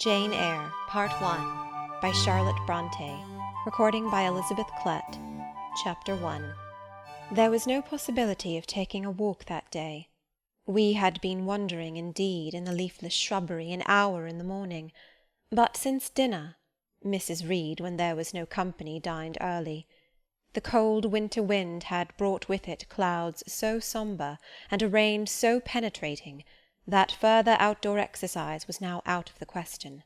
Jane Eyre, Part 1, by Charlotte Brontë. Recording by Elizabeth Klett. Chapter 1. There was no possibility of taking a walk that day. We had been wandering, indeed, in the leafless shrubbery an hour in the morning, but since dinner (Mrs. Reed, when there was no company, dined early), the cold winter wind had brought with it clouds so sombre, and a rain so penetrating, that further outdoor exercise was now out of the question.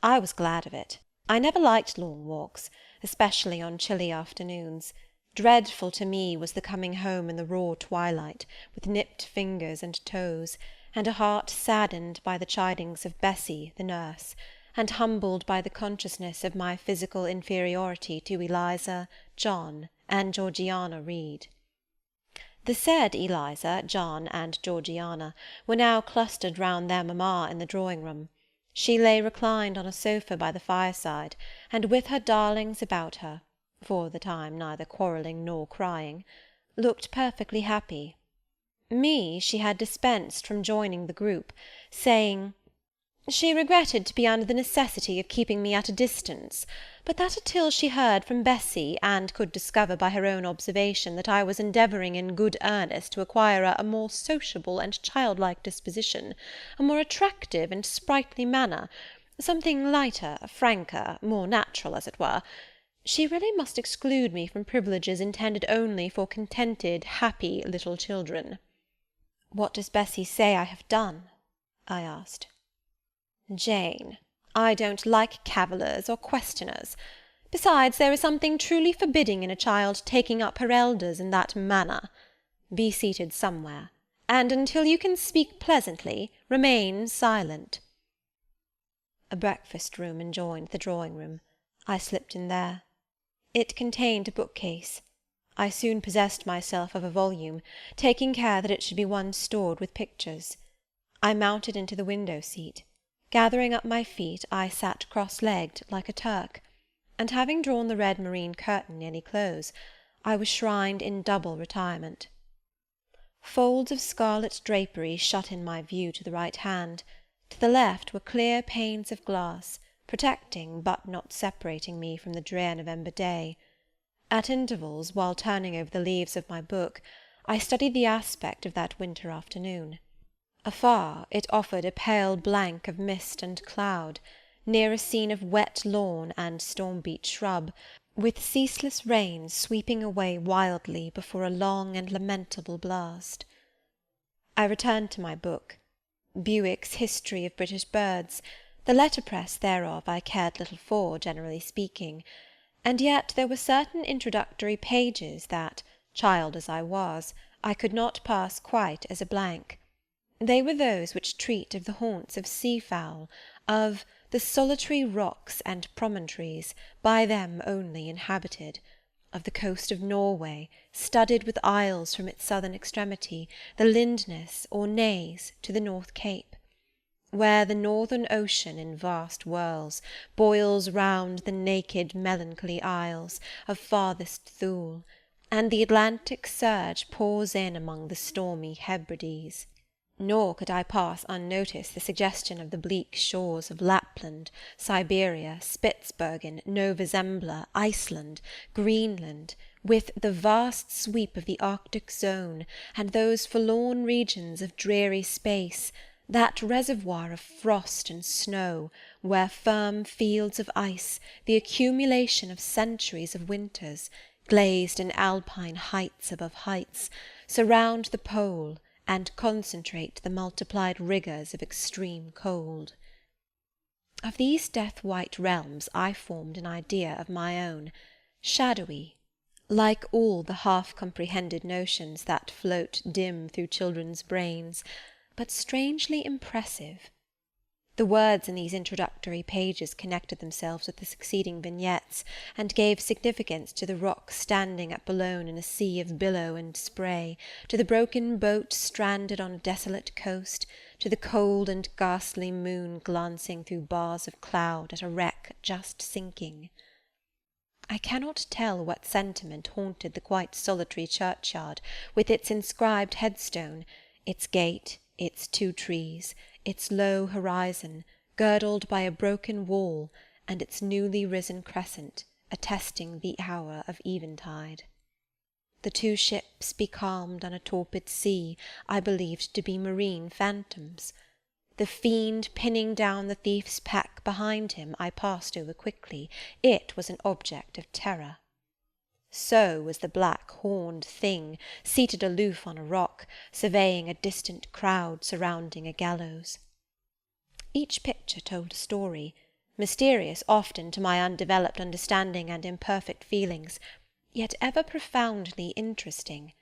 I was glad of it. I never liked long walks, especially on chilly afternoons. Dreadful to me was the coming home in the raw twilight, with nipped fingers and toes, and a heart saddened by the chidings of Bessie, the nurse, and humbled by the consciousness of my physical inferiority to Eliza, John, and Georgiana Reed. The said Eliza, John, and Georgiana were now clustered round their mamma in the drawing-room. She lay reclined on a sofa by the fireside, and with her darlings about her, for the time neither quarrelling nor crying, looked perfectly happy. Me she had dispensed from joining the group, saying, "She regretted to be under the necessity of keeping me at a distance, but that until she heard from Bessie, and could discover by her own observation that I was endeavouring in good earnest to acquire a more sociable and childlike disposition, a more attractive and sprightly manner, something lighter, franker, more natural, as it were, she really must exclude me from privileges intended only for contented, happy little children." "What does Bessie say I have done?" I asked. "Jane, I don't like cavillers or questioners. Besides, there is something truly forbidding in a child taking up her elders in that manner. Be seated somewhere, and until you can speak pleasantly, remain silent." A breakfast-room adjoined the drawing-room. I slipped in there. It contained a bookcase. I soon possessed myself of a volume, taking care that it should be one stored with pictures. I mounted into the window-seat. Gathering up my feet, I sat cross-legged, like a Turk, and having drawn the red moreen curtain nearly close, I was shrined in double retirement. Folds of scarlet drapery shut in my view to the right hand. To the left were clear panes of glass, protecting but not separating me from the drear November day. At intervals, while turning over the leaves of my book, I studied the aspect of that winter afternoon. Afar, it offered a pale blank of mist and cloud, near a scene of wet lawn and storm-beat shrub, with ceaseless rain sweeping away wildly before a long and lamentable blast. I returned to my book, Bewick's History of British Birds. The letterpress thereof I cared little for, generally speaking, and yet there were certain introductory pages that, child as I was, I could not pass quite as a blank. They were those which treat of the haunts of sea-fowl, of the solitary rocks and promontories, by them only inhabited, of the coast of Norway, studded with isles from its southern extremity, the Lindness or Naze, to the North Cape, where the northern ocean in vast whirls boils round the naked melancholy isles of farthest Thule, and the Atlantic surge pours in among the stormy Hebrides. Nor could I pass unnoticed the suggestion of the bleak shores of Lapland, Siberia, Spitzbergen, Nova Zembla, Iceland, Greenland, with the vast sweep of the Arctic zone, and those forlorn regions of dreary space, that reservoir of frost and snow, where firm fields of ice, the accumulation of centuries of winters, glazed in alpine heights above heights, surround the pole, and concentrate the multiplied rigours of extreme cold. Of these death-white realms I formed an idea of my own, shadowy, like all the half-comprehended notions that float dim through children's brains, but strangely impressive. The words in these introductory pages connected themselves with the succeeding vignettes, and gave significance to the rock standing at Boulogne in a sea of billow and spray, to the broken boat stranded on a desolate coast, to the cold and ghastly moon glancing through bars of cloud at a wreck just sinking. I cannot tell what sentiment haunted the quite solitary churchyard, with its inscribed headstone, its gate, its 2 trees, its low horizon, girdled by a broken wall, and its newly risen crescent attesting the hour of eventide. The two ships becalmed on a torpid sea I believed to be marine phantoms. The fiend pinning down the thief's pack behind him I passed over quickly. It was an object of terror. So was the black horned thing, seated aloof on a rock, surveying a distant crowd surrounding a gallows. Each picture told a story, mysterious often to my undeveloped understanding and imperfect feelings, yet ever profoundly interesting,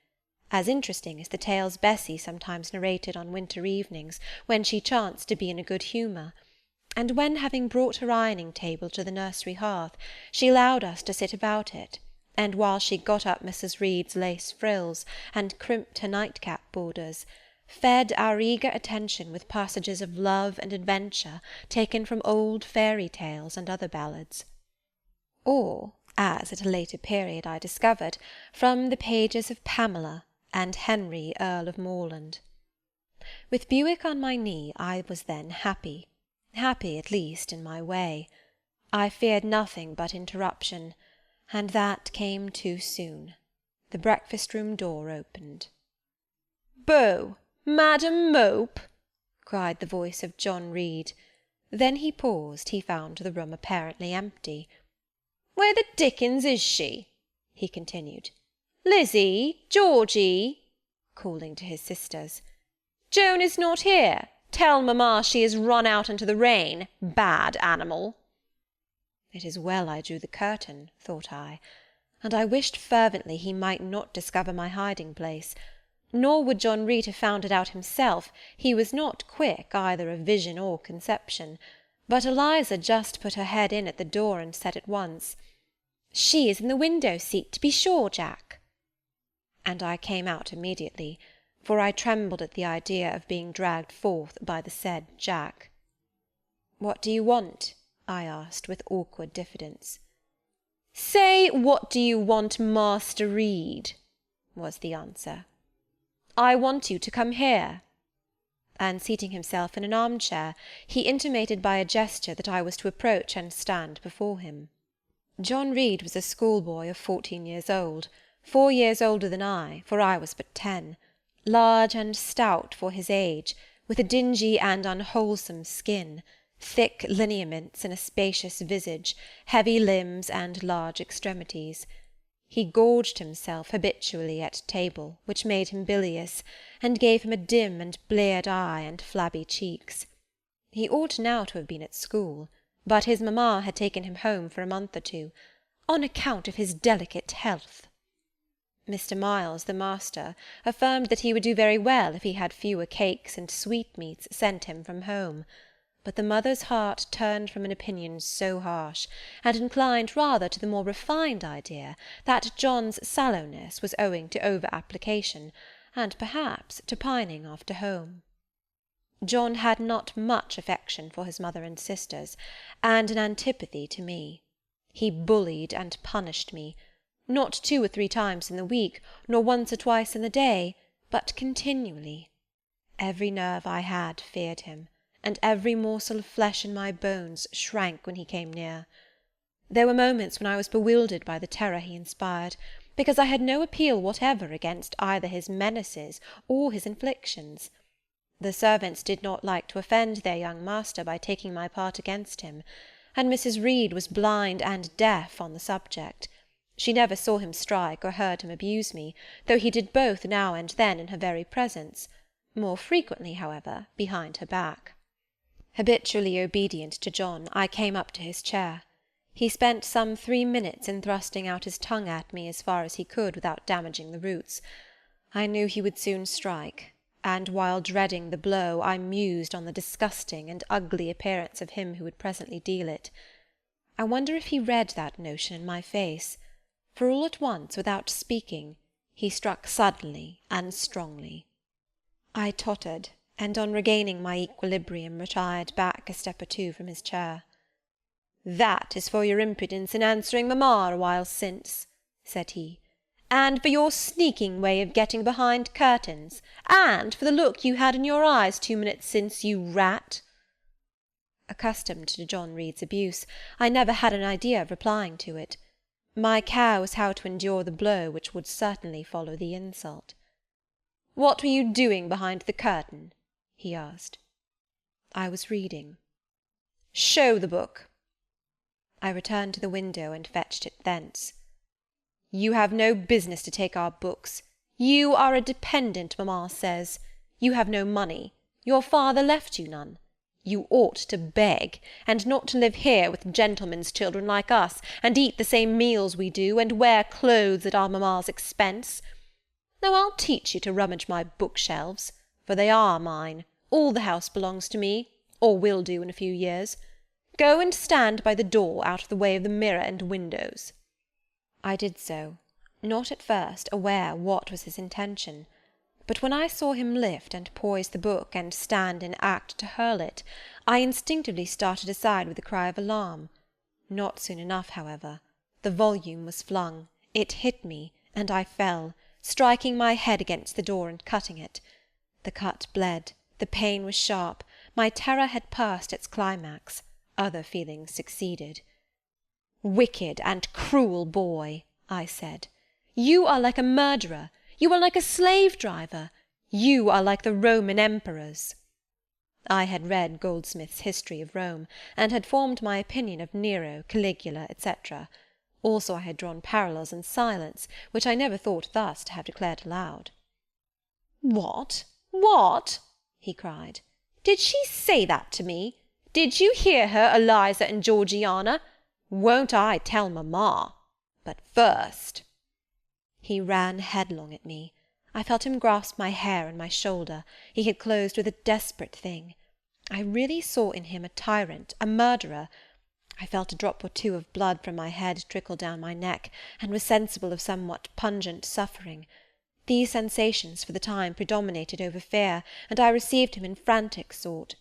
as interesting as the tales Bessie sometimes narrated on winter evenings when she chanced to be in a good humour, and when, having brought her ironing-table to the nursery hearth, she allowed us to sit about it, and while she got up Mrs. Reed's lace frills and crimped her nightcap borders, fed our eager attention with passages of love and adventure taken from old fairy tales and other ballads. Or, as at a later period I discovered, from the pages of Pamela and Henry, Earl of Morland. With Buick on my knee I was then happy at least in my way. I feared nothing but interruption, and that came too soon. The breakfast-room door opened. "Bo! Madam Mope!" cried the voice of John Reed. Then he paused. He found the room apparently empty. "Where the dickens is she?" he continued. "Lizzie! Georgie!" calling to his sisters. "Joan is not here. Tell mamma she has run out into the rain. Bad animal!" It is well I drew the curtain, thought I, and I wished fervently he might not discover my hiding-place. Nor would John Reed have found it out himself. He was not quick either of vision or conception. But Eliza just put her head in at the door and said at once, "She is in the window-seat, to be sure, Jack." And I came out immediately, for I trembled at the idea of being dragged forth by the said Jack. "What do you want?" I asked with awkward diffidence. "Say, what do you want, Master Reed?" was the answer. "I want you to come here." And seating himself in an arm-chair, he intimated by a gesture that I was to approach and stand before him. John Reed was a schoolboy of 14 years old, 4 years older than I, for I was but 10, large and stout for his age, with a dingy and unwholesome skin, thick lineaments in a spacious visage, heavy limbs, and large extremities. He gorged himself habitually at table, which made him bilious, and gave him a dim and bleared eye and flabby cheeks. He ought now to have been at school, but his mamma had taken him home for a month or two, on account of his delicate health. Mr. Miles, the master, affirmed that he would do very well if he had fewer cakes and sweetmeats sent him from home. But the mother's heart turned from an opinion so harsh, and inclined rather to the more refined idea that John's sallowness was owing to over-application, and perhaps to pining after home. John had not much affection for his mother and sisters, and an antipathy to me. He bullied and punished me, not 2 or 3 times in the week, nor once or twice in the day, but continually. Every nerve I had feared him, and every morsel of flesh in my bones shrank when he came near. There were moments when I was bewildered by the terror he inspired, because I had no appeal whatever against either his menaces or his inflictions. The servants did not like to offend their young master by taking my part against him, and Mrs. Reed was blind and deaf on the subject. She never saw him strike or heard him abuse me, though he did both now and then in her very presence, more frequently, however, behind her back. Habitually obedient to John, I came up to his chair. He spent some 3 minutes in thrusting out his tongue at me as far as he could without damaging the roots. I knew he would soon strike, and while dreading the blow, I mused on the disgusting and ugly appearance of him who would presently deal it. I wonder if he read that notion in my face, for all at once, without speaking, he struck suddenly and strongly. I tottered, and on regaining my equilibrium retired back a step or 2 from his chair. "That is for your impudence in answering mamma a while since," said he, "and for your sneaking way of getting behind curtains, and for the look you had in your eyes 2 minutes since, you rat." Accustomed to John Reed's abuse, I never had an idea of replying to it. My care was how to endure the blow which would certainly follow the insult. "What were you doing behind the curtain?" he asked. "I was reading." "Show the book." I returned to the window and fetched it thence. "You have no business to take our books. You are a dependent, mamma says. You have no money. Your father left you none. You ought to beg, and not to live here with gentlemen's children like us, and eat the same meals we do, and wear clothes at our mamma's expense. Now I'll teach you to rummage my bookshelves, for they are mine. All the house belongs to me, or will do in a few years. Go and stand by the door out of the way of the mirror and windows." I did so, not at first aware what was his intention. But when I saw him lift and poise the book and stand in act to hurl it, I instinctively started aside with a cry of alarm. Not soon enough, however. The volume was flung, it hit me, and I fell, striking my head against the door and cutting it. The cut bled, the pain was sharp, my terror had passed its climax, other feelings succeeded. "Wicked and cruel boy," I said, "you are like a murderer. You are like a slave-driver. You are like the Roman emperors." I had read Goldsmith's History of Rome, and had formed my opinion of Nero, Caligula, etc. Also I had drawn parallels in silence, which I never thought thus to have declared aloud. "What? What?" he cried. "Did she say that to me? Did you hear her, Eliza and Georgiana? Won't I tell mamma? But first—" He ran headlong at me. I felt him grasp my hair and my shoulder. He had closed with a desperate thing. I really saw in him a tyrant, a murderer. I felt a drop or two of blood from my head trickle down my neck, and was sensible of somewhat pungent suffering. These sensations for the time predominated over fear, and I received him in frantic sort.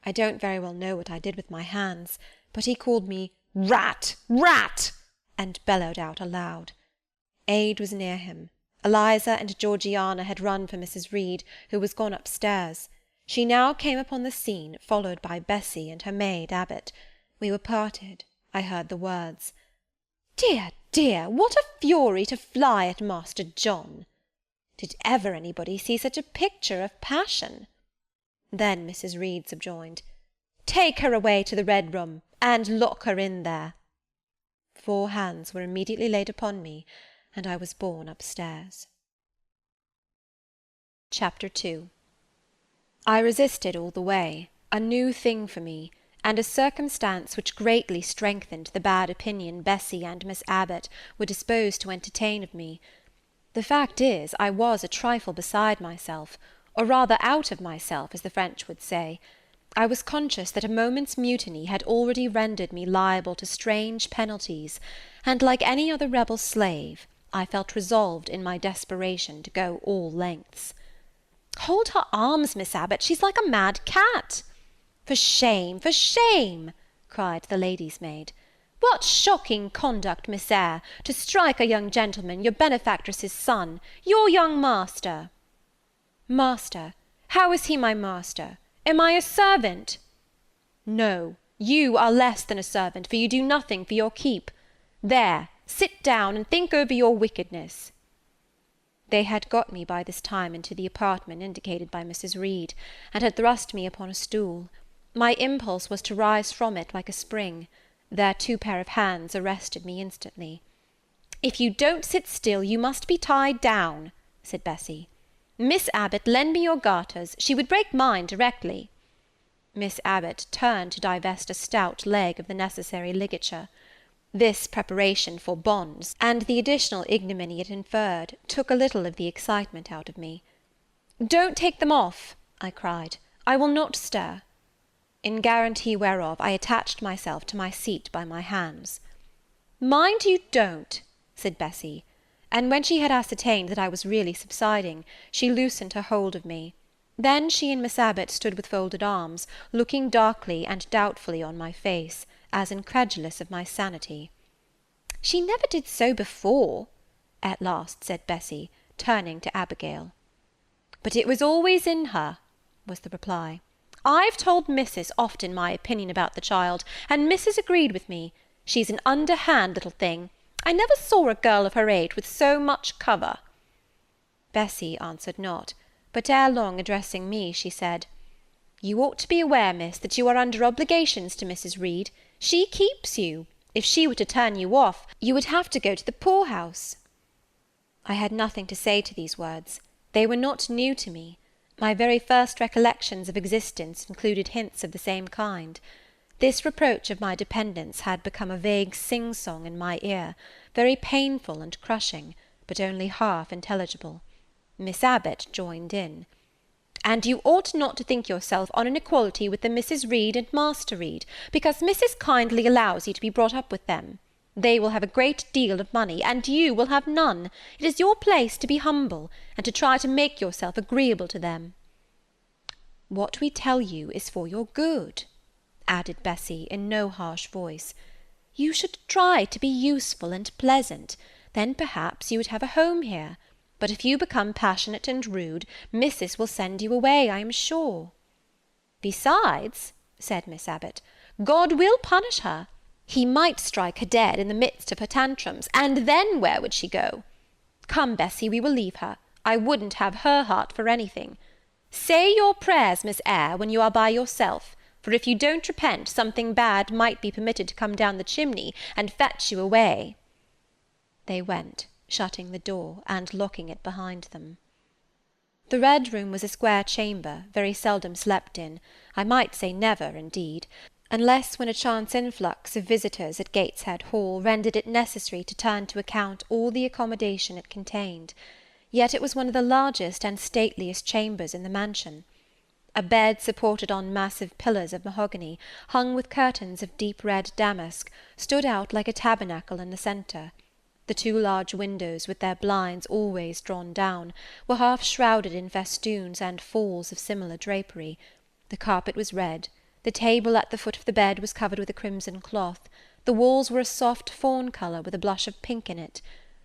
I don't very well know what I did with my hands, but he called me "Rat! Rat!" and bellowed out aloud. Aid was near him. Eliza and Georgiana had run for Mrs. Reed, who was gone upstairs. She now came upon the scene, followed by Bessy and her maid Abbot. We were parted. I heard the words, "Dear, dear, what a fury to fly at Master John! Did ever anybody see such a picture of passion?" Then Mrs. Reed subjoined, "Take her away to the Red Room, and lock her in there." 4 hands were immediately laid upon me, and I was borne upstairs. Chapter 2. I resisted all the way, a new thing for me, and a circumstance which greatly strengthened the bad opinion Bessy and Miss Abbot were disposed to entertain of me. The fact is, I was a trifle beside myself, or rather out of myself, as the French would say. I was conscious that a moment's mutiny had already rendered me liable to strange penalties, and, like any other rebel slave, I felt resolved in my desperation to go all lengths. "Hold her arms, Miss Abbot, she's like a mad cat." For shame, cried the lady's maid. "What shocking conduct, Miss Eyre, to strike a young gentleman, your benefactress's son, your young master." "Master? How is he my master? Am I a servant?" "No, you are less than a servant, for you do nothing for your keep. There, sit down and think over your wickedness." They had got me by this time into the apartment indicated by Mrs. Reed, and had thrust me upon a stool. My impulse was to rise from it like a spring. Their 2 pair of hands arrested me instantly. "If you don't sit still, you must be tied down," said Bessy. "Miss Abbot, lend me your garters. She would break mine directly." Miss Abbot turned to divest a stout leg of the necessary ligature. This preparation for bonds, and the additional ignominy it inferred, took a little of the excitement out of me. "Don't take them off," I cried. "I will not stir." In guarantee whereof I attached myself to my seat by my hands. "Mind you don't," said Bessy, and when she had ascertained that I was really subsiding, she loosened her hold of me. Then she and Miss Abbot stood with folded arms, looking darkly and doubtfully on my face, as incredulous of my sanity. "She never did so before," at last said Bessy, turning to Abigail. "But it was always in her," was the reply. I've told Mrs. often my opinion about the child, and Mrs. agreed with me. She's an underhand little thing. I never saw a girl of her age with so much cover." Bessy answered not, but ere long addressing me, she said, "You ought to be aware, miss, that you are under obligations to Mrs. Reed. She keeps you. If she were to turn you off, you would have to go to the poor-house." I had nothing to say to these words. They were not new to me. My very first recollections of existence included hints of the same kind. This reproach of my dependence had become a vague sing-song in my ear, very painful and crushing, but only half intelligible. Miss Abbot joined in. "And you ought not to think yourself on an equality with the Mrs. Reed and Master Reed, because Mrs. kindly allows you to be brought up with them. They will have a great deal of money, and you will have none. It is your place to be humble, and to try to make yourself agreeable to them." "What we tell you is for your good," added Bessy in no harsh voice. "You should try to be useful and pleasant, then perhaps you would have a home here. But if you become passionate and rude, Mrs. will send you away, I am sure." "Besides," said Miss Abbot, "God will punish her. He might strike her dead in the midst of her tantrums, and then where would she go? Come, Bessy, we will leave her. I wouldn't have her heart for anything. Say your prayers, Miss Eyre, when you are by yourself, for if you don't repent, something bad might be permitted to come down the chimney and fetch you away." They went, shutting the door and locking it behind them. The Red Room was a square chamber, very seldom slept in, I might say never, indeed, unless when a chance influx of visitors at Gateshead Hall rendered it necessary to turn to account all the accommodation it contained. Yet it was one of the largest and stateliest chambers in the mansion. A bed supported on massive pillars of mahogany, hung with curtains of deep red damask, stood out like a tabernacle in the centre. The two large windows, with their blinds always drawn down, were half shrouded in festoons and falls of similar drapery. The carpet was red. The table at the foot of the bed was covered with a crimson cloth. The walls were a soft fawn colour with a blush of pink in it.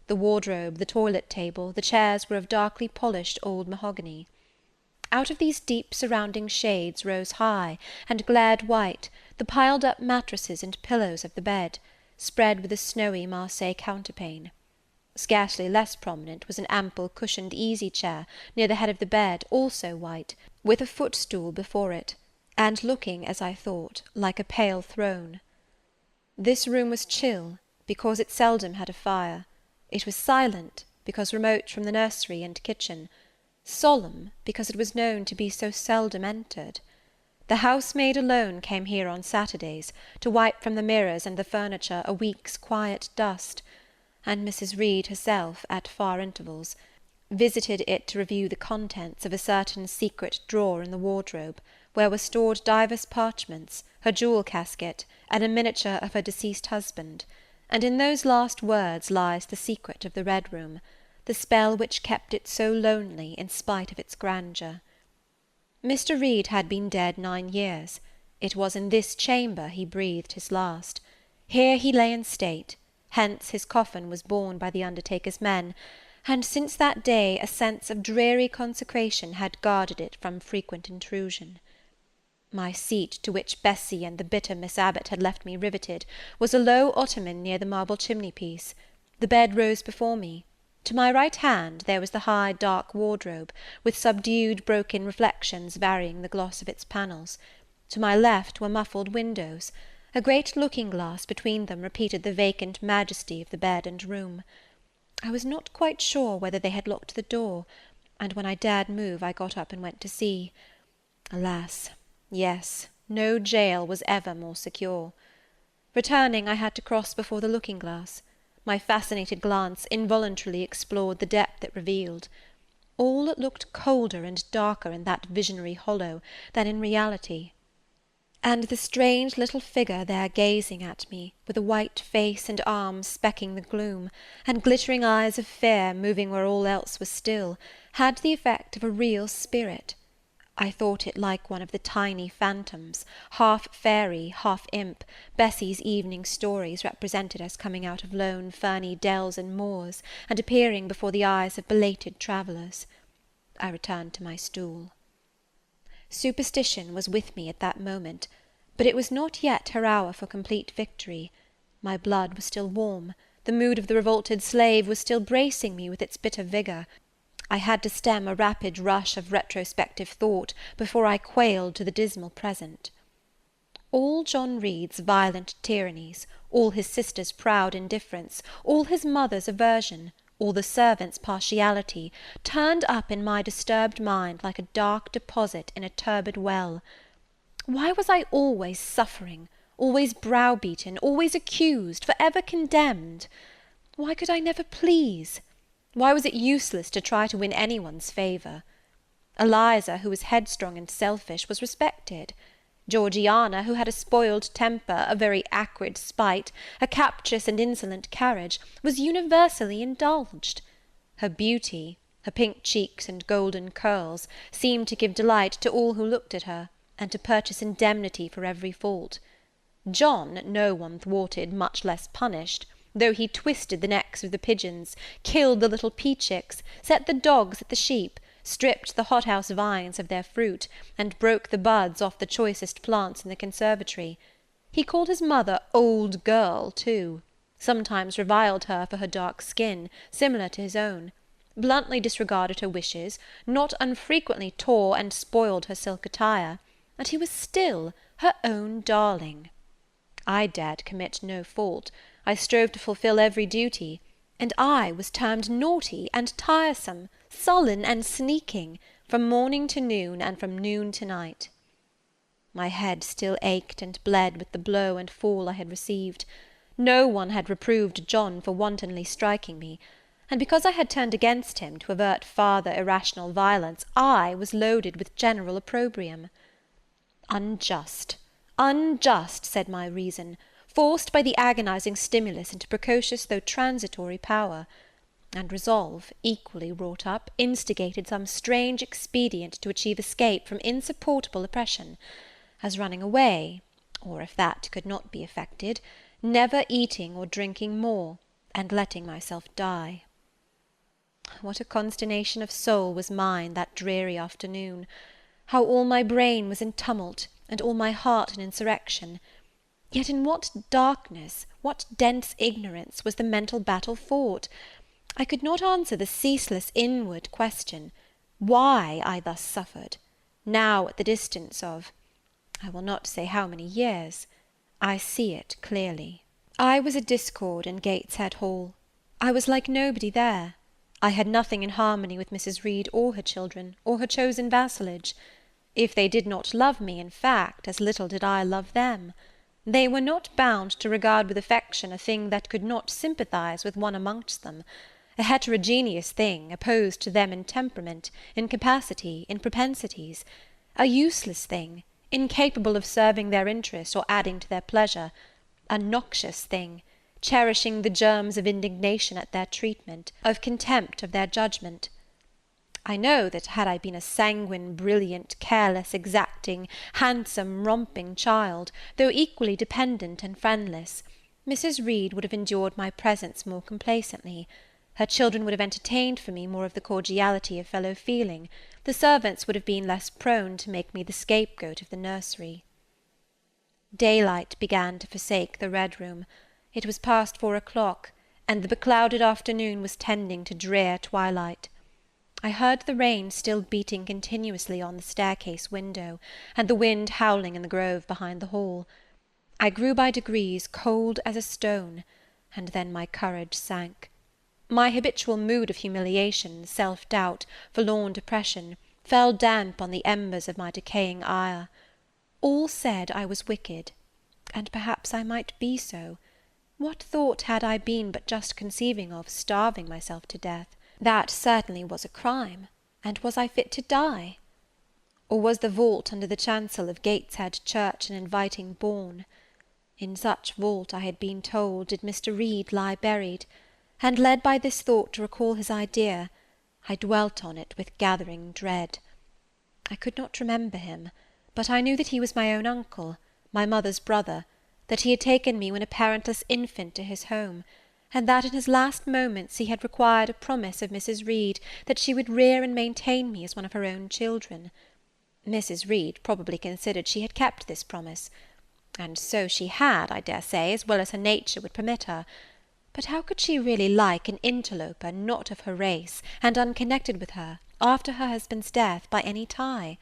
The wardrobe, the toilet table, the chairs were of darkly polished old mahogany. Out of these deep surrounding shades rose high, and glared white, the piled-up mattresses and pillows of the bed, spread with a snowy Marseille counterpane. Scarcely less prominent was an ample cushioned easy-chair near the head of the bed, also white, with a footstool before it, and looking, as I thought, like a pale throne. This room was chill, because it seldom had a fire. It was silent, because remote from the nursery and kitchen; solemn, because it was known to be so seldom entered. The housemaid alone came here on Saturdays, to wipe from the mirrors and the furniture a week's quiet dust, and Mrs. Reed herself, at far intervals, visited it to review the contents of a certain secret drawer in the wardrobe, where were stored divers parchments, her jewel casket, and a miniature of her deceased husband. And in those last words lies the secret of the Red Room, the spell which kept it so lonely in spite of its grandeur. Mr. Reed had been dead 9 years. It was in this chamber he breathed his last. Here he lay in state, hence his coffin was borne by the undertaker's men, and since that day a sense of dreary consecration had guarded it from frequent intrusion. My seat, to which Bessy and the bitter Miss Abbot had left me riveted, was a low ottoman near the marble chimney-piece. The bed rose before me. To my right hand there was the high dark wardrobe, with subdued broken reflections varying the gloss of its panels. To my left were muffled windows. A great looking-glass between them repeated the vacant majesty of the bed and room. I was not quite sure whether they had locked the door, and when I dared move I got up and went to see. Alas! Yes, no jail was ever more secure. Returning, I had to cross before the looking-glass. My fascinated glance involuntarily explored the depth it revealed. All looked colder and darker in that visionary hollow than in reality. And the strange little figure there gazing at me, with a white face and arms specking the gloom, and glittering eyes of fear moving where all else was still, had the effect of a real spirit. I thought it like one of the tiny phantoms, half fairy, half imp, Bessy's evening stories represented as coming out of lone ferny dells and moors, and appearing before the eyes of belated travellers. I returned to my stool. Superstition was with me at that moment, but it was not yet her hour for complete victory. My blood was still warm, the mood of the revolted slave was still bracing me with its bitter vigour. I had to stem a rapid rush of retrospective thought before I quailed to the dismal present. All John Reed's violent tyrannies, all his sister's proud indifference, all his mother's aversion, all the servants' partiality, turned up in my disturbed mind like a dark deposit in a turbid well. Why was I always suffering, always browbeaten, always accused, for ever condemned? Why could I never please? Why was it useless to try to win anyone's favour? Eliza, who was headstrong and selfish, was respected. Georgiana, who had a spoiled temper, a very acrid spite, a captious and insolent carriage, was universally indulged. Her beauty, her pink cheeks and golden curls, seemed to give delight to all who looked at her, and to purchase indemnity for every fault. John no one thwarted, much less punished, though he twisted the necks of the pigeons, killed the little pea-chicks, set the dogs at the sheep, stripped the hothouse vines of their fruit, and broke the buds off the choicest plants in the conservatory. He called his mother old girl, too, sometimes reviled her for her dark skin, similar to his own, bluntly disregarded her wishes, not unfrequently tore and spoiled her silk attire, and he was still her own darling. I dared commit no fault, I strove to fulfil every duty, and I was termed naughty and tiresome, sullen and sneaking, from morning to noon, and from noon to night. My head still ached and bled with the blow and fall I had received. No one had reproved John for wantonly striking me, and because I had turned against him to avert farther irrational violence, I was loaded with general opprobrium. Unjust, unjust, said my reason, forced by the agonizing stimulus into precocious though transitory power, and resolve, equally wrought up, instigated some strange expedient to achieve escape from insupportable oppression, as running away, or, if that could not be effected, never eating or drinking more, and letting myself die. What a consternation of soul was mine that dreary afternoon! How all my brain was in tumult, and all my heart in insurrection! Yet in what darkness, what dense ignorance, was the mental battle fought! I could not answer the ceaseless inward question, why I thus suffered, now at the distance of, I will not say how many years. I see it clearly. I was a discord in Gateshead Hall. I was like nobody there. I had nothing in harmony with Mrs. Reed or her children, or her chosen vassalage. If they did not love me, in fact, as little did I love them. They were not bound to regard with affection a thing that could not sympathize with one amongst them, a heterogeneous thing, opposed to them in temperament, in capacity, in propensities, a useless thing, incapable of serving their interest or adding to their pleasure, a noxious thing, cherishing the germs of indignation at their treatment, of contempt of their judgment. I know that had I been a sanguine, brilliant, careless, exacting, handsome, romping child, though equally dependent and friendless, Mrs. Reed would have endured my presence more complacently. Her children would have entertained for me more of the cordiality of fellow-feeling, the servants would have been less prone to make me the scapegoat of the nursery. Daylight began to forsake the Red Room. It was past 4 o'clock, and the beclouded afternoon was tending to drear twilight. I heard the rain still beating continuously on the staircase window, and the wind howling in the grove behind the hall. I grew by degrees cold as a stone, and then my courage sank. My habitual mood of humiliation, self-doubt, forlorn depression, fell damp on the embers of my decaying ire. All said I was wicked, and perhaps I might be so. What thought had I been but just conceiving of starving myself to death? That certainly was a crime, and was I fit to die? Or was the vault under the chancel of Gateshead Church an inviting bourne? In such vault, I had been told, did Mr. Reed lie buried, and, led by this thought to recall his idea, I dwelt on it with gathering dread. I could not remember him, but I knew that he was my own uncle, my mother's brother, that he had taken me when a parentless infant to his home, and that in his last moments he had required a promise of Mrs. Reed that she would rear and maintain me as one of her own children. Mrs. Reed probably considered she had kept this promise, and so she had, I dare say, as well as her nature would permit her. But how could she really like an interloper not of her race, and unconnected with her, after her husband's death, by any tie?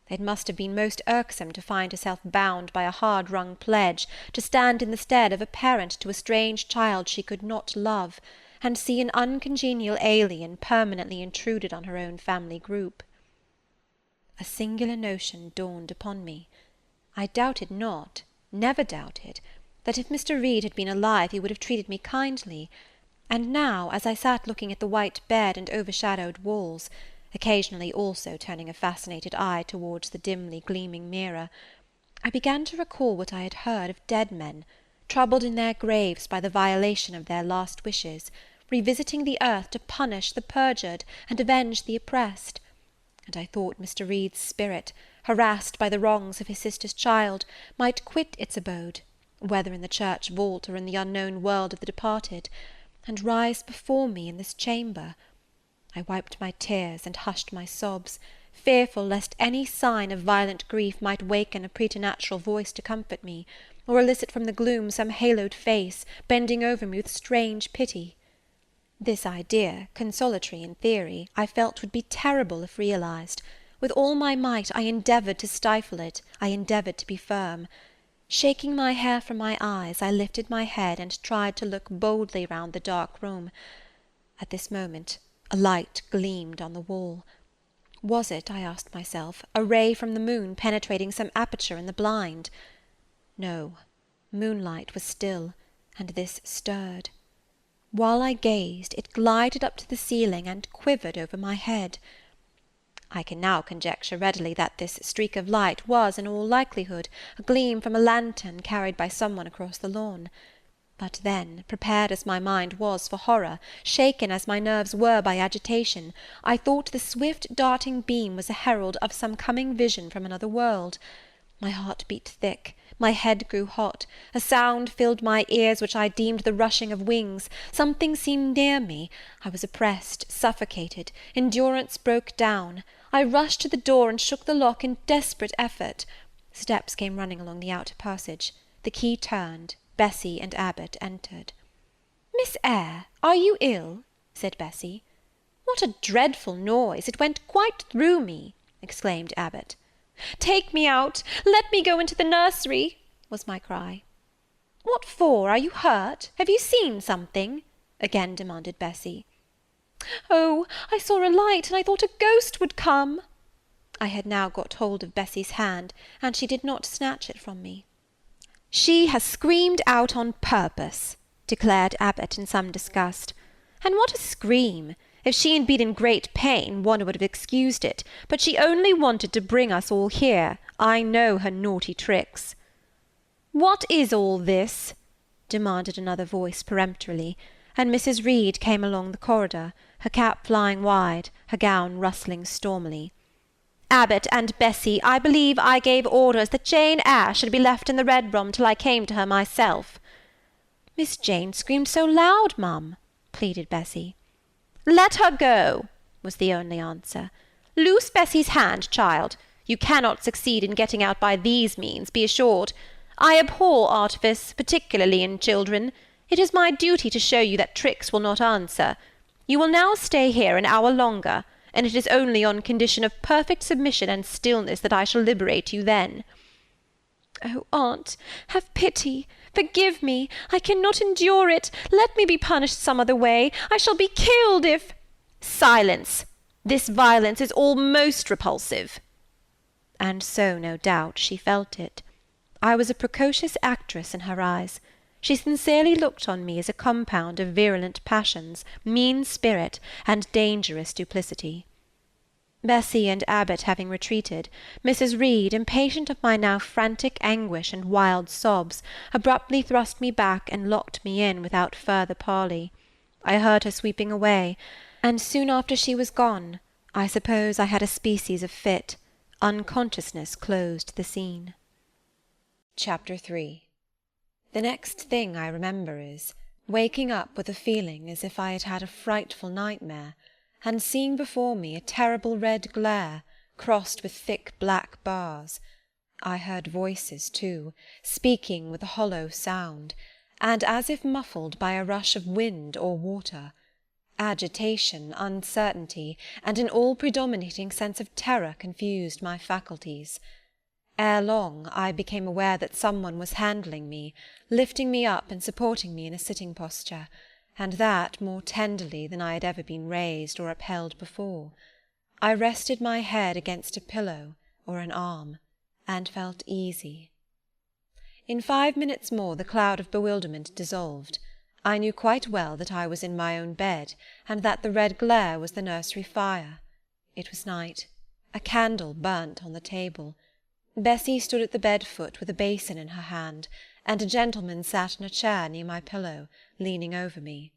It must have been most irksome to find herself bound by a hard-wrung pledge to stand in the stead of a parent to a strange child she could not love, and see an uncongenial alien permanently intruded on her own family group. A singular notion dawned upon me. I doubted not, never doubted, that if Mr. Reed had been alive he would have treated me kindly, and now, as I sat looking at the white bed and overshadowed walls, occasionally also turning a fascinated eye towards the dimly gleaming mirror, I began to recall what I had heard of dead men, troubled in their graves by the violation of their last wishes, revisiting the earth to punish the perjured and avenge the oppressed, and I thought Mr. Reed's spirit, harassed by the wrongs of his sister's child, might quit its abode, whether in the church vault or in the unknown world of the departed, and rise before me in this chamber. I wiped my tears and hushed my sobs, fearful lest any sign of violent grief might waken a preternatural voice to comfort me, or elicit from the gloom some haloed face, bending over me with strange pity. This idea, consolatory in theory, I felt would be terrible if realized. With all my might I endeavoured to stifle it, I endeavoured to be firm. Shaking my hair from my eyes, I lifted my head and tried to look boldly round the dark room. At this moment a light gleamed on the wall. Was it, I asked myself, a ray from the moon penetrating some aperture in the blind? No, moonlight was still, and this stirred. While I gazed, it glided up to the ceiling and quivered over my head. I can now conjecture readily that this streak of light was, in all likelihood, a gleam from a lantern carried by some one across the lawn. But then, prepared as my mind was for horror, shaken as my nerves were by agitation, I thought the swift darting beam was a herald of some coming vision from another world. My heart beat thick, my head grew hot, a sound filled my ears which I deemed the rushing of wings, something seemed near me, I was oppressed, suffocated, endurance broke down. I rushed to the door and shook the lock in desperate effort. Steps came running along the outer passage. The key turned. Bessie and Abbot entered. "Miss Eyre, are you ill?" said Bessie. "What a dreadful noise! It went quite through me," exclaimed Abbot. "Take me out! Let me go into the nursery!" was my cry. "What for? Are you hurt? Have you seen something?" again demanded Bessie. "Oh, I saw a light, and I thought a ghost would come." I had now got hold of Bessie's hand, and she did not snatch it from me. "She has screamed out on purpose," declared Abbot in some disgust. "And what a scream! If she had been in great pain, one would have excused it, but she only wanted to bring us all here. I know her naughty tricks." "What is all this?" demanded another voice peremptorily, and Mrs. Reed came along the corridor, her cap flying wide, her gown rustling stormily. "Abbot and Bessie, I believe I gave orders that Jane Eyre should be left in the red room till I came to her myself." "Miss Jane screamed so loud, mum," pleaded Bessie. "Let her go," was the only answer. "Loose Bessie's hand, child. You cannot succeed in getting out by these means, be assured. I abhor artifice, particularly in children. It is my duty to show you that tricks will not answer. You will now stay here an hour longer, and it is only on condition of perfect submission and stillness that I shall liberate you then." "Oh, aunt, have pity! Forgive me! I cannot endure it! Let me be punished some other way! I shall be killed if—" "Silence! This violence is all most repulsive." And so, no doubt, she felt it. I was a precocious actress in her eyes. She sincerely looked on me as a compound of virulent passions, mean spirit, and dangerous duplicity. Bessie and Abbot having retreated, Mrs. Reed, impatient of my now frantic anguish and wild sobs, abruptly thrust me back and locked me in without further parley. I heard her sweeping away, and soon after she was gone, I suppose I had a species of fit. Unconsciousness closed the scene. Chapter 3. The next thing I remember is waking up with a feeling as if I had had a frightful nightmare, and seeing before me a terrible red glare, crossed with thick black bars. I heard voices, too, speaking with a hollow sound, and as if muffled by a rush of wind or water. Agitation, uncertainty, and an all-predominating sense of terror confused my faculties. Ere long I became aware that someone was handling me, lifting me up and supporting me in a sitting posture, and that more tenderly than I had ever been raised or upheld before. I rested my head against a pillow or an arm, and felt easy. In 5 minutes more the cloud of bewilderment dissolved. I knew quite well that I was in my own bed, and that the red glare was the nursery fire. It was night. A candle burnt on the table. Bessie stood at the bed-foot with a basin in her hand, and a gentleman sat in a chair near my pillow, leaning over me.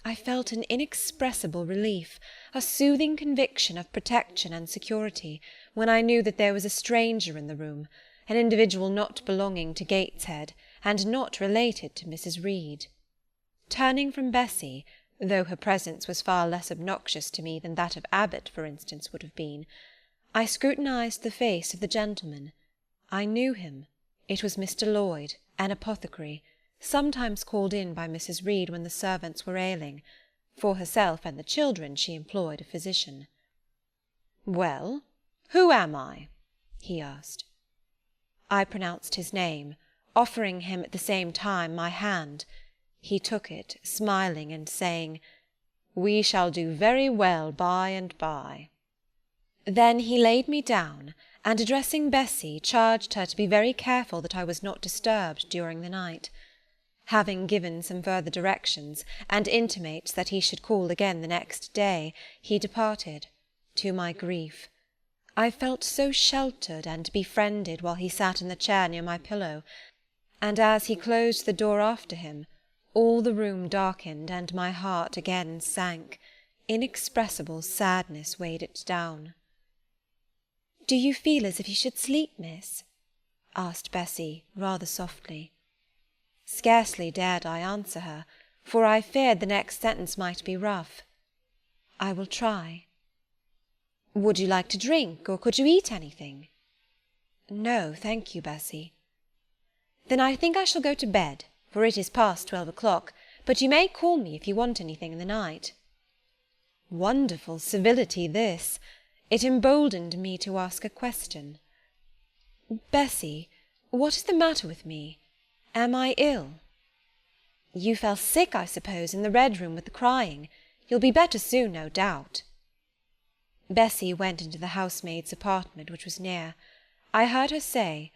I felt an inexpressible relief, a soothing conviction of protection and security, when I knew that there was a stranger in the room, an individual not belonging to Gateshead, and not related to Mrs. Reed. Turning from Bessie, though her presence was far less obnoxious to me than that of Abbot, for instance, would have been, I scrutinized the face of the gentleman. I knew him. It was Mr. Lloyd, an apothecary, sometimes called in by Mrs. Reed when the servants were ailing. For herself and the children she employed a physician. "Well, who am I?" he asked. I pronounced his name, offering him at the same time my hand. He took it, smiling and saying, "We shall do very well by and by." Then he laid me down, and addressing Bessie, charged her to be very careful that I was not disturbed during the night. Having given some further directions, and intimates that he should call again the next day, he departed, to my grief. I felt so sheltered and befriended while he sat in the chair near my pillow, and as he closed the door after him, all the room darkened, and my heart again sank. Inexpressible sadness weighed it down. "Do you feel as if you should sleep, miss?" asked Bessie, rather softly. Scarcely dared I answer her, for I feared the next sentence might be rough. "I will try." "Would you like to drink, or could you eat anything?" "No, thank you, Bessie." "Then I think I shall go to bed, for it is past 12 o'clock, but you may call me if you want anything in the night." Wonderful civility this! It emboldened me to ask a question. "Bessie, what is the matter with me? Am I ill?" "You fell sick, I suppose, in the Red Room with the crying. You'll be better soon, no doubt." Bessie went into the housemaid's apartment, which was near. I heard her say,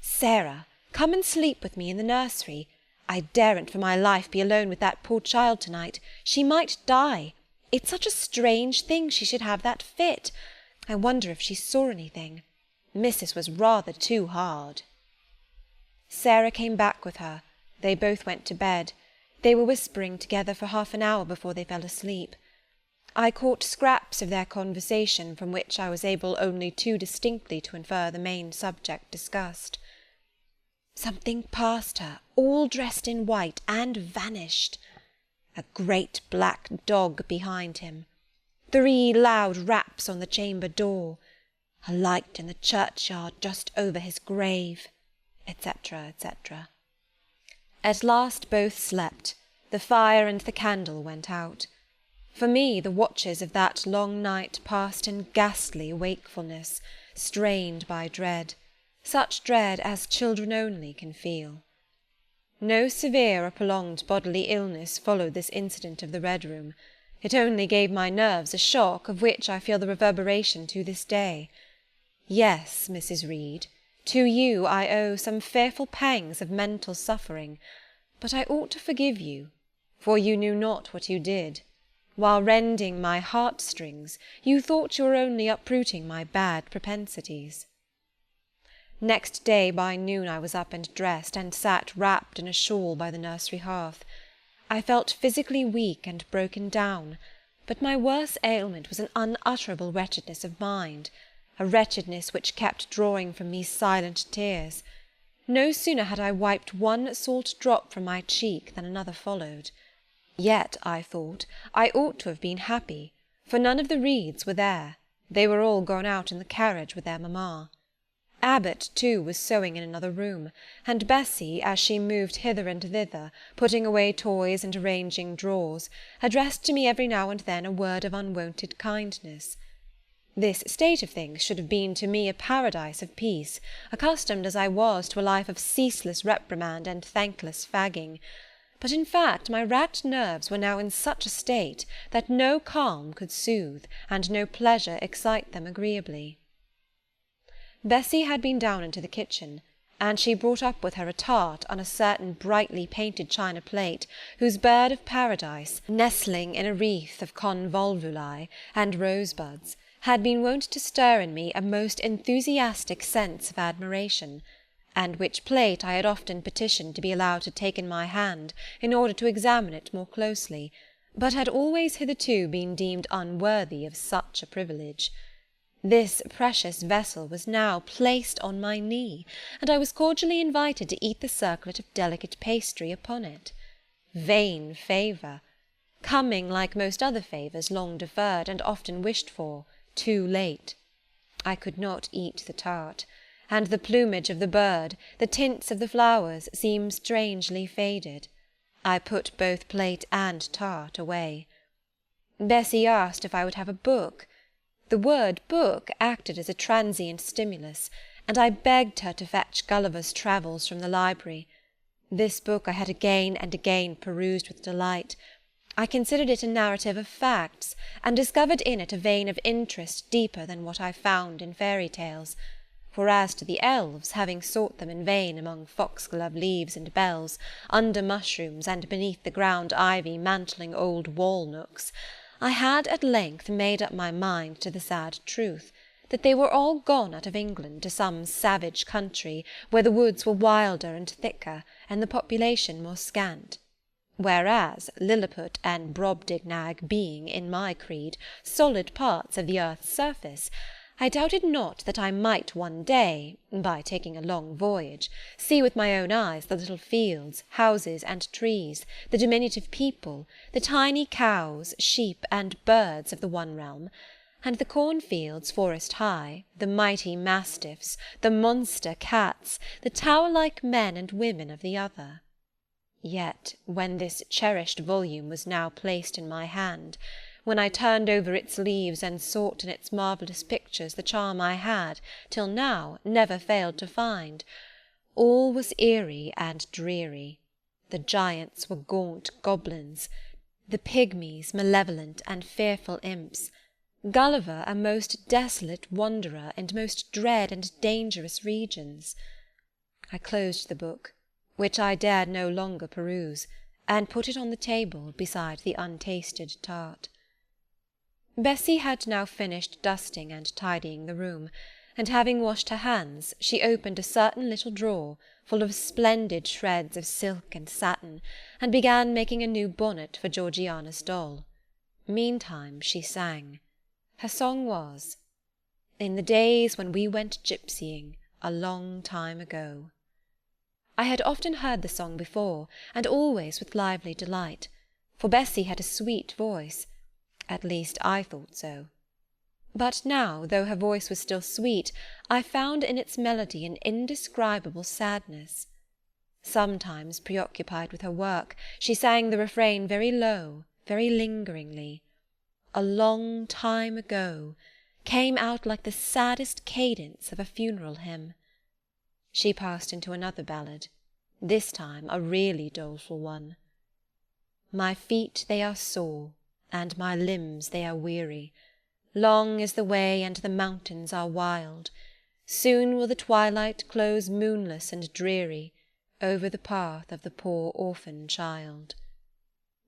"Sarah, come and sleep with me in the nursery. I daren't for my life be alone with that poor child to-night. She might die. It's such a strange thing she should have that fit. I wonder if she saw anything. Missus was rather too hard." Sarah came back with her. They both went to bed. They were whispering together for half an hour before they fell asleep. I caught scraps of their conversation, from which I was able only too distinctly to infer the main subject discussed. "Something passed her, all dressed in white, and vanished. A great black dog behind him. 3 loud raps on the chamber door. A light in the churchyard just over his grave," etc., etc. At last both slept. The fire and the candle went out. For me, the watches of that long night passed in ghastly wakefulness, strained by dread, such dread as children only can feel. No severe or prolonged bodily illness followed this incident of the Red Room. It only gave my nerves a shock, of which I feel the reverberation to this day. Yes, Mrs. Reed, to you I owe some fearful pangs of mental suffering, but I ought to forgive you, for you knew not what you did. While rending my heartstrings, you thought you were only uprooting my bad propensities. Next day by noon I was up and dressed, and sat wrapped in a shawl by the nursery hearth. I felt physically weak and broken down, but my worst ailment was an unutterable wretchedness of mind, a wretchedness which kept drawing from me silent tears. No sooner had I wiped one salt drop from my cheek than another followed. Yet, I thought, I ought to have been happy, for none of the Reeds were there, They were all gone out in the carriage with their mamma. Abbot, too, was sewing in another room, and Bessy, as she moved hither and thither, putting away toys and arranging drawers, addressed to me every now and then a word of unwonted kindness. This state of things should have been to me a paradise of peace, accustomed as I was to a life of ceaseless reprimand and thankless fagging. But in fact my racked nerves were now in such a state that no calm could soothe, and no pleasure excite them agreeably. Bessy had been down into the kitchen, and she brought up with her a tart on a certain brightly painted china plate, whose bird of paradise, nestling in a wreath of convolvuli and rosebuds, had been wont to stir in me a most enthusiastic sense of admiration, and which plate I had often petitioned to be allowed to take in my hand in order to examine it more closely, but had always hitherto been deemed unworthy of such a privilege. This precious vessel was now placed on my knee, and I was cordially invited to eat the circlet of delicate pastry upon it. Vain favour! Coming, like most other favours, long deferred, and often wished for, too late. I could not eat the tart, and the plumage of the bird, the tints of the flowers, seemed strangely faded. I put both plate and tart away. Bessy asked if I would have a book. The word book acted as a transient stimulus, and I begged her to fetch Gulliver's Travels from the library. This book I had again and again perused with delight. I considered it a narrative of facts, and discovered in it a vein of interest deeper than what I found in fairy tales. For as to the elves, having sought them in vain among foxglove leaves and bells, under mushrooms, and beneath the ground ivy mantling old wall-nooks, I had at length made up my mind to the sad truth, that they were all gone out of England to some savage country, where the woods were wilder and thicker, and the population more scant. Whereas Lilliput and Brobdignag being, in my creed, solid parts of the earth's surface, I doubted not that I might one day, by taking a long voyage, see with my own eyes the little fields, houses, and trees, the diminutive people, the tiny cows, sheep, and birds of the one realm, and the cornfields forest high, the mighty mastiffs, the monster cats, the tower-like men and women of the other. Yet, when this cherished volume was now placed in my hand, when I turned over its leaves and sought in its marvellous pictures the charm I had, till now, never failed to find, all was eerie and dreary. The giants were gaunt goblins, the pygmies malevolent and fearful imps, Gulliver a most desolate wanderer in most dread and dangerous regions. I closed the book, which I dared no longer peruse, and put it on the table beside the untasted tart. Bessy had now finished dusting and tidying the room, and having washed her hands, she opened a certain little drawer, full of splendid shreds of silk and satin, and began making a new bonnet for Georgiana's doll. Meantime she sang. Her song was, "In the days when we went gypsying, a long time ago." I had often heard the song before, and always with lively delight, for Bessy had a sweet voice. At least I thought so. But now, though her voice was still sweet, I found in its melody an indescribable sadness. Sometimes, preoccupied with her work, she sang the refrain very low, very lingeringly. "A long time ago" came out like the saddest cadence of a funeral hymn. She passed into another ballad, this time a really doleful one. "My feet they are sore, and my limbs they are weary. Long is the way, and the mountains are wild. Soon will the twilight close moonless and dreary over the path of the poor orphan child.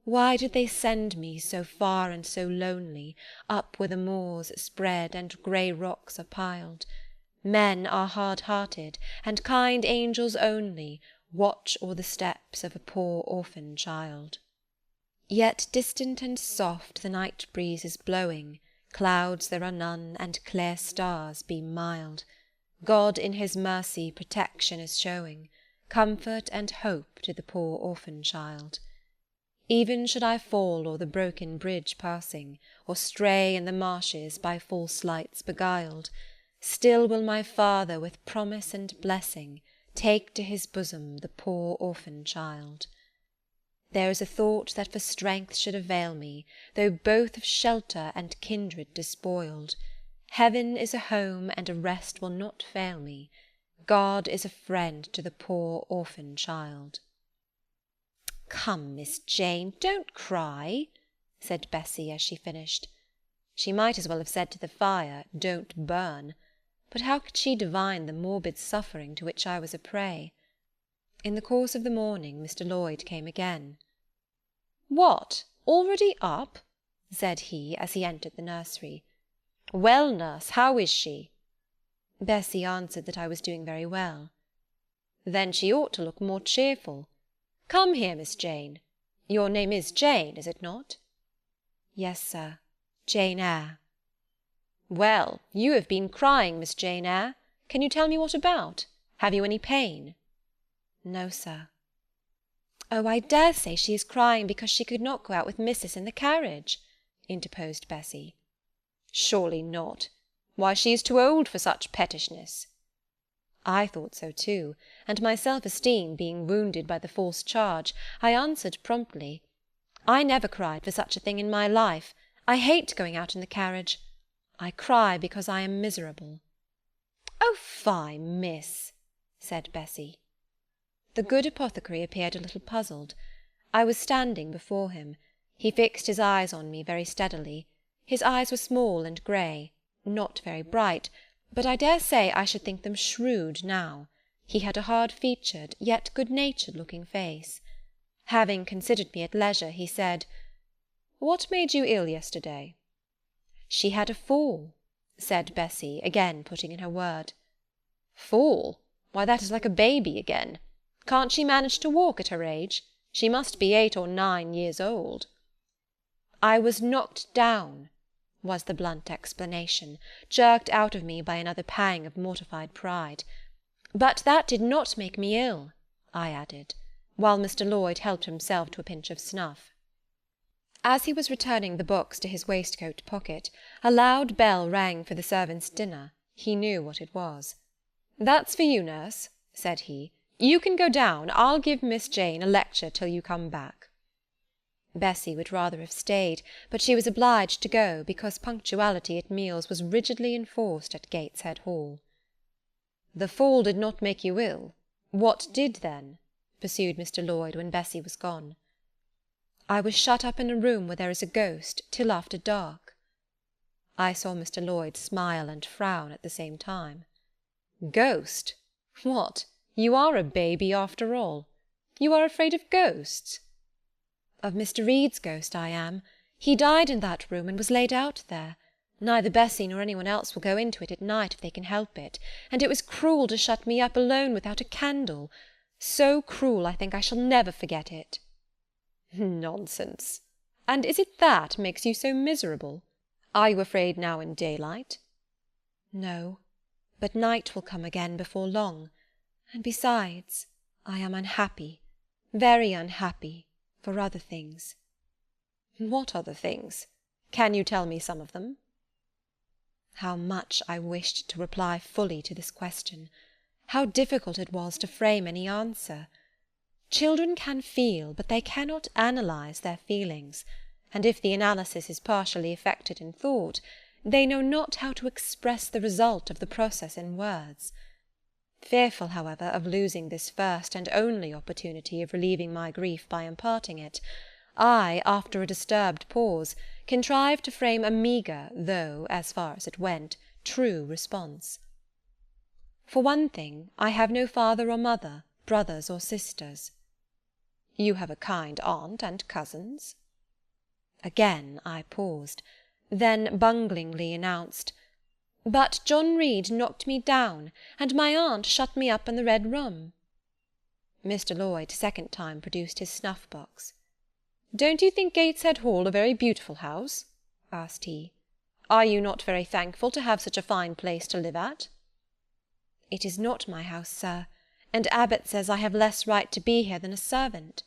Why did they send me so far and so lonely, up where the moors spread and grey rocks are piled? Men are hard-hearted, and kind angels only watch o'er the steps of a poor orphan child. Yet distant and soft the night breeze is blowing, clouds there are none, and clear stars beam mild. God in his mercy protection is showing, comfort and hope to the poor orphan child. Even should I fall o'er the broken bridge passing, or stray in the marshes by false lights beguiled, still will my Father with promise and blessing take to his bosom the poor orphan child. There is a thought that for strength should avail me, though both of shelter and kindred despoiled. Heaven is a home, and a rest will not fail me. God is a friend to the poor orphan child. "Come, Miss Jane, don't cry," said Bessie as she finished. She might as well have said to the fire, "Don't burn," but how could she divine the morbid suffering to which I was a prey? In the course of the morning Mr. Lloyd came again. "What, already up?" said he as he entered the nursery. "Well, nurse, how is she?" Bessie answered that I was doing very well. "Then she ought to look more cheerful. Come here, Miss Jane. Your name is Jane, is it not?" "Yes, sir, Jane Eyre." "Well, you have been crying, Miss Jane Eyre. Can you tell me what about? Have you any pain?" "No, sir." "Oh, I dare say she is crying because she could not go out with Missus in the carriage," interposed Bessie. "Surely not. Why, she is too old for such pettishness." I thought so too, and my self-esteem being wounded by the false charge, I answered promptly, "I never cried for such a thing in my life. I hate going out in the carriage. I cry because I am miserable." "Oh, fie, miss," said Bessie. The good apothecary appeared a little puzzled. I was standing before him. He fixed his eyes on me very steadily. His eyes were small and grey, not very bright, but I dare say I should think them shrewd now. He had a hard-featured, yet good-natured looking face. Having considered me at leisure, he said, "What made you ill yesterday?" "She had a fall," said Bessie, again putting in her word. "Fall? Why, that is like a baby again. Can't she manage to walk at her age? She must be 8 or 9 years old." "I was knocked down," was the blunt explanation, jerked out of me by another pang of mortified pride. "But that did not make me ill," I added, while Mr. Lloyd helped himself to a pinch of snuff. As he was returning the books to his waistcoat pocket, a loud bell rang for the servants' dinner. He knew what it was. "That's for you, nurse," said he. "You can go down. I'll give Miss Jane a lecture till you come back." Bessie would rather have stayed, but she was obliged to go, because punctuality at meals was rigidly enforced at Gateshead Hall. "The fall did not make you ill. What did then?" pursued Mr. Lloyd when Bessie was gone. "I was shut up in a room where there is a ghost till after dark." I saw Mr. Lloyd smile and frown at the same time. "Ghost? What, you are a baby after all. You are afraid of ghosts?" "Of Mr. Reed's ghost I am. He died in that room and was laid out there. Neither Bessie nor anyone else will go into it at night if they can help it, and it was cruel to shut me up alone without a candle. So cruel I think I shall never forget it." "Nonsense. And is it that makes you so miserable? Are you afraid now in daylight?" "No, but night will come again before long, and besides, I am unhappy, very unhappy, for other things." "What other things? Can you tell me some of them?" How much I wished to reply fully to this question! How difficult it was to frame any answer! Children can feel, but they cannot analyse their feelings, and if the analysis is partially effected in thought, they know not how to express the result of the process in words. Fearful, however, of losing this first and only opportunity of relieving my grief by imparting it, I, after a disturbed pause, contrived to frame a meagre, though, as far as it went, true response. "For one thing, I have no father or mother, brothers or sisters." "You have a kind aunt and cousins." Again I paused, then bunglingly announced, "But John Reed knocked me down, and my aunt shut me up in the Red Room." Mr. Lloyd second time produced his snuff-box. "Don't you think Gateshead Hall a very beautiful house?" asked he. "Are you not very thankful to have such a fine place to live at?" "It is not my house, sir, and Abbot says I have less right to be here than a servant."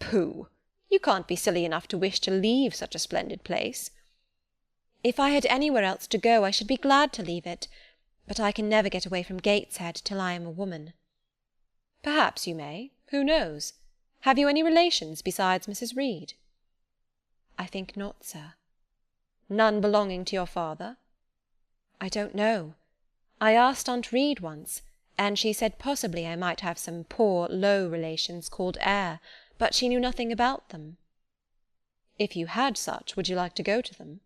"Pooh! You can't be silly enough to wish to leave such a splendid place." "If I had anywhere else to go, I should be glad to leave it, but I can never get away from Gateshead till I am a woman." "Perhaps you may. Who knows? Have you any relations besides Mrs. Reed?" "I think not, sir." "None belonging to your father?" "I don't know. I asked Aunt Reed once, and she said possibly I might have some poor, low relations called Eyre, but she knew nothing about them." "If you had such, would you like to go to them?"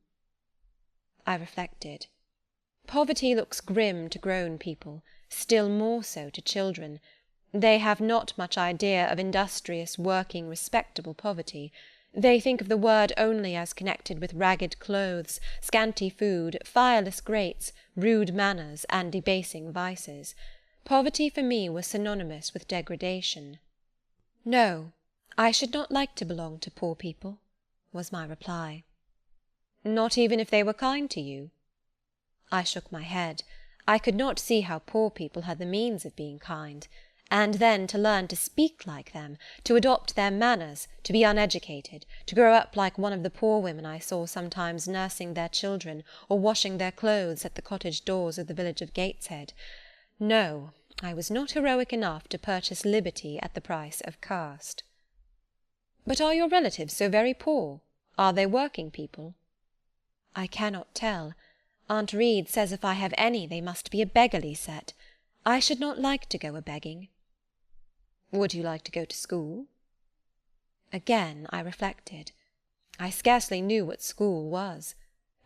I reflected. Poverty looks grim to grown people, still more so to children. They have not much idea of industrious, working, respectable poverty. They think of the word only as connected with ragged clothes, scanty food, fireless grates, rude manners, and debasing vices. Poverty for me was synonymous with degradation. "No, I should not like to belong to poor people," was my reply. "Not even if they were kind to you?" I shook my head. I could not see how poor people had the means of being kind. And then to learn to speak like them, to adopt their manners, to be uneducated, to grow up like one of the poor women I saw sometimes nursing their children or washing their clothes at the cottage doors of the village of Gateshead. No, I was not heroic enough to purchase liberty at the price of caste. "But are your relatives so very poor? Are they working people?" "I cannot tell. Aunt Reed says if I have any they must be a beggarly set. I should not like to go a-begging." "Would you like to go to school?" Again I reflected. I scarcely knew what school was.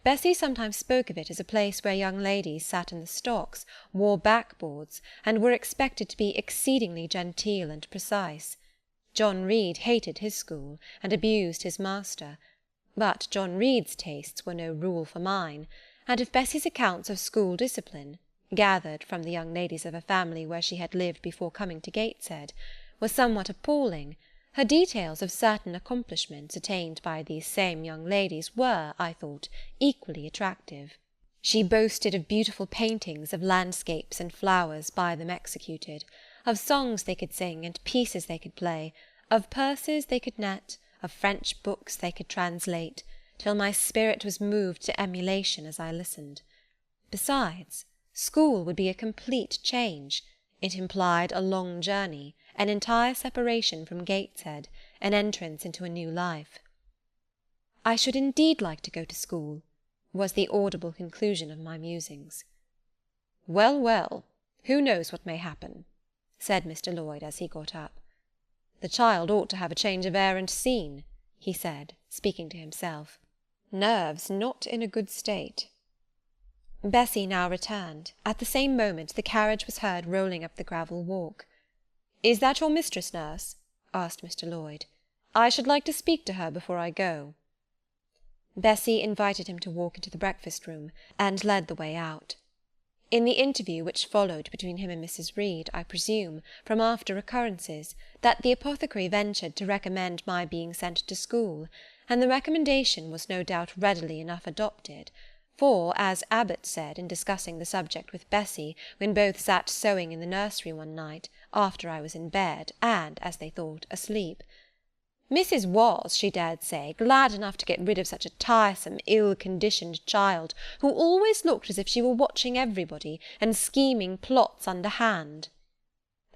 Bessie sometimes spoke of it as a place where young ladies sat in the stocks, wore backboards, and were expected to be exceedingly genteel and precise. John Reed hated his school, and abused his master. But John Reed's tastes were no rule for mine, and if Bessie's accounts of school discipline, gathered from the young ladies of a family where she had lived before coming to Gateshead, were somewhat appalling, her details of certain accomplishments attained by these same young ladies were, I thought, equally attractive. She boasted of beautiful paintings of landscapes and flowers by them executed, of songs they could sing and pieces they could play, of purses they could net, of French books they could translate, till my spirit was moved to emulation as I listened. Besides, school would be a complete change. It implied a long journey, an entire separation from Gateshead, an entrance into a new life. "I should indeed like to go to school," was the audible conclusion of my musings. "Well, well, who knows what may happen?" said Mr. Lloyd as he got up. "The child ought to have a change of air and scene," he said, speaking to himself. "Nerves not in a good state." Bessie now returned. At the same moment the carriage was heard rolling up the gravel walk. "Is that your mistress, nurse?" asked Mr. Lloyd. "I should like to speak to her before I go." Bessie invited him to walk into the breakfast-room, and led the way out. In the interview which followed between him and Mrs. Reed, I presume, from after occurrences, that the apothecary ventured to recommend my being sent to school, and the recommendation was no doubt readily enough adopted, for, as Abbot said in discussing the subject with Bessie, when both sat sewing in the nursery one night, after I was in bed, and, as they thought, asleep, Mrs. was, she dared say, glad enough to get rid of such a tiresome, ill-conditioned child, who always looked as if she were watching everybody, and scheming plots underhand.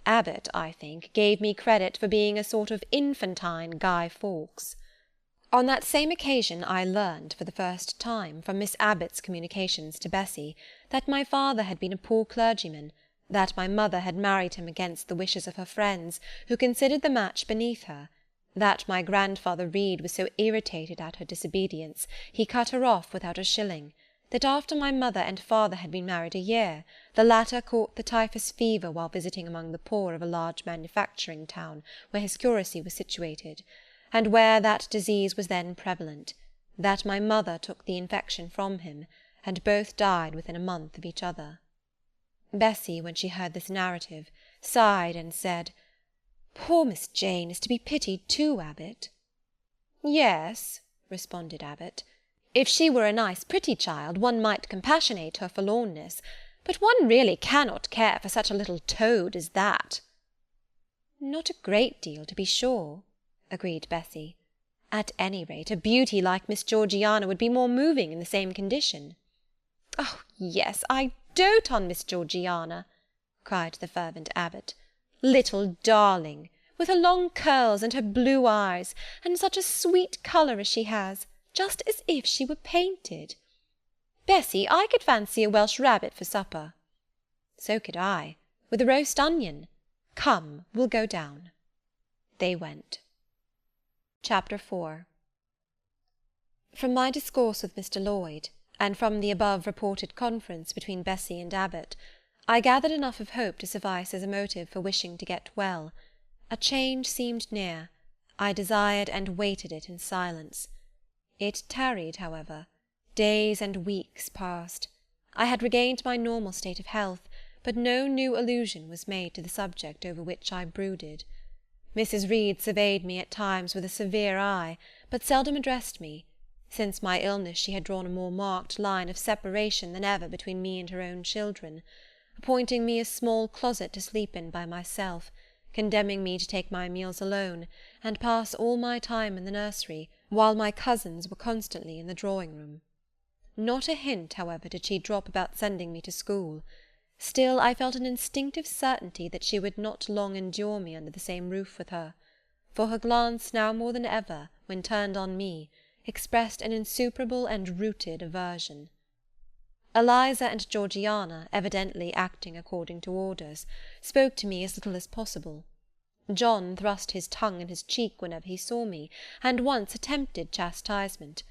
Abbot, I think, gave me credit for being a sort of infantine Guy Fawkes. On that same occasion I learned, for the first time, from Miss Abbot's communications to Bessie, that my father had been a poor clergyman, that my mother had married him against the wishes of her friends, who considered the match beneath her, that my grandfather Reed was so irritated at her disobedience, he cut her off without a shilling, that after my mother and father had been married a year, the latter caught the typhus fever while visiting among the poor of a large manufacturing town where his curacy was situated, and where that disease was then prevalent, that my mother took the infection from him, and both died within a month of each other. Bessie, when she heard this narrative, sighed and said, "Poor Miss Jane is to be pitied too, Abbot." "Yes," responded Abbot, "if she were a nice pretty child, one might compassionate her forlornness, but one really cannot care for such a little toad as that." "Not a great deal, to be sure," agreed Bessie. At any rate, a beauty like Miss Georgiana would be more moving in the same condition." "Oh, yes, I dote on Miss Georgiana," cried the fervent abbot. "Little darling, with her long curls and her blue eyes, and such a sweet colour as she has, just as if she were painted. Bessie, I could fancy a Welsh rabbit for supper." "So could I, with a roast onion. Come, we'll go down." They went. Chapter 4. From my discourse with Mr. Lloyd, and from the above reported conference between Bessie and Abbot, I gathered enough of hope to suffice as a motive for wishing to get well. A change seemed near. I desired and waited it in silence. It tarried, however. Days and weeks passed. I had regained my normal state of health, but no new allusion was made to the subject over which I brooded. Mrs. Reed surveyed me at times with a severe eye, but seldom addressed me. Since my illness she had drawn a more marked line of separation than ever between me and her own children, appointing me a small closet to sleep in by myself, condemning me to take my meals alone, and pass all my time in the nursery, while my cousins were constantly in the drawing-room. Not a hint, however, did she drop about sending me to school. Still I felt an instinctive certainty that she would not long endure me under the same roof with her, for her glance now more than ever, when turned on me, expressed an insuperable and rooted aversion. Eliza and Georgiana, evidently acting according to orders, spoke to me as little as possible. John thrust his tongue in his cheek whenever he saw me, and once attempted chastisement.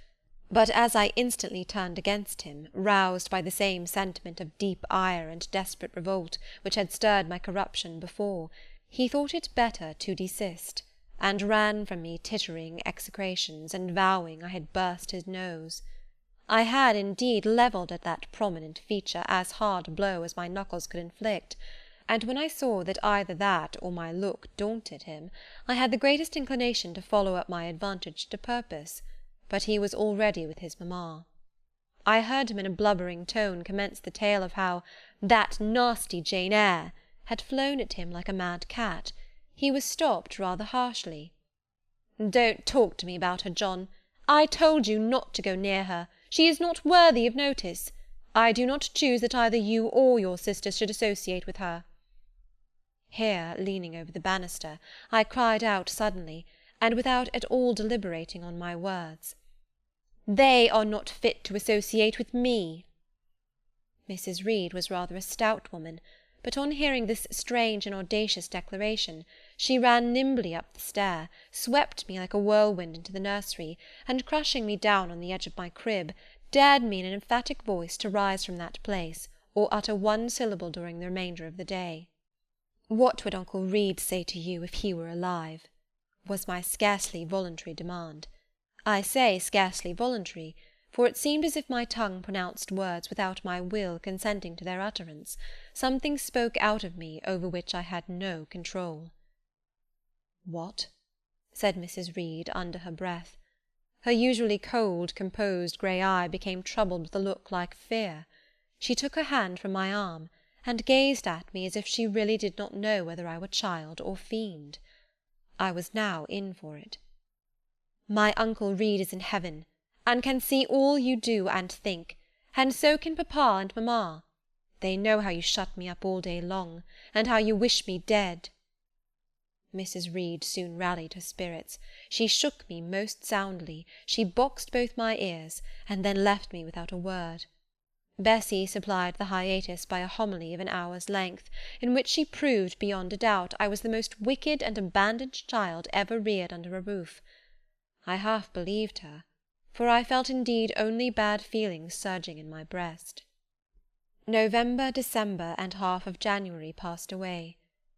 But as I instantly turned against him, roused by the same sentiment of deep ire and desperate revolt which had stirred my corruption before, he thought it better to desist, and ran from me tittering execrations, and vowing I had burst his nose. I had, indeed, levelled at that prominent feature as hard a blow as my knuckles could inflict, and when I saw that either that or my look daunted him, I had the greatest inclination to follow up my advantage to purpose, but he was already with his mamma. I heard him in a blubbering tone commence the tale of how "that nasty Jane Eyre" had flown at him like a mad cat. He was stopped rather harshly. "Don't talk to me about her, John. I told you not to go near her. She is not worthy of notice. I do not choose that either you or your sisters should associate with her." Here, leaning over the banister, I cried out suddenly, and without at all deliberating on my words, "They are not fit to associate with me." Mrs. Reed was rather a stout woman, but on hearing this strange and audacious declaration, she ran nimbly up the stair, swept me like a whirlwind into the nursery, and crushing me down on the edge of my crib, dared me in an emphatic voice to rise from that place, or utter one syllable during the remainder of the day. "What would Uncle Reed say to you if he were alive?" was my scarcely voluntary demand. I say scarcely voluntary, for it seemed as if my tongue pronounced words without my will consenting to their utterance. Something spoke out of me over which I had no control. "What?" said Mrs. Reed under her breath. Her usually cold, composed grey eye became troubled with a look like fear. She took her hand from my arm, and gazed at me as if she really did not know whether I were child or fiend. I was now in for it. "My Uncle Reed is in heaven, and can see all you do and think, and so can papa and mamma. They know how you shut me up all day long, and how you wish me dead." Mrs. Reed soon rallied her spirits. She shook me most soundly, she boxed both my ears, and then left me without a word. Bessie supplied the hiatus by a homily of an hour's length, in which she proved beyond a doubt I was the most wicked and abandoned child ever reared under a roof. I half believed her, for I felt indeed only bad feelings surging in my breast. November, December, and half of January passed away.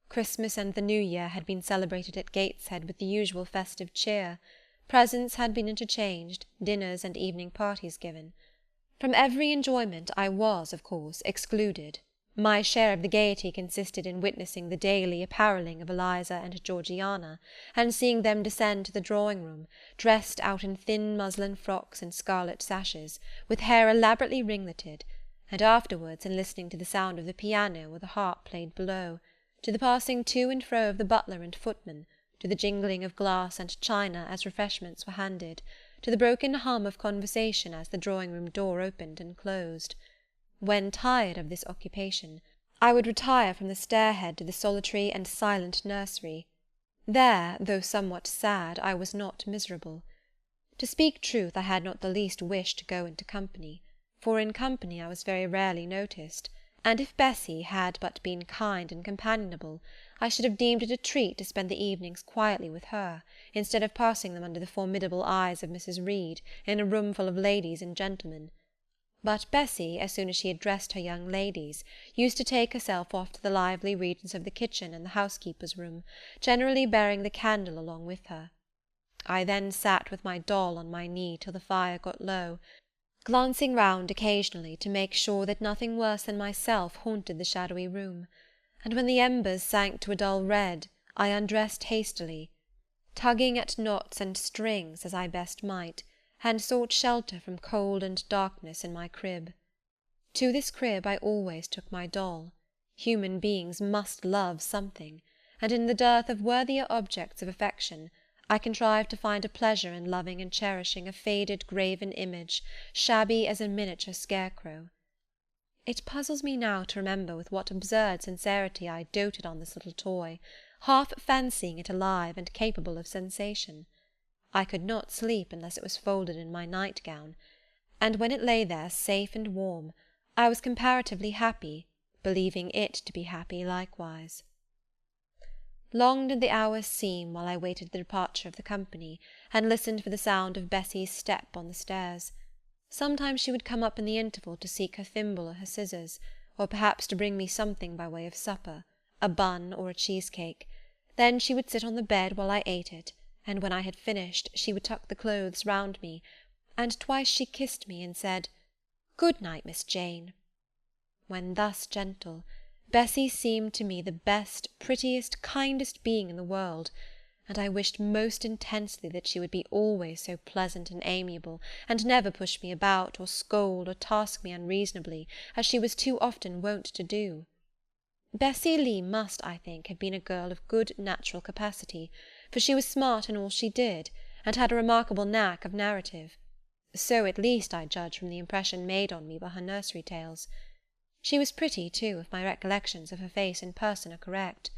Christmas and the New Year had been celebrated at Gateshead with the usual festive cheer. Presents had been interchanged, dinners and evening parties given. From every enjoyment I was, of course, excluded. My share of the gaiety consisted in witnessing the daily apparelling of Eliza and Georgiana, and seeing them descend to the drawing-room, dressed out in thin muslin frocks and scarlet sashes, with hair elaborately ringleted, and afterwards in listening to the sound of the piano or the harp played below, to the passing to and fro of the butler and footman, to the jingling of glass and china as refreshments were handed, to the broken hum of conversation as the drawing-room door opened and closed. When tired of this occupation, I would retire from the stair-head to the solitary and silent nursery. There, though somewhat sad, I was not miserable. To speak truth, I had not the least wish to go into company, for in company I was very rarely noticed, and if Bessy had but been kind and companionable, I should have deemed it a treat to spend the evenings quietly with her, instead of passing them under the formidable eyes of Mrs. Reed, in a room full of ladies and gentlemen. But Bessy, as soon as she had dressed her young ladies, used to take herself off to the lively regions of the kitchen and the housekeeper's room, generally bearing the candle along with her. I then sat with my doll on my knee till the fire got low, glancing round occasionally to make sure that nothing worse than myself haunted the shadowy room, and when the embers sank to a dull red, I undressed hastily, tugging at knots and strings as I best might, and sought shelter from cold and darkness in my crib. To this crib I always took my doll. Human beings must love something, and in the dearth of worthier objects of affection, I contrived to find a pleasure in loving and cherishing a faded graven image, shabby as a miniature scarecrow. It puzzles me now to remember with what absurd sincerity I doted on this little toy, half fancying it alive and capable of sensation. I could not sleep unless it was folded in my nightgown, and when it lay there safe and warm, I was comparatively happy, believing it to be happy likewise. Long did the hours seem while I waited the departure of the company, and listened for the sound of Bessy's step on the stairs. Sometimes she would come up in the interval to seek her thimble or her scissors, or perhaps to bring me something by way of supper, a bun or a cheesecake. Then she would sit on the bed while I ate it, and when I had finished she would tuck the clothes round me, and twice she kissed me and said, "Good night, Miss Jane." When thus gentle, Bessy seemed to me the best, prettiest, kindest being in the world, and I wished most intensely that she would be always so pleasant and amiable, and never push me about, or scold, or task me unreasonably, as she was too often wont to do. Bessy Lee must, I think, have been a girl of good natural capacity, for she was smart in all she did, and had a remarkable knack of narrative. So at least I judge from the impression made on me by her nursery tales. She was pretty, too, if my recollections of her face and person are correct.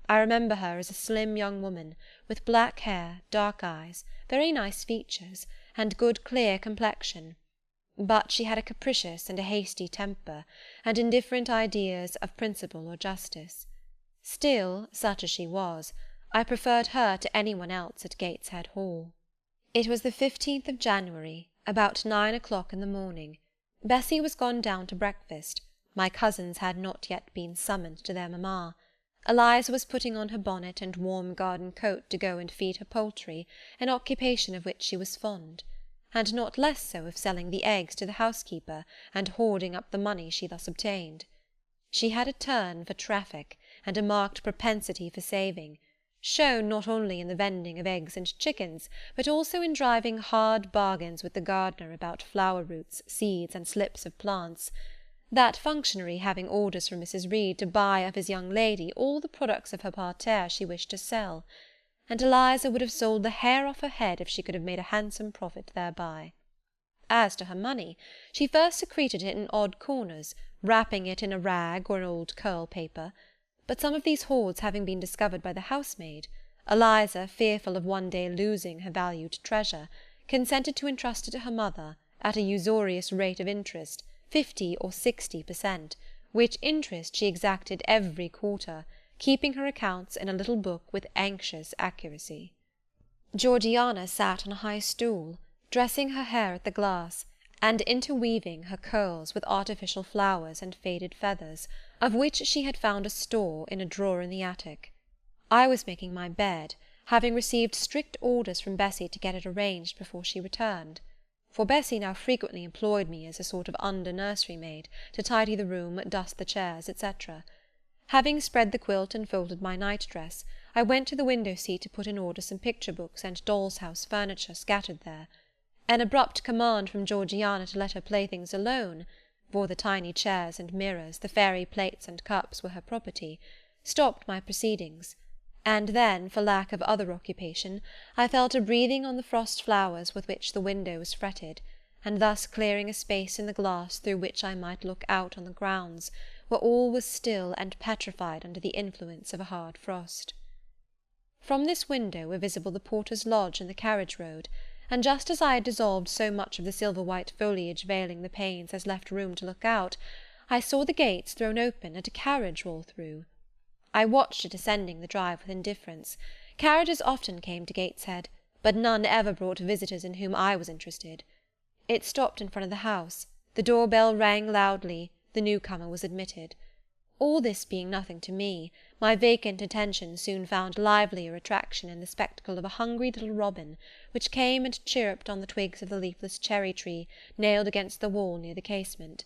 I remember her as a slim young woman, with black hair, dark eyes, very nice features, and good clear complexion, but she had a capricious and a hasty temper, and indifferent ideas of principle or justice. Still, such as she was, I preferred her to any one else at Gateshead Hall. It was the 15th of January, about 9 o'clock in the morning. Bessy was gone down to breakfast. My cousins had not yet been summoned to their mamma. Eliza was putting on her bonnet and warm garden coat to go and feed her poultry, an occupation of which she was fond, and not less so of selling the eggs to the housekeeper and hoarding up the money she thus obtained. She had a turn for traffic, and a marked propensity for saving, shown not only in the vending of eggs and chickens, but also in driving hard bargains with the gardener about flower roots, seeds, and slips of plants, that functionary having orders from Mrs. Reed to buy of his young lady all the products of her parterre she wished to sell, and Eliza would have sold the hair off her head if she could have made a handsome profit thereby. As to her money, she first secreted it in odd corners, wrapping it in a rag or an old curl paper, but some of these hoards having been discovered by the housemaid, Eliza, fearful of one day losing her valued treasure, consented to entrust it to her mother, at a usurious rate of interest, 50 or 60%, which interest she exacted every quarter, keeping her accounts in a little book with anxious accuracy. Georgiana sat on a high stool, dressing her hair at the glass, and interweaving her curls with artificial flowers and faded feathers, of which she had found a store in a drawer in the attic. I was making my bed, having received strict orders from Bessy to get it arranged before she returned, for Bessy now frequently employed me as a sort of under-nursery maid, to tidy the room, dust the chairs, etc. Having spread the quilt and folded my night-dress, I went to the window-seat to put in order some picture-books and doll's-house furniture scattered there. An abrupt command from Georgiana to let her playthings alone, for the tiny chairs and mirrors, the fairy plates and cups were her property, stopped my proceedings, and then, for lack of other occupation, I fell to breathing on the frost flowers with which the window was fretted, and thus clearing a space in the glass through which I might look out on the grounds, where all was still and petrified under the influence of a hard frost. From this window were visible the porter's lodge and the carriage road, and just as I had dissolved so much of the silver-white foliage veiling the panes as left room to look out, I saw the gates thrown open and a carriage roll through. I watched it ascending the drive with indifference. Carriages often came to Gateshead, but none ever brought visitors in whom I was interested. It stopped in front of the house, the door-bell rang loudly, the newcomer was admitted. All this being nothing to me, my vacant attention soon found livelier attraction in the spectacle of a hungry little robin, which came and chirruped on the twigs of the leafless cherry-tree nailed against the wall near the casement.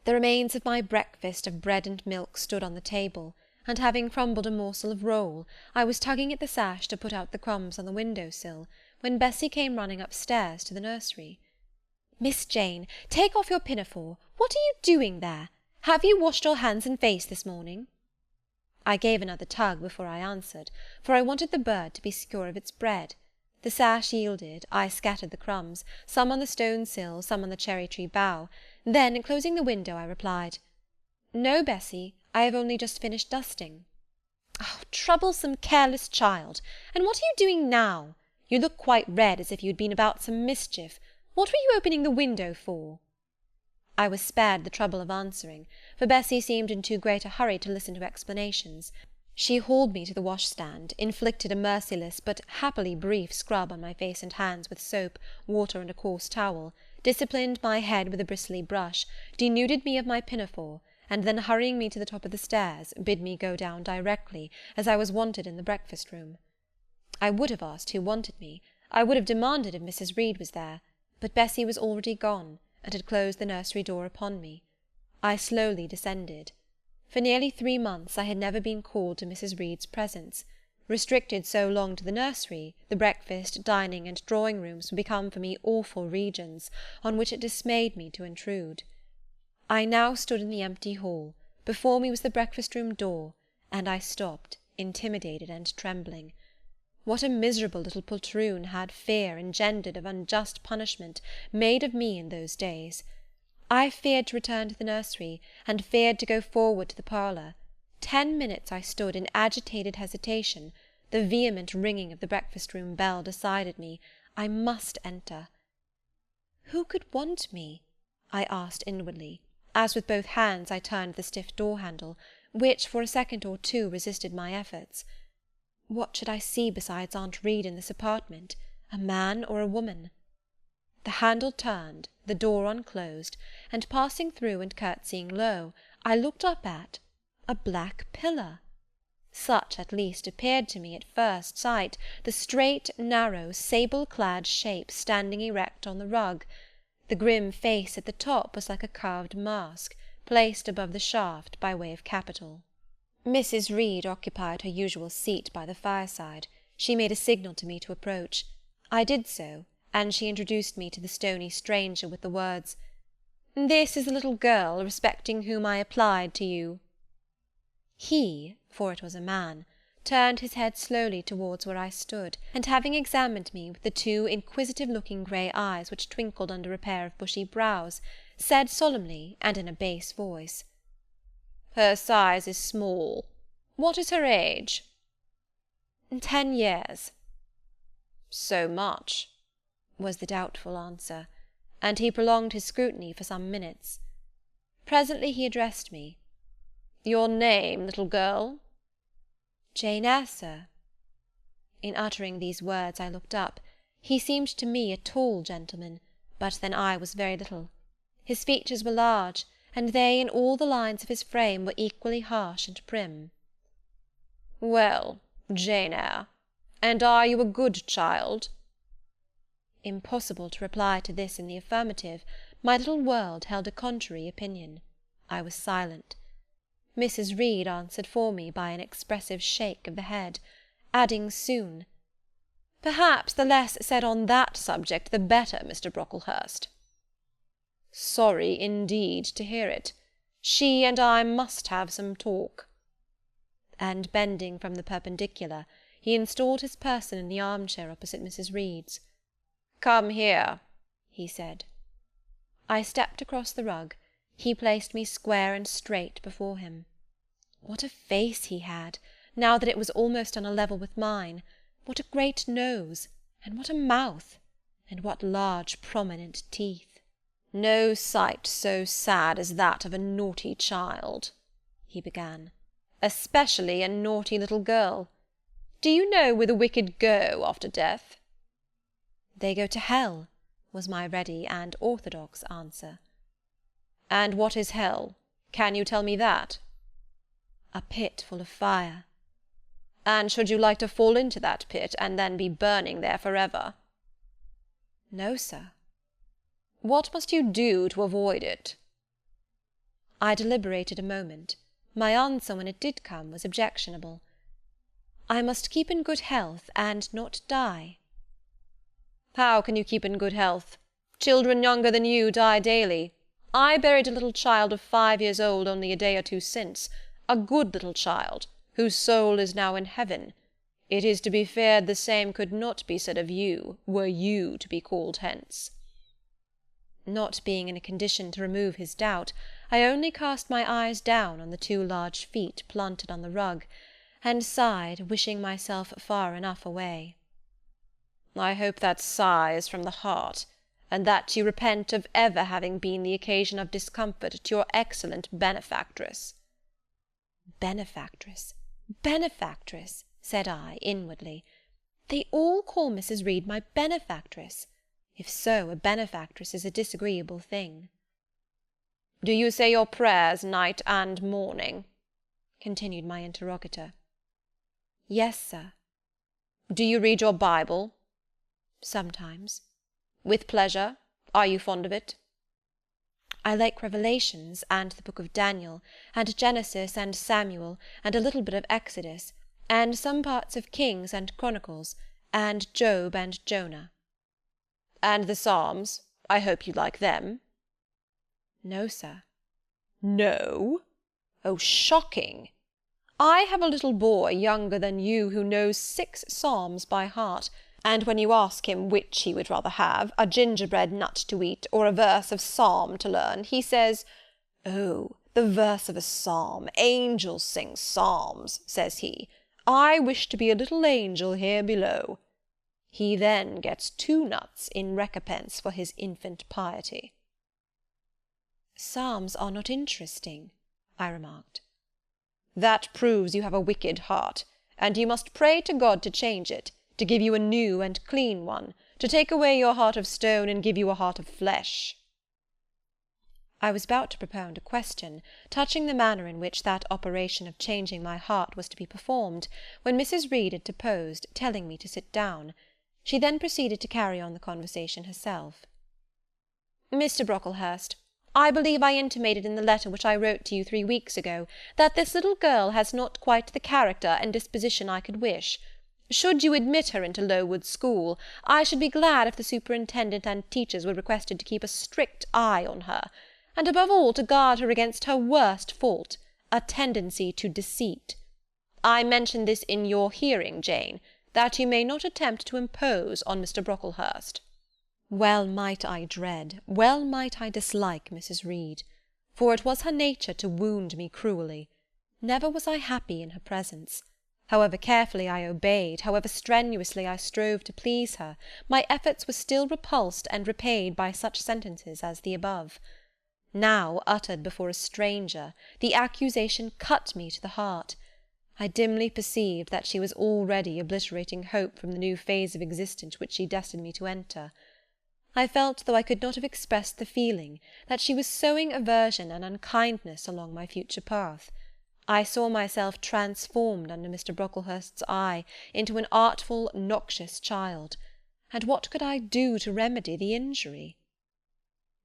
The remains of my breakfast of bread and milk stood on the table, and having crumbled a morsel of roll, I was tugging at the sash to put out the crumbs on the window-sill, when Bessie came running upstairs to the nursery. "Miss Jane, take off your pinafore. What are you doing there? Have you washed your hands and face this morning?" I gave another tug before I answered, for I wanted the bird to be secure of its bread. The sash yielded, I scattered the crumbs, some on the stone-sill, some on the cherry-tree bough. Then, closing the window, I replied, "No, Bessie, I have only just finished dusting." "Oh, troublesome, careless child! And what are you doing now? You look quite red, as if you had been about some mischief. What were you opening the window for?" I was spared the trouble of answering, for Bessie seemed in too great a hurry to listen to explanations. She hauled me to the washstand, inflicted a merciless but happily brief scrub on my face and hands with soap, water, and a coarse towel, disciplined my head with a bristly brush, denuded me of my pinafore, and then hurrying me to the top of the stairs, bid me go down directly, as I was wanted in the breakfast-room. I would have asked who wanted me. I would have demanded if Mrs. Reed was there, but Bessie was already gone, and had closed the nursery door upon me. I slowly descended. For nearly 3 months I had never been called to Mrs. Reed's presence. Restricted so long to the nursery, the breakfast, dining, and drawing-rooms were become for me awful regions, on which it dismayed me to intrude. I now stood in the empty hall. Before me was the breakfast-room door, and I stopped, intimidated and trembling. What a miserable little poltroon had fear, engendered of unjust punishment, made of me in those days! I feared to return to the nursery, and feared to go forward to the parlour. 10 minutes I stood in agitated hesitation. The vehement ringing of the breakfast-room bell decided me. I must enter. Who could want me? I asked inwardly, as with both hands I turned the stiff door-handle, which for a second or two resisted my efforts. What should I see besides Aunt Reed in this apartment, a man or a woman? The handle turned, the door unclosed, and passing through and curtsying low, I looked up at a black pillar. Such at least appeared to me at first sight, the straight, narrow, sable-clad shape standing erect on the rug. The grim face at the top was like a carved mask, placed above the shaft by way of capital. Mrs. Reed occupied her usual seat by the fireside. She made a signal to me to approach. I did so, and she introduced me to the stony stranger with the words, "This is the little girl respecting whom I applied to you." He, for it was a man, turned his head slowly towards where I stood, and having examined me with the 2 inquisitive-looking grey eyes which twinkled under a pair of bushy brows, said solemnly, and in a bass voice, "Her size is small. What is her age?" 10 years. "So much," was the doubtful answer, and he prolonged his scrutiny for some minutes. Presently he addressed me. "Your name, little girl?" "Jane Eyre, sir." In uttering these words I looked up. He seemed to me a tall gentleman, but then I was very little. His features were large, and they and all the lines of his frame were equally harsh and prim. "Well, Jane Eyre, and are you a good child?" Impossible to reply to this in the affirmative. My little world held a contrary opinion. I was silent. Mrs. Reed answered for me by an expressive shake of the head, adding soon, "Perhaps the less said on that subject the better, Mr. Brocklehurst." "Sorry indeed to hear it. She and I must have some talk." and bending from the perpendicular, he installed his person in the armchair opposite Mrs. Reed's. "Come here," he said. I stepped across the rug. He placed me square and straight before him. What a face he had, now that it was almost on a level with mine! What a great nose, and what a mouth, and what large prominent teeth! "No sight so sad as that of a naughty child," he began, "especially a naughty little girl. Do you know where the wicked go after death?" "They go to hell," was my ready and orthodox answer. "And what is hell? Can you tell me that?" "A pit full of fire." "And should you like to fall into that pit, and then be burning there for ever?" "No, sir." "What must you do to avoid it?" I deliberated a moment. My answer, when it did come, was objectionable. "I must keep in good health, and not die." "How can you keep in good health? Children younger than you die daily. I buried a little child of 5 years old only a day or two since, a good little child, whose soul is now in heaven. It is to be feared the same could not be said of you, were you to be called hence." Not being in a condition to remove his doubt, I only cast my eyes down on the 2 large feet planted on the rug, and sighed, wishing myself far enough away. "I hope that sigh is from the heart, and that you repent of ever having been the occasion of discomfort to your excellent benefactress." "Benefactress, benefactress," said I, inwardly. "They all call Mrs. Reed my benefactress. If so, a benefactress is a disagreeable thing." "Do you say your prayers night and morning?" continued my interrogator. "Yes, sir." "Do you read your Bible?" "Sometimes." "With pleasure? Are you fond of it?" "I like Revelations, and the book of Daniel, and Genesis and Samuel, and a little bit of Exodus, and some parts of Kings and Chronicles, and Job and Jonah." "And the Psalms? I hope you like them?" "No, sir." "No? Oh, shocking! I have a little boy younger than you who knows 6 Psalms by heart, and when you ask him which he would rather have, a gingerbread nut to eat, or a verse of Psalm to learn, he says, 'Oh, the verse of a Psalm! Angels sing Psalms,' says he. 'I wish to be a little angel here below.' He then gets 2 nuts in recompense for his infant piety." "Psalms are not interesting," I remarked. "That proves you have a wicked heart, and you must pray to God to change it, to give you a new and clean one, to take away your heart of stone and give you a heart of flesh." I was about to propound a question, touching the manner in which that operation of changing my heart was to be performed, when Mrs. Reed interposed, telling me to sit down. She then proceeded to carry on the conversation herself. "Mr. Brocklehurst, I believe I intimated in the letter which I wrote to you 3 weeks ago, that this little girl has not quite the character and disposition I could wish. Should you admit her into Lowood School, I should be glad if the superintendent and teachers were requested to keep a strict eye on her, and above all to guard her against her worst fault, a tendency to deceit. I mention this in your hearing, Jane, that you may not attempt to impose on Mr. Brocklehurst." Well might I dread, well might I dislike Mrs. Reed, for it was her nature to wound me cruelly. Never was I happy in her presence. However carefully I obeyed, however strenuously I strove to please her, my efforts were still repulsed and repaid by such sentences as the above. Now, uttered before a stranger, the accusation cut me to the heart. I dimly perceived that she was already obliterating hope from the new phase of existence which she destined me to enter. I felt, though I could not have expressed the feeling, that she was sowing aversion and unkindness along my future path. I saw myself transformed under Mr. Brocklehurst's eye into an artful, noxious child, and what could I do to remedy the injury?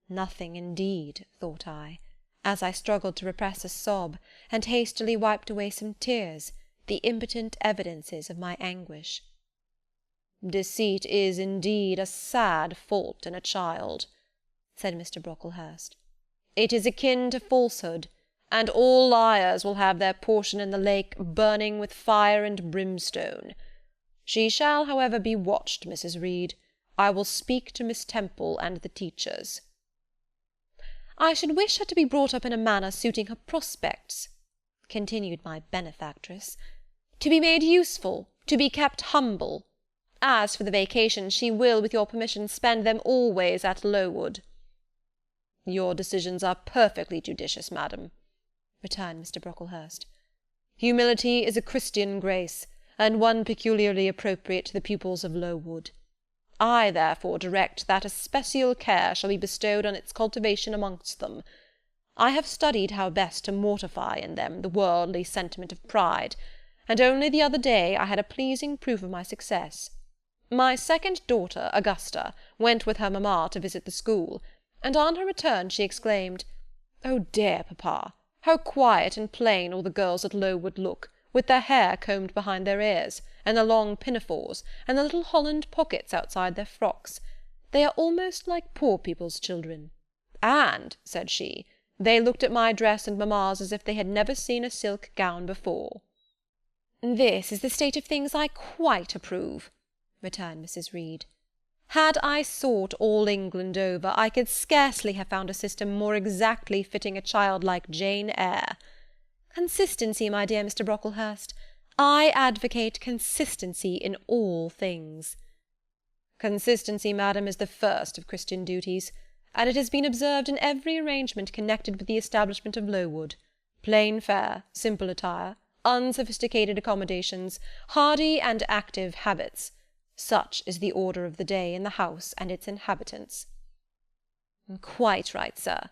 Nothing, indeed, thought I, as I struggled to repress a sob, and hastily wiped away some tears, the impotent evidences of my anguish. "Deceit is, indeed, a sad fault in a child," said Mr. Brocklehurst. "It is akin to falsehood, and all liars will have their portion in the lake burning with fire and brimstone. She shall, however, be watched, Mrs. Reed. I will speak to Miss Temple and the teachers." "I should wish her to be brought up in a manner suiting her prospects," continued my benefactress, "to be made useful, to be kept humble. As for the vacations, she will, with your permission, spend them always at Lowood." "Your decisions are perfectly judicious, madam," returned Mr. Brocklehurst. "Humility is a Christian grace, and one peculiarly appropriate to the pupils of Lowood. I, therefore, direct that especial care shall be bestowed on its cultivation amongst them. I have studied how best to mortify in them the worldly sentiment of pride, and only the other day I had a pleasing proof of my success. My second daughter, Augusta, went with her mamma to visit the school, and on her return she exclaimed, "Oh dear, papa, how quiet and plain all the girls at Lowood look, with their hair combed behind their ears, and their long pinafores, and the little holland pockets outside their frocks. They are almost like poor people's children. And," said she, "they looked at my dress and mamma's as if they had never seen a silk gown before." "This is the state of things I quite approve," returned Mrs. Reed. "Had I sought all England over, I could scarcely have found a system more exactly fitting a child like Jane Eyre. Consistency, my dear Mr. Brocklehurst. I advocate consistency in all things." "Consistency, madam, is the first of Christian duties, and it has been observed in every arrangement connected with the establishment of Lowood. Plain fare, simple attire, unsophisticated accommodations, hardy and active habits. Such is the order of the day in the house and its inhabitants." "Quite right, sir.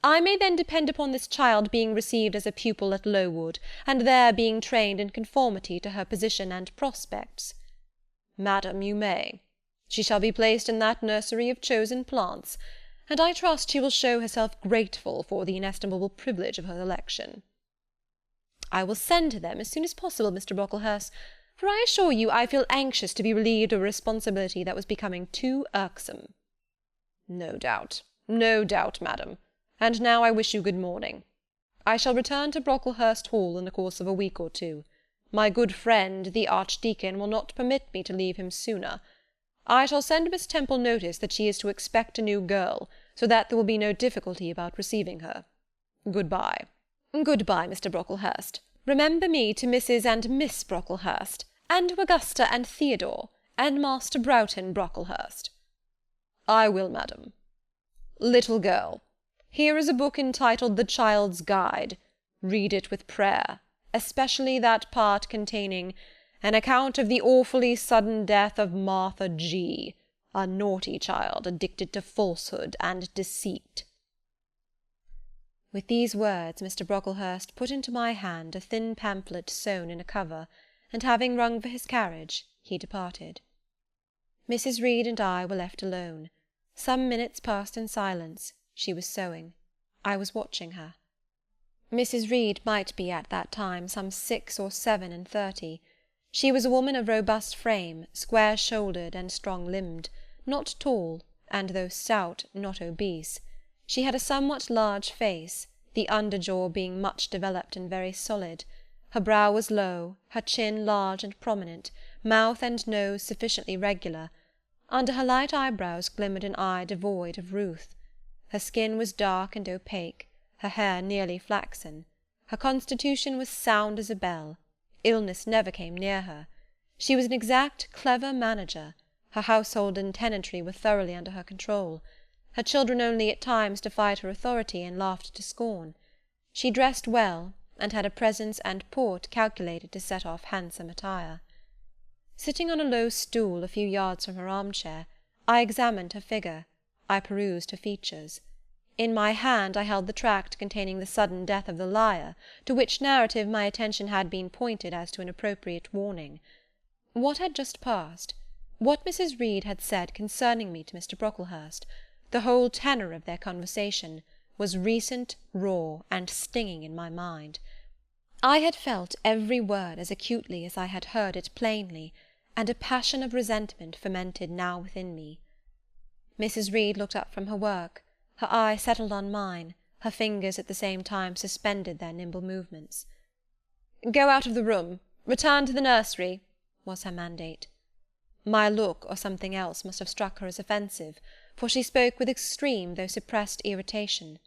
I may then depend upon this child being received as a pupil at Lowood, and there being trained in conformity to her position and prospects?" "Madam, you may. She shall be placed in that nursery of chosen plants, and I trust she will show herself grateful for the inestimable privilege of her election." "I will send to them as soon as possible, Mr. Brocklehurst, for I assure you I feel anxious to be relieved of a responsibility that was becoming too irksome." No doubt, madam. And now I wish you good morning. I shall return to Brocklehurst Hall in the course of a week or two. My good friend, the Archdeacon, will not permit me to leave him sooner. I shall send Miss Temple notice that she is to expect a new girl, so that there will be no difficulty about receiving her. Good-bye." "Good-bye, Mr. Brocklehurst. Remember me to Mrs. and Miss Brocklehurst, and to Augusta and Theodore, and Master Broughton Brocklehurst." "I will, madam. Little girl, here is a book entitled The Child's Guide. Read it with prayer, especially that part containing an account of the awfully sudden death of Martha G., a naughty child addicted to falsehood and deceit." With these words Mr. Brocklehurst put into my hand a thin pamphlet sewn in a cover, and having rung for his carriage, he departed. Mrs. Reed and I were left alone. Some minutes passed in silence. She was sewing. I was watching her. Mrs. Reed might be at that time some 6 or 7 and 30. She was a woman of robust frame, square-shouldered and strong-limbed, not tall, and though stout, not obese. She had a somewhat large face, the underjaw being much developed and very solid. Her brow was low, her chin large and prominent, mouth and nose sufficiently regular. Under her light eyebrows glimmered an eye devoid of ruth. Her skin was dark and opaque, her hair nearly flaxen. Her constitution was sound as a bell. Illness never came near her. She was an exact, clever manager. Her household and tenantry were thoroughly under her control. Her children only at times defied her authority and laughed to scorn. She dressed well, and had a presence and port calculated to set off handsome attire. Sitting on a low stool a few yards from her armchair, I examined her figure, I perused her features. In my hand I held the tract containing the sudden death of the liar, to which narrative my attention had been pointed as to an appropriate warning. What had just passed, what Mrs. Reed had said concerning me to Mr. Brocklehurst, the whole tenor of their conversation, was recent, raw, and stinging in my mind. I had felt every word as acutely as I had heard it plainly, and a passion of resentment fermented now within me. Mrs. Reed looked up from her work. Her eye settled on mine, Her fingers at the same time suspended their nimble movements. "Go out of the room. Return to the nursery," was her mandate. My look, or something else, must have struck her as offensive, for she spoke with extreme though suppressed irritation.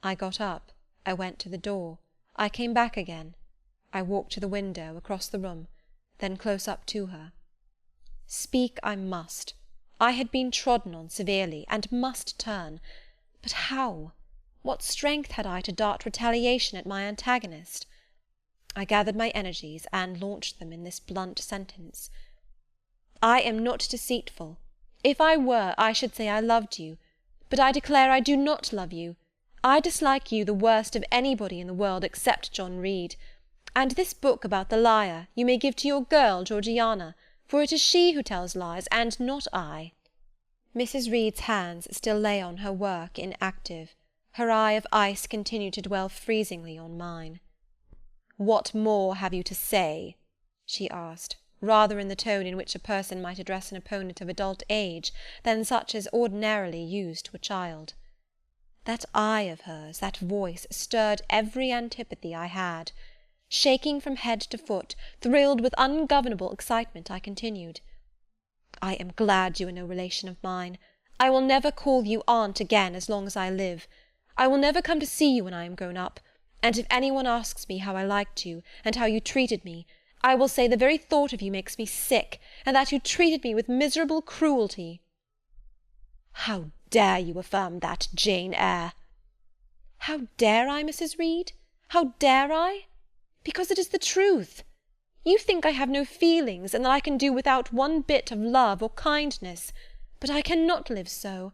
I got up. I went to the door. I came back again. I walked to the window, across the room, then close up to her. Speak I must. I had been trodden on severely, and must turn. But how? What strength had I to dart retaliation at my antagonist? I gathered my energies, and launched them in this blunt sentence. I am not deceitful. If I were, I should say I loved you. But I declare I do not love you. I dislike you the worst of anybody in the world except John Reed. And this book about the liar you may give to your girl Georgiana, for it is she who tells lies, and not I." Mrs. Reed's hands still lay on her work, inactive. Her eye of ice continued to dwell freezingly on mine. "What more have you to say?" she asked, rather in the tone in which a person might address an opponent of adult age than such as ordinarily used to a child. That eye of hers, that voice, stirred every antipathy I had. Shaking from head to foot, thrilled with ungovernable excitement, I continued, "I am glad you are no relation of mine. I will never call you aunt again as long as I live. I will never come to see you when I am grown up, and if anyone asks me how I liked you, and how you treated me, I will say the very thought of you makes me sick, and that you treated me with miserable cruelty." "How dare you affirm that, Jane Eyre?" "How dare I, Mrs. Reed? How dare I? Because it is the truth. You think I have no feelings, and that I can do without one bit of love or kindness. But I cannot live so.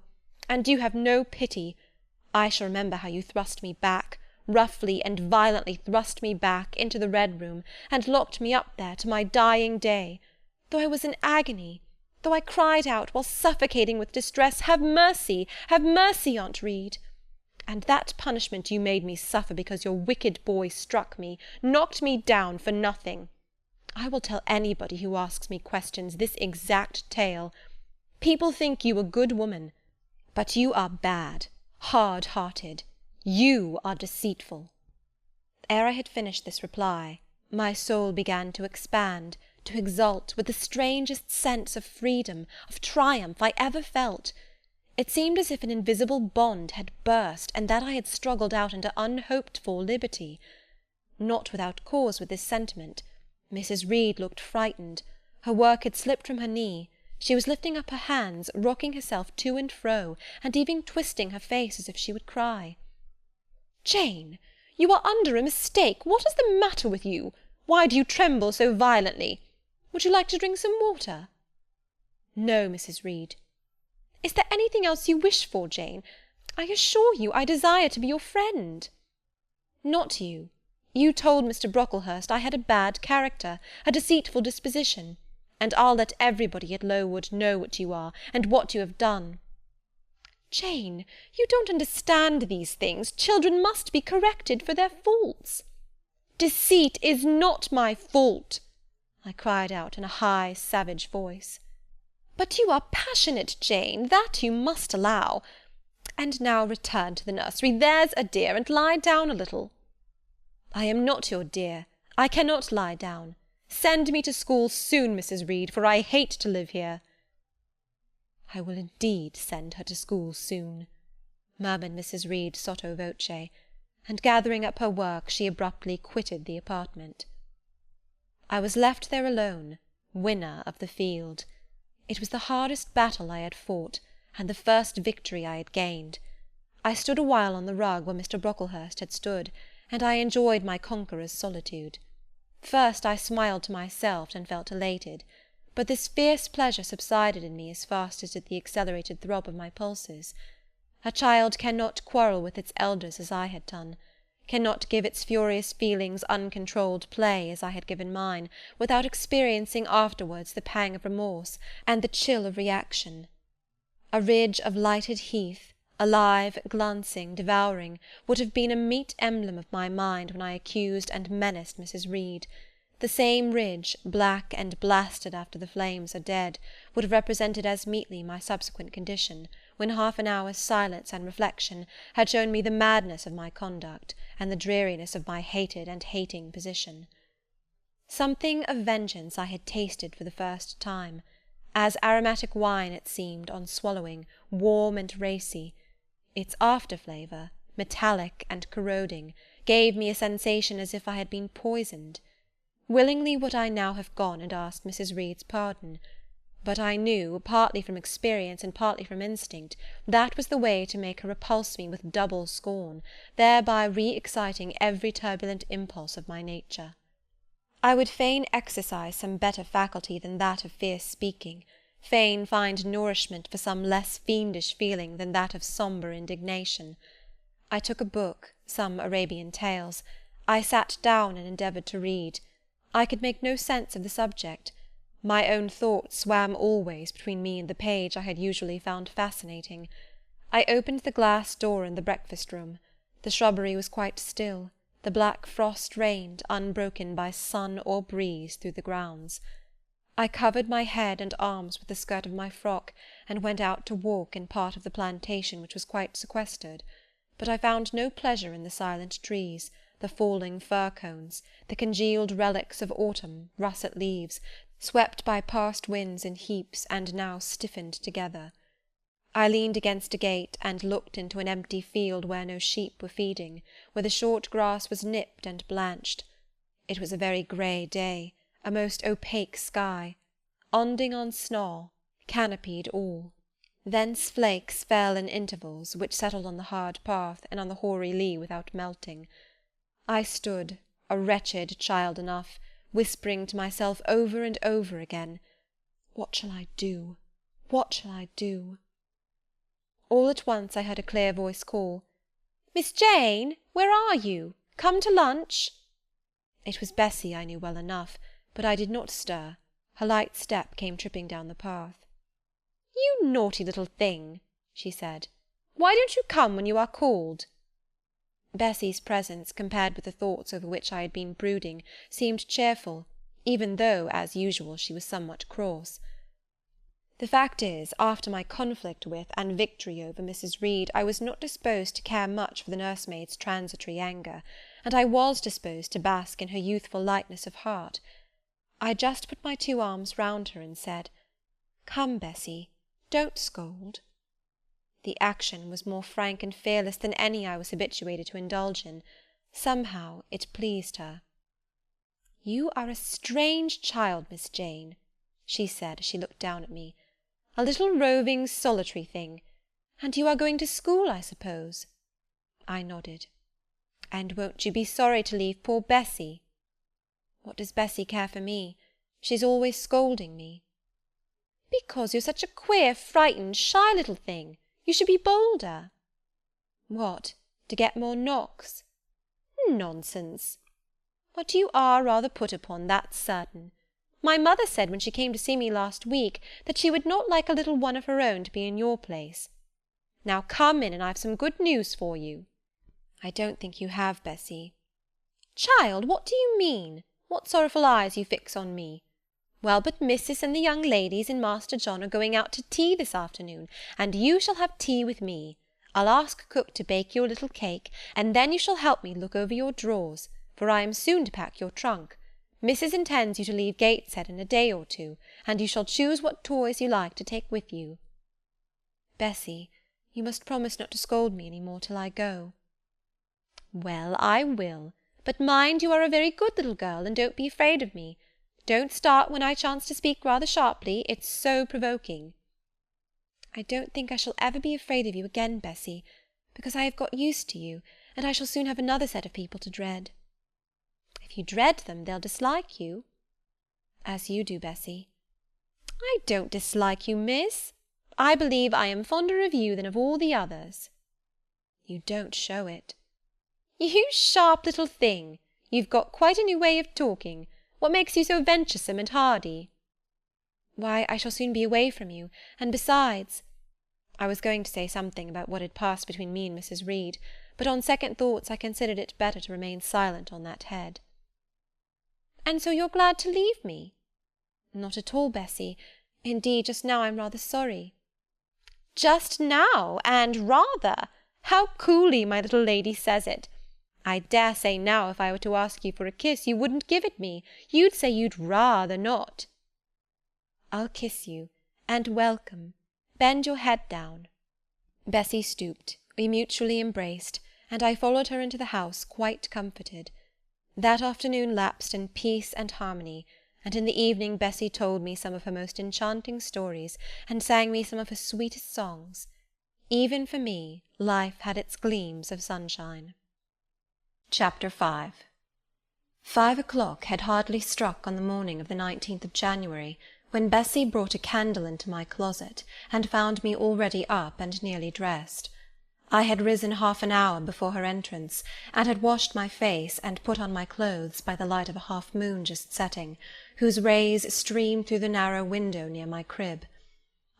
And you have no pity. I shall remember how you thrust me back, roughly and violently thrust me back, into the Red Room, and locked me up there to my dying day, though I was in agony, though I cried out, while suffocating with distress, have mercy, Aunt Reed! And that punishment you made me suffer because your wicked boy struck me, knocked me down for nothing. I will tell anybody who asks me questions this exact tale. People think you a good woman, but you are bad, hard-hearted. You are deceitful." Ere I had finished this reply, my soul began to expand, to exult, with the strangest sense of freedom, of triumph, I ever felt. It seemed as if an invisible bond had burst, and that I had struggled out into unhoped-for liberty. Not without cause with this sentiment. Mrs. Reed looked frightened. Her work had slipped from her knee. She was lifting up her hands, rocking herself to and fro, and even twisting her face as if she would cry. "Jane, you are under a mistake. What is the matter with you? Why do you tremble so violently? Would you like to drink some water?" "No, Mrs. Reed." "Is there anything else you wish for, Jane? I assure you I desire to be your friend." "Not you. You told Mr. Brocklehurst I had a bad character, a deceitful disposition, and I'll let everybody at Lowood know what you are, and what you have done." "Jane, you don't understand these things. Children must be corrected for their faults." "Deceit is not my fault," I cried out in a high, savage voice. "But you are passionate, Jane, that you must allow. And now return to the nursery, there's a dear, and lie down a little." "I am not your dear. I cannot lie down. Send me to school soon, Mrs. Reed, for I hate to live here." "I will indeed send her to school soon," murmured Mrs. Reed sotto voce, and gathering up her work, she abruptly quitted the apartment. I was left there alone, winner of the field. It was the hardest battle I had fought, and the first victory I had gained. I stood a while on the rug where Mr. Brocklehurst had stood, and I enjoyed my conqueror's solitude. First I smiled to myself and felt elated, but this fierce pleasure subsided in me as fast as did the accelerated throb of my pulses. A child cannot quarrel with its elders as I had done, cannot give its furious feelings uncontrolled play as I had given mine, without experiencing afterwards the pang of remorse and the chill of reaction. A ridge of lighted heath, alive, glancing, devouring, would have been a meet emblem of my mind when I accused and menaced Mrs. Reed. The same ridge, black and blasted after the flames are dead, would have represented as meetly my subsequent condition, when half an hour's silence and reflection had shown me the madness of my conduct, and the dreariness of my hated and hating position. Something of vengeance I had tasted for the first time, as aromatic wine it seemed, on swallowing, warm and racy. Its after-flavour, metallic and corroding, gave me a sensation as if I had been poisoned. Willingly would I now have gone and asked Mrs. Reed's pardon, but I knew, partly from experience and partly from instinct, that was the way to make her repulse me with double scorn, thereby re-exciting every turbulent impulse of my nature. I would fain exercise some better faculty than that of fierce speaking, fain find nourishment for some less fiendish feeling than that of sombre indignation. I took a book, some Arabian Tales. I sat down and endeavoured to read. I could make no sense of the subject. My own thoughts swam always between me and the page I had usually found fascinating. I opened the glass door in the breakfast-room. The shrubbery was quite still. The black frost reigned, unbroken by sun or breeze, through the grounds. I covered my head and arms with the skirt of my frock, and went out to walk in part of the plantation which was quite sequestered, but I found no pleasure in the silent trees, the falling fir-cones, the congealed relics of autumn, russet leaves, swept by past winds in heaps, and now stiffened together. I leaned against a gate, and looked into an empty field where no sheep were feeding, where the short grass was nipped and blanched. It was a very grey day, a most opaque sky, onding on snaw, canopied all. Thence flakes fell in intervals, which settled on the hard path and on the hoary lea without melting. I stood, a wretched child enough, whispering to myself over and over again, "What shall I do? What shall I do?" All at once I heard a clear voice call, "Miss Jane, where are you? Come to lunch." It was Bessie, I knew well enough, but I did not stir. Her light step came tripping down the path. "You naughty little thing," she said, "why don't you come when you are called?" Bessie's presence, compared with the thoughts over which I had been brooding, seemed cheerful, even though, as usual, she was somewhat cross. The fact is, after my conflict with and victory over Mrs. Reed, I was not disposed to care much for the nursemaid's transitory anger, and I was disposed to bask in her youthful lightness of heart. I just put my 2 arms round her and said, "Come, Bessie, don't scold." The action was more frank and fearless than any I was habituated to indulge in. Somehow it pleased her. "You are a strange child, Miss Jane," she said as she looked down at me. "A little roving, solitary thing. And you are going to school, I suppose?" I nodded. "And won't you be sorry to leave poor Bessie?" "What does Bessie care for me? She's always scolding me." "Because you're such a queer, frightened, shy little thing. You should be bolder." "What, to get more knocks?" "Nonsense." "But you are rather put upon, that's certain. My mother said when she came to see me last week that she would not like a little one of her own to be in your place. Now come in, and I've some good news for you." "I don't think you have, Bessie." "Child, what do you mean? What sorrowful eyes you fix on me? Well, but Missis and the young ladies and Master John are going out to tea this afternoon, and you shall have tea with me. I'll ask cook to bake you a little cake, and then you shall help me look over your drawers, for I am soon to pack your trunk. Missis intends you to leave Gateshead in a day or 2, and you shall choose what toys you like to take with you." "Bessie, you must promise not to scold me any more till I go." "Well, I will. But mind you are a very good little girl, and don't be afraid of me. Don't start when I chance to speak rather sharply. It's so provoking." "I don't think I shall ever be afraid of you again, Bessie, because I have got used to you, and I shall soon have another set of people to dread." "If you dread them, they'll dislike you." "As you do, Bessie." "I don't dislike you, miss. I believe I am fonder of you than of all the others." "You don't show it." "You sharp little thing! You've got quite a new way of talking. What makes you so venturesome and hardy?" "Why, I shall soon be away from you, and besides—" I was going to say something about what had passed between me and Mrs. Reed, but on second thoughts I considered it better to remain silent on that head. "And so you're glad to leave me?" "Not at all, Bessie. Indeed, just now I'm rather sorry." "Just now, and rather. How coolly my little lady says it! I dare say now if I were to ask you for a kiss, you wouldn't give it me. You'd say you'd rather not." "I'll kiss you, and welcome. Bend your head down." Bessie stooped, we mutually embraced, and I followed her into the house quite comforted. That afternoon lapsed in peace and harmony, and in the evening Bessie told me some of her most enchanting stories, and sang me some of her sweetest songs. Even for me, life had its gleams of sunshine. Chapter 5. 5 o'clock had hardly struck on the morning of the 19th of January, when Bessie brought a candle into my closet, and found me already up and nearly dressed. I had risen half an hour before her entrance, and had washed my face and put on my clothes by the light of a half-moon just setting, whose rays streamed through the narrow window near my crib.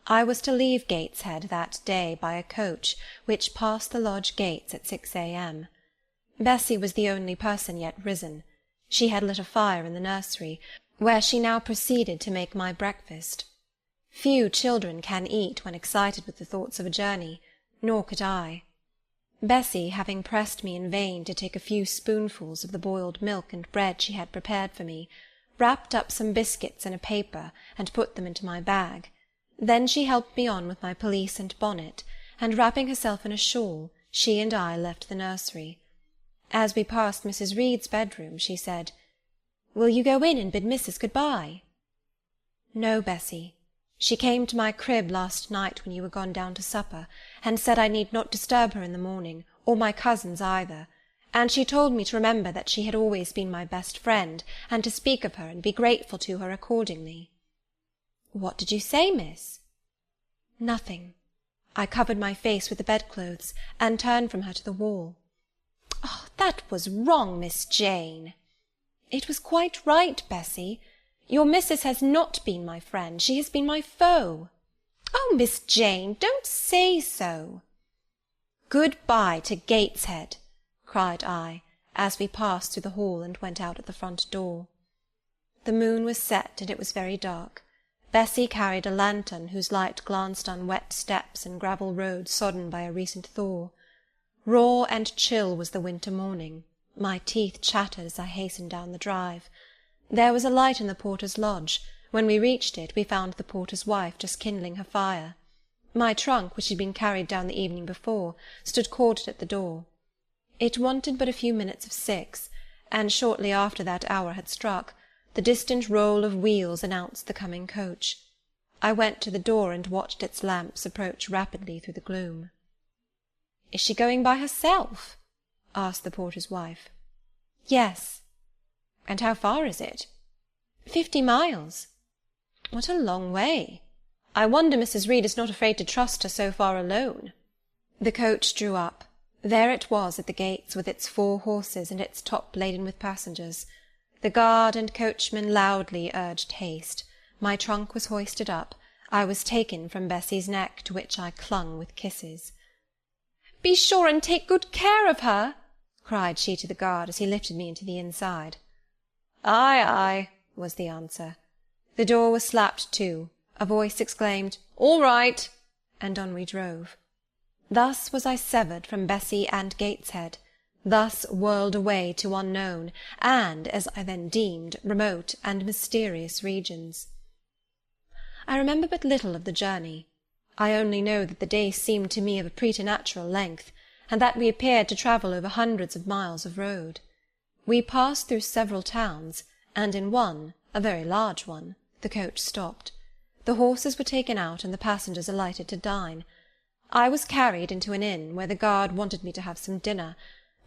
I was to leave Gateshead that day by a coach which passed the lodge gates at 6 a.m. Bessie was the only person yet risen. She had lit a fire in the nursery, where she now proceeded to make my breakfast. Few children can eat when excited with the thoughts of a journey, nor could I. Bessie, having pressed me in vain to take a few spoonfuls of the boiled milk and bread she had prepared for me, wrapped up some biscuits in a paper and put them into my bag. Then she helped me on with my pelisse and bonnet, and wrapping herself in a shawl, she and I left the nursery. As we passed Mrs. Reed's bedroom, she said, "Will you go in and bid Missus good-bye?" "No, Bessie. She came to my crib last night when you were gone down to supper, and said I need not disturb her in the morning, or my cousins either, and she told me to remember that she had always been my best friend, and to speak of her and be grateful to her accordingly." "What did you say, miss?" "Nothing. I covered my face with the bedclothes, and turned from her to the wall." "Oh, that was wrong, Miss Jane." "It was quite right, Bessie. Your missus has not been my friend, she has been my foe." "Oh, Miss Jane, don't say so." "Good-bye to Gateshead," cried I, as we passed through the hall and went out at the front door. The moon was set, and it was very dark. Bessie carried a lantern, whose light glanced on wet steps and gravel roads sodden by a recent thaw. Raw and chill was the winter morning. My teeth chattered as I hastened down the drive. There was a light in the porter's lodge. When we reached it, we found the porter's wife just kindling her fire. My trunk, which had been carried down the evening before, stood corded at the door. It wanted but a few minutes of 6, and shortly after that hour had struck, the distant roll of wheels announced the coming coach. I went to the door and watched its lamps approach rapidly through the gloom. "Is she going by herself?" asked the porter's wife. "Yes." "And how far is it?" 50 miles. "What a long way! I wonder Mrs. Reed is not afraid to trust her so far alone." The coach drew up. There it was at the gates, with its 4 horses and its top laden with passengers. The guard and coachman loudly urged haste. My trunk was hoisted up. I was taken from Bessie's neck, to which I clung with kisses. "Be sure and take good care of her," cried she to the guard, as he lifted me into the inside. "Aye, aye," was the answer. The door was slapped to, a voice exclaimed, "All right," and on we drove. Thus was I severed from Bessie and Gateshead, thus whirled away to unknown, and, as I then deemed, remote and mysterious regions. I remember but little of the journey. I only know that the day seemed to me of a preternatural length, and that we appeared to travel over hundreds of miles of road. We passed through several towns, and in one, a very large one, the coach stopped. The horses were taken out, and the passengers alighted to dine. I was carried into an inn, where the guard wanted me to have some dinner,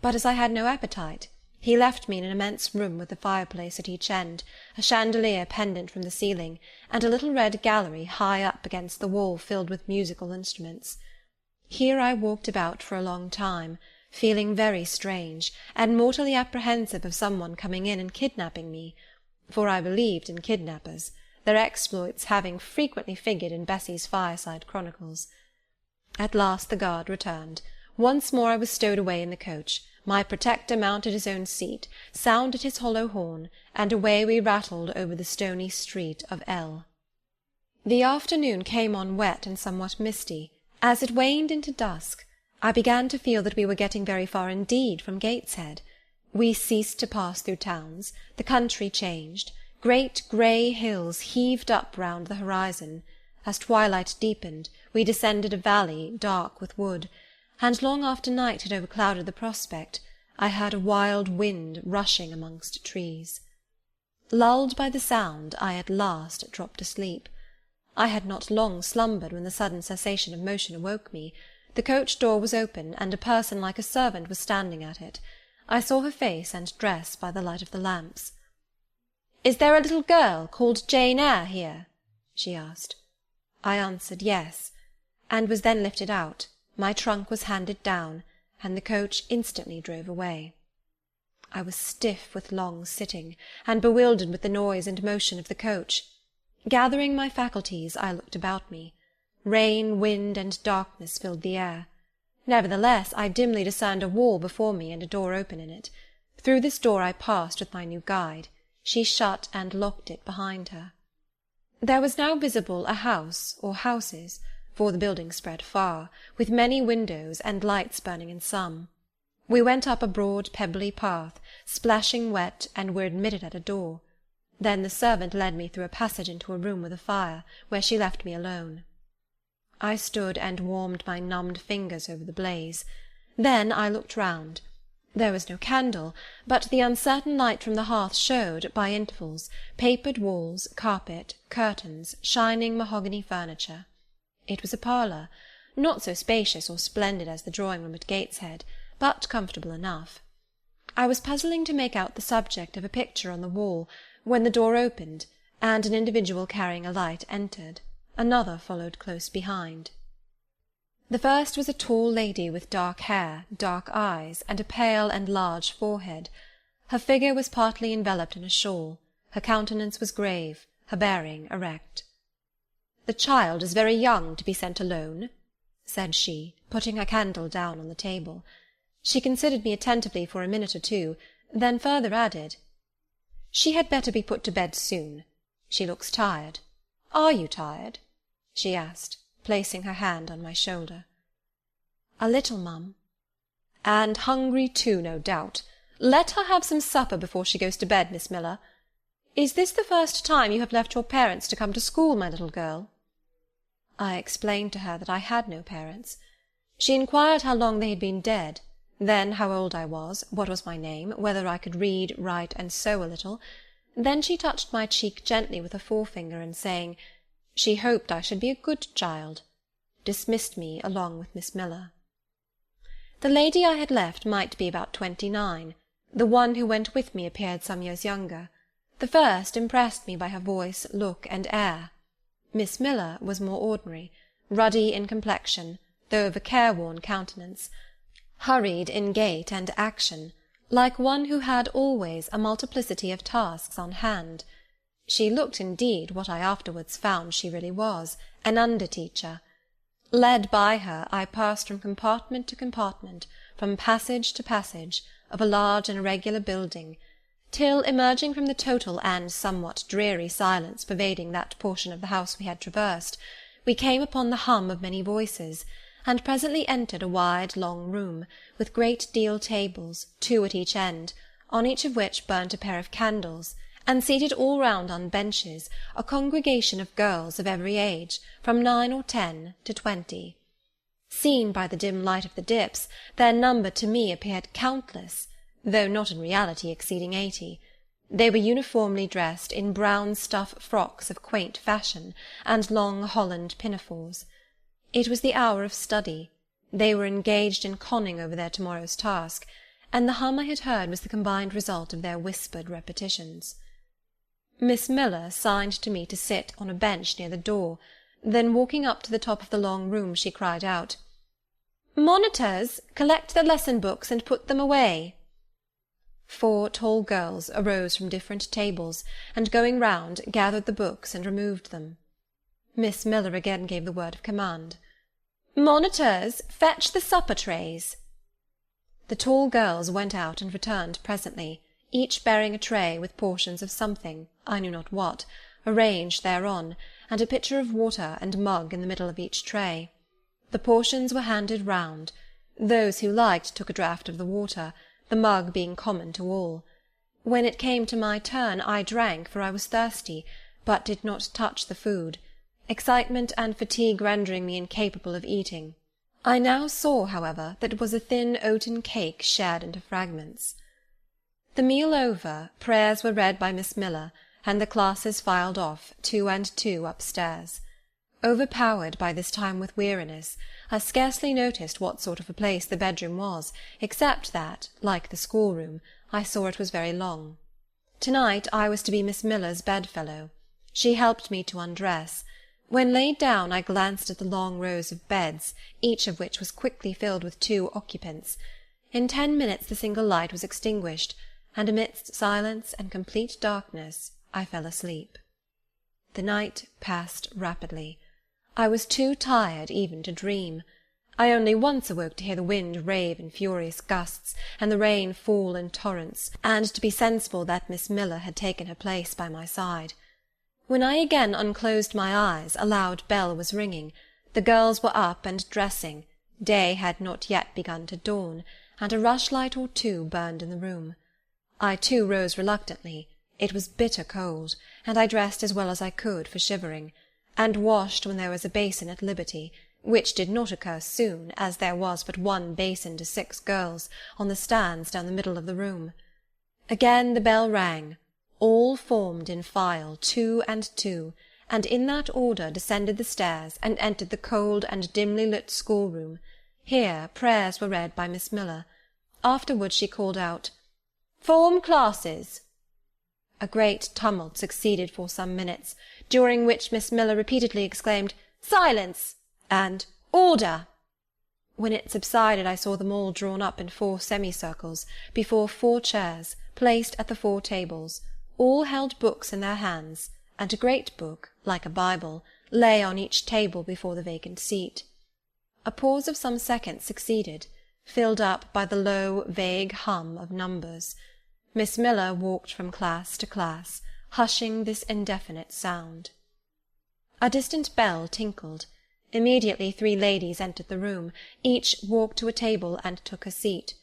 but as I had no appetite, he left me in an immense room with a fireplace at each end, a chandelier pendant from the ceiling, and a little red gallery high up against the wall filled with musical instruments. Here I walked about for a long time, feeling very strange, and mortally apprehensive of some one coming in and kidnapping me, for I believed in kidnappers, their exploits having frequently figured in Bessie's fireside chronicles. At last the guard returned. Once more I was stowed away in the coach. My protector mounted his own seat, sounded his hollow horn, and away we rattled over the stony street of L. The afternoon came on wet and somewhat misty, As it waned into dusk, I began to feel that we were getting very far indeed from Gateshead. We ceased to pass through towns, the country changed, great grey hills heaved up round the horizon. As twilight deepened, we descended a valley dark with wood, and long after night had overclouded the prospect, I heard a wild wind rushing amongst trees. Lulled by the sound, I at last dropped asleep. I had not long slumbered when the sudden cessation of motion awoke me. The coach door was open, and a person like a servant was standing at it. I saw her face and dress by the light of the lamps. "Is there a little girl called Jane Eyre here?" she asked. I answered yes, and was then lifted out. My trunk was handed down, and the coach instantly drove away. I was stiff with long sitting, and bewildered with the noise and motion of the coach. Gathering my faculties, I looked about me. Rain, wind, and darkness filled the air. Nevertheless, I dimly discerned a wall before me and a door open in it. Through this door I passed with my new guide. She shut and locked it behind her. There was now visible a house, or houses, for the building spread far, with many windows and lights burning in some. We went up a broad pebbly path, splashing wet, and were admitted at a door. Then the servant led me through a passage into a room with a fire, where she left me alone. I stood and warmed my numbed fingers over the blaze. Then I looked round. There was no candle, but the uncertain light from the hearth showed, by intervals, papered walls, carpet, curtains, shining mahogany furniture. It was a parlour, not so spacious or splendid as the drawing-room at Gateshead, but comfortable enough. I was puzzling to make out the subject of a picture on the wall, when the door opened, and an individual carrying a light entered. Another followed close behind. The first was a tall lady with dark hair, dark eyes, and a pale and large forehead. Her figure was partly enveloped in a shawl. Her countenance was grave, her bearing erect. "The child is very young to be sent alone," said she, putting her candle down on the table. She considered me attentively for a minute or two, then further added, "She had better be put to bed soon. She looks tired. Are you tired?" she asked, placing her hand on my shoulder. "A little, mum." "And hungry too, no doubt. Let her have some supper before she goes to bed, Miss Miller. Is this the first time you have left your parents to come to school, my little girl?" I explained to her that I had no parents. She inquired how long they had been dead, then how old I was, what was my name, whether I could read, write, and sew a little. Then she touched my cheek gently with her forefinger, and saying, she hoped I should be a good child, dismissed me along with Miss Miller. The lady I had left might be about 29. The one who went with me appeared some years younger. The first impressed me by her voice, look, and air. Miss Miller was more ordinary, ruddy in complexion, though of a careworn countenance, hurried in gait and action, like one who had always a multiplicity of tasks on hand. She looked, indeed, what I afterwards found she really was, an under-teacher. Led by her, I passed from compartment to compartment, from passage to passage, of a large and irregular building, till, emerging from the total and somewhat dreary silence pervading that portion of the house we had traversed, we came upon the hum of many voices, and presently entered a wide long room, with great deal tables, 2 at each end, on each of which burnt a pair of candles, and seated all round on benches, a congregation of girls of every age, from 9 or 10 to 20. Seen by the dim light of the dips, their number to me appeared countless, though not in reality exceeding 80. They were uniformly dressed in brown stuff frocks of quaint fashion, and long Holland pinafores. It was the hour of study. They were engaged in conning over their to-morrow's task, and the hum I had heard was the combined result of their whispered repetitions. Miss Miller signed to me to sit on a bench near the door. Then, walking up to the top of the long room, she cried out, "Monitors, collect the lesson books and put them away." 4 tall girls arose from different tables, and going round, gathered the books and removed them. Miss Miller again gave the word of command. "Monitors, fetch the supper trays." The tall girls went out and returned presently, each bearing a tray with portions of something, I knew not what, arranged thereon, and a pitcher of water and mug in the middle of each tray. The portions were handed round. Those who liked took a draught of the water, the mug being common to all. When it came to my turn, I drank, for I was thirsty, but did not touch the food, excitement and fatigue rendering me incapable of eating. I now saw, however, that it was a thin oaten cake shared into fragments. The meal over, prayers were read by Miss Miller, and the classes filed off, 2 and 2, upstairs. Overpowered by this time with weariness, I scarcely noticed what sort of a place the bedroom was, except that, like the schoolroom, I saw it was very long. To-night I was to be Miss Miller's bedfellow. She helped me to undress. When laid down, I glanced at the long rows of beds, each of which was quickly filled with 2 occupants. In 10 minutes the single light was extinguished, and amidst silence and complete darkness I fell asleep. The night passed rapidly. I was too tired even to dream. I only once awoke to hear the wind rave in furious gusts, and the rain fall in torrents, and to be sensible that Miss Miller had taken her place by my side. When I again unclosed my eyes, a loud bell was ringing. The girls were up and dressing. Day had not yet begun to dawn, and a rushlight or 2 burned in the room. I too rose reluctantly. It was bitter cold, and I dressed as well as I could for shivering, and washed when there was a basin at liberty, which did not occur soon, as there was but 1 basin to 6 girls, on the stands down the middle of the room. Again the bell rang. All formed in file, 2 and 2, and in that order descended the stairs and entered the cold and dimly lit schoolroom. Here prayers were read by Miss Miller. Afterwards she called out, "Form classes." A great tumult succeeded for some minutes, during which Miss Miller repeatedly exclaimed, "Silence!" and "Order!" When it subsided, I saw them all drawn up in 4 semicircles, before 4 chairs, placed at the 4 tables. All held books in their hands, and a great book, like a Bible, lay on each table before the vacant seat. A pause of some seconds succeeded, filled up by the low, vague hum of numbers. Miss Miller walked from class to class, hushing this indefinite sound. A distant bell tinkled. Immediately 3 ladies entered the room. Each walked to a table and took her seat.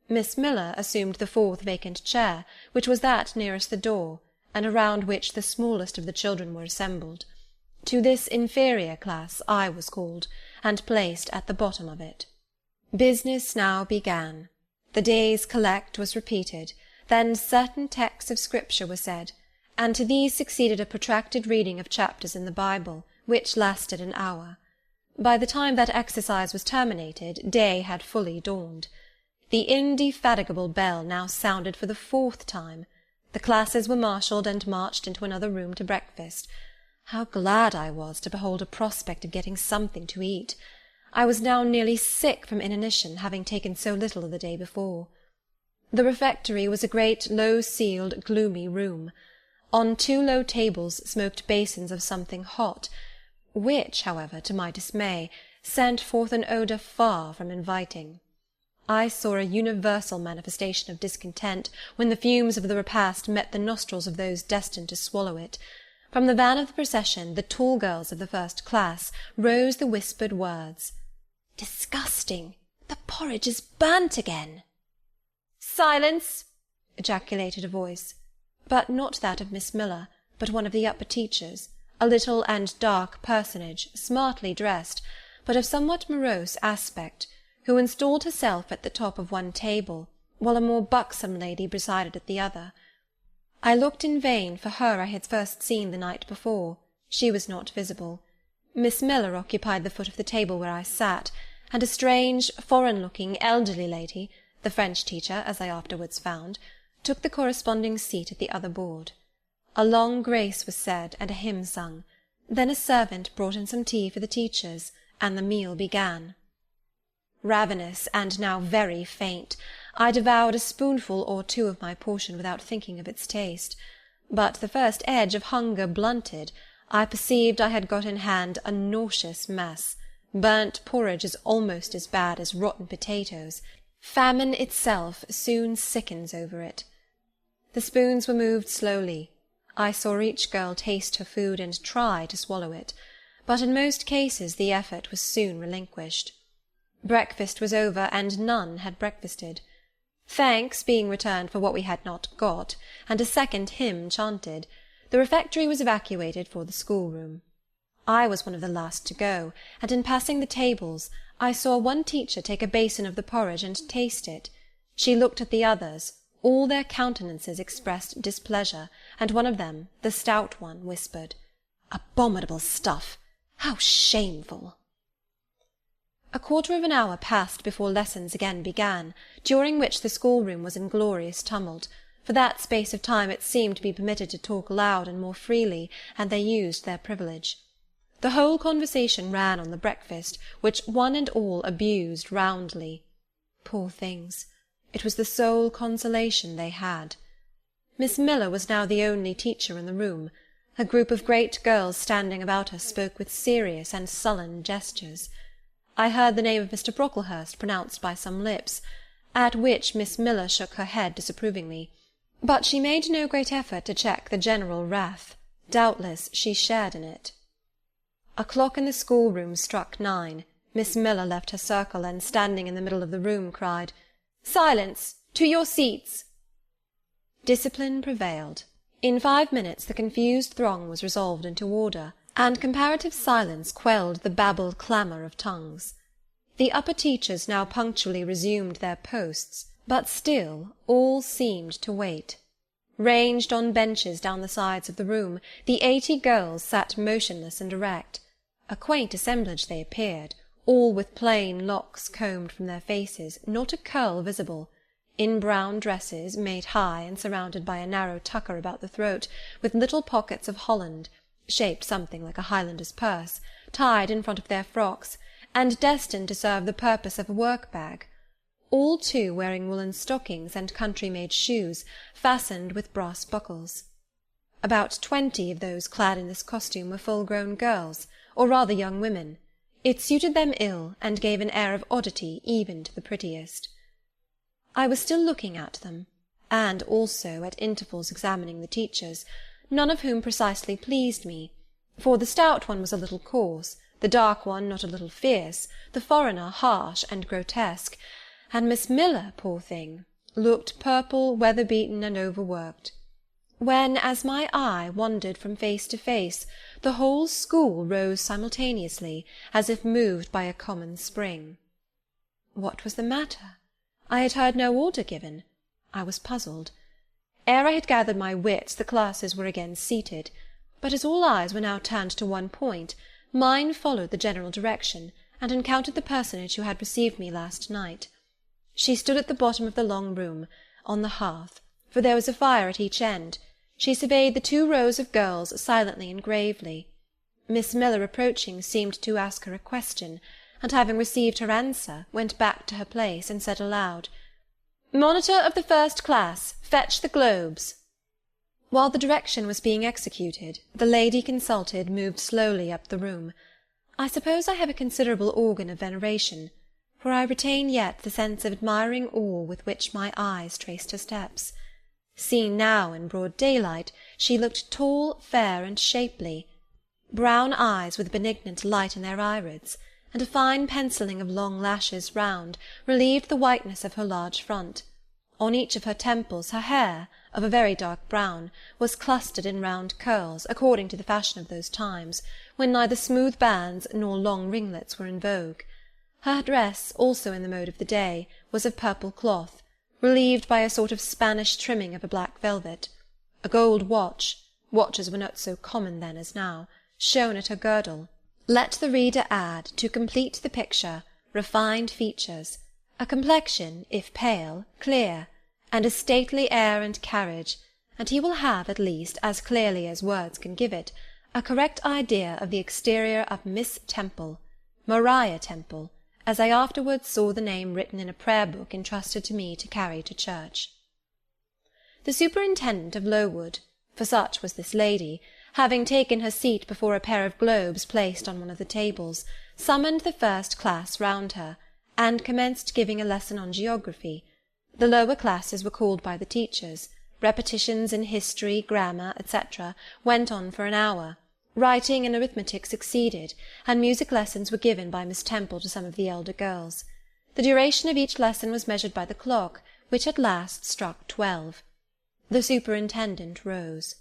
Miss Miller assumed the 4th vacant chair, which was that nearest the door, and around which the smallest of the children were assembled. To this inferior class I was called, and placed at the bottom of it. Business now began. The day's collect was repeated, then certain texts of Scripture were said, and to these succeeded a protracted reading of chapters in the Bible, which lasted an hour. By the time that exercise was terminated, day had fully dawned. The indefatigable bell now sounded for the 4th time. The classes were marshalled and marched into another room to breakfast. How glad I was to behold a prospect of getting something to eat! I was now nearly sick from inanition, having taken so little the day before. The refectory was a great low-ceiled, gloomy room. On 2 low tables smoked basins of something hot, which, however, to my dismay, sent forth an odour far from inviting. I saw a universal manifestation of discontent when the fumes of the repast met the nostrils of those destined to swallow it. From the van of the procession, the tall girls of the 1st class, rose the whispered words, "Disgusting! The porridge is burnt again!" "Silence!" ejaculated a voice, but not that of Miss Miller, but one of the upper teachers, a little and dark personage, smartly dressed, but of somewhat morose aspect, who installed herself at the top of one table, while a more buxom lady presided at the other. I looked in vain for her I had first seen the night before. She was not visible. Miss Miller occupied the foot of the table where I sat, and a strange, foreign-looking, elderly lady, the French teacher, as I afterwards found, took the corresponding seat at the other board. A long grace was said, and a hymn sung. Then a servant brought in some tea for the teachers, and the meal began. Ravenous, and now very faint, I devoured a spoonful or 2 of my portion without thinking of its taste. But the first edge of hunger blunted, I perceived I had got in hand a nauseous mess. Burnt porridge is almost as bad as rotten potatoes. Famine itself soon sickens over it. The spoons were moved slowly. I saw each girl taste her food and try to swallow it. but in most cases the effort was soon relinquished. Breakfast was over, and none had breakfasted. Thanks being returned for what we had not got, and a second hymn chanted, the refectory was evacuated for the schoolroom. I was one of the last to go, and in passing the tables I saw one teacher take a basin of the porridge and taste it. She looked at the others, all their countenances expressed displeasure, and one of them, the stout one, whispered, "Abominable stuff! How shameful!" A quarter of an hour passed before lessons again began, during which the schoolroom was in glorious tumult. For that space of time it seemed to be permitted to talk loud and more freely, and they used their privilege. The whole conversation ran on the breakfast, which one and all abused roundly. Poor things! It was the sole consolation they had. Miss Miller was now the only teacher in the room. A group of great girls standing about her spoke with serious and sullen gestures. I heard the name of Mr. Brocklehurst pronounced by some lips, at which Miss Miller shook her head disapprovingly, but she made no great effort to check the general wrath. Doubtless she shared in it. A clock in the schoolroom struck 9. Miss Miller left her circle, and standing in the middle of the room, cried, "Silence! To your seats!" Discipline prevailed. In 5 minutes the confused throng was resolved into order, and comparative silence quelled the babbled clamour of tongues. The upper teachers now punctually resumed their posts, but still all seemed to wait. Ranged on benches down the sides of the room, the 80 girls sat motionless and erect. A quaint assemblage they appeared, all with plain locks combed from their faces, not a curl visible, in brown dresses, made high and surrounded by a narrow tucker about the throat, with little pockets of holland, shaped something like a Highlander's purse, tied in front of their frocks, and destined to serve the purpose of a work-bag, all too wearing woollen stockings and country-made shoes, fastened with brass buckles. About 20 of those clad in this costume were full-grown girls, or rather young women. It suited them ill, and gave an air of oddity even to the prettiest. I was still looking at them, and also at intervals examining the teachers, none of whom precisely pleased me, for the stout one was a little coarse, the dark one not a little fierce, the foreigner harsh and grotesque, and Miss Miller, poor thing, looked purple, weather-beaten, and overworked. When, as my eye wandered from face to face, the whole school rose simultaneously, as if moved by a common spring. What was the matter? I had heard no order given. I was puzzled. Ere I had gathered my wits, the classes were again seated, but as all eyes were now turned to one point, mine followed the general direction, and encountered the personage who had received me last night. She stood at the bottom of the long room, on the hearth, for there was a fire at each end. She surveyed the 2 rows of girls silently and gravely. Miss Miller, approaching, seemed to ask her a question, and having received her answer, went back to her place, and said aloud, "Monitor of the first class, fetch the globes." While the direction was being executed, the lady consulted moved slowly up the room. I suppose I have a considerable organ of veneration, for I retain yet the sense of admiring awe with which my eyes traced her steps. Seen now in broad daylight, she looked tall, fair, and shapely. Brown eyes with benignant light in their irids, and a fine pencilling of long lashes round, relieved the whiteness of her large front. On each of her temples her hair, of a very dark brown, was clustered in round curls, according to the fashion of those times, when neither smooth bands nor long ringlets were in vogue. Her dress, also in the mode of the day, was of purple cloth, relieved by a sort of Spanish trimming of a black velvet. A gold watches were not so common then as now, shone at her girdle. Let the reader add, to complete the picture, refined features, a complexion, if pale, clear, and a stately air and carriage, and he will have, at least, as clearly as words can give it, a correct idea of the exterior of Miss Temple, Maria Temple, as I afterwards saw the name written in a prayer-book entrusted to me to carry to church. The superintendent of Lowood, for such was this lady, having taken her seat before a pair of globes placed on one of the tables, summoned the first class round her, and commenced giving a lesson on geography. The lower classes were called by the teachers. Repetitions in history, grammar, etc., went on for an hour, Writing and arithmetic succeeded, and music lessons were given by Miss Temple to some of the elder girls. The duration of each lesson was measured by the clock, which at last struck 12. The superintendent rose.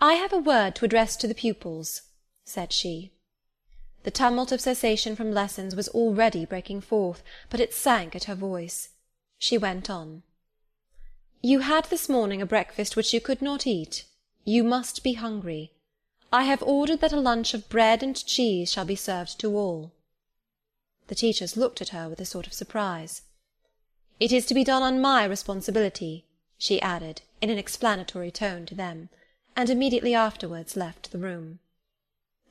"I have a word to address to the pupils," said she. The tumult of cessation from lessons was already breaking forth, but it sank at her voice. She went on. "You had this morning a breakfast which you could not eat. You must be hungry. I have ordered that a lunch of bread and cheese shall be served to all." The teachers looked at her with a sort of surprise. "It is to be done on my responsibility," she added, in an explanatory tone to them, and immediately afterwards left the room.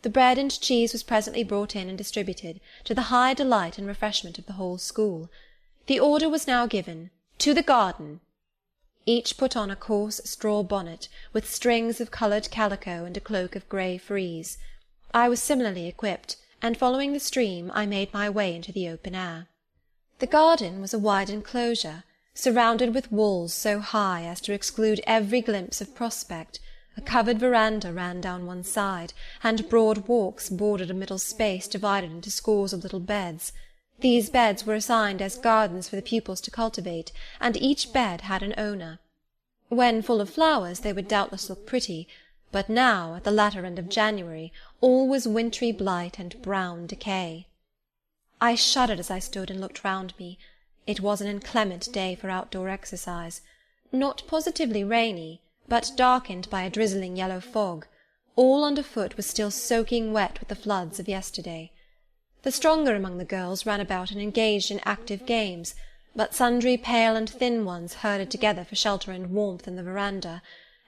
The bread and cheese was presently brought in and distributed, to the high delight and refreshment of the whole school. The order was now given, "To the garden." Each put on a coarse straw bonnet, with strings of coloured calico and a cloak of grey frieze. I was similarly equipped, and following the stream, I made my way into the open air. The garden was a wide enclosure, surrounded with walls so high as to exclude every glimpse of prospect. A covered veranda ran down one side, and broad walks bordered a middle space divided into scores of little beds. These beds were assigned as gardens for the pupils to cultivate, and each bed had an owner. When full of flowers they would doubtless look pretty, but now, at the latter end of January, all was wintry blight and brown decay. I shuddered as I stood and looked round me. It was an inclement day for outdoor exercise, not positively rainy, but darkened by a drizzling yellow fog. All underfoot was still soaking wet with the floods of yesterday. The stronger among the girls ran about and engaged in active games, but sundry pale and thin ones herded together for shelter and warmth in the veranda,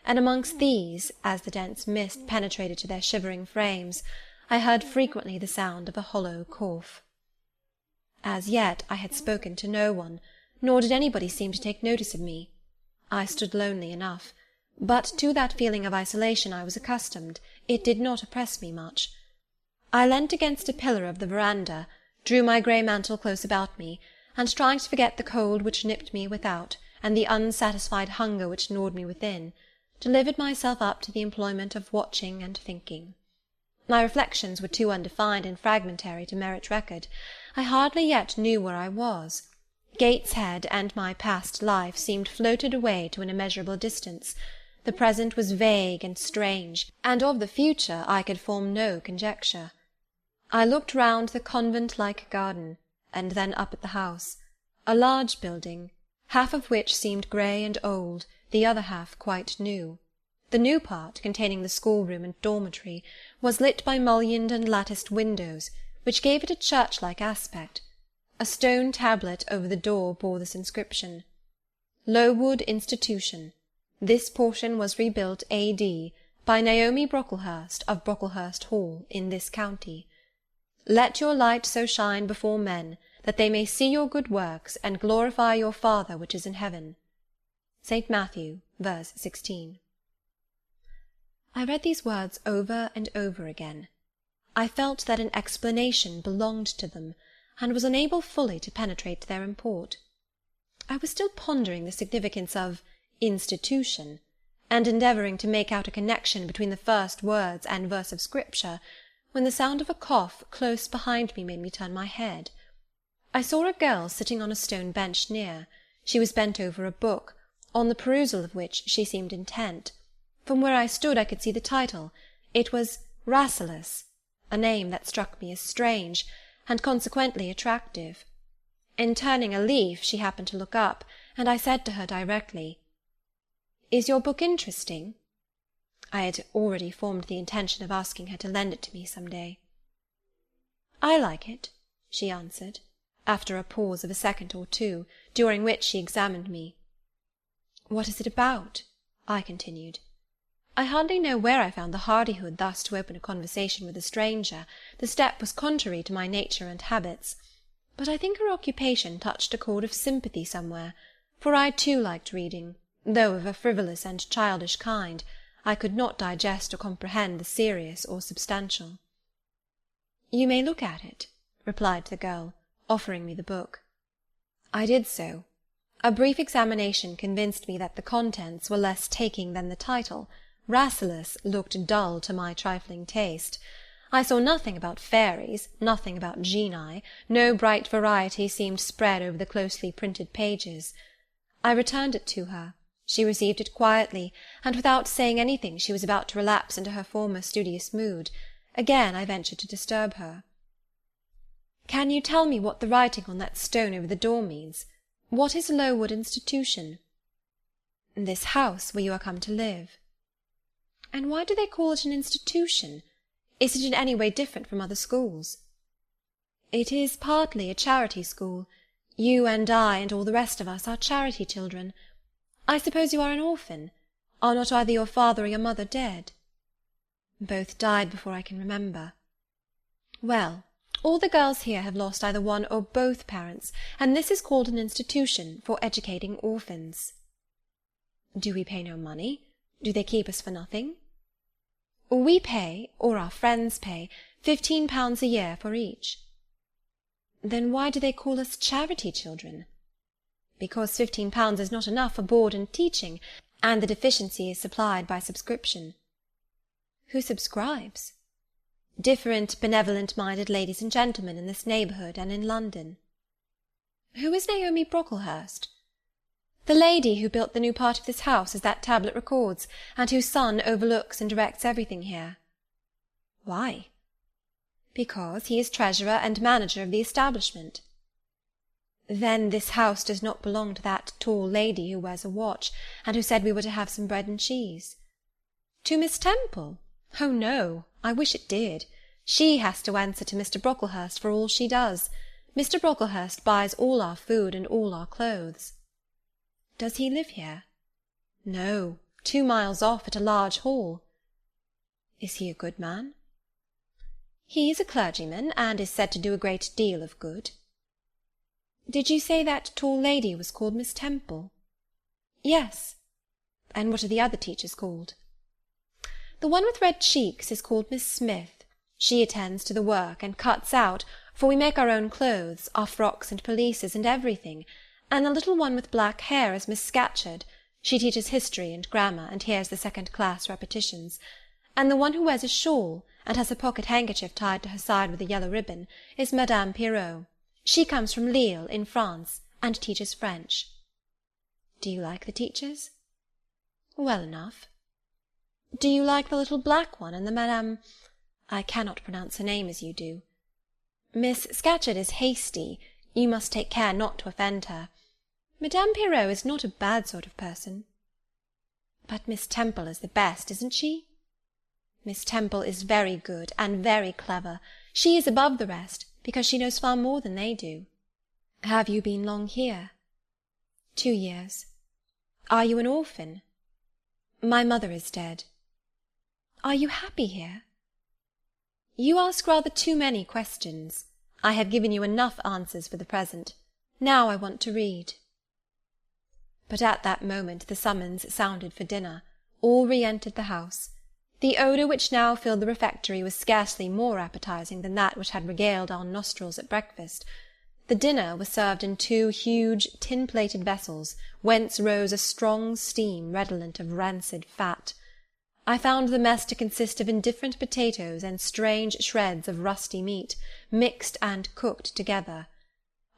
and amongst these, as the dense mist penetrated to their shivering frames, I heard frequently the sound of a hollow cough. As yet I had spoken to no one, nor did anybody seem to take notice of me. I stood lonely enough, but to that feeling of isolation I was accustomed, it did not oppress me much. I leant against a pillar of the veranda, drew my grey mantle close about me, and trying to forget the cold which nipped me without, and the unsatisfied hunger which gnawed me within, delivered myself up to the employment of watching and thinking. My reflections were too undefined and fragmentary to merit record. I hardly yet knew where I was. Gateshead and my past life seemed floated away to an immeasurable distance. The present was vague and strange, and of the future I could form no conjecture. I looked round the convent-like garden, and then up at the house, a large building, half of which seemed grey and old, the other half quite new. The new part, containing the schoolroom and dormitory, was lit by mullioned and latticed windows, which gave it a church-like aspect. A stone tablet over the door bore this inscription: "Lowood Institution. This portion was rebuilt A.D. by Naomi Brocklehurst of Brocklehurst Hall in this county. Let your light so shine before men, that they may see your good works, and glorify your Father which is in heaven." St. Matthew, verse 16. I read these words over and over again. I felt that an explanation belonged to them, and was unable fully to penetrate their import. I was still pondering the significance of institution, and endeavouring to make out a connection between the first words and verse of Scripture, when the sound of a cough close behind me made me turn my head. I saw a girl sitting on a stone bench near. She was bent over a book, on the perusal of which she seemed intent. From where I stood I could see the title. It was Rasselas, a name that struck me as strange, and consequently attractive. In turning a leaf she happened to look up, and I said to her directly, "Is your book interesting?" I had already formed the intention of asking her to lend it to me some day. "I like it," she answered, after a pause of a second or two, during which she examined me. "What is it about?" I continued. I hardly know where I found the hardihood thus to open a conversation with a stranger. The step was contrary to my nature and habits. But I think her occupation touched a chord of sympathy somewhere, for I too liked reading, though of a frivolous and childish kind. I could not digest or comprehend the serious or substantial. "You may look at it," replied the girl, offering me the book. I did so. A brief examination convinced me that the contents were less taking than the title. Rasselas looked dull to my trifling taste. I saw nothing about fairies, nothing about genii, no bright variety seemed spread over the closely printed pages. I returned it to her. She received it quietly, and without saying anything she was about to relapse into her former studious mood. Again I ventured to disturb her. "Can you tell me what the writing on that stone over the door means? What is Lowood Institution?" "This house where you are come to live." "And why do they call it an institution? Is it in any way different from other schools?" "It is partly a charity school. You and I and all the rest of us are charity children. I suppose you are an orphan. Are not either your father or your mother dead?" "Both died before I can remember." "Well, all the girls here have lost either one or both parents, and this is called an institution for educating orphans." "Do we pay no money? Do they keep us for nothing?" "We pay, or our friends pay, £15 a year for each." "Then why do they call us charity children?" "Because £15 is not enough for board and teaching, and the deficiency is supplied by subscription." "Who subscribes?" "Different benevolent-minded ladies and gentlemen in this neighbourhood and in London." "Who is Naomi Brocklehurst?" "The lady who built the new part of this house, as that tablet records, and whose son overlooks and directs everything here." "Why?" "Because he is treasurer and manager of the establishment." "Then this house does not belong to that tall lady who wears a watch, and who said we were to have some bread and cheese?" "To Miss Temple? Oh, no, I wish it did. She has to answer to Mr. Brocklehurst for all she does. Mr. Brocklehurst buys all our food and all our clothes." "Does he live here?" "No, 2 miles off at a large hall." "Is he a good man?" "He is a clergyman, and is said to do a great deal of good." "Did you say that tall lady was called Miss Temple?" "Yes." "And what are the other teachers called?" "The one with red cheeks is called Miss Smith. She attends to the work, and cuts out, for we make our own clothes, our frocks and pelisses, and everything. And the little one with black hair is Miss Scatcherd. She teaches history and grammar, and hears the second-class repetitions. And the one who wears a shawl, and has a pocket-handkerchief tied to her side with a yellow ribbon, is Madame Pirot. She comes from Lille, in France, and teaches French." "Do you like the teachers?" "Well enough." "Do you like the little black one and the Madame— I cannot pronounce her name as you do. Miss Scatcherd is hasty. You must take care not to offend her. Madame Pirot is not a bad sort of person." "But Miss Temple is the best, isn't she?" "Miss Temple is very good and very clever. She is above the rest, because she knows far more than they do." "Have you been long here?" 2 years. "Are you an orphan?" "My mother is dead." "Are you happy here?" "You ask rather too many questions. I have given you enough answers for the present. Now I want to read." But at that moment the summons sounded for dinner. All re-entered the house. The odour which now filled the refectory was scarcely more appetizing than that which had regaled our nostrils at breakfast. The dinner was served in 2 huge tin-plated vessels, whence rose a strong steam redolent of rancid fat. I found the mess to consist of indifferent potatoes and strange shreds of rusty meat, mixed and cooked together.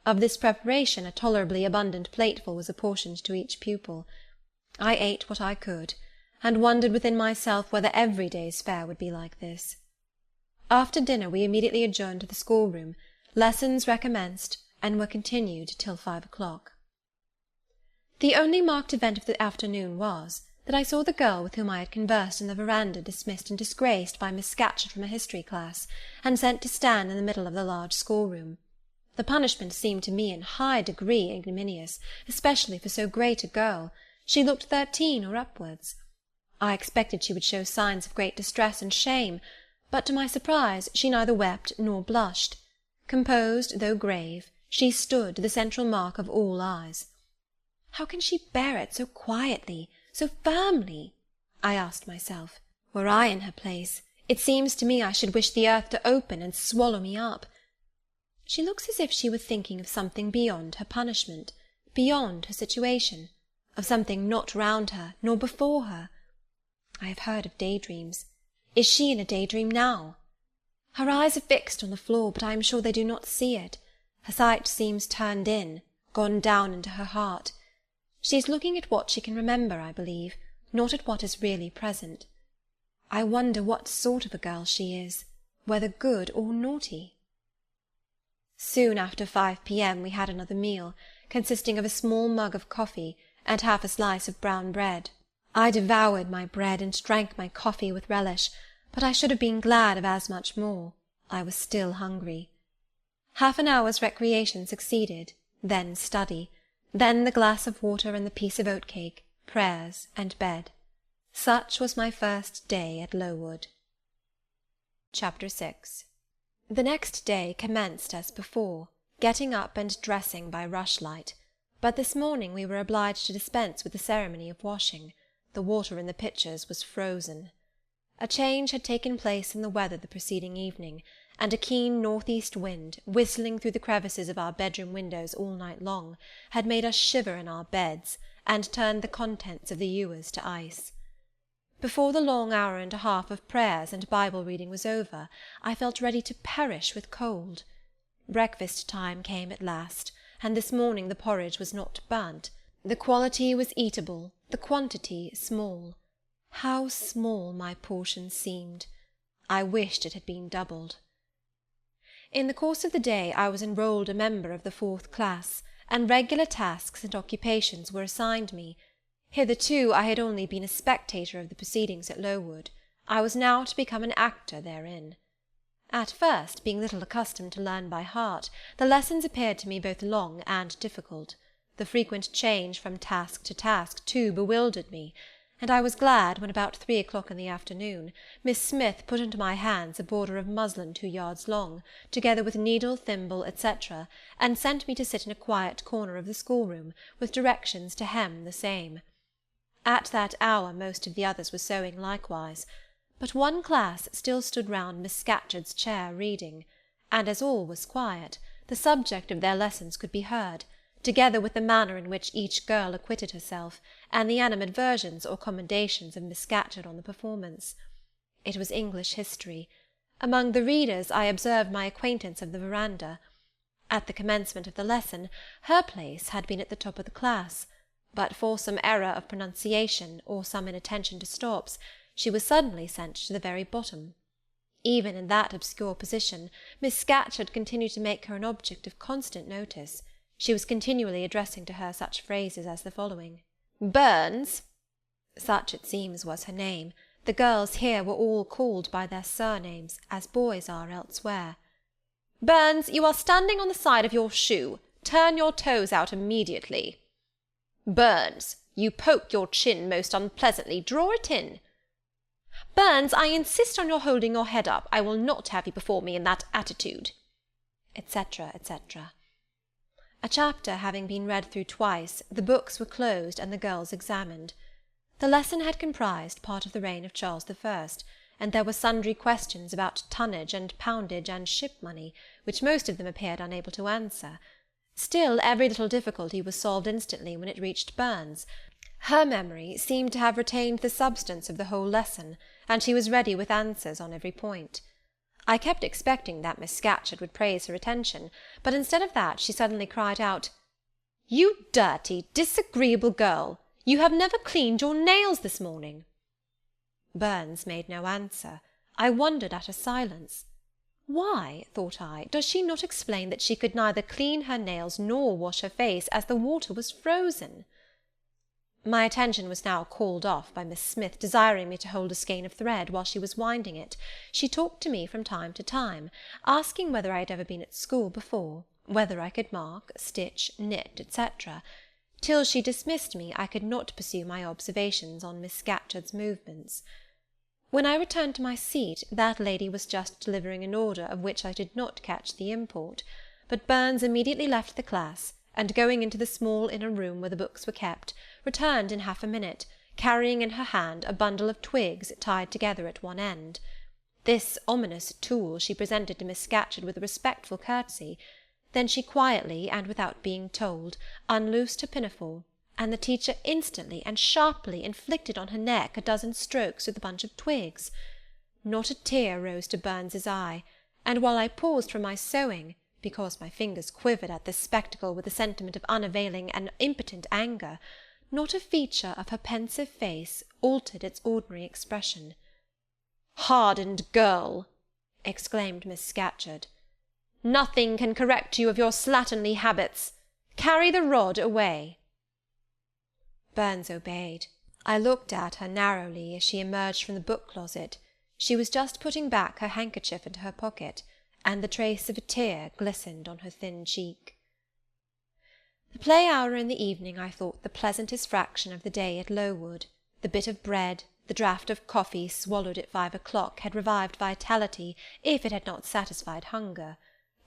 Of this preparation a tolerably abundant plateful was apportioned to each pupil. I ate what I could, and wondered within myself whether every day's fare would be like this. After dinner we immediately adjourned to the schoolroom. Lessons recommenced, and were continued till 5 o'clock. The only marked event of the afternoon was, that I saw the girl with whom I had conversed in the veranda dismissed and disgraced by Miss Scatcherd from a history class, and sent to stand in the middle of the large schoolroom. The punishment seemed to me in high degree ignominious, especially for so great a girl. She looked 13 or upwards. I expected she would show signs of great distress and shame, but to my surprise she neither wept nor blushed. Composed, though grave, she stood, the central mark of all eyes. "How can she bear it so quietly, so firmly?" I asked myself. Were I in her place, it seems to me I should wish the earth to open and swallow me up. She looks as if she were thinking of something beyond her punishment, beyond her situation, of something not round her, nor before her. I have heard of daydreams. Is she in a daydream now? Her eyes are fixed on the floor, but I am sure they do not see it. Her sight seems turned in, gone down into her heart. She is looking at what she can remember, I believe, not at what is really present. I wonder what sort of a girl she is, whether good or naughty. Soon after 5 p.m. we had another meal, consisting of a small mug of coffee and half a slice of brown bread. I devoured my bread and drank my coffee with relish, but I should have been glad of as much more. I was still hungry. Half an hour's recreation succeeded, then study, then the glass of water and the piece of oat-cake, prayers, and bed. Such was my first day at Lowood. Chapter 6. The next day commenced as before, getting up and dressing by rushlight, but this morning we were obliged to dispense with the ceremony of washing. The water in the pitchers was frozen. A change had taken place in the weather the preceding evening, and a keen north-east wind, whistling through the crevices of our bedroom windows all night long, had made us shiver in our beds, and turned the contents of the ewers to ice. Before the long hour and a half of prayers and Bible-reading was over, I felt ready to perish with cold. Breakfast-time came at last, and this morning the porridge was not burnt. The quality was eatable, the quantity small. How small my portion seemed! I wished it had been doubled. In the course of the day I was enrolled a member of the 4th class, and regular tasks and occupations were assigned me. Hitherto I had only been a spectator of the proceedings at Lowood. I was now to become an actor therein. At first, being little accustomed to learn by heart, the lessons appeared to me both long and difficult. The frequent change from task to task, too, bewildered me, and I was glad when, about 3 o'clock in the afternoon, Miss Smith put into my hands a border of muslin 2 yards long, together with needle, thimble, etc., and sent me to sit in a quiet corner of the schoolroom, with directions to hem the same. At that hour most of the others were sewing likewise, but one class still stood round Miss Scatcherd's chair reading, and as all was quiet, the subject of their lessons could be heard, together with the manner in which each girl acquitted herself, and the animadversions or commendations of Miss Scatcherd on the performance. It was English history. Among the readers I observed my acquaintance of the veranda. At the commencement of the lesson, her place had been at the top of the class, but for some error of pronunciation, or some inattention to stops, she was suddenly sent to the very bottom. Even in that obscure position, Miss Scatcherd continued to make her an object of constant notice. She was continually addressing to her such phrases as the following: "Burns," such it seems was her name. The girls here were all called by their surnames, as boys are elsewhere. "Burns, you are standing on the side of your shoe. Turn your toes out immediately." "Burns, you poke your chin most unpleasantly. Draw it in." "Burns, I insist on your holding your head up. I will not have you before me in that attitude," etc., etc. A chapter having been read through twice, the books were closed and the girls examined. The lesson had comprised part of the reign of Charles I, and there were sundry questions about tonnage and poundage and ship money, which most of them appeared unable to answer. Still, every little difficulty was solved instantly when it reached Burns. Her memory seemed to have retained the substance of the whole lesson, and she was ready with answers on every point. I kept expecting that Miss Scatcherd would praise her attention, but instead of that she suddenly cried out, "You dirty, disagreeable girl! You have never cleaned your nails this morning." Burns made no answer. I wondered at her silence. Why, thought I, does she not explain that she could neither clean her nails nor wash her face, as the water was frozen? My attention was now called off by Miss Smith desiring me to hold a skein of thread while she was winding it. She talked to me from time to time, asking whether I had ever been at school before, whether I could mark, stitch, knit, etc. Till she dismissed me, I could not pursue my observations on Miss Scatcherd's movements. When I returned to my seat, that lady was just delivering an order of which I did not catch the import, but Burns immediately left the class, and going into the small inner room where the books were kept, returned in half a minute, carrying in her hand a bundle of twigs tied together at one end. This ominous tool she presented to Miss Scatcherd with a respectful courtesy. Then she quietly, and without being told, unloosed her pinafore, and the teacher instantly and sharply inflicted on her neck a dozen strokes with a bunch of twigs. Not a tear rose to Burns's eye, and while I paused from my sewing, because my fingers quivered at this spectacle with a sentiment of unavailing and impotent anger, not a feature of her pensive face altered its ordinary expression. "Hardened girl!" exclaimed Miss Scatcherd. "Nothing can correct you of your slatternly habits. Carry the rod away." Burns obeyed. I looked at her narrowly as she emerged from the book-closet. She was just putting back her handkerchief into her pocket, and the trace of a tear glistened on her thin cheek. The play hour in the evening I thought the pleasantest fraction of the day at Lowood. The bit of bread, the draught of coffee swallowed at 5 o'clock had revived vitality, if it had not satisfied hunger.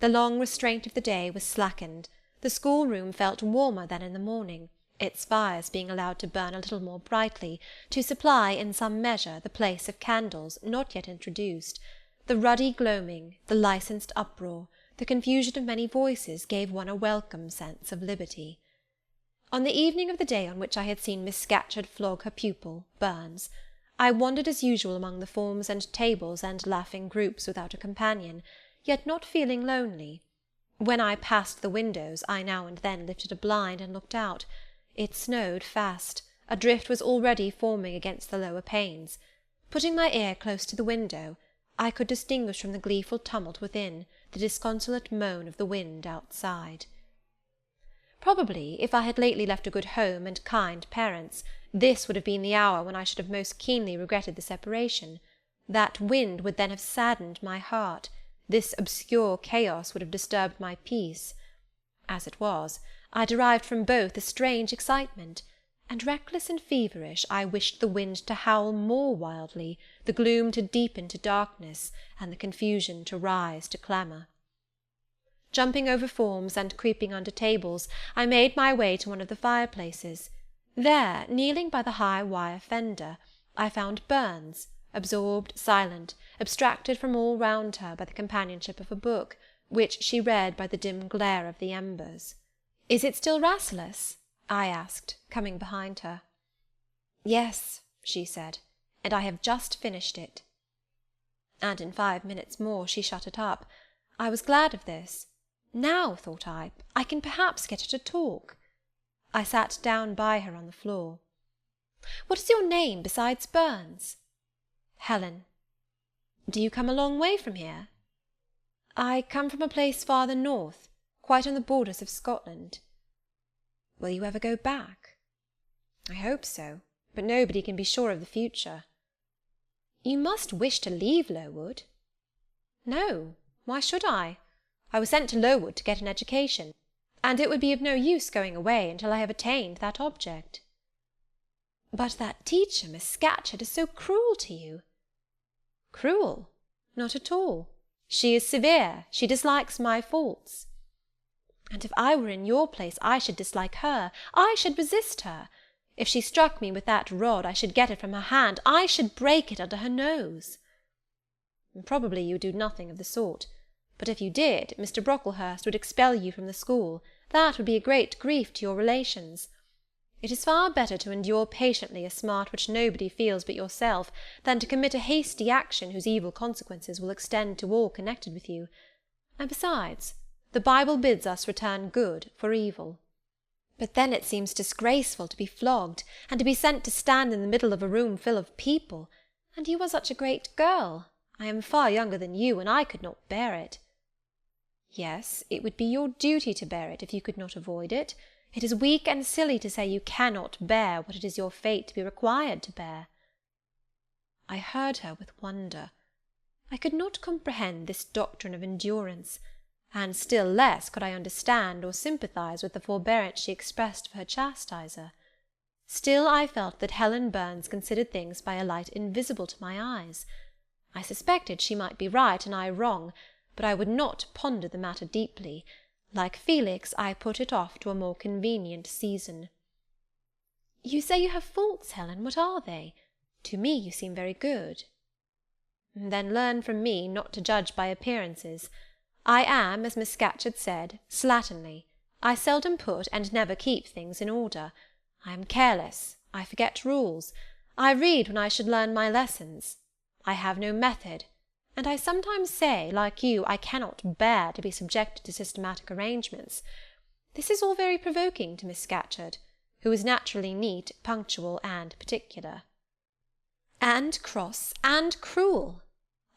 The long restraint of the day was slackened. The schoolroom felt warmer than in the morning, its fires being allowed to burn a little more brightly, to supply, in some measure, the place of candles not yet introduced. The ruddy gloaming, the licensed uproar, the confusion of many voices gave one a welcome sense of liberty. On the evening of the day on which I had seen Miss Scatcherd flog her pupil, Burns, I wandered as usual among the forms and tables and laughing groups without a companion, yet not feeling lonely. When I passed the windows, I now and then lifted a blind and looked out. It snowed fast. A drift was already forming against the lower panes. Putting my ear close to the window, I could distinguish from the gleeful tumult within the disconsolate moan of the wind outside. Probably, if I had lately left a good home and kind parents, this would have been the hour when I should have most keenly regretted the separation. That wind would then have saddened my heart. This obscure chaos would have disturbed my peace. As it was, I derived from both a strange excitement, and reckless and feverish I wished the wind to howl more wildly, the gloom to deepen to darkness, and the confusion to rise to clamour. Jumping over forms and creeping under tables, I made my way to one of the fireplaces. There, kneeling by the high wire fender, I found Burns, absorbed, silent, abstracted from all round her by the companionship of a book, which she read by the dim glare of the embers. "Is it still Rasselas?" I asked, coming behind her. "Yes," she said, "and I have just finished it." And in 5 minutes more she shut it up. I was glad of this. Now, thought I can perhaps get her to talk. I sat down by her on the floor. "What is your name besides Burns?" "Helen." "Do you come a long way from here?" "I come from a place farther north, quite on the borders of Scotland." "Will you ever go back?" "I hope so, but nobody can be sure of the future." "You must wish to leave Lowood." "No, why should I? I was sent to Lowood to get an education, and it would be of no use going away until I have attained that object." "But that teacher, Miss Scatcherd, is so cruel to you." "Cruel? Not at all. She is severe. She dislikes my faults." "And if I were in your place I should dislike her. I should resist her. If she struck me with that rod I should get it from her hand. I should break it under her nose." "Probably you would do nothing of the sort. But if you did, Mr. Brocklehurst would expel you from the school. That would be a great grief to your relations. It is far better to endure patiently a smart which nobody feels but yourself, than to commit a hasty action whose evil consequences will extend to all connected with you. And besides, the Bible bids us return good for evil." "But then it seems disgraceful to be flogged, and to be sent to stand in the middle of a room full of people. And you are such a great girl. I am far younger than you, and I could not bear it." "Yes, it would be your duty to bear it, if you could not avoid it. It is weak and silly to say you cannot bear what it is your fate to be required to bear." I heard her with wonder. I could not comprehend this doctrine of endurance, and still less could I understand or sympathize with the forbearance she expressed for her chastiser. Still I felt that Helen Burns considered things by a light invisible to my eyes. I suspected she might be right and I wrong, but I would not ponder the matter deeply. Like Felix, I put it off to a more convenient season. "You say you have faults, Helen. What are they? To me you seem very good." "Then learn from me not to judge by appearances. I am, as Miss Scatcherd said, slatternly. I seldom put and never keep things in order. I am careless, I forget rules, I read when I should learn my lessons, I have no method, and I sometimes say, like you, I cannot bear to be subjected to systematic arrangements. This is all very provoking to Miss Scatcherd, who is naturally neat, punctual, and particular. And cross and cruel,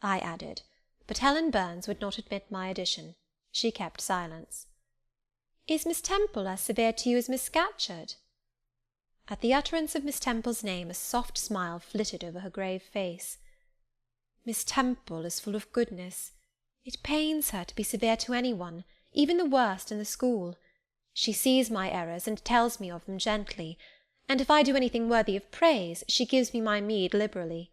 I added, but Helen Burns would not admit my addition. She kept silence. Is Miss Temple as severe to you as Miss Scatcherd? At the utterance of Miss Temple's name a soft smile flitted over her grave face. Miss Temple is full of goodness. It pains her to be severe to anyone, even the worst in the school. She sees my errors and tells me of them gently, and if I do anything worthy of praise, she gives me my meed liberally.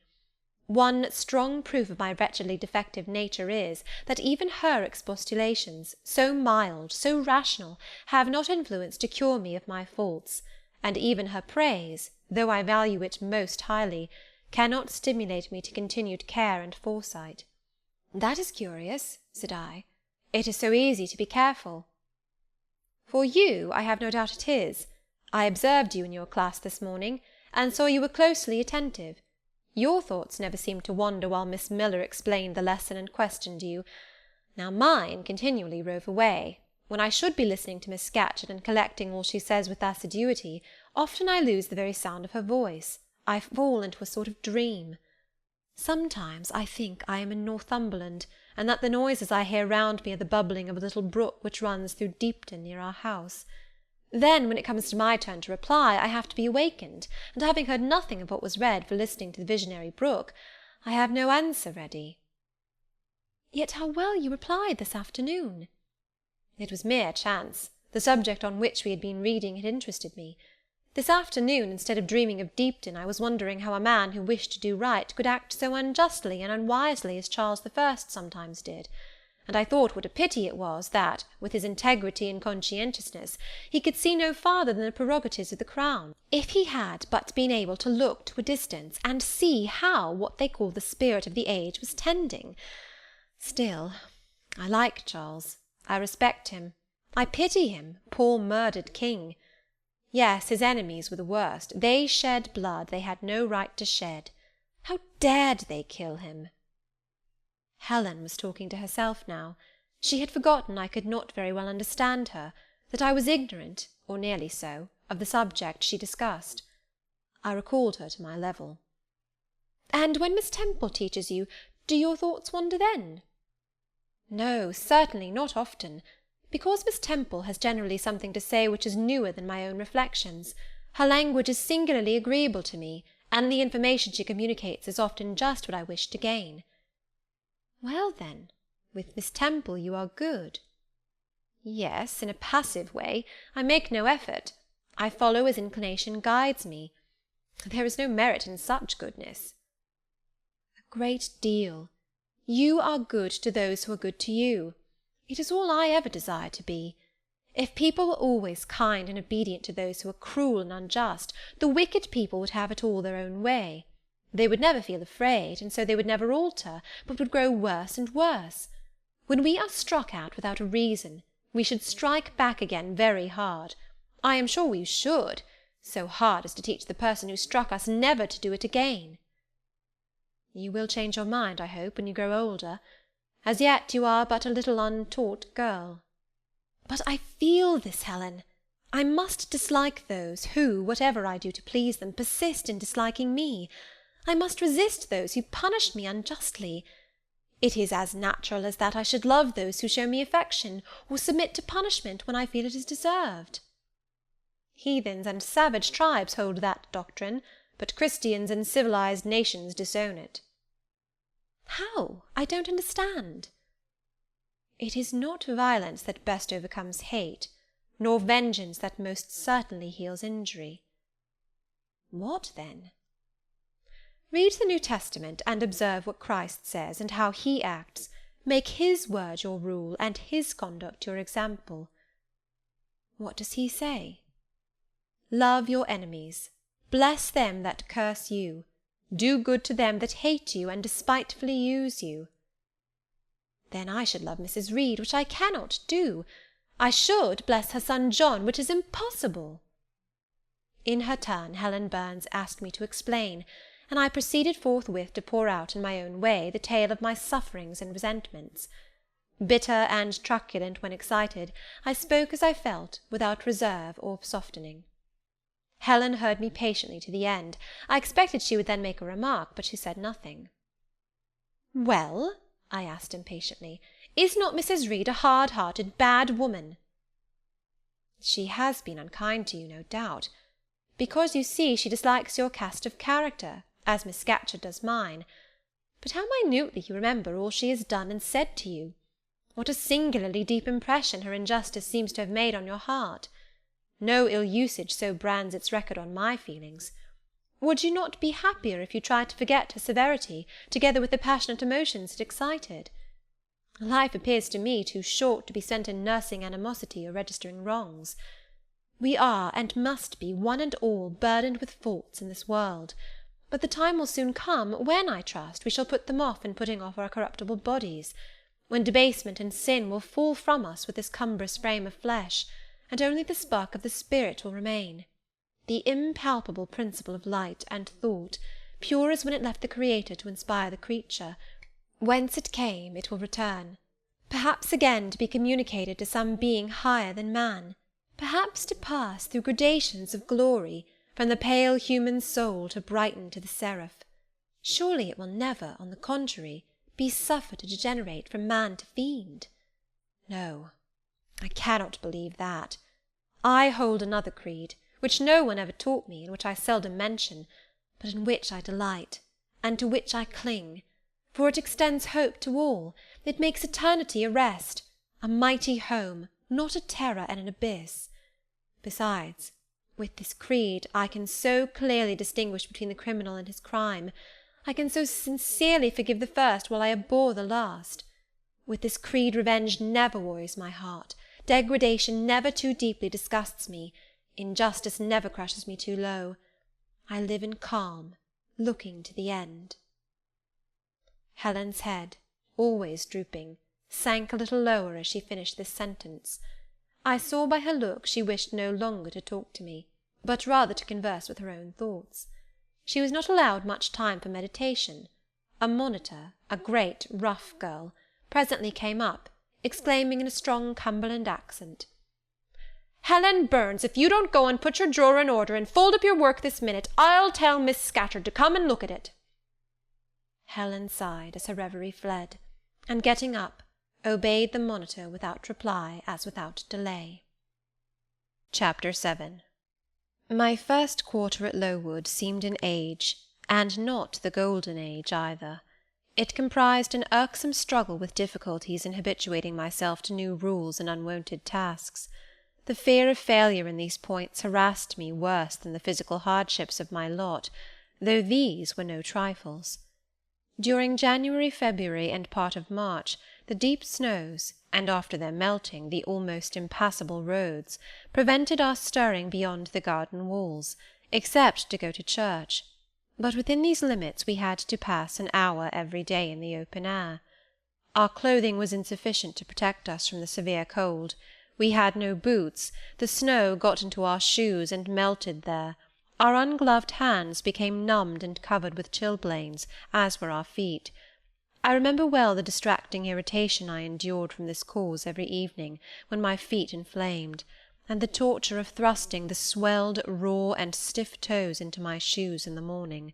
One strong proof of my wretchedly defective nature is, that even her expostulations, so mild, so rational, have not influence to cure me of my faults, and even her praise, though I value it most highly, cannot stimulate me to continued care and foresight. That is curious, said I. It is so easy to be careful. For you, I have no doubt it is. I observed you in your class this morning, and saw you were closely attentive. Your thoughts never seemed to wander while Miss Miller explained the lesson and questioned you. Now mine continually rove away. When I should be listening to Miss Scatcherd and collecting all she says with assiduity, often I lose the very sound of her voice. I fall into a sort of dream. Sometimes I think I am in Northumberland, and that the noises I hear round me are the bubbling of a little brook which runs through Deepton near our house. Then, when it comes to my turn to reply, I have to be awakened, and having heard nothing of what was read for listening to the visionary brook, I have no answer ready. Yet how well you replied this afternoon! It was mere chance. The subject on which we had been reading had interested me. This afternoon, instead of dreaming of Deepton, I was wondering how a man who wished to do right could act so unjustly and unwisely as Charles I sometimes did, and I thought what a pity it was that, with his integrity and conscientiousness, he could see no farther than the prerogatives of the crown. If he had but been able to look to a distance, and see how what they call the spirit of the age was tending. Still, I like Charles. I respect him. I pity him, poor murdered king. Yes, his enemies were the worst. They shed blood they had no right to shed. How dared they kill him? Helen was talking to herself now. She had forgotten I could not very well understand her, that I was ignorant, or nearly so, of the subject she discussed. I recalled her to my level. And when Miss Temple teaches you, do your thoughts wander then? No, certainly not often. Because Miss Temple has generally something to say which is newer than my own reflections, her language is singularly agreeable to me, and the information she communicates is often just what I wish to gain. Well, then, with Miss Temple you are good. Yes, in a passive way. I make no effort. I follow as inclination guides me. There is no merit in such goodness. A great deal. You are good to those who are good to you. It is all I ever desire to be. If people were always kind and obedient to those who are cruel and unjust, the wicked people would have it all their own way. They would never feel afraid, and so they would never alter, but would grow worse and worse. When we are struck at without a reason, we should strike back again very hard. I am sure we should, so hard as to teach the person who struck us never to do it again. You will change your mind, I hope, when you grow older. As yet you are but a little untaught girl. But I feel this, Helen. I must dislike those who, whatever I do to please them, persist in disliking me. I must resist those who punish me unjustly. It is as natural as that I should love those who show me affection, or submit to punishment when I feel it is deserved. Heathens and savage tribes hold that doctrine, but Christians and civilized nations disown it. How? I don't understand. It is not violence that best overcomes hate, nor vengeance that most certainly heals injury. What then? Read the New Testament, and observe what Christ says, and how he acts. Make his word your rule, and his conduct your example. What does he say? Love your enemies, bless them that curse you, do good to them that hate you and despitefully use you. Then I should love Mrs. Reed, which I cannot do. I should bless her son John, which is impossible. In her turn, Helen Burns asked me to explain, and I proceeded forthwith to pour out in my own way the tale of my sufferings and resentments. Bitter and truculent when excited, I spoke as I felt, without reserve or softening. Helen heard me patiently to the end. I expected she would then make a remark, but she said nothing. "Well," I asked impatiently, "is not Mrs. Reed a hard-hearted, bad woman?" "She has been unkind to you, no doubt, because, you see, she dislikes your cast of character, as Miss Scatcherd does mine. But how minutely you remember all she has done and said to you! What a singularly deep impression her injustice seems to have made on your heart! No ill usage so brands its record on my feelings. Would you not be happier if you tried to forget her severity, together with the passionate emotions it excited? Life appears to me too short to be spent in nursing animosity or registering wrongs. We are, and must be, one and all, burdened with faults in this world, but the time will soon come when, I trust, we shall put them off in putting off our corruptible bodies, when debasement and sin will fall from us with this cumbrous frame of flesh, and only the spark of the spirit will remain, the impalpable principle of light and thought, pure as when it left the Creator to inspire the creature. Whence it came, it will return, perhaps again to be communicated to some being higher than man, perhaps to pass through gradations of glory, from the pale human soul to brighten to the seraph. Surely it will never, on the contrary, be suffered to degenerate from man to fiend. No, I cannot believe that. I hold another creed, which no one ever taught me, and which I seldom mention, but in which I delight, and to which I cling, for it extends hope to all, it makes eternity a rest, a mighty home, not a terror and an abyss. Besides, with this creed I can so clearly distinguish between the criminal and his crime, I can so sincerely forgive the first while I abhor the last. With this creed revenge never worries my heart, degradation never too deeply disgusts me, injustice never crushes me too low. I live in calm, looking to the end. Helen's head, always drooping, sank a little lower as she finished this sentence. I saw by her look she wished no longer to talk to me, but rather to converse with her own thoughts. She was not allowed much time for meditation. A monitor, a great rough girl, presently came up, exclaiming in a strong Cumberland accent, "Helen Burns, if you don't go and put your drawer in order and fold up your work this minute, I'll tell Miss Scatcherd to come and look at it." Helen sighed as her reverie fled, and getting up, obeyed the monitor without reply as without delay. Chapter 7. My first quarter at Lowood seemed an age, and not the golden age either. It comprised an irksome struggle with difficulties in habituating myself to new rules and unwonted tasks. The fear of failure in these points harassed me worse than the physical hardships of my lot, though these were no trifles. During January, February, and part of March, the deep snows, and after their melting the almost impassable roads, prevented our stirring beyond the garden walls, except to go to church, but within these limits we had to pass an hour every day in the open air. Our clothing was insufficient to protect us from the severe cold. We had no boots, the snow got into our shoes and melted there. Our ungloved hands became numbed and covered with chilblains, as were our feet. I remember well the distracting irritation I endured from this cause every evening, when my feet inflamed, and the torture of thrusting the swelled, raw, and stiff toes into my shoes in the morning.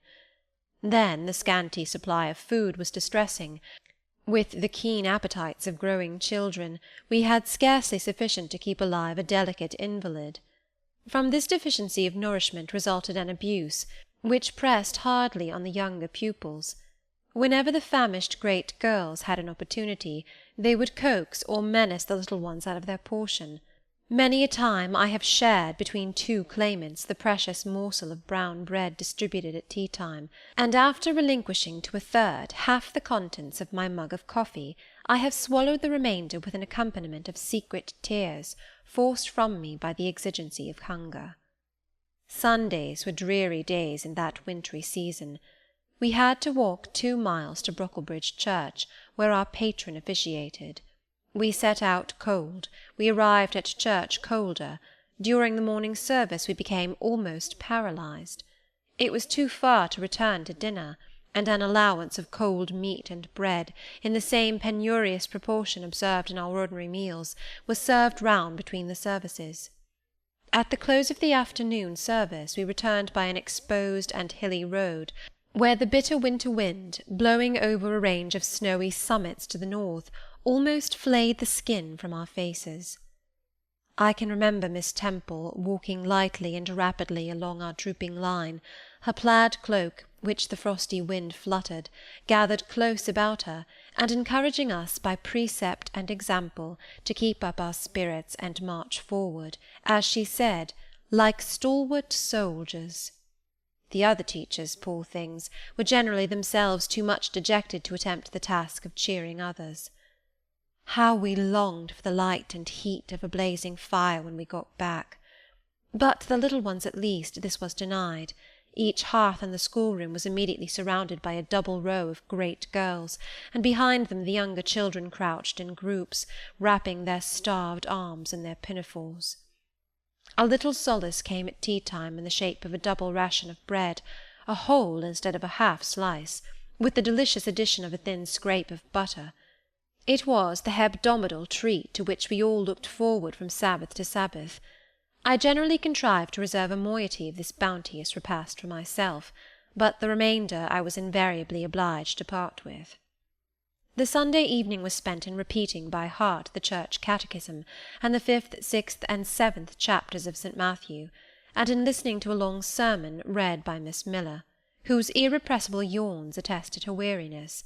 Then the scanty supply of food was distressing. With the keen appetites of growing children, we had scarcely sufficient to keep alive a delicate invalid. From this deficiency of nourishment resulted an abuse, which pressed hardly on the younger pupils. Whenever the famished great girls had an opportunity, they would coax or menace the little ones out of their portion. Many a time I have shared between two claimants the precious morsel of brown bread distributed at tea-time, and after relinquishing to a third half the contents of my mug of coffee, I have swallowed the remainder with an accompaniment of secret tears, forced from me by the exigency of hunger. Sundays were dreary days in that wintry season. We had to walk 2 miles to Brocklebridge Church, where our patron officiated. We set out cold, we arrived at church colder. During the morning service we became almost paralysed. It was too far to return to dinner, and an allowance of cold meat and bread, in the same penurious proportion observed in our ordinary meals, was served round between the services. At the close of the afternoon service we returned by an exposed and hilly road, where the bitter winter wind, blowing over a range of snowy summits to the north, almost flayed the skin from our faces. I can remember Miss Temple walking lightly and rapidly along our drooping line, her plaid cloak, which the frosty wind fluttered, gathered close about her, and encouraging us by precept and example to keep up our spirits and march forward, as she said, like stalwart soldiers. The other teachers, poor things, were generally themselves too much dejected to attempt the task of cheering others. How we longed for the light and heat of a blazing fire when we got back! But to the little ones at least this was denied. Each hearth in the schoolroom was immediately surrounded by a double row of great girls, and behind them the younger children crouched in groups, wrapping their starved arms in their pinafores. A little solace came at tea-time in the shape of a double ration of bread, a whole instead of a half slice, with the delicious addition of a thin scrape of butter. It was the hebdomadal treat to which we all looked forward from Sabbath to Sabbath. I generally contrived to reserve a moiety of this bounteous repast for myself, but the remainder I was invariably obliged to part with. The Sunday evening was spent in repeating by heart the church catechism, and the 5th, 6th, and 7th chapters of St. Matthew, and in listening to a long sermon read by Miss Miller, whose irrepressible yawns attested her weariness.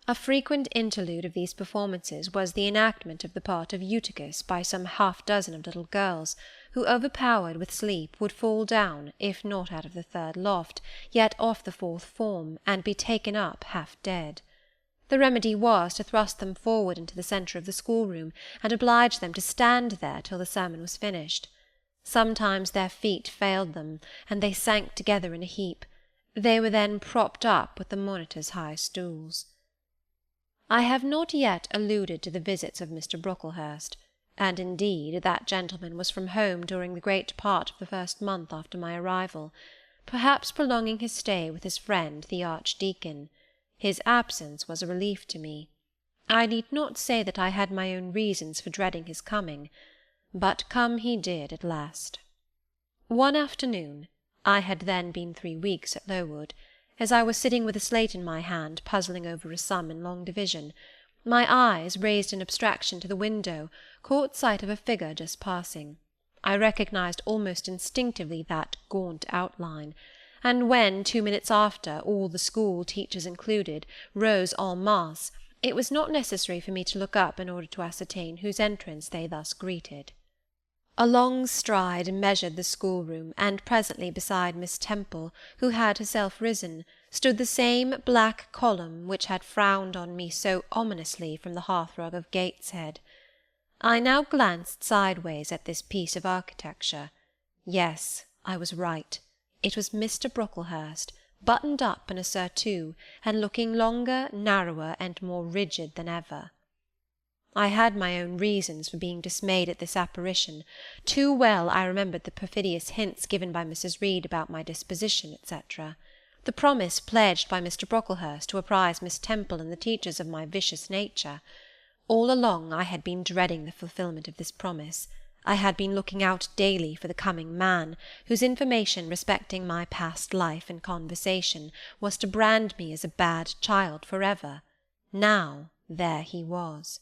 A frequent interlude of these performances was the enactment of the part of Eutychus by some half-dozen of little girls, who, overpowered with sleep, would fall down, if not out of the 3rd loft, yet off the 4th form, and be taken up half dead. The remedy was to thrust them forward into the centre of the schoolroom, and oblige them to stand there till the sermon was finished. Sometimes their feet failed them, and they sank together in a heap. They were then propped up with the monitor's high stools. I have not yet alluded to the visits of Mr. Brocklehurst, and indeed that gentleman was from home during the great part of the first month after my arrival, perhaps prolonging his stay with his friend the Archdeacon. His absence was a relief to me. I need not say that I had my own reasons for dreading his coming, but come he did at last. One afternoon, I had then been 3 weeks at Lowood, as I was sitting with a slate in my hand, puzzling over a sum in long division, my eyes, raised in abstraction to the window, caught sight of a figure just passing. I recognised almost instinctively that gaunt outline, and when, 2 minutes after, all the school, teachers included, rose en masse, it was not necessary for me to look up in order to ascertain whose entrance they thus greeted. A long stride measured the schoolroom, and presently beside Miss Temple, who had herself risen, stood the same black column which had frowned on me so ominously from the hearthrug of Gateshead. I now glanced sideways at this piece of architecture. Yes, I was right. It was Mr. Brocklehurst, buttoned up in a surtout, and looking longer, narrower, and more rigid than ever. I had my own reasons for being dismayed at this apparition. Too well I remembered the perfidious hints given by Mrs. Reed about my disposition, etc., the promise pledged by Mr. Brocklehurst to apprise Miss Temple and the teachers of my vicious nature. All along I had been dreading the fulfilment of this promise. I had been looking out daily for the coming man, whose information respecting my past life and conversation was to brand me as a bad child for ever. Now there he was.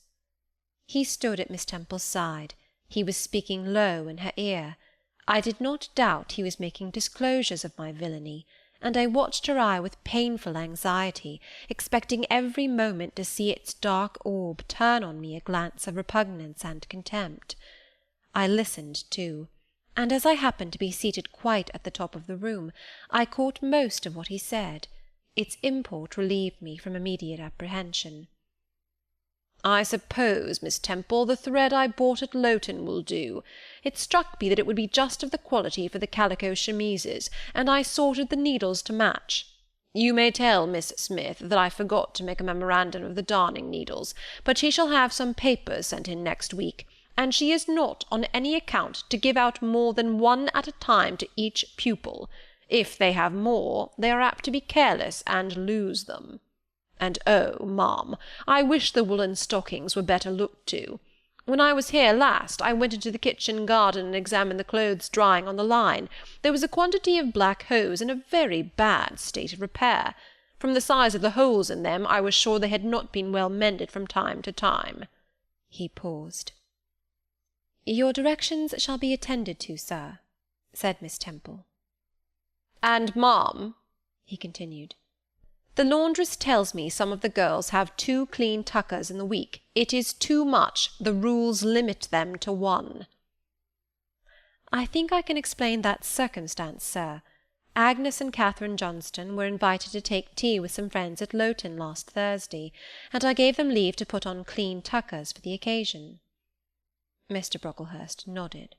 He stood at Miss Temple's side. He was speaking low in her ear. I did not doubt he was making disclosures of my villainy, and I watched her eye with painful anxiety, expecting every moment to see its dark orb turn on me a glance of repugnance and contempt. I listened too, and as I happened to be seated quite at the top of the room, I caught most of what he said. Its import relieved me from immediate apprehension. "I suppose, Miss Temple, the thread I bought at Lowton will do. It struck me that it would be just of the quality for the calico chemises, and I sorted the needles to match. You may tell Miss Smith that I forgot to make a memorandum of the darning needles, but she shall have some papers sent in next week, and she is not on any account to give out more than one at a time to each pupil. If they have more, they are apt to be careless and lose them. And oh, ma'am, I wish the woollen stockings were better looked to. When I was here last, I went into the kitchen garden and examined the clothes drying on the line. There was a quantity of black hose in a very bad state of repair. From the size of the holes in them, I was sure they had not been well mended from time to time. He paused. "Your directions shall be attended to, sir," said Miss Temple. "And, ma'am," he continued, "the laundress tells me some of the girls have 2 clean tuckers in the week. It is too much. The rules limit them to 1. "I think I can explain that circumstance, sir. Agnes and Catherine Johnston were invited to take tea with some friends at Lowton last Thursday, and I gave them leave to put on clean tuckers for the occasion." Mr. Brocklehurst nodded.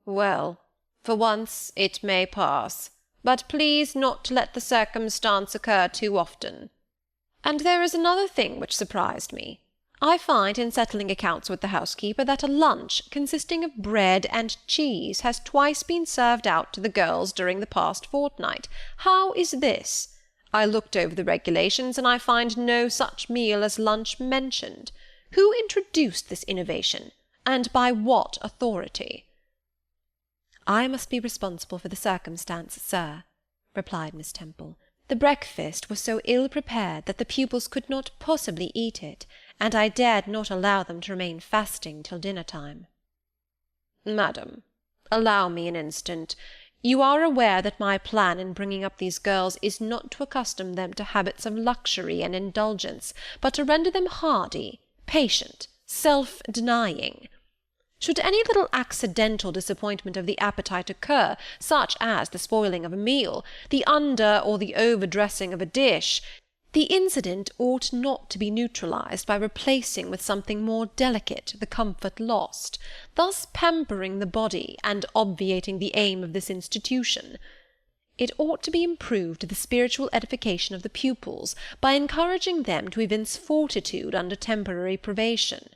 "Well, for once it may pass, but please not to let the circumstance occur too often. And there is another thing which surprised me. I find in settling accounts with the housekeeper that a lunch consisting of bread and cheese has twice been served out to the girls during the past fortnight. How is this? I looked over the regulations, and I find no such meal as lunch mentioned. Who introduced this innovation, and by what authority?" "I must be responsible for the circumstance, sir," replied Miss Temple. "The breakfast was so ill prepared that the pupils could not possibly eat it, and I dared not allow them to remain fasting till dinner-time." "Madam, allow me an instant. You are aware that my plan in bringing up these girls is not to accustom them to habits of luxury and indulgence, but to render them hardy, patient, self-denying. Should any little accidental disappointment of the appetite occur, such as the spoiling of a meal, the under or the over-dressing of a dish, the incident ought not to be neutralized by replacing with something more delicate the comfort lost, thus pampering the body and obviating the aim of this institution. It ought to be improved to the spiritual edification of the pupils by encouraging them to evince fortitude under temporary privation.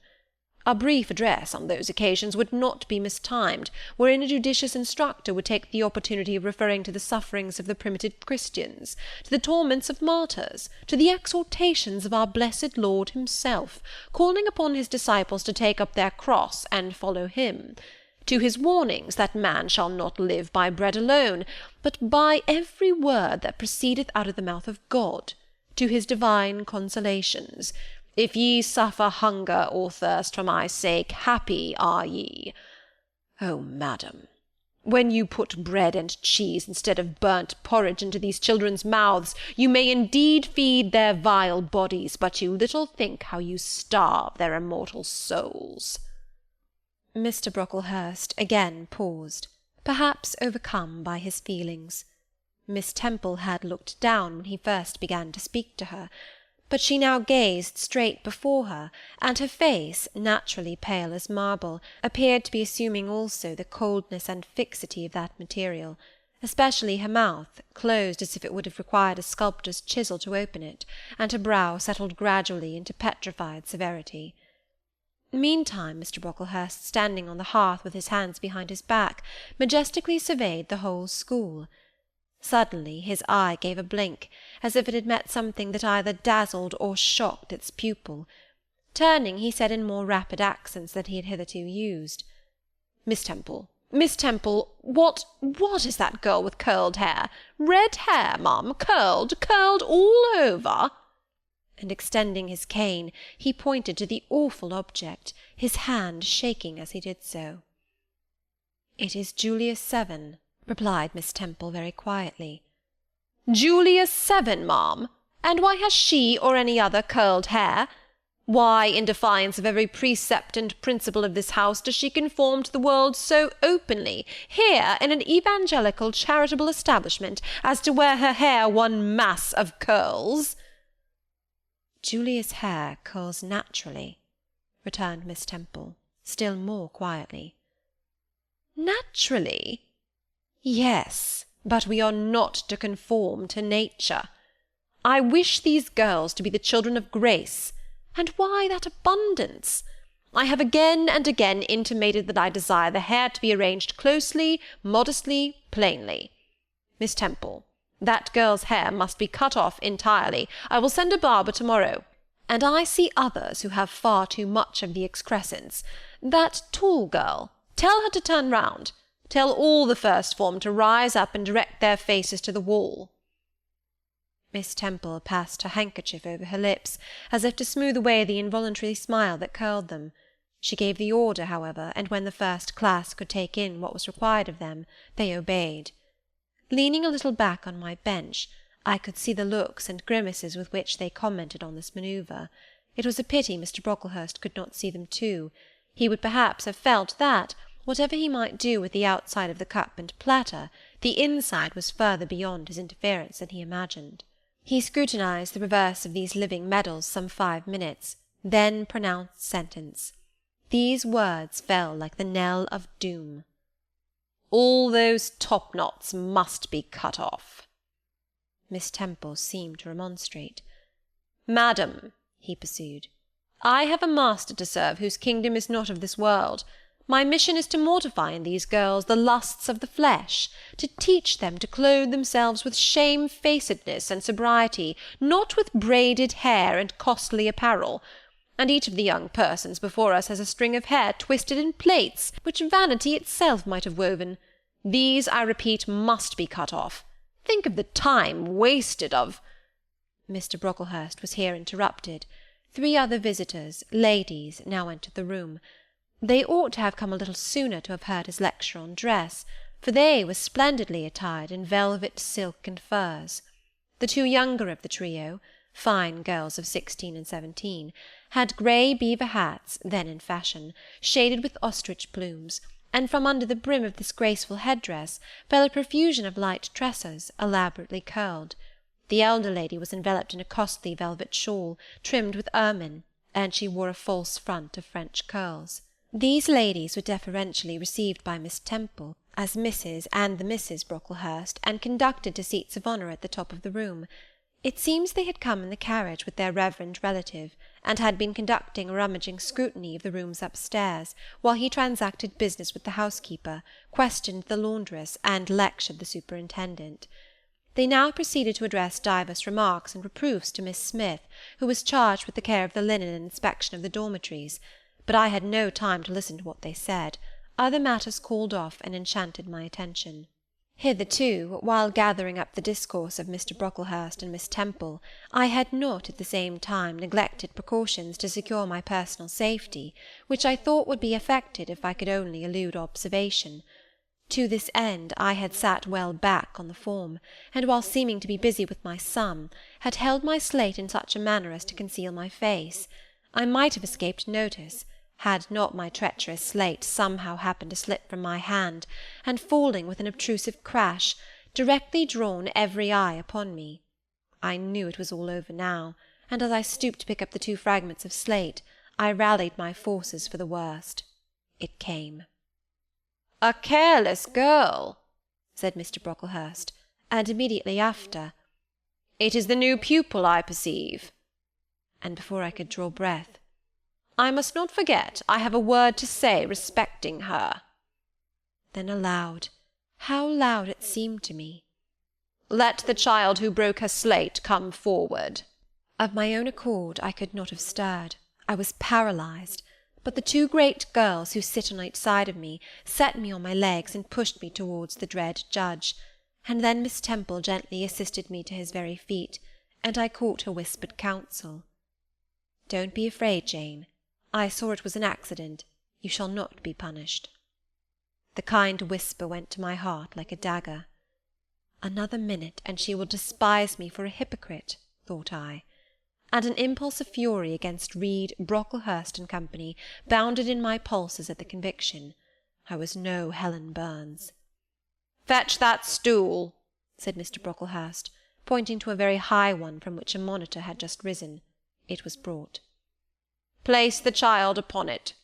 A brief address on those occasions would not be mistimed, wherein a judicious instructor would take the opportunity of referring to the sufferings of the primitive Christians, to the torments of martyrs, to the exhortations of our blessed Lord himself, calling upon his disciples to take up their cross and follow him, to his warnings that man shall not live by bread alone, but by every word that proceedeth out of the mouth of God, to his divine consolations. If ye suffer hunger or thirst for my sake, happy are ye. Oh, madam, when you put bread and cheese instead of burnt porridge into these children's mouths, you may indeed feed their vile bodies, but you little think how you starve their immortal souls." Mr. Brocklehurst again paused, perhaps overcome by his feelings. Miss Temple had looked down when he first began to speak to her, but she now gazed straight before her, and her face, naturally pale as marble, appeared to be assuming also the coldness and fixity of that material, especially her mouth, closed as if it would have required a sculptor's chisel to open it, and her brow settled gradually into petrified severity. Meantime Mr. Brocklehurst, standing on the hearth with his hands behind his back, majestically surveyed the whole school. Suddenly his eye gave a blink, as if it had met something that either dazzled or shocked its pupil. Turning, he said in more rapid accents than he had hitherto used, Miss Temple, what is that girl with curled hair? Red hair, ma'am, curled all over?" And extending his cane, he pointed to the awful object, his hand shaking as he did so. "It is Julius Seven," replied Miss Temple very quietly. "Julius Seven, ma'am? And why has she or any other curled hair? Why, in defiance of every precept and principle of this house, does she conform to the world so openly, here in an evangelical charitable establishment, as to wear her hair one mass of curls?" "Julia's hair curls naturally," returned Miss Temple, still more quietly. "Naturally? Yes, but we are not to conform to nature. I wish these girls to be the children of grace. And why that abundance? I have again and again intimated that I desire the hair to be arranged closely, modestly, plainly. Miss Temple, that girl's hair must be cut off entirely. I will send a barber to-morrow. And I see others who have far too much of the excrescence. That tall girl, tell her to turn round. Tell all the first form to rise up and direct their faces to the wall." Miss Temple passed her handkerchief over her lips, as if to smooth away the involuntary smile that curled them. She gave the order, however, and when the first class could take in what was required of them, they obeyed. Leaning a little back on my bench, I could see the looks and grimaces with which they commented on this manoeuvre. It was a pity Mr. Brocklehurst could not see them too. He would perhaps have felt that, whatever he might do with the outside of the cup and platter, the inside was further beyond his interference than he imagined. He scrutinized the reverse of these living medals some 5 minutes, then pronounced sentence. These words fell like the knell of doom. "All those top-knots must be cut off." Miss Temple seemed to remonstrate. "Madam," he pursued, "I have a master to serve whose kingdom is not of this world. My mission is to mortify in these girls the lusts of the flesh, to teach them to clothe themselves with shamefacedness and sobriety, not with braided hair and costly apparel. And each of the young persons before us has a string of hair twisted in plaits, which vanity itself might have woven. These, I repeat, must be cut off. Think of the time wasted of—" Mr. Brocklehurst was here interrupted. 3 other visitors, ladies, now entered the room. They ought to have come a little sooner to have heard his lecture on dress, for they were splendidly attired in velvet, silk, and furs. The 2 younger of the trio, fine girls of 16 and 17, had grey beaver hats, then in fashion, shaded with ostrich plumes, and from under the brim of this graceful headdress fell a profusion of light tresses, elaborately curled. The elder lady was enveloped in a costly velvet shawl, trimmed with ermine, and she wore a false front of French curls. These ladies were deferentially received by Miss Temple as Mrs. and the Misses Brocklehurst, and conducted to seats of honour at the top of the room. It seems they had come in the carriage with their reverend relative, and had been conducting a rummaging scrutiny of the rooms upstairs, while he transacted business with the housekeeper, questioned the laundress, and lectured the superintendent. They now proceeded to address divers remarks and reproofs to Miss Smith, who was charged with the care of the linen and inspection of the dormitories, but I had no time to listen to what they said. Other matters called off and enchanted my attention. Hitherto, while gathering up the discourse of Mr. Brocklehurst and Miss Temple, I had not at the same time neglected precautions to secure my personal safety, which I thought would be effected if I could only elude observation. To this end I had sat well back on the form, and while seeming to be busy with my sum, had held my slate in such a manner as to conceal my face. I might have escaped notice, had not my treacherous slate somehow happened to slip from my hand, and falling with an obtrusive crash, directly drawn every eye upon me. I knew it was all over now, and as I stooped to pick up the 2 fragments of slate, I rallied my forces for the worst. It came. "A careless girl," said Mr. Brocklehurst, and immediately after, "It is the new pupil, I perceive." And before I could draw breath, "I must not forget I have a word to say respecting her." Then aloud, how loud it seemed to me, "Let the child who broke her slate come forward." Of my own accord I could not have stirred. I was paralysed. But the 2 great girls who sit on each side of me set me on my legs and pushed me towards the dread judge, and then Miss Temple gently assisted me to his very feet, and I caught her whispered counsel. "Don't be afraid, Jane. I saw it was an accident. You shall not be punished." The kind whisper went to my heart like a dagger. Another minute, and she will despise me for a hypocrite, thought I. And an impulse of fury against Reed, Brocklehurst and Company bounded in my pulses at the conviction. I was no Helen Burns. "Fetch that stool," said Mr. Brocklehurst, pointing to a very high one from which a monitor had just risen. It was brought. "Place the child upon it."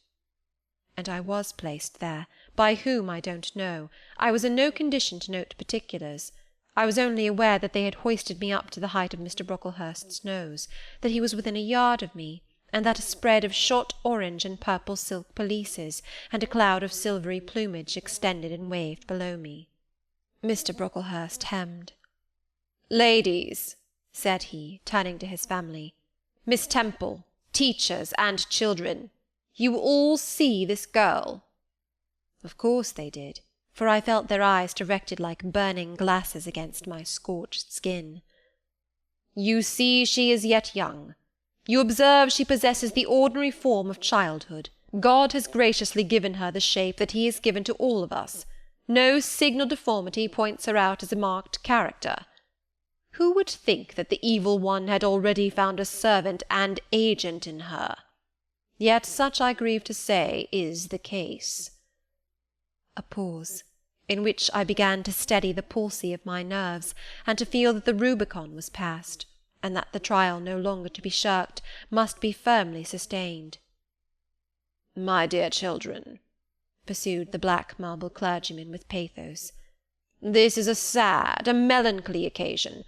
And I was placed there, by whom I don't know. I was in no condition to note particulars. I was only aware that they had hoisted me up to the height of Mr. Brocklehurst's nose, that he was within a yard of me, and that a spread of shot orange and purple silk pelisses and a cloud of silvery plumage extended and waved below me. Mr. Brocklehurst hemmed. "Ladies," said he, turning to his family, "Miss Temple, teachers, and children, you all see this girl?" Of course they did, for I felt their eyes directed like burning glasses against my scorched skin. "You see she is yet young. You observe she possesses the ordinary form of childhood. God has graciously given her the shape that he has given to all of us. No signal deformity points her out as a marked character. Who would think that the evil one had already found a servant and agent in her? Yet such, I grieve to say, is the case." A pause, in which I began to steady the palsy of my nerves, and to feel that the Rubicon was passed, and that the trial no longer to be shirked must be firmly sustained. "My dear children," pursued the black marble clergyman with pathos, "this is a sad, a melancholy occasion,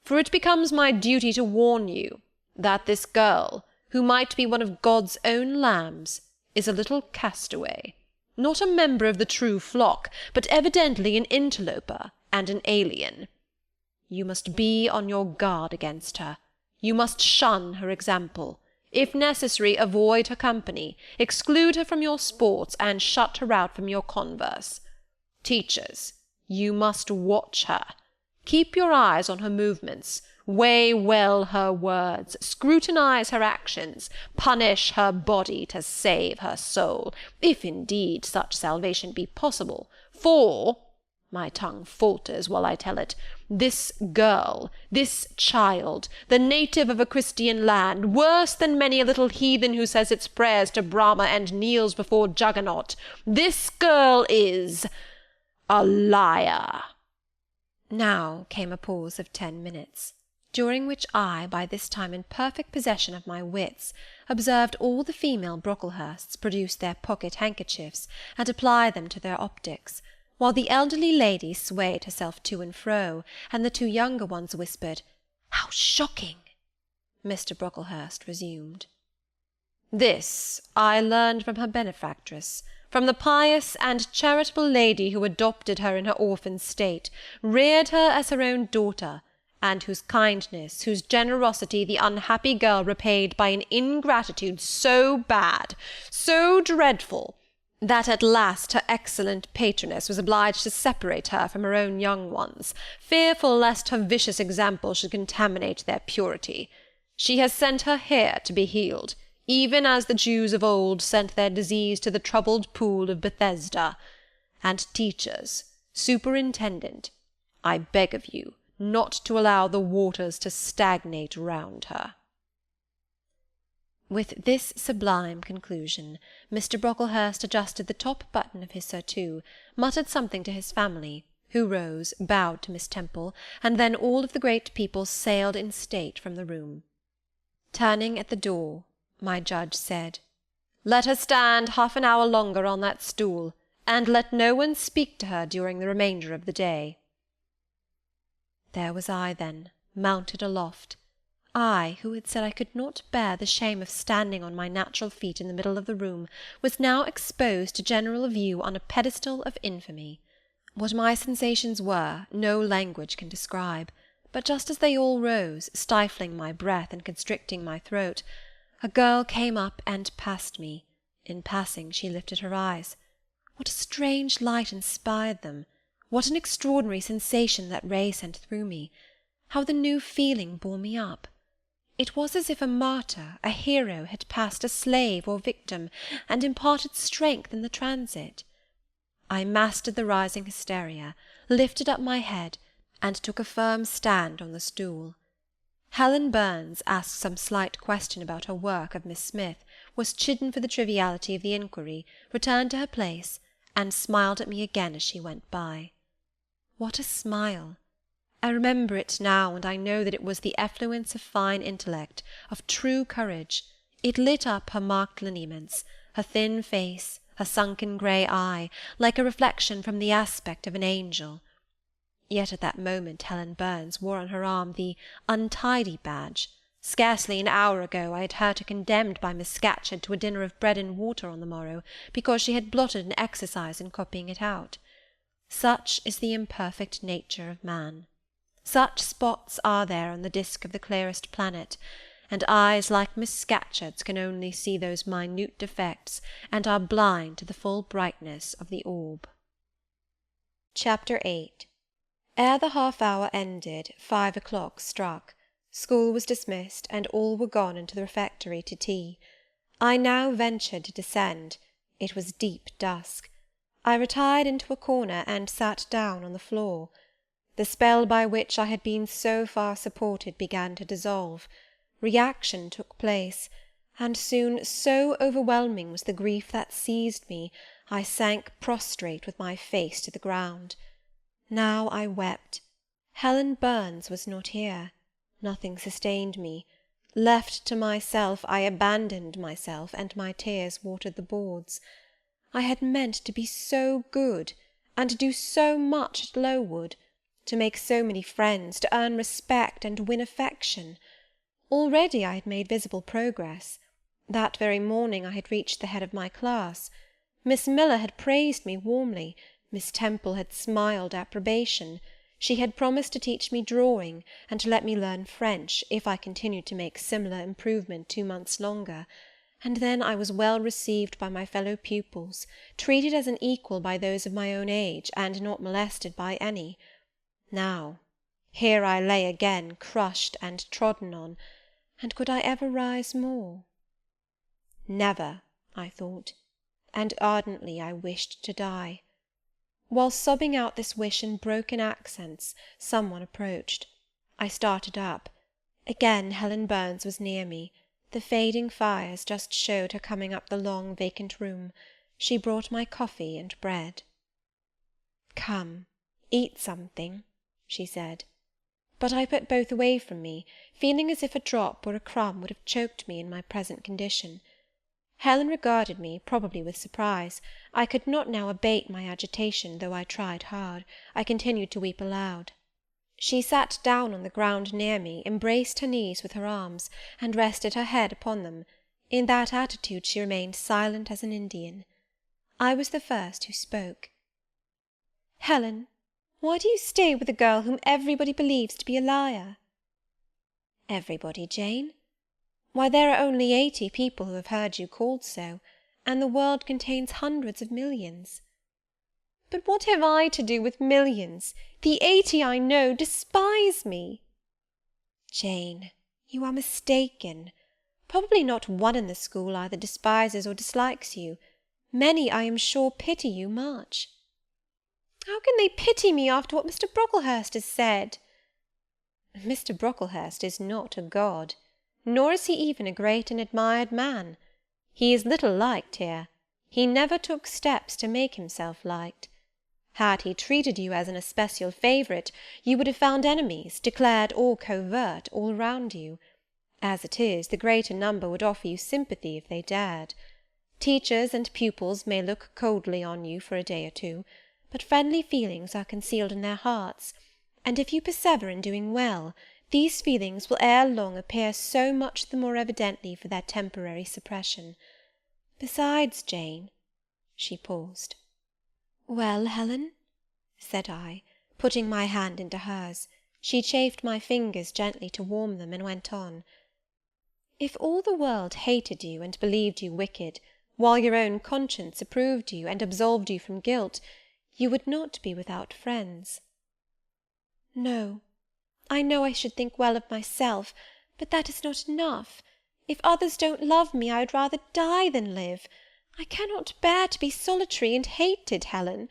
for it becomes my duty to warn you that this girl, who might be one of God's own lambs, is a little castaway, not a member of the true flock, but evidently an interloper and an alien. You must be on your guard against her. You must shun her example. If necessary, avoid her company, exclude her from your sports, and shut her out from your converse. Teachers, you must watch her. Keep your eyes on her movements, weigh well her words, scrutinize her actions, punish her body to save her soul, if indeed such salvation be possible, for, my tongue falters while I tell it, this girl, this child, the native of a Christian land, worse than many a little heathen who says its prayers to Brahma and kneels before Juggernaut, this girl is a liar." Now came a pause of 10 minutes, during which I, by this time in perfect possession of my wits, observed all the female Brocklehursts produce their pocket-handkerchiefs and apply them to their optics, while the elderly lady swayed herself to and fro, and the 2 younger ones whispered, "How shocking!" Mr. Brocklehurst resumed. "This I learned from her benefactress, from the pious and charitable lady who adopted her in her orphan state, reared her as her own daughter, and whose kindness, whose generosity the unhappy girl repaid by an ingratitude so bad, so dreadful, that at last her excellent patroness was obliged to separate her from her own young ones, fearful lest her vicious example should contaminate their purity. She has sent her here to be healed, even as the Jews of old sent their disease to the troubled pool of Bethesda. And teachers, superintendent, I beg of you not to allow the waters to stagnate round her." With this sublime conclusion, Mr. Brocklehurst adjusted the top button of his surtout, muttered something to his family, who rose, bowed to Miss Temple, and then all of the great people sailed in state from the room. Turning at the door, my judge said, "Let her stand half an hour longer on that stool, and let no one speak to her during the remainder of the day." There was I, then, mounted aloft. I, who had said I could not bear the shame of standing on my natural feet in the middle of the room, was now exposed to general view on a pedestal of infamy. What my sensations were, no language can describe, but just as they all rose, stifling my breath and constricting my throat, a girl came up and passed me. In passing she lifted her eyes. What a strange light inspired them! What an extraordinary sensation that ray sent through me! How the new feeling bore me up! It was as if a martyr, a hero, had passed a slave or victim, and imparted strength in the transit. I mastered the rising hysteria, lifted up my head, and took a firm stand on the stool. Helen Burns asked some slight question about her work of Miss Smith, was chidden for the triviality of the inquiry, returned to her place, and smiled at me again as she went by. What a smile! I remember it now, and I know that it was the effluence of fine intellect, of true courage. It lit up her marked lineaments, her thin face, her sunken grey eye, like a reflection from the aspect of an angel. Yet at that moment Helen Burns wore on her arm the untidy badge, Scarcely an hour ago I had heard her condemned by Miss Scatcherd to a dinner of bread and water on the morrow, because she had blotted an exercise in copying it out. Such is the imperfect nature of man. Such spots are there on the disk of the clearest planet, and eyes like Miss Scatcherd's can only see those minute defects, and are blind to the full brightness of the orb. Chapter 8. Ere the half-hour ended, 5 o'clock struck. School was dismissed, and all were gone into the refectory to tea. I now ventured to descend. It was deep dusk. I retired into a corner and sat down on the floor. The spell by which I had been so far supported began to dissolve. Reaction took place, and soon so overwhelming was the grief that seized me, I sank prostrate with my face to the ground. Now I wept. Helen Burns was not here. Nothing sustained me. Left to myself, I abandoned myself, and my tears watered the boards. I had meant to be so good, and to do so much at Lowood, to make so many friends, to earn respect and win affection. Already I had made visible progress. That very morning I had reached the head of my class. Miss Miller had praised me warmly. Miss Temple had smiled approbation. She had promised to teach me drawing, and to let me learn French, if I continued to make similar improvement 2 months longer. And then I was well received by my fellow pupils, treated as an equal by those of my own age, and not molested by any. Now, here I lay again, crushed and trodden on, and could I ever rise more? Never, I thought, and ardently I wished to die. While sobbing out this wish in broken accents, some one approached. I started up. Again Helen Burns was near me. The fading fires just showed her coming up the long vacant room. She brought my coffee and bread. "Come, eat something," she said. But I put both away from me, feeling as if a drop or a crumb would have choked me in my present condition. Helen regarded me, probably with surprise. I could not now abate my agitation, though I tried hard. I continued to weep aloud. She sat down on the ground near me, embraced her knees with her arms, and rested her head upon them. In that attitude she remained silent as an Indian. I was the first who spoke. "Helen, why do you stay with a girl whom everybody believes to be a liar?" "Everybody, Jane? Why, there are only 80 people who have heard you called so, and the world contains hundreds of millions." "But what have I to do with millions? The 80 I know despise me." "Jane, you are mistaken. Probably not one in the school either despises or dislikes you. Many, I am sure, pity you much." "How can they pity me after what Mr. Brocklehurst has said?" "Mr. Brocklehurst is not a god, nor is he even a great and admired man. He is little liked here. He never took steps to make himself liked. Had he treated you as an especial favourite, you would have found enemies, declared or covert, all round you. As it is, the greater number would offer you sympathy if they dared. Teachers and pupils may look coldly on you for a day or two, but friendly feelings are concealed in their hearts, and if you persever in doing well, these feelings will ere long appear so much the more evidently for their temporary suppression. Besides, Jane—" She paused. "Well, Helen?" said I, putting my hand into hers. She chafed my fingers gently to warm them, and went on. "If all the world hated you and believed you wicked, while your own conscience approved you and absolved you from guilt, you would not be without friends." "No. I know I should think well of myself, but that is not enough. If others don't love me, I would rather die than live. I cannot bear to be solitary and hated, Helen.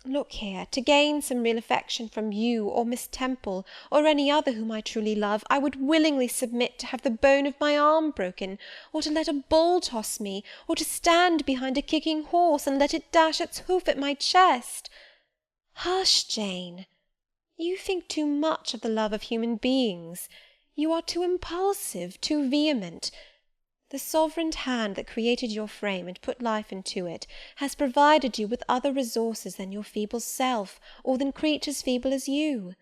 Look here, to gain some real affection from you, or Miss Temple, or any other whom I truly love, I would willingly submit to have the bone of my arm broken, or to let a bull toss me, or to stand behind a kicking horse, and let it dash its hoof at my chest. Hush, Jane! You think too much of the love of human beings. You are too impulsive, too vehement. The sovereign hand that created your frame and put life into it has provided you with other resources than your feeble self, or than creatures feeble as you.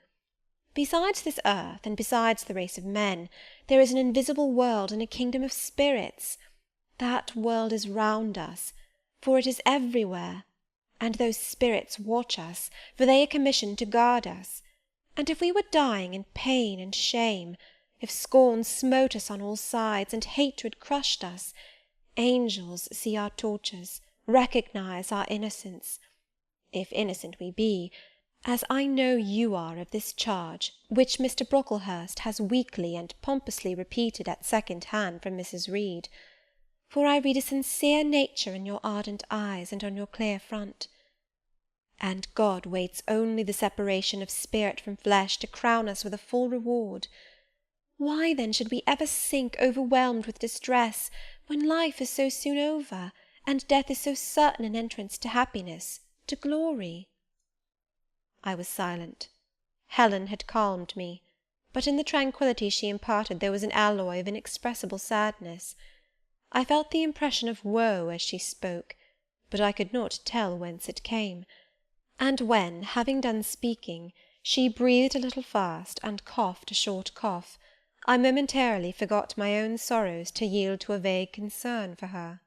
Besides this earth, and besides the race of men, there is an invisible world and a kingdom of spirits. That world is round us, for it is everywhere, and those spirits watch us, for they are commissioned to guard us. And if we were dying in pain and shame, if scorn smote us on all sides, and hatred crushed us, angels see our tortures, recognise our innocence, if innocent we be, as I know you are of this charge, which Mr. Brocklehurst has weakly and pompously repeated at second hand from Mrs. Reed. For I read a sincere nature in your ardent eyes and on your clear front. And God waits only the separation of spirit from flesh to crown us with a full reward. Why then should we ever sink overwhelmed with distress, when life is so soon over, and death is so certain an entrance to happiness, to glory? I was silent. Helen had calmed me, but in the tranquillity she imparted there was an alloy of inexpressible sadness. I felt the impression of woe as she spoke, but I could not tell whence it came, and when, having done speaking, she breathed a little fast and coughed a short cough, I momentarily forgot my own sorrows to yield to a vague concern for her.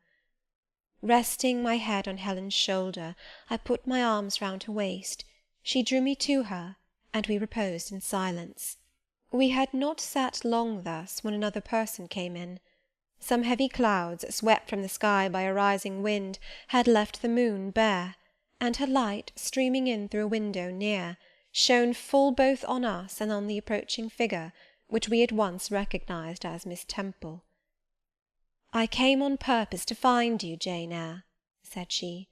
Resting my head on Helen's shoulder, I put my arms round her waist. She drew me to her, and we reposed in silence. We had not sat long thus when another person came in. Some heavy clouds, swept from the sky by a rising wind, had left the moon bare, and her light, streaming in through a window near, shone full both on us and on the approaching figure, which we at once recognised as Miss Temple. "I came on purpose to find you, Jane Eyre," said she.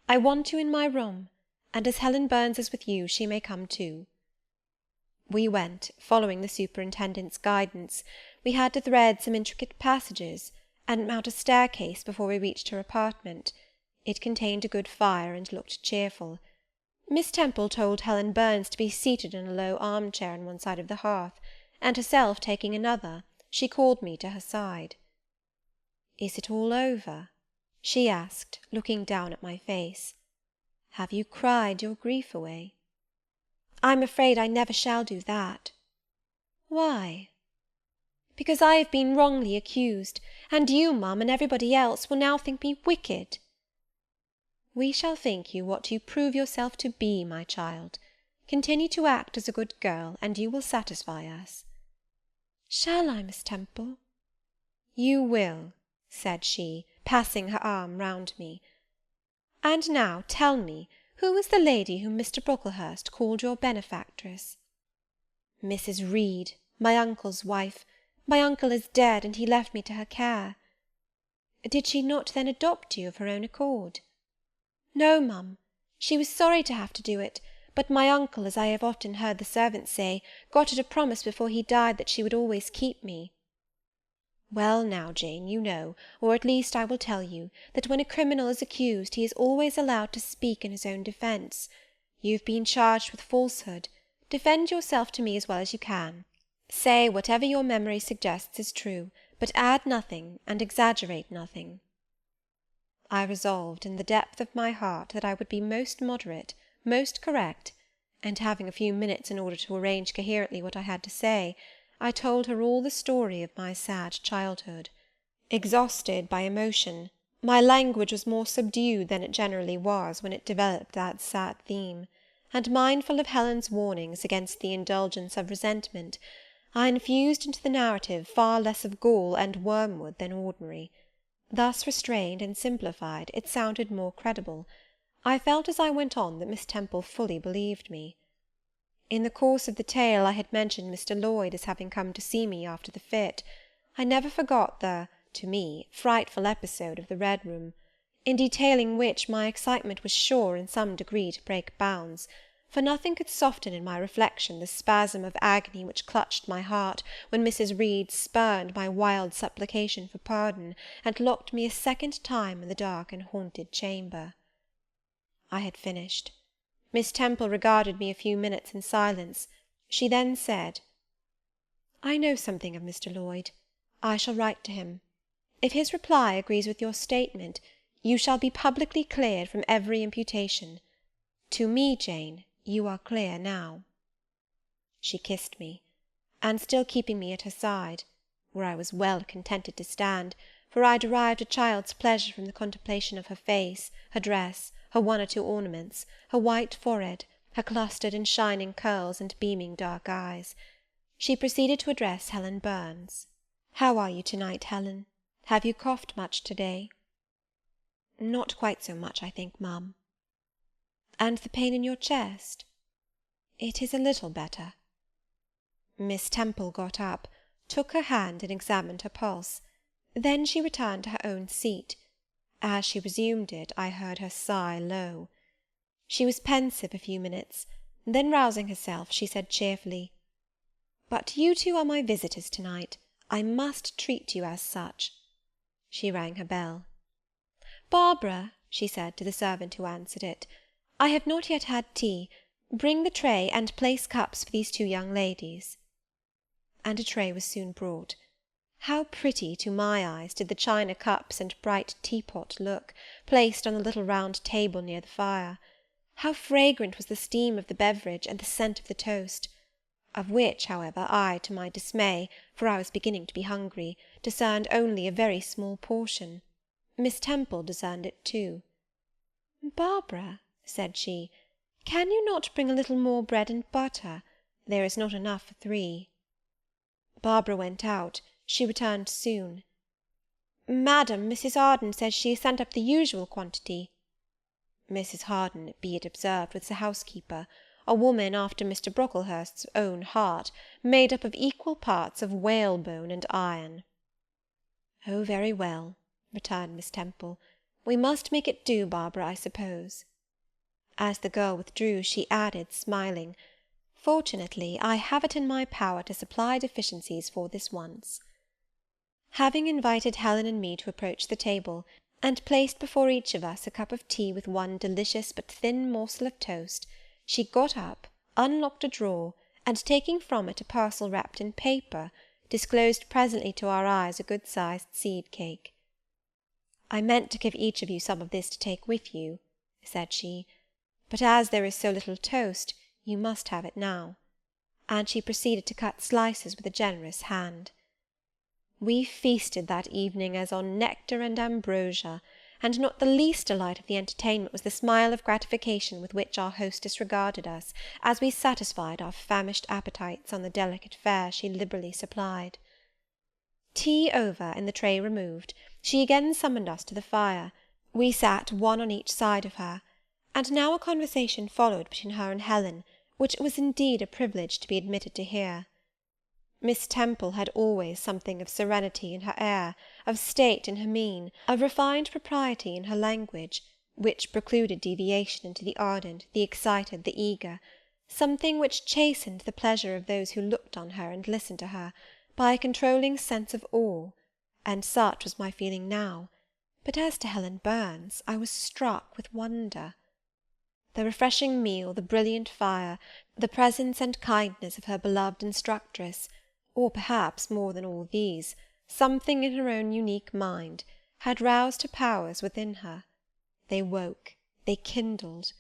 "I want you in my room, and as Helen Burns is with you, she may come too." We went, following the superintendent's guidance. We had to thread some intricate passages, and mount a staircase before we reached her apartment. It contained a good fire, and looked cheerful. Miss Temple told Helen Burns to be seated in a low arm-chair on one side of the hearth, and herself taking another, she called me to her side. "Is it all over?" she asked, looking down at my face. "Have you cried your grief away?" "I'm afraid I never shall do that." "Why?" "Because I have been wrongly accused, and you, mum, and everybody else will now think me wicked." "We shall think you what you prove yourself to be, my child. Continue to act as a good girl, and you will satisfy us." "Shall I, Miss Temple?" "You will," said she, passing her arm round me. "And now tell me, who was the lady whom Mr. Brocklehurst called your benefactress?" "Mrs. Reed, my uncle's wife. My uncle is dead, and he left me to her care." "Did she not then adopt you of her own accord?" "No, mum. She was sorry to have to do it, but my uncle, as I have often heard the servants say, got her to promise before he died that she would always keep me." "Well now, Jane, you know, or at least I will tell you, that when a criminal is accused, he is always allowed to speak in his own defence. You have been charged with falsehood. Defend yourself to me as well as you can. Say whatever your memory suggests is true, but add nothing, and exaggerate nothing." I resolved in the depth of my heart that I would be most moderate, most correct, and having a few minutes in order to arrange coherently what I had to say, I told her all the story of my sad childhood. Exhausted by emotion, my language was more subdued than it generally was when it developed that sad theme, and mindful of Helen's warnings against the indulgence of resentment, I infused into the narrative far less of gall and wormwood than ordinary. Thus restrained and simplified, it sounded more credible. I felt as I went on that Miss Temple fully believed me. In the course of the tale I had mentioned Mr. Lloyd as having come to see me after the fit. I never forgot the, to me, frightful episode of the Red Room, in detailing which my excitement was sure in some degree to break bounds, for nothing could soften in my reflection the spasm of agony which clutched my heart when Mrs. Reed spurned my wild supplication for pardon, and locked me a second time in the dark and haunted chamber. I had finished. Miss Temple regarded me a few minutes in silence. She then said, "I know something of Mr. Lloyd. I shall write to him. If his reply agrees with your statement, you shall be publicly cleared from every imputation. To me, Jane, you are clear now." She kissed me, and still keeping me at her side, where I was well contented to stand, for I derived a child's pleasure from the contemplation of her face, her dress, her one or two ornaments, her white forehead, her clustered and shining curls, and beaming dark eyes. She proceeded to address Helen Burns. "How are you to-night, Helen? Have you coughed much to-day?" "Not quite so much, I think, ma'am." "And the pain in your chest?" "It is a little better." Miss Temple got up, took her hand, and examined her pulse. Then she returned to her own seat. As she resumed it, I heard her sigh low. She was pensive a few minutes, then rousing herself, she said cheerfully, "But you two are my visitors to-night. I must treat you as such." She rang her bell. "Barbara," she said to the servant who answered it, "I have not yet had tea. Bring the tray, and place cups for these two young ladies." And a tray was soon brought. How pretty, to my eyes, did the china cups and bright teapot look, placed on the little round table near the fire! How fragrant was the steam of the beverage, and the scent of the toast! Of which, however, I, to my dismay, for I was beginning to be hungry, discerned only a very small portion. Miss Temple discerned it too. "Barbara," said she, "can you not bring a little more bread and butter? There is not enough for 3. Barbara went out. She returned soon. "Madam, Mrs. Harden says she has sent up the usual quantity." Mrs. Harden, be it observed, was the housekeeper, a woman after Mr. Brocklehurst's own heart, made up of equal parts of whalebone and iron. "Oh, very well," returned Miss Temple. "We must make it do, Barbara, I suppose." As the girl withdrew, she added, smiling, "Fortunately, I have it in my power to supply deficiencies for this once." Having invited Helen and me to approach the table, and placed before each of us a cup of tea with one delicious but thin morsel of toast, she got up, unlocked a drawer, and taking from it a parcel wrapped in paper, disclosed presently to our eyes a good-sized seed-cake. "I meant to give each of you some of this to take with you," said she, "but as there is so little toast, you must have it now." And she proceeded to cut slices with a generous hand. We feasted that evening as on nectar and ambrosia, and not the least delight of the entertainment was the smile of gratification with which our hostess regarded us, as we satisfied our famished appetites on the delicate fare she liberally supplied. Tea over, and the tray removed, she again summoned us to the fire. We sat one on each side of her, and now a conversation followed between her and Helen, which it was indeed a privilege to be admitted to hear. Miss Temple had always something of serenity in her air, of state in her mien, of refined propriety in her language, which precluded deviation into the ardent, the excited, the eager; something which chastened the pleasure of those who looked on her and listened to her, by a controlling sense of awe, and such was my feeling now. But as to Helen Burns, I was struck with wonder. The refreshing meal, the brilliant fire, the presence and kindness of her beloved instructress, or perhaps, more than all these, something in her own unique mind, had roused her powers within her. They woke, they kindled.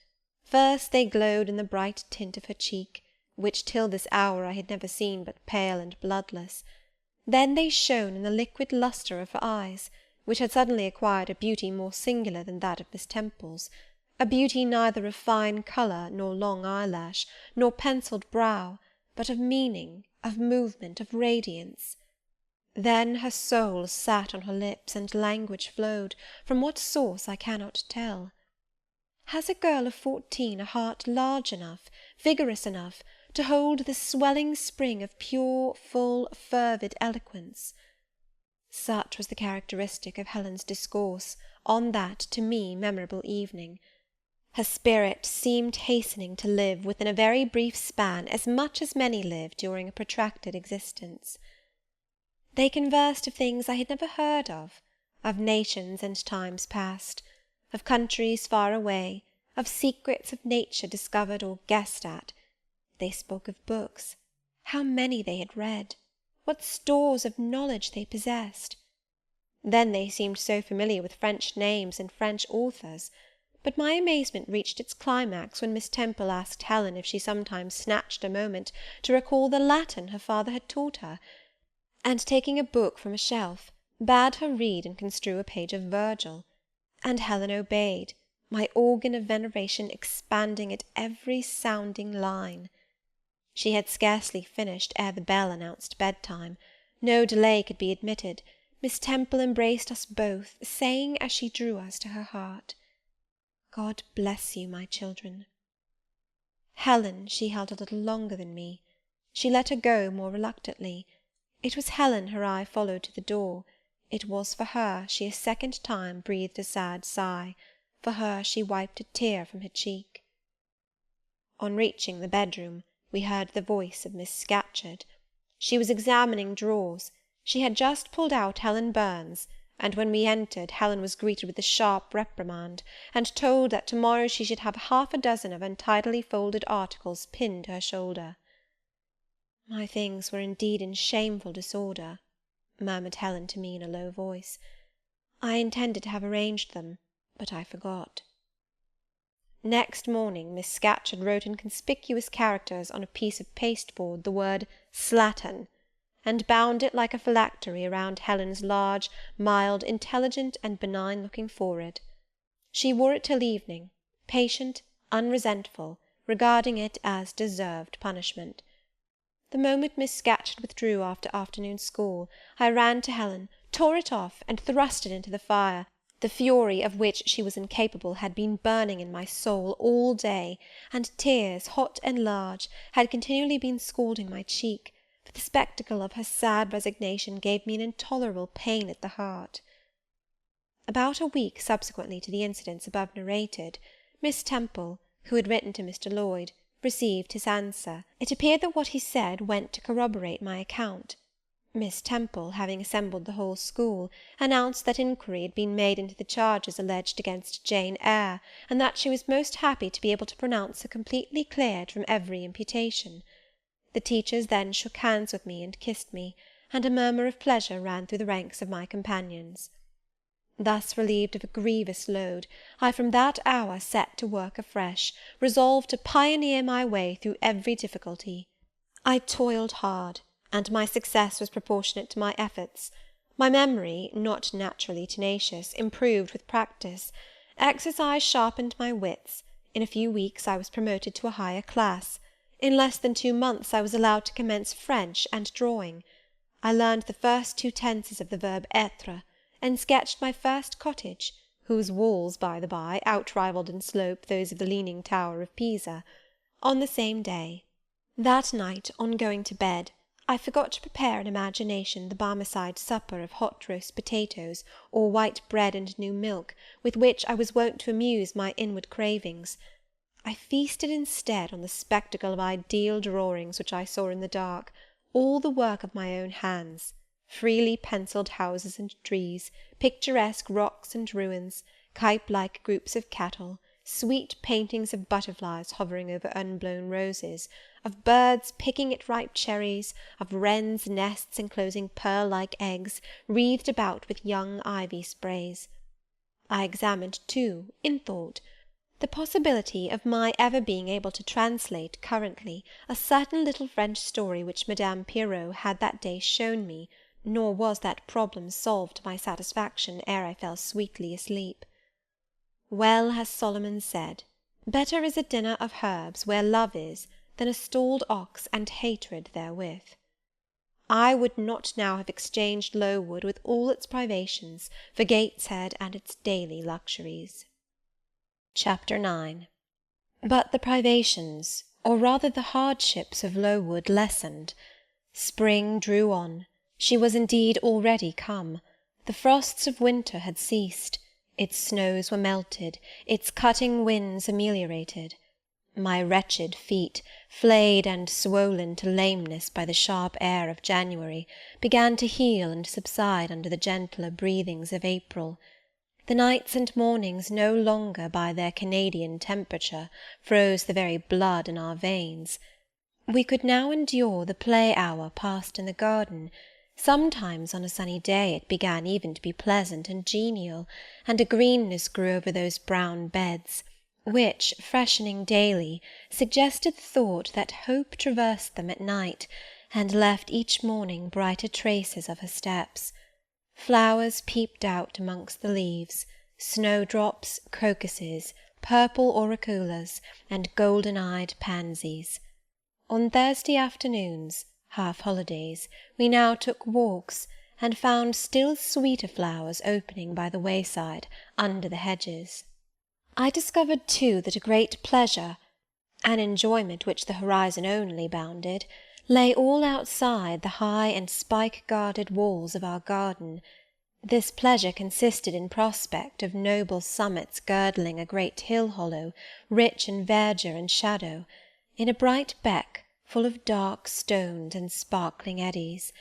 First they glowed in the bright tint of her cheek, which till this hour I had never seen but pale and bloodless. Then they shone in the liquid lustre of her eyes, which had suddenly acquired a beauty more singular than that of Miss Temple's, a beauty neither of fine colour, nor long eyelash, nor pencilled brow, but of meaning, of movement, of radiance. Then her soul sat on her lips, and language flowed, from what source I cannot tell. Has a girl of 14 a heart large enough, vigorous enough, to hold the swelling spring of pure, full, fervid eloquence? Such was the characteristic of Helen's discourse on that, to me, memorable evening. Her spirit seemed hastening to live within a very brief span as much as many live during a protracted existence. They conversed of things I had never heard of nations and times past, of countries far away, of secrets of nature discovered or guessed at. They spoke of books, how many they had read, what stores of knowledge they possessed. Then they seemed so familiar with French names and French authors, but my amazement reached its climax when Miss Temple asked Helen if she sometimes snatched a moment to recall the Latin her father had taught her, and, taking a book from a shelf, bade her read and construe a page of Virgil. And Helen obeyed, my organ of veneration expanding at every sounding line. She had scarcely finished ere the bell announced bedtime. No delay could be admitted. Miss Temple embraced us both, saying, as she drew us to her heart, "God bless you, my children." Helen she held a little longer than me. She let her go more reluctantly. It was Helen her eye followed to the door. It was for her she a second time breathed a sad sigh. For her she wiped a tear from her cheek. On reaching the bedroom, we heard the voice of Miss Scatcherd. She was examining drawers. She had just pulled out Helen Burns, and when we entered, Helen was greeted with a sharp reprimand, and told that to-morrow she should have half a dozen of untidily folded articles pinned to her shoulder. "My things were indeed in shameful disorder," murmured Helen to me in a low voice. "I intended to have arranged them, but I forgot." Next morning Miss Scatcherd wrote in conspicuous characters on a piece of pasteboard the word "slattern," and bound it like a phylactery around Helen's large, mild, intelligent, and benign-looking forehead. She wore it till evening, patient, unresentful, regarding it as deserved punishment. The moment Miss Scatcherd withdrew after afternoon school, I ran to Helen, tore it off, and thrust it into the fire. The fury of which she was incapable had been burning in my soul all day, and tears, hot and large, had continually been scalding my cheek, for the spectacle of her sad resignation gave me an intolerable pain at the heart. About a week subsequently to the incidents above narrated, Miss Temple, who had written to Mr. Lloyd, received his answer. It appeared that what he said went to corroborate my account. Miss Temple, having assembled the whole school, announced that inquiry had been made into the charges alleged against Jane Eyre, and that she was most happy to be able to pronounce her completely cleared from every imputation. The teachers then shook hands with me and kissed me, and a murmur of pleasure ran through the ranks of my companions. Thus relieved of a grievous load, I from that hour set to work afresh, resolved to pioneer my way through every difficulty. I toiled hard, and my success was proportionate to my efforts. My memory, not naturally tenacious, improved with practice. Exercise sharpened my wits. In a few weeks I was promoted to a higher class. In less than 2 months I was allowed to commence French and drawing. I learned the first 2 tenses of the verb être, and sketched my first cottage, whose walls, by the by, outrivalled in slope those of the Leaning Tower of Pisa, on the same day. That night, on going to bed, I forgot to prepare in imagination the Barmecide supper of hot roast potatoes, or white bread and new milk, with which I was wont to amuse my inward cravings. I feasted instead on the spectacle of ideal drawings which I saw in the dark, all the work of my own hands, freely pencilled houses and trees, picturesque rocks and ruins, Cuyp-like groups of cattle, sweet paintings of butterflies hovering over unblown roses, of birds picking at ripe cherries, of wrens' nests enclosing pearl-like eggs, wreathed about with young ivy sprays. I examined, too, in thought, the possibility of my ever being able to translate currently a certain little French story which Madame Pierrot had that day shown me, nor was that problem solved to my satisfaction ere I fell sweetly asleep. Well has Solomon said, "Better is a dinner of herbs where love is, than a stalled ox and hatred therewith." I would not now have exchanged Lowood with all its privations for Gateshead and its daily luxuries. Chapter 9. But the privations, or rather the hardships of Lowood lessened. Spring drew on. She was indeed already come. The frosts of winter had ceased. Its snows were melted, its cutting winds ameliorated. My wretched feet, flayed and swollen to lameness by the sharp air of January, began to heal and subside under the gentler breathings of April. The nights and mornings no longer by their Canadian temperature froze the very blood in our veins. We could now endure the play hour passed in the garden, Sometimes on a sunny day it began even to be pleasant and genial, and a greenness grew over those brown beds, which, freshening daily, suggested the thought that hope traversed them at night, and left each morning brighter traces of her steps. Flowers peeped out amongst the leaves, snowdrops, crocuses, purple auriculas, and golden-eyed pansies. On Thursday afternoons, half-holidays, we now took walks, and found still sweeter flowers opening by the wayside, under the hedges. I discovered, too, that a great pleasure, an enjoyment which the horizon only bounded, lay all outside the high and spike-guarded walls of our garden. This pleasure consisted in prospect of noble summits girdling a great hill-hollow, rich in verdure and shadow, in a bright beck, full of dark stones and sparkling eddies.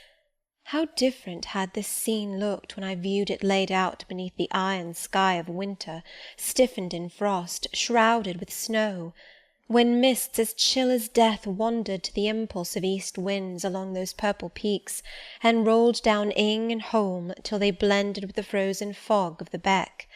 How different had this scene looked when I viewed it laid out beneath the iron sky of winter, stiffened in frost, shrouded with snow, when mists as chill as death wandered to the impulse of east winds along those purple peaks, and rolled down Ing and Holm till they blended with the frozen fog of the beck.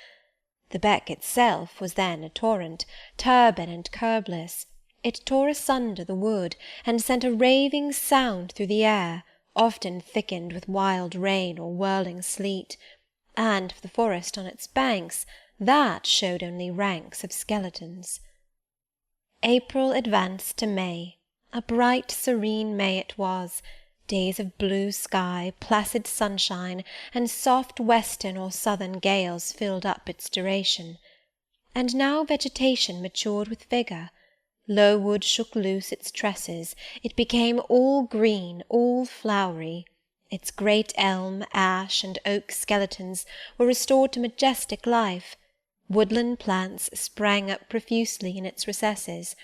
The beck itself was then a torrent, turbid and curbless. It tore asunder the wood, and sent a raving sound through the air, often thickened with wild rain or whirling sleet, and for the forest on its banks, that showed only ranks of skeletons. April advanced to May. A bright, serene May it was. Days of blue sky, placid sunshine, and soft western or southern gales filled up its duration. And now vegetation matured with vigour. Lowood shook loose its tresses, it became all green, all flowery. Its great elm, ash, and oak skeletons were restored to majestic life. Woodland plants sprang up profusely in its recesses.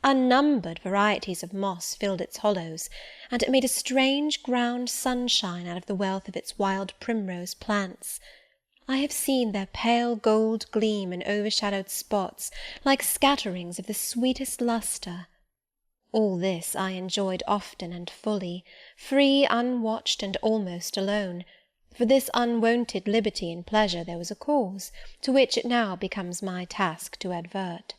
Unnumbered varieties of moss filled its hollows, and it made a strange ground sunshine out of the wealth of its wild primrose plants. I have seen their pale gold gleam in overshadowed spots, like scatterings of the sweetest lustre. All this I enjoyed often and fully, free, unwatched, and almost alone. For this unwonted liberty and pleasure there was a cause, to which it now becomes my task to advert.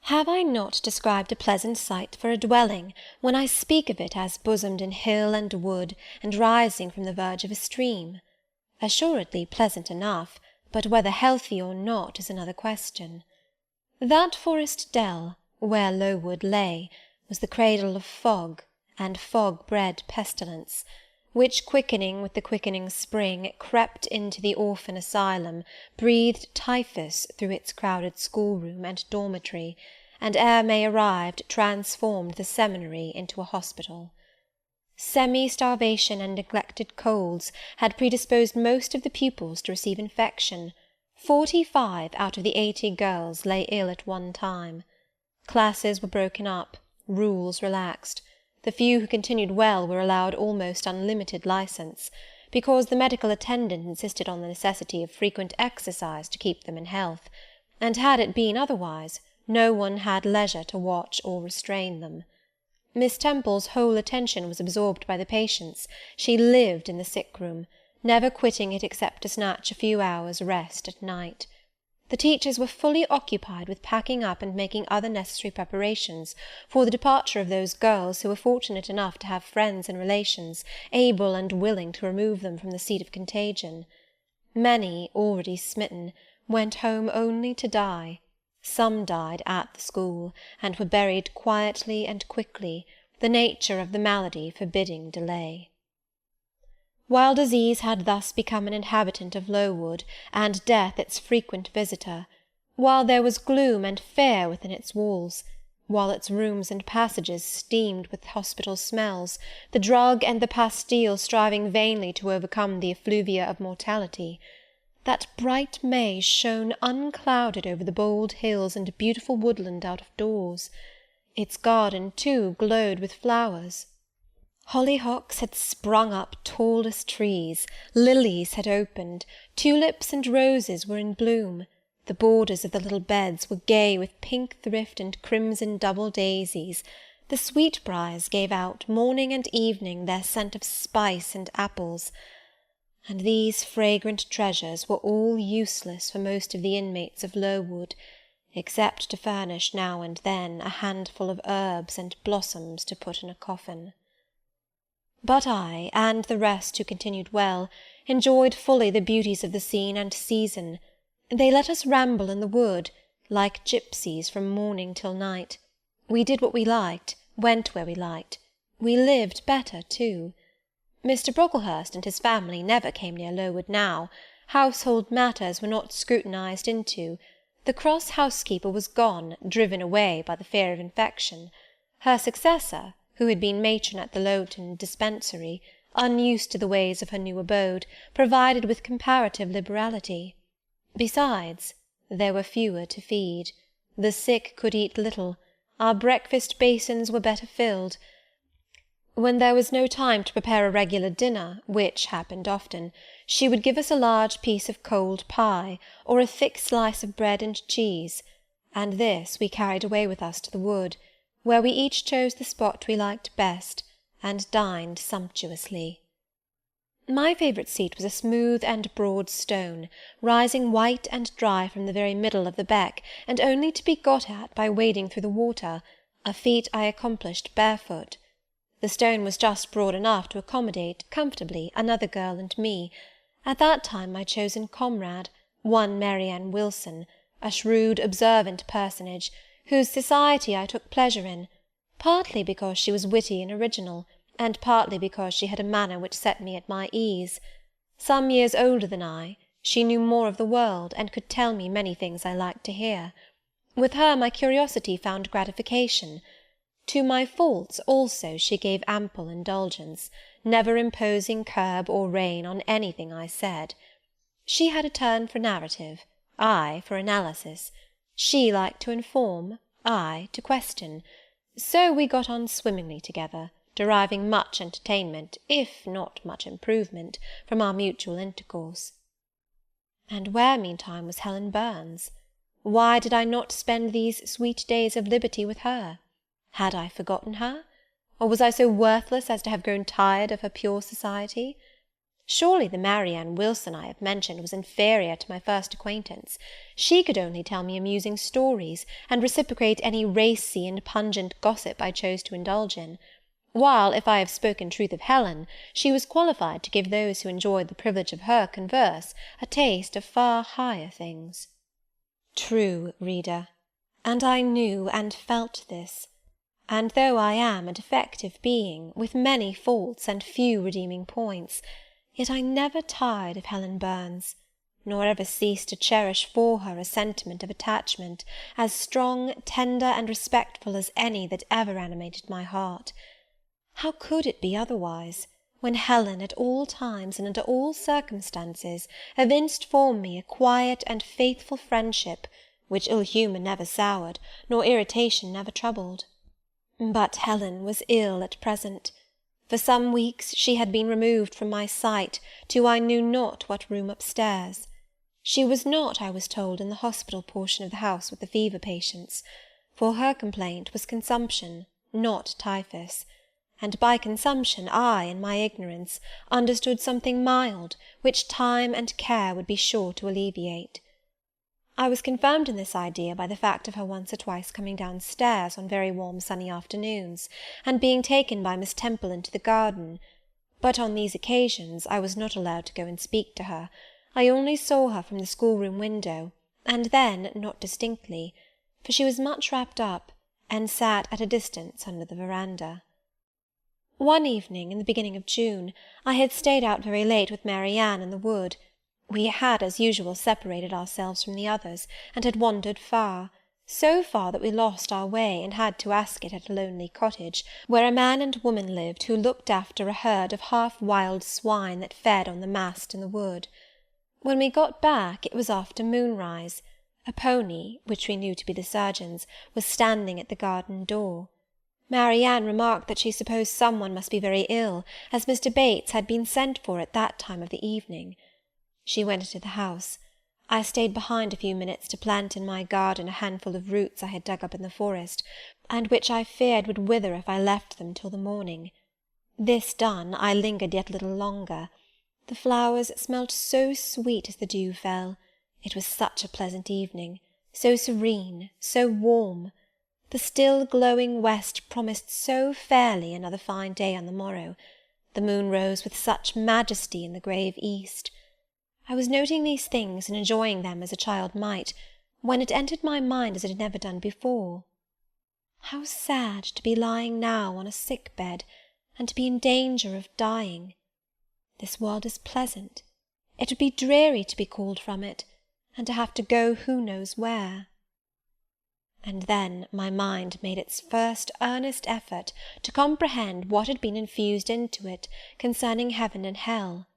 Have I not described a pleasant site for a dwelling, when I speak of it as bosomed in hill and wood, and rising from the verge of a stream? Assuredly pleasant enough, but whether healthy or not is another question. That forest dell, where Lowood lay, was the cradle of fog, and fog-bred pestilence, which, quickening with the quickening spring, crept into the orphan asylum, breathed typhus through its crowded schoolroom and dormitory, and ere May arrived, transformed the seminary into a hospital. Semi-starvation and neglected colds had predisposed most of the pupils to receive infection. 45 out of the 80 girls lay ill at one time. Classes were broken up, rules relaxed. The few who continued well were allowed almost unlimited licence, because the medical attendant insisted on the necessity of frequent exercise to keep them in health, and had it been otherwise, no one had leisure to watch or restrain them. Miss Temple's whole attention was absorbed by the patients. She lived in the sick-room, never quitting it except to snatch a few hours' rest at night. The teachers were fully occupied with packing up and making other necessary preparations for the departure of those girls who were fortunate enough to have friends and relations able and willing to remove them from the seat of contagion. Many, already smitten, went home only to die. Some died at the school, and were buried quietly and quickly, the nature of the malady forbidding delay. While disease had thus become an inhabitant of Lowood, and death its frequent visitor, while there was gloom and fear within its walls, while its rooms and passages steamed with hospital smells, the drug and the pastille striving vainly to overcome the effluvia of mortality, that bright May shone unclouded over the bold hills and beautiful woodland out of doors. Its garden, too, glowed with flowers. Hollyhocks had sprung up tall as trees, lilies had opened, tulips and roses were in bloom, the borders of the little beds were gay with pink thrift and crimson double daisies, The sweetbriars gave out morning and evening their scent of spice and apples, and these fragrant treasures were all useless for most of the inmates of Lowood, except to furnish now and then a handful of herbs and blossoms to put in a coffin. But I, and the rest who continued well, enjoyed fully the beauties of the scene and season. They let us ramble in the wood, like gipsies, from morning till night. We did what we liked, went where we liked. We lived better too. Mr. Brocklehurst and his family never came near Lowood now. Household matters were not scrutinized into. The cross housekeeper was gone, driven away by the fear of infection. Her successor, who had been matron at the Lowton dispensary, unused to the ways of her new abode, provided with comparative liberality. Besides, there were fewer to feed. The sick could eat little. Our breakfast basins were better filled. When there was no time to prepare a regular dinner, which happened often, she would give us a large piece of cold pie, or a thick slice of bread and cheese, and this we carried away with us to the wood, where we each chose the spot we liked best, and dined sumptuously. My favourite seat was a smooth and broad stone, rising white and dry from the very middle of the beck, and only to be got at by wading through the water, a feat I accomplished barefoot. The stone was just broad enough to accommodate, comfortably, another girl and me, at that time my chosen comrade, one Mary Ann Wilson, a shrewd, observant personage, whose society I took pleasure in, partly because she was witty and original, and partly because she had a manner which set me at my ease. Some years older than I, she knew more of the world, and could tell me many things I liked to hear. With her my curiosity found gratification. To my faults also she gave ample indulgence, never imposing curb or rein on anything I said. She had a turn for narrative, I for analysis. She liked to inform, I to question. So we got on swimmingly together, deriving much entertainment, if not much improvement, from our mutual intercourse. And where, meantime, was Helen Burns? Why did I not spend these sweet days of liberty with her? Had I forgotten her? Or was I so worthless as to have grown tired of her pure society? Surely the Mary Ann Wilson I have mentioned was inferior to my first acquaintance. She could only tell me amusing stories, and reciprocate any racy and pungent gossip I chose to indulge in, while, if I have spoken truth of Helen, she was qualified to give those who enjoyed the privilege of her converse a taste of far higher things. True, reader, and I knew and felt this. And though I am a defective being, with many faults and few redeeming points, yet I never tired of Helen Burns, nor ever ceased to cherish for her a sentiment of attachment, as strong, tender, and respectful as any that ever animated my heart. How could it be otherwise, when Helen, at all times and under all circumstances, evinced for me a quiet and faithful friendship, which ill humour never soured, nor irritation never troubled? But Helen was ill at present. For some weeks she had been removed from my sight to I knew not what room upstairs. She was not, I was told, in the hospital portion of the house with the fever patients, for her complaint was consumption, not typhus, and by consumption I, in my ignorance, understood something mild, which time and care would be sure to alleviate. I was confirmed in this idea by the fact of her once or twice coming downstairs on very warm sunny afternoons, and being taken by Miss Temple into the garden. But on these occasions I was not allowed to go and speak to her. I only saw her from the schoolroom window, and then not distinctly, for she was much wrapped up, and sat at a distance under the veranda. One evening, in the beginning of June, I had stayed out very late with Mary Ann in the wood. We had, as usual, separated ourselves from the others, and had wandered far, so far that we lost our way, and had to ask it at a lonely cottage, where a man and woman lived who looked after a herd of half-wild swine that fed on the mast in the wood. When we got back, it was after moonrise. A pony, which we knew to be the surgeon's, was standing at the garden door. Mary Ann remarked that she supposed some one must be very ill, as Mr. Bates had been sent for at that time of the evening. She went into the house. I stayed behind a few minutes to plant in my garden a handful of roots I had dug up in the forest, and which I feared would wither if I left them till the morning. This done, I lingered yet a little longer. The flowers smelt so sweet as the dew fell. It was such a pleasant evening, so serene, so warm. The still glowing west promised so fairly another fine day on the morrow. The moon rose with such majesty in the grave east. I was noting these things and enjoying them as a child might, when it entered my mind as it had never done before. How sad to be lying now on a sick bed, and to be in danger of dying! This world is pleasant. It would be dreary to be called from it, and to have to go who knows where. And then my mind made its first earnest effort to comprehend what had been infused into it concerning heaven and hell,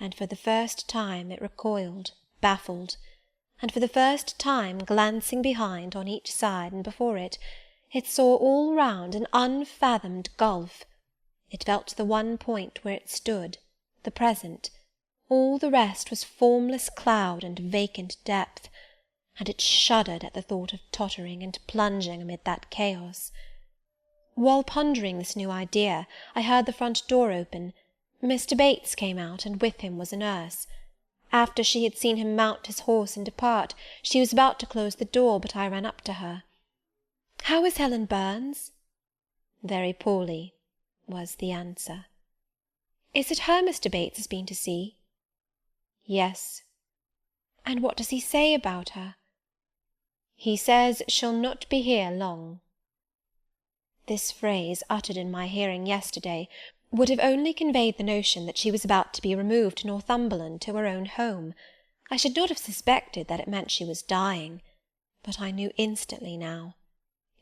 and for the first time it recoiled, baffled, and for the first time, glancing behind, on each side, and before it, it saw all round an unfathomed gulf. It felt the one point where it stood, the present. All the rest was formless cloud and vacant depth, and it shuddered at the thought of tottering and plunging amid that chaos. While pondering this new idea, I heard the front door open. Mr. Bates came out, and with him was a nurse. After she had seen him mount his horse and depart, she was about to close the door, but I ran up to her. "How is Helen Burns?" "Very poorly," was the answer. "Is it her Mr. Bates has been to see?" "Yes." "And what does he say about her?" "He says she'll not be here long." This phrase, uttered in my hearing yesterday, would have only conveyed the notion that she was about to be removed to Northumberland, to her own home. I should not have suspected that it meant she was dying, but I knew instantly now.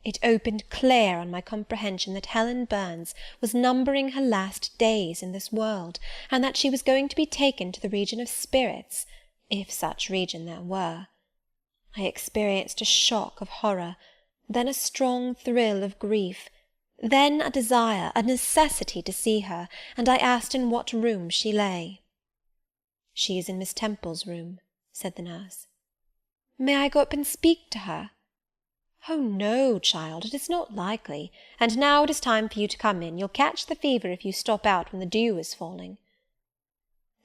It opened clear on my comprehension that Helen Burns was numbering her last days in this world, and that she was going to be taken to the region of spirits, if such region there were. I experienced a shock of horror, then a strong thrill of grief, then a desire, a necessity to see her, and I asked in what room she lay. "She is in Miss Temple's room," said the nurse. "May I go up and speak to her?" "Oh, no, child, it is not likely. And now it is time for you to come in. You'll catch the fever if you stop out when the dew is falling."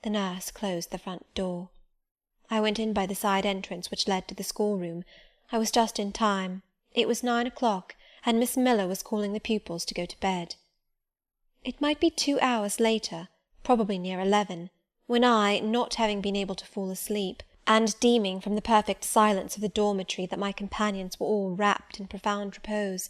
The nurse closed the front door. I went in by the side entrance which led to the schoolroom. I was just in time. It was 9 o'clock, and Miss Miller was calling the pupils to go to bed. It might be 2 hours later, probably near 11, when I, not having been able to fall asleep, and deeming from the perfect silence of the dormitory that my companions were all wrapped in profound repose,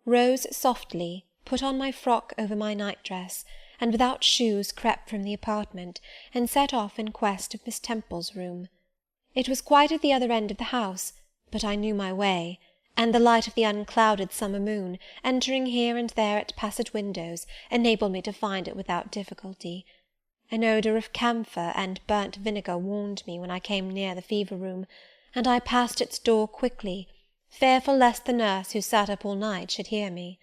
rose softly, put on my frock over my night-dress, and without shoes crept from the apartment, and set off in quest of Miss Temple's room. It was quite at the other end of the house, but I knew my way, and the light of the unclouded summer moon, entering here and there at passage windows, enabled me to find it without difficulty. An odour of camphor and burnt vinegar warned me when I came near the fever-room, and I passed its door quickly, fearful lest the nurse who sat up all night should hear me.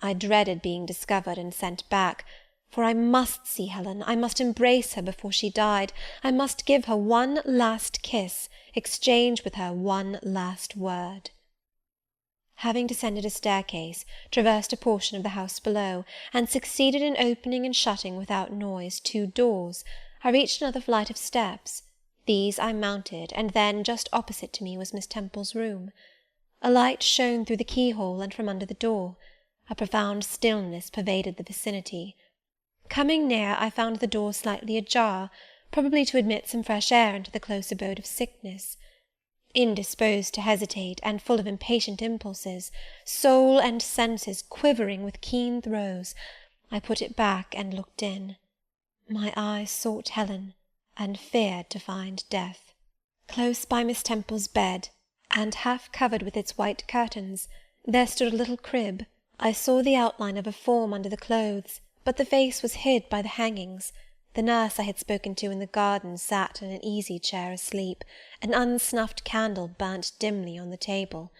I dreaded being discovered and sent back, for I must see Helen, I must embrace her before she died, I must give her one last kiss, exchange with her one last word. Having descended a staircase, traversed a portion of the house below, and succeeded in opening and shutting without noise 2 doors, I reached another flight of steps. These I mounted, and then, just opposite to me, was Miss Temple's room. A light shone through the keyhole and from under the door. A profound stillness pervaded the vicinity. Coming near, I found the door slightly ajar, probably to admit some fresh air into the close abode of sickness. Indisposed to hesitate, and full of impatient impulses, soul and senses quivering with keen throes, I put it back and looked in. My eyes sought Helen, and feared to find death. Close by Miss Temple's bed, and half covered with its white curtains, there stood a little crib. I saw the outline of a form under the clothes, but the face was hid by the hangings. The nurse I had spoken to in the garden sat in an easy-chair asleep. An unsnuffed candle burnt dimly on the table.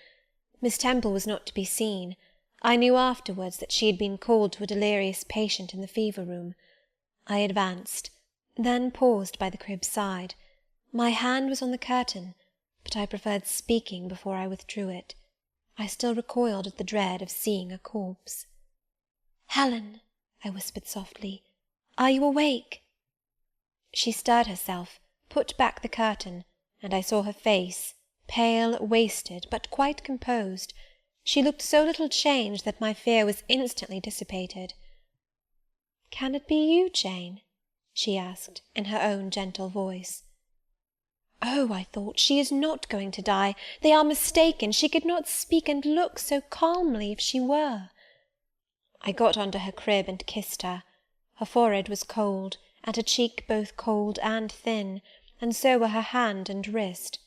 Miss Temple was not to be seen. I knew afterwards that she had been called to a delirious patient in the fever-room. I advanced, then paused by the crib's side. My hand was on the curtain, but I preferred speaking before I withdrew it. I still recoiled at the dread of seeing a corpse. "Helen," I whispered softly, "are you awake?" She stirred herself, put back the curtain, and I saw her face, pale, wasted, but quite composed. She looked so little changed that my fear was instantly dissipated. "Can it be you, Jane?" she asked, in her own gentle voice. "Oh," I thought, "she is not going to die. They are mistaken. She could not speak and look so calmly if she were." I got under her crib and kissed her. Her forehead was cold, and her cheek both cold and thin, and so were her hand and wrist,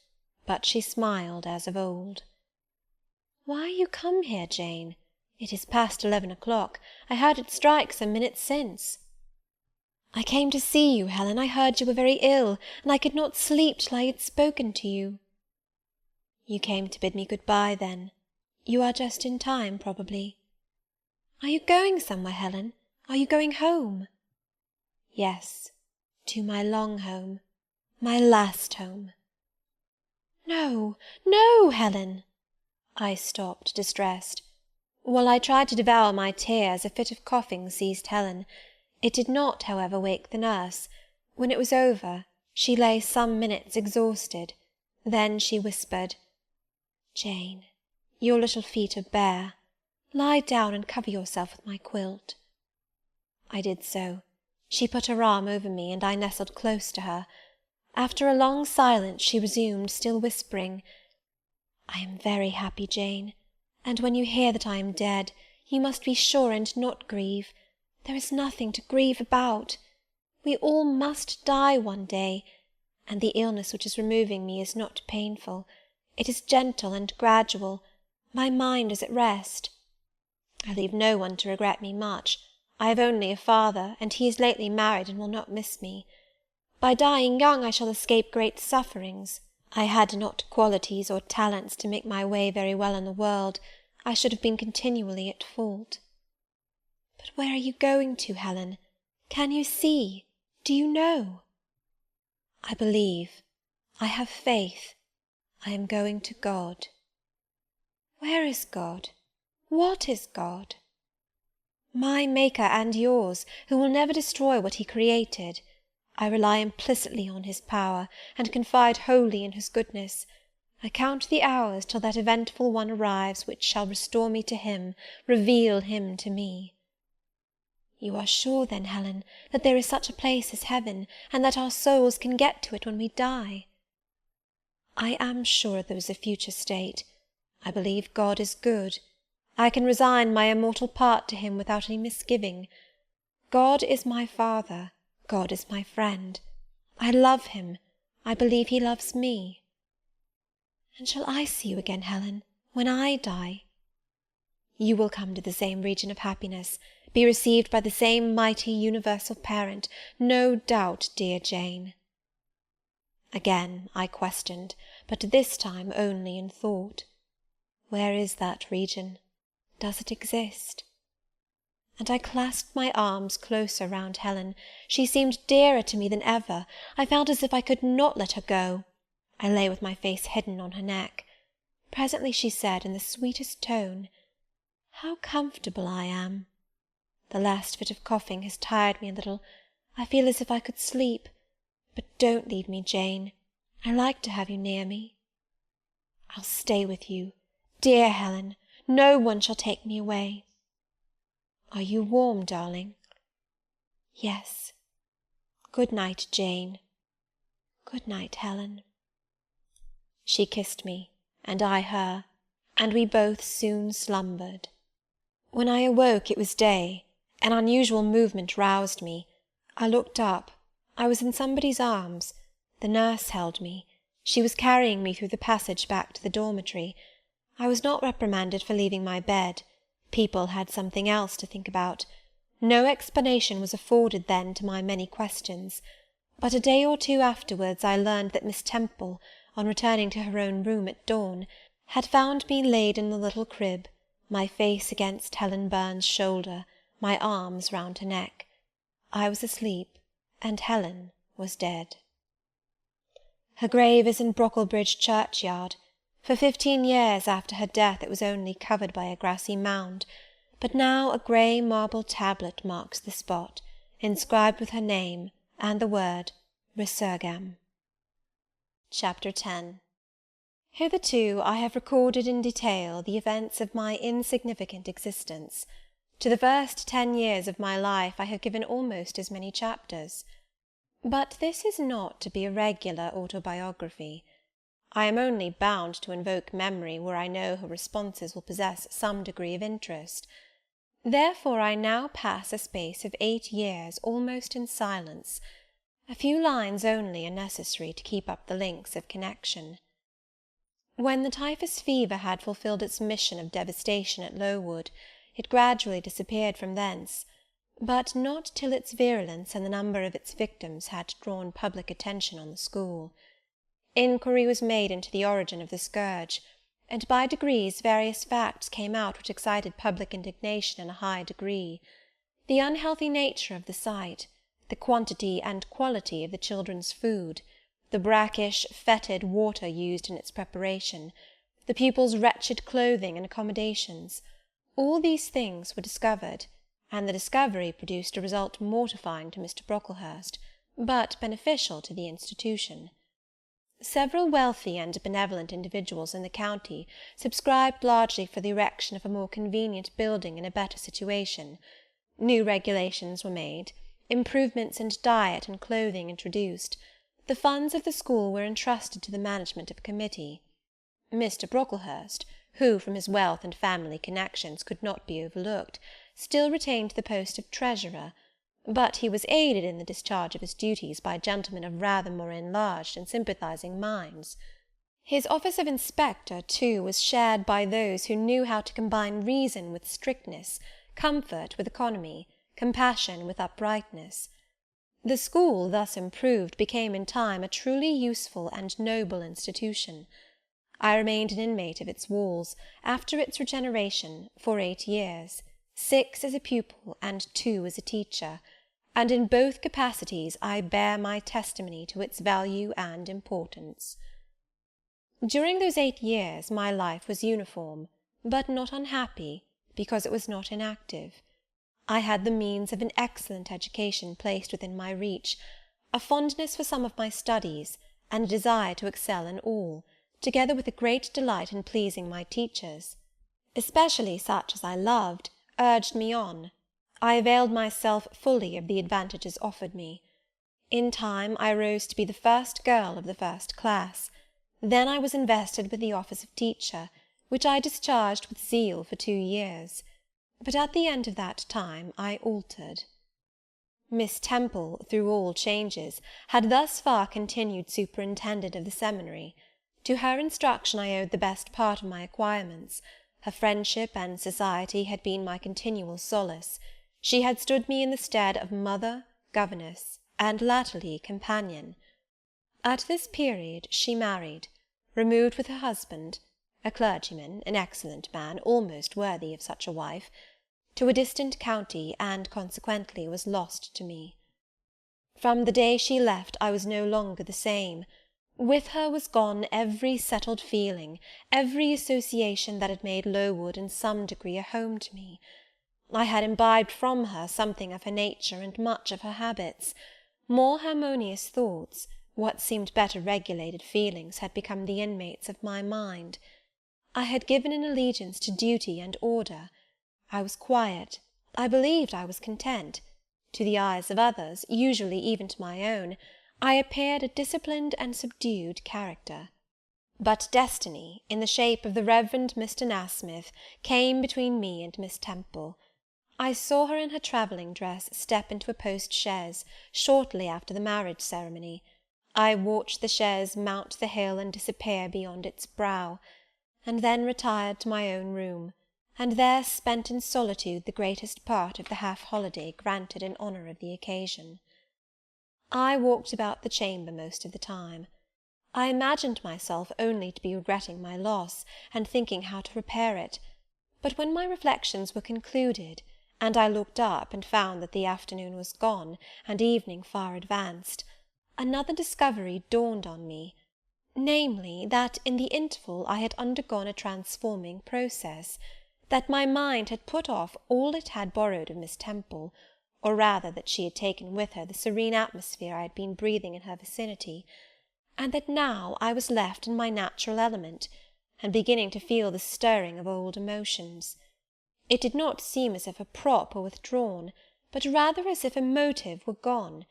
but she smiled as of old. "Why are you come here, Jane? It is past 11 o'clock. I heard it strike some minutes since." "I came to see you, Helen. I heard you were very ill, and I could not sleep till I had spoken to you." "You came to bid me good-bye, then. You are just in time, probably." "Are you going somewhere, Helen? Are you going home?" "Yes, to my long home, my last home." "No, no, Helen!" I stopped, distressed. While I tried to devour my tears, a fit of coughing seized Helen. It did not, however, wake the nurse. When it was over, she lay some minutes exhausted. Then she whispered, "Jane, your little feet are bare. Lie down and cover yourself with my quilt." I did so. She put her arm over me, and I nestled close to her. After a long silence, she resumed, still whispering, "I am very happy, Jane, and when you hear that I am dead, you must be sure and not grieve. There is nothing to grieve about. We all must die one day, and the illness which is removing me is not painful. It is gentle and gradual. My mind is at rest. I leave no one to regret me much. I have only a father, and he is lately married and will not miss me. By dying young I shall escape great sufferings. I had not qualities or talents to make my way very well in the world. I should have been continually at fault." "But where are you going to, Helen? Can you see? Do you know?" "I believe. I have faith. I am going to God." "Where is God? What is God?" "My Maker and yours, who will never destroy what he created. I rely implicitly on his power, and confide wholly in his goodness. I count the hours till that eventful one arrives which shall restore me to him, reveal him to me." "You are sure, then, Helen, that there is such a place as heaven, and that our souls can get to it when we die?" "I am sure there is a future state. I believe God is good. I can resign my immortal part to him without any misgiving. God is my Father. God is my friend. I love him. I believe he loves me." "And shall I see you again, Helen, when I die?" "You will come to the same region of happiness, be received by the same mighty universal parent, no doubt, dear Jane." Again I questioned, but this time only in thought. Where is that region? Does it exist? And I clasped my arms closer round Helen. She seemed dearer to me than ever. I felt as if I could not let her go. I lay with my face hidden on her neck. Presently she said, in the sweetest tone, "How comfortable I am! The last fit of coughing has tired me a little. I feel as if I could sleep. But don't leave me, Jane. I like to have you near me." "I'll stay with you. Dear Helen, no one shall take me away." "Are you warm, darling?" "Yes. Good night, Jane. Good night, Helen." She kissed me, and I her, and we both soon slumbered. When I awoke it was day. An unusual movement roused me. I looked up. I was in somebody's arms. The nurse held me. She was carrying me through the passage back to the dormitory. I was not reprimanded for leaving my bed. People had something else to think about. No explanation was afforded then to my many questions. But a day or two afterwards I learned that Miss Temple, on returning to her own room at dawn, had found me laid in the little crib, my face against Helen Burns's shoulder, my arms round her neck. I was asleep, and Helen was dead. Her grave is in Brocklebridge churchyard. For 15 years after her death it was only covered by a grassy mound, but now a grey marble tablet marks the spot, inscribed with her name and the word Resurgam. Chapter 10. Hitherto I have recorded in detail the events of my insignificant existence. To the first 10 years of my life I have given almost as many chapters. But this is not to be a regular autobiography. I am only bound to invoke memory where I know her responses will possess some degree of interest. Therefore I now pass a space of 8 years almost in silence. A few lines only are necessary to keep up the links of connection. When the typhus fever had fulfilled its mission of devastation at Lowood, it gradually disappeared from thence, but not till its virulence and the number of its victims had drawn public attention on the school. Inquiry was made into the origin of the scourge, and by degrees various facts came out which excited public indignation in a high degree. The unhealthy nature of the sight, the quantity and quality of the children's food, the brackish, fetid water used in its preparation, the pupils' wretched clothing and accommodations, all these things were discovered, and the discovery produced a result mortifying to Mr. Brocklehurst, but beneficial to the institution. Several wealthy and benevolent individuals in the county subscribed largely for the erection of a more convenient building in a better situation. New regulations were made, improvements in diet and clothing introduced. The funds of the school were entrusted to the management of a committee. Mr. Brocklehurst, who, from his wealth and family connections, could not be overlooked, still retained the post of treasurer, but he was aided in the discharge of his duties by gentlemen of rather more enlarged and sympathizing minds. His office of inspector, too, was shared by those who knew how to combine reason with strictness, comfort with economy, compassion with uprightness. The school, thus improved, became in time a truly useful and noble institution. I remained an inmate of its walls, after its regeneration, for 8 years, 6 as a pupil and 2 as a teacher, and in both capacities I bear my testimony to its value and importance. During those 8 years my life was uniform, but not unhappy, because it was not inactive. I had the means of an excellent education placed within my reach, a fondness for some of my studies, and a desire to excel in all, together with a great delight in pleasing my teachers, especially such as I loved, urged me on. I availed myself fully of the advantages offered me. In time I rose to be the first girl of the first class. Then I was invested with the office of teacher, which I discharged with zeal for 2 years. But at the end of that time I altered. Miss Temple, through all changes, had thus far continued superintendent of the seminary. To her instruction I owed the best part of my acquirements. Her friendship and society had been my continual solace. She had stood me in the stead of mother, governess, and latterly companion. At this period she married, removed with her husband, a clergyman, an excellent man, almost worthy of such a wife, to a distant county, and consequently was lost to me. From the day she left I was no longer the same. With her was gone every settled feeling, every association that had made Lowood in some degree a home to me. I had imbibed from her something of her nature and much of her habits. More harmonious thoughts, what seemed better regulated feelings, had become the inmates of my mind. I had given an allegiance to duty and order. I was quiet. I believed I was content. To the eyes of others, usually even to my own, I appeared a disciplined and subdued character. But destiny, in the shape of the Reverend Mr. Nasmyth, came between me and Miss Temple. I saw her in her travelling dress step into a post-chaise, shortly after the marriage ceremony. I watched the chaise mount the hill and disappear beyond its brow, and then retired to my own room, and there spent in solitude the greatest part of the half-holiday granted in honour of the occasion. I walked about the chamber most of the time. I imagined myself only to be regretting my loss, and thinking how to repair it; but when my reflections were concluded, and I looked up and found that the afternoon was gone, and evening far advanced, another discovery dawned on me, namely, that in the interval I had undergone a transforming process, that my mind had put off all it had borrowed of Miss Temple, or rather that she had taken with her the serene atmosphere I had been breathing in her vicinity, and that now I was left in my natural element, and beginning to feel the stirring of old emotions. It did not seem as if a prop were withdrawn, but rather as if a motive were gone.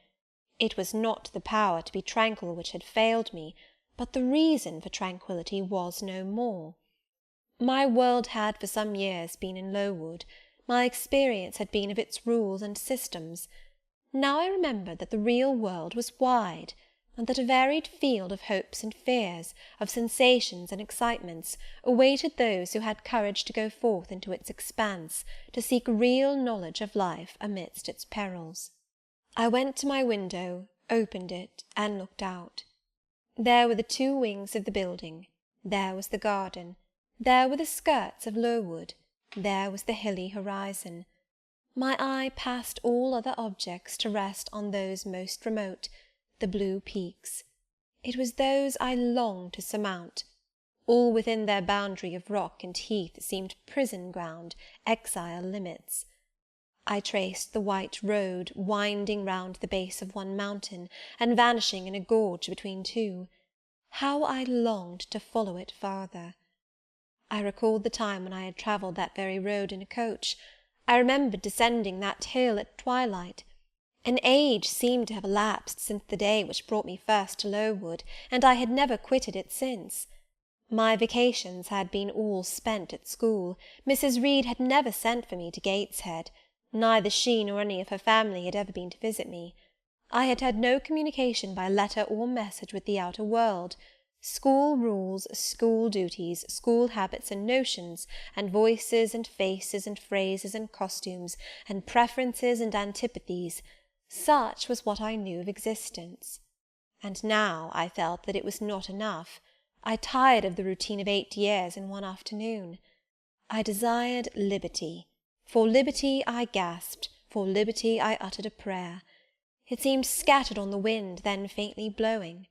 It was not the power to be tranquil which had failed me, but the reason for tranquillity was no more. My world had for some years been in Lowood, my experience had been of its rules and systems. Now I remembered that the real world was wide, and that a varied field of hopes and fears, of sensations and excitements, awaited those who had courage to go forth into its expanse, to seek real knowledge of life amidst its perils. I went to my window, opened it, and looked out. There were the two wings of the building, there was the garden, there were the skirts of Lowood, there was the hilly horizon. My eye passed all other objects to rest on those most remote, the blue peaks. It was those I longed to surmount. All within their boundary of rock and heath seemed prison ground, exile limits. I traced the white road, winding round the base of one mountain, and vanishing in a gorge between two. How I longed to follow it farther! I recalled the time when I had travelled that very road in a coach. I remembered descending that hill at twilight. An age seemed to have elapsed since the day which brought me first to Lowood, and I had never quitted it since. My vacations had been all spent at school. Mrs. Reed had never sent for me to Gateshead. Neither she nor any of her family had ever been to visit me. I had had no communication by letter or message with the outer world. School rules, school duties, school habits and notions, and voices and faces and phrases and costumes, and preferences and antipathies, such was what I knew of existence. And now I felt that it was not enough. I tired of the routine of 8 years in one afternoon. I desired liberty. For liberty I gasped, for liberty I uttered a prayer. It seemed scattered on the wind, then faintly blowing.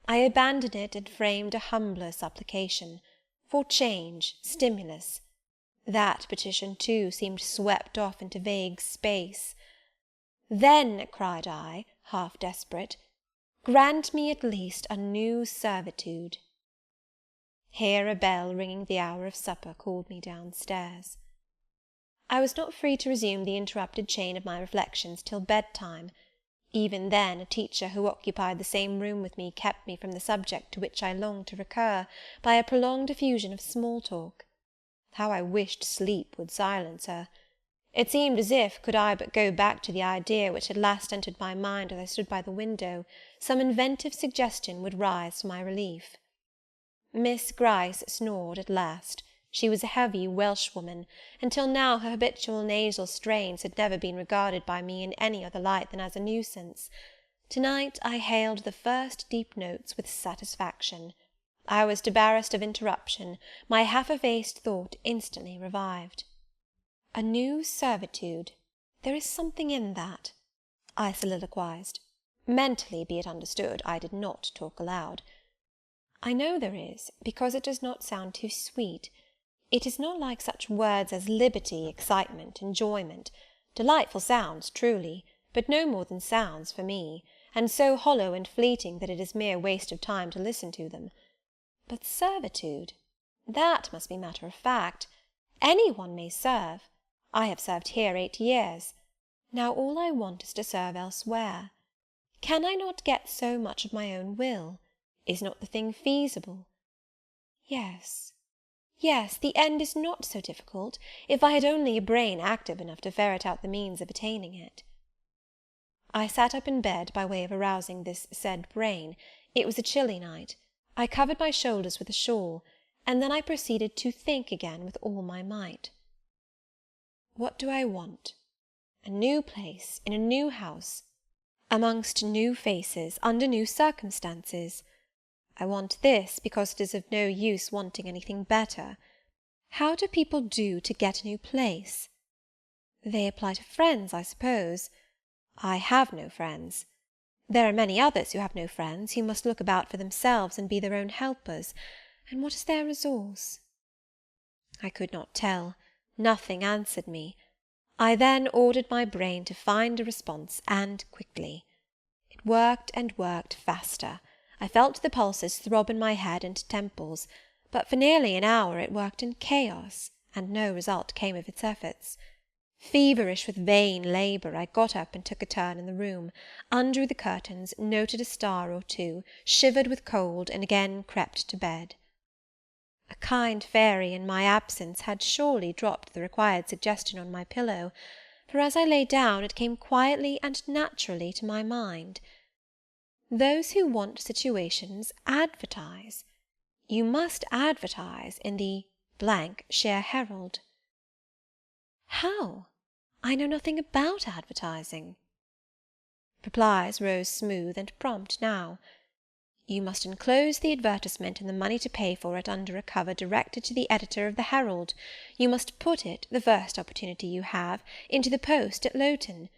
I abandoned it and framed a humbler supplication, for change, stimulus. That petition, too, seemed swept off into vague space. Then, cried I, half desperate, grant me at least a new servitude. Here a bell ringing the hour of supper called me downstairs. I was not free to resume the interrupted chain of my reflections till bedtime. Even then a teacher who occupied the same room with me kept me from the subject to which I longed to recur, by a prolonged effusion of small talk. How I wished sleep would silence her! It seemed as if, could I but go back to the idea which had last entered my mind as I stood by the window, some inventive suggestion would rise for my relief. Miss Gryce snored at last. She was a heavy Welshwoman, and till now her habitual nasal strains had never been regarded by me in any other light than as a nuisance. To-night I hailed the first deep notes with satisfaction. I was debarrassed of interruption. My half-effaced thought instantly revived. A new servitude. There is something in that, I soliloquized. Mentally, be it understood, I did not talk aloud. I know there is, because it does not sound too sweet. It is not like such words as liberty, excitement, enjoyment. Delightful sounds, truly, but no more than sounds for me, and so hollow and fleeting that it is mere waste of time to listen to them. But servitude, that must be matter of fact. Any one may serve. I have served here 8 years. Now all I want is to serve elsewhere. Can I not get so much of my own will? Is not the thing feasible? Yes, yes, the end is not so difficult, if I had only a brain active enough to ferret out the means of attaining it. I sat up in bed by way of arousing this said brain. It was a chilly night. I covered my shoulders with a shawl, and then I proceeded to think again with all my might. What do I want? A new place, in a new house, amongst new faces, under new circumstances. I want this, because it is of no use wanting anything better. How do people do to get a new place? They apply to friends, I suppose. I have no friends. There are many others who have no friends, who must look about for themselves and be their own helpers. And what is their resource?" I could not tell. Nothing answered me. I then ordered my brain to find a response, and quickly. It worked and worked faster. I felt the pulses throb in my head and temples, but for nearly an hour it worked in chaos, and no result came of its efforts. Feverish with vain labour, I got up and took a turn in the room, undrew the curtains, noted a star or two, shivered with cold, and again crept to bed. A kind fairy in my absence had surely dropped the required suggestion on my pillow, for as I lay down it came quietly and naturally to my mind. Those who want situations advertise. You must advertise in the _shire Herald. How? I know nothing about advertising. Replies rose smooth and prompt now. You must enclose the advertisement and the money to pay for it under a cover directed to the editor of the Herald. You must put it, the first opportunity you have, into the post at Lowton.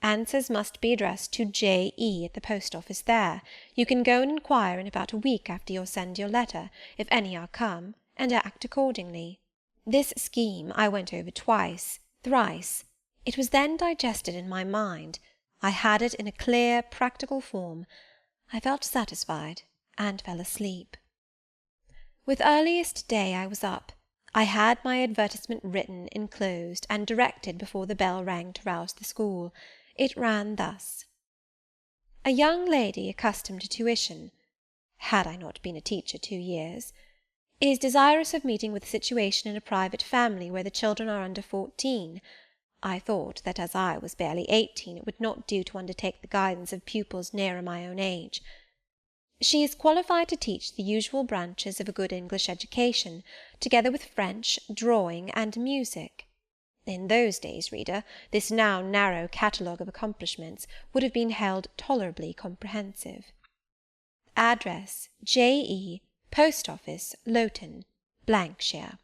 Answers must be addressed to J.E. at the post-office there. You can go and inquire in about a week after you send your letter, if any are come, and act accordingly. This scheme I went over twice, thrice. It was then digested in my mind. I had it in a clear, practical form. I felt satisfied, and fell asleep. With earliest day I was up. I had my advertisement written, enclosed, and directed before the bell rang to rouse the school. It ran thus: "A young lady accustomed to tuition (had I not been a teacher 2 years) is desirous of meeting with a situation in a private family where the children are under 14. I thought that as I was barely 18 it would not do to undertake the guidance of pupils nearer my own age. She is qualified to teach the usual branches of a good English education, together with French, drawing, and music. In those days, reader, this now narrow catalogue of accomplishments would have been held tolerably comprehensive. Address, J.E., Post Office, Lowton, shire."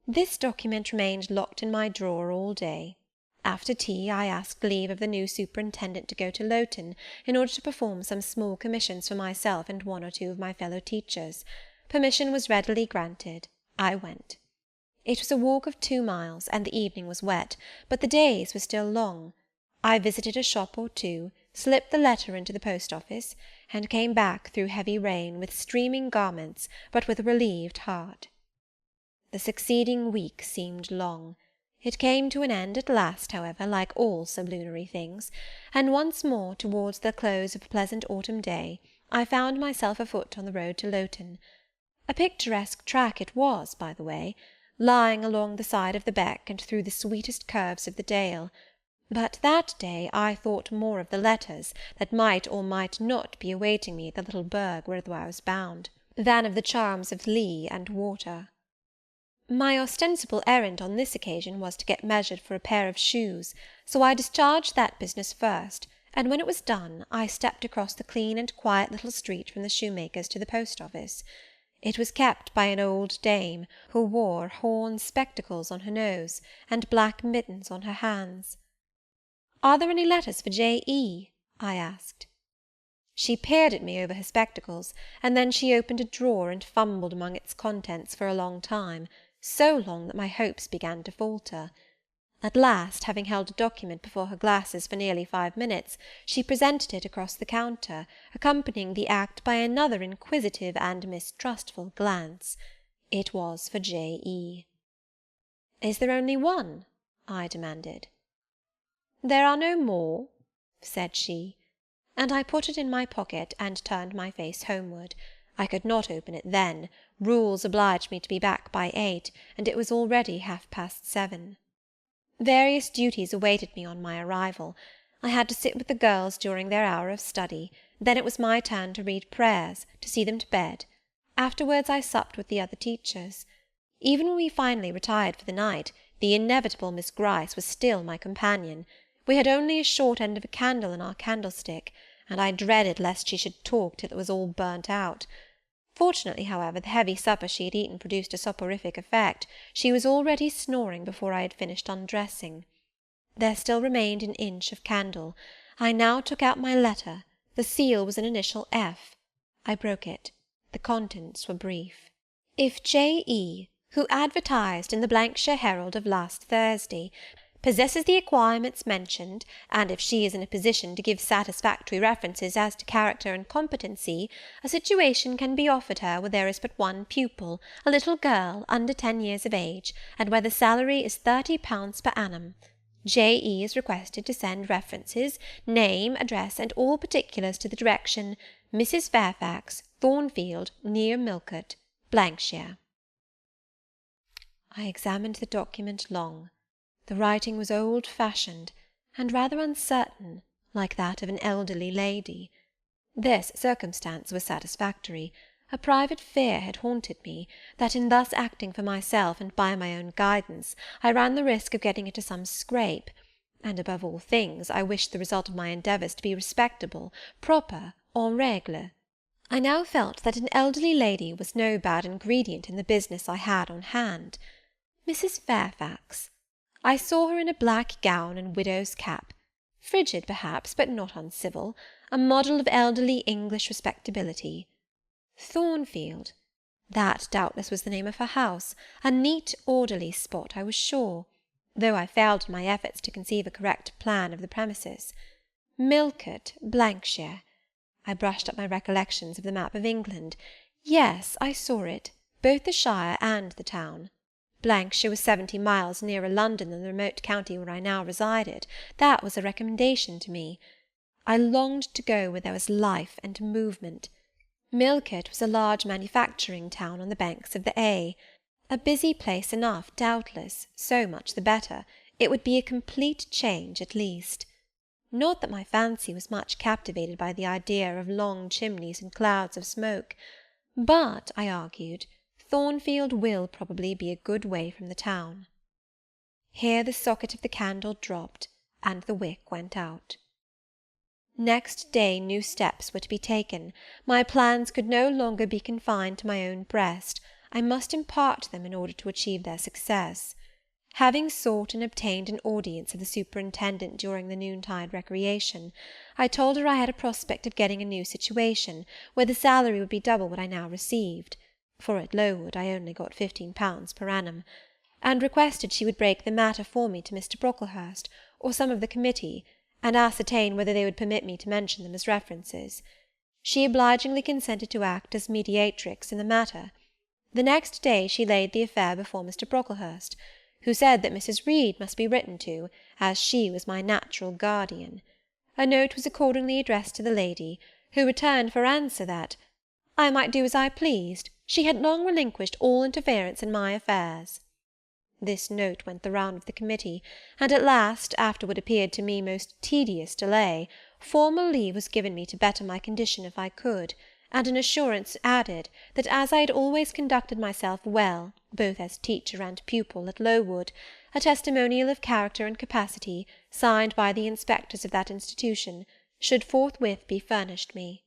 This document remained locked in my drawer all day. After tea I asked leave of the new superintendent to go to Lowton, in order to perform some small commissions for myself and 1 or 2 of my fellow teachers. Permission was readily granted. I went. It was a walk of 2 miles, and the evening was wet, but the days were still long. I visited a shop or 2, slipped the letter into the post-office, and came back through heavy rain, with streaming garments, but with a relieved heart. The succeeding week seemed long. It came to an end at last, however, like all sublunary things, and once more, towards the close of a pleasant autumn day, I found myself afoot on the road to Lowton. A picturesque track it was, by the way, lying along the side of the beck and through the sweetest curves of the dale. But that day I thought more of the letters that might or might not be awaiting me at the little burgh whither I was bound, than of the charms of lea and water. My ostensible errand on this occasion was to get measured for a pair of shoes, so I discharged that business first, and when it was done, I stepped across the clean and quiet little street from the shoemaker's to the post-office. It was kept by an old dame, who wore horn spectacles on her nose, and black mittens on her hands. "Are there any letters for J.E.?" I asked. She peered at me over her spectacles, and then she opened a drawer and fumbled among its contents for a long time, so long that my hopes began to falter. At last, having held a document before her glasses for nearly 5 minutes, she presented it across the counter, accompanying the act by another inquisitive and mistrustful glance. It was for J.E. "Is there only one?" I demanded. "There are no more," said she, and I put it in my pocket and turned my face homeward. I could not open it then. Rules obliged me to be back by 8, and it was already 7:30. Various duties awaited me on my arrival. I had to sit with the girls during their hour of study, then it was my turn to read prayers, to see them to bed. Afterwards I supped with the other teachers. Even when we finally retired for the night, the inevitable Miss Gryce was still my companion. We had only a short end of a candle in our candlestick, and I dreaded lest she should talk till it was all burnt out. Fortunately, however, the heavy supper she had eaten produced a soporific effect. She was already snoring before I had finished undressing. There still remained an inch of candle. I now took out my letter. The seal was an initial F. I broke it. The contents were brief. If J.E., who advertised in the Blankshire Herald of last Thursday, possesses the acquirements mentioned, and if she is in a position to give satisfactory references as to character and competency, a situation can be offered her where there is but one pupil, a little girl under 10 years of age, and where the salary is £30 per annum. J.E. is requested to send references, name, address, and all particulars to the direction Mrs. Fairfax, Thornfield, near Millcote, Blankshire. I examined the document long. The writing was old-fashioned, and rather uncertain, like that of an elderly lady. This circumstance was satisfactory. A private fear had haunted me, that in thus acting for myself and by my own guidance, I ran the risk of getting into some scrape, and above all things I wished the result of my endeavours to be respectable, proper, en règle. I now felt that an elderly lady was no bad ingredient in the business I had on hand. Mrs. Fairfax. I saw her in a black gown and widow's cap, frigid perhaps, but not uncivil, a model of elderly English respectability. Thornfield. That doubtless was the name of her house, a neat, orderly spot, I was sure, though I failed in my efforts to conceive a correct plan of the premises. Millcote, Blankshire. I brushed up my recollections of the map of England. Yes, I saw it, both the shire and the town. Blankshire was 70 miles nearer London than the remote county where I now resided. That was a recommendation to me. I longed to go where there was life and movement. Millcote was a large manufacturing town on the banks of the A. A busy place enough, doubtless, so much the better. It would be a complete change at least. Not that my fancy was much captivated by the idea of long chimneys and clouds of smoke. But, I argued, Thornfield will probably be a good way from the town. Here the socket of the candle dropped, and the wick went out. Next day new steps were to be taken. My plans could no longer be confined to my own breast. I must impart them in order to achieve their success. Having sought and obtained an audience of the superintendent during the noontide recreation, I told her I had a prospect of getting a new situation, where the salary would be double what I now received, for at Lowood I only got £15 per annum, and requested she would break the matter for me to Mr. Brocklehurst, or some of the committee, and ascertain whether they would permit me to mention them as references. She obligingly consented to act as mediatrix in the matter. The next day she laid the affair before Mr. Brocklehurst, who said that Mrs. Reed must be written to, as she was my natural guardian. A note was accordingly addressed to the lady, who returned for answer that I might do as I pleased, she had long relinquished all interference in my affairs. This note went the round of the committee, and at last, after what appeared to me most tedious delay, formal leave was given me to better my condition if I could, and an assurance added, that as I had always conducted myself well, both as teacher and pupil, at Lowood, a testimonial of character and capacity, signed by the inspectors of that institution, should forthwith be furnished me.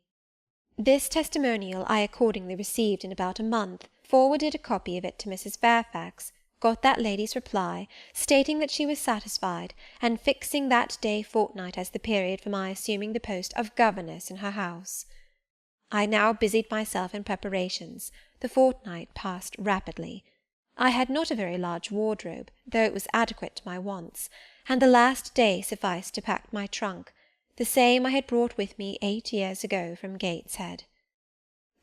This testimonial I accordingly received in about a month, forwarded a copy of it to Mrs. Fairfax, got that lady's reply, stating that she was satisfied, and fixing that day fortnight as the period for my assuming the post of governess in her house. I now busied myself in preparations. The fortnight passed rapidly. I had not a very large wardrobe, though it was adequate to my wants, and the last day sufficed to pack my trunk, the same I had brought with me 8 years ago from Gateshead.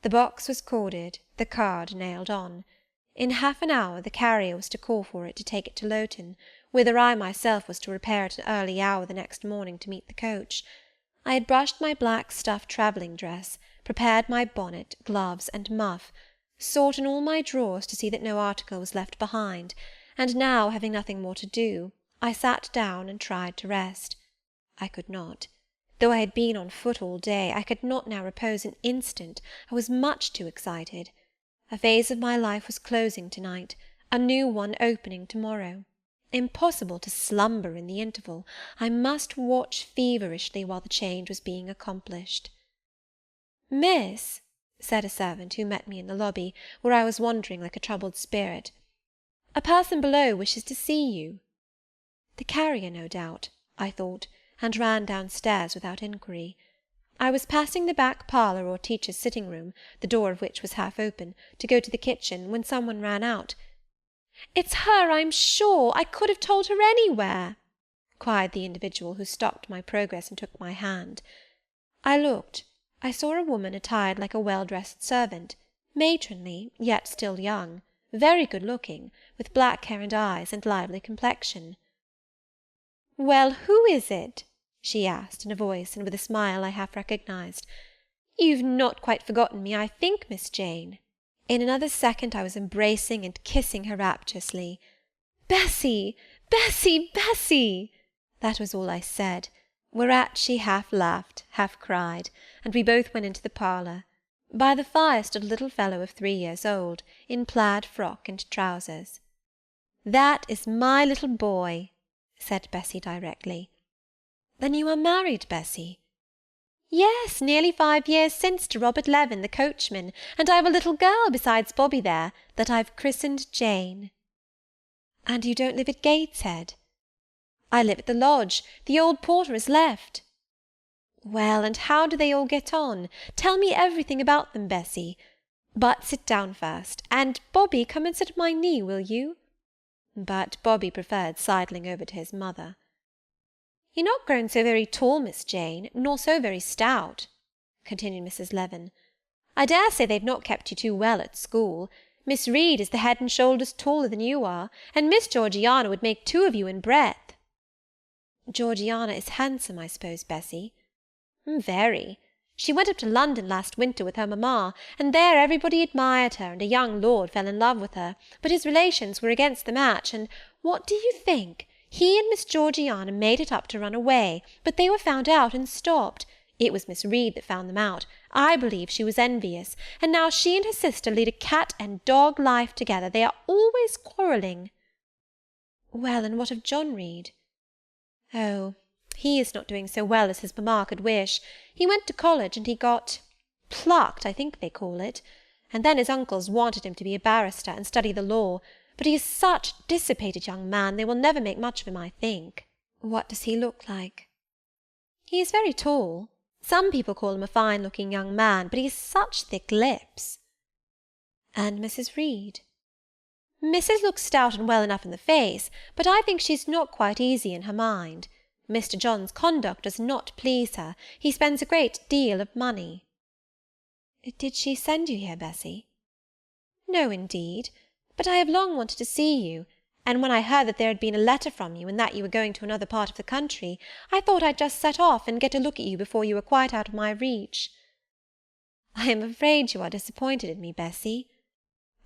The box was corded, the card nailed on. In half an hour the carrier was to call for it to take it to Lowton, whither I myself was to repair at an early hour the next morning to meet the coach. I had brushed my black stuff travelling dress, prepared my bonnet, gloves, and muff, sought in all my drawers to see that no article was left behind, and now, having nothing more to do, I sat down and tried to rest. I could not. Though I had been on foot all day, I could not now repose an instant. I was much too excited. A phase of my life was closing to-night, a new one opening to-morrow. Impossible to slumber in the interval. I must watch feverishly while the change was being accomplished. "Miss," said a servant who met me in the lobby, where I was wandering like a troubled spirit, "a person below wishes to see you." The carrier, no doubt, I thought, and ran downstairs without inquiry. I was passing the back parlour or teacher's sitting-room, the door of which was half open, to go to the kitchen, when someone ran out. "It's her, I'm sure! I could have told her anywhere!" cried the individual who stopped my progress and took my hand. I looked. I saw a woman attired like a well-dressed servant, matronly, yet still young, very good-looking, with black hair and eyes, and lively complexion. "Well, who is it?" she asked, in a voice and with a smile I half recognised. "You've not quite forgotten me, I think, Miss Jane." In another second I was embracing and kissing her rapturously. "Bessy! Bessy! Bessy!" That was all I said, whereat she half laughed, half cried, and we both went into the parlour. By the fire stood a little fellow of 3 years old, in plaid frock and trousers. "That is my little boy," said Bessy directly. "Then you are married, Bessy?" "Yes, nearly 5 years since, to Robert Levin, the coachman, and I've a little girl besides Bobby there, that I've christened Jane." "And you don't live at Gateshead?" "I live at the lodge. The old porter has left." "Well, and how do they all get on? Tell me everything about them, Bessy. But sit down first, and, Bobby, come and sit at my knee, will you?" But Bobby preferred sidling over to his mother. "You're not grown so very tall, Miss Jane, nor so very stout," continued Mrs. Levin. "I dare say they've not kept you too well at school. Miss Reed is the head and shoulders taller than you are, and Miss Georgiana would make 2 of you in breadth." "Georgiana is handsome, I suppose, Bessy?" "Very. She went up to London last winter with her mamma, and there everybody admired her, and a young lord fell in love with her, but his relations were against the match, and what do you think? He and Miss Georgiana made it up to run away, but they were found out and stopped. It was Miss Reed that found them out. I believe she was envious, and now she and her sister lead a cat-and-dog life together. They are always quarrelling." "Well, and what of John Reed?" "Oh, he is not doing so well as his mamma could wish. He went to college, and he got plucked, I think they call it, and then his uncles wanted him to be a barrister and study the law, but he is such a dissipated young man, they will never make much of him, I think." "What does he look like?" "He is very tall. Some people call him a fine-looking young man, but he has such thick lips." "And Mrs. Reed?" "Mrs. looks stout and well enough in the face, but I think she's not quite easy in her mind. Mr. John's conduct does not please her. He spends a great deal of money." "Did she send you here, Bessy?" "No, indeed. But I have long wanted to see you, and when I heard that there had been a letter from you, and that you were going to another part of the country, I thought I'd just set off and get a look at you before you were quite out of my reach." "I am afraid you are disappointed in me, Bessy."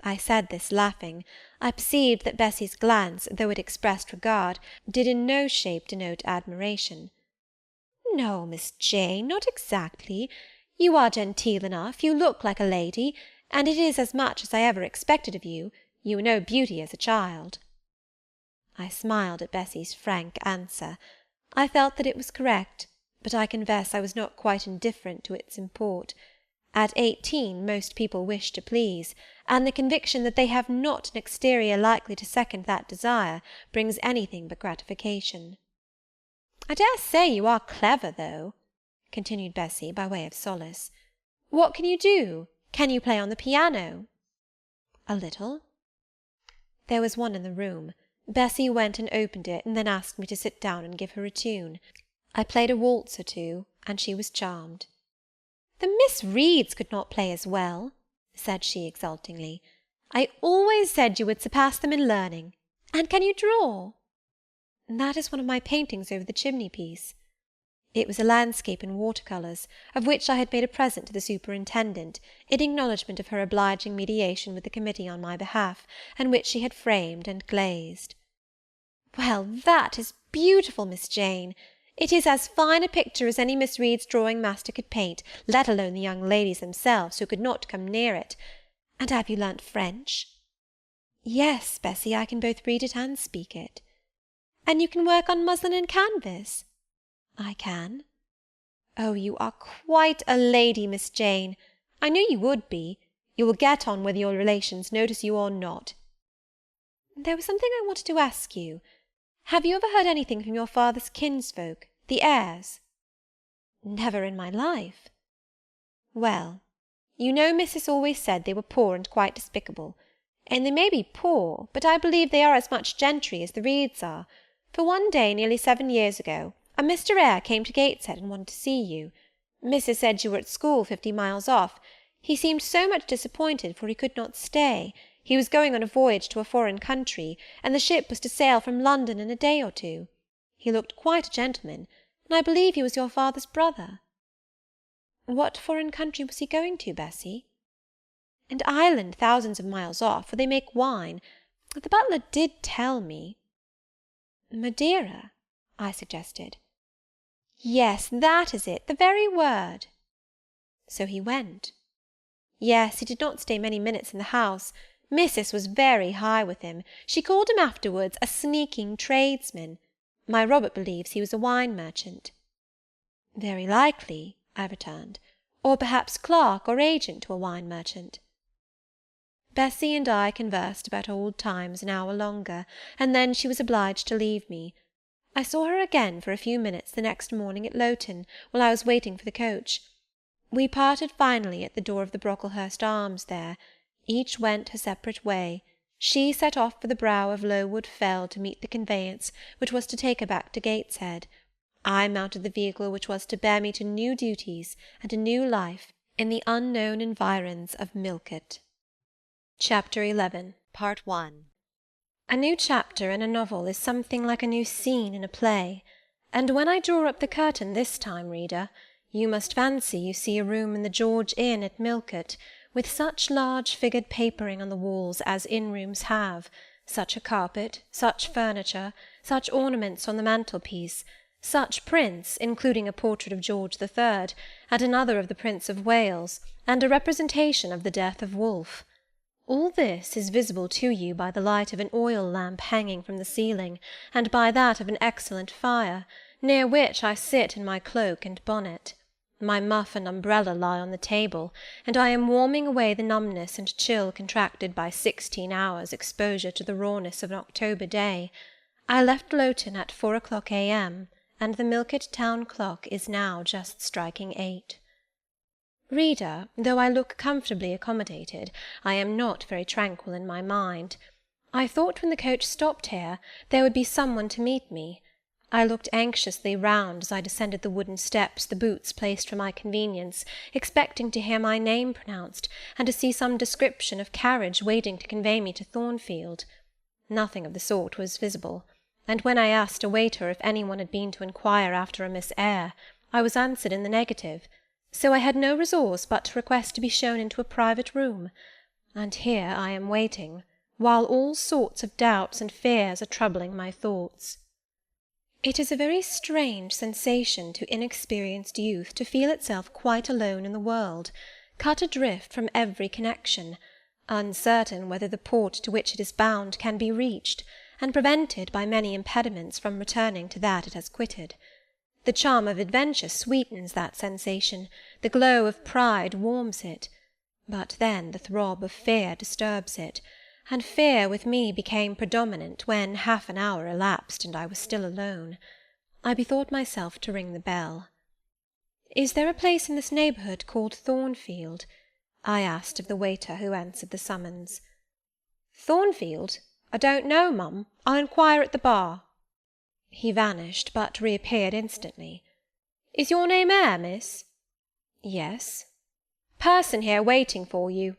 I said this laughing. I perceived that Bessy's glance, though it expressed regard, did in no shape denote admiration. "No, Miss Jane, not exactly. You are genteel enough, you look like a lady, and it is as much as I ever expected of you. You were no beauty as a child." I smiled at Bessy's frank answer. I felt that it was correct, but I confess I was not quite indifferent to its import. At 18 most people wish to please, and the conviction that they have not an exterior likely to second that desire brings anything but gratification. "I dare say you are clever, though," continued Bessy, by way of solace. "What can you do? Can you play on the piano?" "A little." There was one in the room. Bessy went and opened it, and then asked me to sit down and give her a tune. I played a waltz or two, and she was charmed. "The Miss Reeds could not play as well," said she exultingly. "I always said you would surpass them in learning. And can you draw?" "That is one of my paintings over the chimney-piece." It was a landscape in water-colours, of which I had made a present to the superintendent, in acknowledgment of her obliging mediation with the committee on my behalf, and which she had framed and glazed. "Well, that is beautiful, Miss Jane. It is as fine a picture as any Miss Reed's drawing-master could paint, let alone the young ladies themselves, who could not come near it. And have you learnt French?" "Yes, Bessy, I can both read it and speak it." "And you can work on muslin and canvas?" "I can." "Oh, you are quite a lady, Miss Jane. I knew you would be. You will get on whether your relations notice you or not." "There was something I wanted to ask you. Have you ever heard anything from your father's kinsfolk, The Eyres?" "Never in my life." "Well, you know Missus always said they were poor and quite despicable. And they may be poor, but I believe they are as much gentry as the Reeds are, for one day nearly 7 years ago a Mr. Eyre came to Gateshead and wanted to see you. Missus said you were at school 50 miles off. He seemed so much disappointed, for he could not stay. He was going on a voyage to a foreign country, and the ship was to sail from London in a day or two. He looked quite a gentleman, and I believe he was your father's brother." "What foreign country was he going to, Bessy?" "An island thousands of miles off, where they make wine. The butler did tell me." "Madeira?" I suggested. "Yes, that is it, the very word." "So he went?" "Yes, he did not stay many minutes in the house. Missus was very high with him. She called him afterwards a sneaking tradesman. My Robert believes he was a wine merchant." "Very likely," I returned, "or perhaps clerk or agent to a wine merchant." Bessy and I conversed about old times an hour longer, and then she was obliged to leave me. I saw her again for a few minutes the next morning at Lowton, while I was waiting for the coach. We parted finally at the door of the Brocklehurst Arms there. Each went her separate way. She set off for the brow of Lowood Fell to meet the conveyance which was to take her back to Gateshead. I mounted the vehicle which was to bear me to new duties and a new life in the unknown environs of Millcote. Chapter 11. Part 1. A new chapter in a novel is something like a new scene in a play, and when I draw up the curtain this time, reader, you must fancy you see a room in the George Inn at Millcote, with such large figured papering on the walls as inn-rooms have, such a carpet, such furniture, such ornaments on the mantelpiece, such prints, including a portrait of George III, and another of the Prince of Wales, and a representation of the death of Wolfe. All this is visible to you by the light of an oil lamp hanging from the ceiling, and by that of an excellent fire, near which I sit in my cloak and bonnet. My muff and umbrella lie on the table, and I am warming away the numbness and chill contracted by 16 hours' exposure to the rawness of an October day. I left Lowton at 4 o'clock a.m., and the Millcote town clock is now just striking 8. Reader, though I look comfortably accommodated, I am not very tranquil in my mind. I thought when the coach stopped here, there would be some one to meet me. I looked anxiously round as I descended the wooden steps the boots placed for my convenience, expecting to hear my name pronounced, and to see some description of carriage waiting to convey me to Thornfield. Nothing of the sort was visible, and when I asked a waiter if any one had been to inquire after a Miss Eyre, I was answered in the negative, so I had no resource but to request to be shown into a private room, and here I am waiting, while all sorts of doubts and fears are troubling my thoughts. It is a very strange sensation to inexperienced youth to feel itself quite alone in the world, cut adrift from every connection, uncertain whether the port to which it is bound can be reached, and prevented by many impediments from returning to that it has quitted. The charm of adventure sweetens that sensation, the glow of pride warms it, but then the throb of fear disturbs it, and fear with me became predominant when half an hour elapsed and I was still alone. I bethought myself to ring the bell. "Is there a place in this neighbourhood called Thornfield?" I asked of the waiter who answered the summons. "Thornfield? I don't know, mum. I'll inquire at the bar." He vanished, but reappeared instantly. "Is your name Eyre, miss?" "Yes." "Person here waiting for you."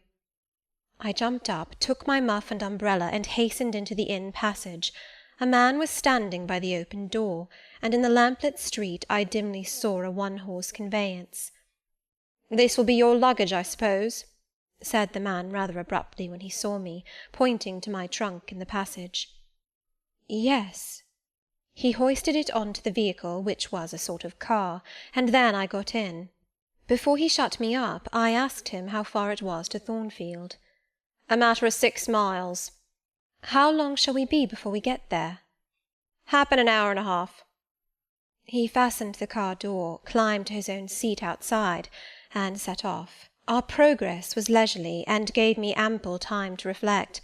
I jumped up, took my muff and umbrella, and hastened into the inn passage. A man was standing by the open door, and in the lamplit street I dimly saw a one-horse conveyance. "This will be your luggage, I suppose?" said the man rather abruptly when he saw me, pointing to my trunk in the passage. "Yes." He hoisted it on to the vehicle, which was a sort of car, and then I got in. Before he shut me up, I asked him how far it was to Thornfield. "A matter of 6 miles." "How long shall we be before we get there?" "Happen an hour and a half." He fastened the car door, climbed to his own seat outside, and set off. Our progress was leisurely, and gave me ample time to reflect.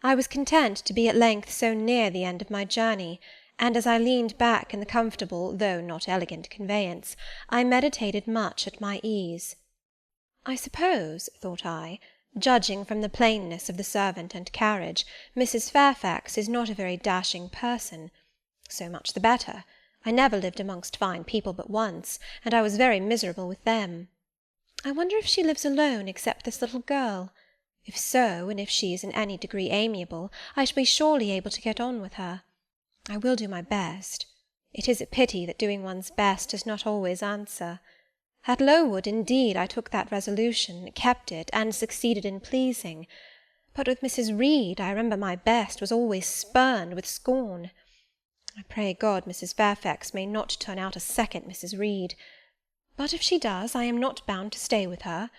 I was content to be at length so near the end of my journey, and as I leaned back in the comfortable, though not elegant conveyance, I meditated much at my ease. I suppose, thought I, judging from the plainness of the servant and carriage, Mrs. Fairfax is not a very dashing person. So much the better. I never lived amongst fine people but once, and I was very miserable with them. I wonder if she lives alone except this little girl. If so, and if she is in any degree amiable, I shall be surely able to get on with her. I will do my best. It is a pity that doing one's best does not always answer. At Lowood, indeed, I took that resolution, kept it, and succeeded in pleasing. But with Mrs. Reed, I remember my best was always spurned with scorn. I pray God Mrs. Fairfax may not turn out a second Mrs. Reed. But if she does, I am not bound to stay with her.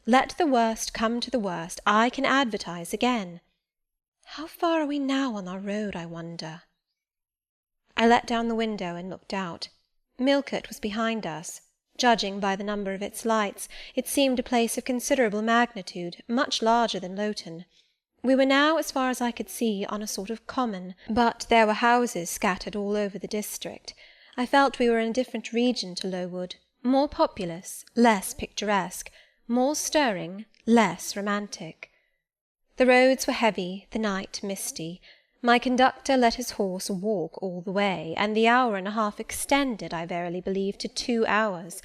Let the worst come to the worst, I can advertise again. How far are we now on our road, I wonder? I let down the window and looked out. Millcote was behind us. Judging by the number of its lights, it seemed a place of considerable magnitude, much larger than Lowton. We were now, as far as I could see, on a sort of common, but there were houses scattered all over the district. I felt we were in a different region to Lowood, more populous, less picturesque, more stirring, less romantic. The roads were heavy, the night misty. My conductor let his horse walk all the way, and the hour and a half extended, I verily believe, to 2 hours.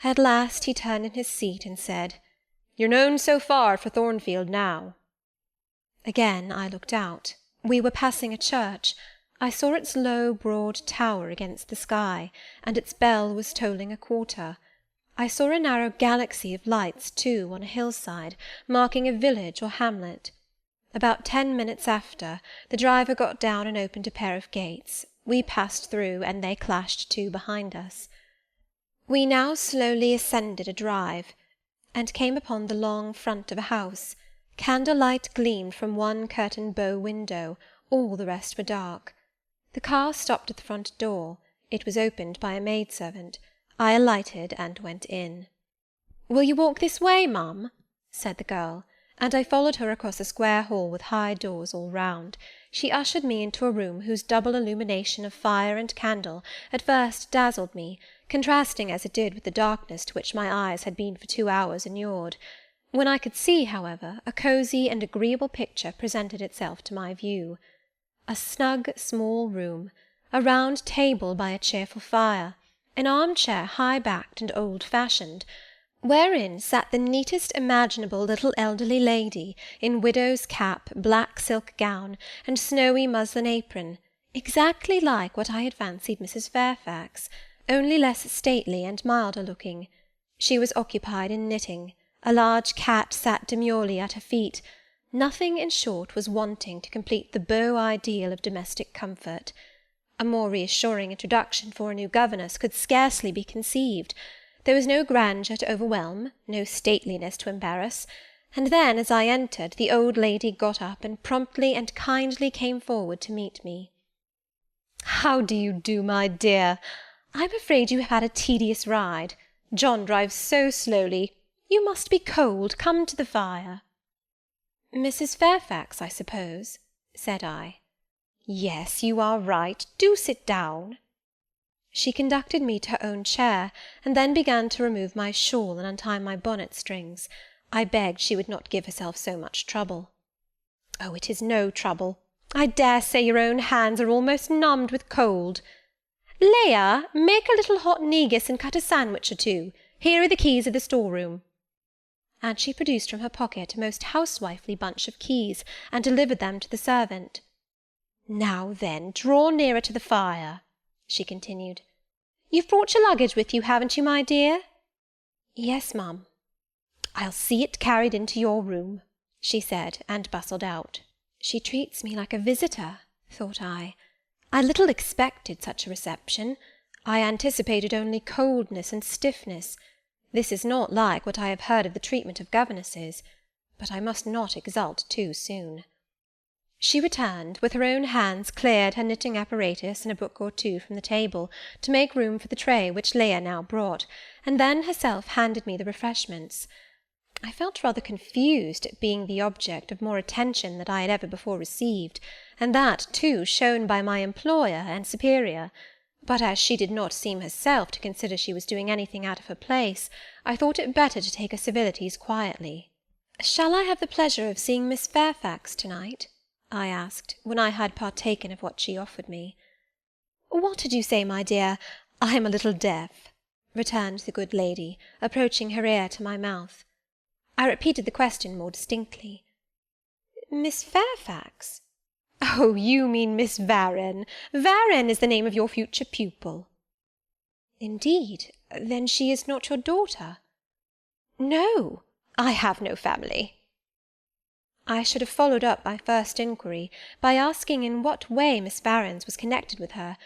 At last he turned in his seat and said, "You're known so far for Thornfield now." Again I looked out. We were passing a church. I saw its low, broad tower against the sky, and its bell was tolling a quarter. I saw a narrow galaxy of lights, too, on a hillside, marking a village or hamlet. About 10 minutes after, the driver got down and opened a pair of gates. We passed through, and they clashed to behind us. We now slowly ascended a drive, and came upon the long front of a house. Candlelight gleamed from one curtained bow window, all the rest were dark. The car stopped at the front door. It was opened by a maidservant. I alighted and went in. "Will you walk this way, ma'am?" said the girl, and I followed her across a square hall with high doors all round. She ushered me into a room whose double illumination of fire and candle at first dazzled me, contrasting as it did with the darkness to which my eyes had been for 2 hours inured. When I could see, however, a cosy and agreeable picture presented itself to my view. A snug, small room, a round table by a cheerful fire, an arm-chair high-backed and old-fashioned, wherein sat the neatest imaginable little elderly lady, in widow's cap, black silk gown, and snowy muslin apron, exactly like what I had fancied Mrs. Fairfax, only less stately and milder-looking. She was occupied in knitting. A large cat sat demurely at her feet. Nothing, in short, was wanting to complete the beau ideal of domestic comfort. A more reassuring introduction for a new governess could scarcely be conceived. There was no grandeur to overwhelm, no stateliness to embarrass, and then, as I entered, the old lady got up and promptly and kindly came forward to meet me. "How do you do, my dear? I'm afraid you have had a tedious ride. John drives so slowly. You must be cold. Come to the fire." "Mrs. Fairfax, I suppose?" said I. "Yes, you are right. Do sit down." She conducted me to her own chair, and then began to remove my shawl and untie my bonnet strings. I begged she would not give herself so much trouble. "Oh, it is no trouble. I dare say your own hands are almost numbed with cold. Leah, make a little hot negus and cut a sandwich or two. Here are the keys of the store-room." And she produced from her pocket a most housewifely bunch of keys, and delivered them to the servant. "Now then, draw nearer to the fire," she continued. "You've brought your luggage with you, haven't you, my dear?" "Yes, ma'am." "I'll see it carried into your room," she said, and bustled out. She treats me like a visitor, thought I. I little expected such a reception. I anticipated only coldness and stiffness. This is not like what I have heard of the treatment of governesses, but I must not exult too soon. She returned, with her own hands cleared her knitting apparatus and a book or two from the table, to make room for the tray which Leah now brought, and then herself handed me the refreshments. I felt rather confused at being the object of more attention than I had ever before received, and that, too, shown by my employer and superior. But as she did not seem herself to consider she was doing anything out of her place, I thought it better to take her civilities quietly. "Shall I have the pleasure of seeing Miss Fairfax to-night?" I asked, when I had partaken of what she offered me. "What did you say, my dear? I am a little deaf," returned the good lady, approaching her ear to my mouth. I repeated the question more distinctly. "Miss Fairfax? Oh, you mean Miss Varenne. Varenne is the name of your future pupil." "Indeed? Then she is not your daughter?" "No, I have no family." I should have followed up my first inquiry by asking in what way Miss Varens was connected with her,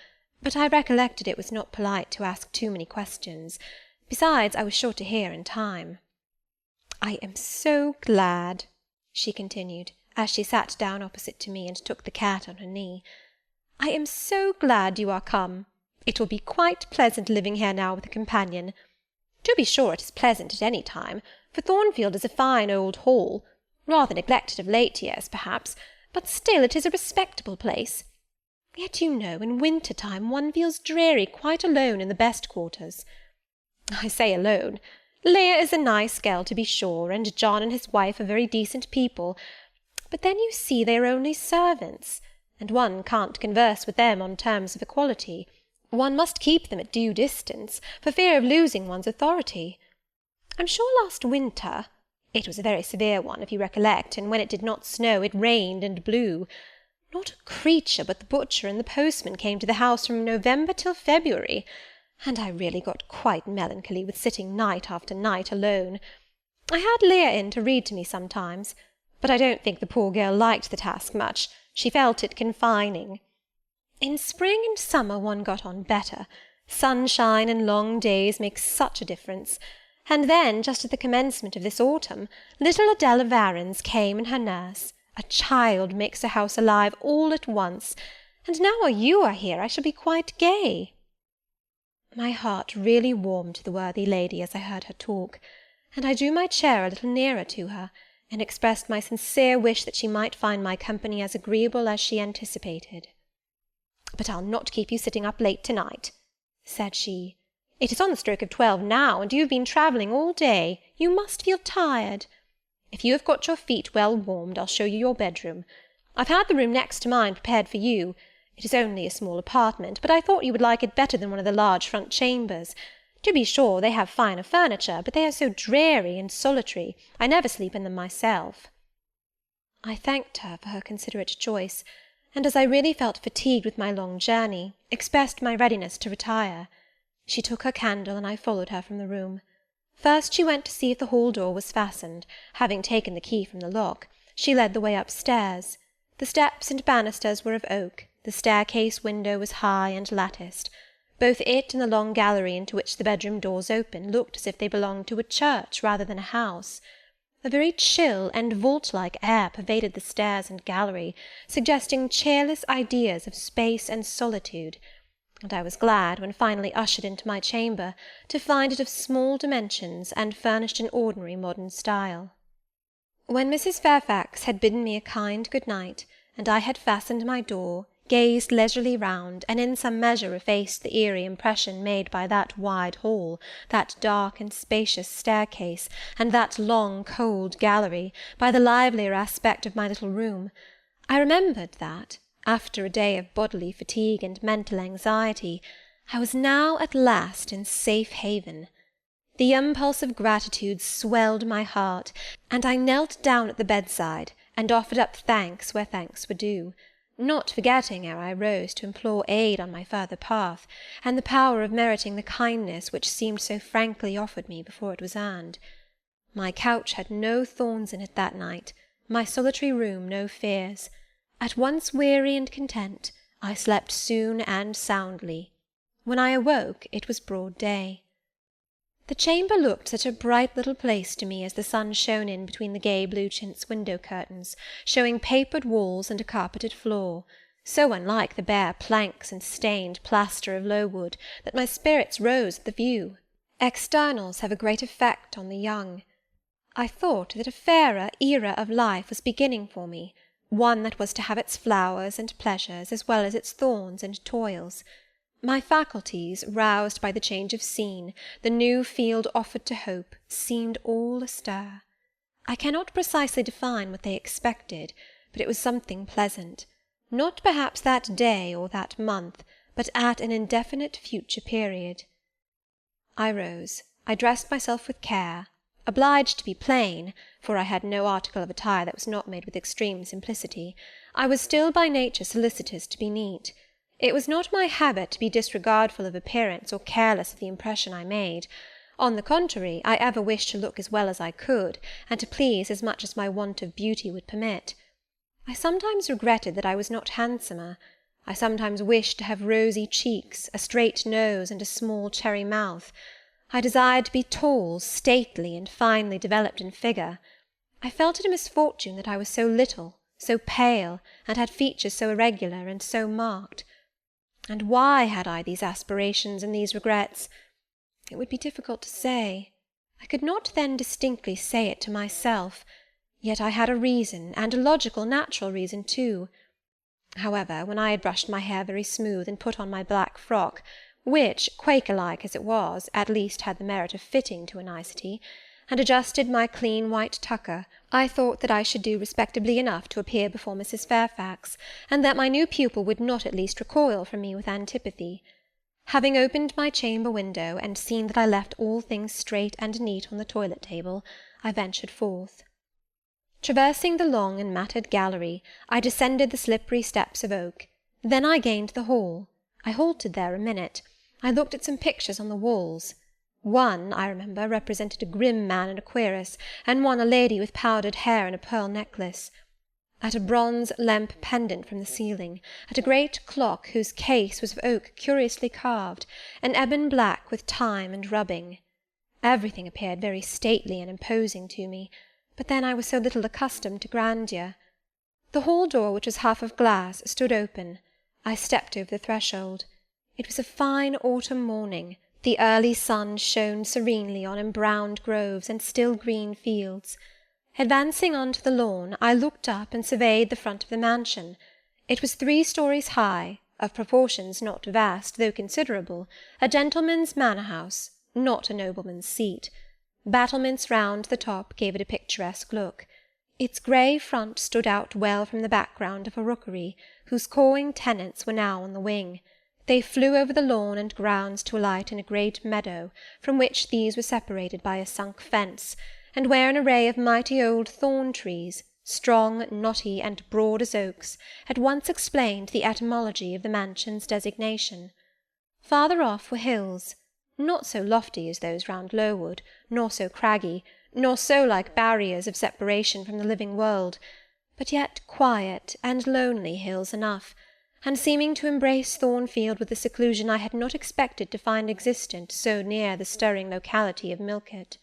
but I recollected it was not polite to ask too many questions. Besides, I was sure to hear in time. "I am so glad," she continued, as she sat down opposite to me and took the cat on her knee. "I am so glad you are come. It will be quite pleasant living here now with a companion. To be sure it is pleasant at any time, for Thornfield is a fine old hall, rather neglected of late years, perhaps, but still it is a respectable place. Yet, you know, in winter-time one feels dreary quite alone in the best quarters. I say alone. Leah is a nice girl, to be sure, and John and his wife are very decent people, but then you see they are only servants, and one can't converse with them on terms of equality. One must keep them at due distance, for fear of losing one's authority. I'm sure last winter— it was a very severe one, if you recollect, and when it did not snow, it rained and blew. Not a creature but the butcher and the postman came to the house from November till February, and I really got quite melancholy with sitting night after night alone. I had Leah in to read to me sometimes, but I don't think the poor girl liked the task much. She felt it confining. In spring and summer one got on better. Sunshine and long days make such a difference. And then, just at the commencement of this autumn, little Adela Varens came and her nurse. A child makes a house alive all at once, and now you are here I shall be quite gay." My heart really warmed to the worthy lady as I heard her talk, and I drew my chair a little nearer to her, and expressed my sincere wish that she might find my company as agreeable as she anticipated. "But I'll not keep you sitting up late to-night," said she. "It is on the stroke of 12 now, and you have been travelling all day. You must feel tired. If you have got your feet well warmed, I'll show you your bedroom. I've had the room next to mine prepared for you. It is only a small apartment, but I thought you would like it better than one of the large front chambers. To be sure, they have finer furniture, but they are so dreary and solitary, I never sleep in them myself." I thanked her for her considerate choice, and as I really felt fatigued with my long journey, expressed my readiness to retire. She took her candle, and I followed her from the room. First she went to see if the hall door was fastened. Having taken the key from the lock, she led the way upstairs. The steps and banisters were of oak, the staircase window was high and latticed. Both it and the long gallery into which the bedroom doors open looked as if they belonged to a church rather than a house. A very chill and vault-like air pervaded the stairs and gallery, suggesting cheerless ideas of space and solitude, and I was glad, when finally ushered into my chamber, to find it of small dimensions and furnished in ordinary modern style. When Mrs. Fairfax had bidden me a kind good night, and I had fastened my door, gazed leisurely round, and in some measure effaced the eerie impression made by that wide hall, that dark and spacious staircase, and that long cold gallery, by the livelier aspect of my little room, I remembered that, after a day of bodily fatigue and mental anxiety, I was now at last in safe haven. The impulse of gratitude swelled my heart, and I knelt down at the bedside, and offered up thanks where thanks were due, not forgetting ere I rose to implore aid on my further path, and the power of meriting the kindness which seemed so frankly offered me before it was earned. My couch had no thorns in it that night, my solitary room no fears. At once weary and content, I slept soon and soundly. When I awoke, it was broad day. The chamber looked such a bright little place to me as the sun shone in between the gay blue chintz window curtains, showing papered walls and a carpeted floor, so unlike the bare planks and stained plaster of Lowood, that my spirits rose at the view. Externals have a great effect on the young. I thought that a fairer era of life was beginning for me, one that was to have its flowers and pleasures as well as its thorns and toils. My faculties, roused by the change of scene, the new field offered to hope, seemed all astir. I cannot precisely define what they expected, but it was something pleasant, not perhaps that day or that month, but at an indefinite future period. I rose. I dressed myself with care, obliged to be plain, for I had no article of attire that was not made with extreme simplicity. I was still by nature solicitous to be neat. It was not my habit to be disregardful of appearance or careless of the impression I made. On the contrary, I ever wished to look as well as I could, and to please as much as my want of beauty would permit. I sometimes regretted that I was not handsomer. I sometimes wished to have rosy cheeks, a straight nose, and a small cherry mouth. I desired to be tall, stately, and finely developed in figure. I felt it a misfortune that I was so little, so pale, and had features so irregular and so marked. And why had I these aspirations and these regrets? It would be difficult to say. I could not then distinctly say it to myself, yet I had a reason, and a logical, natural reason too. However, when I had brushed my hair very smooth, and put on my black frock, which, Quaker-like as it was, at least had the merit of fitting to a nicety, and adjusted my clean white tucker, I thought that I should do respectably enough to appear before Mrs. Fairfax, and that my new pupil would not at least recoil from me with antipathy. Having opened my chamber window, and seen that I left all things straight and neat on the toilet-table, I ventured forth. Traversing the long and matted gallery, I descended the slippery steps of oak. Then I gained the hall. I halted there a minute. I looked at some pictures on the walls. One, I remember, represented a grim man in a cuirass, and one a lady with powdered hair and a pearl necklace. At a bronze lamp pendant from the ceiling, at a great clock whose case was of oak curiously carved, an ebon black with time and rubbing. Everything appeared very stately and imposing to me, but then I was so little accustomed to grandeur. The hall door, which was half of glass, stood open. I stepped over the threshold. It was a fine autumn morning. The early sun shone serenely on embrowned groves and still green fields. Advancing on to the lawn, I looked up and surveyed the front of the mansion. It was 3 stories high, of proportions not vast, though considerable, a gentleman's manor-house, not a nobleman's seat. Battlements round the top gave it a picturesque look. Its grey front stood out well from the background of a rookery, whose cawing tenants were now on the wing. They flew over the lawn and grounds to alight in a great meadow, from which these were separated by a sunk fence, and where an array of mighty old thorn-trees, strong, knotty, and broad as oaks, at once explained the etymology of the mansion's designation. Farther off were hills, not so lofty as those round Lowood, nor so craggy, nor so like barriers of separation from the living world, but yet quiet and lonely hills enough, and seeming to embrace Thornfield with a seclusion I had not expected to find existent so near the stirring locality of Millcote.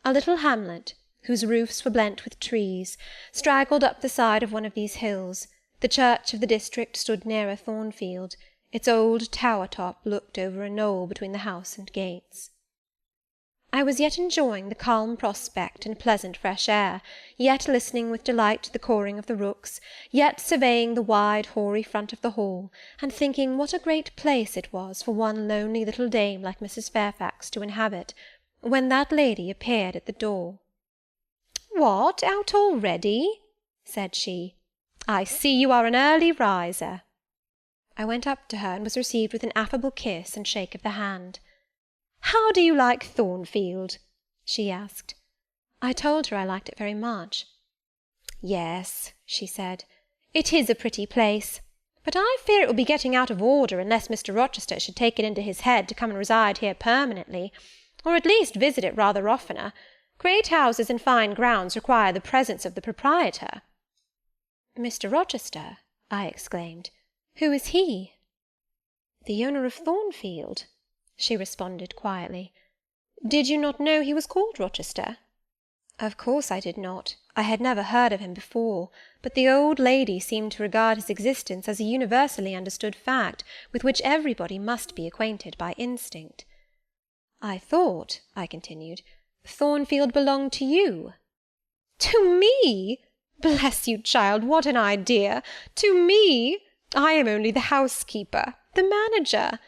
A little hamlet, whose roofs were blent with trees, straggled up the side of one of these hills. The church of the district stood nearer Thornfield. Its old tower-top looked over a knoll between the house and gates. I was yet enjoying the calm prospect and pleasant fresh air, yet listening with delight to the cawing of the rooks, yet surveying the wide hoary front of the hall, and thinking what a great place it was for one lonely little dame like Mrs. Fairfax to inhabit, when that lady appeared at the door. "What, out already?" said she. "I see you are an early riser." I went up to her, and was received with an affable kiss and shake of the hand. "How do you like Thornfield?" she asked. I told her I liked it very much. "Yes," she said, "it is a pretty place, but I fear it will be getting out of order unless Mr. Rochester should take it into his head to come and reside here permanently, or at least visit it rather oftener. Great houses and fine grounds require the presence of the proprietor." "Mr. Rochester?" I exclaimed. "Who is he?" "The owner of Thornfield," she responded quietly. "Did you not know he was called Rochester?" Of course I did not. I had never heard of him before, but the old lady seemed to regard his existence as a universally understood fact, with which everybody must be acquainted by instinct. "I thought," I continued, Thornfield belonged to you?" "To me! Bless you, child, what an idea! To me! I am only the housekeeper, the manager.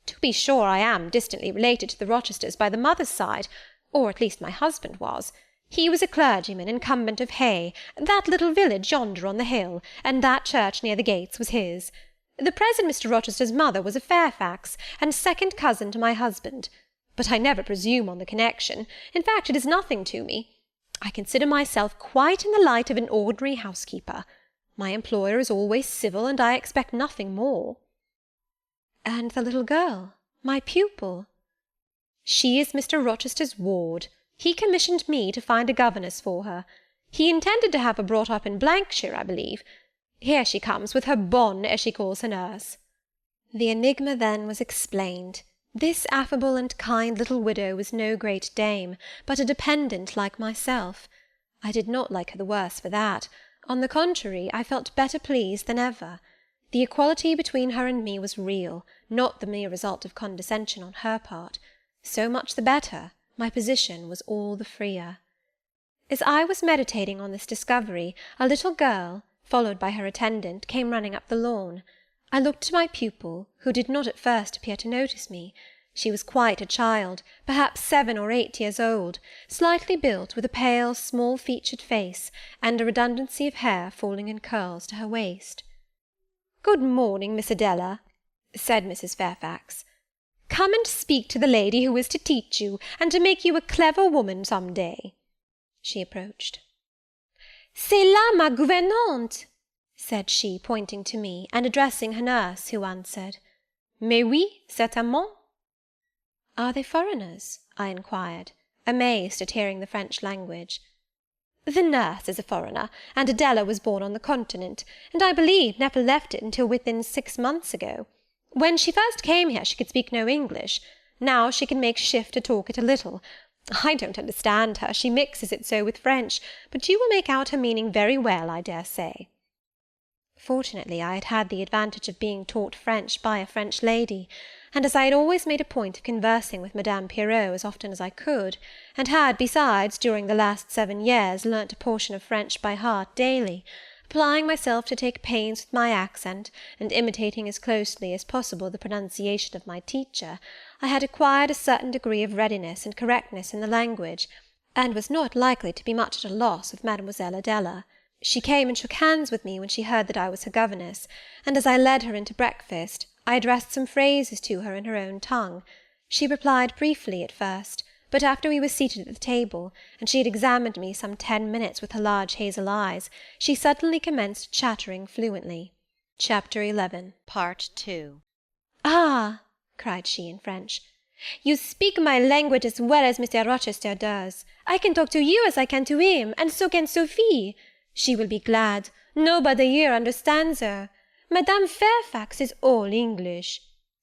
To be sure, I am distantly related to the Rochesters by the mother's side, or at least my husband was. He was a clergyman, incumbent of Hay, that little village yonder on the hill, and that church near the gates was his. The present Mr. Rochester's mother was a Fairfax, and second cousin to my husband. But I never presume on the connection. In fact, it is nothing to me. I consider myself quite in the light of an ordinary housekeeper. My employer is always civil, and I expect nothing more." "And the little girl, my pupil?" "She is Mr. Rochester's ward. He commissioned me to find a governess for her. He intended to have her brought up in Blankshire, I believe. Here she comes, with her bonne, as she calls her nurse." The enigma then was explained. This affable and kind little widow was no great dame, but a dependent like myself. I did not like her the worse for that. On the contrary, I felt better pleased than ever. The equality between her and me was real, not the mere result of condescension on her part. So much the better, my position was all the freer. As I was meditating on this discovery, a little girl, followed by her attendant, came running up the lawn. I looked to my pupil, who did not at first appear to notice me. She was quite a child, perhaps 7 or 8 years old, slightly built, with a pale, small-featured face, and a redundancy of hair falling in curls to her waist. "Good morning, Miss Adela," said Mrs. Fairfax. "Come and speak to the lady who is to teach you, and to make you a clever woman some day." She approached. "C'est là ma gouvernante," said she, pointing to me, and addressing her nurse, who answered, "Mais oui, certainement." "Are they foreigners?" I inquired, amazed at hearing the French language. "The nurse is a foreigner, and Adela was born on the continent, and I believe never left it until within 6 months ago. When she first came here she could speak no English. Now she can make shift to talk it a little. I don't understand her, she mixes it so with French, but you will make out her meaning very well, I dare say." Fortunately, I had had the advantage of being taught French by a French lady, and as I had always made a point of conversing with Madame Pirot as often as I could, and had, besides, during the last 7 years, learnt a portion of French by heart daily, applying myself to take pains with my accent, and imitating as closely as possible the pronunciation of my teacher, I had acquired a certain degree of readiness and correctness in the language, and was not likely to be much at a loss with Mademoiselle Adela. She came and shook hands with me when she heard that I was her governess, and as I led her into breakfast, I addressed some phrases to her in her own tongue. She replied briefly at first, but after we were seated at the table, and she had examined me some 10 minutes with her large hazel eyes, she suddenly commenced chattering fluently. Chapter 11. Part 2. "Ah," cried she in French, "you speak my language as well as Mr. Rochester does. I can talk to you as I can to him, and so can Sophie. She will be glad. Nobody here understands her. Madame Fairfax is all English.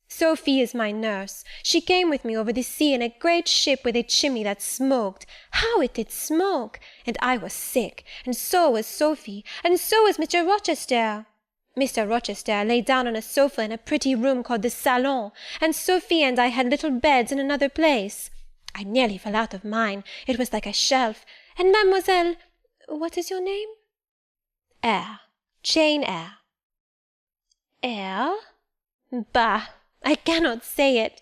Sophie is my nurse. She came with me over the sea in a great ship with a chimney that smoked. How it did smoke! And I was sick, and so was Sophie, and so was Mr. Rochester. Mr. Rochester lay down on a sofa in a pretty room called the salon, and Sophie and I had little beds in another place. I nearly fell out of mine. It was like a shelf. And Mademoiselle, what is your name?" "Eyre. Jane Eyre." "Eyre? Bah! I cannot say it.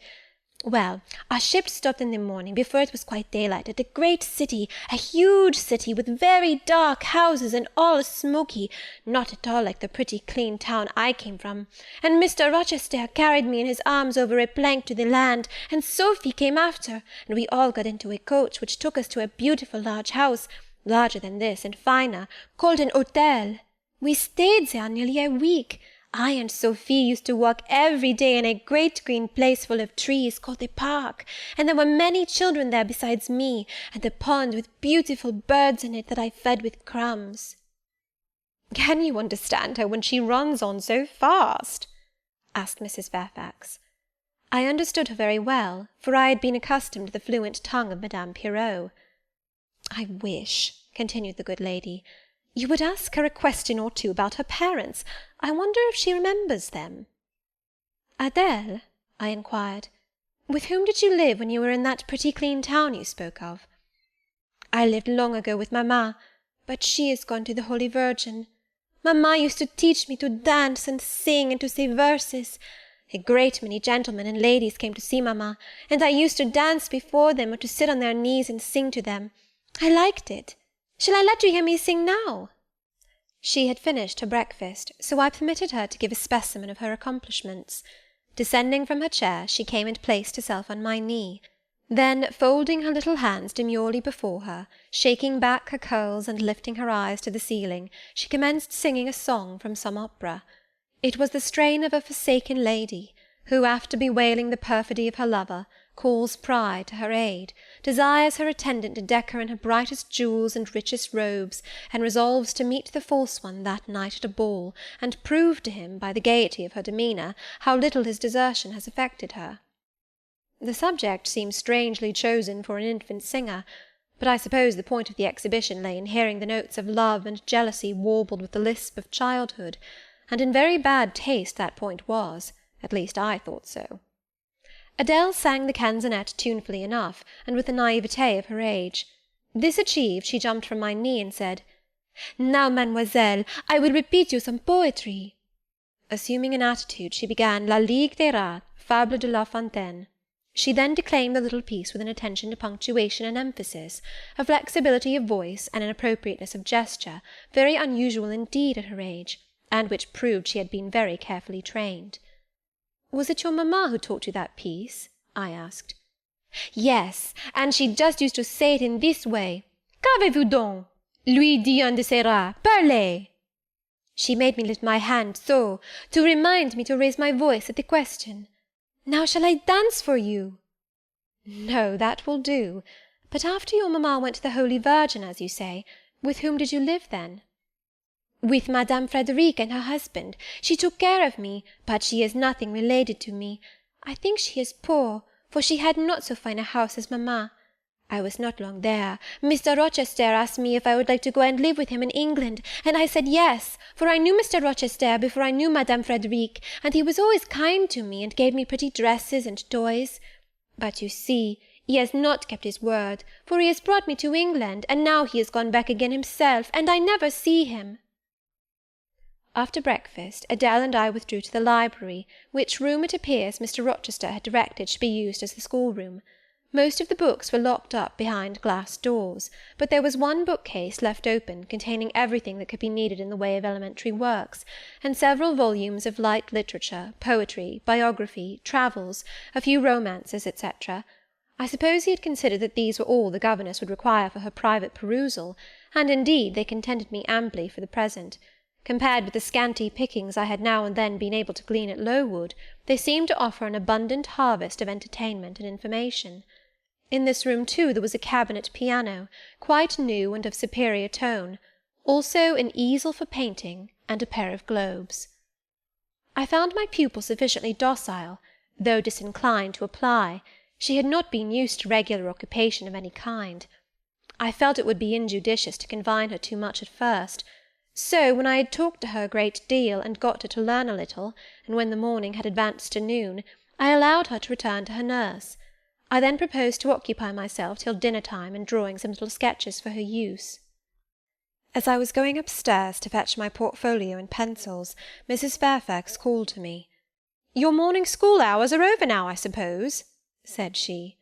Well, our ship stopped in the morning, before it was quite daylight, at a great city, a huge city, with very dark houses, and all smoky, not at all like the pretty clean town I came from. And Mr. Rochester carried me in his arms over a plank to the land, and Sophie came after, and we all got into a coach, which took us to a beautiful large house, larger than this, and finer, called an hotel. We stayed there nearly a week. I and Sophie used to walk every day in a great green place full of trees, called the park, and there were many children there besides me, and a pond with beautiful birds in it that I fed with crumbs." "Can you understand her when she runs on so fast?" asked Mrs. Fairfax. I understood her very well, for I had been accustomed to the fluent tongue of Madame Pirot. "I wish," continued the good lady, "you would ask her a question or two about her parents. I wonder if she remembers them." "Adele," I inquired, "with whom did you live when you were in that pretty clean town you spoke of?" I lived long ago with mamma, but she is gone to the Holy Virgin. Mamma used to teach me to dance and sing and to say verses. A great many gentlemen and ladies came to see mamma, and I used to dance before them or to sit on their knees and sing to them. I liked it. Shall I let you hear me sing now?" She had finished her breakfast, so I permitted her to give a specimen of her accomplishments. Descending from her chair, she came and placed herself on my knee. Then, folding her little hands demurely before her, shaking back her curls and lifting her eyes to the ceiling, she commenced singing a song from some opera. It was the strain of a forsaken lady, who, after bewailing the perfidy of her lover, calls pride to her aid, desires her attendant to deck her in her brightest jewels and richest robes, and resolves to meet the false one that night at a ball, and prove to him, by the gaiety of her demeanour, how little his desertion has affected her. The subject seems strangely chosen for an infant singer, but I suppose the point of the exhibition lay in hearing the notes of love and jealousy warbled with the lisp of childhood, and in very bad taste that point was, at least I thought so. Adele sang the canzonet tunefully enough, and with the naivete of her age. This achieved, she jumped from my knee and said, "Now, mademoiselle, I will repeat you some poetry." Assuming an attitude, she began La Ligue des Rats, Fable de La Fontaine. She then declaimed the little piece with an attention to punctuation and emphasis, a flexibility of voice, and an appropriateness of gesture, very unusual indeed at her age, and which proved she had been very carefully trained. "Was it your mamma who taught you that piece?" I asked. "Yes, and she just used to say it in this way. Qu'avez-vous donc? Lui dit un de ses rats. Parlez!" She made me lift my hand so, to remind me to raise my voice at the question. Now shall I dance for you?" "No, that will do. But after your mamma went to the Holy Virgin, as you say, with whom did you live then?" "With Madame Frederic and her husband. She took care of me, but she is nothing related to me. I think she is poor, for she had not so fine a house as mamma. I was not long there. Mr. Rochester asked me if I would like to go and live with him in England, and I said yes, for I knew Mr. Rochester before I knew Madame Frederic, and he was always kind to me, and gave me pretty dresses and toys. But you see, he has not kept his word, for he has brought me to England, and now he has gone back again himself, and I never see him." After breakfast, Adele and I withdrew to the library, which room, it appears, Mr. Rochester had directed should be used as the schoolroom. Most of the books were locked up behind glass doors, but there was one bookcase left open, containing everything that could be needed in the way of elementary works, and several volumes of light literature, poetry, biography, travels, a few romances, etc. I suppose he had considered that these were all the governess would require for her private perusal, and indeed they contented me amply for the present. Compared with the scanty pickings I had now and then been able to glean at Lowood, they seemed to offer an abundant harvest of entertainment and information. In this room, too, there was a cabinet piano, quite new and of superior tone, also an easel for painting, and a pair of globes. I found my pupil sufficiently docile, though disinclined to apply. She had not been used to regular occupation of any kind. I felt it would be injudicious to confine her too much at first. So, when I had talked to her a great deal, and got her to learn a little, and when the morning had advanced to noon, I allowed her to return to her nurse. I then proposed to occupy myself till dinner-time in drawing some little sketches for her use. As I was going upstairs to fetch my portfolio and pencils, Mrs. Fairfax called to me. "Your morning school hours are over now, I suppose?" said she.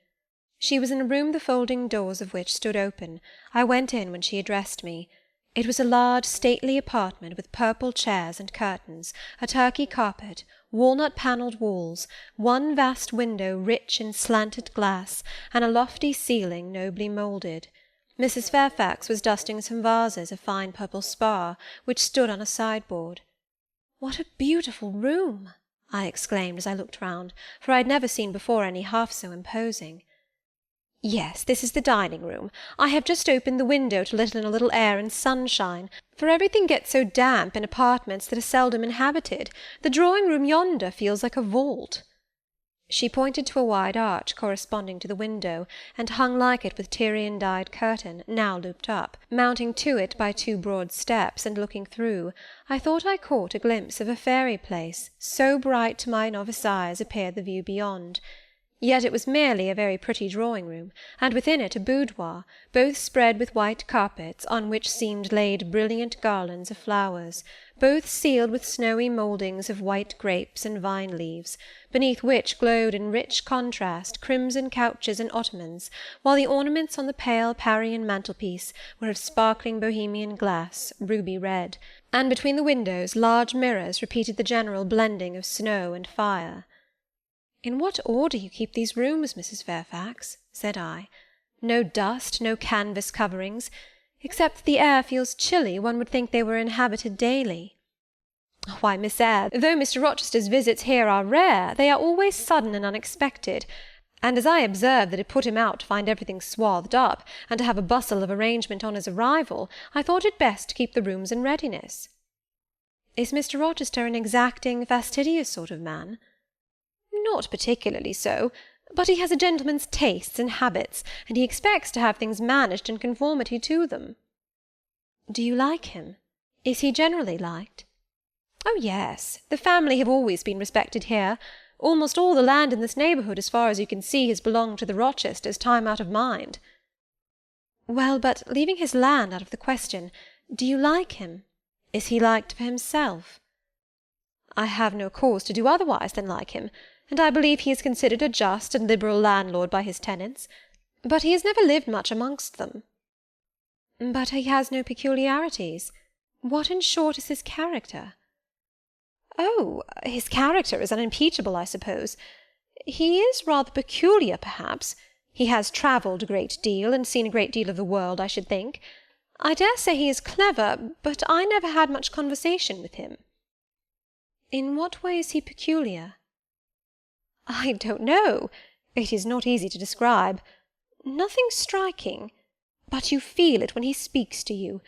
She was in a room the folding doors of which stood open. I went in when she addressed me. It was a large, stately apartment, with purple chairs and curtains, a Turkey carpet, walnut-panelled walls, one vast window rich in slanted glass, and a lofty ceiling nobly moulded. Mrs. Fairfax was dusting some vases of fine purple spar, which stood on a sideboard. "What a beautiful room!" I exclaimed as I looked round, for I had never seen before any half so imposing. "Yes, this is the dining-room. I have just opened the window to let in a little air and sunshine, for everything gets so damp in apartments that are seldom inhabited. The drawing-room yonder feels like a vault." She pointed to a wide arch corresponding to the window, and hung like it with Tyrian-dyed curtain, now looped up. Mounting to it by two broad steps, and looking through, I thought I caught a glimpse of a fairy place, so bright to my novice eyes appeared the view beyond. Yet it was merely a very pretty drawing-room, and within it a boudoir, both spread with white carpets, on which seemed laid brilliant garlands of flowers, both sealed with snowy mouldings of white grapes and vine leaves, beneath which glowed in rich contrast crimson couches and ottomans, while the ornaments on the pale Parian mantelpiece were of sparkling Bohemian glass, ruby red, and between the windows large mirrors repeated the general blending of snow and fire. "In what order you keep these rooms, Mrs. Fairfax," said I. "No dust, no canvas coverings. Except that the air feels chilly, one would think they were inhabited daily." "Why, Miss Eyre, though Mr. Rochester's visits here are rare, they are always sudden and unexpected, and as I observed that it put him out to find everything swathed up, and to have a bustle of arrangement on his arrival, I thought it best to keep the rooms in readiness." "Is Mr. Rochester an exacting, fastidious sort of man?" "Not particularly so, but he has a gentleman's tastes and habits, and he expects to have things managed in conformity to them." "Do you like him? Is he generally liked?" "Oh, yes. The family have always been respected here. Almost all the land in this neighbourhood, as far as you can see, has belonged to the Rochesters time out of mind." "Well, but leaving his land out of the question, do you like him? Is he liked for himself?" "I have no cause to do otherwise than like him, and I believe he is considered a just and liberal landlord by his tenants. But he has never lived much amongst them." "But he has no peculiarities? What, in short, is his character?" "Oh, his character is unimpeachable, I suppose. He is rather peculiar, perhaps. He has travelled a great deal, and seen a great deal of the world, I should think. I dare say he is clever, but I never had much conversation with him." "In what way is he peculiar?" "I don't know. It is not easy to describe. Nothing striking. But you feel it when he speaks to you.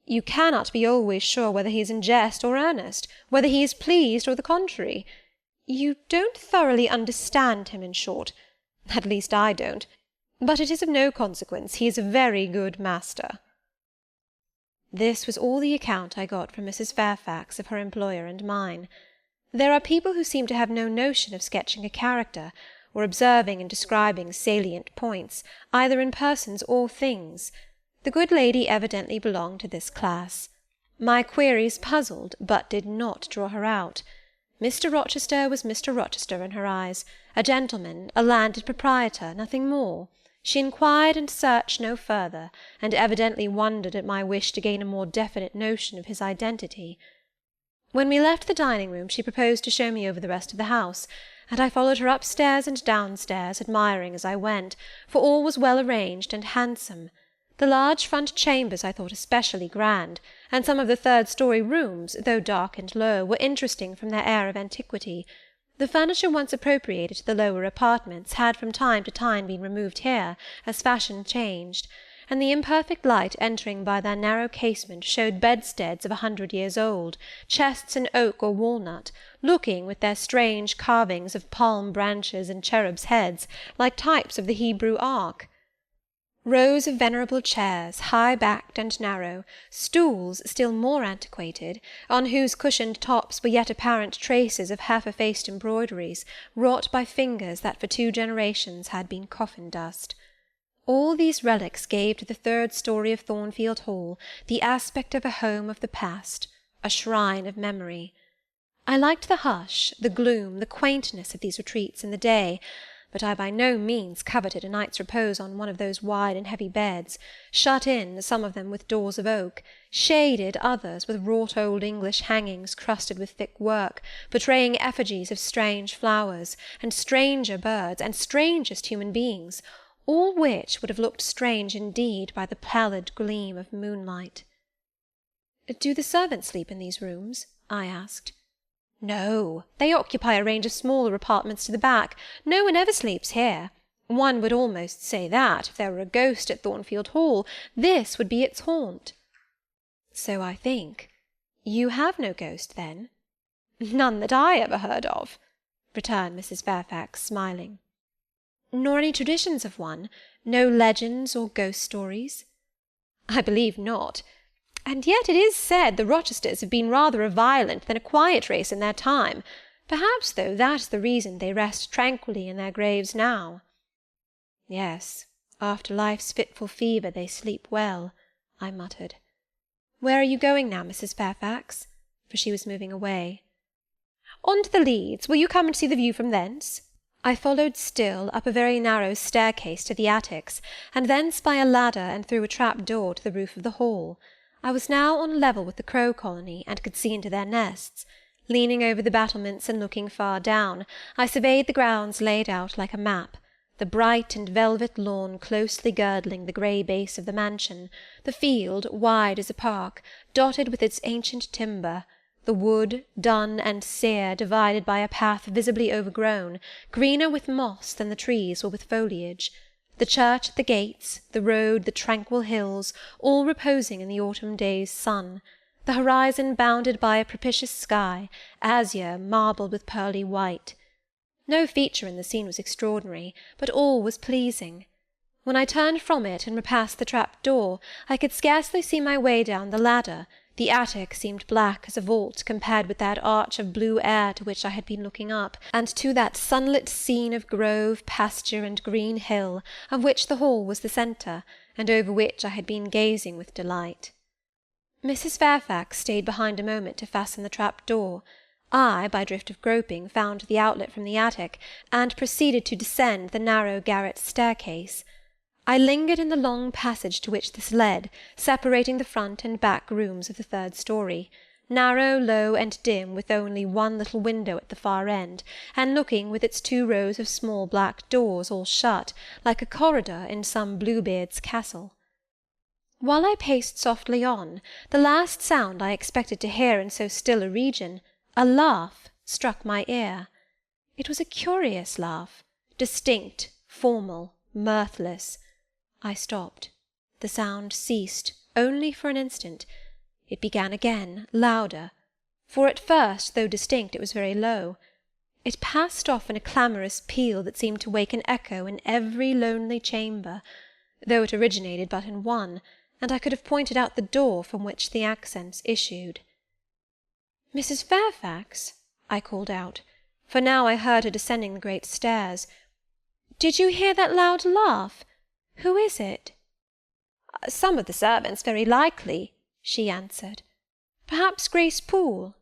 You cannot be always sure whether he is in jest or earnest, whether he is pleased or the contrary. You don't thoroughly understand him, in short. At least I don't. But it is of no consequence. He is a very good master." This was all the account I got from Mrs. Fairfax of her employer and mine. There are people who seem to have no notion of sketching a character, or observing and describing salient points, either in persons or things. The good lady evidently belonged to this class. My queries puzzled, but did not draw her out. Mr. Rochester was Mr. Rochester in her eyes, a gentleman, a landed proprietor, nothing more. She inquired and searched no further, and evidently wondered at my wish to gain a more definite notion of his identity. When we left the dining-room, she proposed to show me over the rest of the house, and I followed her upstairs and downstairs, admiring as I went, for all was well arranged and handsome. The large front chambers I thought especially grand, and some of the third-story rooms, though dark and low, were interesting from their air of antiquity. The furniture once appropriated to the lower apartments had from time to time been removed here, as fashion changed, and the imperfect light entering by their narrow casement showed bedsteads of 100 years old, chests in oak or walnut, looking, with their strange carvings of palm branches and cherubs' heads, like types of the Hebrew ark. Rows of venerable chairs, high-backed and narrow, stools still more antiquated, on whose cushioned tops were yet apparent traces of half-effaced embroideries, wrought by fingers that for 2 generations had been coffin-dust. All these relics gave to the third story of Thornfield Hall the aspect of a home of the past, a shrine of memory. I liked the hush, the gloom, the quaintness of these retreats in the day, but I by no means coveted a night's repose on one of those wide and heavy beds, shut in, some of them with doors of oak, shaded others with wrought old English hangings crusted with thick work, portraying effigies of strange flowers, and stranger birds, and strangest human beings, all which would have looked strange indeed by the pallid gleam of moonlight. "Do the servants sleep in these rooms?" I asked. "No, they occupy a range of smaller apartments to the back. No one ever sleeps here. One would almost say that, if there were a ghost at Thornfield Hall, this would be its haunt." "So I think. You have no ghost, then?" "None that I ever heard of," returned Mrs. Fairfax, smiling. "Nor any traditions of one? No legends or ghost stories?" "I believe not. And yet it is said the Rochesters have been rather a violent than a quiet race in their time. Perhaps, though, that's the reason they rest tranquilly in their graves now. Yes, after life's fitful fever they sleep well, I muttered. Where are you going now, Mrs. Fairfax? For she was moving away. On to the Leads. Will you come and see the view from thence? I followed still, up a very narrow staircase to the attics, and thence by a ladder and through a trap-door to the roof of the hall. I was now on a level with the crow colony, and could see into their nests. Leaning over the battlements and looking far down, I surveyed the grounds laid out like a map, the bright and velvet lawn closely girdling the grey base of the mansion, the field, wide as a park, dotted with its ancient timber, the wood, dun and sere, divided by a path visibly overgrown, greener with moss than the trees were with foliage, the church at the gates, the road, the tranquil hills, all reposing in the autumn day's sun, the horizon bounded by a propitious sky, azure, marbled with pearly white. No feature in the scene was extraordinary, but all was pleasing. When I turned from it and repassed the trap-door, I could scarcely see my way down the ladder. The attic seemed black as a vault compared with that arch of blue air to which I had been looking up, and to that sunlit scene of grove, pasture, and green hill, of which the hall was the centre, and over which I had been gazing with delight. Mrs. Fairfax stayed behind a moment to fasten the trap-door. I, by drift of groping, found the outlet from the attic, and proceeded to descend the narrow garret staircase. I lingered in the long passage to which this led, separating the front and back rooms of the third story, narrow, low, and dim, with only one little window at the far end, and looking, with its 2 rows of small black doors all shut, like a corridor in some Bluebeard's castle. While I paced softly on, the last sound I expected to hear in so still a region, a laugh, struck my ear. It was a curious laugh, distinct, formal, mirthless. I stopped. The sound ceased, only for an instant. It began again, louder, for at first, though distinct, it was very low. It passed off in a clamorous peal that seemed to wake an echo in every lonely chamber, though it originated but in one, and I could have pointed out the door from which the accents issued. "Mrs. Fairfax," I called out, for now I heard her descending the great stairs, "did you hear that loud laugh? Who is it?" "Some of the servants, very likely," she answered. "Perhaps Grace Poole."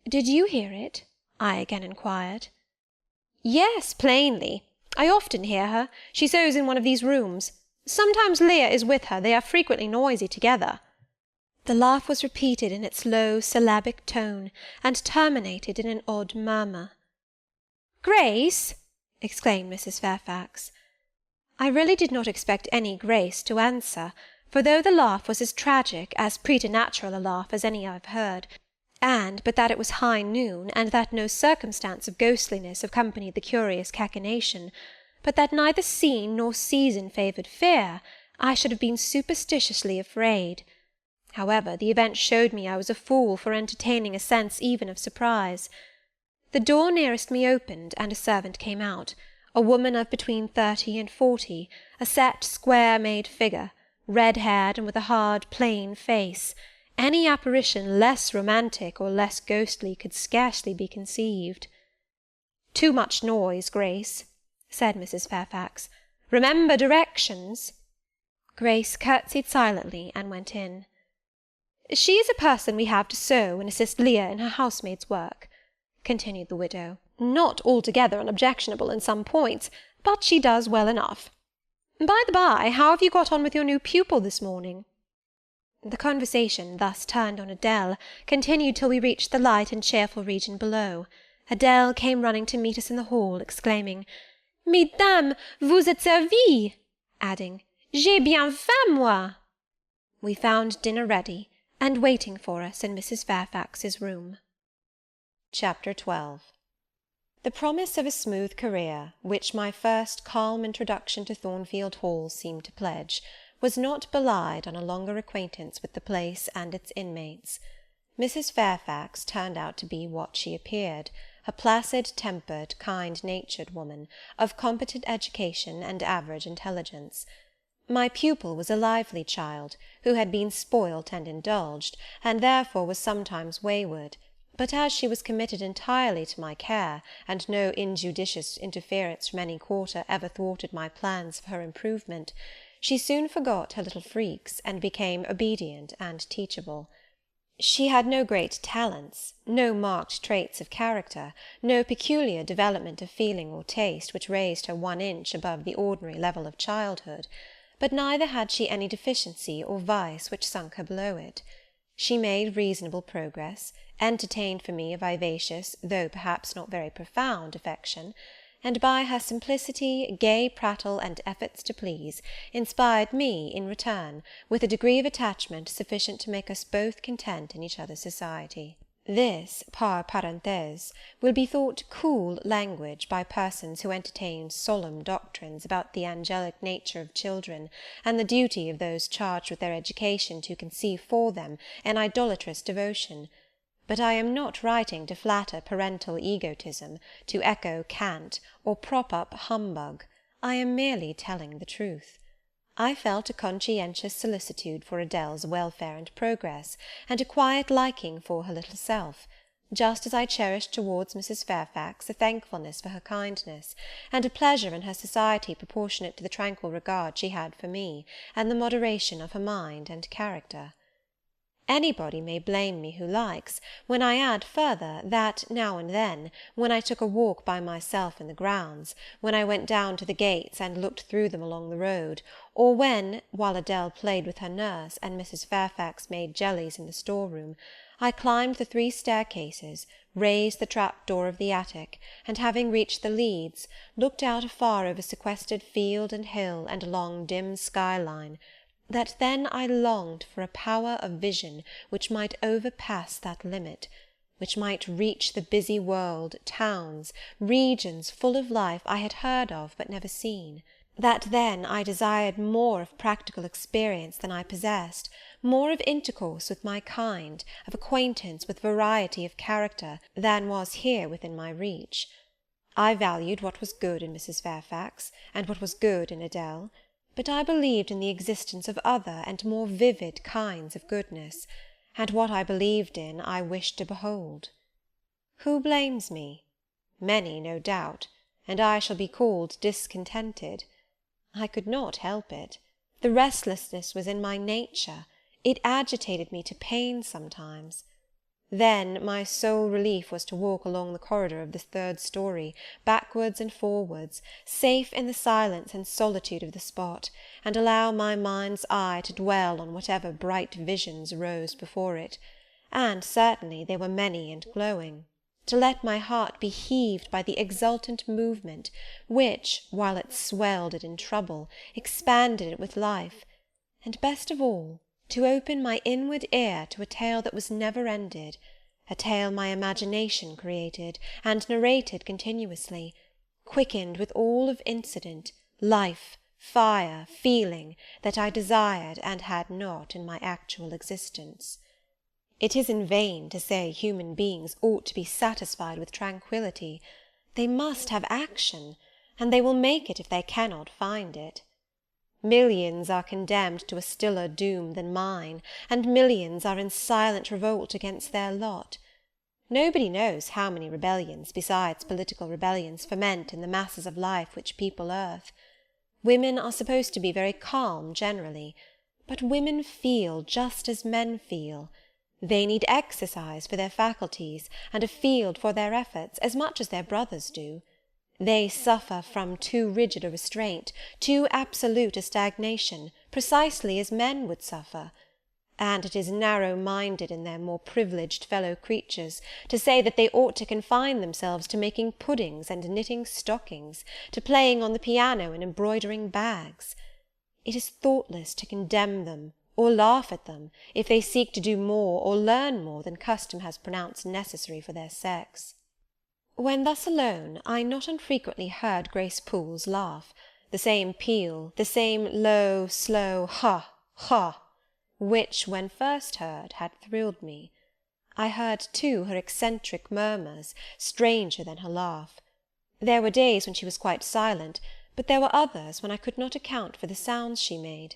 "Did you hear it?" I again inquired. "Yes, plainly. I often hear her. She sews in one of these rooms. Sometimes Leah is with her. They are frequently noisy together." The laugh was repeated in its low syllabic tone, and terminated in an odd murmur. "Grace!" exclaimed Mrs. Fairfax. I really did not expect any Grace to answer, for though the laugh was as tragic, as preternatural a laugh as any I have heard, and but that it was high noon, and that no circumstance of ghostliness accompanied the curious cachinnation, but that neither scene nor season favoured fear, I should have been superstitiously afraid. However, the event showed me I was a fool for entertaining a sense even of surprise. The door nearest me opened, and a servant came out, a woman of between 30 and 40, a set, square-made figure, red-haired, and with a hard, plain face. Any apparition less romantic or less ghostly could scarcely be conceived. "Too much noise, Grace," said Mrs. Fairfax. "Remember directions." Grace curtsied silently and went in. "She is a person we have to sew and assist Leah in her housemaid's work," continued the widow. "Not altogether unobjectionable in some points, but she does well enough. By the by, how have you got on with your new pupil this morning?" The conversation, thus turned on Adele, continued till we reached the light and cheerful region below. Adele came running to meet us in the hall, exclaiming, "Mesdames, vous êtes servies!" adding, "J'ai bien faim, moi!" We found dinner ready, and waiting for us in Mrs. Fairfax's room. Chapter 12. The promise of a smooth career, which my first calm introduction to Thornfield Hall seemed to pledge, was not belied on a longer acquaintance with the place and its inmates. Mrs. Fairfax turned out to be what she appeared, a placid-tempered, kind-natured woman, of competent education and average intelligence. My pupil was a lively child, who had been spoilt and indulged, and therefore was sometimes wayward, But as she was committed entirely to my care, and no injudicious interference from any quarter ever thwarted my plans for her improvement, she soon forgot her little freaks, and became obedient and teachable. She had no great talents, no marked traits of character, no peculiar development of feeling or taste which raised her 1 inch above the ordinary level of childhood, but neither had she any deficiency or vice which sunk her below it. She made reasonable progress, entertained for me a vivacious, though perhaps not very profound, affection, and by her simplicity, gay prattle, and efforts to please, inspired me, in return, with a degree of attachment sufficient to make us both content in each other's society. This, par parenthèse, will be thought cool language by persons who entertain solemn doctrines about the angelic nature of children, and the duty of those charged with their education to conceive for them an idolatrous devotion. But I am not writing to flatter parental egotism, to echo cant, or prop up humbug. I am merely telling the truth. I felt a conscientious solicitude for Adèle's welfare and progress, and a quiet liking for her little self, just as I cherished towards Mrs. Fairfax a thankfulness for her kindness, and a pleasure in her society proportionate to the tranquil regard she had for me, and the moderation of her mind and character. Anybody may blame me who likes, when I add further, that now and then, when I took a walk by myself in the grounds, when I went down to the gates and looked through them along the road, or when, while Adèle played with her nurse, and Mrs. Fairfax made jellies in the store-room, I climbed the 3 staircases, raised the trap-door of the attic, and having reached the leads, looked out afar over sequestered field and hill and long dim sky-line, that then I longed for a power of vision which might overpass that limit, which might reach the busy world, towns, regions full of life I had heard of but never seen; that then I desired more of practical experience than I possessed, more of intercourse with my kind, of acquaintance with variety of character, than was here within my reach. I valued what was good in Mrs. Fairfax, and what was good in Adèle, but I believed in the existence of other and more vivid kinds of goodness, and what I believed in I wished to behold. Who blames me? Many, no doubt, and I shall be called discontented. I could not help it. The restlessness was in my nature. It agitated me to pain sometimes. Then my sole relief was to walk along the corridor of the 3rd story, backwards and forwards, safe in the silence and solitude of the spot, and allow my mind's eye to dwell on whatever bright visions rose before it, and certainly they were many and glowing, to let my heart be heaved by the exultant movement, which, while it swelled it in trouble, expanded it with life, and, best of all, to open my inward ear to a tale that was never ended, a tale my imagination created, and narrated continuously, quickened with all of incident, life, fire, feeling, that I desired and had not in my actual existence. It is in vain to say human beings ought to be satisfied with tranquillity. They must have action, and they will make it if they cannot find it. Millions are condemned to a stiller doom than mine, and millions are in silent revolt against their lot. Nobody knows how many rebellions, besides political rebellions, ferment in the masses of life which people earth. Women are supposed to be very calm generally, but women feel just as men feel. They need exercise for their faculties, and a field for their efforts, as much as their brothers do. They suffer from too rigid a restraint, too absolute a stagnation, precisely as men would suffer; and it is narrow-minded in their more privileged fellow-creatures to say that they ought to confine themselves to making puddings and knitting stockings, to playing on the piano and embroidering bags. It is thoughtless to condemn them, or laugh at them, if they seek to do more or learn more than custom has pronounced necessary for their sex. When thus alone, I not unfrequently heard Grace Poole's laugh, the same peal, the same low, slow ha, ha, which, when first heard, had thrilled me. I heard, too, her eccentric murmurs, stranger than her laugh. There were days when she was quite silent, but there were others when I could not account for the sounds she made.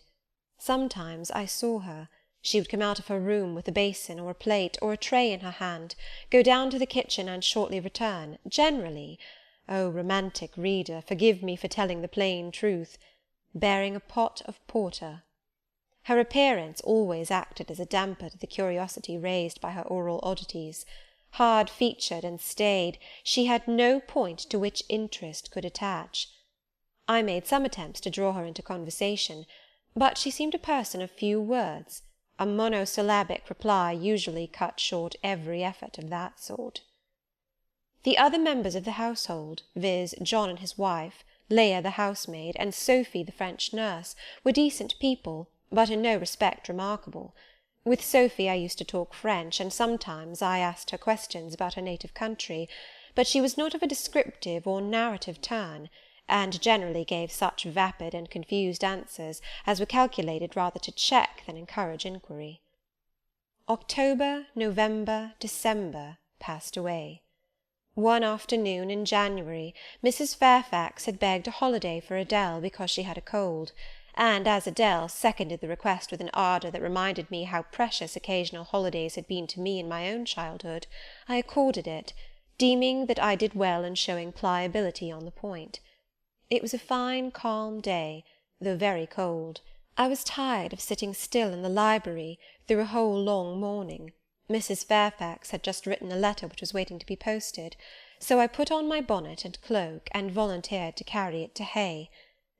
Sometimes I saw her, She would come out of her room with a basin, or a plate, or a tray in her hand, go down to the kitchen, and shortly return, generally, oh, romantic reader, forgive me for telling the plain truth, bearing a pot of porter. Her appearance always acted as a damper to the curiosity raised by her oral oddities. Hard-featured and staid, she had no point to which interest could attach. I made some attempts to draw her into conversation, but she seemed a person of few words. A monosyllabic reply usually cut short every effort of that sort. The other members of the household, viz., John and his wife, Leah the housemaid, and Sophie the French nurse, were decent people, but in no respect remarkable. With Sophie I used to talk French, and sometimes I asked her questions about her native country, but she was not of a descriptive or narrative turn, and generally gave such vapid and confused answers as were calculated rather to check than encourage inquiry. October, November, December passed away. One afternoon in January, Mrs. Fairfax had begged a holiday for Adele because she had a cold, and as Adele seconded the request with an ardour that reminded me how precious occasional holidays had been to me in my own childhood, I accorded it, deeming that I did well in showing pliability on the point. It was a fine calm day, though very cold. I was tired of sitting still in the library through a whole long morning. Mrs. Fairfax had just written a letter which was waiting to be posted, so I put on my bonnet and cloak, and volunteered to carry it to Hay.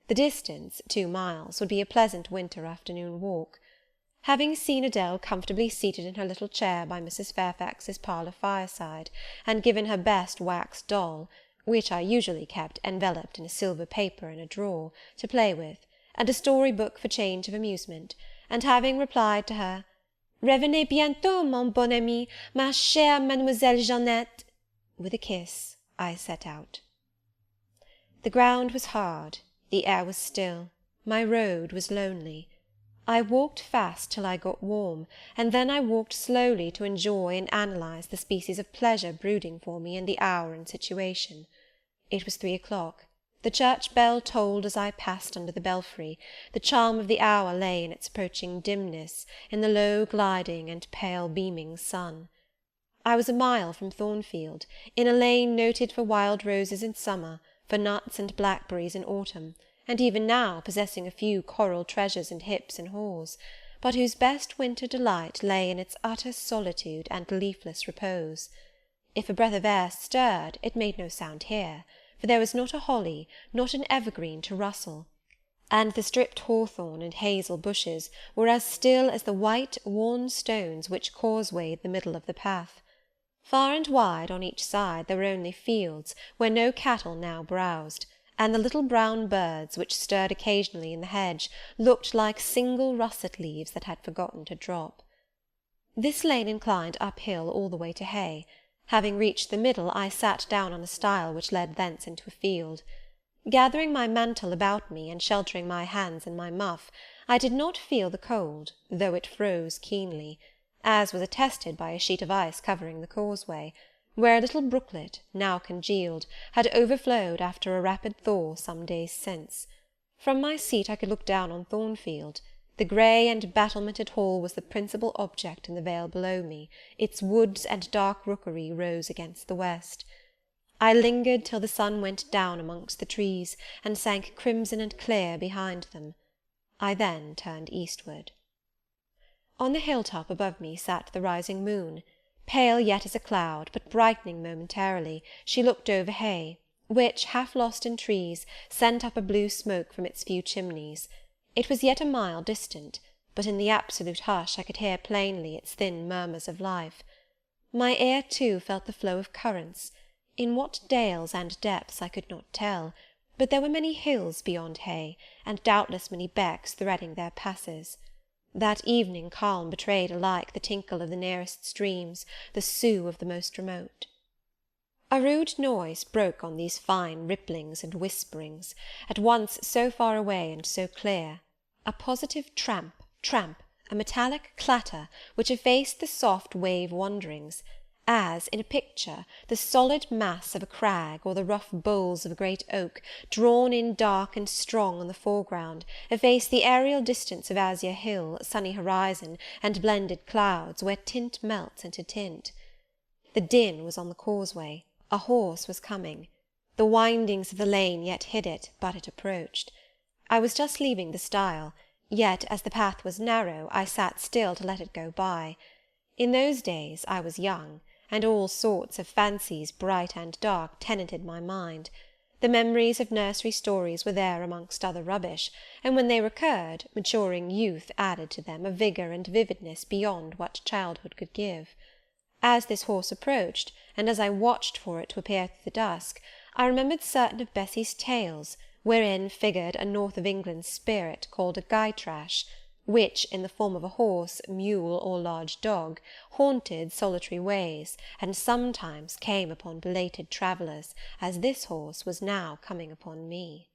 The distance, 2 miles, would be a pleasant winter afternoon walk. Having seen Adele comfortably seated in her little chair by Mrs. Fairfax's parlour fireside, and given her best wax doll, which I usually kept enveloped in a silver paper in a drawer, to play with, and a story-book for change of amusement, and having replied to her, "Revenez bientôt, mon bon ami, ma chère Mademoiselle Jeannette," with a kiss, I set out. The ground was hard, the air was still, my road was lonely. I walked fast till I got warm, and then I walked slowly to enjoy and analyse the species of pleasure brooding for me in the hour and situation. It was 3 o'clock. The church bell tolled as I passed under the belfry. The charm of the hour lay in its approaching dimness, in the low gliding and pale beaming sun. I was a mile from Thornfield, in a lane noted for wild roses in summer, for nuts and blackberries in autumn, and even now possessing a few coral treasures and hips and haws, but whose best winter delight lay in its utter solitude and leafless repose. If a breath of air stirred, it made no sound here, for there was not a holly, not an evergreen to rustle, and the stripped hawthorn and hazel bushes were as still as the white, worn stones which causewayed the middle of the path. Far and wide on each side there were only fields, where no cattle now browsed, and the little brown birds, which stirred occasionally in the hedge, looked like single russet leaves that had forgotten to drop. This lane inclined uphill all the way to Hay. Having reached the middle, I sat down on a stile which led thence into a field. Gathering my mantle about me, and sheltering my hands in my muff, I did not feel the cold, though it froze keenly, as was attested by a sheet of ice covering the causeway, where a little brooklet, now congealed, had overflowed after a rapid thaw some days since. From my seat I could look down on Thornfield. The grey and battlemented hall was the principal object in the vale below me, its woods and dark rookery rose against the west. I lingered till the sun went down amongst the trees, and sank crimson and clear behind them. I then turned eastward. On the hill-top above me sat the rising moon. Pale yet as a cloud, but brightening momentarily, she looked over Hay, which, half lost in trees, sent up a blue smoke from its few chimneys. It was yet a mile distant, but in the absolute hush I could hear plainly its thin murmurs of life. My ear, too, felt the flow of currents. In what dales and depths I could not tell, but there were many hills beyond Hay, and doubtless many becks threading their passes. That evening calm betrayed alike the tinkle of the nearest streams, the sough of the most remote. A rude noise broke on these fine ripplings and whisperings, at once so far away and so clear, a positive tramp, tramp, a metallic clatter, which effaced the soft wave wanderings, as, in a picture, the solid mass of a crag, or the rough boles of a great oak, drawn in dark and strong on the foreground, efface the aerial distance of azure hill, sunny horizon, and blended clouds, where tint melts into tint. The din was on the causeway. A horse was coming. The windings of the lane yet hid it, but it approached. I was just leaving the stile, yet, as the path was narrow, I sat still to let it go by. In those days I was young, and all sorts of fancies, bright and dark, tenanted my mind. The memories of nursery stories were there amongst other rubbish, and when they recurred, maturing youth added to them a vigour and vividness beyond what childhood could give. As this horse approached, and as I watched for it to appear through the dusk, I remembered certain of Bessy's tales, wherein figured a north of England spirit called a Gytrash, which, in the form of a horse, mule, or large dog, haunted solitary ways, and sometimes came upon belated travellers, as this horse was now coming upon me.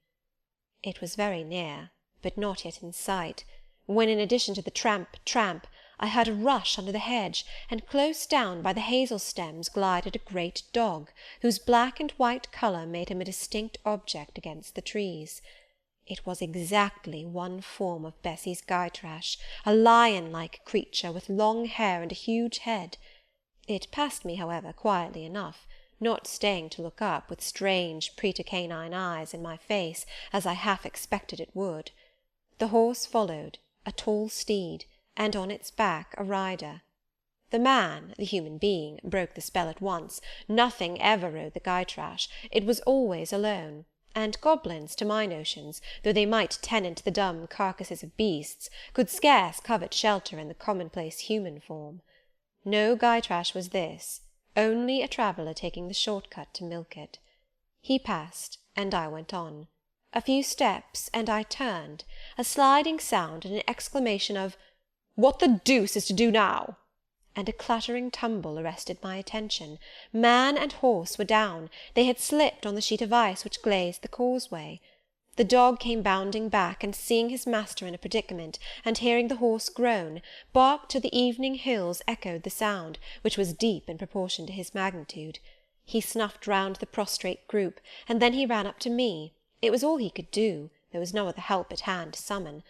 It was very near, but not yet in sight, when, in addition to the tramp, tramp, I heard a rush under the hedge, and close down by the hazel stems glided a great dog, whose black and white colour made him a distinct object against the trees. It was exactly one form of Bessy's Gytrash, a lion-like creature, with long hair and a huge head. It passed me, however, quietly enough, not staying to look up, with strange pretercanine eyes, in my face, as I half expected it would. The horse followed, a tall steed, and on its back a rider. The man, the human being, broke the spell at once. Nothing ever rode the Gytrash. It was always alone. And goblins, to my notions, though they might tenant the dumb carcasses of beasts, could scarce covet shelter in the commonplace human form. No Gytrash was this, only a traveller taking the short cut to Millcote. He passed, and I went on. A few steps, and I turned. A sliding sound, and an exclamation of "What the deuce is to do now?" and a clattering tumble arrested my attention. Man and horse were down. They had slipped on the sheet of ice which glazed the causeway. The dog came bounding back, and seeing his master in a predicament, and hearing the horse groan, barked till the evening hills echoed the sound, which was deep in proportion to his magnitude. He snuffed round the prostrate group, and then he ran up to me. It was all he could do. There was no other help at hand to summon.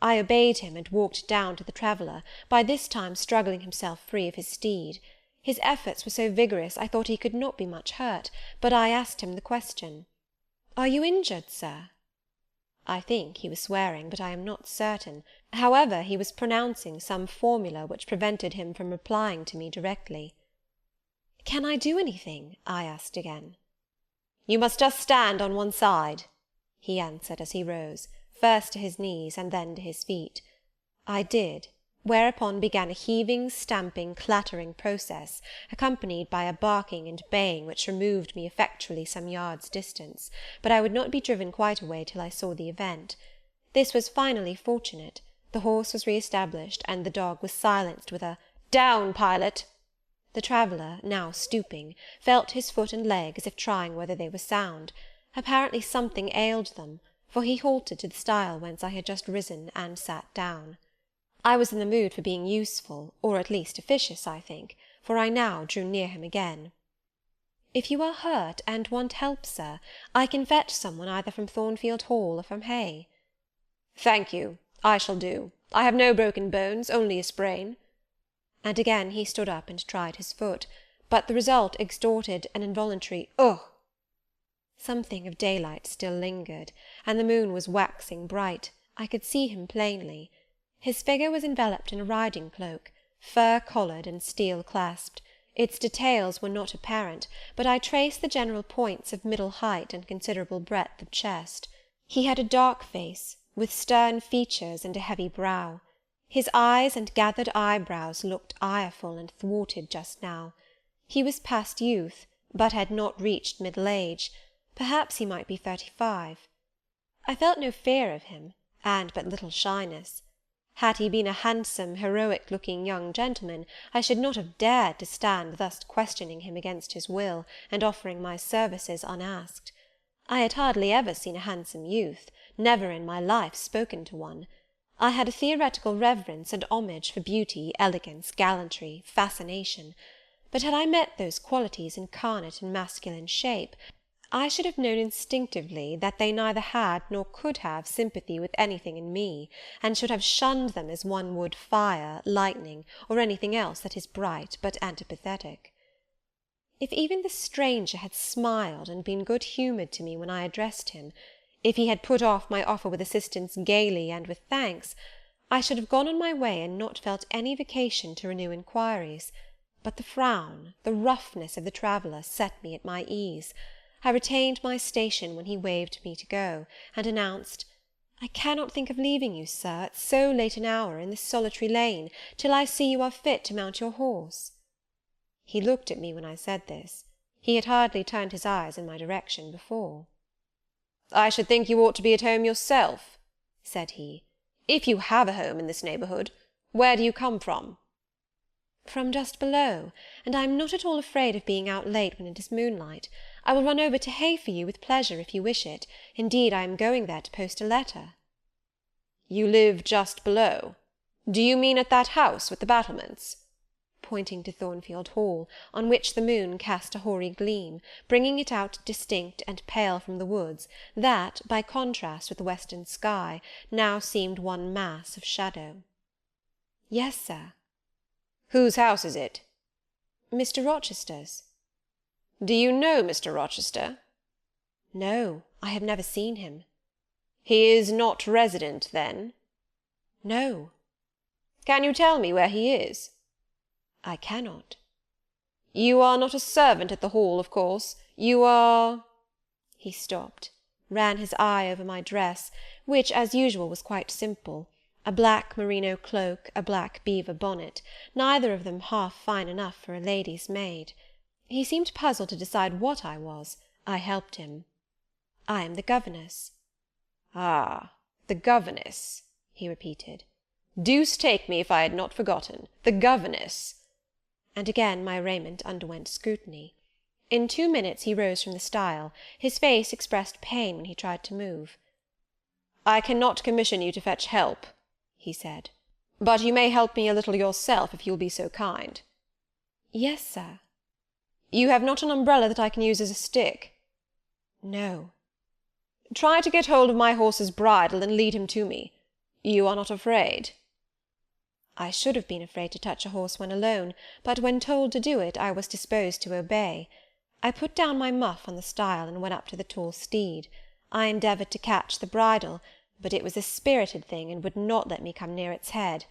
I obeyed him, and walked down to the traveller, by this time struggling himself free of his steed. His efforts were so vigorous, I thought he could not be much hurt, but I asked him the question, "Are you injured, sir?" I think he was swearing, but I am not certain. However, he was pronouncing some formula which prevented him from replying to me directly. "Can I do anything?" I asked again. "You must just stand on one side," he answered as he rose, first to his knees, and then to his feet. I did, whereupon began a heaving, stamping, clattering process, accompanied by a barking and baying which removed me effectually some yards' distance, but I would not be driven quite away till I saw the event. This was finally fortunate. The horse was re-established, and the dog was silenced with a "Down, Pilot!" The traveller, now stooping, felt his foot and leg, as if trying whether they were sound. Apparently something ailed them, for he halted to the stile whence I had just risen, and sat down. I was in the mood for being useful, or at least officious, I think, for I now drew near him again. "If you are hurt, and want help, sir, I can fetch some one either from Thornfield Hall or from Hay." "Thank you, I shall do. I have no broken bones, only a sprain." And again he stood up and tried his foot, but the result extorted an involuntary "Ugh!" Something of daylight still lingered, and the moon was waxing bright. I could see him plainly. His figure was enveloped in a riding cloak, fur-collared and steel-clasped. Its details were not apparent, but I traced the general points of middle height and considerable breadth of chest. He had a dark face, with stern features and a heavy brow. His eyes and gathered eyebrows looked ireful and thwarted just now. He was past youth, but had not reached middle age. Perhaps he might be 35. I felt no fear of him, and but little shyness. Had he been a handsome, heroic-looking young gentleman, I should not have dared to stand thus questioning him against his will, and offering my services unasked. I had hardly ever seen a handsome youth, never in my life spoken to one. I had a theoretical reverence and homage for beauty, elegance, gallantry, fascination. but had I met those qualities incarnate in masculine shape, I should have known instinctively that they neither had nor could have sympathy with anything in me, and should have shunned them as one would fire, lightning, or anything else that is bright but antipathetic. If even the stranger had smiled and been good-humoured to me when I addressed him, if he had put off my offer with assistance gaily and with thanks, I should have gone on my way and not felt any vocation to renew inquiries, but the frown, the roughness of the traveller set me at my ease. I retained my station when he waved me to go, and announced, "I cannot think of leaving you, sir, at so late an hour, in this solitary lane, till I see you are fit to mount your horse." He looked at me when I said this. He had hardly turned his eyes in my direction before. "I should think you ought to be at home yourself," said he, "if you have a home in this neighbourhood. Where do you come from?" "From just below, and I am not at all afraid of being out late when it is moonlight. I will run over to Hay for you with pleasure, if you wish it. Indeed, I am going there to post a letter." "You live just below? Do you mean at that house with the battlements?" pointing to Thornfield Hall, on which the moon cast a hoary gleam, bringing it out distinct and pale from the woods, that, by contrast with the western sky, now seemed one mass of shadow. "Yes, sir." "Whose house is it?" "Mr. Rochester's." "Do you know Mr. Rochester?" "No, I have never seen him." "He is not resident, then?" "No." "Can you tell me where he is?" "I cannot." "You are not a servant at the Hall, of course. You are—" He stopped, ran his eye over my dress, which, as usual, was quite simple, a black merino cloak, a black beaver bonnet, neither of them half fine enough for a lady's maid. He seemed puzzled to decide what I was. I helped him. "I am the governess." "Ah, the governess," he repeated. "Deuce take me if I had not forgotten. The governess." And again my raiment underwent scrutiny. In 2 minutes he rose from the stile. His face expressed pain when he tried to move. "I cannot commission you to fetch help," he said, "but you may help me a little yourself, if you will be so kind." "Yes, sir." "You have not an umbrella that I can use as a stick?" "No." "Try to get hold of my horse's bridle and lead him to me. You are not afraid?" I should have been afraid to touch a horse when alone, but when told to do it, I was disposed to obey. I put down my muff on the stile, and went up to the tall steed. I endeavoured to catch the bridle, but it was a spirited thing, and would not let me come near its head.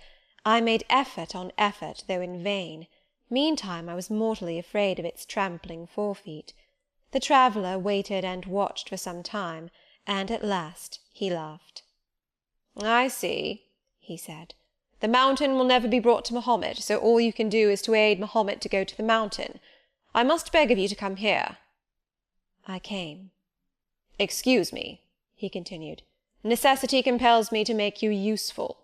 I made effort on effort, though in vain. Meantime I was mortally afraid of its trampling forefeet. The traveller waited and watched for some time, and at last he laughed. "I see," he said. "The mountain will never be brought to Mahomet, so all you can do is to aid Mahomet to go to the mountain. I must beg of you to come here." I came. "Excuse me," he continued. "Necessity compels me to make you useful."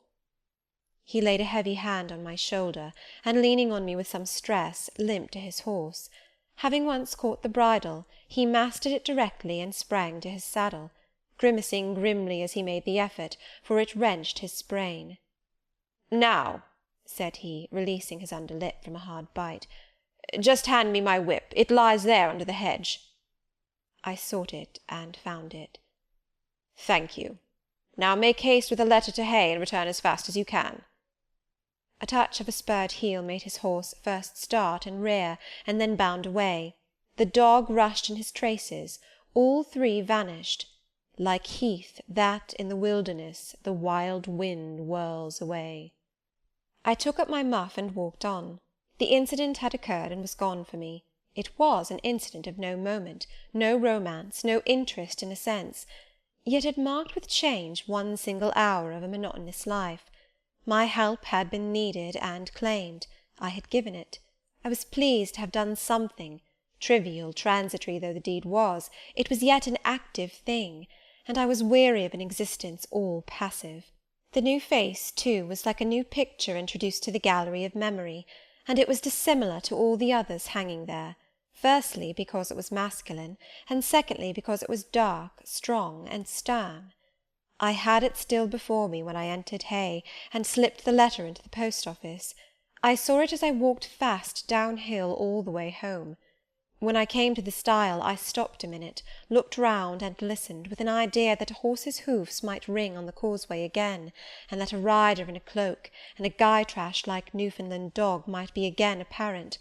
He laid a heavy hand on my shoulder, and leaning on me with some stress, limped to his horse. Having once caught the bridle, he mastered it directly and sprang to his saddle, grimacing grimly as he made the effort, for it wrenched his sprain. "Now," said he, releasing his under lip from a hard bite, "just hand me my whip. It lies there under the hedge." I sought it and found it. "Thank you. Now make haste with a letter to Hay, and return as fast as you can." A touch of a spurred heel made his horse first start and rear, and then bound away. The dog rushed in his traces. All three vanished. Like heath that in the wilderness the wild wind whirls away. I took up my muff and walked on. The incident had occurred and was gone for me. It was an incident of no moment, no romance, no interest in a sense. Yet it marked with change one single hour of a monotonous life. My help had been needed and claimed. I had given it. I was pleased to have done something. Trivial, transitory though the deed was, it was yet an active thing, and I was weary of an existence all passive. The new face, too, was like a new picture introduced to the gallery of memory, and it was dissimilar to all the others hanging there, firstly, because it was masculine, and secondly, because it was dark, strong, and stern. I had it still before me when I entered Hay, and slipped the letter into the post-office. I saw it as I walked fast downhill all the way home. When I came to the stile, I stopped a minute, looked round, and listened, with an idea that a horse's hoofs might ring on the causeway again, and that a rider in a cloak, and a Gytrash like Newfoundland dog might be again apparent.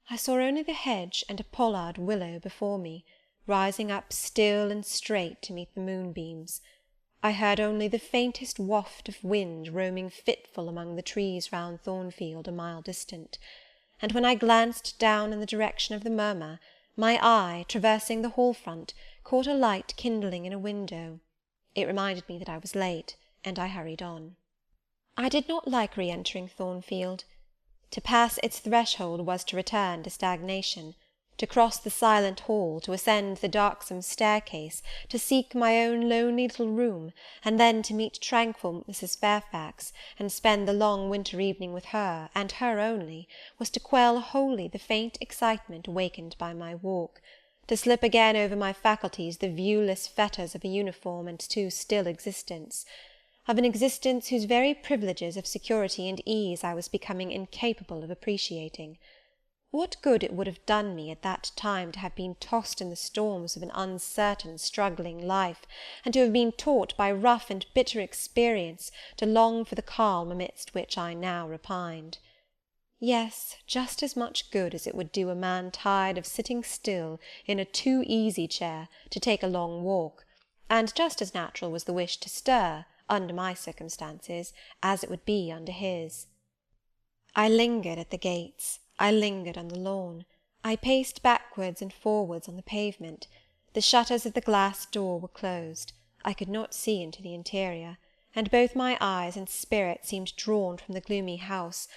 I saw only the hedge and a pollard willow before me, rising up still and straight to meet the moonbeams. I heard only the faintest waft of wind roaming fitful among the trees round Thornfield a mile distant, and when I glanced down in the direction of the murmur, my eye, traversing the hall front, caught a light kindling in a window. It reminded me that I was late, and I hurried on. I did not like re-entering Thornfield. To pass its threshold was to return to stagnation, to cross the silent hall, to ascend the darksome staircase, to seek my own lonely little room, and then to meet tranquil Mrs. Fairfax, and spend the long winter evening with her, and her only, was to quell wholly the faint excitement wakened by my walk, to slip again over my faculties the viewless fetters of a uniform and too still existence, of an existence whose very privileges of security and ease I was becoming incapable of appreciating. What good it would have done me at that time to have been tossed in the storms of an uncertain, struggling life, and to have been taught by rough and bitter experience to long for the calm amidst which I now repined. Yes, just as much good as it would do a man tired of sitting still in a too-easy chair to take a long walk, and just as natural was the wish to stir, under my circumstances, as it would be under his. I lingered at the gates. I lingered on the lawn. I paced backwards and forwards on the pavement. The shutters of the glass door were closed. I could not see into the interior, and both my eyes and spirit seemed drawn from the gloomy house,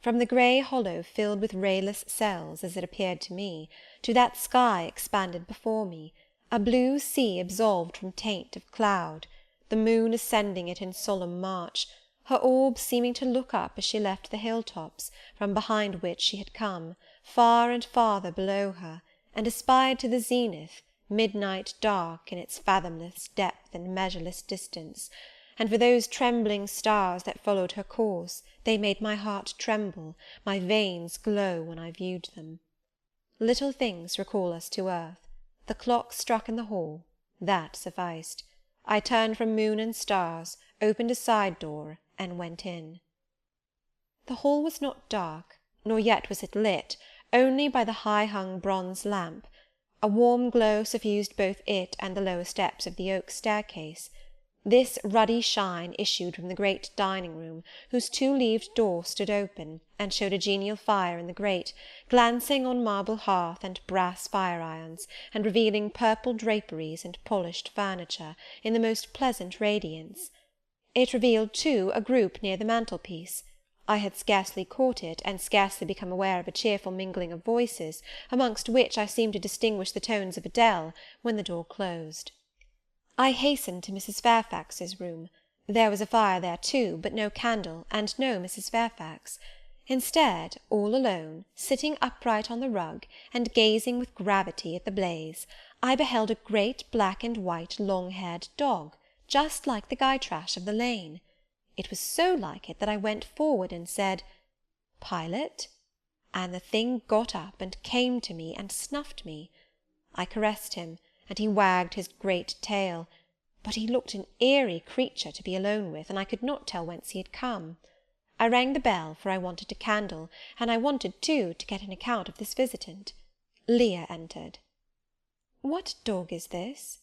from the grey hollow filled with rayless cells, as it appeared to me, to that sky expanded before me, a blue sea absolved from taint of cloud, the moon ascending it in solemn march, her orbs seeming to look up as she left the hill-tops, from behind which she had come, far and farther below her, and aspired to the zenith, midnight dark in its fathomless depth and measureless distance, and for those trembling stars that followed her course, they made my heart tremble, my veins glow when I viewed them. Little things recall us to earth. The clock struck in the hall. That sufficed. I turned from moon and stars, opened a side door, and went in. The hall was not dark, nor yet was it lit, only by the high-hung bronze lamp. A warm glow suffused both it and the lower steps of the oak staircase. This ruddy shine issued from the great dining-room, whose two-leaved door stood open, and showed a genial fire in the grate, glancing on marble hearth and brass fire-irons, and revealing purple draperies and polished furniture, in the most pleasant radiance. It revealed, too, a group near the mantelpiece. I had scarcely caught it, and scarcely become aware of a cheerful mingling of voices, amongst which I seemed to distinguish the tones of Adele, when the door closed. I hastened to Mrs. Fairfax's room. There was a fire there too, but no candle, and no Mrs. Fairfax. Instead, all alone, sitting upright on the rug, and gazing with gravity at the blaze, I beheld a great black and white long-haired dog, just like the Gytrash of the lane. It was so like it that I went forward and said, "Pilot?" and the thing got up and came to me and snuffed me. I caressed him, and he wagged his great tail, but he looked an eerie creature to be alone with, and I could not tell whence he had come. I rang the bell, for I wanted a candle, and I wanted, too, to get an account of this visitant. Leah entered. "What dog is this?"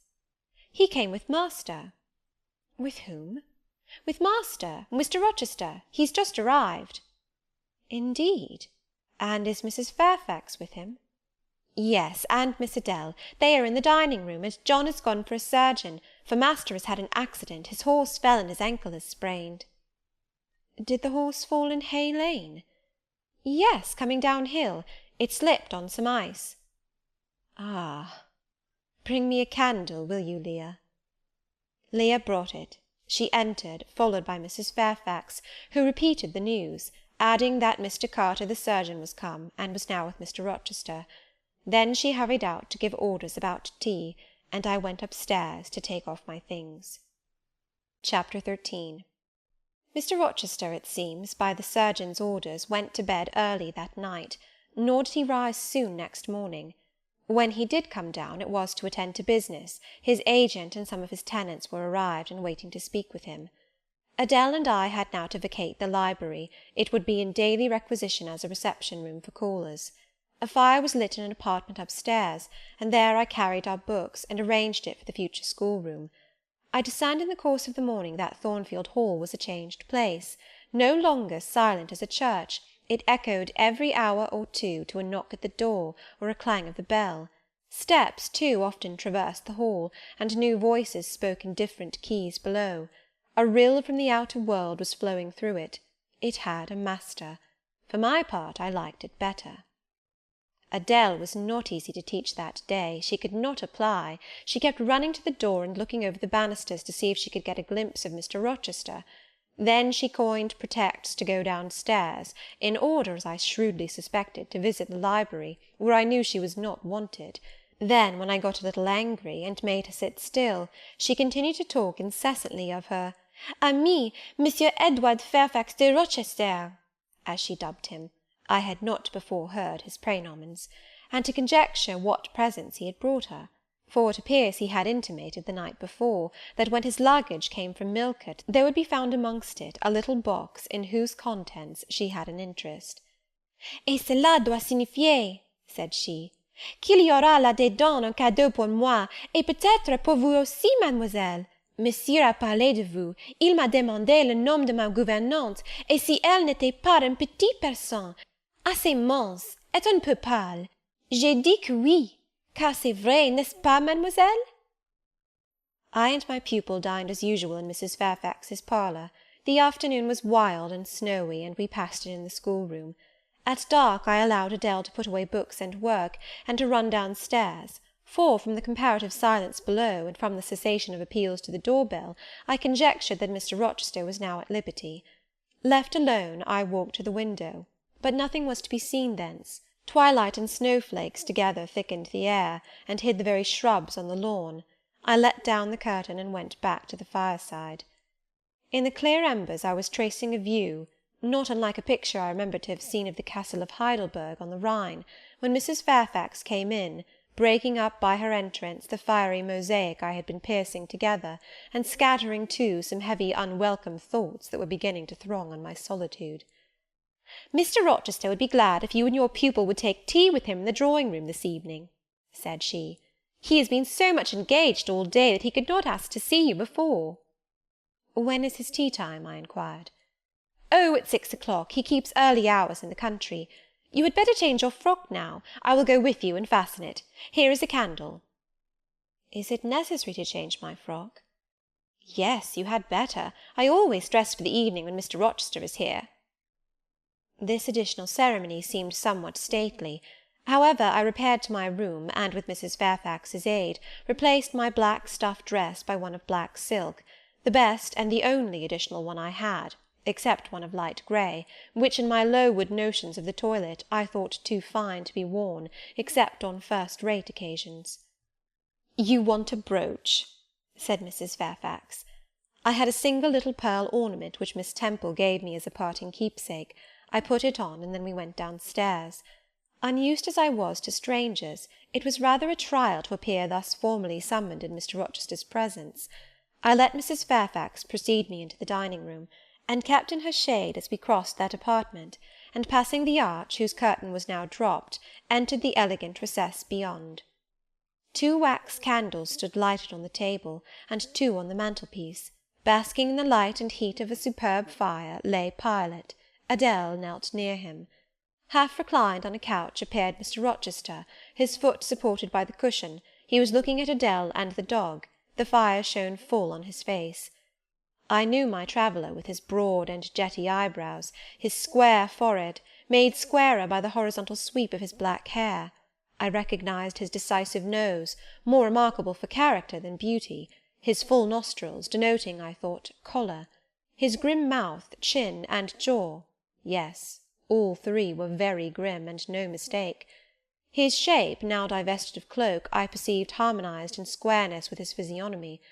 "He came with master." "With whom?" "With master, Mr. Rochester. He's just arrived." "Indeed? And is Mrs. Fairfax with him?" "Yes, and Miss Adele. They are in the dining-room, and John has gone for a surgeon, for master has had an accident. His horse fell, and his ankle is sprained." "Did the horse fall in Hay Lane?" "Yes, coming downhill. It slipped on some ice." "Ah! Bring me a candle, will you, Leah?" Leah brought it. She entered, followed by Mrs. Fairfax, who repeated the news, adding that Mr. Carter the surgeon was come, and was now with Mr. Rochester. Then she hurried out to give orders about tea, and I went upstairs to take off my things. Chapter 13. Mr. Rochester, it seems, by the surgeon's orders, went to bed early that night, nor did he rise soon next morning. When he did come down, it was to attend to business. His agent and some of his tenants were arrived, and waiting to speak with him. Adele and I had now to vacate the library. It would be in daily requisition as a reception-room for callers. A fire was lit in an apartment upstairs, and there I carried our books, and arranged it for the future schoolroom. I discerned in the course of the morning that Thornfield Hall was a changed place. No longer silent as a church, it echoed every hour or two to a knock at the door or a clang of the bell. Steps, too, often traversed the hall, and new voices spoke in different keys below. A rill from the outer world was flowing through it. It had a master. For my part, I liked it better. Adele was not easy to teach that day. She could not apply. She kept running to the door and looking over the banisters to see if she could get a glimpse of Mr. Rochester. Then she coined pretexts to go downstairs, in order, as I shrewdly suspected, to visit the library, where I knew she was not wanted. Then, when I got a little angry, and made her sit still, she continued to talk incessantly of her ami, Monsieur Edward Fairfax de Rochester, as she dubbed him. I had not before heard his praenomens, and to conjecture what presents he had brought her, for it appears he had intimated the night before, that when his luggage came from Millcote, there would be found amongst it a little box in whose contents she had an interest. Et cela doit signifier, said she, qu'il y aura là-dedans un cadeau pour moi, et peut-être pour vous aussi, mademoiselle. Monsieur a parlé de vous, il m'a demandé le nom de ma gouvernante, et si elle n'était pas une petite personne, assez mince, et un peu pâle. J'ai dit que oui, car c'est vrai, n'est-ce pas, mademoiselle? I and my pupil dined as usual in Mrs. Fairfax's parlour. The afternoon was wild and snowy, and we passed it in the schoolroom. At dark I allowed Adele to put away books and work, and to run downstairs, for, from the comparative silence below, and from the cessation of appeals to the door-bell, I conjectured that Mr. Rochester was now at liberty. Left alone, I walked to the window, but nothing was to be seen thence. Twilight and snowflakes together thickened the air, and hid the very shrubs on the lawn. I let down the curtain, and went back to the fireside. In the clear embers I was tracing a view, not unlike a picture I remembered to have seen of the castle of Heidelberg on the Rhine, when Mrs. Fairfax came in, breaking up by her entrance the fiery mosaic I had been piecing together, and scattering too some heavy unwelcome thoughts that were beginning to throng on my solitude. "Mr. Rochester would be glad if you and your pupil would take tea with him in the drawing-room this evening," said she. "He has been so much engaged all day that he could not ask to see you before." "When is his tea-time?" I inquired. "Oh, at 6 o'clock. He keeps early hours in the country. You had better change your frock now. I will go with you and fasten it. Here is a candle." "Is it necessary to change my frock?" "Yes, you had better. I always dress for the evening when Mr. Rochester is here." This additional ceremony seemed somewhat stately. However, I repaired to my room, and, with Mrs. Fairfax's aid, replaced my black stuff dress by one of black silk, the best and the only additional one I had, except one of light grey, which, in my Lowood notions of the toilet, I thought too fine to be worn, except on first-rate occasions. "You want a brooch," said Mrs. Fairfax. I had a single little pearl ornament which Miss Temple gave me as a parting keepsake. I put it on, and then we went downstairs. Unused as I was to strangers, it was rather a trial to appear thus formally summoned in Mr. Rochester's presence. I let Mrs. Fairfax precede me into the dining-room, and kept in her shade as we crossed that apartment, and, passing the arch, whose curtain was now dropped, entered the elegant recess beyond. 2 wax candles stood lighted on the table, and 2 on the mantelpiece. Basking in the light and heat of a superb fire lay Pilot. Adele knelt near him. Half reclined on a couch appeared Mr. Rochester, his foot supported by the cushion. He was looking at Adele and the dog. The fire shone full on his face. I knew my traveller, with his broad and jetty eyebrows, his square forehead, made squarer by the horizontal sweep of his black hair. I recognized his decisive nose, more remarkable for character than beauty, his full nostrils, denoting, I thought, choler, his grim mouth, chin, and jaw. Yes, all 3 were very grim, and no mistake. His shape, now divested of cloak, I perceived harmonized in squareness with his physiognomy.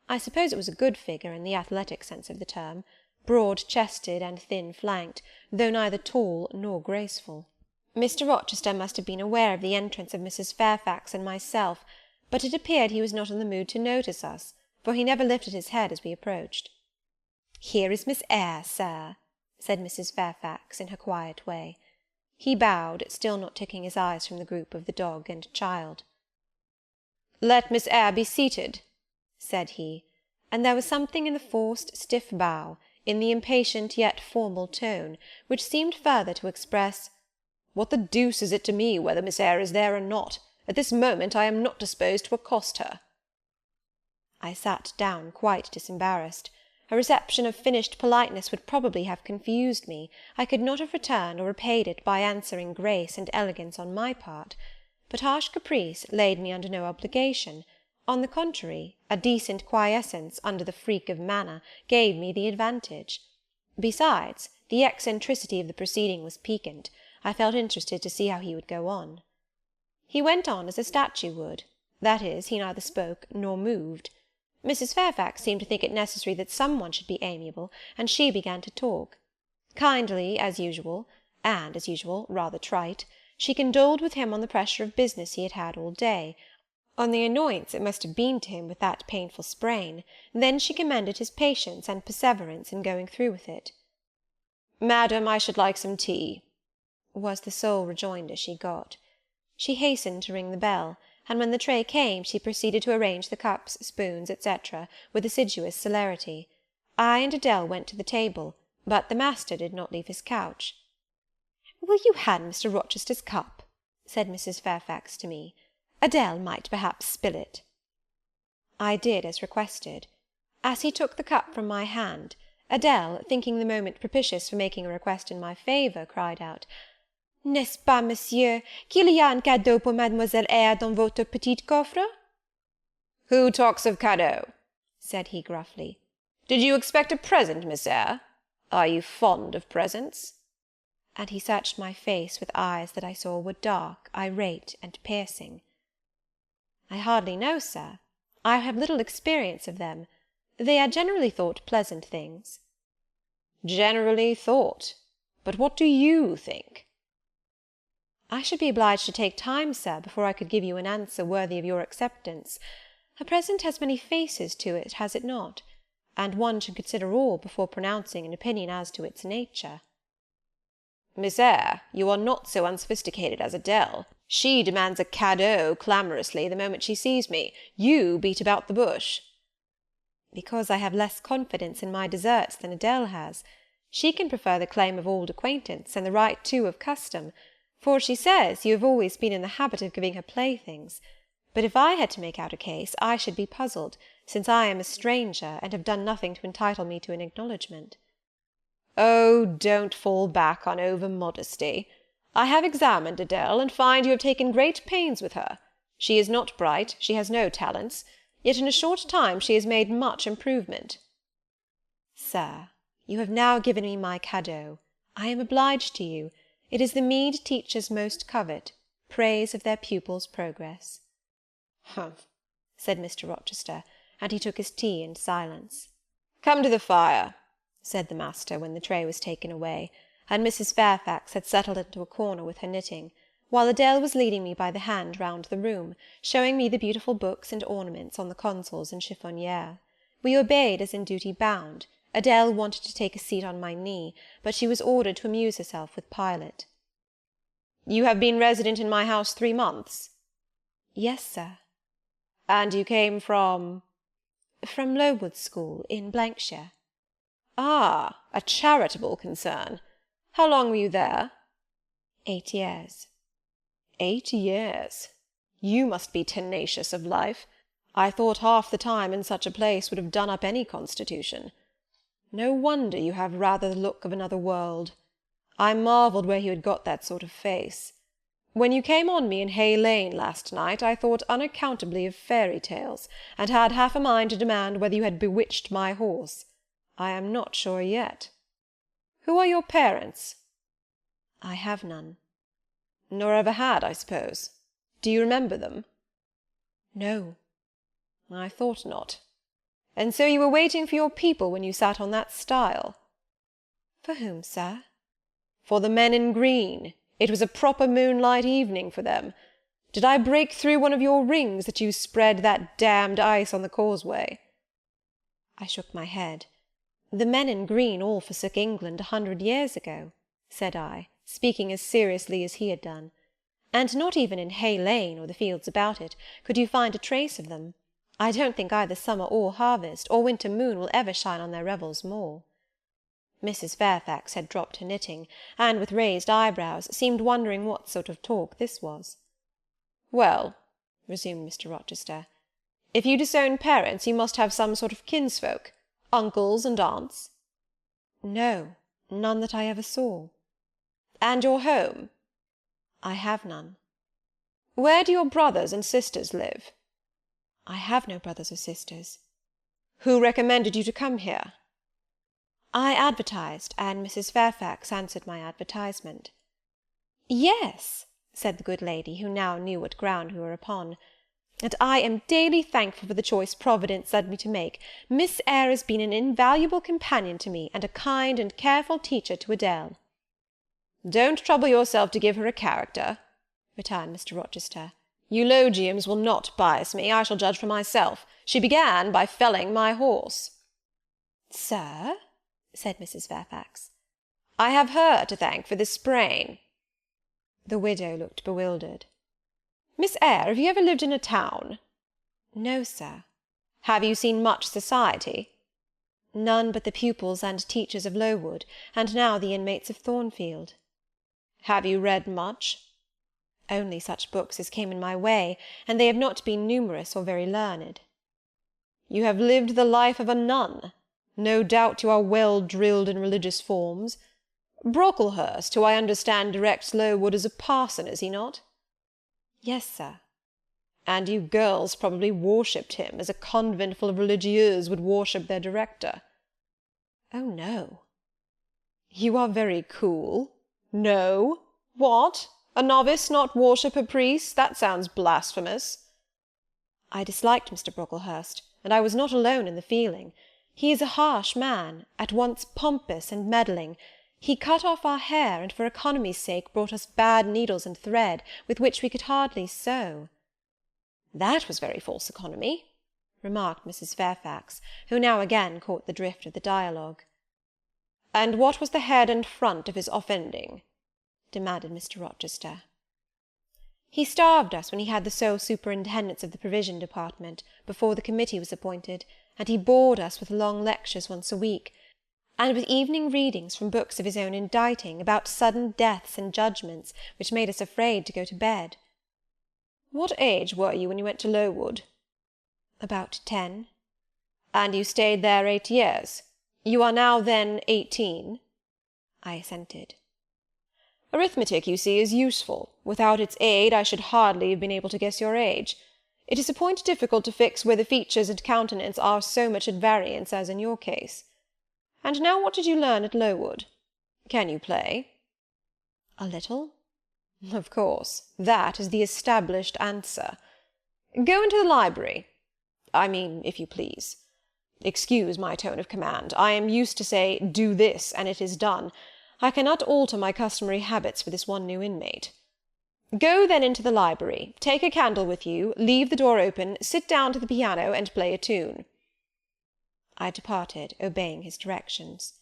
I suppose it was a good figure, in the athletic sense of the term. broad-chested and thin-flanked, though neither tall nor graceful. Mr. Rochester must have been aware of the entrance of Mrs. Fairfax and myself, but it appeared he was not in the mood to notice us, for he never lifted his head as we approached. "Here is Miss Eyre, sir," said Mrs. Fairfax, in her quiet way. He bowed, still not taking his eyes from the group of the dog and child. "Let Miss Eyre be seated," said he, and there was something in the forced, stiff bow, in the impatient yet formal tone, which seemed further to express, "What the deuce is it to me whether Miss Eyre is there or not? At this moment I am not disposed to accost her." I sat down quite disembarrassed. A reception of finished politeness would probably have confused me. I could not have returned or repaid it by answering grace and elegance on my part. But harsh caprice laid me under no obligation. On the contrary, a decent quiescence under the freak of manner gave me the advantage. Besides, the eccentricity of the proceeding was piquant. I felt interested to see how he would go on. He went on as a statue would. That is, he neither spoke nor moved. Mrs. Fairfax seemed to think it necessary that some one should be amiable, and she began to talk. Kindly, as usual, and, as usual, rather trite, she condoled with him on the pressure of business he had had all day, on the annoyance it must have been to him with that painful sprain. Then she commended his patience and perseverance in going through with it. "Madam, I should like some tea," was the sole rejoinder she got. She hastened to ring the bell, and when the tray came, she proceeded to arrange the cups, spoons, etc., with assiduous celerity. I and Adele went to the table, but the master did not leave his couch. "Will you hand Mr. Rochester's cup?" said Mrs. Fairfax to me. "Adele might perhaps spill it." I did as requested. As he took the cup from my hand, Adele, thinking the moment propitious for making a request in my favour, cried out, "N'est-ce pas, monsieur, qu'il y a un cadeau pour Mademoiselle Eyre dans votre petit coffre?" "Who talks of cadeau?" said he gruffly. "Did you expect a present, Miss Eyre? Are you fond of presents?" And he searched my face with eyes that I saw were dark, irate, and piercing. "I hardly know, sir. I have little experience of them. They are generally thought pleasant things." "Generally thought? But what do you think?" "I should be obliged to take time, sir, before I could give you an answer worthy of your acceptance. A present has many faces to it, has it not? And one should consider all before pronouncing an opinion as to its nature." "Miss Eyre, you are not so unsophisticated as Adele. She demands a cadeau clamorously the moment she sees me. You beat about the bush." "Because I have less confidence in my deserts than Adele has. She can prefer the claim of old acquaintance, and the right too of custom, for she says you have always been in the habit of giving her playthings. But if I had to make out a case, I should be puzzled, since I am a stranger, and have done nothing to entitle me to an acknowledgment." "Oh, don't fall back on over-modesty. I have examined Adele, and find you have taken great pains with her. She is not bright, she has no talents, yet in a short time she has made much improvement." "Sir, you have now given me my cadeau. I am obliged to you. It is the meed teachers most covet, praise of their pupils' progress." "Humph," said Mr. Rochester, and he took his tea in silence. "Come to the fire," said the master, when the tray was taken away, and Mrs. Fairfax had settled into a corner with her knitting, while Adele was leading me by the hand round the room, showing me the beautiful books and ornaments on the consoles and chiffonières. We obeyed as in duty bound. Adele wanted to take a seat on my knee, but she was ordered to amuse herself with Pilot. "You have been resident in my house 3 months?" "Yes, sir." "And you came from—" "From Lowood School, in —shire." "Ah, a charitable concern. How long were you there?" 8 years. 8 years. You must be tenacious of life. I thought half the time in such a place would have done up any constitution. No wonder you have rather the look of another world. I marvelled where you had got that sort of face. When you came on me in Hay Lane last night, I thought unaccountably of fairy tales, and had half a mind to demand whether you had bewitched my horse. I am not sure yet. Who are your parents?" "I have none." "Nor ever had, I suppose. Do you remember them?" "No." "I thought not. And so you were waiting for your people when you sat on that stile?" For whom, sir? For the men in green. It was a proper moonlight evening for them. Did I break through one of your rings that you spread that damned ice on the causeway?" I shook my head. "The men in green all forsook England 100 years ago," said I, speaking as seriously as he had done, "and not even in Hay Lane, or the fields about it, could you find a trace of them. I don't think either summer or harvest, or winter moon will ever shine on their revels more." Mrs. Fairfax had dropped her knitting, and, with raised eyebrows, seemed wondering what sort of talk this was. "Well," resumed Mr. Rochester, "if you disown parents, you must have some sort of kinsfolk, uncles and aunts?" "No, none that I ever saw." "And your home?" "I have none." "Where do your brothers and sisters live?" "I have no brothers or sisters." "Who recommended you to come here?" "I advertised, and Mrs. Fairfax answered my advertisement." "Yes," said the good lady, who now knew what ground we were upon, "and I am daily thankful for the choice Providence led me to make. Miss Eyre has been an invaluable companion to me, and a kind and careful teacher to Adele." "Don't trouble yourself to give her a character," returned Mr. Rochester. "Eulogiums will not bias me. I shall judge for myself. She began by felling my horse." "Sir?" said Mrs. Fairfax. "I have her to thank for this sprain." The widow looked bewildered. "Miss Eyre, have you ever lived in a town?" "No, sir." "Have you seen much society?" "None but the pupils and teachers of Lowood, and now the inmates of Thornfield." "Have you read much?" "Only such books as came in my way, and they have not been numerous or very learned." "You have lived the life of a nun. No doubt you are well drilled in religious forms. Brocklehurst, who I understand directs Lowood, is a parson, is he not?" "Yes, sir." "And you girls probably worshipped him, as a convent full of religieuses would worship their director." "Oh, no." "You are very cool. No? What? A novice not worship her priest? That sounds blasphemous." "I disliked Mr. Brocklehurst, and I was not alone in the feeling. He is a harsh man, at once pompous and meddling. He cut off our hair, and for economy's sake brought us bad needles and thread, with which we could hardly sew." "That was very false economy," remarked Mrs. Fairfax, who now again caught the drift of the dialogue. "And what was the head and front of his offending?" demanded Mr. Rochester. "He starved us when he had the sole superintendence of the provision department, before the committee was appointed, and he bored us with long lectures once a week, and with evening readings from books of his own inditing, about sudden deaths and judgments, which made us afraid to go to bed." "What age were you when you went to Lowood?" "About 10. "And you stayed there 8 years. You are now, then, 18? I assented. "Arithmetic, you see, is useful. Without its aid I should hardly have been able to guess your age. It is a point difficult to fix where the features and countenance are so much at variance as in your case. And now what did you learn at Lowood? Can you play?" "A little." "Of course. That is the established answer. Go into the library. I mean, if you please. Excuse my tone of command. I am used to say, 'Do this,' and it is done. I cannot alter my customary habits for this one new inmate. Go then into the library, take a candle with you, leave the door open, sit down to the piano, and play a tune." I departed, obeying his directions.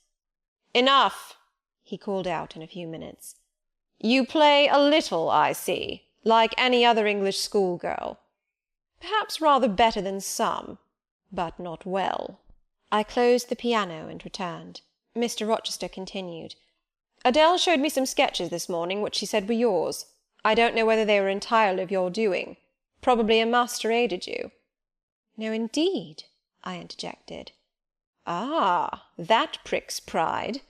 "Enough!" he called out in a few minutes. "You play a little, I see, like any other English schoolgirl. Perhaps rather better than some, but not well." I closed the piano and returned. Mr. Rochester continued. "Adele showed me some sketches this morning, which she said were yours. I don't know whether they were entirely of your doing. Probably a master aided you." "No, indeed," I interjected. "Ah, that pricks pride.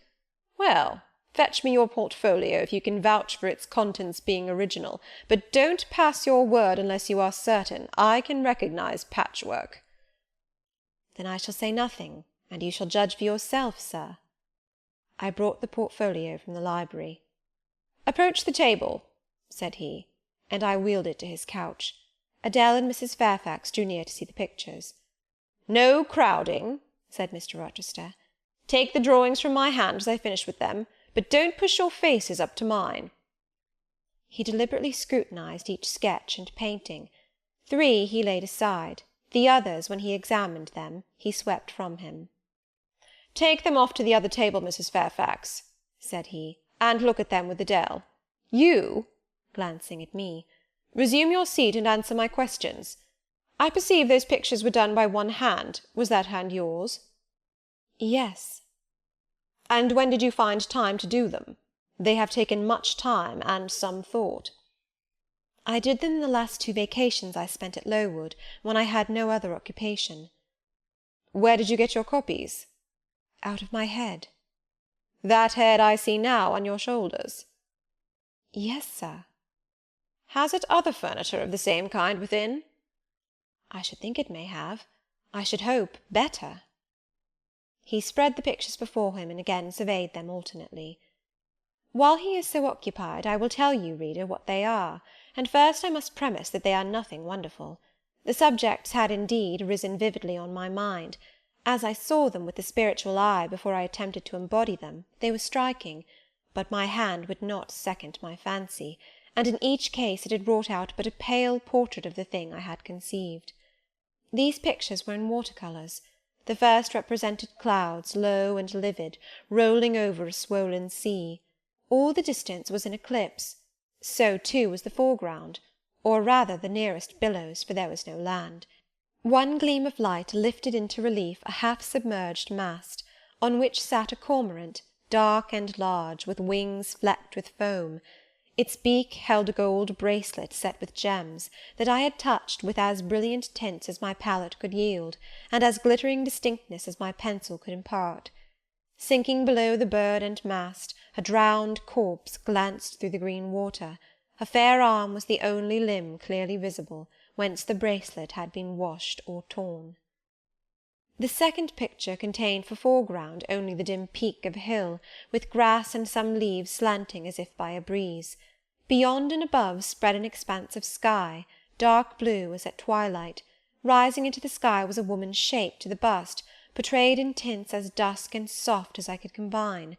Well, fetch me your portfolio if you can vouch for its contents being original, but don't pass your word unless you are certain. I can recognise patchwork." "Then I shall say nothing, and you shall judge for yourself, sir." I brought the portfolio from the library. "Approach the table," said he, and I wheeled it to his couch. Adele and Mrs. Fairfax drew near to see the pictures. "No crowding," said Mr. Rochester. Take the drawings from my hand as I finish with them, but don't push your faces up to mine." He deliberately scrutinized each sketch and painting. 3 he laid aside. The others, when he examined them, he swept from him. "Take them off to the other table, Mrs. Fairfax," said he, "and look at them with Adele. You," glancing at me, "resume your seat and answer my questions. I perceive those pictures were done by one hand. Was that hand yours?" "Yes." "And when did you find time to do them? They have taken much time and some thought." "I did them in the last 2 vacations I spent at Lowood, when I had no other occupation." "Where did you get your copies?" "Out of my head." "That head I see now on your shoulders?" "Yes, sir." "Has it other furniture of the same kind within?" "I should think it may have. I should hope, better." He spread the pictures before him, and again surveyed them alternately. While he is so occupied, I will tell you, reader, what they are, and first I must premise that they are nothing wonderful. The subjects had indeed risen vividly on my mind. As I saw them with the spiritual eye before I attempted to embody them, they were striking, but my hand would not second my fancy, and in each case it had wrought out but a pale portrait of the thing I had conceived. These pictures were in water-colours. The first represented clouds, low and livid, rolling over a swollen sea. All the distance was in eclipse. So, too, was the foreground, or rather the nearest billows, for there was no land. One gleam of light lifted into relief a half-submerged mast, on which sat a cormorant, dark and large, with wings flecked with foam. Its beak held a gold bracelet set with gems, that I had touched with as brilliant tints as my palette could yield, and as glittering distinctness as my pencil could impart. Sinking below the bird and mast, a drowned corpse glanced through the green water. A fair arm was the only limb clearly visible, whence the bracelet had been washed or torn. The second picture contained for foreground only the dim peak of a hill, with grass and some leaves slanting as if by a breeze. Beyond and above spread an expanse of sky, dark blue as at twilight. Rising into the sky was a woman's shape to the bust, portrayed in tints as dusk and soft as I could combine.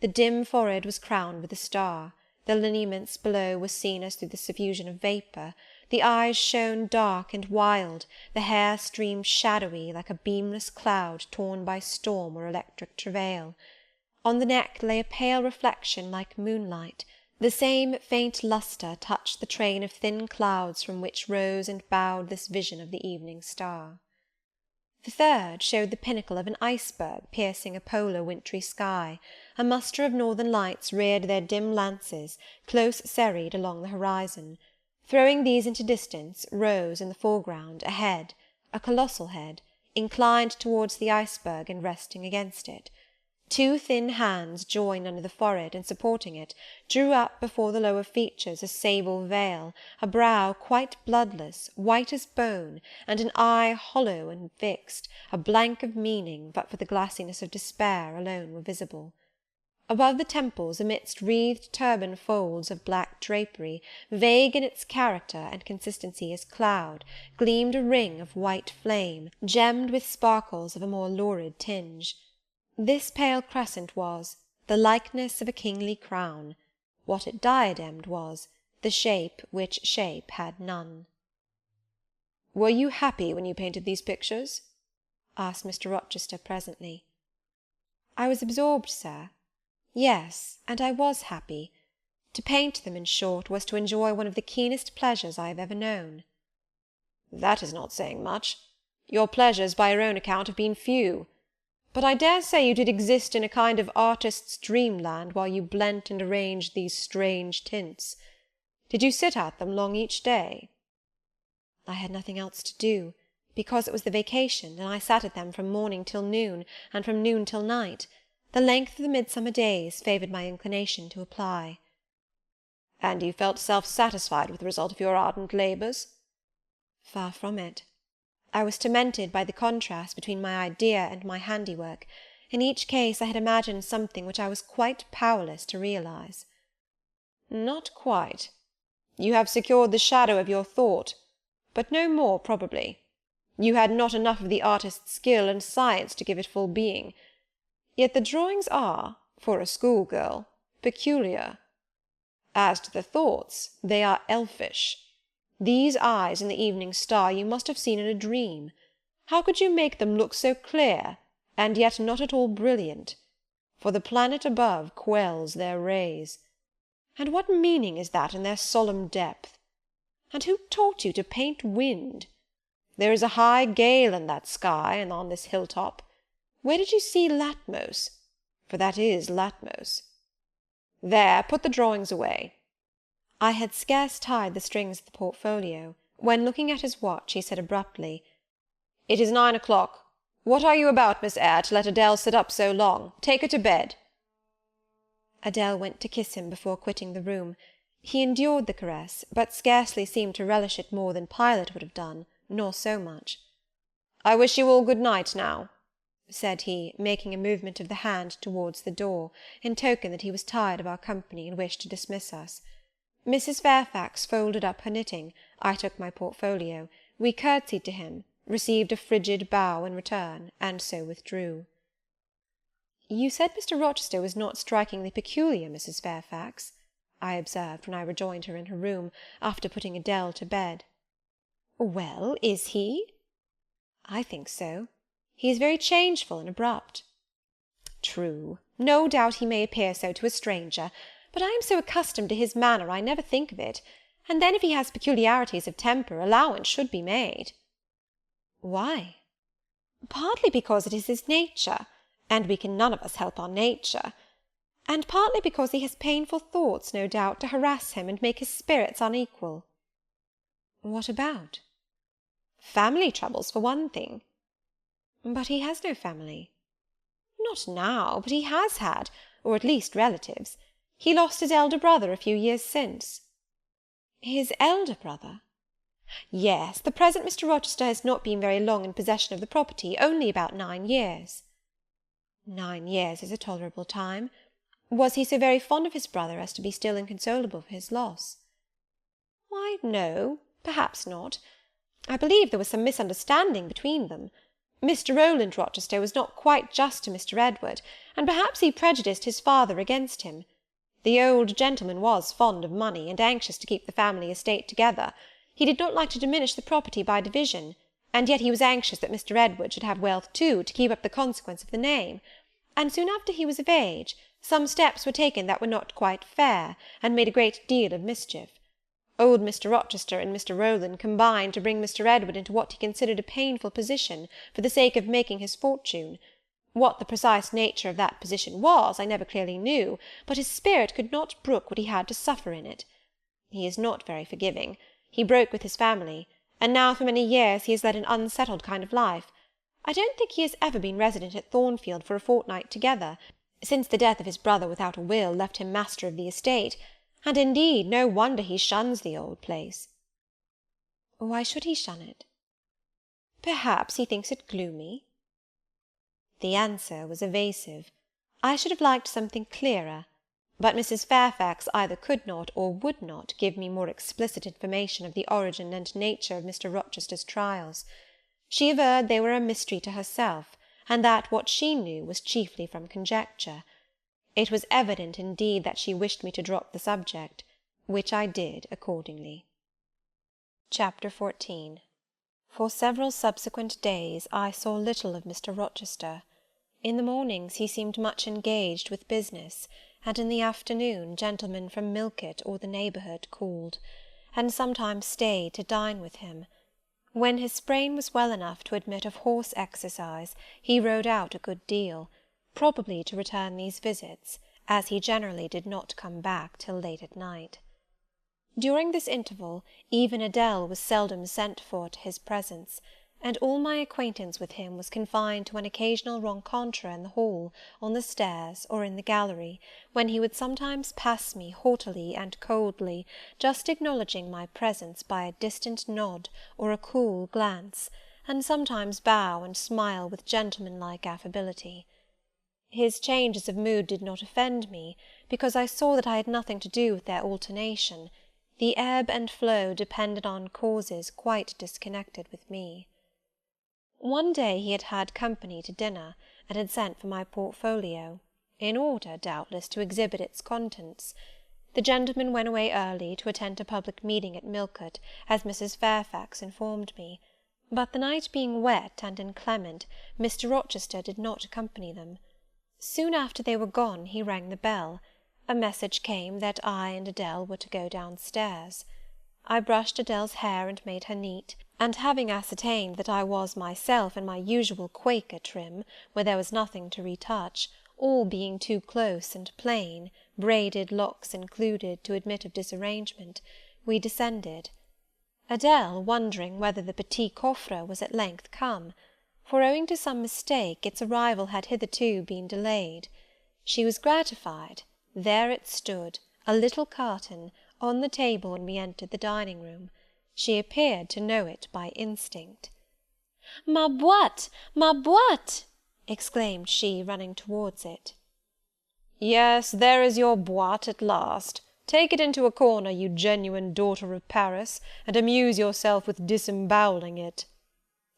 The dim forehead was crowned with a star. The lineaments below were seen as through the suffusion of vapour. The eyes shone dark and wild, the hair streamed shadowy, like a beamless cloud torn by storm or electric travail. On the neck lay a pale reflection like moonlight. The same faint lustre touched the train of thin clouds from which rose and bowed this vision of the evening star. The third showed the pinnacle of an iceberg piercing a polar wintry sky. A muster of northern lights reared their dim lances, close serried along the horizon. Throwing these into distance, rose, in the foreground, a head, a colossal head, inclined towards the iceberg and resting against it. 2 thin hands, joined under the forehead and supporting it, drew up before the lower features a sable veil, a brow quite bloodless, white as bone, and an eye hollow and fixed, a blank of meaning, but for the glassiness of despair, alone were visible. Above the temples, amidst wreathed turban folds of black drapery, vague in its character and consistency as cloud, gleamed a ring of white flame, gemmed with sparkles of a more lurid tinge. This pale crescent was the likeness of a kingly crown. What it diademed was the shape which shape had none. "Were you happy when you painted these pictures?" asked Mr. Rochester presently. "I was absorbed, sir. Yes, and I was happy. To paint them, in short, was to enjoy one of the keenest pleasures I have ever known." "That is not saying much. Your pleasures, by your own account, have been few. But I dare say you did exist in a kind of artist's dreamland while you blent and arranged these strange tints. Did you sit at them long each day?" "I had nothing else to do, because it was the vacation, and I sat at them from morning till noon, and from noon till night. The length of the midsummer days favoured my inclination to apply." "And you felt self-satisfied with the result of your ardent labours?" "Far from it. I was tormented by the contrast between my idea and my handiwork. In each case I had imagined something which I was quite powerless to realize." "Not quite. You have secured the shadow of your thought, but no more, probably. You had not enough of the artist's skill and science to give it full being. Yet the drawings are, for a schoolgirl, peculiar. As to the thoughts, they are elfish. These eyes in the evening star you must have seen in a dream. How could you make them look so clear, and yet not at all brilliant? For the planet above quells their rays. And what meaning is that in their solemn depth? And who taught you to paint wind? There is a high gale in that sky, and on this hill-top. Where did you see Latmos? For that is Latmos. There, put the drawings away." I had scarce tied the strings of the portfolio, when, looking at his watch, he said abruptly, "It is 9 o'clock. What are you about, Miss Eyre, to let Adele sit up so long? Take her to bed." Adele went to kiss him before quitting the room. He endured the caress, but scarcely seemed to relish it more than Pilot would have done, nor so much. "I wish you all good night now," said he, making a movement of the hand towards the door, in token that he was tired of our company and wished to dismiss us. Mrs. Fairfax folded up her knitting. I took my portfolio. We curtsied to him, received a frigid bow in return, and so withdrew. "You said Mr. Rochester was not strikingly peculiar, Mrs. Fairfax," I observed when I rejoined her in her room, after putting Adele to bed. "Well, is he?" "I think so. He is very changeful and abrupt." "True. No doubt he may appear so to a stranger, but I am so accustomed to his manner I never think of it, and then if he has peculiarities of temper, allowance should be made." "Why?" "Partly because it is his nature, and we can none of us help our nature, and partly because he has painful thoughts, no doubt, to harass him and make his spirits unequal." "What about?" "Family troubles, for one thing." "But he has no family." "Not now, but he has had, or at least relatives. He lost his elder brother a few years since." "His elder brother?" "Yes, the present Mr. Rochester has not been very long in possession of the property, only about 9 years." "9 years is a tolerable time. Was he so very fond of his brother as to be still inconsolable for his loss?" "Why, no, perhaps not. I believe there was some misunderstanding between them. Mr. Rowland Rochester was not quite just to Mr. Edward, and perhaps he prejudiced his father against him. The old gentleman was fond of money, and anxious to keep the family estate together. He did not like to diminish the property by division, and yet he was anxious that Mr. Edward should have wealth too, to keep up the consequence of the name. And soon after he was of age, some steps were taken that were not quite fair, and made a great deal of mischief. Old Mr. Rochester and Mr. Rowland combined to bring Mr. Edward into what he considered a painful position, for the sake of making his fortune. What the precise nature of that position was, I never clearly knew, but his spirit could not brook what he had to suffer in it. He is not very forgiving. He broke with his family, and now for many years he has led an unsettled kind of life. I don't think he has ever been resident at Thornfield for a fortnight together, since the death of his brother without a will left him master of the estate, and indeed no wonder he shuns the old place." "Why should he shun it?" "Perhaps he thinks it gloomy." The answer was evasive. I should have liked something clearer, but Mrs. Fairfax either could not or would not give me more explicit information of the origin and nature of Mr. Rochester's trials. She averred they were a mystery to herself, and that what she knew was chiefly from conjecture. It was evident, indeed, that she wished me to drop the subject, which I did accordingly. Chapter 14. For several subsequent days I saw little of Mr. Rochester. In the mornings he seemed much engaged with business, and in the afternoon gentlemen from Millcote or the neighbourhood called, and sometimes stayed to dine with him. When his sprain was well enough to admit of horse exercise, he rode out a good deal, probably to return these visits, as he generally did not come back till late at night. During this interval, even Adele was seldom sent for to his presence, and all my acquaintance with him was confined to an occasional rencontre in the hall, on the stairs, or in the gallery, when he would sometimes pass me haughtily and coldly, just acknowledging my presence by a distant nod or a cool glance, and sometimes bow and smile with gentlemanlike affability. His changes of mood did not offend me, because I saw that I had nothing to do with their alternation. The ebb and flow depended on causes quite disconnected with me. One day he had had company to dinner, and had sent for my portfolio, in order, doubtless, to exhibit its contents. The gentleman went away early to attend a public meeting at Millcote, as Mrs. Fairfax informed me; but the night being wet and inclement, Mr. Rochester did not accompany them. Soon after they were gone, he rang the bell. A message came that I and Adele were to go downstairs. I brushed Adele's hair and made her neat, and having ascertained that I was myself in my usual Quaker trim, where there was nothing to retouch, all being too close and plain, braided locks included, to admit of disarrangement, we descended. Adele, wondering whether the petit coffre was at length come, for, owing to some mistake, its arrival had hitherto been delayed. She was gratified. There it stood, a little carton, on the table when we entered the dining-room. She appeared to know it by instinct. "Ma boîte! Ma boîte!" exclaimed she, running towards it. "Yes, there is your boîte at last. Take it into a corner, you genuine daughter of Paris, and amuse yourself with disemboweling it,"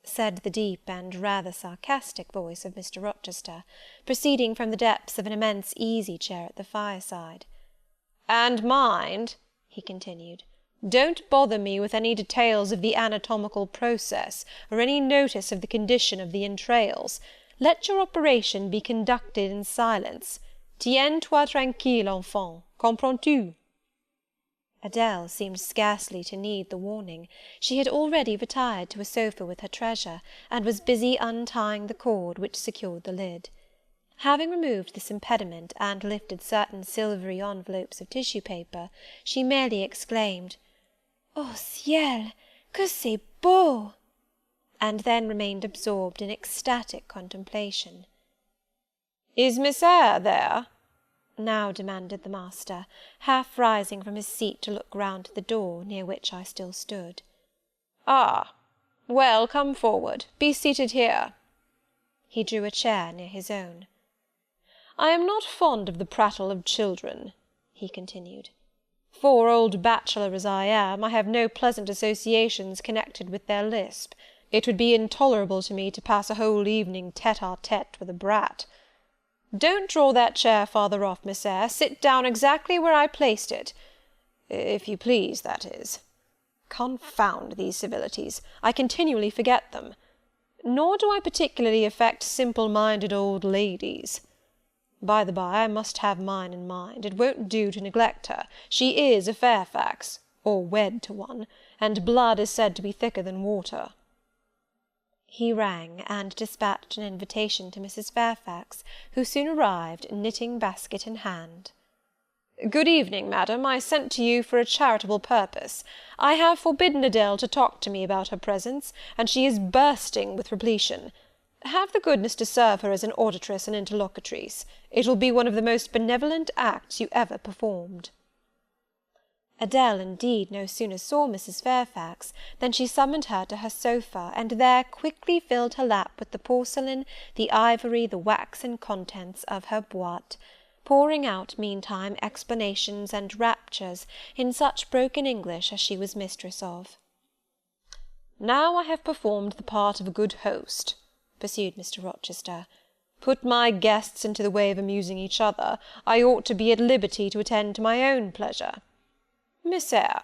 said the deep and rather sarcastic voice of Mr. Rochester, proceeding from the depths of an immense easy-chair at the fireside. "And mind," he continued, "don't bother me with any details of the anatomical process, or any notice of the condition of the entrails. Let your operation be conducted in silence. Tiens-toi tranquille, enfant, comprends-tu?" Adele seemed scarcely to need the warning. She had already retired to a sofa with her treasure, and was busy untying the cord which secured the lid. Having removed this impediment, and lifted certain silvery envelopes of tissue paper, she merely exclaimed, "Oh, ciel, que c'est beau!" and then remained absorbed in ecstatic contemplation. "Is Miss Eyre there?" now demanded the master, half rising from his seat to look round to the door, near which I still stood. "Ah! Well, come forward. Be seated here." He drew a chair near his own. "I am not fond of the prattle of children," he continued. "For, old bachelor as I am, I have no pleasant associations connected with their lisp. It would be intolerable to me to pass a whole evening tête-à-tête with a brat. Don't draw that chair farther off, Miss Eyre. Sit down exactly where I placed it. If you please, that is. Confound these civilities! I continually forget them. Nor do I particularly affect simple-minded old ladies. By the by, I must have mine in mind. It won't do to neglect her. She is a Fairfax, or wed to one, and blood is said to be thicker than water." He rang, and dispatched an invitation to Mrs. Fairfax, who soon arrived, knitting basket in hand. "Good evening, madam. I sent to you for a charitable purpose. I have forbidden Adele to talk to me about her presents, and she is bursting with repletion. Have the goodness to serve her as an auditress and interlocutrice. It will be one of the most benevolent acts you ever performed." Adele, indeed, no sooner saw Mrs. Fairfax than she summoned her to her sofa, and there quickly filled her lap with the porcelain, the ivory, the waxen contents of her boîte, pouring out, meantime, explanations and raptures in such broken English as she was mistress of. "Now I have performed the part of a good host," pursued Mr. Rochester. "Put my guests into the way of amusing each other, I ought to be at liberty to attend to my own pleasure. Miss Eyre,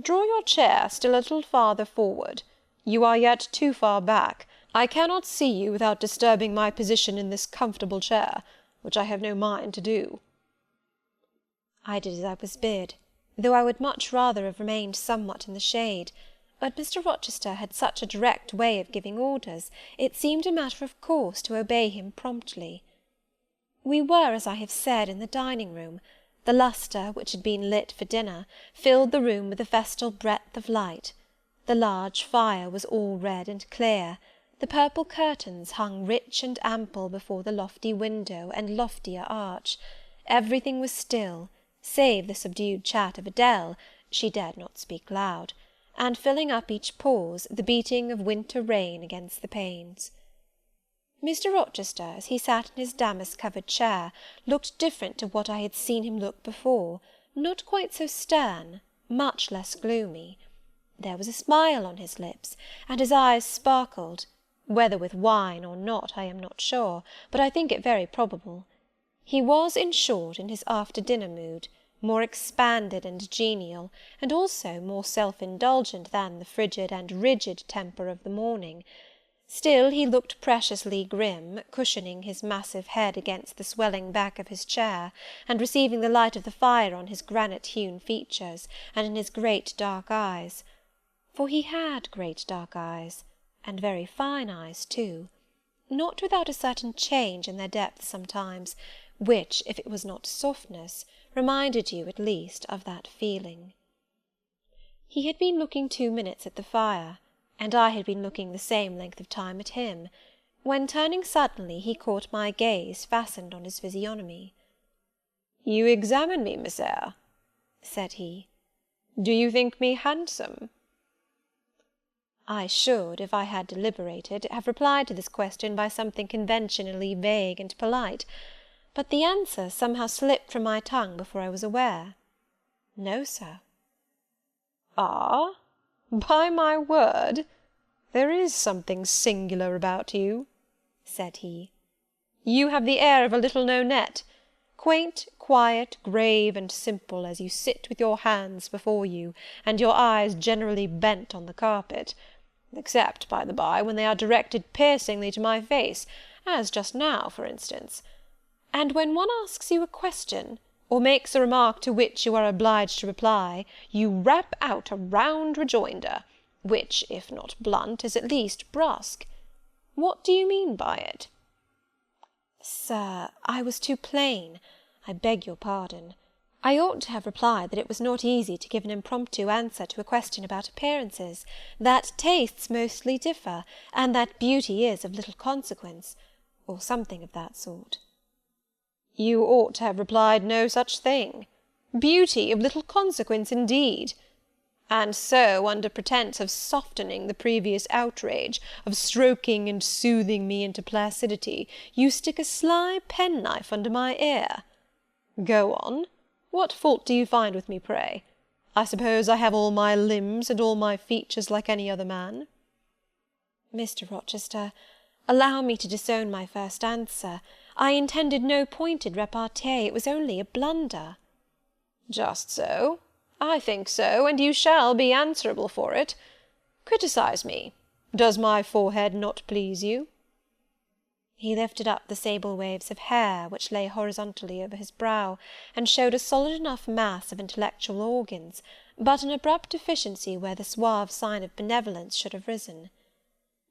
draw your chair still a little farther forward. You are yet too far back. I cannot see you without disturbing my position in this comfortable chair, which I have no mind to do." I did as I was bid, though I would much rather have remained somewhat in the shade, but Mr. Rochester had such a direct way of giving orders, it seemed a matter of course to obey him promptly. We were, as I have said, in the dining-room. The lustre, which had been lit for dinner, filled the room with a festal breadth of light. The large fire was all red and clear. The purple curtains hung rich and ample before the lofty window and loftier arch. Everything was still, save the subdued chat of Adele, she dared not speak loud, and filling up each pause, the beating of winter rain against the panes. Mr. Rochester, as he sat in his damask-covered chair, looked different to what I had seen him look before, not quite so stern, much less gloomy. There was a smile on his lips, and his eyes sparkled, Whether with wine or not, I am not sure, but I think it very probable. He was, in short, in his after-dinner mood, more expanded and genial, and also more self-indulgent than the frigid and rigid temper of the morning. Still he looked preciously grim, cushioning his massive head against the swelling back of his chair, and receiving the light of the fire on his granite-hewn features, and in his great dark eyes. For he had great dark eyes, and very fine eyes too, not without a certain change in their depth sometimes, which, if it was not softness, reminded you, at least, of that feeling. He had been looking 2 minutes at the fire, and I had been looking the same length of time at him, when, turning suddenly, he caught my gaze fastened on his physiognomy. "You examine me, Miss Eyre," said he. "Do you think me handsome?" I should, if I had deliberated, have replied to this question by something conventionally vague and polite, but the answer somehow slipped from my tongue before I was aware. "No, sir." "Ah? By my word, there is something singular about you," said he. "You have the air of a little Nonette, quaint, quiet, grave, and simple, as you sit with your hands before you, and your eyes generally bent on the carpet, except, by the by, when they are directed piercingly to my face, as just now, for instance. And when one asks you a question, or makes a remark to which you are obliged to reply, you rap out a round rejoinder, which, if not blunt, is at least brusque. What do you mean by it?" "Sir, I was too plain. I beg your pardon. I ought to have replied that it was not easy to give an impromptu answer to a question about appearances, that tastes mostly differ, and that beauty is of little consequence, or something of that sort." "You ought to have replied no such thing. Beauty of little consequence, indeed! And so, under pretence of softening the previous outrage, of stroking and soothing me into placidity, you stick a sly penknife under my ear. Go on. What fault do you find with me, pray? I suppose I have all my limbs and all my features like any other man?" "Mr. Rochester, allow me to disown my first answer. I intended no pointed repartee, it was only a blunder." "Just so. I think so, and you shall be answerable for it. Criticise me. Does my forehead not please you?" He lifted up the sable waves of hair which lay horizontally over his brow, and showed a solid enough mass of intellectual organs, but an abrupt deficiency where the suave sign of benevolence should have risen.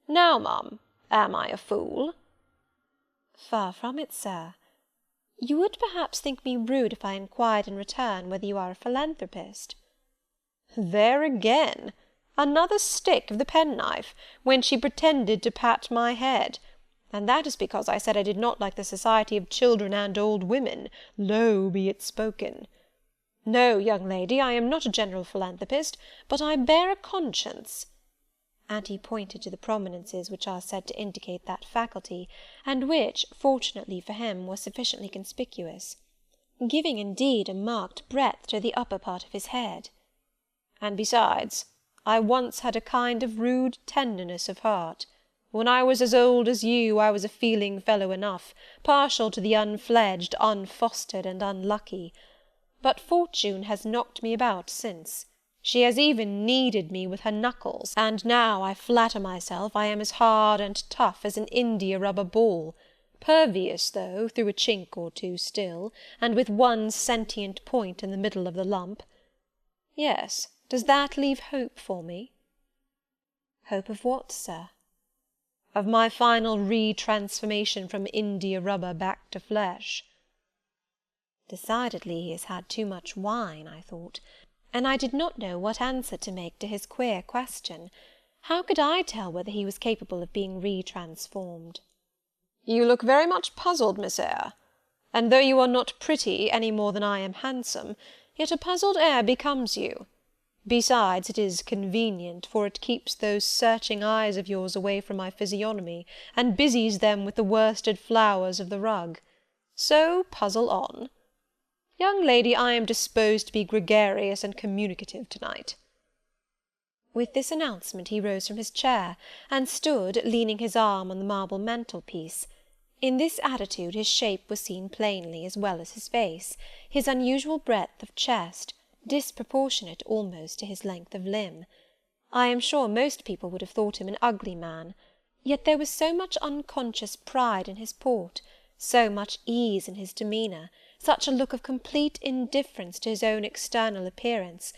"Now, ma'am, am I a fool?" "Far from it, sir. You would perhaps think me rude if I inquired in return whether you are a philanthropist." "There again! Another stick of the penknife, when she pretended to pat my head, and that is because I said I did not like the society of children and old women, low be it spoken. No, young lady, I am not a general philanthropist, but I bear a conscience," and he pointed to the prominences which are said to indicate that faculty, and which, fortunately for him, was sufficiently conspicuous, giving indeed a marked breadth to the upper part of his head. "And besides, I once had a kind of rude tenderness of heart. When I was as old as you, I was a feeling fellow enough, partial to the unfledged, unfostered, and unlucky. But fortune has knocked me about since. She has even kneaded me with her knuckles, and now I flatter myself I am as hard and tough as an india-rubber ball, pervious, though, through a chink or two still, and with one sentient point in the middle of the lump. Yes, does that leave hope for me?" "Hope of what, sir?" "Of my final re-transformation from india-rubber back to flesh." Decidedly he has had too much wine, I thought, and I did not know what answer to make to his queer question. How could I tell whether he was capable of being re-transformed? "You look very much puzzled, Miss Eyre, and though you are not pretty any more than I am handsome, yet a puzzled air becomes you. Besides, it is convenient, for it keeps those searching eyes of yours away from my physiognomy, and busies them with the worsted flowers of the rug. So puzzle on. Young lady, I am disposed to be gregarious and communicative to-night." With this announcement he rose from his chair, and stood, leaning his arm on the marble mantelpiece. In this attitude his shape was seen plainly, as well as his face, his unusual breadth of chest, disproportionate almost to his length of limb. I am sure most people would have thought him an ugly man, yet there was so much unconscious pride in his port, so much ease in his demeanour, such a look of complete indifference to his own external appearance,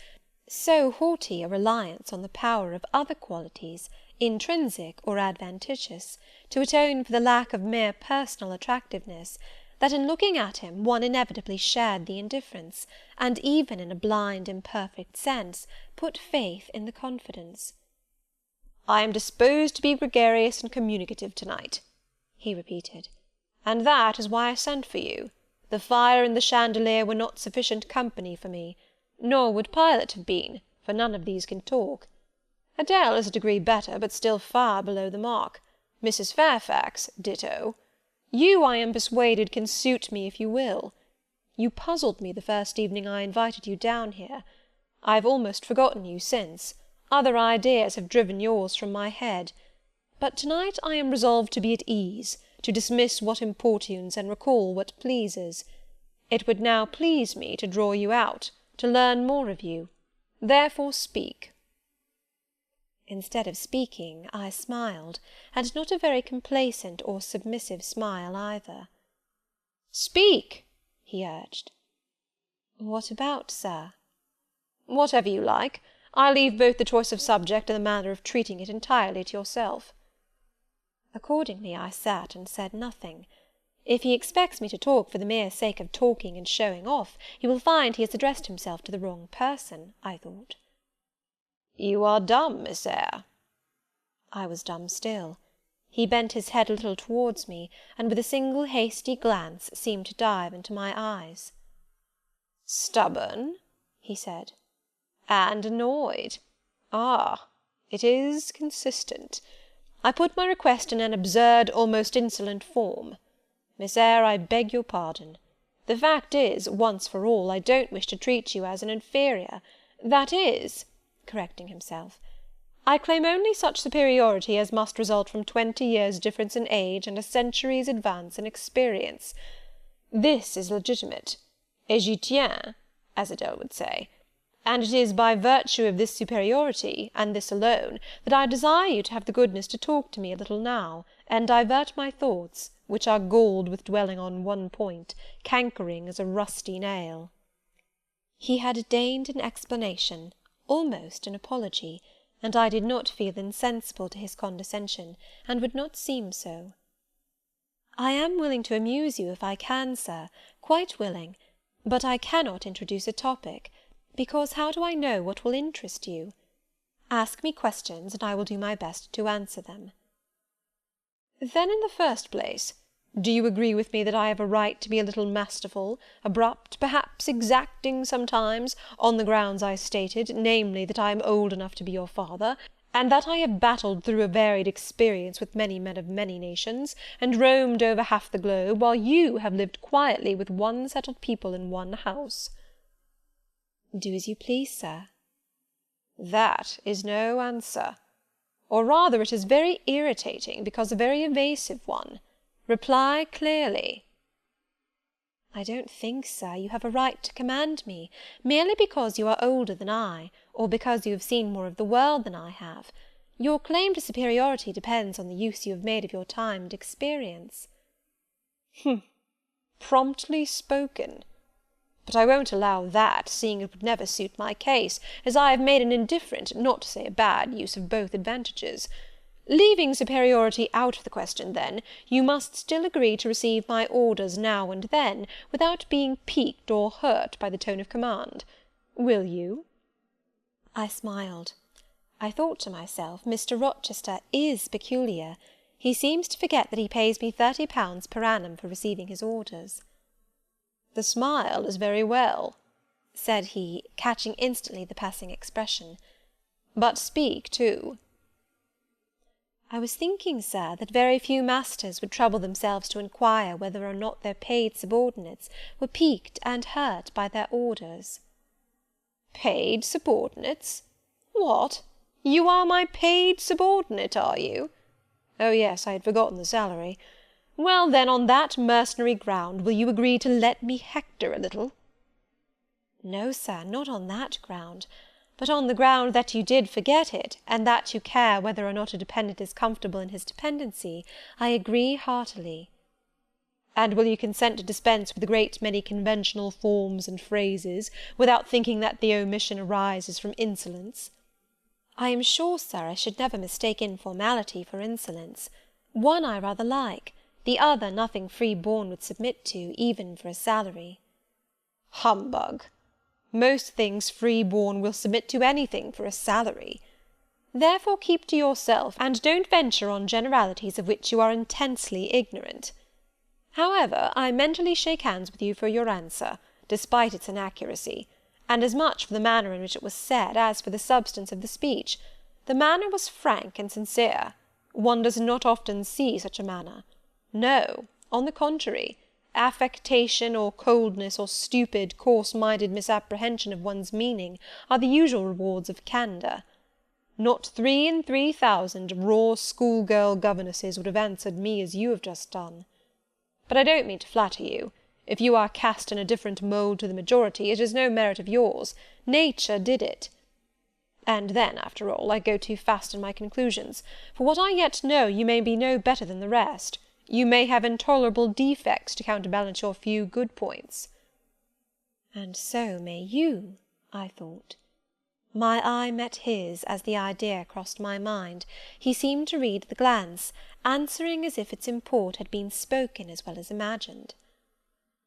so haughty a reliance on the power of other qualities, intrinsic or adventitious, to atone for the lack of mere personal attractiveness, that in looking at him one inevitably shared the indifference, and even in a blind imperfect sense put faith in the confidence. "I am disposed to be gregarious and communicative to-night," he repeated, "and that is why I sent for you. The fire and the chandelier were not sufficient company for me, nor would Pilot have been, for none of these can talk. Adele is a degree better, but still far below the mark. Mrs. Fairfax, ditto. You, I am persuaded, can suit me if you will. You puzzled me the first evening I invited you down here. I have almost forgotten you since. Other ideas have driven yours from my head. But to-night I am resolved to be at ease, to dismiss what importunes and recall what pleases. It would now please me to draw you out, to learn more of you. Therefore speak." Instead of speaking, I smiled, and not a very complacent or submissive smile either. "Speak," he urged. "What about, sir?" "Whatever you like. I leave both the choice of subject and the manner of treating it entirely to yourself." Accordingly I sat and said nothing. If he expects me to talk for the mere sake of talking and showing off, he will find he has addressed himself to the wrong person, I thought. "You are dumb, Miss Eyre." I was dumb still. He bent his head a little towards me, and with a single hasty glance seemed to dive into my eyes. "Stubborn?" he said. "And annoyed? Ah, it is consistent. I put my request in an absurd, almost insolent form. Miss Eyre, I beg your pardon. The fact is, once for all, I don't wish to treat you as an inferior. That is," correcting himself, "I claim only such superiority as must result from 20 years' difference in age and a century's advance in experience. This is legitimate, et j'y tiens, as Adele would say. And it is by virtue of this superiority, and this alone, that I desire you to have the goodness to talk to me a little now, and divert my thoughts, which are galled with dwelling on one point, cankering as a rusty nail." He had deigned an explanation, almost an apology, and I did not feel insensible to his condescension, and would not seem so. "I am willing to amuse you if I can, sir, quite willing, but I cannot introduce a topic, because how do I know what will interest you? Ask me questions, and I will do my best to answer them." "Then, in the first place, do you agree with me that I have a right to be a little masterful, abrupt, perhaps exacting sometimes, on the grounds I stated, namely, that I am old enough to be your father, and that I have battled through a varied experience with many men of many nations, and roamed over half the globe, while you have lived quietly with one settled people in one house?" "Do as you please, sir." "That is no answer. Or rather it is very irritating, because a very evasive one. Reply clearly." "I don't think, sir, you have a right to command me, merely because you are older than I, or because you have seen more of the world than I have. Your claim to superiority depends on the use you have made of your time and experience." Promptly spoken. But I won't allow that, seeing it would never suit my case, as I have made an indifferent, not to say a bad, use of both advantages. Leaving superiority out of the question, then, you must still agree to receive my orders now and then, without being piqued or hurt by the tone of command. Will you?" I smiled. I thought to myself, Mr. Rochester is peculiar. He seems to forget that he pays me £30 per annum for receiving his orders. "The smile is very well," said he, catching instantly the passing expression. "But speak too." "I was thinking, sir, that very few masters would trouble themselves to inquire whether or not their paid subordinates were piqued and hurt by their orders." "Paid subordinates? What? You are my paid subordinate, are you? Oh, yes, I had forgotten the salary. Well, then, on that mercenary ground, will you agree to let me hector a little?" "No, sir, not on that ground, but on the ground that you did forget it, and that you care whether or not a dependent is comfortable in his dependency, I agree heartily." "And will you consent to dispense with a great many conventional forms and phrases, without thinking that the omission arises from insolence?" "I am sure, sir, I should never mistake informality for insolence. One I rather like, the other nothing free-born would submit to, even for a salary." "Humbug! Most things free-born will submit to anything for a salary. Therefore keep to yourself, and don't venture on generalities of which you are intensely ignorant. However, I mentally shake hands with you for your answer, despite its inaccuracy, and as much for the manner in which it was said as for the substance of the speech. The manner was frank and sincere. One does not often see such a manner. No, on the contrary, affectation or coldness or stupid, coarse-minded misapprehension of one's meaning are the usual rewards of candour. Not 3 in 3,000 raw schoolgirl governesses would have answered me as you have just done. But I don't mean to flatter you. If you are cast in a different mould to the majority, it is no merit of yours. Nature did it. And then, after all, I go too fast in my conclusions. For what I yet know, you may be no better than the rest. You may have intolerable defects to counterbalance your few good points." "And so may you," I thought. My eye met his as the idea crossed my mind. He seemed to read the glance, answering as if its import had been spoken as well as imagined.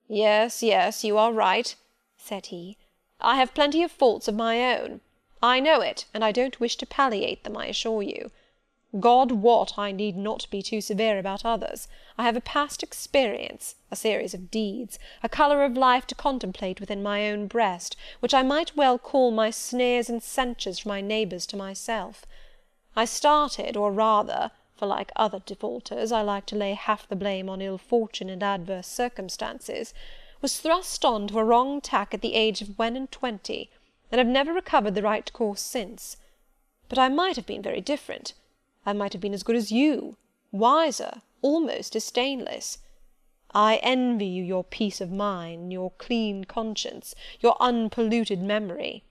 "Yes, yes, you are right," said he. "I have plenty of faults of my own. I know it, and I don't wish to palliate them, I assure you. God wot, I need not be too severe about others. I have a past experience, a series of deeds, a colour of life to contemplate within my own breast, which I might well call my sneers and censures from my neighbours to myself. I started, or rather, for like other defaulters, I like to lay half the blame on ill fortune and adverse circumstances, was thrust on to a wrong tack at the age of 21, and have never recovered the right course since. But I might have been very different. I might have been as good as you, wiser, almost as stainless. I envy you your peace of mind, your clean conscience, your unpolluted memory.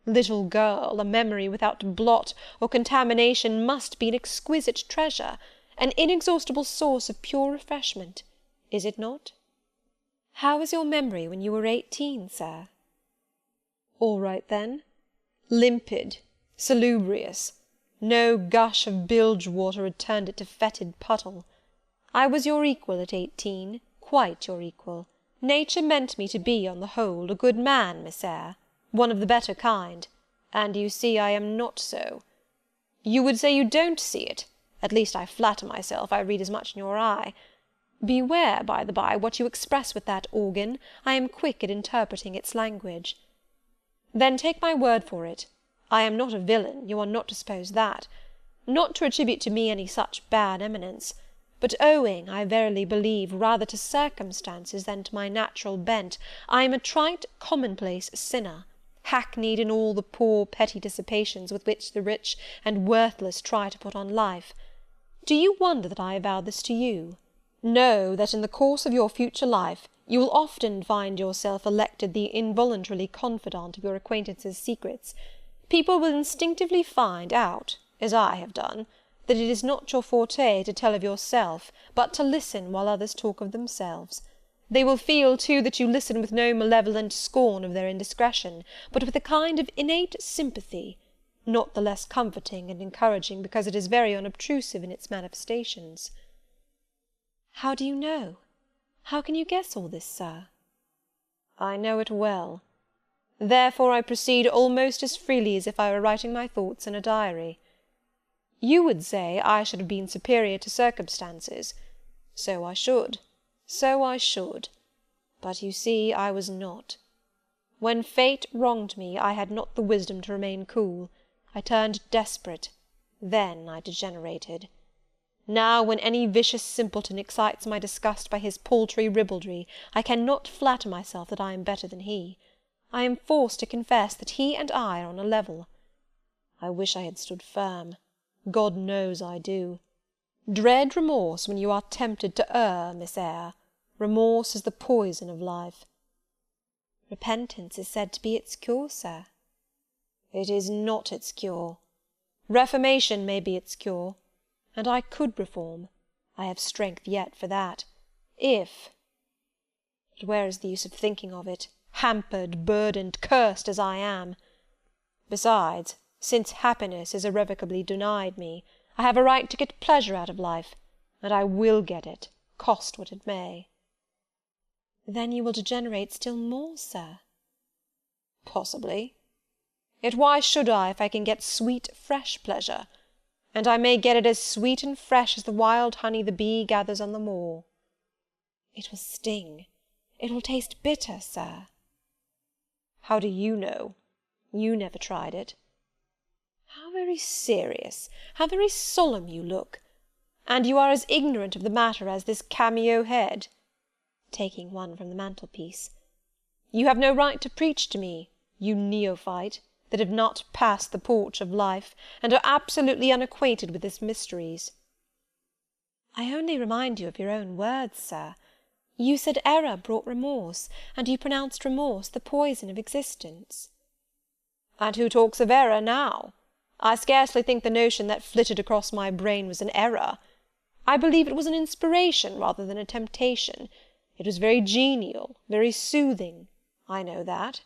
Little girl, a memory without blot or contamination must be an exquisite treasure, an inexhaustible source of pure refreshment, is it not?" "How was your memory when you were 18, sir?" "All right then. Limpid, salubrious. No gush of bilge water had turned it to fetid puddle. I was your equal at 18, quite your equal. Nature meant me to be, on the whole, a good man, Miss Eyre, one of the better kind, and you see I am not so. You would say you don't see it, at least I flatter myself I read as much in your eye. Beware, by the by, what you express with that organ. I am quick at interpreting its language. Then take my word for it, I am not a villain, you are not to suppose that. Not to attribute to me any such bad eminence, but owing, I verily believe, rather to circumstances than to my natural bent, I am a trite, commonplace sinner, hackneyed in all the poor petty dissipations with which the rich and worthless try to put on life. Do you wonder that I avow this to you? Know that in the course of your future life you will often find yourself elected the involuntarily confidant of your acquaintances' secrets. People will instinctively find out, as I have done, that it is not your forte to tell of yourself, but to listen while others talk of themselves. They will feel, too, that you listen with no malevolent scorn of their indiscretion, but with a kind of innate sympathy, not the less comforting and encouraging because it is very unobtrusive in its manifestations." "How do you know? How can you guess all this, sir?" "I know it well. Therefore I proceed almost as freely as if I were writing my thoughts in a diary. You would say I should have been superior to circumstances. So I should. But you see I was not. When fate wronged me, I had not the wisdom to remain cool. I turned desperate. Then I degenerated. Now, when any vicious simpleton excites my disgust by his paltry ribaldry, I cannot flatter myself that I am better than he. I am forced to confess that he and I are on a level. I wish I had stood firm. God knows I do. Dread remorse when you are tempted to err, Miss Eyre. Remorse is the poison of life. Repentance is said to be its cure, sir. It is not its cure. Reformation may be its cure, and I could reform. I have strength yet for that. But where is the use of thinking of it, hampered, burdened, cursed as I am? Besides, since happiness is irrevocably denied me, I have a right to get pleasure out of life, and I will get it, cost what it may. Then you will degenerate still more, sir. Possibly. Yet why should I, if I can get sweet, fresh pleasure? And I may get it as sweet and fresh as the wild honey the bee gathers on the moor. It will sting. It will taste bitter, sir. How do you know? You never tried it. How very serious, how very solemn you look! And you are as ignorant of the matter as this cameo head," taking one from the mantelpiece. "You have no right to preach to me, you neophyte, that have not passed the porch of life, and are absolutely unacquainted with its mysteries." "I only remind you of your own words, sir. You said error brought remorse, and you pronounced remorse the poison of existence." "And who talks of error now? I scarcely think the notion that flitted across my brain was an error. I believe it was an inspiration rather than a temptation. It was very genial, very soothing. I know that.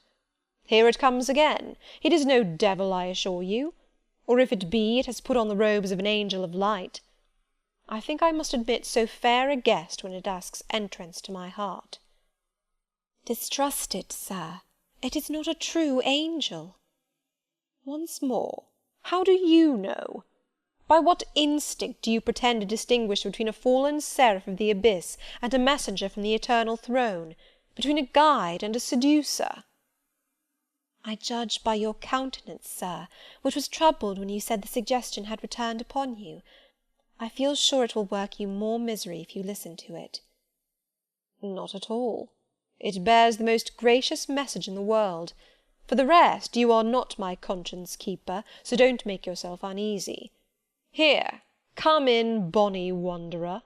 Here it comes again. It is no devil, I assure you. Or if it be, it has put on the robes of an angel of light. I think I must admit so fair a guest when it asks entrance to my heart." "Distrust it, sir. It is not a true angel." "Once more, how do you know? By what instinct do you pretend to distinguish between a fallen seraph of the abyss and a messenger from the eternal throne, between a guide and a seducer?" "I judge by your countenance, sir, which was troubled when you said the suggestion had returned upon you. I feel sure it will work you more misery if you listen to it." "Not at all. It bears the most gracious message in the world. For the rest, you are not my conscience-keeper, so don't make yourself uneasy. Here, come in, bonny wanderer."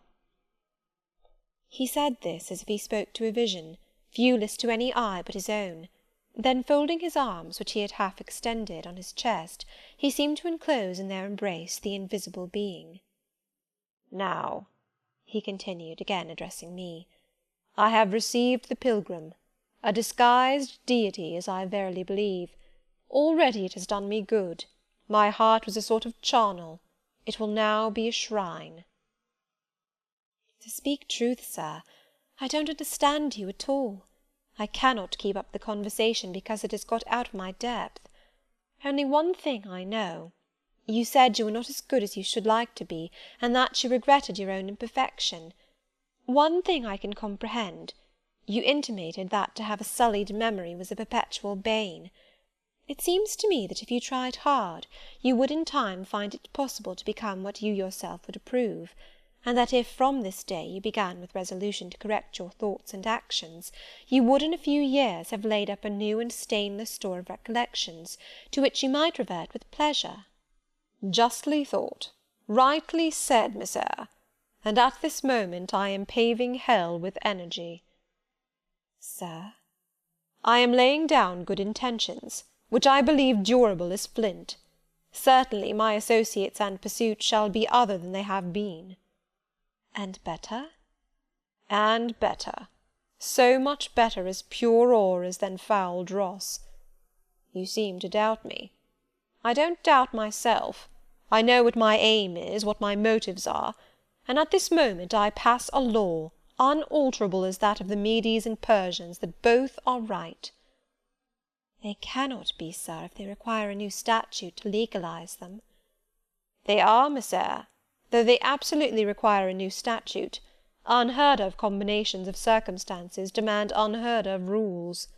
He said this as if he spoke to a vision, viewless to any eye but his own. Then, folding his arms, which he had half extended, on his chest, he seemed to enclose in their embrace the invisible being. "Now," he continued, again addressing me, "I have received the pilgrim, a disguised deity, as I verily believe. Already it has done me good. My heart was a sort of charnel. It will now be a shrine." "To speak truth, sir, I don't understand you at all. I cannot keep up the conversation because it has got out of my depth. Only one thing I know. You said you were not as good as you should like to be, and that you regretted your own imperfection. One thing I can comprehend. You intimated that to have a sullied memory was a perpetual bane. It seems to me that if you tried hard, you would in time find it possible to become what you yourself would approve, and that if from this day you began with resolution to correct your thoughts and actions, you would in a few years have laid up a new and stainless store of recollections, to which you might revert with pleasure." "Justly thought, rightly said, Miss Eyre, and at this moment I am paving hell with energy." "Sir?" "I am laying down good intentions, which I believe durable as flint. Certainly my associates and pursuits shall be other than they have been." "And better?" "And better. So much better as pure ore is than foul dross. You seem to doubt me. I don't doubt myself. I know what my aim is, what my motives are, and at this moment I pass a law, unalterable as that of the Medes and Persians, that both are right." "They cannot be, sir, if they require a new statute to legalize them." "They are, Miss Eyre, though they absolutely require a new statute. Unheard-of combinations of circumstances demand unheard-of rules."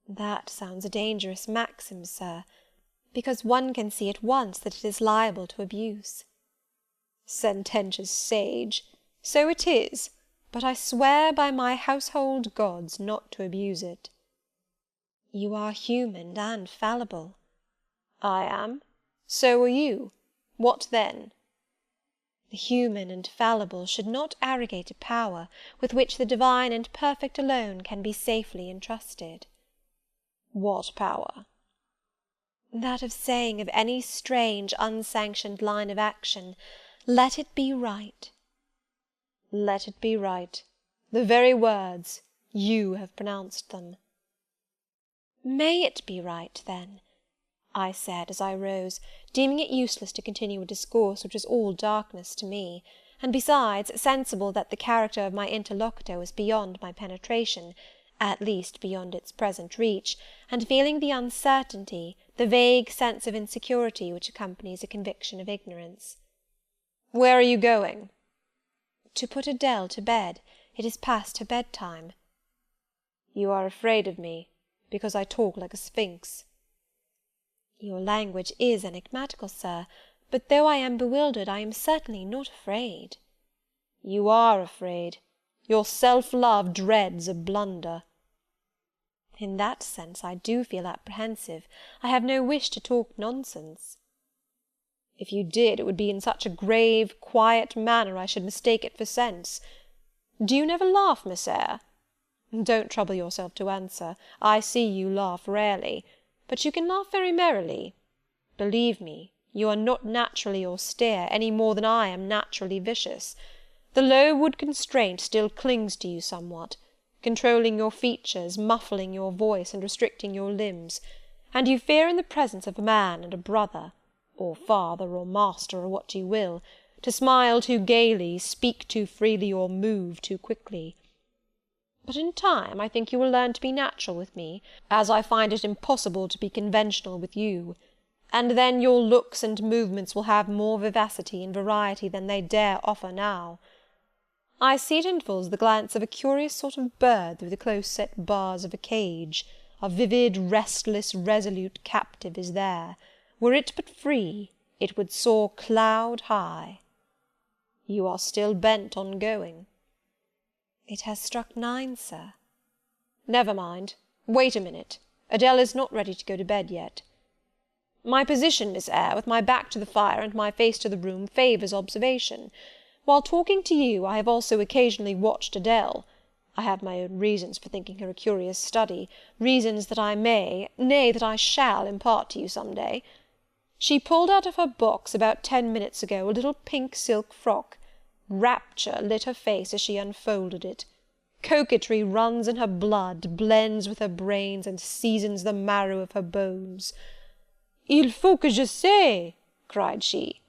"That sounds a dangerous maxim, sir, because one can see at once that it is liable to abuse." "Sententious sage! So it is, but I swear by my household gods not to abuse it." "You are human and fallible." "I am, So are you. What then? The human and fallible should not arrogate a power with which the divine and perfect alone can be safely entrusted. What power? That of saying of any strange, unsanctioned line of action, let it be right. Let it be right. The very words, you have pronounced them. May it be right, then? I said, as I rose, deeming it useless to continue a discourse which was all darkness to me, and besides, sensible that the character of my interlocutor was beyond my penetration, at least beyond its present reach, and feeling the uncertainty, the vague sense of insecurity which accompanies a conviction of ignorance. Where are you going? To put Adele to bed. It is past her bedtime. You are afraid of me, because I talk like a sphinx. Your language is enigmatical, sir, but though I am bewildered, I am certainly not afraid. You are afraid. Your self-love dreads a blunder. In that sense I do feel apprehensive. I have no wish to talk nonsense. If you did, it would be in such a grave, quiet manner I should mistake it for sense. Do you never laugh, Miss Eyre? Don't trouble yourself to answer. I see you laugh rarely. But you can laugh very merrily. Believe me, you are not naturally austere, any more than I am naturally vicious. The low wood constraint still clings to you somewhat, controlling your features, muffling your voice, and restricting your limbs, and you fear in the presence of a man and a brother, or father, or master, or what you will, to smile too gaily, speak too freely, or move too quickly. But in time I think you will learn to be natural with me, as I find it impossible to be conventional with you, and then your looks and movements will have more vivacity and variety than they dare offer now. I see at intervals the glance of a curious sort of bird through the close-set bars of a cage. A vivid, restless, resolute captive is there. Were it but free, it would soar cloud-high. You are still bent on going. It has struck 9, sir. Never mind. Wait a minute. Adele is not ready to go to bed yet. My position, Miss Eyre, with my back to the fire and my face to the room, favours observation. While talking to you, I have also occasionally watched Adele. I have my own reasons for thinking her a curious study, reasons that I may, nay, that I shall impart to you some day. She pulled out of her box about 10 minutes ago a little pink silk frock. Rapture lit her face as she unfolded it. Coquetry runs in her blood, blends with her brains, and seasons the marrow of her bones. Il faut que je sais, cried she,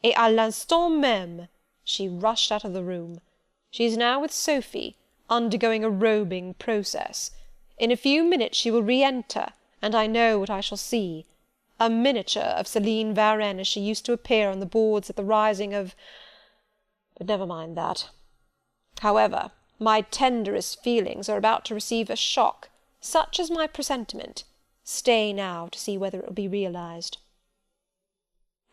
et à l'instant même. She rushed out of the room. She is now with Sophy, undergoing a robing process. In a few minutes she will re-enter, and I know what I shall see. A miniature of Céline Varenne as she used to appear on the boards at the rising of— but never mind that. However, my tenderest feelings are about to receive a shock, such as my presentiment. Stay now to see whether it will be realized.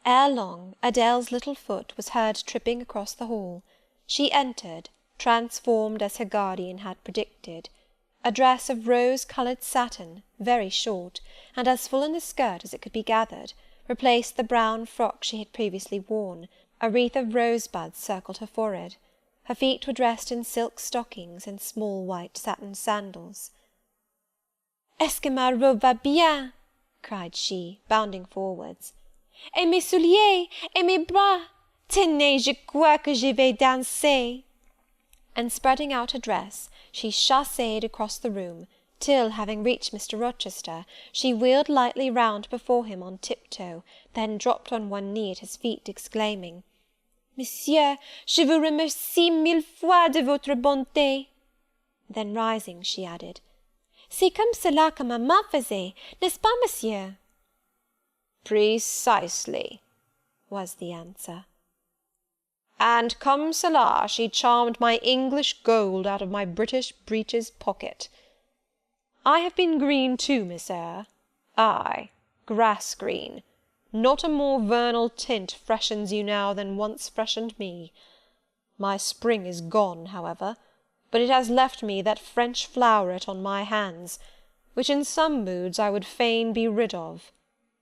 Ere long, Adele's little foot was heard tripping across the hall. She entered, transformed as her guardian had predicted. A dress of rose-coloured satin, very short, and as full in the skirt as it could be gathered, replaced the brown frock she had previously worn. A wreath of rosebuds circled her forehead. Her feet were dressed in silk stockings and small white satin sandals. "Est-ce que ma robe va bien?" cried she, bounding forwards. "Et mes souliers, et mes bras! Tenez, je crois que je vais danser." And spreading out her dress, she chassed across the room, till, having reached Mr. Rochester, she wheeled lightly round before him on tiptoe, then dropped on one knee at his feet, exclaiming, "Monsieur, je vous remercie 1000 fois de votre bonté." Then rising, she added, "C'est comme cela que maman faisait, n'est-ce pas, monsieur?" "Precisely," was the answer. "And comme cela she charmed my English gold out of my British breeches pocket. I have been green too, Miss Eyre. Ay, grass-green. Not a more vernal tint freshens you now than once freshened me. My spring is gone, however, but it has left me that French floweret on my hands, which in some moods I would fain be rid of.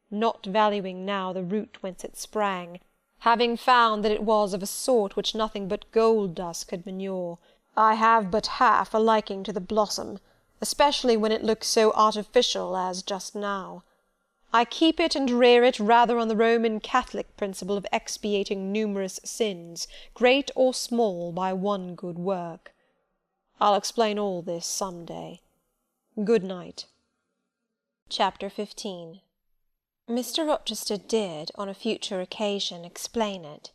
not valuing now the root whence it sprang, having found that it was of a sort which nothing but gold dust could manure. I have but half a liking to the blossom, especially when it looks so artificial as just now. I keep it and rear it rather on the Roman Catholic principle of expiating numerous sins, great or small, by one good work. I'll explain all this some day. Good night. Chapter 15. Mr. Rochester did, on a future occasion, explain it.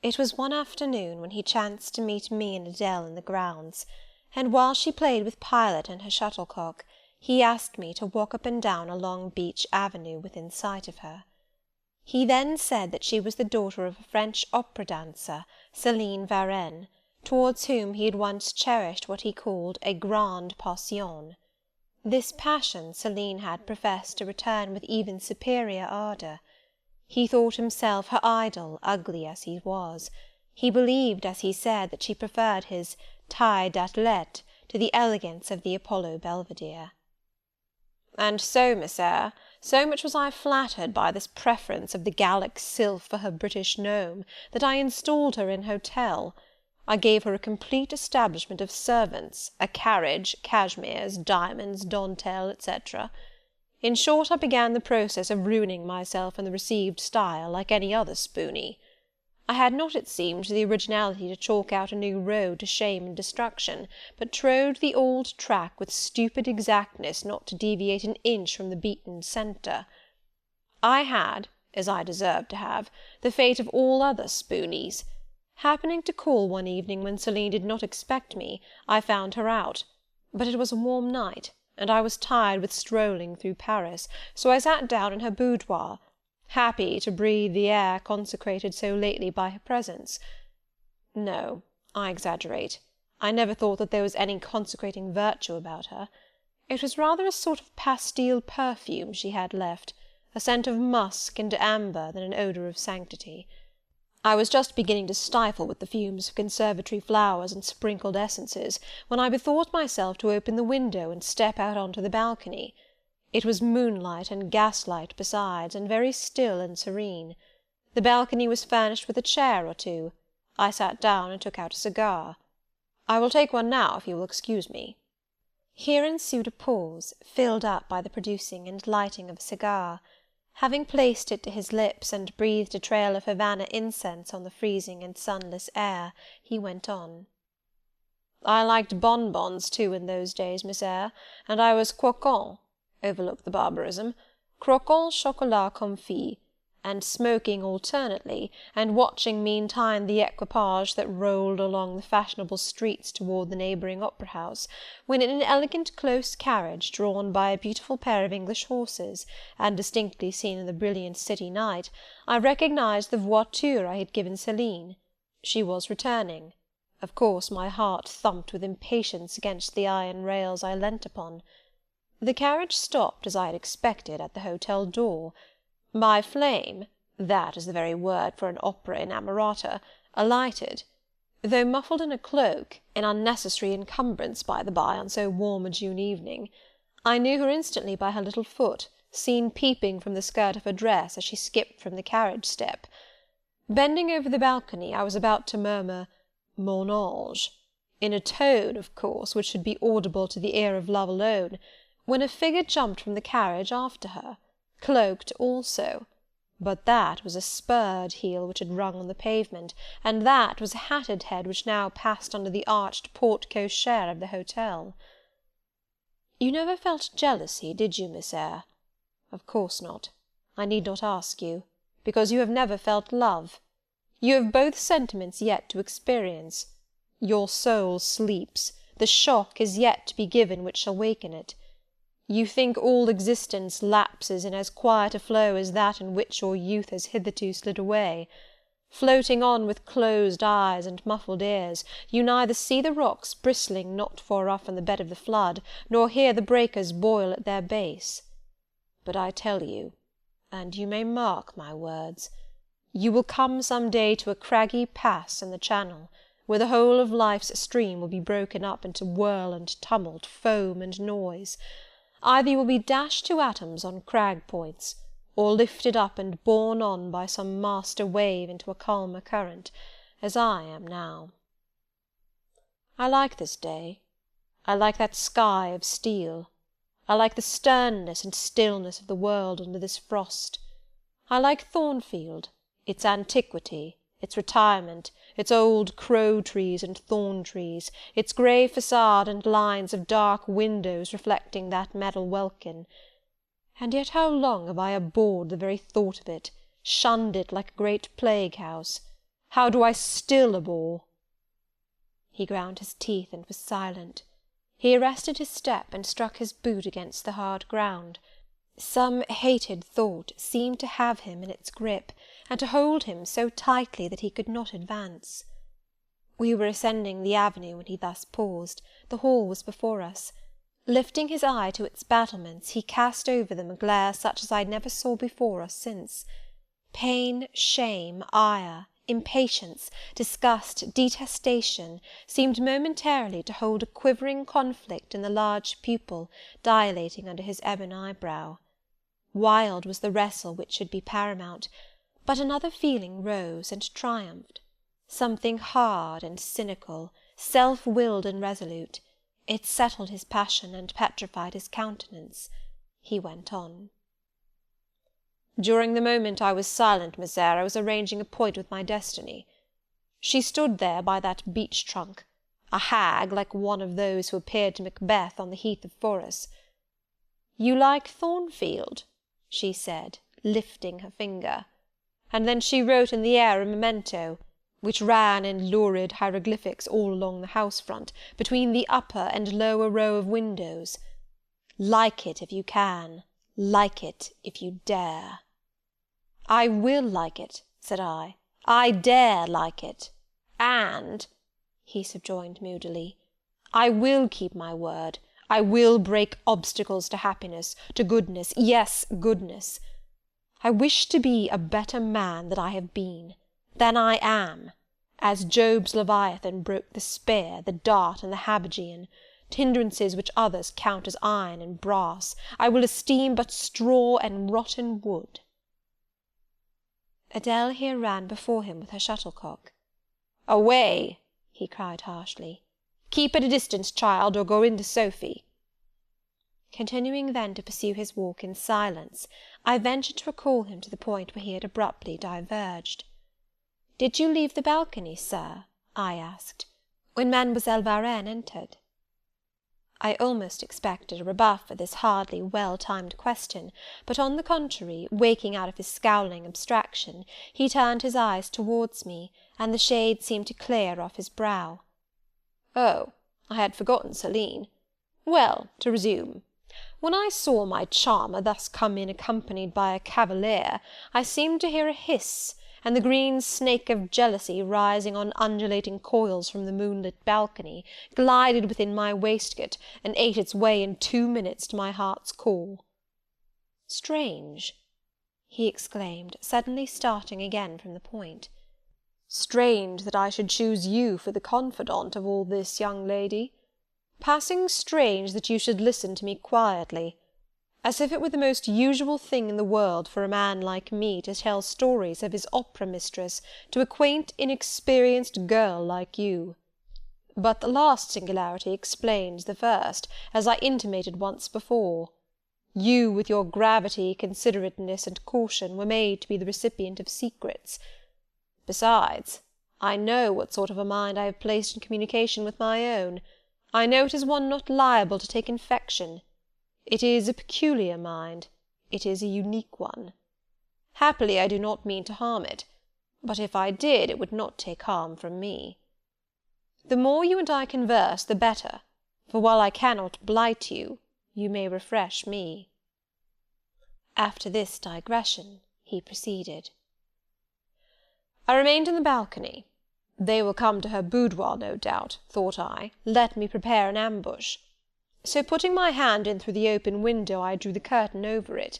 It was one afternoon when he chanced to meet me and Adele in the grounds, and while she played with Pilot and her shuttlecock, he asked me to walk up and down a long beech avenue within sight of her. He then said that she was the daughter of a French opera dancer, Céline Varenne, towards whom he had once cherished what he called a grande passion. This passion Céline had professed to return with even superior ardour. He thought himself her idol, ugly as he was. He believed, as he said, that she preferred his taille d'athlète to the elegance of the Apollo Belvedere. And so, Miss Eyre, so much was I flattered by this preference of the Gallic sylph for her British gnome, that I installed her in hotel. I gave her a complete establishment of servants, a carriage, cashmeres, diamonds, dentelle, etc. In short, I began the process of ruining myself in the received style, like any other spoony. I had not, it seemed, the originality to chalk out a new road to shame and destruction, but trode the old track with stupid exactness not to deviate an inch from the beaten centre. I had, as I deserved to have, the fate of all other spoonies. Happening to call one evening when Céline did not expect me, I found her out, but it was a warm night, and I was tired with strolling through Paris, so I sat down in her boudoir, happy to breathe the air consecrated so lately by her presence. No, I exaggerate. I never thought that there was any consecrating virtue about her. It was rather a sort of pastille perfume she had left, a scent of musk and amber than an odour of sanctity. I was just beginning to stifle with the fumes of conservatory flowers and sprinkled essences, when I bethought myself to open the window and step out on to the balcony. It was moonlight and gaslight besides, and very still and serene. The balcony was furnished with a chair or two. I sat down and took out a cigar. I will take one now, if you will excuse me. Here ensued a pause, filled up by the producing and lighting of a cigar. Having placed it to his lips, and breathed a trail of Havana incense on the freezing and sunless air, he went on. I liked bonbons, too, in those days, Miss Eyre, and I was croquant, overlook the barbarism, croquant chocolat confit, and smoking alternately, and watching meantime the equipage that rolled along the fashionable streets toward the neighbouring opera-house, when in an elegant close carriage, drawn by a beautiful pair of English horses, and distinctly seen in the brilliant city night, I recognised the voiture I had given Céline. She was returning. Of course my heart thumped with impatience against the iron rails I leant upon. The carriage stopped, as I had expected, at the hotel door. My flame, that is the very word for an opera inamorata, alighted. Though muffled in a cloak, an unnecessary encumbrance, by the by, on so warm a June evening, I knew her instantly by her little foot, seen peeping from the skirt of her dress as she skipped from the carriage step. Bending over the balcony, I was about to murmur, "Mon ange," in a tone, of course, which should be audible to the ear of love alone, when a figure jumped from the carriage after her, cloaked also, but that was a spurred heel which had rung on the pavement, and that was a hatted head which now passed under the arched porte-cochere of the hotel. You never felt jealousy, did you, Miss Eyre? Of course not. I need not ask you, because you have never felt love. You have both sentiments yet to experience. Your soul sleeps. The shock is yet to be given which shall waken it. You think all existence lapses in as quiet a flow as that in which your youth has hitherto slid away. Floating on with closed eyes and muffled ears, you neither see the rocks bristling not far off in the bed of the flood, nor hear the breakers boil at their base. But I tell you, and you may mark my words, you will come some day to a craggy pass in the Channel, where the whole of life's stream will be broken up into whirl and tumult, foam and noise. Either you will be dashed to atoms on crag points, or lifted up and borne on by some master wave into a calmer current, as I am now. I like this day. I like that sky of steel. I like the sternness and stillness of the world under this frost. I like Thornfield, its antiquity, its retirement, its old crow-trees and thorn-trees, its grey facade and lines of dark windows reflecting that metal welkin. And yet how long have I abhorred the very thought of it, shunned it like a great plague-house! How do I still abhor? He ground his teeth and was silent. He arrested his step and struck his boot against the hard ground. Some hated thought seemed to have him in its grip, and to hold him so tightly that he could not advance. We were ascending the avenue when he thus paused. The hall was before us. Lifting his eye to its battlements, he cast over them a glare such as I never saw before or since. Pain, shame, ire, impatience, disgust, detestation, seemed momentarily to hold a quivering conflict in the large pupil dilating under his ebon eyebrow. Wild was the wrestle which should be paramount, but another feeling rose and triumphed, something hard and cynical, self-willed and resolute. It settled his passion and petrified his countenance. He went on. During the moment I was silent, Miss Eyre, I was arranging a point with my destiny. She stood there by that beech trunk, a hag like one of those who appeared to Macbeth on the heath of Forres. "You like Thornfield?" she said, lifting her finger. And then she wrote in the air a memento, which ran in lurid hieroglyphics all along the house front, between the upper and lower row of windows. "Like it if you can. Like it if you dare." "I will like it," said I. "I dare like it. And," he subjoined moodily, "I will keep my word. I will break obstacles to happiness, to goodness, yes, goodness. I wish to be a better man than I have been, than I am, as Job's Leviathan broke the spear, the dart, and the habergeon, hindrances which others count as iron and brass, I will esteem but straw and rotten wood." Adele here ran before him with her shuttlecock. "Away!" he cried harshly. "Keep at a distance, child, or go in to Sophy." Continuing then to pursue his walk in silence, I ventured to recall him to the point where he had abruptly diverged. "Did you leave the balcony, sir," I asked, "when Mademoiselle Varenne entered?" I almost expected a rebuff for this hardly well-timed question, but, on the contrary, waking out of his scowling abstraction, he turned his eyes towards me, and the shade seemed to clear off his brow. "Oh, I had forgotten Céline. Well, to resume. When I saw my charmer thus come in accompanied by a cavalier, I seemed to hear a hiss, and the green snake of jealousy, rising on undulating coils from the moonlit balcony, glided within my waistcoat, and ate its way in 2 minutes to my heart's core. Strange!" he exclaimed, suddenly starting again from the point. "Strange that I should choose you for the confidant of all this, young lady. Passing strange that you should listen to me quietly, as if it were the most usual thing in the world for a man like me to tell stories of his opera mistress to a quaint, inexperienced girl like you. But the last singularity explains the first, as I intimated once before. You, with your gravity, considerateness, and caution, were made to be the recipient of secrets. Besides, I know what sort of a mind I have placed in communication with my own. I know it is one not liable to take infection. It is a peculiar mind. It is a unique one. Happily I do not mean to harm it, but if I did, it would not take harm from me. The more you and I converse, the better, for while I cannot blight you, you may refresh me." After this digression, he proceeded. "I remained in the balcony. They will come to her boudoir, no doubt, thought I. Let me prepare an ambush. So, putting my hand in through the open window, I drew the curtain over it,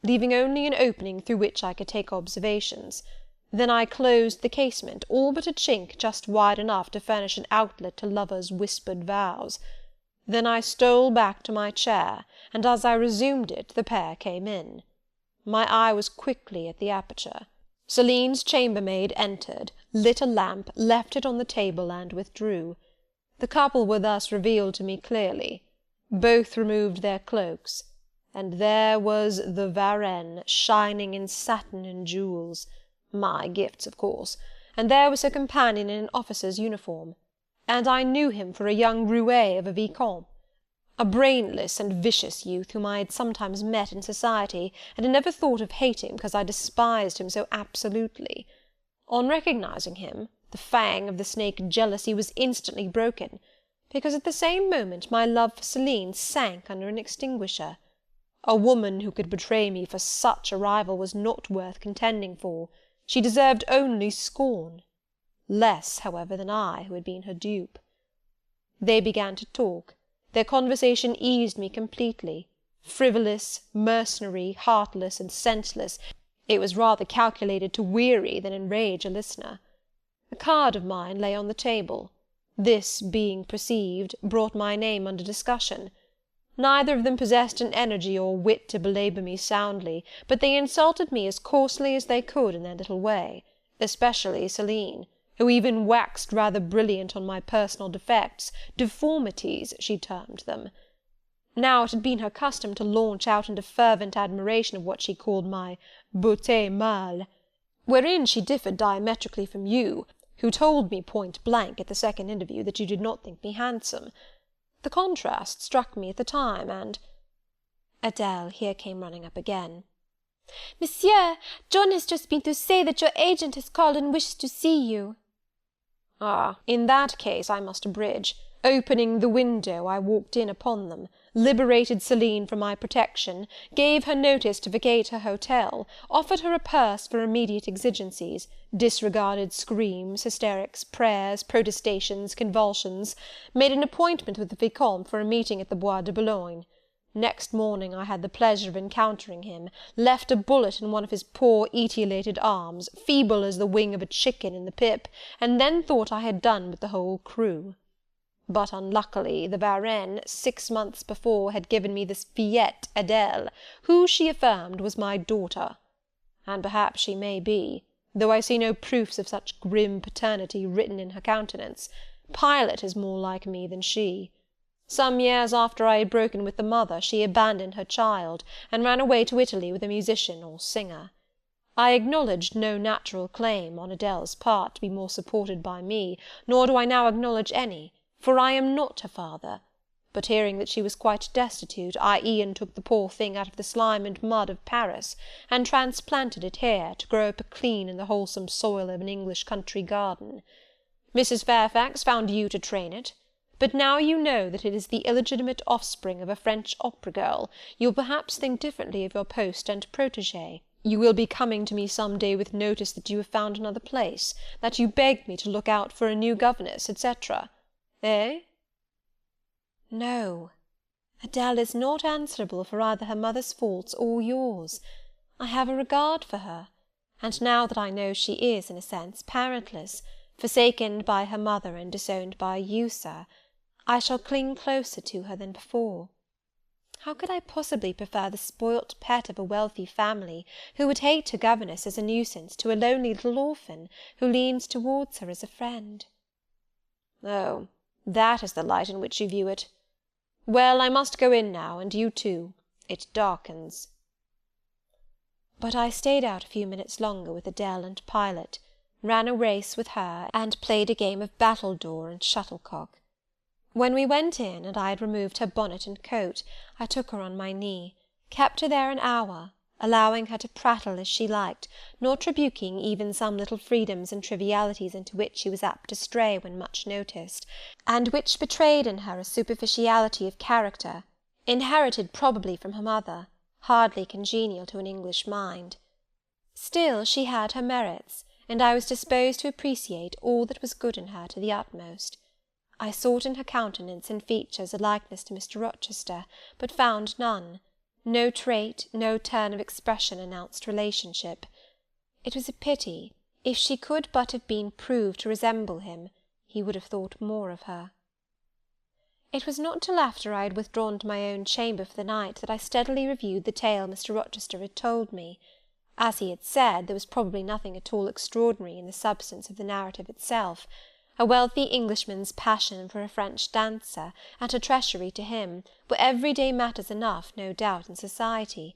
leaving only an opening through which I could take observations. Then I closed the casement, all but a chink just wide enough to furnish an outlet to lovers' whispered vows. Then I stole back to my chair, and as I resumed it, the pair came in. My eye was quickly at the aperture. Celine's chambermaid entered, lit a lamp, left it on the table, and withdrew. The couple were thus revealed to me clearly. Both removed their cloaks, and there was the Varenne, shining in satin and jewels, my gifts, of course, and there was her companion in an officer's uniform, and I knew him for a young roué of a vicomte, a brainless and vicious youth whom I had sometimes met in society, and had never thought of hating because I despised him so absolutely. On recognising him, the fang of the snake jealousy was instantly broken, because at the same moment my love for Celine sank under an extinguisher. A woman who could betray me for such a rival was not worth contending for. She deserved only scorn. Less, however, than I, who had been her dupe. They began to talk. Their conversation eased me completely. Frivolous, mercenary, heartless, and senseless, it was rather calculated to weary than enrage a listener. A card of mine lay on the table. This, being perceived, brought my name under discussion. Neither of them possessed an energy or wit to belabour me soundly, but they insulted me as coarsely as they could in their little way, especially Celine, who even waxed rather brilliant on my personal defects, deformities, she termed them. Now it had been her custom to launch out into fervent admiration of what she called my beauté mâle, wherein she differed diametrically from you, who told me point blank at the second interview that you did not think me handsome. The contrast struck me at the time, and— Adele here came running up again. Monsieur, John has just been to say that your agent has called and wishes to see you. Ah, in that case I must abridge. Opening the window, I walked in upon them, liberated Celine from my protection, gave her notice to vacate her hotel, offered her a purse for immediate exigencies, disregarded screams, hysterics, prayers, protestations, convulsions, made an appointment with the Vicomte for a meeting at the Bois de Boulogne. Next morning I had the pleasure of encountering him, left a bullet in one of his poor etiolated arms, feeble as the wing of a chicken in the pip, and then thought I had done with the whole crew. But unluckily the Varenne, 6 months before, had given me this fillette Adele, who, she affirmed, was my daughter. And perhaps she may be, though I see no proofs of such grim paternity written in her countenance. Pilot is more like me than she. Some years after I had broken with the mother, she abandoned her child, and ran away to Italy with a musician or singer. I acknowledged no natural claim, on Adele's part, to be more supported by me, nor do I now acknowledge any, for I am not her father, but hearing that she was quite destitute, I e'en took the poor thing out of the slime and mud of Paris, and transplanted it here, to grow up clean in the wholesome soil of an English country garden. Mrs. Fairfax found you to train it, but now you know that it is the illegitimate offspring of a French opera girl, you will perhaps think differently of your post and protégé. You will be coming to me some day with notice that you have found another place, that you beg me to look out for a new governess, etc. Eh? No, Adele is not answerable for either her mother's faults or yours. I have a regard for her, and now that I know she is, in a sense, parentless, forsaken by her mother and disowned by you, sir, I shall cling closer to her than before. How could I possibly prefer the spoilt pet of a wealthy family, who would hate her governess as a nuisance, to a lonely little orphan, who leans towards her as a friend? Oh, that is the light in which you view it. Well, I must go in now, and you too. It darkens. But I stayed out a few minutes longer with Adele and Pilot, ran a race with her, and played a game of battledore and shuttlecock. When we went in, and I had removed her bonnet and coat, I took her on my knee, kept her there an hour, allowing her to prattle as she liked, not rebuking even some little freedoms and trivialities into which she was apt to stray when much noticed, and which betrayed in her a superficiality of character, inherited probably from her mother, hardly congenial to an English mind. Still she had her merits, and I was disposed to appreciate all that was good in her to the utmost. I sought in her countenance and features a likeness to Mr. Rochester, but found none. No trait, no turn of expression announced relationship. It was a pity. If she could but have been proved to resemble him, he would have thought more of her. It was not till after I had withdrawn to my own chamber for the night that I steadily reviewed the tale Mr. Rochester had told me. As he had said, there was probably nothing at all extraordinary in the substance of the narrative itself. A wealthy Englishman's passion for a French dancer, and her treachery to him, were everyday matters enough, no doubt, in society;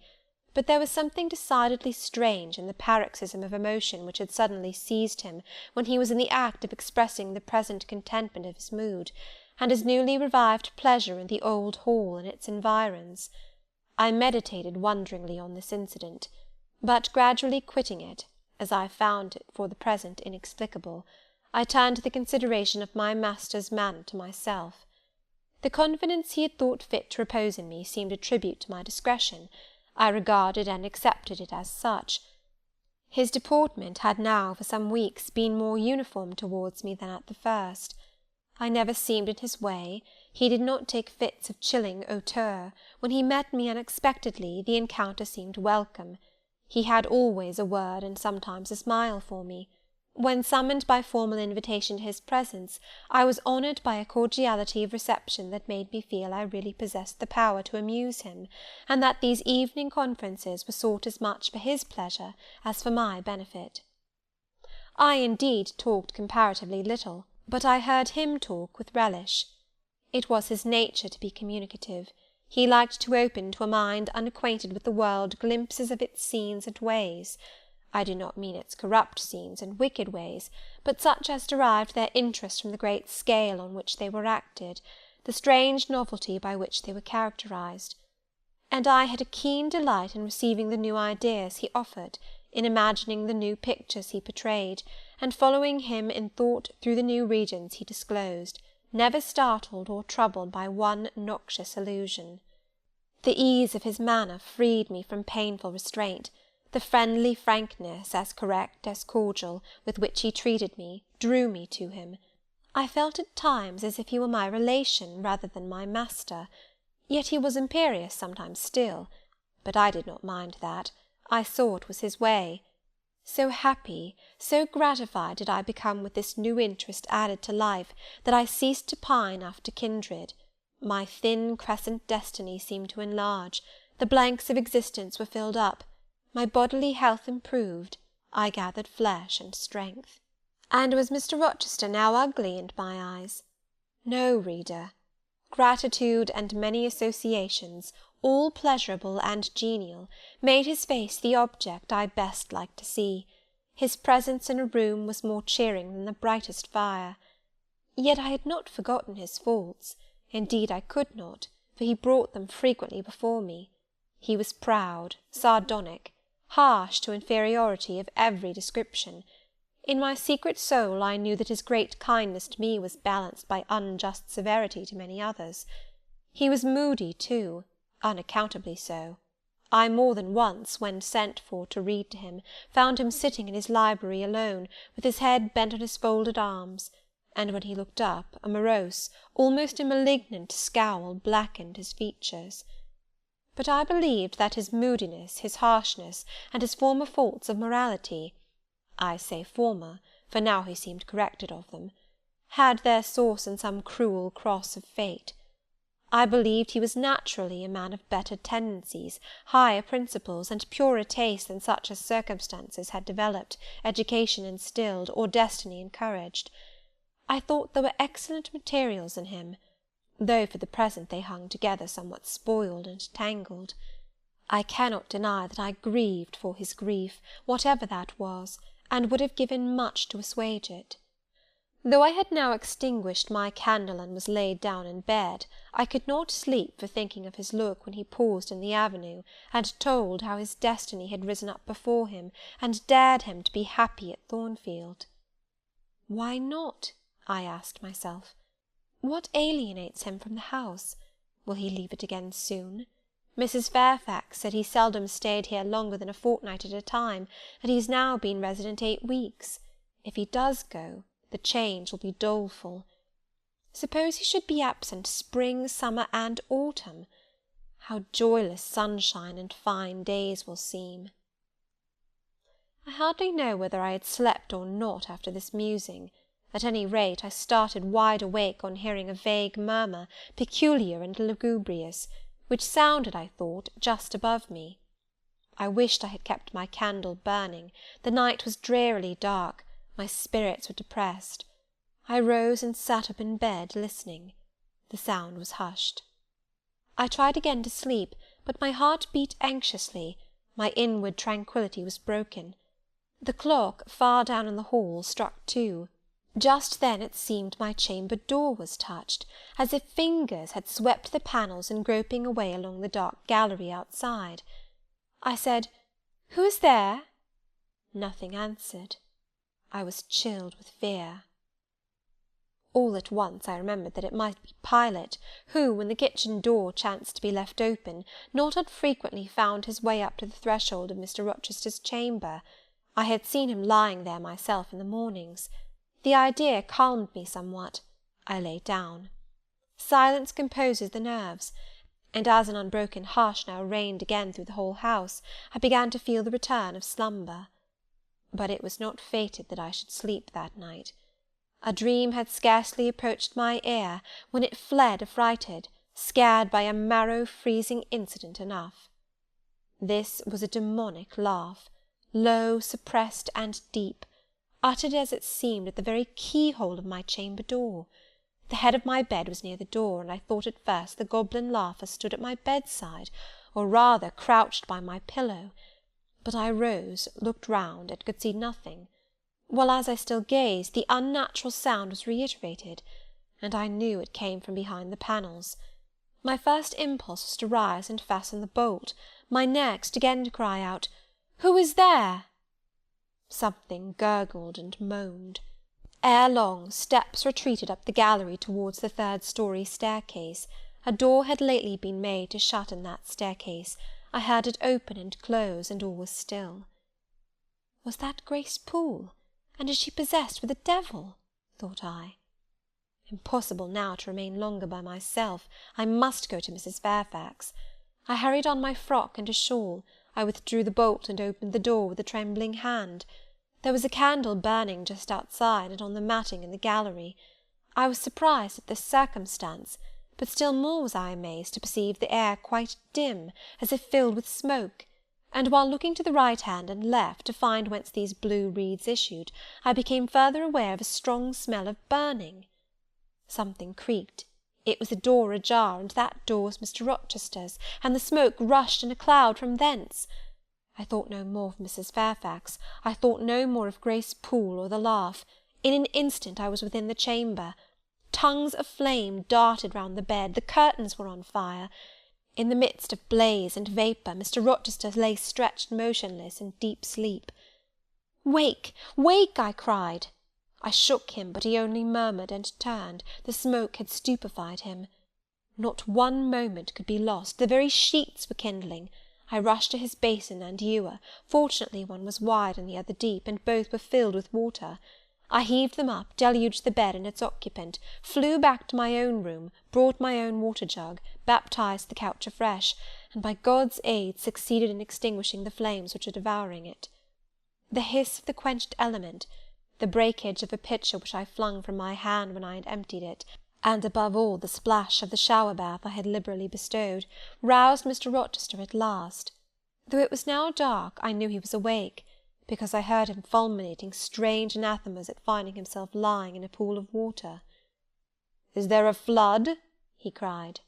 but there was something decidedly strange in the paroxysm of emotion which had suddenly seized him when he was in the act of expressing the present contentment of his mood, and his newly revived pleasure in the old hall and its environs. I meditated wonderingly on this incident, but gradually quitting it, as I found it for the present inexplicable, I turned to the consideration of my master's manner to myself. The confidence he had thought fit to repose in me seemed a tribute to my discretion. I regarded and accepted it as such. His deportment had now for some weeks been more uniform towards me than at the first. I never seemed in his way, he did not take fits of chilling hauteur; when he met me unexpectedly, the encounter seemed welcome. He had always a word and sometimes a smile for me. When summoned by formal invitation to his presence, I was honoured by a cordiality of reception that made me feel I really possessed the power to amuse him, and that these evening conferences were sought as much for his pleasure as for my benefit. I indeed talked comparatively little, but I heard him talk with relish. It was his nature to be communicative. He liked to open to a mind unacquainted with the world glimpses of its scenes and ways. I do not mean its corrupt scenes and wicked ways, but such as derived their interest from the great scale on which they were acted, the strange novelty by which they were characterized. And I had a keen delight in receiving the new ideas he offered, in imagining the new pictures he portrayed, and following him in thought through the new regions he disclosed, never startled or troubled by one noxious illusion. The ease of his manner freed me from painful restraint. The friendly frankness, as correct as cordial, with which he treated me, drew me to him. I felt at times as if he were my relation rather than my master. Yet he was imperious sometimes still, but I did not mind that. I saw it was his way. So happy, so gratified did I become with this new interest added to life, that I ceased to pine after kindred. My thin crescent destiny seemed to enlarge, the blanks of existence were filled up, my bodily health improved, I gathered flesh and strength. And was Mr. Rochester now ugly in my eyes? No, reader. Gratitude and many associations, all pleasurable and genial, made his face the object I best liked to see. His presence in a room was more cheering than the brightest fire. Yet I had not forgotten his faults. Indeed I could not, for he brought them frequently before me. He was proud, sardonic, harsh to inferiority of every description. In my secret soul I knew that his great kindness to me was balanced by unjust severity to many others. He was moody too, unaccountably so. I more than once, when sent for to read to him, found him sitting in his library alone, with his head bent on his folded arms, and when he looked up, a morose, almost a malignant scowl blackened his features. But I believed that his moodiness, his harshness, and his former faults of morality, I say former, for now he seemed corrected of them, had their source in some cruel cross of fate. I believed he was naturally a man of better tendencies, higher principles, and purer taste than such as circumstances had developed, education instilled, or destiny encouraged. I thought there were excellent materials in him, though for the present they hung together somewhat spoiled and tangled. I cannot deny that I grieved for his grief, whatever that was, and would have given much to assuage it. Though I had now extinguished my candle and was laid down in bed, I could not sleep for thinking of his look when he paused in the avenue, and told how his destiny had risen up before him, and dared him to be happy at Thornfield. Why not? I asked myself. What alienates him from the house? Will he leave it again soon? Mrs. Fairfax said he seldom stayed here longer than a fortnight at a time, and he has now been resident 8 weeks. If he does go, the change will be doleful. Suppose he should be absent spring, summer, and autumn, how joyless sunshine and fine days will seem! I hardly know whether I had slept or not after this musing. At any rate, I started wide awake on hearing a vague murmur, peculiar and lugubrious, which sounded, I thought, just above me. I wished I had kept my candle burning. The night was drearily dark. My spirits were depressed. I rose and sat up in bed, listening. The sound was hushed. I tried again to sleep, but my heart beat anxiously. My inward tranquillity was broken. The clock, far down in the hall, struck 2. Just then it seemed my chamber door was touched, as if fingers had swept the panels and groping away along the dark gallery outside. I said, "Who is there?" Nothing answered. I was chilled with fear. All at once I remembered that it might be Pilot, who, when the kitchen door chanced to be left open, not unfrequently found his way up to the threshold of Mr. Rochester's chamber. I had seen him lying there myself in the mornings. The idea calmed me somewhat. I lay down. Silence composes the nerves, and as an unbroken hush now reigned again through the whole house, I began to feel the return of slumber. But it was not fated that I should sleep that night. A dream had scarcely approached my ear, when it fled affrighted, scared by a marrow-freezing incident enough. This was a demonic laugh, low, suppressed, and deep, uttered as it seemed at the very keyhole of my chamber door. The head of my bed was near the door, and I thought at first the goblin laugher stood at my bedside, or rather crouched by my pillow. But I rose, looked round, and could see nothing, while as I still gazed, the unnatural sound was reiterated, and I knew it came from behind the panels. My first impulse was to rise and fasten the bolt, my next again to cry out, "Who is there?" Something gurgled and moaned. Ere long, steps retreated up the gallery towards the 3rd-story staircase. A door had lately been made to shut in that staircase. I heard it open and close, and all was still. Was that Grace Poole? And is she possessed with a devil? Thought I. Impossible now to remain longer by myself. I must go to Mrs. Fairfax. I hurried on my frock and a shawl. I withdrew the bolt and opened the door with a trembling hand. There was a candle burning just outside, and on the matting in the gallery. I was surprised at this circumstance, but still more was I amazed to perceive the air quite dim, as if filled with smoke, and while looking to the right hand and left to find whence these blue wreaths issued, I became further aware of a strong smell of burning. Something creaked. It was a door ajar, and that door was Mr. Rochester's, and the smoke rushed in a cloud from thence. I thought no more of Mrs. Fairfax. I thought no more of Grace Poole or the laugh. In an instant I was within the chamber. Tongues of flame darted round the bed. The curtains were on fire. In the midst of blaze and vapour, Mr. Rochester lay stretched motionless in deep sleep. "Wake! Wake!" I cried. I shook him, but he only murmured and turned. The smoke had stupefied him. Not one moment could be lost. The very sheets were kindling. I rushed to his basin and ewer. Fortunately one was wide and the other deep, and both were filled with water. I heaved them up, deluged the bed and its occupant, flew back to my own room, brought my own water-jug, baptized the couch afresh, and by God's aid succeeded in extinguishing the flames which were devouring it. The hiss of the quenched element, the breakage of a pitcher which I flung from my hand when I had emptied it, and above all the splash of the shower-bath I had liberally bestowed, roused Mr. Rochester at last. Though it was now dark, I knew he was awake, because I heard him fulminating strange anathemas at finding himself lying in a pool of water. "Is there a flood?" he cried.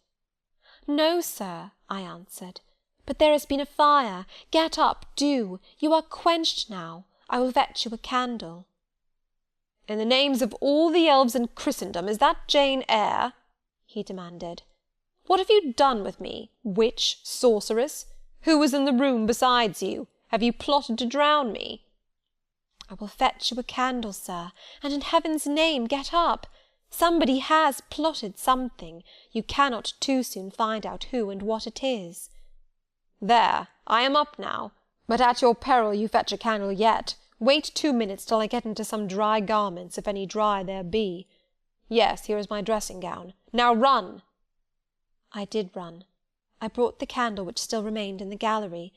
"No, sir," I answered, "but there has been a fire. Get up, do. You are quenched now. I will fetch you a candle." "In the names of all the elves in Christendom, is that Jane Eyre?" he demanded. "What have you done with me? Witch? Sorceress? Who was in the room besides you? Have you plotted to drown me?" "I will fetch you a candle, sir, and in heaven's name get up. Somebody has plotted something. You cannot too soon find out who and what it is." "There, I am up now, but at your peril you fetch a candle yet. Wait 2 minutes till I get into some dry garments, if any dry there be. Yes, here is my dressing-gown. Now run!" I did run. I brought the candle which still remained in the gallery.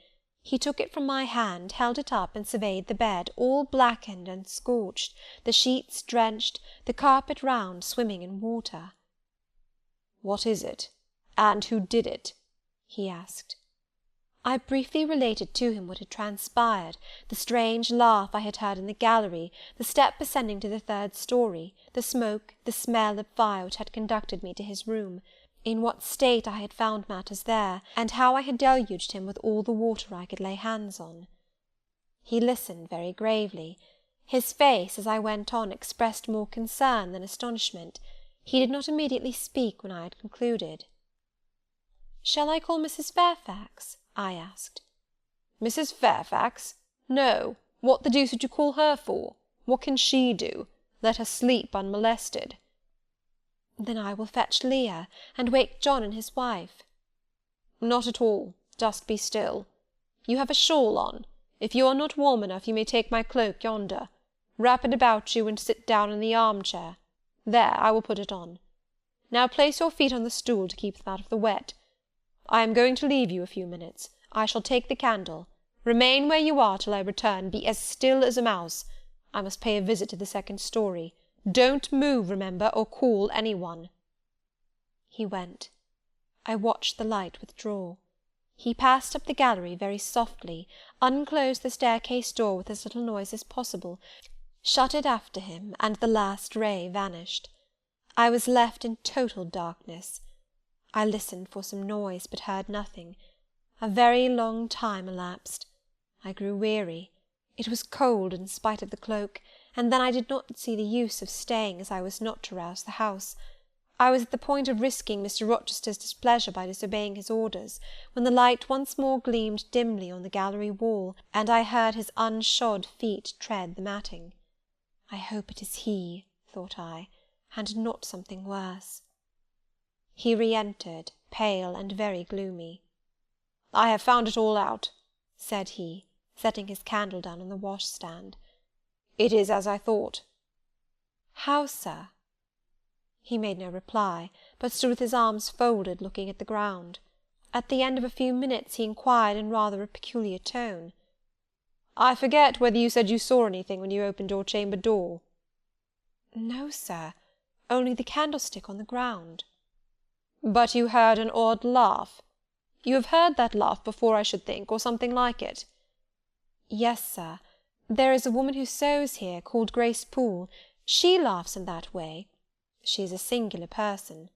He took it from my hand, held it up, and surveyed the bed, all blackened and scorched, the sheets drenched, the carpet round swimming in water. "What is it? And who did it?" he asked. I briefly related to him what had transpired, the strange laugh I had heard in the gallery, the step ascending to the third story, the smoke, the smell of fire which had conducted me to his room, in what state I had found matters there, and how I had deluged him with all the water I could lay hands on. He listened very gravely. His face, as I went on, expressed more concern than astonishment. He did not immediately speak when I had concluded. "Shall I call Mrs. Fairfax?" I asked. "Mrs. Fairfax? No. What the deuce would you call her for? What can she do? Let her sleep unmolested." "Then I will fetch Leah, and wake John and his wife." "Not at all. Just be still. You have a shawl on. If you are not warm enough, you may take my cloak yonder. Wrap it about you, and sit down in the arm-chair. There, I will put it on. Now place your feet on the stool to keep them out of the wet. I am going to leave you a few minutes. I shall take the candle. Remain where you are till I return. Be as still as a mouse. I must pay a visit to the second story. Don't move, remember, or call any one." He went. I watched the light withdraw. He passed up the gallery very softly, unclosed the staircase door with as little noise as possible, shut it after him, and the last ray vanished. I was left in total darkness. I listened for some noise, but heard nothing. A very long time elapsed. I grew weary. It was cold in spite of the cloak, and then I did not see the use of staying, as I was not to rouse the house. I was at the point of risking Mr. Rochester's displeasure by disobeying his orders, when the light once more gleamed dimly on the gallery wall, and I heard his unshod feet tread the matting. I hope it is he, thought I, and not something worse. He re-entered, pale and very gloomy. "I have found it all out," said he, setting his candle down on the washstand. "It is as I thought." "How, sir?" He made no reply, but stood with his arms folded, looking at the ground. At the end of a few minutes he inquired in rather a peculiar tone, "I forget whether you said you saw anything when you opened your chamber door." "No, sir, only the candlestick on the ground." "But you heard an odd laugh? You have heard that laugh before, I should think, or something like it?" "Yes, sir. There is a woman who sews here, called Grace Poole. She laughs in that way. She is a singular person."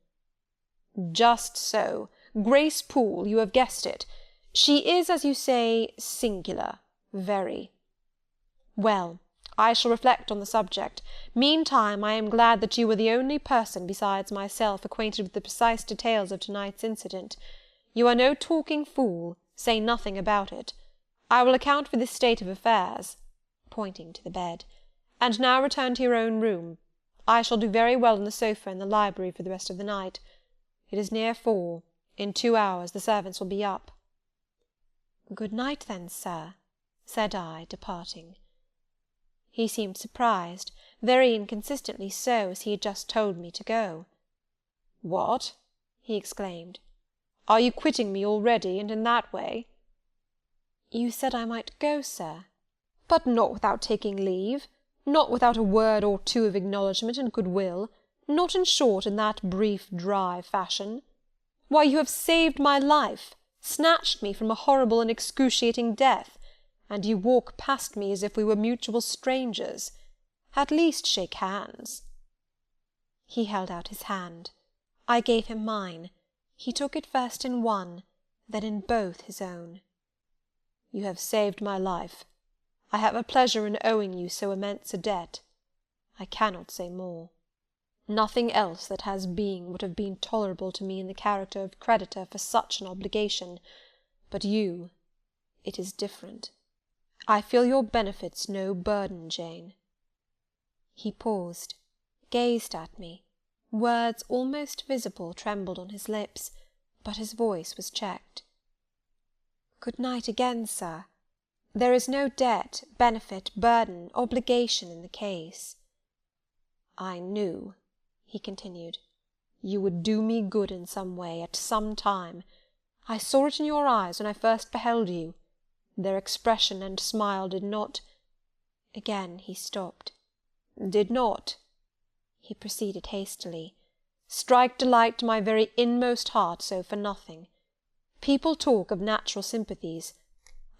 "Just so. Grace Poole, you have guessed it. She is, as you say, singular. Very. Well, I shall reflect on the subject. Meantime, I am glad that you were the only person besides myself acquainted with the precise details of to-night's incident. You are no talking fool. Say nothing about it. I will account for this state of affairs," pointing to the bed, "and now return to your own room. I shall do very well on the sofa in the library for the rest of the night. It is near 4. In 2 hours the servants will be up." "Good night, then, sir," said I, departing. He seemed surprised, very inconsistently so, as he had just told me to go. "What!" he exclaimed. "Are you quitting me already, and in that way?" "You said I might go, sir." "But not without taking leave? Not without a word or two of acknowledgment and good-will? Not, in short, in that brief, dry fashion? Why, you have saved my life, snatched me from a horrible and excruciating death, and you walk past me as if we were mutual strangers. At least shake hands." He held out his hand. I gave him mine. He took it first in one, then in both his own. "You have saved my life. I have a pleasure in owing you so immense a debt. I cannot say more. Nothing else that has being would have been tolerable to me in the character of creditor for such an obligation, but you, it is different. I feel your benefits no burden, Jane." He paused, gazed at me. Words almost visible trembled on his lips, but his voice was checked. "Good night again, sir. There is no debt, benefit, burden, obligation in the case." "I knew," he continued, "you would do me good in some way, at some time. I saw it in your eyes when I first beheld you. Their expression and smile did not—" Again he stopped. "Did not," he proceeded hastily, "strike delight to my very inmost heart so for nothing. People talk of natural sympathies.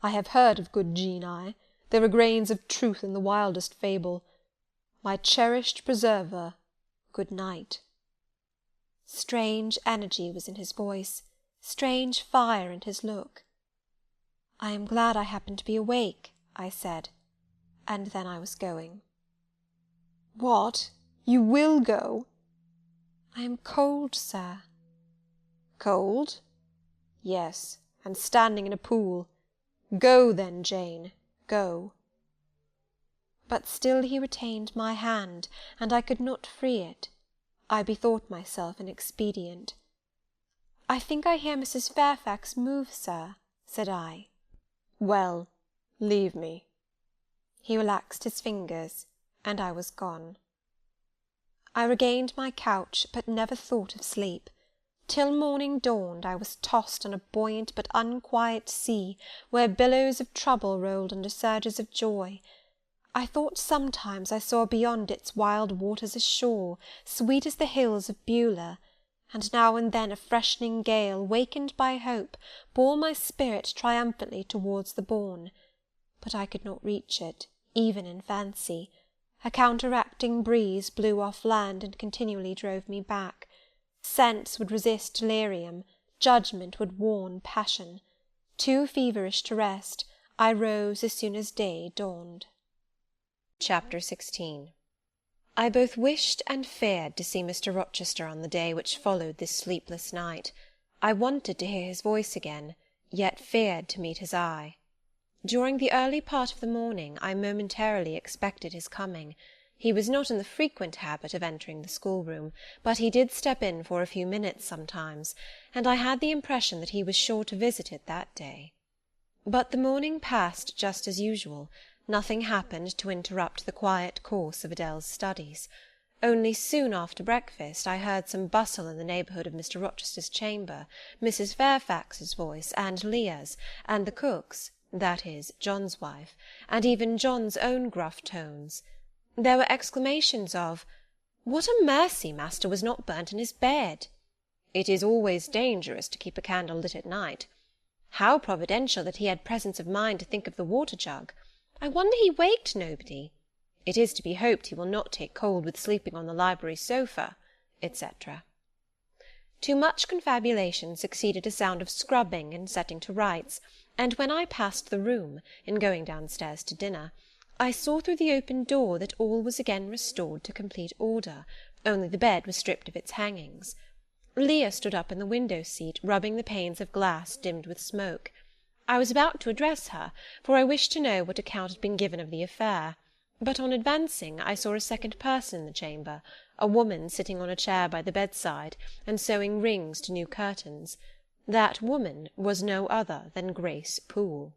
I have heard of good Jane Eyre. There are grains of truth in the wildest fable. My cherished preserver, good night." Strange energy was in his voice, strange fire in his look. "I am glad I happened to be awake," I said, and then I was going. "What? You will go?" "I am cold, sir." "Cold?" "Yes, and standing in a pool. Go then, Jane, go." But still he retained my hand, and I could not free it. I bethought myself an expedient. "I think I hear Mrs. Fairfax move, sir," said I. "Well, leave me." He relaxed his fingers, and I was gone. I regained my couch, but never thought of sleep. Till morning dawned, I was tossed on a buoyant but unquiet sea, where billows of trouble rolled under surges of joy. I thought sometimes I saw beyond its wild waters a shore, sweet as the hills of Beulah, and now and then a freshening gale, wakened by hope, bore my spirit triumphantly towards the bourne. But I could not reach it, even in fancy. A counteracting breeze blew off land and continually drove me back. Sense would resist delirium, judgment would warn passion. Too feverish to rest, I rose as soon as day dawned. Chapter 16. I both wished and feared to see Mr. Rochester on the day which followed this sleepless night. I wanted to hear his voice again, yet feared to meet his eye. During the early part of the morning I momentarily expected his coming. He was not in the frequent habit of entering the schoolroom, but he did step in for a few minutes sometimes, and I had the impression that he was sure to visit it that day. But the morning passed just as usual. Nothing happened to interrupt the quiet course of Adele's studies. Only soon after breakfast I heard some bustle in the neighbourhood of Mr. Rochester's chamber, Mrs. Fairfax's voice, and Leah's, and the cook's, that is, John's wife, and even John's own gruff tones. There were exclamations of, "What a mercy master was not burnt in his bed!" "It is always dangerous to keep a candle lit at night." "How providential that he had presence of mind to think of the water-jug!" "I wonder he waked nobody." "It is to be hoped he will not take cold with sleeping on the library sofa," etc. To much confabulation succeeded a sound of scrubbing and setting to rights, and when I passed the room, in going downstairs to dinner, I saw through the open door that all was again restored to complete order, only the bed was stripped of its hangings. Leah stood up in the window-seat, rubbing the panes of glass dimmed with smoke. I was about to address her, for I wished to know what account had been given of the affair, but on advancing I saw a second person in the chamber, a woman sitting on a chair by the bedside, and sewing rings to new curtains. That woman was no other than Grace Poole.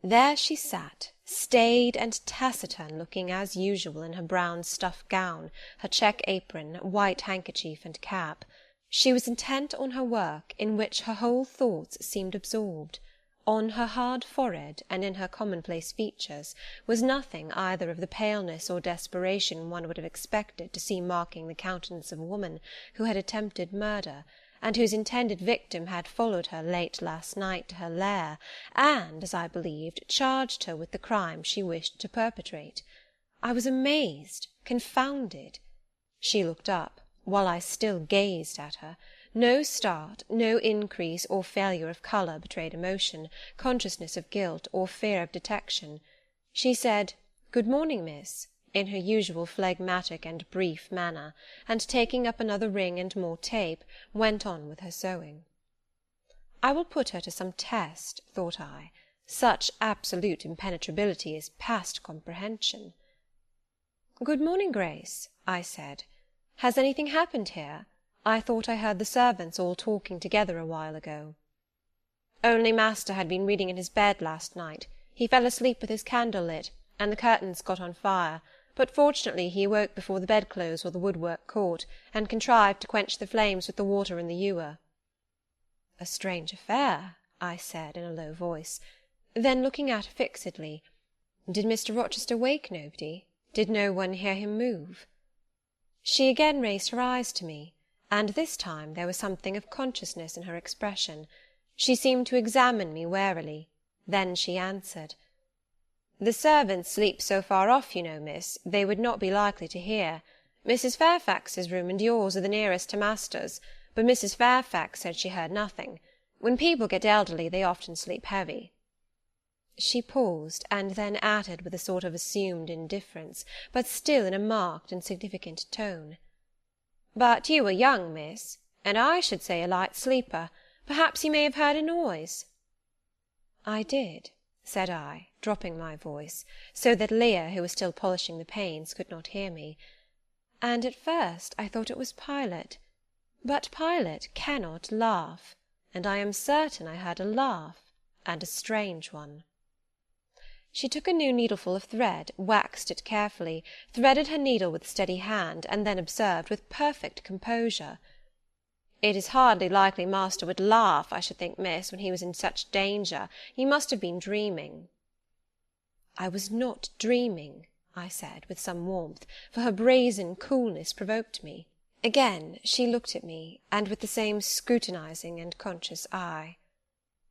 There she sat, staid and taciturn, looking as usual in her brown stuff gown, her check apron, white handkerchief, and cap. She was intent on her work, in which her whole thoughts seemed absorbed. On her hard forehead, and in her commonplace features, was nothing either of the paleness or desperation one would have expected to see marking the countenance of a woman who had attempted murder, and whose intended victim had followed her late last night to her lair, and, as I believed, charged her with the crime she wished to perpetrate. I was amazed, confounded. She looked up, while I still gazed at her. No start, no increase or failure of colour betrayed emotion, consciousness of guilt, or fear of detection. She said, "Good morning, miss," in her usual phlegmatic and brief manner, and taking up another ring and more tape, went on with her sewing. I will put her to some test, thought I. Such absolute impenetrability is past comprehension. "Good morning, Grace," I said. "Has anything happened here? I thought I heard the servants all talking together a while ago." "Only master had been reading in his bed last night. He fell asleep with his candle lit, and the curtains got on fire, but fortunately he awoke before the bedclothes or the woodwork caught, and contrived to quench the flames with the water in the ewer." "A strange affair," I said in a low voice. Then, looking at her fixedly, "Did Mr. Rochester wake nobody? Did no one hear him move?" She again raised her eyes to me, and this time there was something of consciousness in her expression. She seemed to examine me warily. Then she answered, "The servants sleep so far off, you know, miss, they would not be likely to hear. Mrs. Fairfax's room and yours are the nearest to master's, but Mrs. Fairfax said she heard nothing. When people get elderly, they often sleep heavy." She paused, and then added with a sort of assumed indifference, but still in a marked and significant tone, "But you are young, miss, and I should say a light sleeper. Perhaps you may have heard a noise." "I did," said I, dropping my voice, so that Leah, who was still polishing the panes, could not hear me, "and at first I thought it was Pilot. But Pilot cannot laugh, and I am certain I heard a laugh, and a strange one." She took a new needleful of thread, waxed it carefully, threaded her needle with steady hand, and then observed with perfect composure, "It is hardly likely master would laugh, I should think, miss, when he was in such danger. You must have been dreaming." "I was not dreaming," I said, with some warmth, for her brazen coolness provoked me. Again she looked at me, and with the same scrutinizing and conscious eye.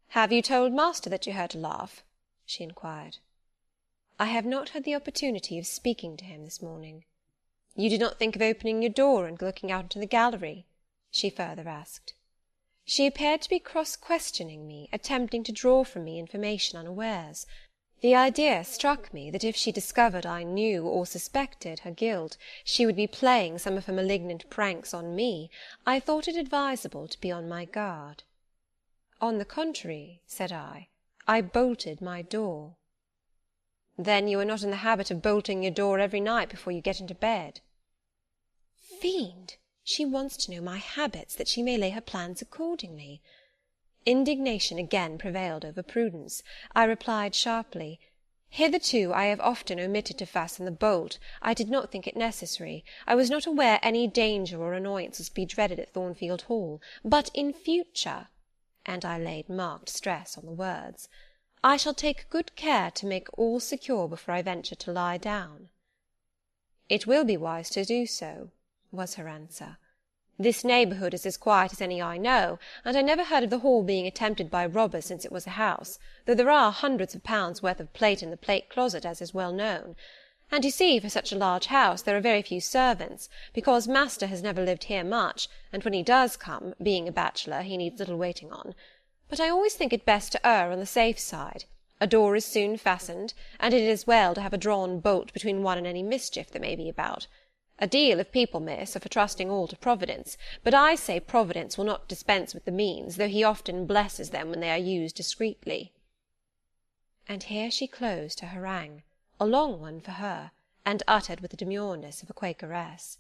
"Have you told master that you heard a laugh?" she inquired. "I have not had the opportunity of speaking to him this morning." "You did not think of opening your door and looking out into the gallery?" she further asked. She appeared to be cross-questioning me, attempting to draw from me information unawares. The idea struck me that if she discovered I knew or suspected her guilt, she would be playing some of her malignant pranks on me. I thought it advisable to be on my guard. "On the contrary," said I bolted my door." "Then you are not in the habit of bolting your door every night before you get into bed?" Fiend! She wants to know my habits, that she may lay her plans accordingly. Indignation again prevailed over prudence. I replied sharply, "Hitherto I have often omitted to fasten the bolt. I did not think it necessary. I was not aware any danger or annoyance was to be dreaded at Thornfield Hall. But in future," and I laid marked stress on the words, "I shall take good care to make all secure before I venture to lie down." "It will be wise to do so," was her answer. "This neighbourhood is as quiet as any I know, and I never heard of the Hall being attempted by robbers since it was a house, though there are hundreds of pounds' worth of plate in the plate closet, as is well known. And you see, for such a large house, there are very few servants, because master has never lived here much, and when he does come, being a bachelor, he needs little waiting on. But I always think it best to err on the safe side. A door is soon fastened, and it is well to have a drawn bolt between one and any mischief that may be about. A deal of people, miss, are for trusting all to Providence, but I say Providence will not dispense with the means, though he often blesses them when they are used discreetly." And here she closed her harangue, a long one for her, and uttered with the demureness of a Quakeress.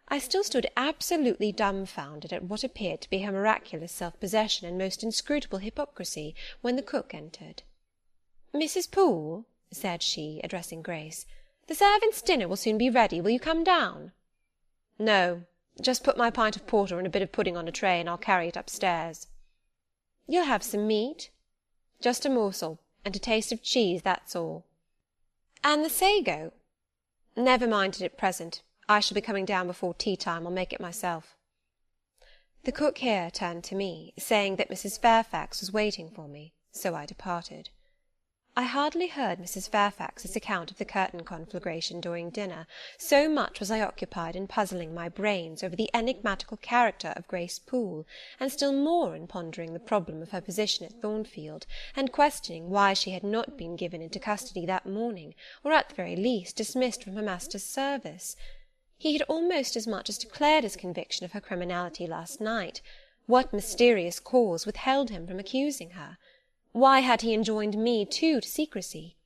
I still stood absolutely dumbfounded at what appeared to be her miraculous self-possession and most inscrutable hypocrisy, when the cook entered. "Mrs. Poole," said she, addressing Grace, "the servants' dinner will soon be ready. Will you come down?" "No, just put my pint of porter and a bit of pudding on a tray, and I'll carry it upstairs." "You'll have some meat?" "Just a morsel, and a taste of cheese, that's all." "And the sago?" "Never mind it at present. I shall be coming down before tea-time. I'll make it myself." The cook here turned to me, saying that Mrs. Fairfax was waiting for me, so I departed. I hardly heard Mrs. Fairfax's account of the curtain conflagration during dinner, so much was I occupied in puzzling my brains over the enigmatical character of Grace Poole, and still more in pondering the problem of her position at Thornfield, and questioning why she had not been given into custody that morning, or at the very least dismissed from her master's service. He had almost as much as declared his conviction of her criminality last night. What mysterious cause withheld him from accusing her? Why had he enjoined me, too, to secrecy?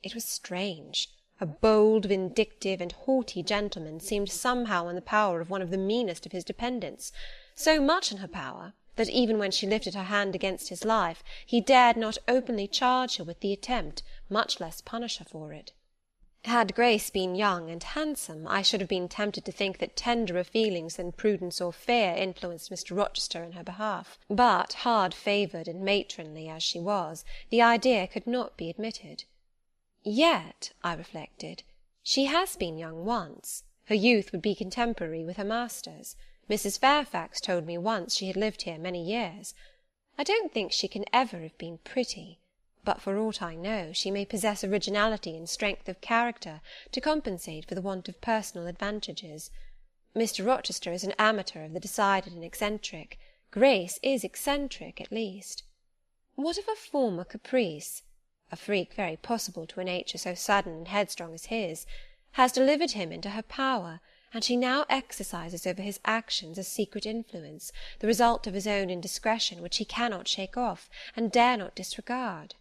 It was strange. A bold, vindictive, and haughty gentleman seemed somehow in the power of one of the meanest of his dependents, so much in her power, that even when she lifted her hand against his life, he dared not openly charge her with the attempt, much less punish her for it. Had Grace been young and handsome, I should have been tempted to think that tenderer feelings than prudence or fear influenced Mr. Rochester in her behalf; but, hard-favoured and matronly as she was, the idea could not be admitted. Yet, I reflected, she has been young once. Her youth would be contemporary with her master's. Mrs. Fairfax told me once she had lived here many years. I don't think she can ever have been pretty, but for aught I know, she may possess originality and strength of character to compensate for the want of personal advantages. Mr. Rochester is an amateur of the decided and eccentric. Grace is eccentric, at least. What of a former caprice, a freak very possible to a nature so sudden and headstrong as his, has delivered him into her power, and she now exercises over his actions a secret influence, the result of his own indiscretion, which he cannot shake off, and dare not disregard.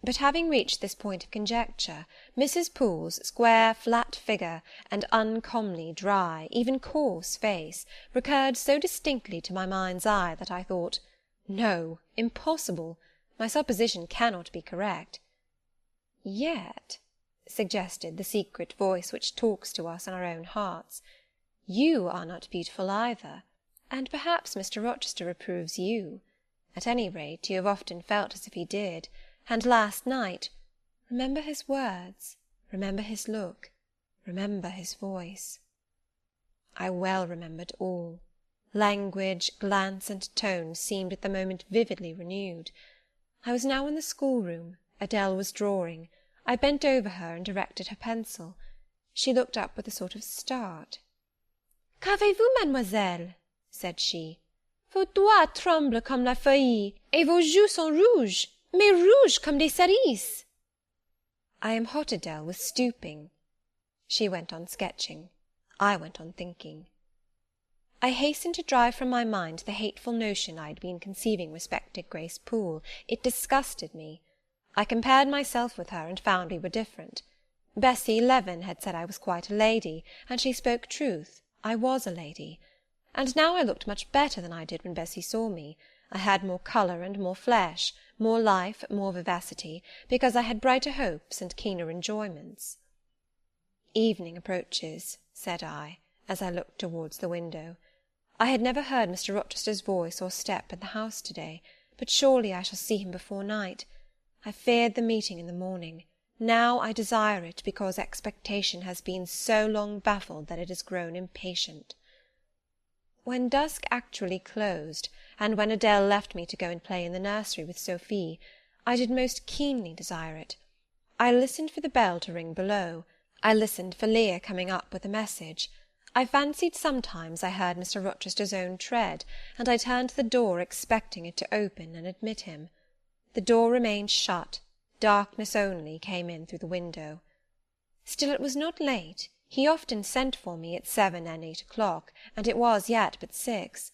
But having reached this point of conjecture, Mrs. Poole's square, flat figure, and uncommonly dry, even coarse face, recurred so distinctly to my mind's eye that I thought, no, impossible, my supposition cannot be correct. Yet, suggested the secret voice which talks to us in our own hearts, you are not beautiful either, and perhaps Mr. Rochester approves you. At any rate, you have often felt as if he did, and last night, remember his words, remember his look, remember his voice. I well remembered all. Language, glance, and tone seemed at the moment vividly renewed. I was now in the schoolroom. Adele was drawing. I bent over her and directed her pencil. She looked up with a sort of start. "Qu'avez-vous, mademoiselle?" said she. "Vos doigts tremblent comme la feuille, et vos joues sont rouges, mais rouges comme des cerises." "I am hot, Adele, with stooping." She went on sketching. I went on thinking. I hastened to drive from my mind the hateful notion I had been conceiving respecting Grace Poole. It disgusted me. I compared myself with her, and found we were different. Bessie Leaven had said I was quite a lady, and she spoke truth. I was a lady. And now I looked much better than I did when Bessie saw me. I had more colour and more flesh, more life, more vivacity, because I had brighter hopes and keener enjoyments. "Evening approaches," said I, as I looked towards the window. I had never heard Mr. Rochester's voice or step in the house to-day, but surely I shall see him before night. I feared the meeting in the morning. Now I desire it, because expectation has been so long baffled that it has grown impatient. When dusk actually closed, and when Adele left me to go and play in the nursery with Sophie, I did most keenly desire it. I listened for the bell to ring below. I listened for Leah coming up with a message. I fancied sometimes I heard Mr. Rochester's own tread, and I turned to the door expecting it to open and admit him. The door remained shut. Darkness only came in through the window. Still it was not late. He often sent for me at 7 and 8 o'clock, and it was yet but 6.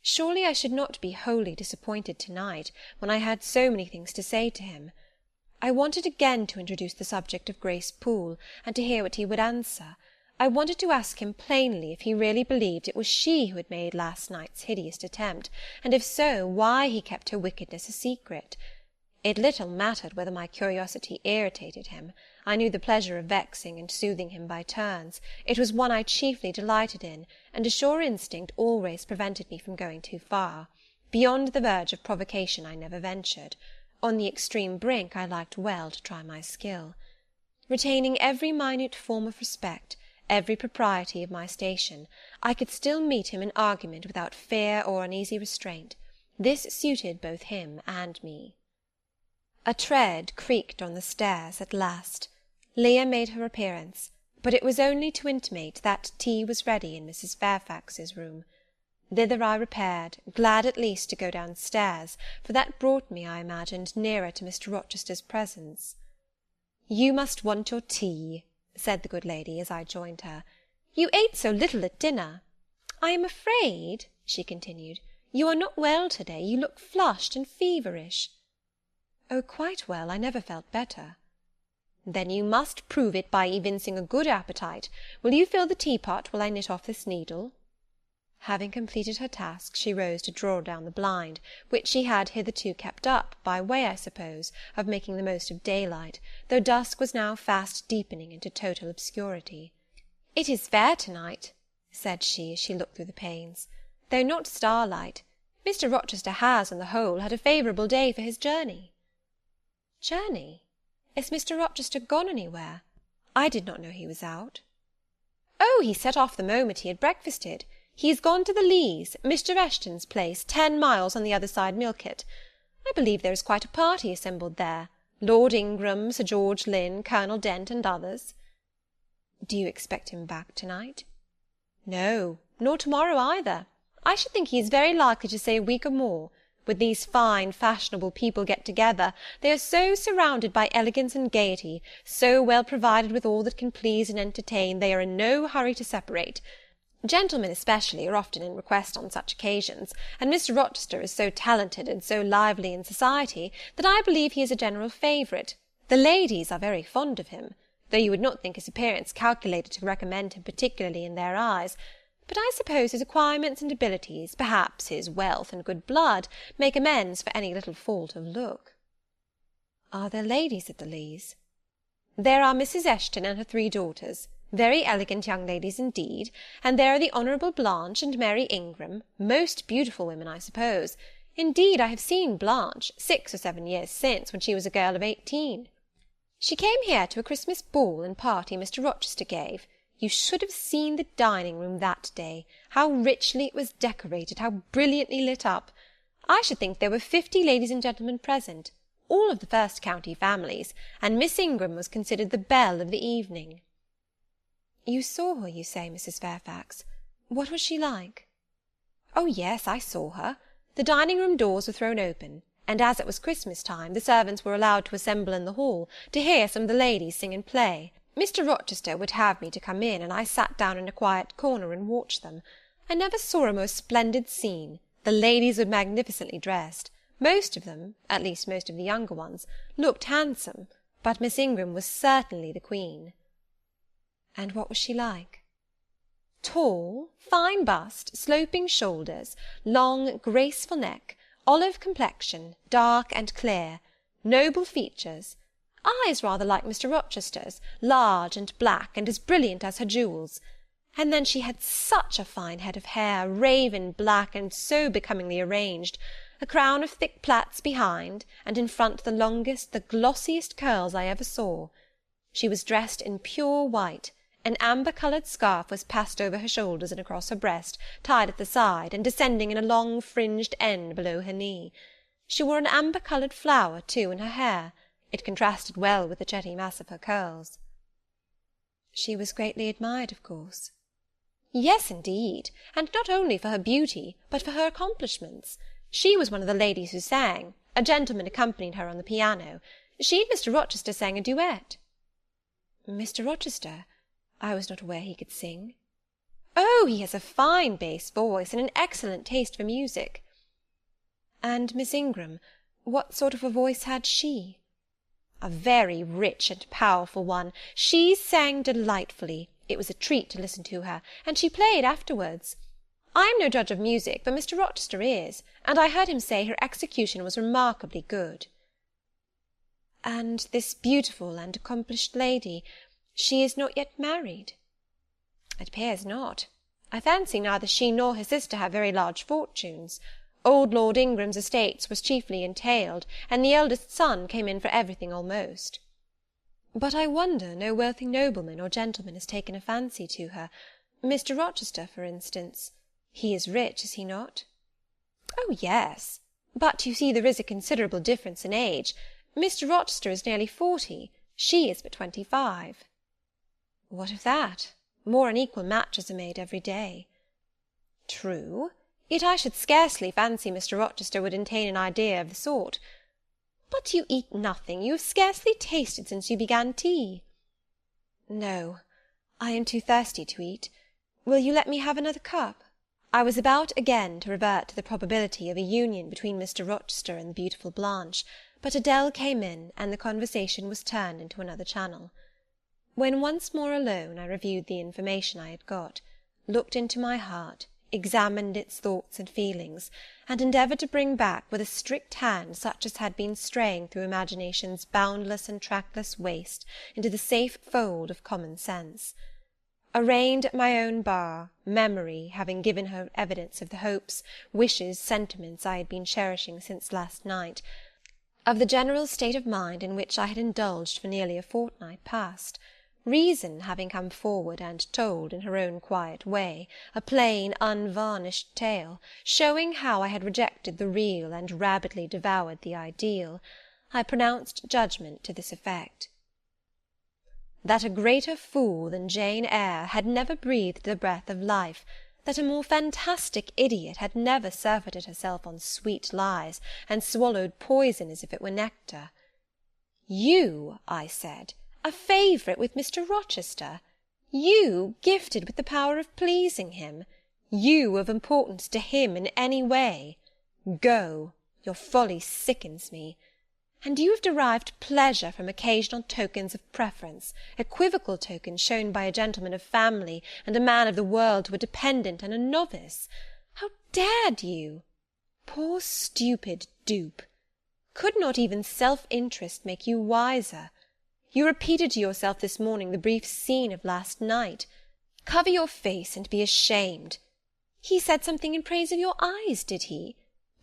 Surely I should not be wholly disappointed to-night, when I had so many things to say to him. I wanted again to introduce the subject of Grace Poole, and to hear what he would answer. I wanted to ask him plainly if he really believed it was she who had made last night's hideous attempt, and if so, why he kept her wickedness a secret. It little mattered whether my curiosity irritated him. I knew the pleasure of vexing and soothing him by turns. It was one I chiefly delighted in, and a sure instinct always prevented me from going too far. Beyond the verge of provocation I never ventured. On the extreme brink I liked well to try my skill. Retaining every minute form of respect, every propriety of my station, I could still meet him in argument without fear or uneasy restraint. This suited both him and me. A tread creaked on the stairs at last. Leah made her appearance, but it was only to intimate that tea was ready in Mrs. Fairfax's room. Thither I repaired, glad at least to go downstairs, for that brought me, I imagined, nearer to Mr. Rochester's presence. "You must want your tea," said the good lady, as I joined her. "You ate so little at dinner. I am afraid," she continued, "you are not well to-day. You look flushed and feverish." "Oh, quite well. I never felt better." "Then you must prove it by evincing a good appetite. Will you fill the teapot while I knit off this needle?" Having completed her task, she rose to draw down the blind, which she had hitherto kept up, by way, I suppose, of making the most of daylight, though dusk was now fast deepening into total obscurity. "It is fair to-night," said she, as she looked through the panes, "though not starlight. Mr. Rochester has, on the whole, had a favourable day for his journey." "Journey? Is Mr. Rochester gone anywhere? I did not know he was out." "Oh, he set off the moment he had breakfasted. He is gone to the Lees, Mr. Eshton's place, 10 miles on the other side Millcote. I believe there is quite a party assembled there. Lord Ingram, Sir George Lynn, Colonel Dent, and others." "Do you expect him back to-night?" "No, nor to-morrow either. I should think he is very likely to stay a week or more. With these fine, fashionable people get together, they are so surrounded by elegance and gaiety, so well provided with all that can please and entertain, they are in no hurry to separate. Gentlemen especially are often in request on such occasions, and Mr. Rochester is so talented and so lively in society, that I believe he is a general favourite. The ladies are very fond of him, though you would not think his appearance calculated to recommend him particularly in their eyes. But I suppose his acquirements and abilities, perhaps his wealth and good blood, make amends for any little fault of look." "Are there ladies at the Lees?" "There are Mrs. Eshton and her 3 daughters, very elegant young ladies indeed, and there are the Honourable Blanche and Mary Ingram, most beautiful women, I suppose. Indeed, I have seen Blanche, 6 or 7 years since, when she was a girl of 18. She came here to a Christmas ball and party Mr. Rochester gave. You should have seen the dining-room that day, how richly it was decorated, how brilliantly lit up. I should think there were 50 ladies and gentlemen present, all of the first county families, and Miss Ingram was considered the belle of the evening." "You saw her, you say, Mrs. Fairfax. What was she like?" "Oh, yes, I saw her. The dining-room doors were thrown open, and as it was Christmas time, the servants were allowed to assemble in the hall, to hear some of the ladies sing and play. Mr. Rochester would have me to come in, and I sat down in a quiet corner and watched them. I never saw a most splendid scene. The ladies were magnificently dressed. Most of them, at least most of the younger ones, looked handsome, but Miss Ingram was certainly the queen." "And what was she like?" "Tall, fine bust, sloping shoulders, long, graceful neck, olive complexion, dark and clear, noble features, eyes rather like Mr. Rochester's, large and black, and as brilliant as her jewels. And then she had such a fine head of hair, raven black, and so becomingly arranged, a crown of thick plaits behind, and in front the longest, the glossiest curls I ever saw. She was dressed in pure white. An amber-coloured scarf was passed over her shoulders and across her breast, tied at the side, and descending in a long fringed end below her knee. She wore an amber-coloured flower, too, in her hair. It contrasted well with the jetty mass of her curls." "She was greatly admired, of course?" "Yes, indeed, and not only for her beauty, but for her accomplishments. She was one of the ladies who sang. A gentleman accompanied her on the piano. She and Mr. Rochester sang a duet." "Mr. Rochester? I was not aware he could sing." "Oh, he has a fine bass voice, and an excellent taste for music." "And Miss Ingram, what sort of a voice had she?" "A very rich and powerful one. She sang delightfully. It was a treat to listen to her, and she played afterwards. I am no judge of music, but Mr. Rochester is, and I heard him say her execution was remarkably good." "And this beautiful and accomplished lady, she is not yet married?" "It appears not. I fancy neither she nor her sister have very large fortunes. Old Lord Ingram's estates was chiefly entailed, and the eldest son came in for everything almost." "But I wonder no wealthy nobleman or gentleman has taken a fancy to her. Mr. Rochester, for instance. He is rich, is he not?" "Oh, yes. But you see there is a considerable difference in age. Mr. Rochester is nearly 40. She is but 25. "What of that? More unequal matches are made every day." "True. Yet I should scarcely fancy Mr. Rochester would entertain an idea of the sort. But you eat nothing. You have scarcely tasted since you began tea." "No, I am too thirsty to eat. Will you let me have another cup?" I was about again to revert to the probability of a union between Mr. Rochester and the beautiful Blanche, but Adele came in, and the conversation was turned into another channel. When once more alone, I reviewed the information I had got, looked into my heart, examined its thoughts and feelings, and endeavoured to bring back with a strict hand such as had been straying through imagination's boundless and trackless waste into the safe fold of common sense. Arraigned at my own bar, memory, having given her evidence of the hopes, wishes, sentiments I had been cherishing since last night, of the general state of mind in which I had indulged for nearly a fortnight past, reason having come forward and told, in her own quiet way, a plain, unvarnished tale, showing how I had rejected the real and rabidly devoured the ideal, I pronounced judgment to this effect: that a greater fool than Jane Eyre had never breathed the breath of life, that a more fantastic idiot had never surfeited herself on sweet lies, and swallowed poison as if it were nectar. You, I said, a favourite with Mr. Rochester, you gifted with the power of pleasing him, you of importance to him in any way, go, your folly sickens me. And you have derived pleasure from occasional tokens of preference, equivocal tokens shown by a gentleman of family and a man of the world to a dependent and a novice. How dared you? Poor stupid dupe! Could not even self-interest make you wiser? You repeated to yourself this morning the brief scene of last night. Cover your face and be ashamed. He said something in praise of your eyes, did he?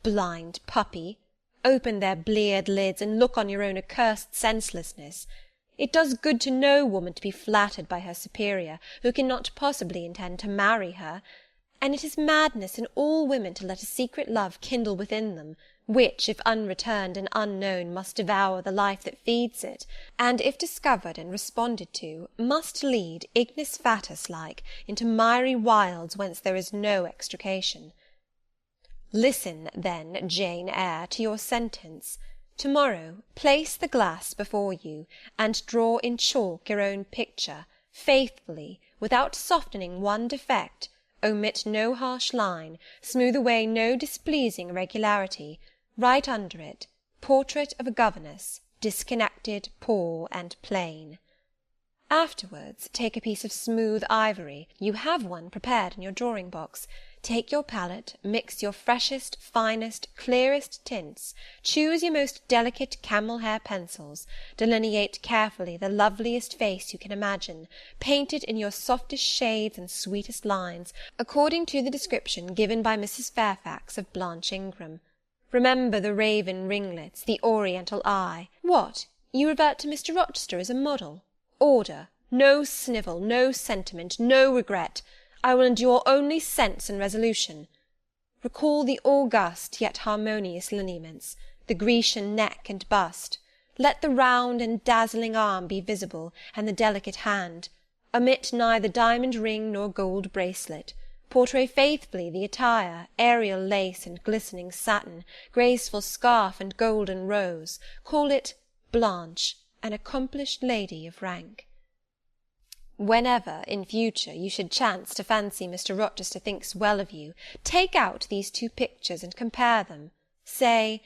Blind puppy! Open their bleared lids, and look on your own accursed senselessness. It does good to no woman to be flattered by her superior, who cannot possibly intend to marry her, and it is madness in all women to let a secret love kindle within them, which, if unreturned and unknown, must devour the life that feeds it, and, if discovered and responded to, must lead, ignis fatuus-like, into miry wilds whence there is no extrication. Listen, then, Jane Eyre, to your sentence. To-morrow, place the glass before you, and draw in chalk your own picture, faithfully, without softening one defect, omit no harsh line, smooth away no displeasing irregularity, write under it, Portrait of a Governess, disconnected, poor, and plain. Afterwards, take a piece of smooth ivory, you have one prepared in your drawing-box, take your palette, mix your freshest, finest, clearest tints, choose your most delicate camel-hair pencils, delineate carefully the loveliest face you can imagine, paint it in your softest shades and sweetest lines, according to the description given by Mrs. Fairfax of Blanche Ingram. Remember the raven ringlets, the oriental eye. What, you revert to Mr. Rochester as a model? Order, no snivel, no sentiment, no regret. I will endure only sense and resolution. Recall the august yet harmonious lineaments, the Grecian neck and bust. Let the round and dazzling arm be visible, and the delicate hand. Omit neither diamond ring nor gold bracelet. Portray faithfully the attire, aerial lace and glistening satin, graceful scarf and golden rose. Call it Blanche, an accomplished lady of rank. Whenever, in future, you should chance to fancy Mr. Rochester thinks well of you, take out these two pictures and compare them. Say,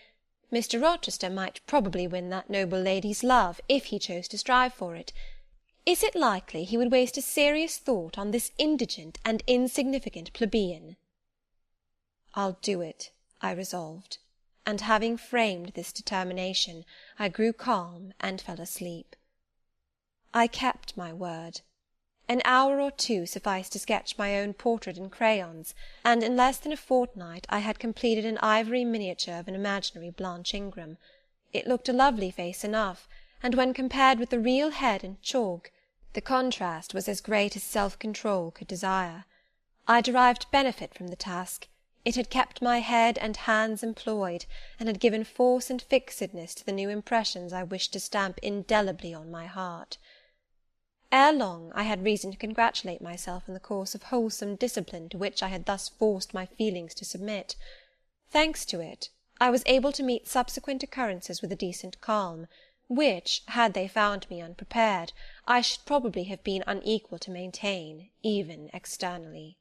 Mr. Rochester might probably win that noble lady's love, if he chose to strive for it. Is it likely he would waste a serious thought on this indigent and insignificant plebeian? I'll do it, I resolved, and having framed this determination, I grew calm and fell asleep. I kept my word. An hour or two sufficed to sketch my own portrait in crayons, and in less than a fortnight I had completed an ivory miniature of an imaginary Blanche Ingram. It looked a lovely face enough, and when compared with the real head in chalk, the contrast was as great as self-control could desire. I derived benefit from the task. It had kept my head and hands employed, and had given force and fixedness to the new impressions I wished to stamp indelibly on my heart. Ere long I had reason to congratulate myself on the course of wholesome discipline to which I had thus forced my feelings to submit. Thanks to it, I was able to meet subsequent occurrences with a decent calm, which, had they found me unprepared, I should probably have been unequal to maintain, even externally.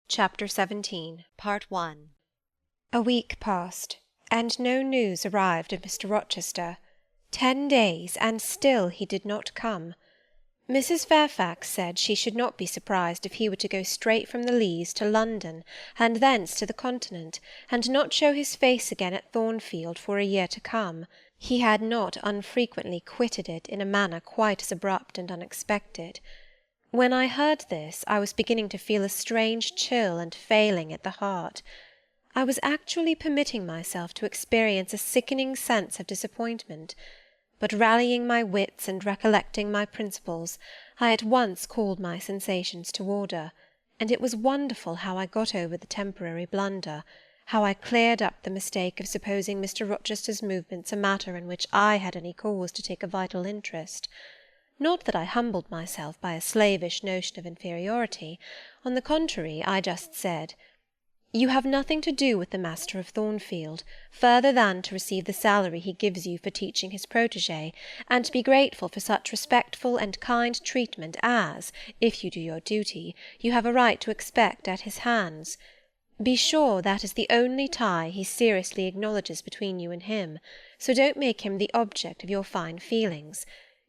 Chapter 17, Part 1. A week passed, and no news arrived of Mr. Rochester. 10 days, and still he did not come. Mrs. Fairfax said she should not be surprised if he were to go straight from the Leas to London, and thence to the Continent, and not show his face again at Thornfield for a year to come. He had not unfrequently quitted it in a manner quite as abrupt and unexpected. When I heard this, I was beginning to feel a strange chill and failing at the heart. I was actually permitting myself to experience a sickening sense of disappointment. But rallying my wits and recollecting my principles, I at once called my sensations to order, and it was wonderful how I got over the temporary blunder, how I cleared up the mistake of supposing Mr. Rochester's movements a matter in which I had any cause to take a vital interest. Not that I humbled myself by a slavish notion of inferiority. On the contrary, I just said, "You have nothing to do with the master of Thornfield, further than to receive the salary he gives you for teaching his protégé, and to be grateful for such respectful and kind treatment as, if you do your duty, you have a right to expect at his hands. Be sure that is the only tie he seriously acknowledges between you and him, so don't make him the object of your fine feelings.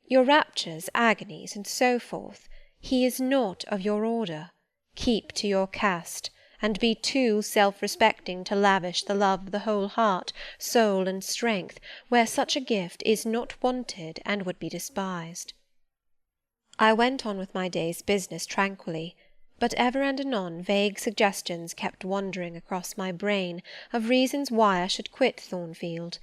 Your raptures, agonies, and so forth. He is not of your order. Keep to your caste, and be too self-respecting to lavish the love of the whole heart, soul, and strength, where such a gift is not wanted and would be despised." I went on with my day's business tranquilly, but ever and anon vague suggestions kept wandering across my brain of reasons why I should quit Thornfield,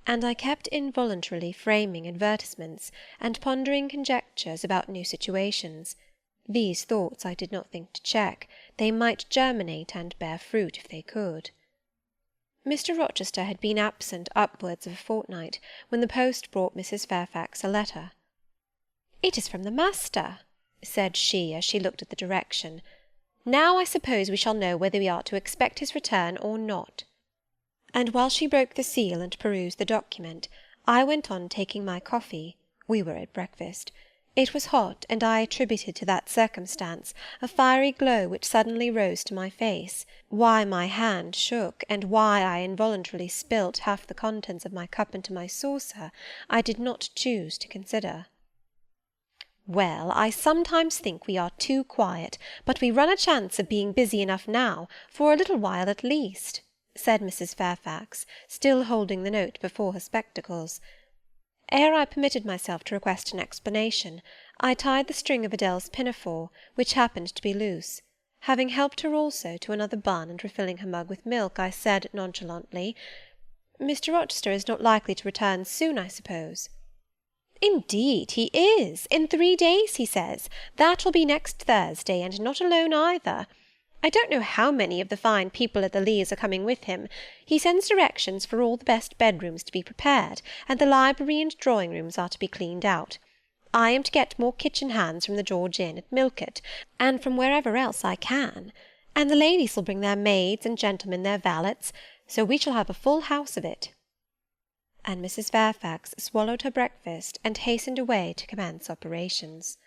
and I kept involuntarily framing advertisements, and pondering conjectures about new situations. These thoughts I did not think to check. They might germinate and bear fruit if they could. Mr. Rochester had been absent upwards of a fortnight, when the post brought Mrs. Fairfax a letter. "It is from the master," said she, as she looked at the direction. "Now I suppose we shall know whether we are to expect his return or not." And while she broke the seal and perused the document, I went on taking my coffee. We were at breakfast. It was hot, and I attributed to that circumstance a fiery glow which suddenly rose to my face. Why my hand shook, and why I involuntarily spilt half the contents of my cup into my saucer, I did not choose to consider. "Well, I sometimes think we are too quiet, but we run a chance of being busy enough now, for a little while at least," said Mrs. Fairfax, still holding the note before her spectacles. Ere I permitted myself to request an explanation, I tied the string of Adèle's pinafore, which happened to be loose. Having helped her also to another bun, and refilling her mug with milk, I said nonchalantly, "Mr. Rochester is not likely to return soon, I suppose?" "Indeed he is. In 3 days, he says. That will be next Thursday, and not alone either. I don't know how many of the fine people at the Leas are coming with him. He sends directions for all the best bedrooms to be prepared, and the library and drawing-rooms are to be cleaned out. I am to get more kitchen hands from the George Inn at Millcote, and from wherever else I can, and the ladies will bring their maids and gentlemen their valets, so we shall have a full house of it." And Mrs. Fairfax swallowed her breakfast and hastened away to commence operations.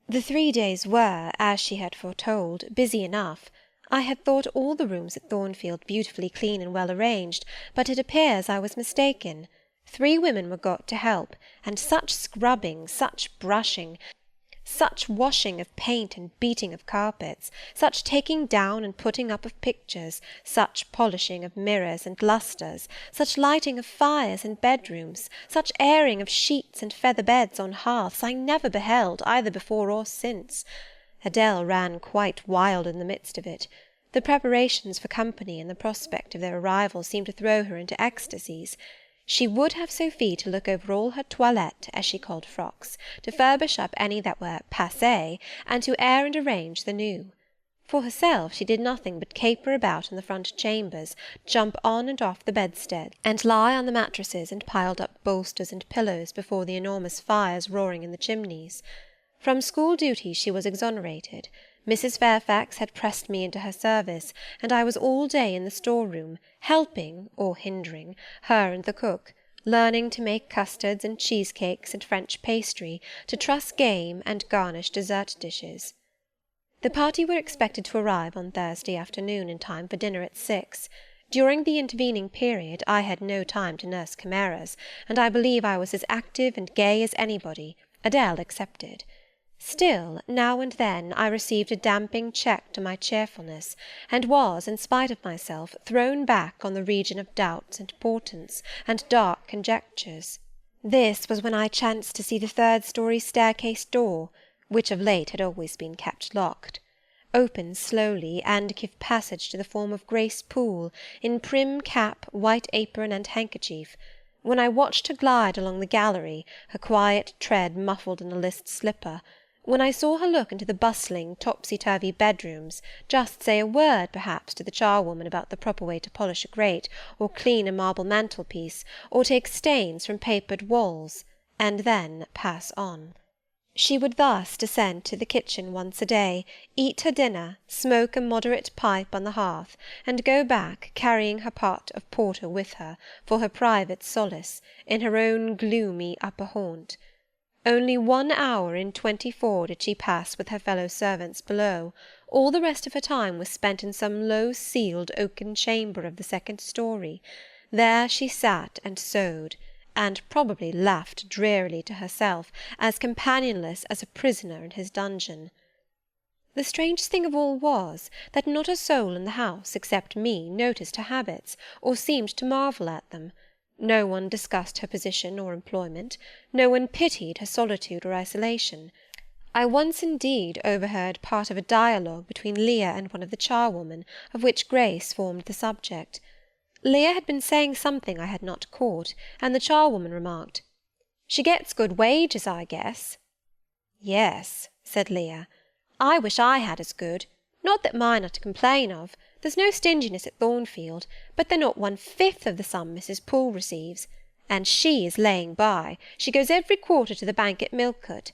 The 3 days were, as she had foretold, busy enough. I had thought all the rooms at Thornfield beautifully clean and well arranged, but it appears I was mistaken. 3 women were got to help, and such scrubbing, such brushing, such washing of paint and beating of carpets, such taking down and putting up of pictures, such polishing of mirrors and lustres, such lighting of fires and bedrooms, such airing of sheets and feather beds on hearths, I never beheld, either before or since. Adèle ran quite wild in the midst of it. The preparations for company and the prospect of their arrival seemed to throw her into ecstasies. She would have Sophie to look over all her toilette, as she called frocks, to furbish up any that were passé, and to air and arrange the new. For herself, she did nothing but caper about in the front chambers, jump on and off the bedstead, and lie on the mattresses and piled up bolsters and pillows before the enormous fires roaring in the chimneys. From school duty she was exonerated. Mrs. Fairfax had pressed me into her service, and I was all day in the store-room, helping, or hindering, her and the cook, learning to make custards and cheesecakes and French pastry, to truss game and garnish dessert dishes. The party were expected to arrive on Thursday afternoon in time for dinner at 6. During the intervening period I had no time to nurse chimeras, and I believe I was as active and gay as anybody, Adèle excepted. Still, now and then I received a damping check to my cheerfulness, and was, in spite of myself, thrown back on the region of doubts and portents, and dark conjectures. This was when I chanced to see the third-story staircase door, which of late had always been kept locked, open slowly, and give passage to the form of Grace Poole, in prim cap, white apron, and handkerchief, when I watched her glide along the gallery, her quiet tread muffled in a list slipper, when I saw her look into the bustling, topsy-turvy bedrooms, just say a word, perhaps, to the charwoman about the proper way to polish a grate, or clean a marble mantelpiece, or take stains from papered walls, and then pass on. She would thus descend to the kitchen once a day, eat her dinner, smoke a moderate pipe on the hearth, and go back, carrying her pot of porter with her, for her private solace, in her own gloomy upper haunt. Only 1 hour in 24 did she pass with her fellow-servants below. All the rest of her time was spent in some low-ceiled oaken chamber of the second story. There she sat and sewed, and probably laughed drearily to herself, as companionless as a prisoner in his dungeon. The strangest thing of all was, that not a soul in the house, except me, noticed her habits, or seemed to marvel at them. No one discussed her position or employment. No one pitied her solitude or isolation. I once indeed overheard part of a dialogue between Leah and one of the charwomen, of which Grace formed the subject. Leah had been saying something I had not caught, and the charwoman remarked, "She gets good wages, I guess." "Yes," said Leah, "I wish I had as good. Not that mine are to complain of. There's no stinginess at Thornfield, but they're not 1/5 of the sum Mrs. Poole receives. And she is laying by. She goes every quarter to the bank at Millcote.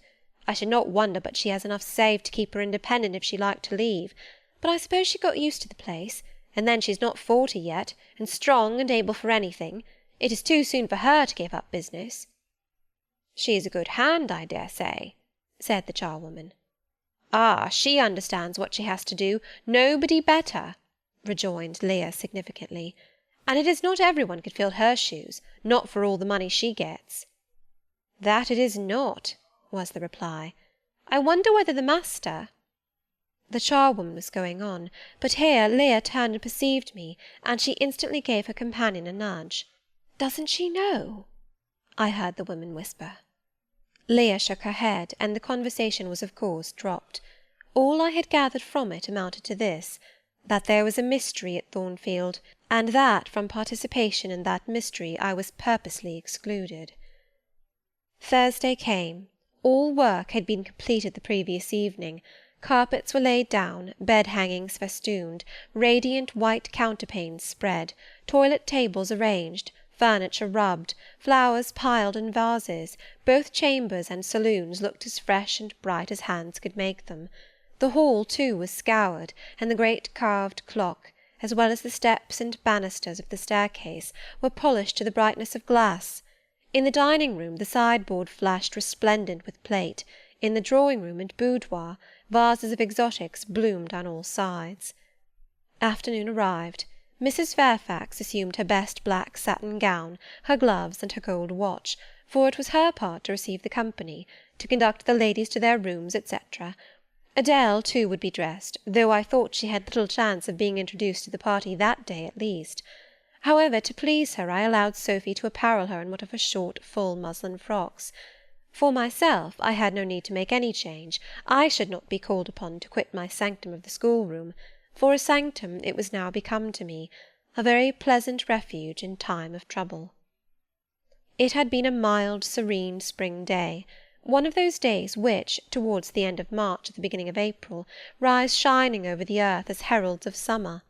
I should not wonder but she has enough saved to keep her independent if she liked to leave. But I suppose she got used to the place, and then she's not 40 yet, and strong and able for anything. It is too soon for her to give up business." "She is a good hand, I dare say," said the charwoman. "Ah, she understands what she has to do, nobody better," rejoined Leah significantly. "And it is not every one could fill her shoes, not for all the money she gets." "That it is not," was the reply. "I wonder whether the master—" The charwoman was going on, but here Leah turned and perceived me, and she instantly gave her companion a nudge. "Doesn't she know?" I heard the woman whisper. Leah shook her head, and the conversation was of course dropped. All I had gathered from it amounted to this, that there was a mystery at Thornfield, and that from participation in that mystery I was purposely excluded. Thursday came. All work had been completed the previous evening. Carpets were laid down, bed-hangings festooned, radiant white counterpanes spread, toilet tables arranged, furniture rubbed, flowers piled in vases. Both chambers and saloons looked as fresh and bright as hands could make them. The hall, too, was scoured, and the great carved clock, as well as the steps and banisters of the staircase, were polished to the brightness of glass. In the dining-room the sideboard flashed resplendent with plate. In the drawing-room and boudoir, vases of exotics bloomed on all sides. Afternoon arrived. Mrs. Fairfax assumed her best black satin gown, her gloves, and her gold watch, for it was her part to receive the company, to conduct the ladies to their rooms, etc. Adele, too, would be dressed, though I thought she had little chance of being introduced to the party that day at least. However, to please her, I allowed Sophy to apparel her in one of her short, full muslin frocks. For myself, I had no need to make any change. I should not be called upon to quit my sanctum of the schoolroom. For a sanctum it was now become to me, a very pleasant refuge in time of trouble. It had been a mild, serene spring day, one of those days which, towards the end of March or the beginning of April, rise shining over the earth as heralds of summer.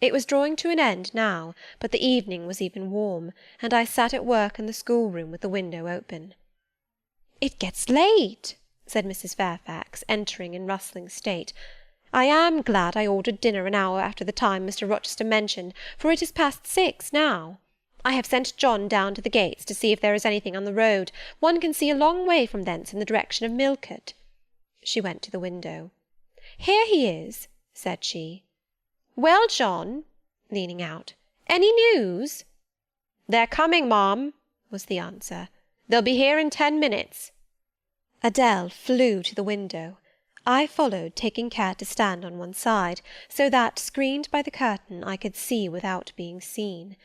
It was drawing to an end now, but the evening was even warm, and I sat at work in the schoolroom with the window open. "It gets late," said Mrs. Fairfax, entering in rustling state. "I am glad I ordered dinner an hour after the time Mr. Rochester mentioned, for it is past 6 now. I have sent John down to the gates to see if there is anything on the road. One can see a long way from thence in the direction of Millcote." She went to the window. "Here he is," said she. "Well, John," leaning out, "any news?" "They're coming, ma'am," was the answer. "They'll be here in 10 minutes." Adele flew to the window. I followed, taking care to stand on one side, so that, screened by the curtain, I could see without being seen.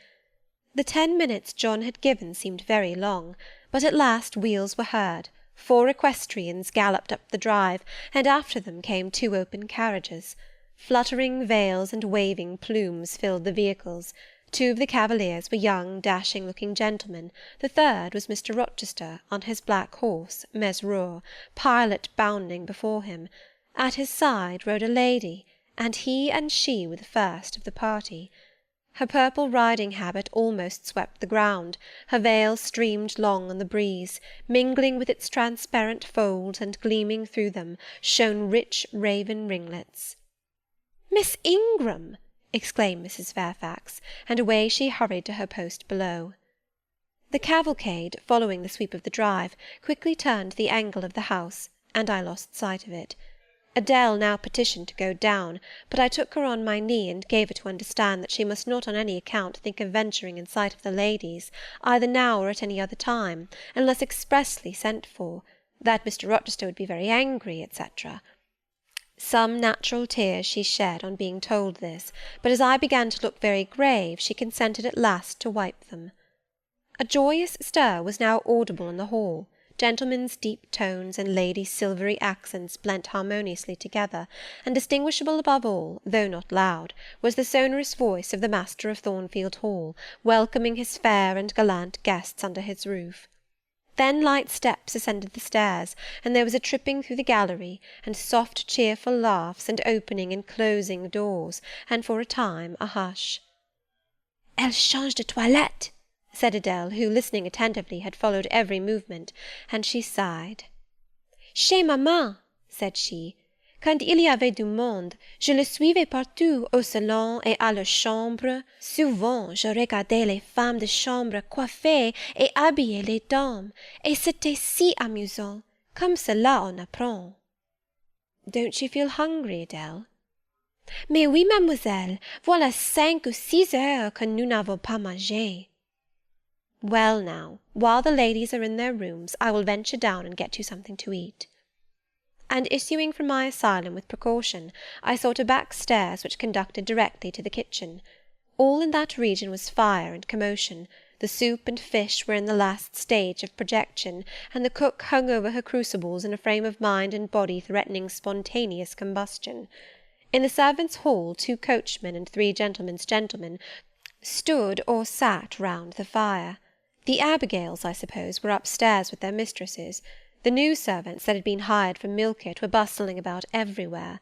The 10 minutes John had given seemed very long, but at last wheels were heard, 4 equestrians galloped up the drive, and after them came 2 open carriages. Fluttering veils and waving plumes filled the vehicles. 2 of the cavaliers were young, dashing-looking gentlemen. The third was Mr. Rochester, on his black horse, Mesrour, Pilot bounding before him. At his side rode a lady, and he and she were the first of the party. Her purple riding habit almost swept the ground, her veil streamed long on the breeze, mingling with its transparent folds, and gleaming through them shone rich raven ringlets. "Miss Ingram!" exclaimed Mrs. Fairfax, and away she hurried to her post below. The cavalcade, following the sweep of the drive, quickly turned the angle of the house, and I lost sight of it. Adele now petitioned to go down, but I took her on my knee, and gave her to understand that she must not on any account think of venturing in sight of the ladies, either now or at any other time, unless expressly sent for, that Mr. Rochester would be very angry, etc. Some natural tears she shed on being told this, but as I began to look very grave, she consented at last to wipe them. A joyous stir was now audible in the hall. Gentlemen's deep tones and ladies' silvery accents blent harmoniously together, and distinguishable above all, though not loud, was the sonorous voice of the master of Thornfield Hall, welcoming his fair and gallant guests under his roof. Then light steps ascended the stairs, and there was a tripping through the gallery, and soft cheerful laughs, and opening and closing doors, and for a time a hush. "Elle change de toilette," said Adele, who, listening attentively, had followed every movement, and she sighed. "Chez maman," said she, "quand il y avait du monde, je le suivais partout, au salon et à la chambre. Souvent, je regardais les femmes de chambre coiffer et habiller les dames, et c'était si amusant. Comme cela on apprend." "Don't you feel hungry, Adele?" "Mais oui, mademoiselle, voilà 5 ou 6 heures que nous n'avons pas mangé." "Well now, while the ladies are in their rooms, I will venture down and get you something to eat." And issuing from my asylum with precaution, I sought a back stairs which conducted directly to the kitchen. All in that region was fire and commotion. The soup and fish were in the last stage of projection, and the cook hung over her crucibles in a frame of mind and body threatening spontaneous combustion. In the servants' hall 2 coachmen and 3 gentlemen's gentlemen stood or sat round the fire. The Abigails, I suppose, were upstairs with their mistresses. The new servants that had been hired from Millcote were bustling about everywhere.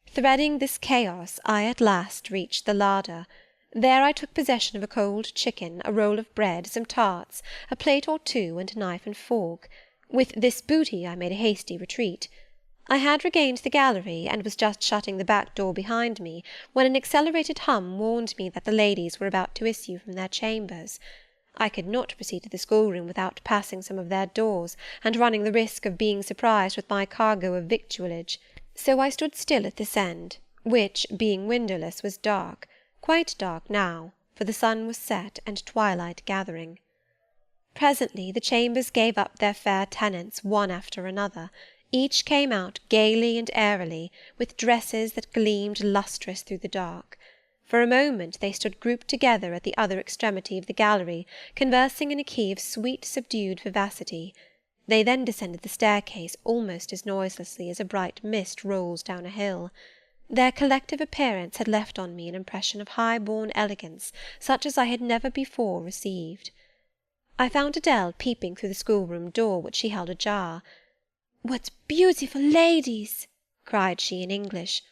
Threading this chaos, I at last reached the larder. There I took possession of a cold chicken, a roll of bread, some tarts, a plate or 2, and a knife and fork. With this booty I made a hasty retreat. I had regained the gallery, and was just shutting the back door behind me, when an accelerated hum warned me that the ladies were about to issue from their chambers. I could not proceed to the schoolroom without passing some of their doors, and running the risk of being surprised with my cargo of victuallage. So I stood still at this end, which, being windowless, was dark, quite dark now, for the sun was set and twilight gathering. Presently the chambers gave up their fair tenants one after another. Each came out gaily and airily, with dresses that gleamed lustrous through the dark. For a moment they stood grouped together at the other extremity of the gallery, conversing in a key of sweet subdued vivacity. They then descended the staircase almost as noiselessly as a bright mist rolls down a hill. Their collective appearance had left on me an impression of high-born elegance, such as I had never before received. I found Adele peeping through the schoolroom door, which she held ajar. "What beautiful ladies!" cried she in English.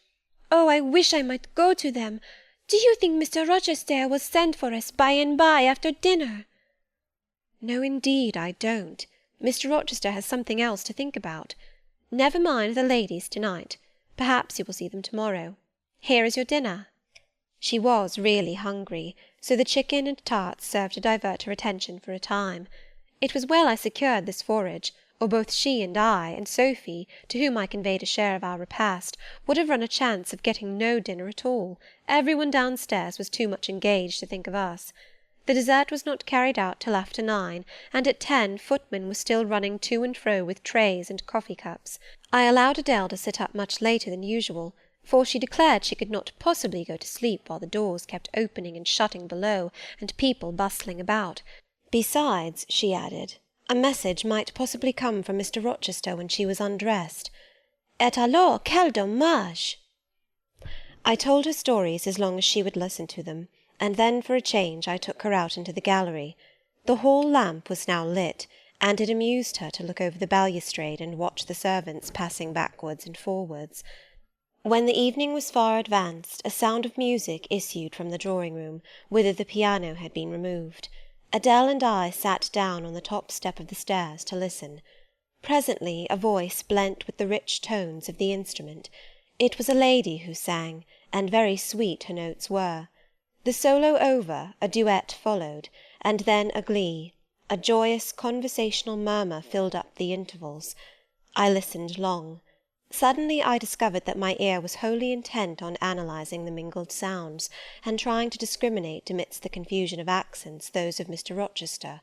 "Oh, I wish I might go to them! Do you think Mr. Rochester will send for us by and by after dinner?" "No, indeed, I don't. Mr. Rochester has something else to think about. Never mind the ladies to-night. Perhaps you will see them tomorrow. Here is your dinner." She was really hungry, so the chicken and tarts served to divert her attention for a time. It was well I secured this forage, or both she and I, and Sophy, to whom I conveyed a share of our repast, would have run a chance of getting no dinner at all. Every one downstairs was too much engaged to think of us. The dessert was not carried out till after 9, and at 10 footmen were still running to and fro with trays and coffee-cups. I allowed Adele to sit up much later than usual, for she declared she could not possibly go to sleep while the doors kept opening and shutting below, and people bustling about. Besides, she added, a message might possibly come from Mr. Rochester when she was undressed. Et alors, quel dommage! I told her stories as long as she would listen to them, and then for a change I took her out into the gallery. The hall lamp was now lit, and it amused her to look over the balustrade and watch the servants passing backwards and forwards. When the evening was far advanced, a sound of music issued from the drawing-room, whither the piano had been removed. Adele and I sat down on the top step of the stairs to listen. Presently a voice blent with the rich tones of the instrument. It was a lady who sang, and very sweet her notes were. The solo over, a duet followed, and then a glee. A joyous conversational murmur filled up the intervals. I listened long. Suddenly I discovered that my ear was wholly intent on analysing the mingled sounds, and trying to discriminate amidst the confusion of accents those of Mr. Rochester,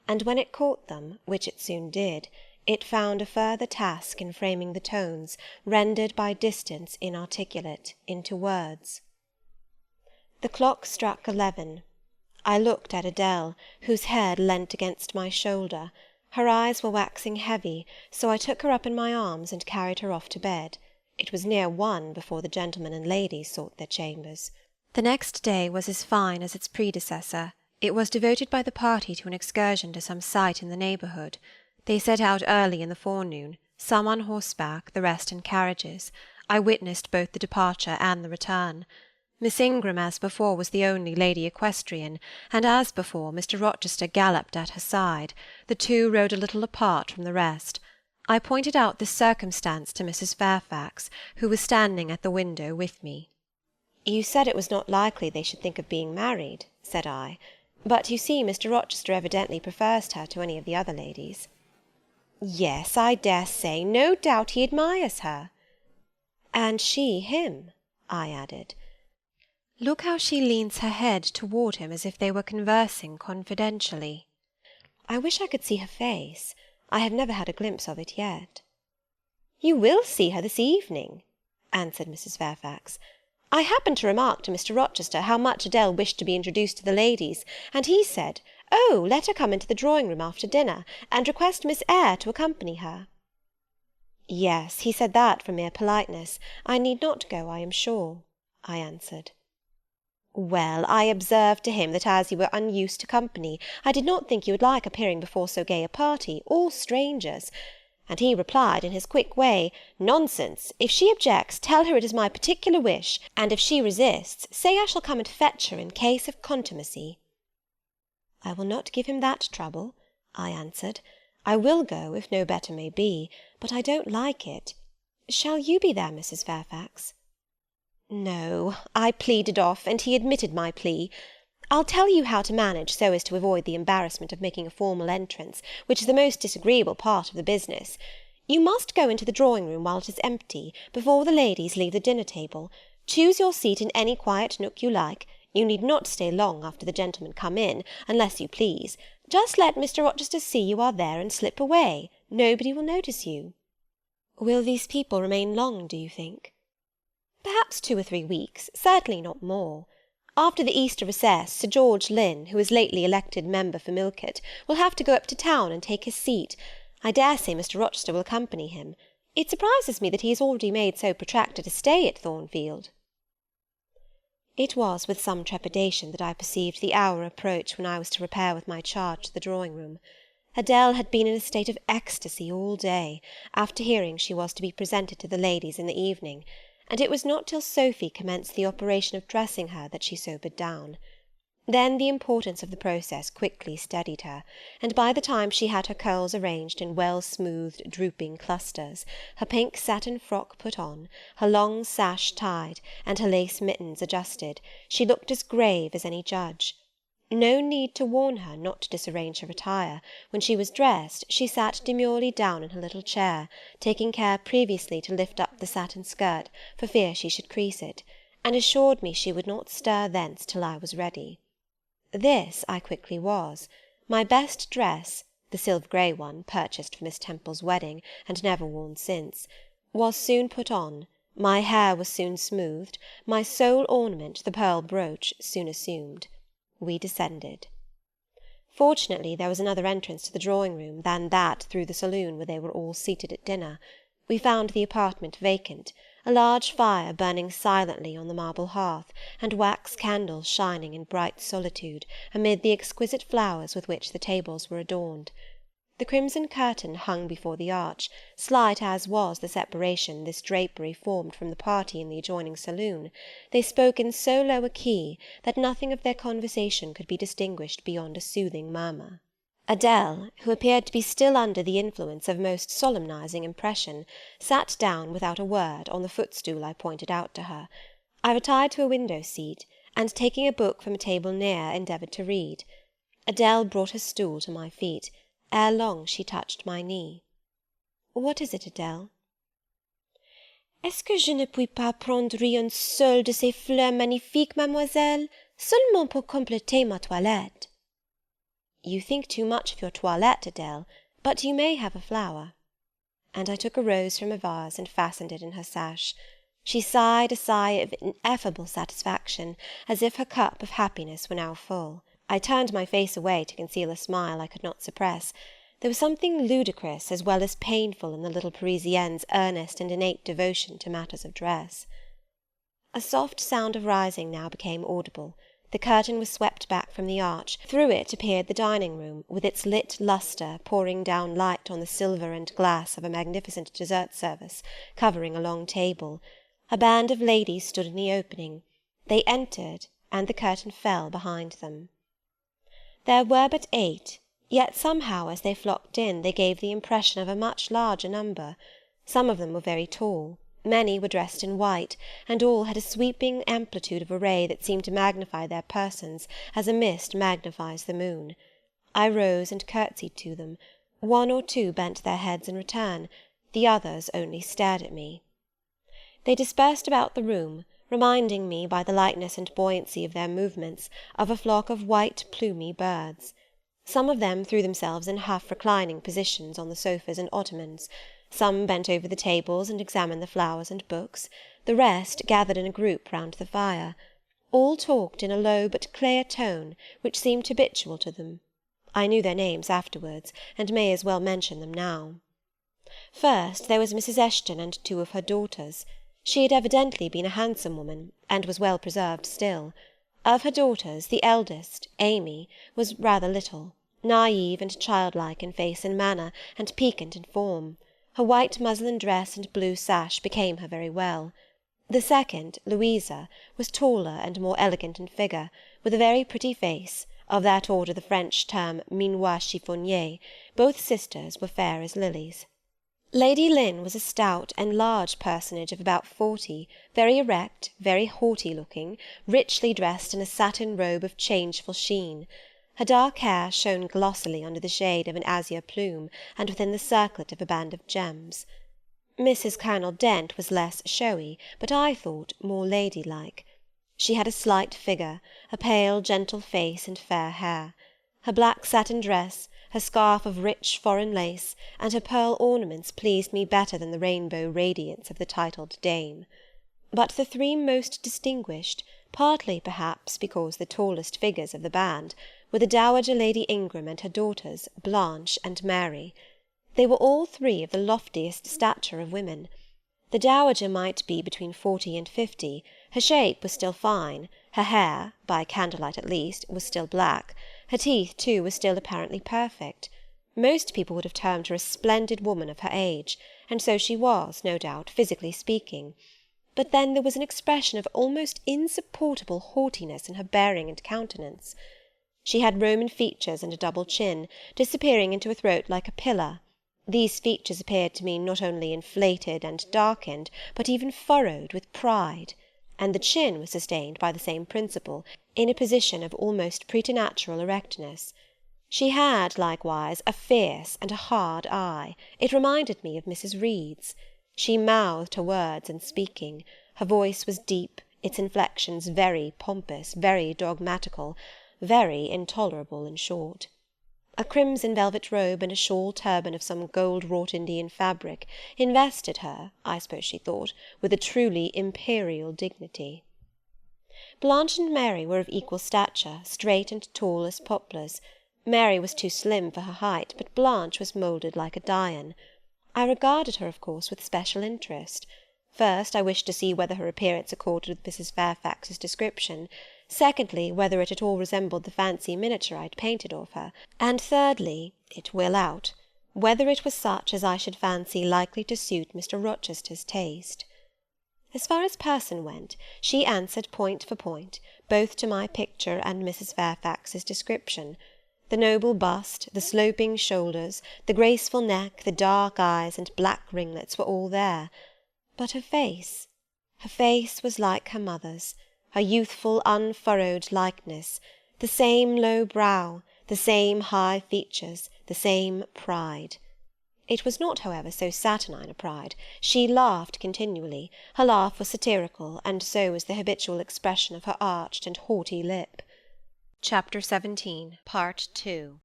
and when it caught them, which it soon did, it found a further task in framing the tones, rendered by distance inarticulate, into words. The clock struck 11. I looked at Adele, whose head leant against my shoulder. Her eyes were waxing heavy, so I took her up in my arms and carried her off to bed. It was near 1 before the gentlemen and ladies sought their chambers. The next day was as fine as its predecessor. It was devoted by the party to an excursion to some site in the neighbourhood. They set out early in the forenoon, some on horseback, the rest in carriages. I witnessed both the departure and the return. Miss Ingram, as before, was the only lady equestrian, and as before, Mr. Rochester galloped at her side. The two rode a little apart from the rest. I pointed out this circumstance to Mrs. Fairfax, who was standing at the window with me. "You said it was not likely they should think of being married," said I, "but you see Mr. Rochester evidently prefers her to any of the other ladies." "Yes, I dare say. No doubt he admires her." "And she him," I added. "Look how she leans her head toward him as if they were conversing confidentially." "I wish I could see her face. I have never had a glimpse of it yet." "You will see her this evening," answered Mrs. Fairfax. "I happened to remark to Mr. Rochester how much Adele wished to be introduced to the ladies, and he said, 'Oh, let her come into the drawing-room after dinner, and request Miss Eyre to accompany her.'" "Yes, he said that from mere politeness. I need not go, I am sure," I answered. "Well, I observed to him that as you were unused to company, I did not think you would like appearing before so gay a party, all strangers. And he replied in his quick way, 'Nonsense! If she objects, tell her it is my particular wish, and if she resists, say I shall come and fetch her in case of contumacy.'" "I will not give him that trouble," I answered. "I will go, if no better may be, but I don't like it. Shall you be there, Mrs. Fairfax?" "No, I pleaded off, and he admitted my plea. I'll tell you how to manage so as to avoid the embarrassment of making a formal entrance, which is the most disagreeable part of the business. You must go into the drawing-room while it is empty, before the ladies leave the dinner-table. Choose your seat in any quiet nook you like. You need not stay long after the gentlemen come in, unless you please. Just let Mr. Rochester see you are there, and slip away. Nobody will notice you." "Will these people remain long, do you think?" "Perhaps 2 or 3 weeks, certainly not more. After the Easter recess, Sir George Lynn, who is lately elected member for Millcote, will have to go up to town and take his seat. I dare say Mr. Rochester will accompany him. It surprises me that he has already made so protracted a stay at Thornfield." It was with some trepidation that I perceived the hour approach when I was to repair with my charge to the drawing-room. Adele had been in a state of ecstasy all day, after hearing she was to be presented to the ladies in the evening, and it was not till Sophy commenced the operation of dressing her that she sobered down. Then the importance of the process quickly steadied her, and by the time she had her curls arranged in well-smoothed, drooping clusters, her pink satin frock put on, her long sash tied, and her lace mittens adjusted, she looked as grave as any judge. No need to warn her not to disarrange her attire. When she was dressed, she sat demurely down in her little chair, taking care previously to lift up the satin skirt, for fear she should crease it, and assured me she would not stir thence till I was ready. This I quickly was. My best dress, the silver grey one, purchased for Miss Temple's wedding, and never worn since, was soon put on, my hair was soon smoothed, my sole ornament, the pearl brooch, soon assumed. We descended. Fortunately there was another entrance to the drawing-room than that through the saloon where they were all seated at dinner. We found the apartment vacant, a large fire burning silently on the marble hearth, and wax candles shining in bright solitude amid the exquisite flowers with which the tables were adorned. The crimson curtain hung before the arch, slight as was the separation this drapery formed from the party in the adjoining saloon. They spoke in so low a key that nothing of their conversation could be distinguished beyond a soothing murmur. Adele, who appeared to be still under the influence of most solemnizing impression, sat down without a word on the footstool I pointed out to her. I retired to a window-seat, and taking a book from a table near, endeavoured to read. Adele brought her stool to my feet. Ere long she touched my knee. "What is it, Adele?" "Est-ce que je ne puis pas prendre une seule de ces fleurs magnifiques, mademoiselle, seulement pour compléter ma toilette?" "You think too much of your toilette, Adele, but you may have a flower." And I took a rose from a vase and fastened it in her sash. She sighed a sigh of ineffable satisfaction, as if her cup of happiness were now full. I turned my face away to conceal a smile I could not suppress. There was something ludicrous as well as painful in the little Parisienne's earnest and innate devotion to matters of dress. A soft sound of rising now became audible. The curtain was swept back from the arch. Through it appeared the dining-room, with its lit lustre pouring down light on the silver and glass of a magnificent dessert service, covering a long table. A band of ladies stood in the opening. They entered, and the curtain fell behind them. There were but 8, yet somehow as they flocked in they gave the impression of a much larger number. Some of them were very tall. Many were dressed in white, and all had a sweeping amplitude of array that seemed to magnify their persons as a mist magnifies the moon. I rose and curtsied to them. 1 or 2 bent their heads in return. The others only stared at me. They dispersed about the room, reminding me, by the lightness and buoyancy of their movements, of a flock of white plumy birds. Some of them threw themselves in half-reclining positions on the sofas and ottomans. Some bent over the tables and examined the flowers and books. The rest gathered in a group round the fire. All talked in a low but clear tone, which seemed habitual to them. I knew their names afterwards, and may as well mention them now. First there was Mrs. Eshton and 2 of her daughters. She had evidently been a handsome woman, and was well preserved still. Of her daughters, the eldest, Amy, was rather little, naive and childlike in face and manner, and piquant in form. Her white muslin dress and blue sash became her very well. The second, Louisa, was taller and more elegant in figure, with a very pretty face, of that order the French term minois chiffonnier. Both sisters were fair as lilies. Lady Lynn was a stout and large personage of about 40, very erect, very haughty-looking, richly dressed in a satin robe of changeful sheen. Her dark hair shone glossily under the shade of an azure plume, and within the circlet of a band of gems. Mrs. Colonel Dent was less showy, but I thought more ladylike. She had a slight figure, a pale, gentle face, and fair hair. Her black satin dress, her scarf of rich foreign lace, and her pearl ornaments pleased me better than the rainbow radiance of the titled dame. But the 3 most distinguished, partly perhaps because the tallest figures of the band, were the Dowager Lady Ingram and her daughters, Blanche and Mary. They were all 3 of the loftiest stature of women. The Dowager might be between 40 and 50. Her shape was still fine. Her hair, by candlelight at least, was still black. Her teeth, too, were still apparently perfect. Most people would have termed her a splendid woman of her age, and so she was, no doubt, physically speaking. But then there was an expression of almost insupportable haughtiness in her bearing and countenance. She had Roman features and a double chin, disappearing into a throat like a pillar. These features appeared to me not only inflated and darkened, but even furrowed with pride, and the chin was sustained by the same principle, in a position of almost preternatural erectness. She had, likewise, a fierce and a hard eye. It reminded me of Mrs. Reed's. She mouthed her words in speaking. Her voice was deep, its inflections very pompous, very dogmatical, very intolerable, in short. A crimson velvet robe and a shawl turban of some gold-wrought Indian fabric invested her, I suppose she thought, with a truly imperial dignity. Blanche and Mary were of equal stature, straight and tall as poplars. Mary was too slim for her height, but Blanche was moulded like a Dian. I regarded her, of course, with special interest. First, I wished to see whether her appearance accorded with Mrs. Fairfax's description; secondly, whether it at all resembled the fancy miniature I had painted of her; and thirdly, it will out, whether it was such as I should fancy likely to suit Mr. Rochester's taste. As far as person went, she answered point for point, both to my picture and Mrs. Fairfax's description. The noble bust, the sloping shoulders, the graceful neck, the dark eyes and black ringlets were all there. But her face was like her mother's, her youthful unfurrowed likeness, the same low brow, the same high features, the same pride. It was not, however, so saturnine a pride. She laughed continually. Her laugh was satirical, and so was the habitual expression of her arched and haughty lip. Chapter 17, Part 2.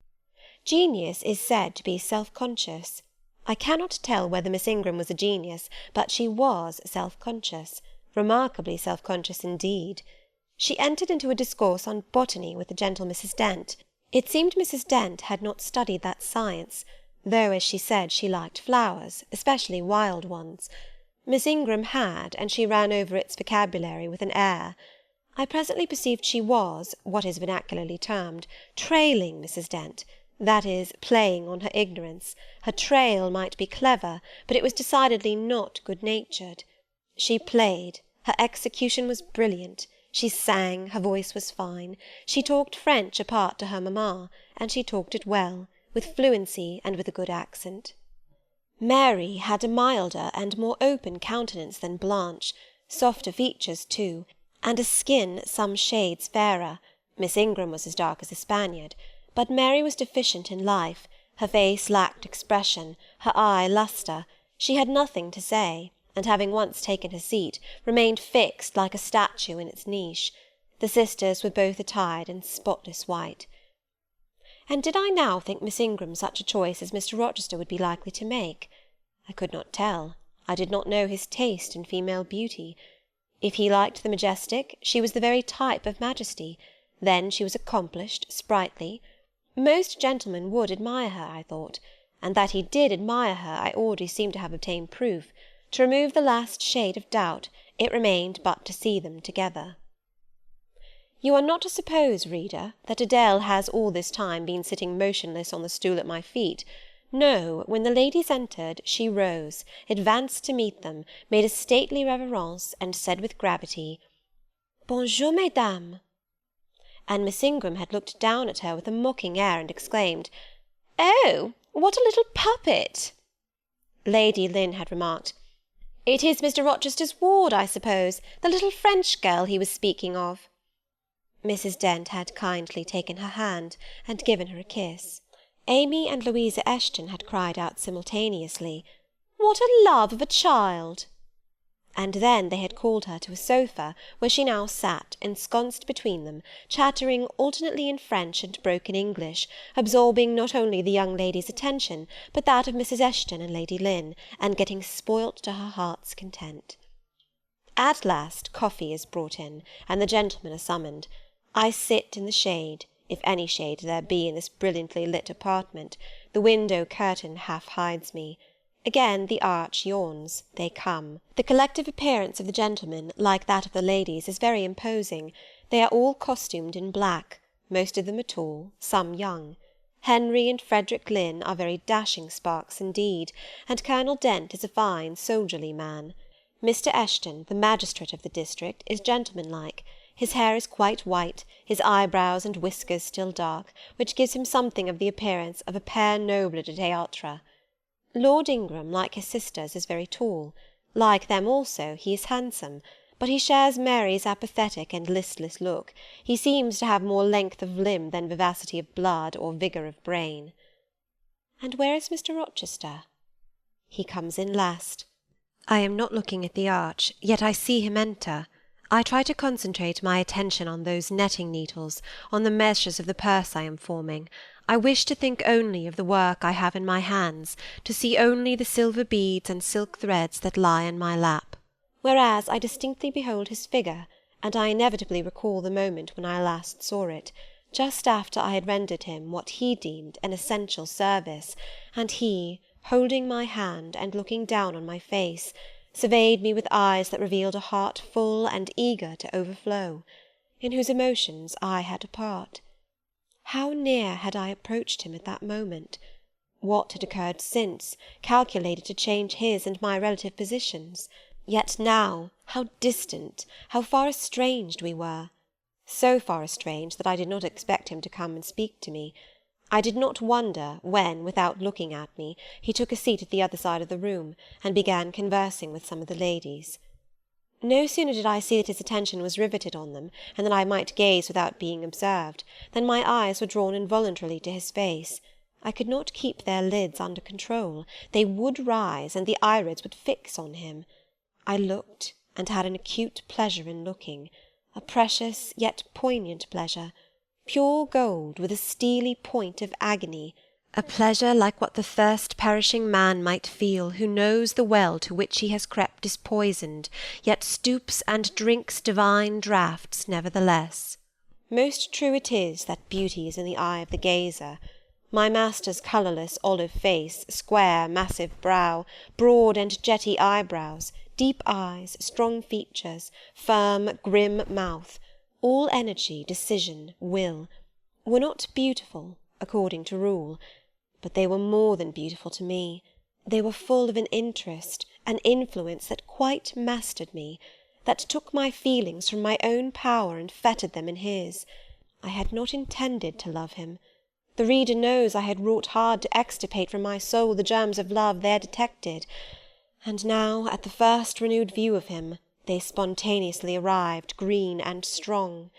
Genius is said to be self-conscious. I cannot tell whether Miss Ingram was a genius, but she was self-conscious, remarkably self-conscious indeed. She entered into a discourse on botany with the gentle Mrs. Dent. It seemed Mrs. Dent had not studied that science, though, as she said, she liked flowers, especially wild ones. Miss Ingram had, and she ran over its vocabulary with an air. I presently perceived she was, what is vernacularly termed, trailing Mrs. Dent, that is, playing on her ignorance. Her trail might be clever, but it was decidedly not good-natured. She played, her execution was brilliant, she sang, her voice was fine, she talked French apart to her mamma, and she talked it well, with fluency and with a good accent. Mary had a milder and more open countenance than Blanche, softer features too, and a skin some shades fairer. Miss Ingram was as dark as a Spaniard, but Mary was deficient in life, her face lacked expression, her eye lustre. She had nothing to say, and having once taken her seat, remained fixed like a statue in its niche. The sisters were both attired in spotless white. And did I now think Miss Ingram such a choice as Mr. Rochester would be likely to make? I could not tell. I did not know his taste in female beauty. If he liked the majestic, she was the very type of majesty. Then she was accomplished, sprightly. Most gentlemen would admire her, I thought, and that he did admire her I already seemed to have obtained proof. To remove the last shade of doubt, it remained but to see them together. You are not to suppose, reader, that Adèle has all this time been sitting motionless on the stool at my feet. No, when the ladies entered, she rose, advanced to meet them, made a stately reverence, and said with gravity, "Bonjour, mesdames." And Miss Ingram had looked down at her with a mocking air, and exclaimed, "Oh, what a little puppet!" Lady Lynn had remarked, "It is Mr. Rochester's ward, I suppose, the little French girl he was speaking of." Mrs. Dent had kindly taken her hand, and given her a kiss. Amy and Louisa Eshton had cried out simultaneously, "What a love of a child!" And then they had called her to a sofa, where she now sat, ensconced between them, chattering alternately in French and broken English, absorbing not only the young lady's attention, but that of Mrs. Eshton and Lady Lynn, and getting spoilt to her heart's content. At last coffee is brought in, and the gentlemen are summoned. I sit in the shade, if any shade there be in this brilliantly lit apartment. The window curtain half hides me. Again the arch yawns. They come. The collective appearance of the gentlemen, like that of the ladies, is very imposing. They are all costumed in black. Most of them are tall, some young. Henry and Frederick Lynn are very dashing sparks indeed, and Colonel Dent is a fine soldierly man. Mr. Eshton, the magistrate of the district, is gentlemanlike. His hair is quite white, his eyebrows and whiskers still dark, which gives him something of the appearance of a père noble de théâtre. Lord Ingram, like his sisters, is very tall. Like them also, he is handsome, but he shares Mary's apathetic and listless look. He seems to have more length of limb than vivacity of blood or vigour of brain. And where is Mr. Rochester? He comes in last. I am not looking at the arch, yet I see him enter. I try to concentrate my attention on those netting needles, on the measures of the purse I am forming. I wish to think only of the work I have in my hands, to see only the silver beads and silk threads that lie in my lap. Whereas I distinctly behold his figure, and I inevitably recall the moment when I last saw it, just after I had rendered him what he deemed an essential service, and he, holding my hand and looking down on my face, surveyed me with eyes that revealed a heart full and eager to overflow, in whose emotions I had a part. How near had I approached him at that moment? What had occurred since, calculated to change his and my relative positions? Yet now, how distant, how far estranged we were! So far estranged that I did not expect him to come and speak to me. I did not wonder when, without looking at me, he took a seat at the other side of the room, and began conversing with some of the ladies. No sooner did I see that his attention was riveted on them, and that I might gaze without being observed, than my eyes were drawn involuntarily to his face. I could not keep their lids under control. They would rise, and the irids would fix on him. I looked, and had an acute pleasure in looking, a precious yet poignant pleasure, pure gold with a steely point of agony, a pleasure like what the thirst-perishing man might feel who knows the well to which he has crept is poisoned, yet stoops and drinks divine draughts nevertheless. Most true it is that beauty is in the eye of the gazer. My master's colourless olive face, square massive brow, broad and jetty eyebrows, deep eyes, strong features, firm grim mouth, all energy, decision, will, were not beautiful, according to rule, but they were more than beautiful to me. They were full of an interest, an influence that quite mastered me, that took my feelings from my own power and fettered them in his. I had not intended to love him. The reader knows I had wrought hard to extirpate from my soul the germs of love there detected, and now, at the first renewed view of him, they spontaneously arrived, green and strong.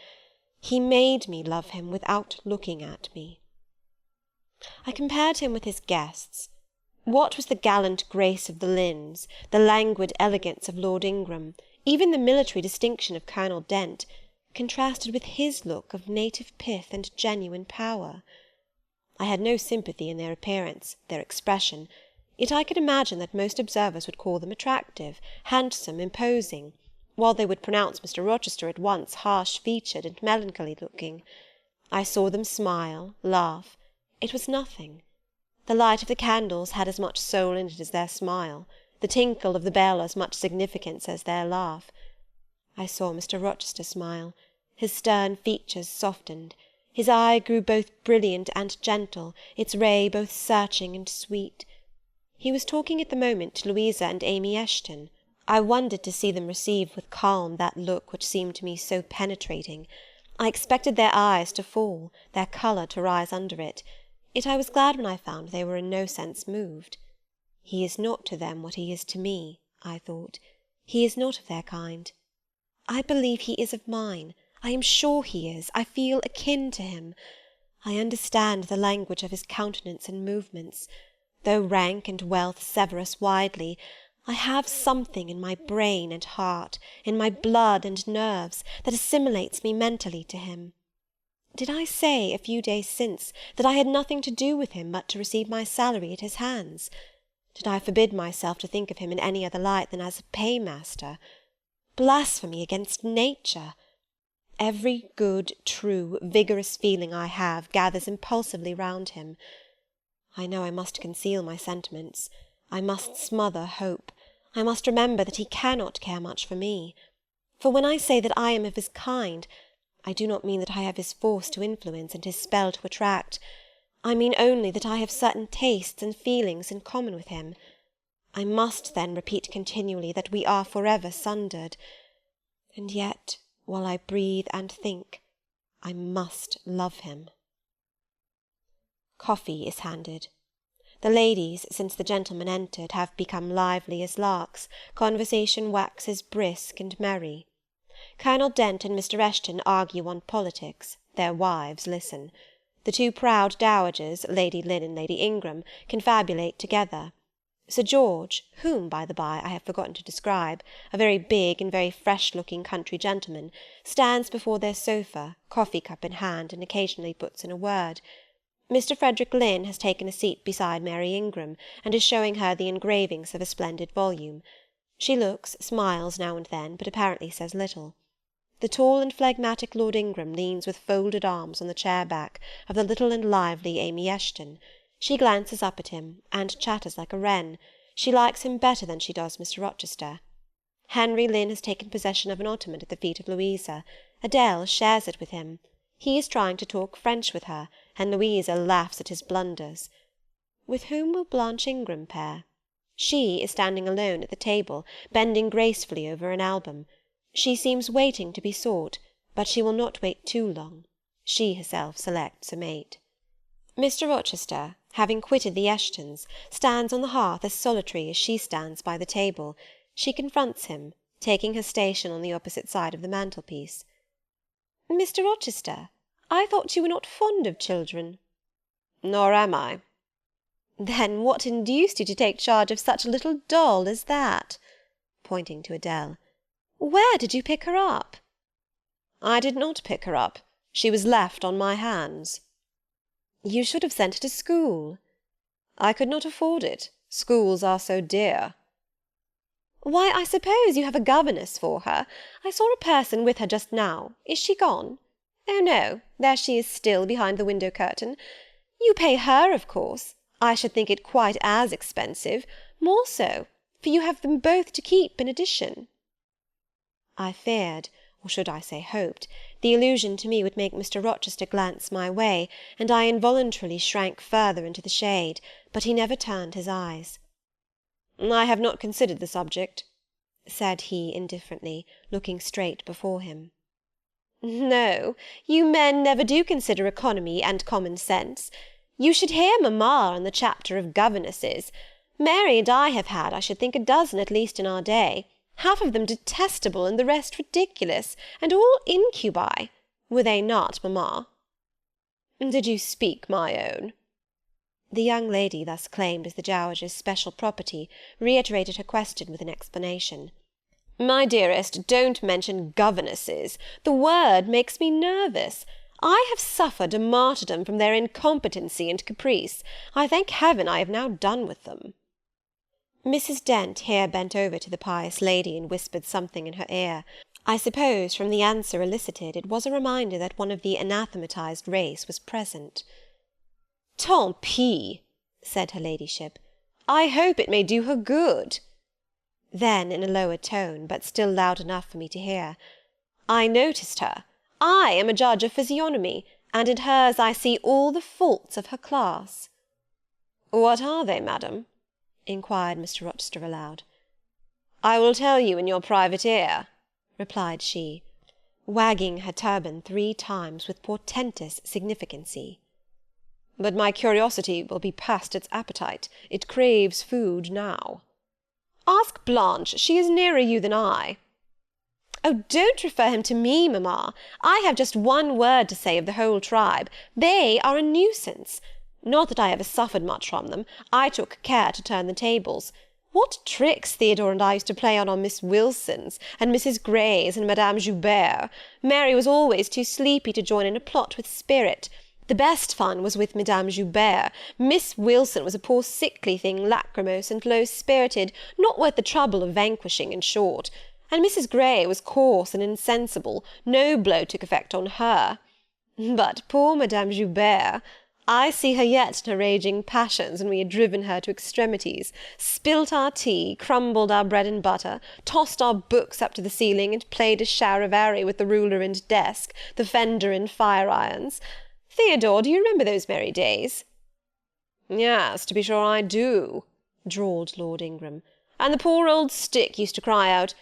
He made me love him without looking at me. I compared him with his guests. What was the gallant grace of the Lynns, the languid elegance of Lord Ingram, even the military distinction of Colonel Dent, contrasted with his look of native pith and genuine power? I had no sympathy in their appearance, their expression, yet I could imagine that most observers would call them attractive, handsome, imposing, while they would pronounce Mr. Rochester at once harsh-featured and melancholy-looking. I saw them smile, laugh. It was nothing. The light of the candles had as much soul in it as their smile, the tinkle of the bell as much significance as their laugh. I saw Mr. Rochester smile. His stern features softened. His eye grew both brilliant and gentle, its ray both searching and sweet. He was talking at the moment to Louisa and Amy Eshton. I wondered to see them receive with calm that look which seemed to me so penetrating. I expected their eyes to fall, their colour to rise under it, yet I was glad when I found they were in no sense moved. He is not to them what he is to me, I thought. He is not of their kind. I believe he is of mine. I am sure he is. I feel akin to him. I understand the language of his countenance and movements. Though rank and wealth sever us widely, I have something in my brain and heart, in my blood and nerves, that assimilates me mentally to him. Did I say, a few days since, that I had nothing to do with him but to receive my salary at his hands? Did I forbid myself to think of him in any other light than as a paymaster? Blasphemy against nature! Every good, true, vigorous feeling I have gathers impulsively round him. I know I must conceal my sentiments. I must smother hope. I must remember that he cannot care much for me. For when I say that I am of his kind, I do not mean that I have his force to influence and his spell to attract. I mean only that I have certain tastes and feelings in common with him. I must then repeat continually that we are forever sundered. And yet, while I breathe and think, I must love him. Coffee is handed. The ladies, since the gentlemen entered, have become lively as larks. Conversation waxes brisk and merry. Colonel Dent and Mr. Eshton argue on politics. Their wives listen. The two proud dowagers, Lady Lynn and Lady Ingram, confabulate together. Sir George, whom, by the by, I have forgotten to describe, a very big and very fresh-looking country gentleman, stands before their sofa, coffee-cup in hand, and occasionally puts in a word. Mr. Frederick Lynn has taken a seat beside Mary Ingram, and is showing her the engravings of a splendid volume. She looks, smiles now and then, but apparently says little. The tall and phlegmatic Lord Ingram leans with folded arms on the chair-back of the little and lively Amy Eshton. She glances up at him, and chatters like a wren. She likes him better than she does Mr. Rochester. Henry Lynn has taken possession of an ottoman at the feet of Louisa. Adele shares it with him. He is trying to talk French with her, and Louisa laughs at his blunders. With whom will Blanche Ingram pair? She is standing alone at the table, bending gracefully over an album. She seems waiting to be sought, but she will not wait too long. She herself selects a mate. Mr. Rochester, having quitted the Eshtons, stands on the hearth as solitary as she stands by the table. She confronts him, taking her station on the opposite side of the mantelpiece. "Mr. Rochester, I thought you were not fond of children." "Nor am I." "Then what induced you to take charge of such a little doll as that?" pointing to Adele. "Where did you pick her up?" "I did not pick her up. She was left on my hands." "You should have sent her to school." "I could not afford it. Schools are so dear." "Why, I suppose you have a governess for her. I saw a person with her just now. Is she gone? Oh, no, there she is still, behind the window-curtain. You pay her, of course. I should think it quite as expensive, more so, for you have them both to keep in addition." I feared, or should I say hoped, the allusion to me would make Mr. Rochester glance my way, and I involuntarily shrank further into the shade, but he never turned his eyes. "I have not considered the subject," said he indifferently, looking straight before him. "No, you men never do consider economy and common sense. You should hear mamma on the chapter of governesses. Mary and I have had, I should think, a dozen at least in our day. Half of them detestable, and the rest ridiculous, and all incubi. Were they not, mamma?" "Did you speak, my own?" The young lady, thus claimed as the dowager's special property, reiterated her question with an explanation. "My dearest, don't mention governesses. The word makes me nervous. I have suffered a martyrdom from their incompetency and caprice. I thank heaven I have now done with them." Mrs. Dent here bent over to the pious lady and whispered something in her ear. I suppose, from the answer elicited, it was a reminder that one of the anathematized race was present. "Tant pis," said her ladyship. "I hope it may do her good." Then, in a lower tone, but still loud enough for me to hear, "I noticed her. I am a judge of physiognomy, and in hers I see all the faults of her class." "What are they, madam?" inquired Mr. Rochester aloud. "I will tell you in your private ear," replied she, wagging her turban 3 times with portentous significancy. "But my curiosity will be past its appetite. It craves food now." "Ask Blanche. She is nearer you than I." "Oh, don't refer him to me, mamma. I have just one word to say of the whole tribe. They are a nuisance. Not that I ever suffered much from them. I took care to turn the tables. What tricks Theodore and I used to play on Miss Wilsons, and Mrs. Greys, and Madame Joubert. Mary was always too sleepy to join in a plot with spirit. The best fun was with Madame Joubert. Miss Wilson was a poor sickly thing, lachrymose and low-spirited, not worth the trouble of vanquishing, in short. And Mrs. Grey was coarse and insensible. No blow took effect on her. But poor Madame Joubert! I see her yet in her raging passions when we had driven her to extremities, spilt our tea, crumbled our bread and butter, tossed our books up to the ceiling, and played a charivari with the ruler and desk, the fender and fire-irons. Theodore, do you remember those merry days?" "Yes, to be sure I do," drawled Lord Ingram. "And the poor old stick used to cry out,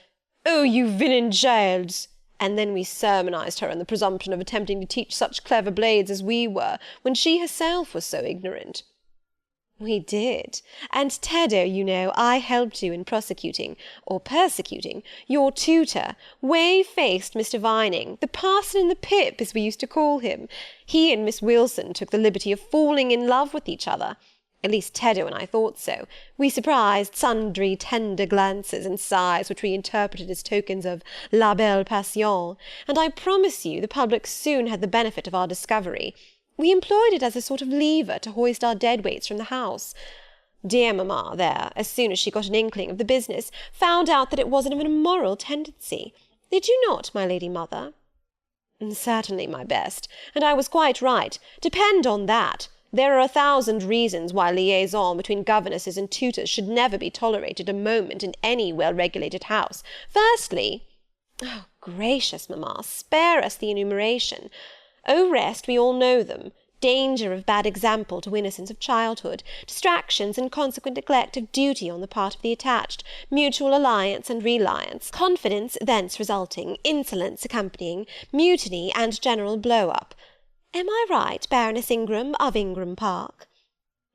'Oh, you villain Giles!' And then we sermonized her on the presumption of attempting to teach such clever blades as we were, when she herself was so ignorant." "We did. And Teddo, you know, I helped you in prosecuting, or persecuting, your tutor, whey-faced Mr. Vining, the parson in the pip, as we used to call him. He and Miss Wilson took the liberty of falling in love with each other. At least Teddo and I thought so. We surprised sundry tender glances and sighs which we interpreted as tokens of la belle passion, and I promise you the public soon had the benefit of our discovery. We employed it as a sort of lever to hoist our dead weights from the house. Dear mamma, there, as soon as she got an inkling of the business, found out that it wasn't of an immoral tendency. Did you not, my lady mother? Certainly, my best, and I was quite right. Depend on that. There are 1,000 reasons why liaison between governesses and tutors should never be tolerated a moment in any well-regulated house. Firstly— Oh, gracious, mamma, spare us the enumeration. Au reste, we all know them. Danger of bad example to innocence of childhood, distractions and consequent neglect of duty on the part of the attached, mutual alliance and reliance, confidence thence resulting, insolence accompanying, mutiny and general blow-up. Am I right, Baroness Ingram of Ingram Park?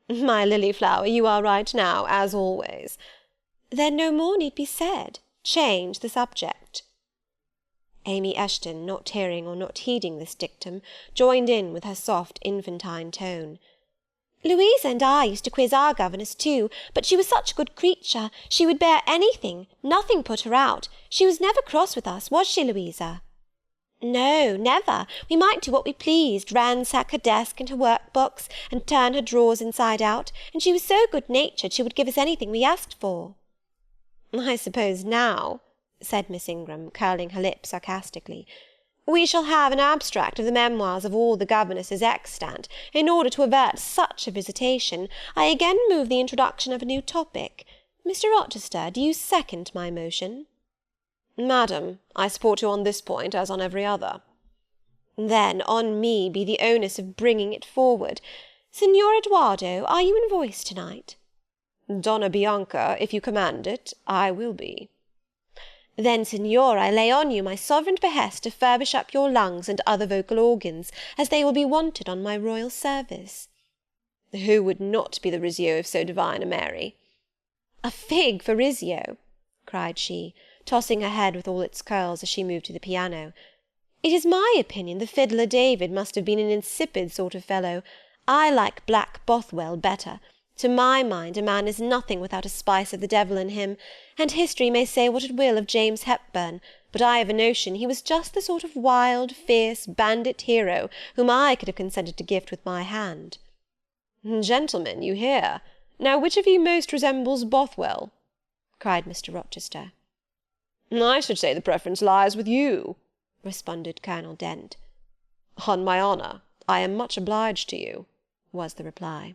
My lily-flower, you are right now, as always. Then no more need be said. Change the subject. Amy Eshton, not hearing or not heeding this dictum, joined in with her soft infantine tone. Louisa and I used to quiz our governess too, but she was such a good creature, she would bear anything, nothing put her out. She was never cross with us, was she, Louisa? No, never. We might do what we pleased, ransack her desk and her work-box, and turn her drawers inside out, and she was so good-natured she would give us anything we asked for. I suppose now, said Miss Ingram, curling her lip sarcastically, we shall have an abstract of the memoirs of all the governesses extant. In order to avert such a visitation, I again move the introduction of a new topic. Mr. Rochester, do you second my motion? Madam, I support you on this point as on every other. Then on me be the onus of bringing it forward. Signor Eduardo, are you in voice to-night? Donna Bianca, if you command it, I will be. Then, Signor, I lay on you my sovereign behest to furbish up your lungs and other vocal organs, as they will be wanted on my royal service. Who would not be the Rizzio of so divine a Mary? A fig for Rizzio, cried she, tossing her head with all its curls as she moved to the piano. It is my opinion the fiddler David must have been an insipid sort of fellow. I like Black Bothwell better. To my mind, a man is nothing without a spice of the devil in him, and history may say what it will of James Hepburn, but I have a notion he was just the sort of wild, fierce, bandit hero whom I could have consented to gift with my hand. Gentlemen, you hear. Now which of you most resembles Bothwell? cried Mr. Rochester. I should say the preference lies with you, responded Colonel Dent. On my honour, I am much obliged to you, was the reply.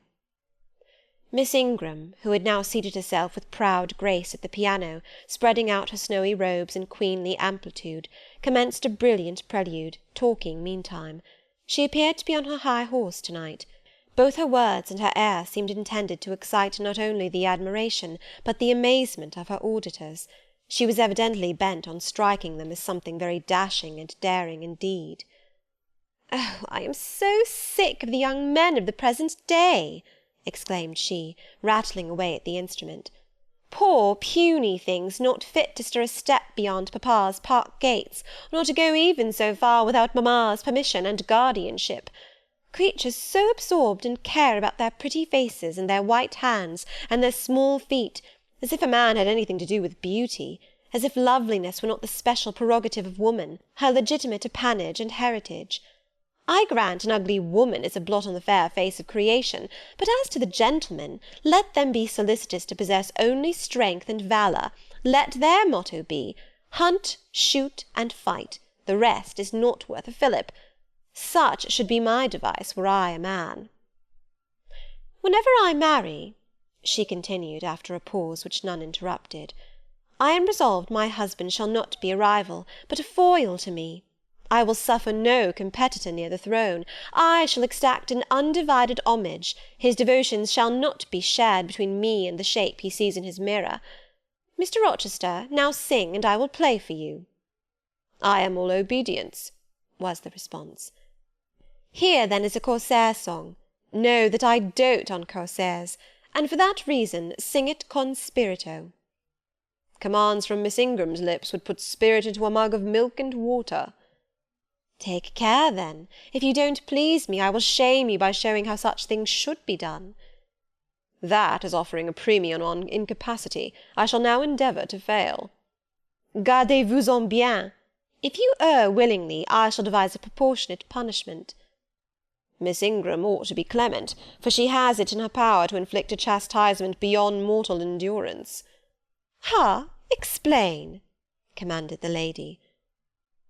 Miss Ingram, who had now seated herself with proud grace at the piano, spreading out her snowy robes in queenly amplitude, commenced a brilliant prelude, talking meantime. She appeared to be on her high horse to-night. Both her words and her air seemed intended to excite not only the admiration, but the amazement of her auditors. She was evidently bent on striking them as something very dashing and daring indeed. Oh, I am so sick of the young men of the present day, exclaimed she, rattling away at the instrument. Poor puny things, not fit to stir a step beyond papa's park gates, nor to go even so far without mamma's permission and guardianship. Creatures so absorbed in care about their pretty faces and their white hands and their small feet, as if a man had anything to do with beauty, as if loveliness were not the special prerogative of woman, her legitimate appanage and heritage. I grant an ugly woman is a blot on the fair face of creation, but as to the gentlemen, let them be solicitous to possess only strength and valour. Let their motto be, hunt, shoot, and fight. The rest is not worth a fillip. Such should be my device were I a man. Whenever I marry, she continued, after a pause which none interrupted, I am resolved my husband shall not be a rival, but a foil to me. I will suffer no competitor near the throne. I shall exact an undivided homage. His devotions shall not be shared between me and the shape he sees in his mirror. Mr. Rochester, now sing, and I will play for you. I am all obedience, was the response. Here, then, is a Corsair song. Know that I dote on Corsairs, and for that reason sing it con spirito. Commands from Miss Ingram's lips would put spirit into a mug of milk and water. Take care, then. If you don't please me, I will shame you by showing how such things should be done. That is offering a premium on incapacity. I shall now endeavour to fail. Gardez-vous-en bien. If you err willingly, I shall devise a proportionate punishment. Miss Ingram ought to be clement, for she has it in her power to inflict a chastisement beyond mortal endurance. Ha! Explain, commanded the lady.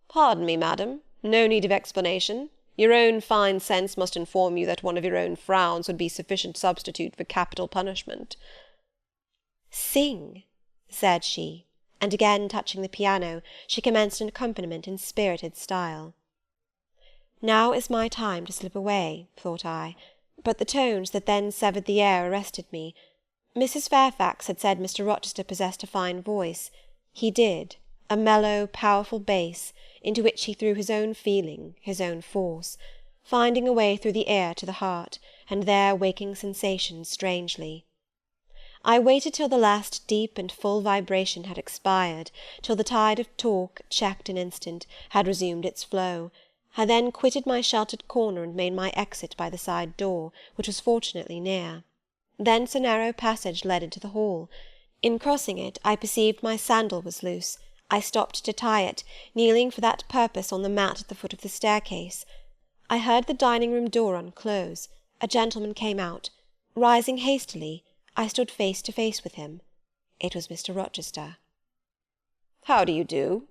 Pardon me, madam, no need of explanation. Your own fine sense must inform you that one of your own frowns would be sufficient substitute for capital punishment. Sing, said she, and again touching the piano, she commenced an accompaniment in spirited style. Now is my time to slip away, thought I, but the tones that then severed the air arrested me. Mrs. Fairfax had said Mr. Rochester possessed a fine voice. He did, a mellow, powerful bass, into which he threw his own feeling, his own force, finding a way through the ear to the heart, and there waking sensations strangely. I waited till the last deep and full vibration had expired, till the tide of talk, checked an instant, had resumed its flow. I then quitted my sheltered corner and made my exit by the side door, which was fortunately near. Thence a narrow passage led into the hall. In crossing it, I perceived my sandal was loose. I stopped to tie it, kneeling for that purpose on the mat at the foot of the staircase. I heard the dining-room door unclose. A gentleman came out. Rising hastily, I stood face to face with him. It was Mr. Rochester. "How do you do?"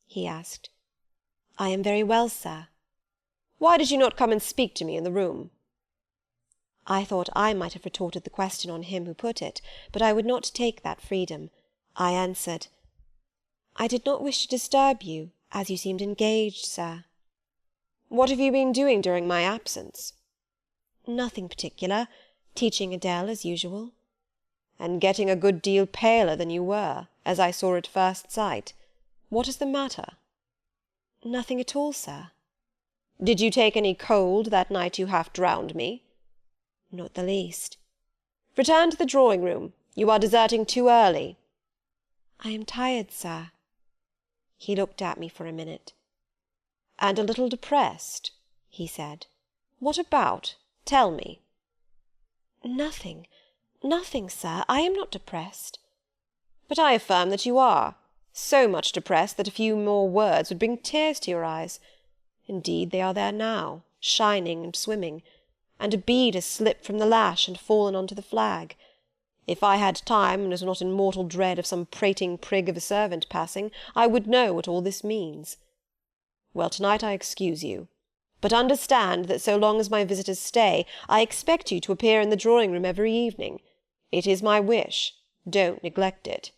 he asked. "I am very well, sir." "Why did you not come and speak to me in the room?" I thought I might have retorted the question on him who put it, but I would not take that freedom. I answered, "I did not wish to disturb you, as you seemed engaged, sir." "What have you been doing during my absence?" "Nothing particular. Teaching Adele, as usual." "And getting a good deal paler than you were, as I saw at first sight. What is the matter?" "Nothing at all, sir." "Did you take any cold that night you half drowned me?" "Not the least." "Return to the drawing-room. You are deserting too early." "I am tired, sir." He looked at me for a minute. "And a little depressed?" he said. "What about? Tell me." "Nothing, nothing, sir. I am not depressed." "But I affirm that you are. So much depressed that a few more words would bring tears to your eyes. Indeed, they are there now, shining and swimming, and a bead has slipped from the lash and fallen on to the flag. If I had time, and was not in mortal dread of some prating prig of a servant passing, I would know what all this means. Well, to-night I excuse you. But understand that so long as my visitors stay, I expect you to appear in the drawing-room every evening. It is my wish. Don't neglect it.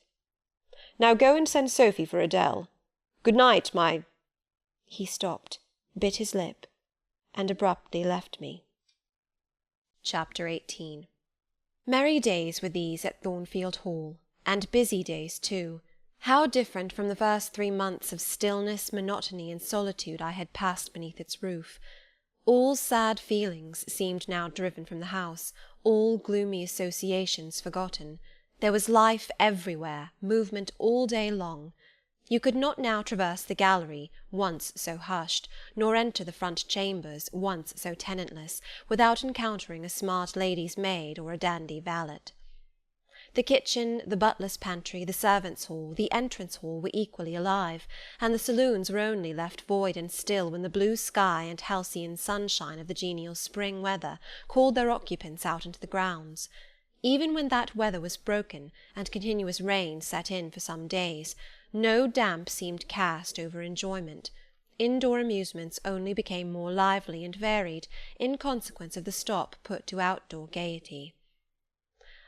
Now go and send Sophy for Adele. Good night, my—" He stopped, bit his lip, and abruptly left me. Chapter 18. Merry days were these at Thornfield Hall, and busy days too. How different from the first 3 months of stillness, monotony, and solitude I had passed beneath its roof. All sad feelings seemed now driven from the house, all gloomy associations forgotten. There was life everywhere, movement all day long. You could not now traverse the gallery, once so hushed, nor enter the front chambers, once so tenantless, without encountering a smart lady's maid or a dandy valet. The kitchen, the butler's pantry, the servants' hall, the entrance hall were equally alive, and the saloons were only left void and still when the blue sky and halcyon sunshine of the genial spring weather called their occupants out into the grounds. Even when that weather was broken, and continuous rain set in for some days, no damp seemed cast over enjoyment. Indoor amusements only became more lively and varied, in consequence of the stop put to outdoor gaiety.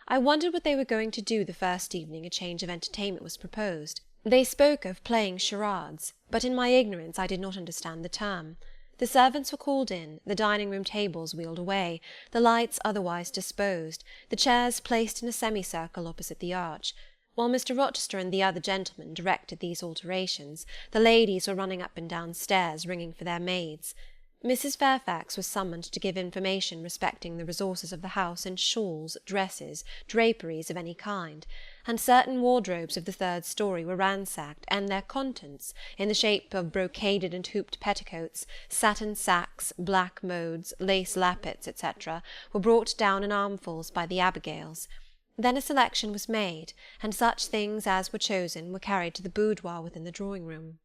I wondered what they were going to do the first evening a change of entertainment was proposed. They spoke of playing charades, but in my ignorance I did not understand the term. The servants were called in, the dining-room tables wheeled away, the lights otherwise disposed, the chairs placed in a semicircle opposite the arch. While Mr. Rochester and the other gentlemen directed these alterations, the ladies were running up and down stairs ringing for their maids. Mrs. Fairfax was summoned to give information respecting the resources of the house in shawls, dresses, draperies of any kind, and certain wardrobes of the third story were ransacked, and their contents, in the shape of brocaded and hooped petticoats, satin sacks, black modes, lace lappets, etc., were brought down in armfuls by the Abigails. Then a selection was made, and such things as were chosen were carried to the boudoir within the drawing-room.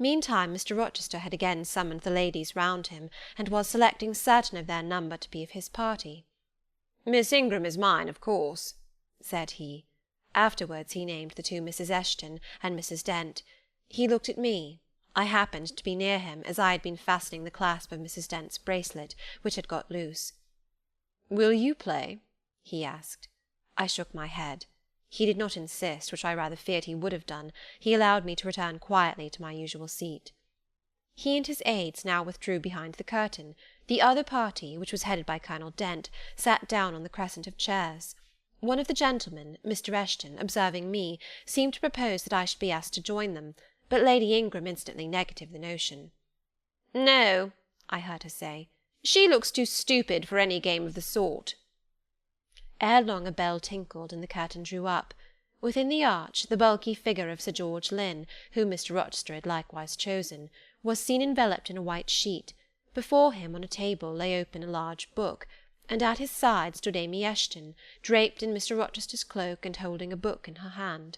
Meantime Mr. Rochester had again summoned the ladies round him, and was selecting certain of their number to be of his party. "Miss Ingram is mine, of course," said he. Afterwards he named the two Mrs. Eshton and Mrs. Dent. He looked at me. I happened to be near him, as I had been fastening the clasp of Mrs. Dent's bracelet, which had got loose. "Will you play?" he asked. I shook my head. He did not insist, which I rather feared he would have done. He allowed me to return quietly to my usual seat. He and his aides now withdrew behind the curtain. The other party, which was headed by Colonel Dent, sat down on the crescent of chairs. One of the gentlemen, Mr. Eshton, observing me, seemed to propose that I should be asked to join them, but Lady Ingram instantly negatived the notion. "No," I heard her say, "she looks too stupid for any game of the sort." Ere long a bell tinkled, and the curtain drew up. Within the arch, the bulky figure of Sir George Lynn, whom Mr. Rochester had likewise chosen, was seen enveloped in a white sheet. Before him on a table lay open a large book, and at his side stood Amy Eshton, draped in Mr. Rochester's cloak and holding a book in her hand.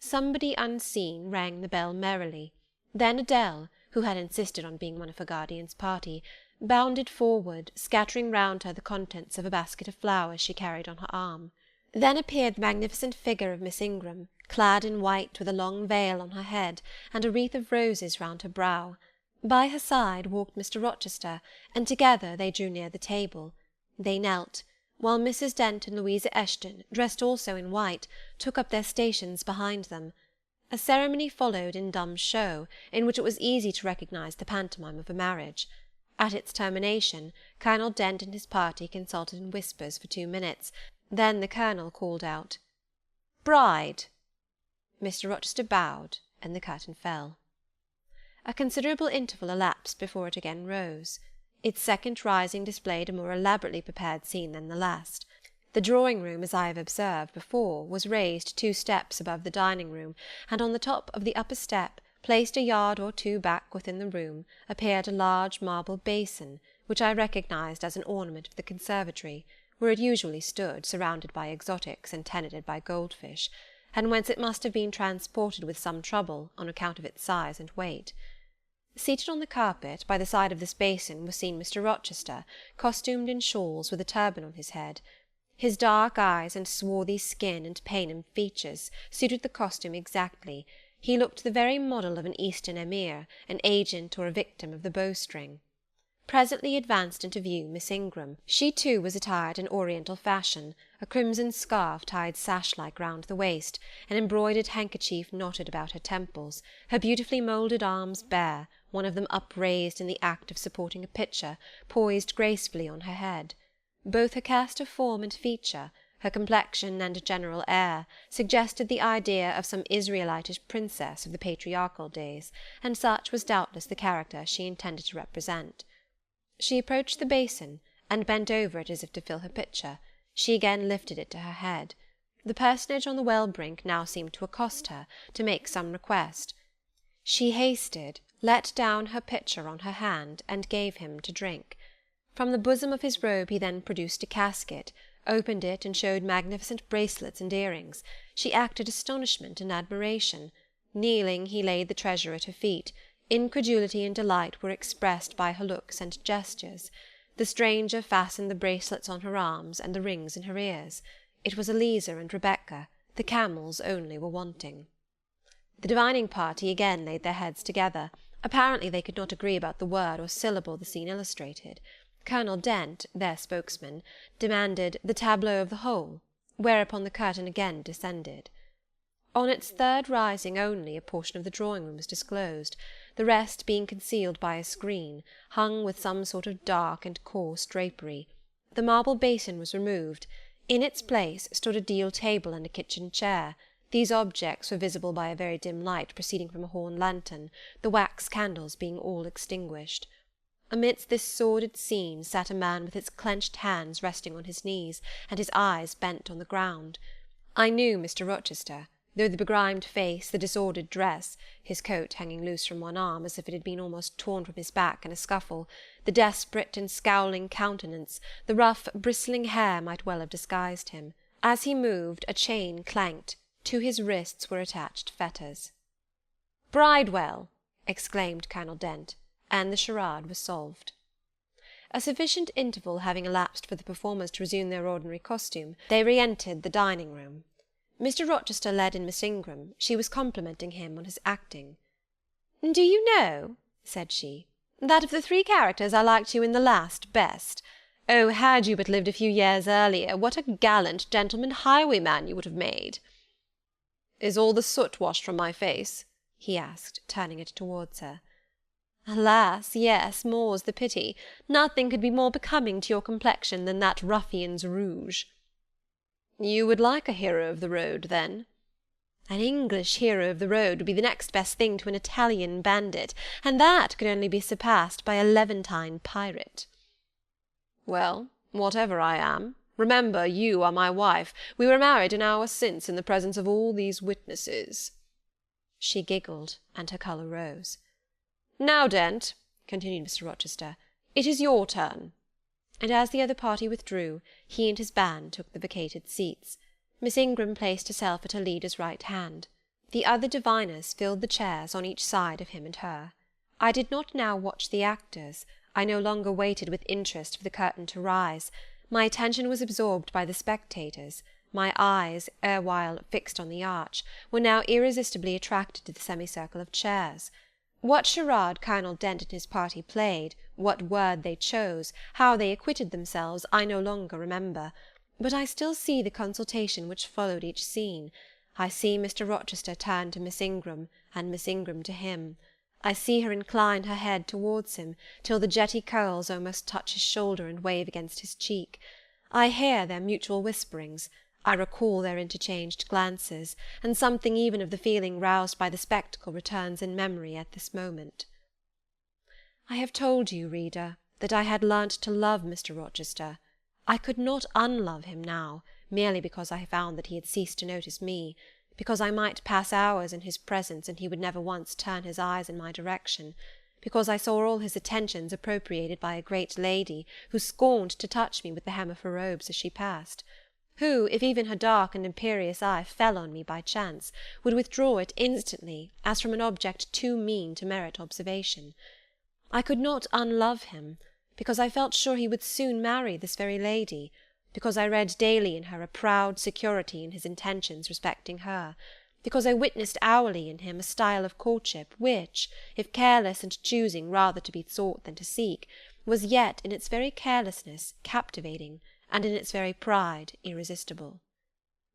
Somebody unseen rang the bell merrily. Then Adele, who had insisted on being one of her guardian's party, bounded forward, scattering round her the contents of a basket of flowers she carried on her arm. Then appeared the magnificent figure of Miss Ingram, clad in white, with a long veil on her head, and a wreath of roses round her brow. By her side walked Mr. Rochester, and together they drew near the table. They knelt, while Mrs. Dent and Louisa Eshton, dressed also in white, took up their stations behind them. A ceremony followed in dumb show, in which it was easy to recognise the pantomime of a marriage. At its termination, Colonel Dent and his party consulted in whispers for 2 minutes. Then the Colonel called out, "Bride!" Mr. Rochester bowed, and the curtain fell. A considerable interval elapsed before it again rose. Its second rising displayed a more elaborately prepared scene than the last. The drawing-room, as I have observed before, was raised 2 steps above the dining-room, and on the top of the upper step, placed a yard or 2 back within the room, appeared a large marble basin, which I recognised as an ornament of the conservatory, where it usually stood, surrounded by exotics and tenanted by goldfish, and whence it must have been transported with some trouble, on account of its size and weight. Seated on the carpet, by the side of this basin, was seen Mr. Rochester, costumed in shawls, with a turban on his head. His dark eyes and swarthy skin and Paynim features suited the costume exactly. He looked the very model of an Eastern emir, an agent or a victim of the bowstring. Presently advanced into view Miss Ingram. She too was attired in Oriental fashion, a crimson scarf tied sash-like round the waist, an embroidered handkerchief knotted about her temples, her beautifully moulded arms bare, one of them upraised in the act of supporting a pitcher, poised gracefully on her head. Both her cast of form and feature, her complexion and general air, suggested the idea of some Israelitish princess of the patriarchal days, and such was doubtless the character she intended to represent. She approached the basin, and bent over it as if to fill her pitcher. She again lifted it to her head. The personage on the well-brink now seemed to accost her, to make some request. She hasted, let down her pitcher on her hand, and gave him to drink. From the bosom of his robe he then produced a casket, opened it, and showed magnificent bracelets and earrings. She acted astonishment and admiration. Kneeling, he laid the treasure at her feet. Incredulity and delight were expressed by her looks and gestures. The stranger fastened the bracelets on her arms and the rings in her ears. It was Eliza and Rebecca. The camels only were wanting. The divining party again laid their heads together. Apparently they could not agree about the word or syllable the scene illustrated. Colonel Dent, their spokesman, demanded the tableau of the whole, whereupon the curtain again descended. On its third rising only a portion of the drawing-room was disclosed, the rest being concealed by a screen, hung with some sort of dark and coarse drapery. The marble basin was removed. In its place stood a deal table and a kitchen chair. These objects were visible by a very dim light proceeding from a horn lantern, the wax candles being all extinguished. Amidst this sordid scene sat a man with his clenched hands resting on his knees, and his eyes bent on the ground. I knew Mr. Rochester, though the begrimed face, the disordered dress, his coat hanging loose from one arm, as if it had been almost torn from his back in a scuffle, the desperate and scowling countenance, the rough, bristling hair might well have disguised him. As he moved, a chain clanked. To his wrists were attached fetters. "Bridewell!" exclaimed Colonel Dent, and the charade was solved. A sufficient interval having elapsed for the performers to resume their ordinary costume, they re-entered the dining-room. Mr. Rochester led in Miss Ingram. She was complimenting him on his acting. "Do you know," said she, "that of the three characters I liked you in the last best. Oh, had you but lived a few years earlier, what a gallant gentleman highwayman you would have made!" "Is all the soot washed from my face?" he asked, turning it towards her. "Alas, yes, more's the pity. Nothing could be more becoming to your complexion than that ruffian's rouge." "You would like a hero of the road, then?" "An English hero of the road would be the next best thing to an Italian bandit, and that could only be surpassed by a Levantine pirate." "Well, whatever I am, remember you are my wife. We were married an hour since in the presence of all these witnesses." She giggled, and her colour rose. "Now, Dent," continued Mr. Rochester, "it is your turn." And as the other party withdrew, he and his band took the vacated seats. Miss Ingram placed herself at her leader's right hand. The other diviners filled the chairs on each side of him and her. I did not now watch the actors. I no longer waited with interest for the curtain to rise. My attention was absorbed by the spectators. My eyes, erewhile fixed on the arch, were now irresistibly attracted to the semicircle of chairs. What charade Colonel Dent and his party played, what word they chose, how they acquitted themselves, I no longer remember. But I still see the consultation which followed each scene. I see Mr. Rochester turn to Miss Ingram, and Miss Ingram to him. I see her incline her head towards him, till the jetty curls almost touch his shoulder and wave against his cheek. I hear their mutual whisperings. I recall their interchanged glances, and something even of the feeling roused by the spectacle returns in memory at this moment. I have told you, reader, that I had learnt to love Mr. Rochester. I could not unlove him now, merely because I found that he had ceased to notice me, because I might pass hours in his presence and he would never once turn his eyes in my direction, because I saw all his attentions appropriated by a great lady who scorned to touch me with the hem of her robes as she passed, who, if even her dark and imperious eye fell on me by chance, would withdraw it instantly as from an object too mean to merit observation. I could not unlove him, because I felt sure he would soon marry this very lady, because I read daily in her a proud security in his intentions respecting her, because I witnessed hourly in him a style of courtship which, if careless and choosing rather to be sought than to seek, was yet in its very carelessness captivating, and in its very pride irresistible.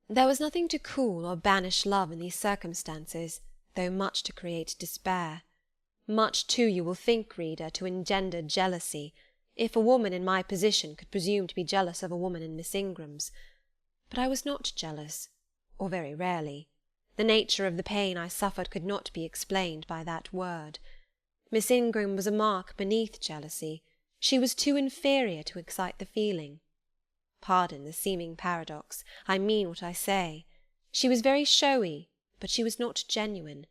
There was nothing to cool or banish love in these circumstances, though much to create despair. Much, too, you will think, reader, to engender jealousy, if a woman in my position could presume to be jealous of a woman in Miss Ingram's. But I was not jealous, or very rarely. The nature of the pain I suffered could not be explained by that word. Miss Ingram was a mark beneath jealousy. She was too inferior to excite the feeling. Pardon the seeming paradox. I mean what I say. She was very showy, but she was not genuine.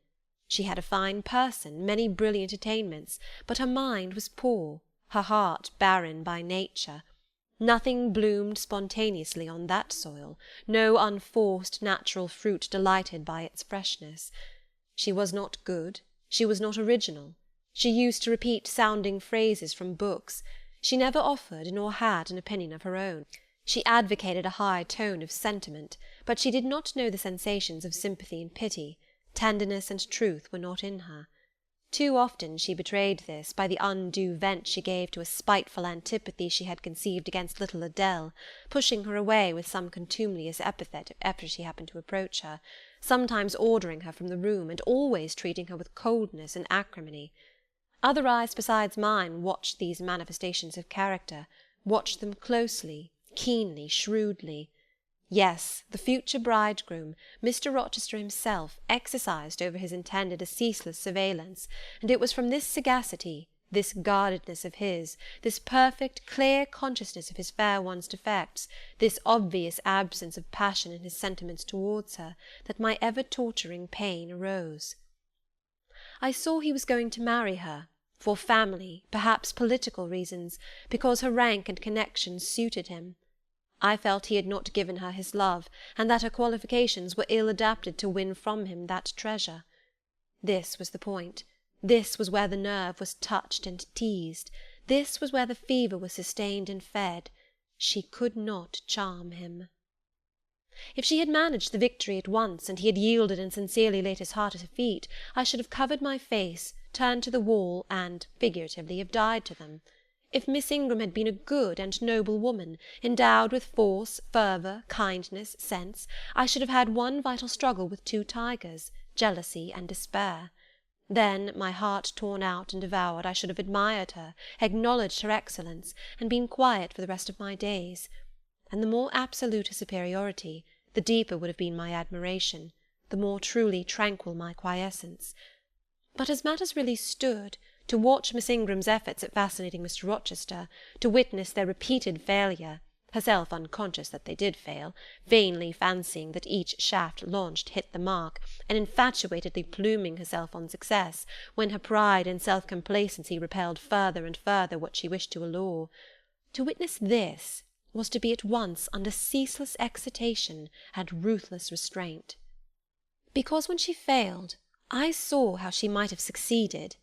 She had a fine person, many brilliant attainments, but her mind was poor, her heart barren by nature. Nothing bloomed spontaneously on that soil, no unforced natural fruit delighted by its freshness. She was not good, she was not original. She used to repeat sounding phrases from books. She never offered nor had an opinion of her own. She advocated a high tone of sentiment, but she did not know the sensations of sympathy and pity. Tenderness and truth were not in her. Too often she betrayed this by the undue vent she gave to a spiteful antipathy she had conceived against little Adele, pushing her away with some contumelious epithet if ever she happened to approach her, sometimes ordering her from the room, and always treating her with coldness and acrimony. Other eyes besides mine watched these manifestations of character, watched them closely, keenly, shrewdly. Yes, the future bridegroom, Mr. Rochester himself, exercised over his intended a ceaseless surveillance, and it was from this sagacity, This guardedness of his, this perfect, clear consciousness of his fair one's defects, this obvious absence of passion in his sentiments towards her, that my ever-torturing pain arose. I saw he was going to marry her, for family, perhaps political reasons, because her rank and connections suited him. I felt he had not given her his love, and that her qualifications were ill adapted to win from him that treasure. This was the point. This was where the nerve was touched and teased. This was where the fever was sustained and fed. She could not charm him. If she had managed the victory at once, and he had yielded and sincerely laid his heart at her feet, I should have covered my face, turned to the wall, and, figuratively, have died to them. If Miss Ingram had been a good and noble woman, endowed with force, fervour, kindness, sense, I should have had one vital struggle with two tigers, jealousy and despair. Then, my heart torn out and devoured, I should have admired her, acknowledged her excellence, and been quiet for the rest of my days. And the more absolute her superiority, the deeper would have been my admiration, the more truly tranquil my quiescence. But as matters really stood, to watch Miss Ingram's efforts at fascinating Mr. Rochester, to witness their repeated failure, herself unconscious that they did fail, vainly fancying that each shaft launched hit the mark, and infatuatedly pluming herself on success, when her pride and self-complacency repelled further and further what she wished to allure, to witness this was to be at once under ceaseless excitation and ruthless restraint. Because when she failed, I saw how she might have succeeded.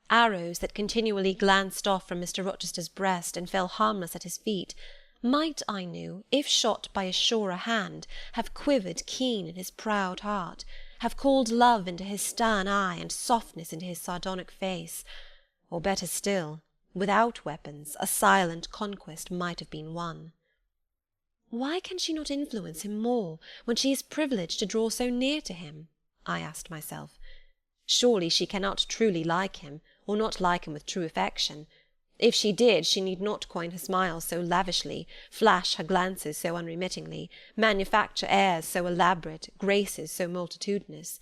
Arrows that continually glanced off from Mr. Rochester's breast and fell harmless at his feet, might, I knew, if shot by a surer hand, have quivered keen in his proud heart, have called love into his stern eye and softness into his sardonic face, or, better still, without weapons, a silent conquest might have been won. Why can she not influence him more, when she is privileged to draw so near to him? I asked myself. Surely she cannot truly like him, or not like him with true affection. If she did, she need not coin her smiles so lavishly, flash her glances so unremittingly, manufacture airs so elaborate, graces so multitudinous.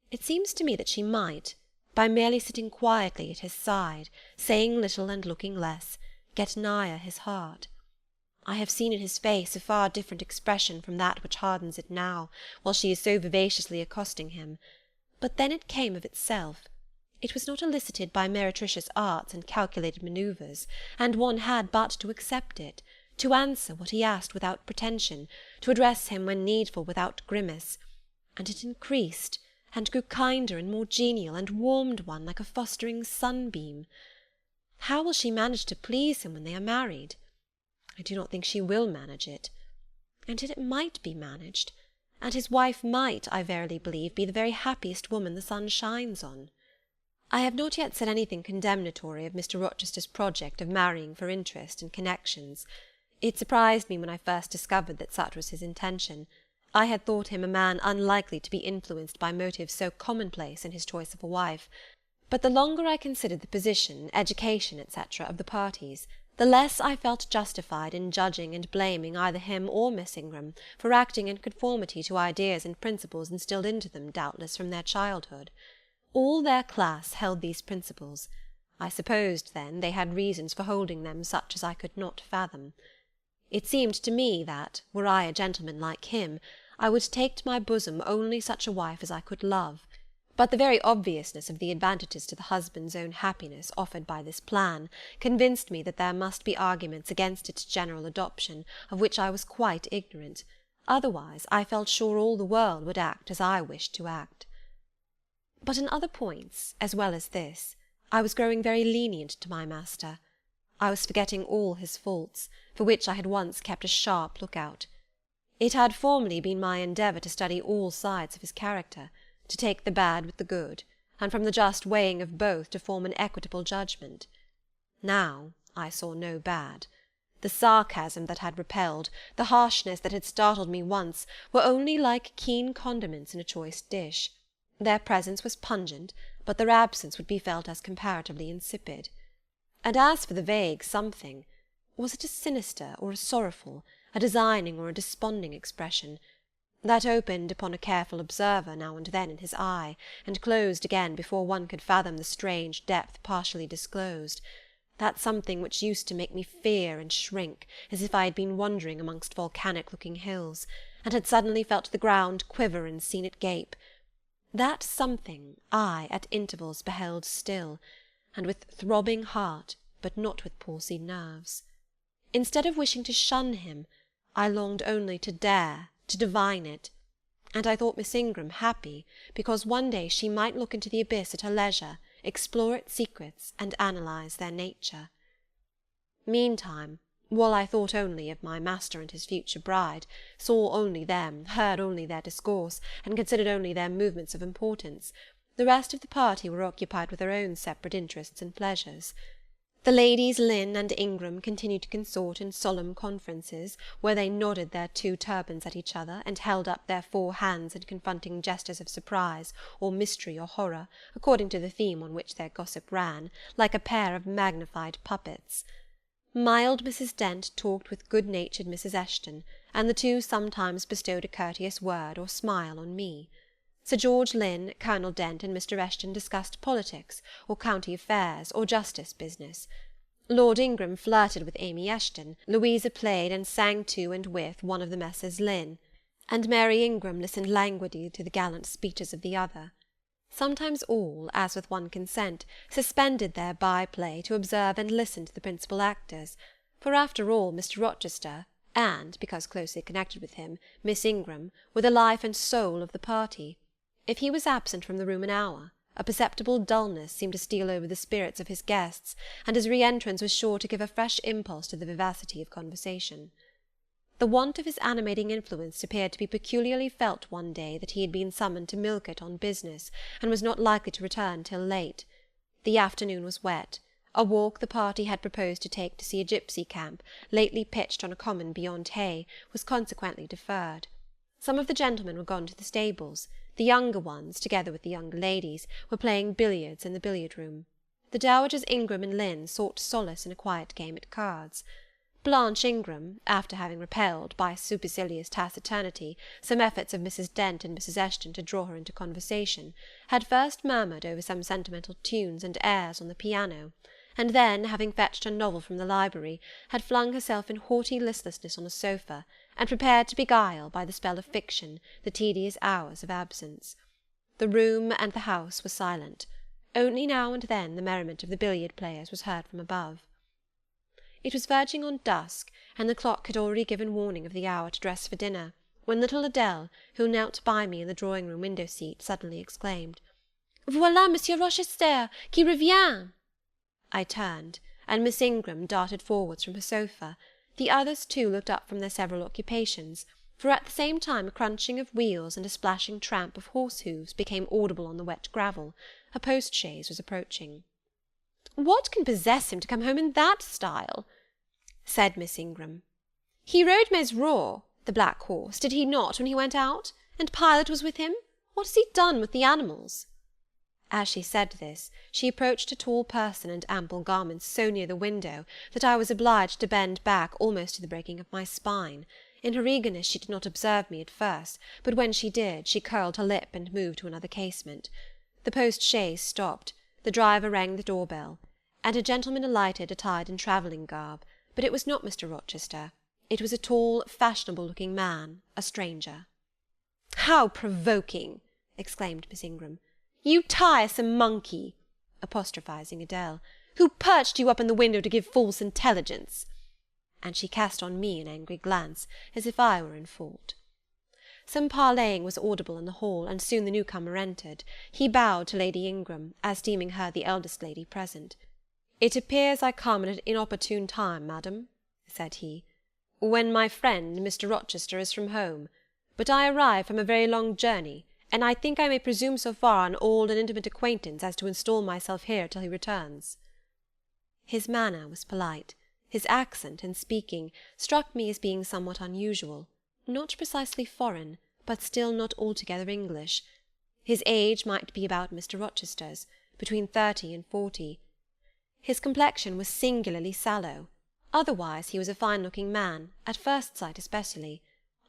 It seems to me that she might, by merely sitting quietly at his side, saying little and looking less, get nigher his heart. I have seen in his face a far different expression from that which hardens it now, while she is so vivaciously accosting him. But then it came of itself. It was not elicited by meretricious arts and calculated manoeuvres, and one had but to accept it, to answer what he asked without pretension, to address him when needful without grimace, and it increased, and grew kinder and more genial, and warmed one like a fostering sunbeam. How will she manage to please him when they are married? I do not think she will manage it. And yet it might be managed, and his wife might, I verily believe, be the very happiest woman the sun shines on. I have not yet said anything condemnatory of Mr. Rochester's project of marrying for interest and connections. It surprised me when I first discovered that such was his intention. I had thought him a man unlikely to be influenced by motives so commonplace in his choice of a wife. But the longer I considered the position, education, etc., of the parties, the less I felt justified in judging and blaming either him or Miss Ingram for acting in conformity to ideas and principles instilled into them, doubtless, from their childhood. All their class held these principles. I supposed, then, they had reasons for holding them such as I could not fathom. It seemed to me that, were I a gentleman like him, I would take to my bosom only such a wife as I could love. But the very obviousness of the advantages to the husband's own happiness offered by this plan convinced me that there must be arguments against its general adoption, of which I was quite ignorant. Otherwise, I felt sure all the world would act as I wished to act. But in other points, as well as this, I was growing very lenient to my master. I was forgetting all his faults, for which I had once kept a sharp look-out. It had formerly been my endeavour to study all sides of his character, to take the bad with the good, and from the just weighing of both to form an equitable judgment. Now I saw no bad. The sarcasm that had repelled, the harshness that had startled me once, were only like keen condiments in a choice dish. Their presence was pungent, but their absence would be felt as comparatively insipid. And as for the vague something, was it a sinister or a sorrowful, a designing or a desponding expression? That opened upon a careful observer now and then in his eye, and closed again before one could fathom the strange depth partially disclosed. That something which used to make me fear and shrink, as if I had been wandering amongst volcanic-looking hills, and had suddenly felt the ground quiver and seen it gape. That something I at intervals beheld still, and with throbbing heart, but not with palsied nerves. Instead of wishing to shun him, I longed only to dare, to divine it, and I thought Miss Ingram happy because one day she might look into the abyss at her leisure, explore its secrets, and analyse their nature. Meantime, while I thought only of my master and his future bride, saw only them, heard only their discourse, and considered only their movements of importance, the rest of the party were occupied with their own separate interests and pleasures. The ladies Lynn and Ingram continued to consort in solemn conferences, where they nodded their 2 turbans at each other, and held up their 4 hands in confronting gestures of surprise, or mystery, or horror, according to the theme on which their gossip ran, like a pair of magnified puppets. Mild Mrs. Dent talked with good-natured Mrs. Eshton, and the 2 sometimes bestowed a courteous word or smile on me. Sir George Lynn, Colonel Dent, and Mr. Eshton discussed politics, or county affairs, or justice business. Lord Ingram flirted with Amy Eshton, Louisa played and sang to and with one of the Messrs. Lynn, and Mary Ingram listened languidly to the gallant speeches of the other. Sometimes all, as with one consent, suspended their by-play to observe and listen to the principal actors, for after all Mr. Rochester, and, because closely connected with him, Miss Ingram, were the life and soul of the party. If he was absent from the room an hour, a perceptible dullness seemed to steal over the spirits of his guests, and his re-entrance was sure to give a fresh impulse to the vivacity of conversation. The want of his animating influence appeared to be peculiarly felt one day that he had been summoned to Millcote on business, and was not likely to return till late. The afternoon was wet. A walk the party had proposed to take to see a gipsy camp, lately pitched on a common beyond Hay, was consequently deferred. Some of the gentlemen were gone to the stables. The younger ones, together with the younger ladies, were playing billiards in the billiard-room. The dowagers Ingram and Lynn sought solace in a quiet game at cards. Blanche Ingram, after having repelled, by supercilious taciturnity, some efforts of Mrs. Dent and Mrs. Eshton to draw her into conversation, had first murmured over some sentimental tunes and airs on the piano, and then, having fetched a novel from the library, had flung herself in haughty listlessness on a sofa, and prepared to beguile, by the spell of fiction, the tedious hours of absence. The room and the house were silent. Only now and then the merriment of the billiard-players was heard from above. It was verging on dusk, and the clock had already given warning of the hour to dress for dinner, when little Adele, who knelt by me in the drawing-room window-seat, suddenly exclaimed, "Voilà Monsieur Rochester, qui revient!" I turned, and Miss Ingram darted forwards from her sofa. The others, too, looked up from their several occupations, for at the same time a crunching of wheels and a splashing tramp of horse-hoofs became audible on the wet gravel. A post-chaise was approaching. "What can possess him to come home in that style?" said Miss Ingram. "He rode Mesrour, the black horse, did he not, when he went out? And Pilot was with him? What has he done with the animals?" As she said this, she approached a tall person and ample garments so near the window that I was obliged to bend back almost to the breaking of my spine. In her eagerness she did not observe me at first, but when she did, she curled her lip and moved to another casement. The post-chaise stopped. The driver rang the door-bell, and a gentleman alighted attired in travelling garb, but it was not Mr. Rochester. It was a tall, fashionable-looking man, a stranger. "How provoking!" exclaimed Miss Ingram. "You tiresome monkey," apostrophising Adele, "who perched you up in the window to give false intelligence!" And she cast on me an angry glance, as if I were in fault. Some parleying was audible in the hall, and soon the newcomer entered. He bowed to Lady Ingram, as deeming her the eldest lady present. "It appears I come at an inopportune time, madam," said he, "when my friend, Mr. Rochester, is from home. But I arrive from a very long journey, and I think I may presume so far on old and intimate acquaintance as to install myself here till he returns." His manner was polite. His accent, in speaking, struck me as being somewhat unusual, not precisely foreign, but still not altogether English. His age might be about Mr. Rochester's, between 30 and 40. His complexion was singularly sallow. Otherwise he was a fine-looking man, at first sight especially.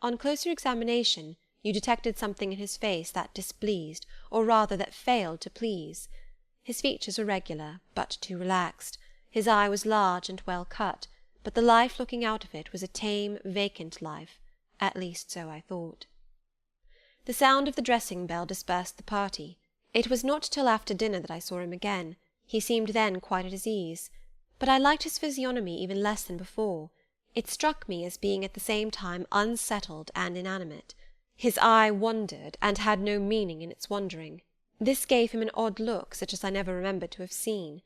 On closer examination, You detected something in his face that displeased, or rather that failed to please. His features were regular, but too relaxed. His eye was large and well cut, but the life looking out of it was a tame, vacant life. At least so I thought. The sound of the dressing-bell dispersed the party. It was not till after dinner that I saw him again. He seemed then quite at his ease. But I liked his physiognomy even less than before. It struck me as being at the same time unsettled and inanimate. His eye wandered, and had no meaning in its wandering. This gave him an odd look, such as I never remembered to have seen.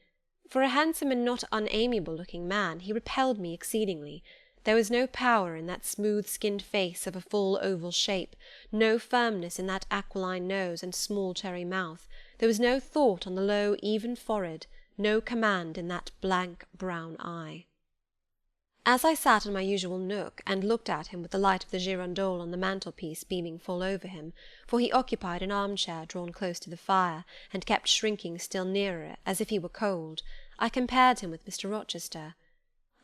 For a handsome and not unamiable-looking man, he repelled me exceedingly. There was no power in that smooth-skinned face of a full oval shape, no firmness in that aquiline nose and small cherry mouth. There was no thought on the low, even forehead, no command in that blank brown eye. As I sat in my usual nook, and looked at him with the light of the girandole on the mantelpiece beaming full over him, for he occupied an armchair drawn close to the fire, and kept shrinking still nearer, as if he were cold, I compared him with Mr. Rochester.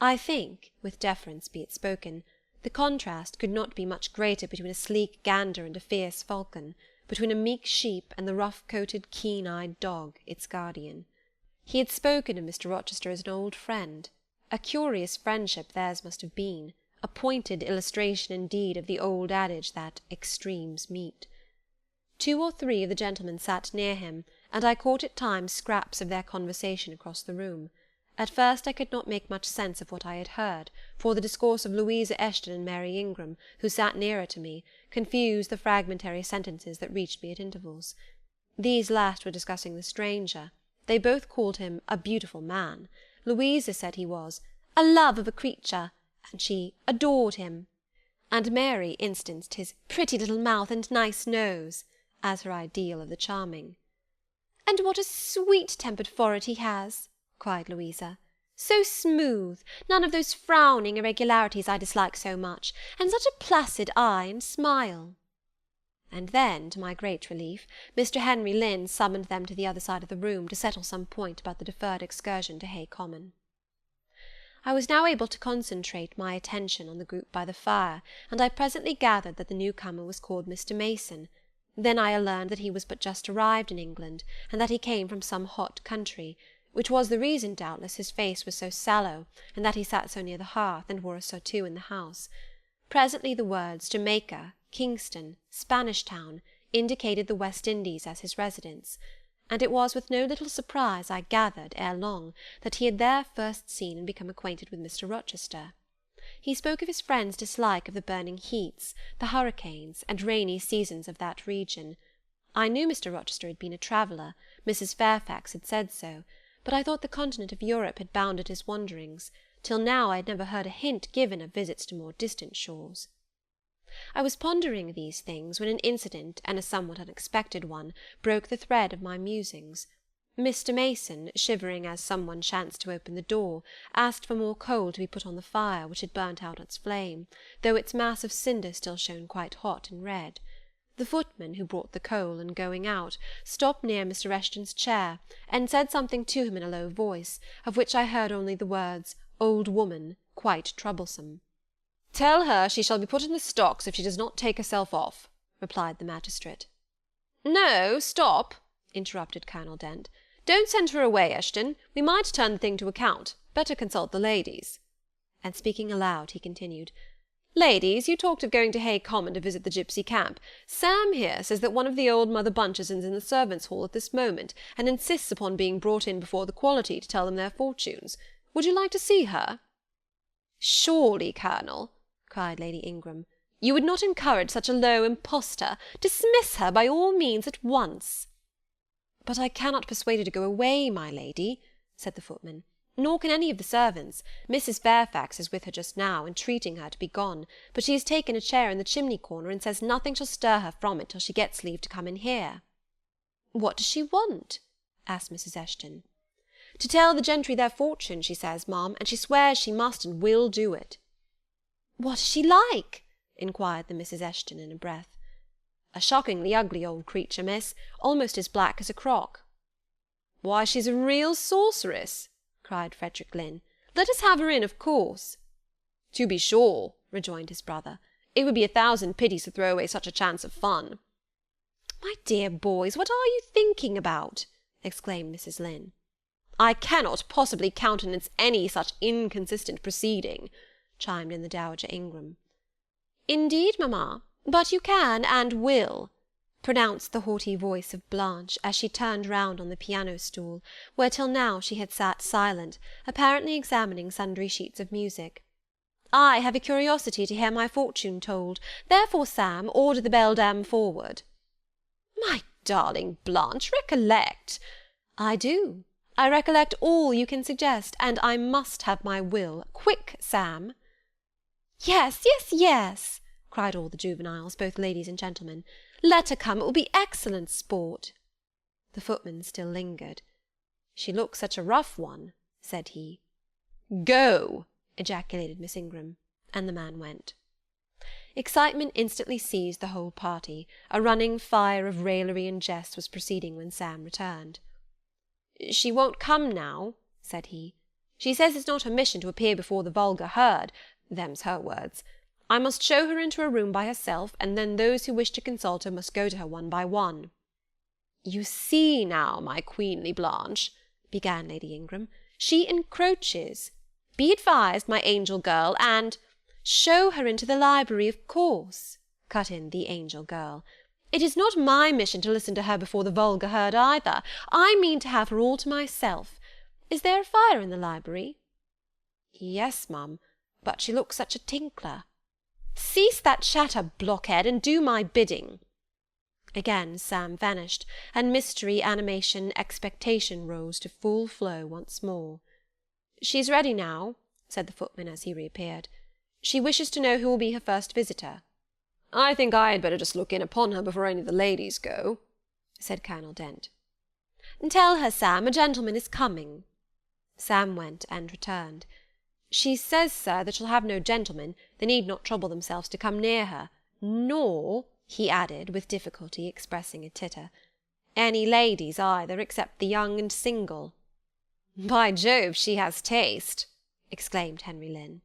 I think, with deference be it spoken, the contrast could not be much greater between a sleek gander and a fierce falcon, between a meek sheep and the rough-coated, keen-eyed dog, its guardian. He had spoken of Mr. Rochester as an old friend. A curious friendship theirs must have been, a pointed illustration indeed of the old adage that extremes meet. 2 or 3 of the gentlemen sat near him, and I caught at times scraps of their conversation across the room. At first I could not make much sense of what I had heard, for the discourse of Louisa Eshton and Mary Ingram, who sat nearer to me, confused the fragmentary sentences that reached me at intervals. These last were discussing the stranger. They both called him a beautiful man. Louisa said he was a love of a creature, and she adored him, and Mary instanced his pretty little mouth and nice nose, as her ideal of the charming. "And what a sweet-tempered forehead he has!" cried Louisa. "So smooth, none of those frowning irregularities I dislike so much, and such a placid eye and smile." And then, to my great relief, Mr. Henry Lynn summoned them to the other side of the room to settle some point about the deferred excursion to Hay Common. I was now able to concentrate my attention on the group by the fire, and I presently gathered that the newcomer was called Mr. Mason. Then I learned that he was but just arrived in England, and that he came from some hot country, which was the reason, doubtless, his face was so sallow, and that he sat so near the hearth, and wore a surtout in the house. Presently the words Jamaica, Kingston, Spanish Town, indicated the West Indies as his residence, and it was with no little surprise I gathered, ere long, that he had there first seen and become acquainted with Mr. Rochester. He spoke of his friend's dislike of the burning heats, the hurricanes, and rainy seasons of that region. I knew Mr. Rochester had been a traveller, Mrs. Fairfax had said so, but I thought the continent of Europe had bounded his wanderings. Till now I had never heard a hint given of visits to more distant shores. I was pondering these things when an incident, and a somewhat unexpected one, broke the thread of my musings. Mr. Mason, shivering as some one chanced to open the door, asked for more coal to be put on the fire, which had burnt out its flame, though its mass of cinder still shone quite hot and red. The footman, who brought the coal, in going out, stopped near Mr. Eshton's chair, and said something to him in a low voice, of which I heard only the words, "old woman," quite troublesome. "Tell her she shall be put in the stocks if she does not take herself off," replied the magistrate. "No, stop," interrupted Colonel Dent. "Don't send her away, Eshton. We might turn the thing to account. Better consult the ladies." And speaking aloud, he continued, "Ladies, you talked of going to Hay Common to visit the gipsy camp. Sam here says that one of the old Mother Bunches is in the servants' hall at this moment, and insists upon being brought in before the quality to tell them their fortunes. Would you like to see her?" "Surely, Colonel," cried Lady Ingram, "you would not encourage such a low impostor. Dismiss her by all means at once." "But I cannot persuade her to go away, my lady," said the footman, "nor can any of the servants. Mrs. Fairfax is with her just now, entreating her to be gone, but she has taken a chair in the chimney-corner, and says nothing shall stir her from it till she gets leave to come in here." "What does she want?" asked Mrs. Eshton. "To tell the gentry their fortune, she says, ma'am, and she swears she must and will do it." "What is she like?" inquired the Mrs. Eshton in a breath. "A shockingly ugly old creature, miss, almost as black as a crock." "Why, she's a real sorceress," cried Frederick Lynn. "Let us have her in, of course." "To be sure," rejoined his brother. It would be 1,000 pities to throw away such a chance of fun." "My dear boys, what are you thinking about?" exclaimed Mrs. Lynn. "I cannot possibly countenance any such inconsistent proceeding," chimed in the Dowager Ingram. "Indeed, mamma, but you can and will," pronounced the haughty voice of Blanche, as she turned round on the piano-stool, where till now she had sat silent, apparently examining sundry sheets of music. "I have a curiosity to hear my fortune told, therefore, Sam, order the beldam forward." "My darling Blanche, recollect—" "I do. I recollect all you can suggest, and I must have my will. Quick, Sam." "Yes, yes, yes," cried all the juveniles, both ladies and gentlemen. "Let her come, it will be excellent sport." The footman still lingered. "She looks such a rough one," said he. "Go!" ejaculated Miss Ingram, and the man went. Excitement instantly seized the whole party. A running fire of raillery and jest was proceeding when Sam returned. "She won't come now," said he. "She says it's not her mission to appear before the vulgar herd. Them's her words. I must show her into a room by herself, and then those who wish to consult her must go to her one by one." "You see now, my queenly Blanche," began Lady Ingram, "she encroaches. Be advised, my angel girl, and—" "Show her into the library, of course," cut in the angel girl. "It is not my mission to listen to her before the vulgar herd either. I mean to have her all to myself. Is there a fire in the library?" "Yes, ma'am, but she looks such a tinkler." "Cease that chatter, blockhead, and do my bidding." Again Sam vanished, and mystery, animation, expectation rose to full flow once more. "She's ready now," said the footman as he reappeared. "She wishes to know who will be her first visitor." "I think I had better just look in upon her before any of the ladies go," said Colonel Dent. "Tell her, Sam, a gentleman is coming." Sam went and returned. "She says, sir, that she'll have no gentlemen. They need not trouble themselves to come near her, nor," he added, with difficulty expressing a titter, "any ladies either, except the young and single." "By Jove, she has taste!" exclaimed Henry Lynn.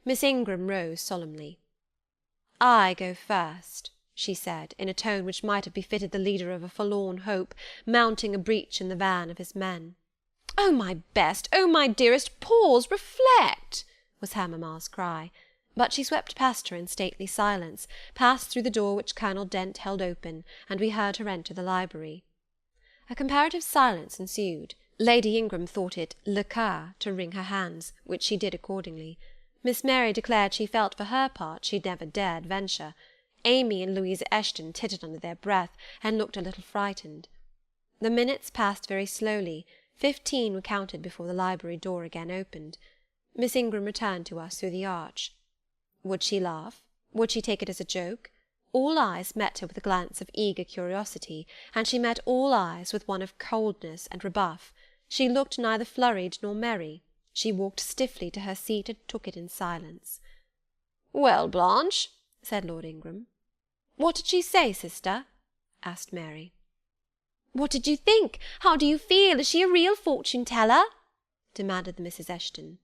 Miss Ingram rose solemnly. "I go first," she said, in a tone which might have befitted the leader of a forlorn hope, mounting a breach in the van of his men. "Oh, my best, oh, my dearest, pause, reflect!" was her mamma's cry. But she swept past her in stately silence, passed through the door which Colonel Dent held open, and we heard her enter the library. A comparative silence ensued. Lady Ingram thought it le cas to wring her hands, which she did accordingly. Miss Mary declared she felt for her part she never dared venture. Amy and Louisa Eshton tittered under their breath, and looked a little frightened. The minutes passed very slowly. 15 were counted before the library door again opened. Miss Ingram returned to us through the arch. Would she laugh? Would she take it as a joke? All eyes met her with a glance of eager curiosity, and she met all eyes with one of coldness and rebuff. She looked neither flurried nor merry. She walked stiffly to her seat and took it in silence. "Well, Blanche?" said Lord Ingram. "What did she say, sister?" asked Mary. "What did you think? How do you feel? Is she a real fortune-teller?" demanded the Mrs. Eshton.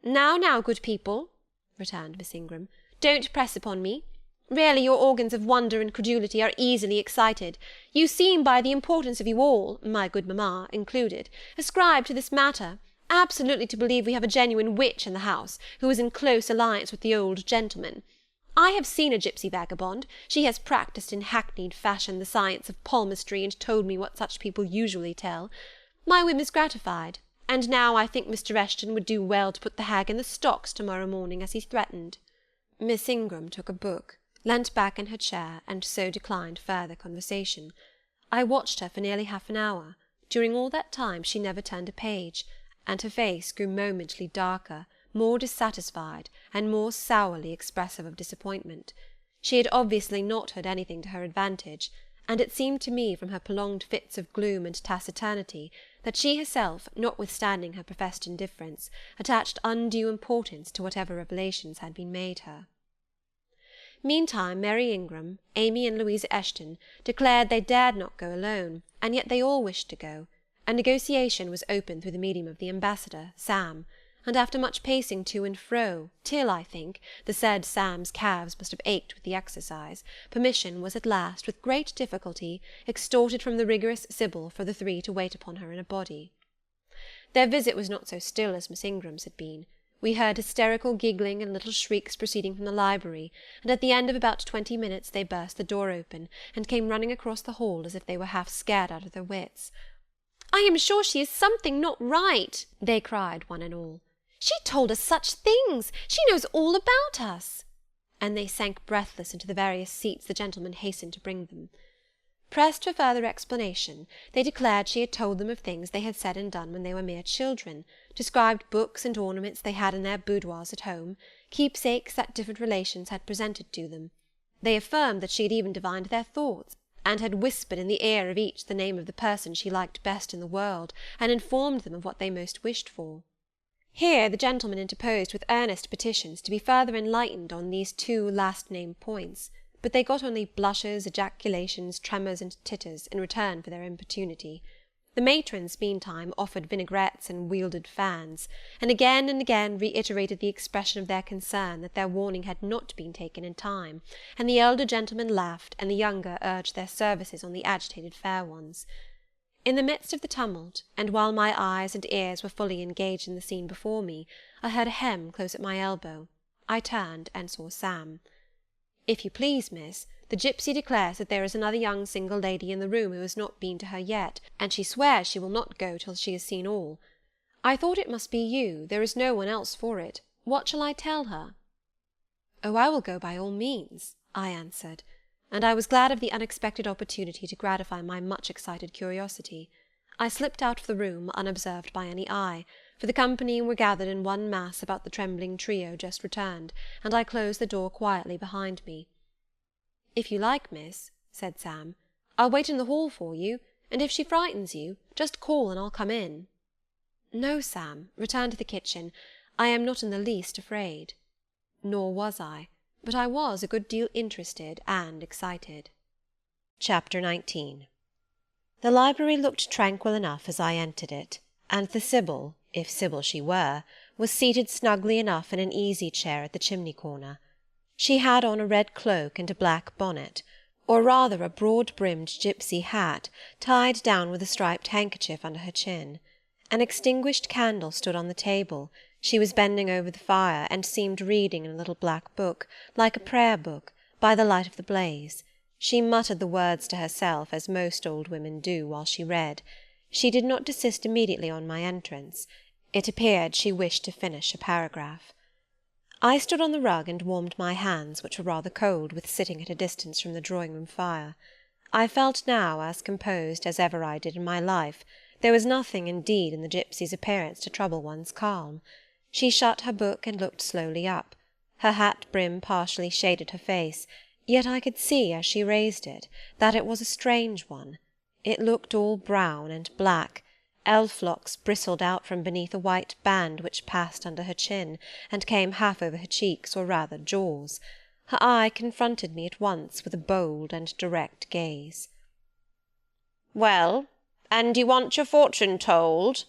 "Now, now, good people," returned Miss Ingram, "don't press upon me. Really, your organs of wonder and credulity are easily excited. You seem, by the importance of you all, my good mamma included, ascribed to this matter, absolutely to believe we have a genuine witch in the house, who is in close alliance with the old gentleman. I have seen a gipsy vagabond. She has practised in hackneyed fashion the science of palmistry, and told me what such people usually tell. My whim is gratified, and now I think Mr. Eshton would do well to put the hag in the stocks to-morrow morning, as he threatened." Miss Ingram took a book, leant back in her chair, and so declined further conversation. I watched her for nearly half an hour. During all that time she never turned a page, and her face grew momently darker, more dissatisfied, and more sourly expressive of disappointment. She had obviously not heard anything to her advantage, and it seemed to me, from her prolonged fits of gloom and taciturnity, that she herself, notwithstanding her professed indifference, attached undue importance to whatever revelations had been made her. Meantime, Mary Ingram, Amy and Louisa Eshton declared they dared not go alone, and yet they all wished to go. A negotiation was opened through the medium of the ambassador, Sam. and after much pacing to and fro, till, I think, the said Sam's calves must have ached with the exercise, permission was at last, with great difficulty, extorted from the rigorous Sybil for the three to wait upon her in a body. Their visit was not so still as Miss Ingram's had been. We heard hysterical giggling and little shrieks proceeding from the library, and at the end of about 20 minutes they burst the door open, and came running across the hall as if they were half scared out of their wits. "I am sure she is something not right," they cried, one and all. "She told us such things! She knows all about us!" And they sank breathless into the various seats the gentlemen hastened to bring them. Pressed for further explanation, they declared she had told them of things they had said and done when they were mere children, described books and ornaments they had in their boudoirs at home, keepsakes that different relations had presented to them. They affirmed that she had even divined their thoughts, and had whispered in the ear of each the name of the person she liked best in the world, and informed them of what they most wished for. Here the gentleman interposed with earnest petitions to be further enlightened on these two last-named points, but they got only blushes, ejaculations, tremors, and titters, in return for their importunity. The matrons, meantime, offered vinaigrettes and wielded fans, and again reiterated the expression of their concern that their warning had not been taken in time, and the elder gentlemen laughed, and the younger urged their services on the agitated fair ones. In the midst of the tumult, and while my eyes and ears were fully engaged in the scene before me, I heard a hem close at my elbow. I turned, and saw Sam. "If you please, miss, the gipsy declares that there is another young single lady in the room who has not been to her yet, and she swears she will not go till she has seen all. I thought it must be you, there is no one else for it. What shall I tell her?" "Oh, I will go by all means," I answered, and I was glad of the unexpected opportunity to gratify my much excited curiosity. I slipped out of the room, unobserved by any eye, for the company were gathered in one mass about the trembling trio just returned, and I closed the door quietly behind me. "If you like, miss," said Sam, "I'll wait in the hall for you, and if she frightens you, just call and I'll come in." "No, Sam, return to the kitchen. I am not in the least afraid." Nor was I, but I was a good deal interested and excited. Chapter 19. The library looked tranquil enough as I entered it, and the Sybil, if Sybil she were, was seated snugly enough in an easy-chair at the chimney-corner. She had on a red cloak and a black bonnet, or rather a broad-brimmed gipsy hat, tied down with a striped handkerchief under her chin. An extinguished candle stood on the table. She was bending over the fire, and seemed reading in a little black book, like a prayer-book, by the light of the blaze. She muttered the words to herself, as most old women do while she read. She did not desist immediately on my entrance. It appeared she wished to finish a paragraph. I stood on the rug and warmed my hands, which were rather cold with sitting at a distance from the drawing-room fire. I felt now as composed as ever I did in my life. There was nothing, indeed, in the gipsy's appearance to trouble one's calm. She shut her book and looked slowly up. Her hat brim partially shaded her face, yet I could see, as she raised it, that it was a strange one. It looked all brown and black. Elf-locks bristled out from beneath a white band which passed under her chin, and came half over her cheeks, or rather jaws. Her eye confronted me at once with a bold and direct gaze. "Well, and you want your fortune told?"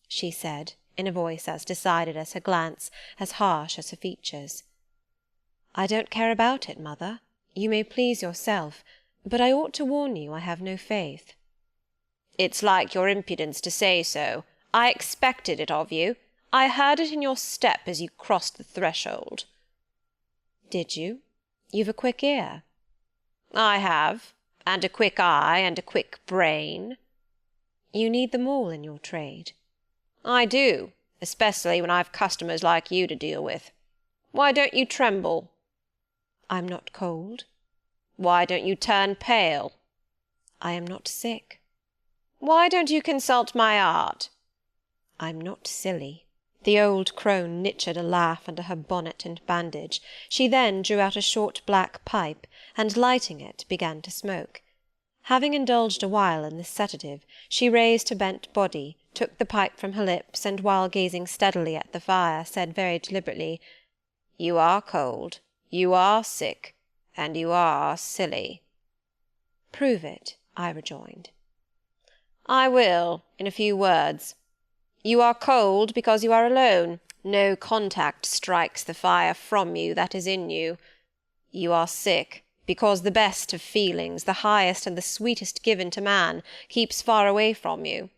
she said, in a voice as decided as her glance, as harsh as her features. "I don't care about it, mother. You may please yourself, but I ought to warn you I have no faith." "It's like your impudence to say so. I expected it of you. I heard it in your step as you crossed the threshold." "Did you? You've a quick ear." "I have, and a quick eye, and a quick brain." "You need them all in your trade." "I do, especially when I've customers like you to deal with. Why don't you tremble?" "I'm not cold." "Why don't you turn pale?" "I am not sick." "Why don't you consult my art?" "I'm not silly." The old crone knitted a laugh under her bonnet and bandage. She then drew out a short black pipe, and lighting it, began to smoke. Having indulged a while in this sedative, she raised her bent body, took the pipe from her lips, and while gazing steadily at the fire, said very deliberately, "You are cold, you are sick, and you are silly." "Prove it," I rejoined. "I will, in a few words. You are cold because you are alone, No contact strikes the fire from you that is in you. You are sick, because the best of feelings, the highest and the sweetest given to man, keeps far away from you.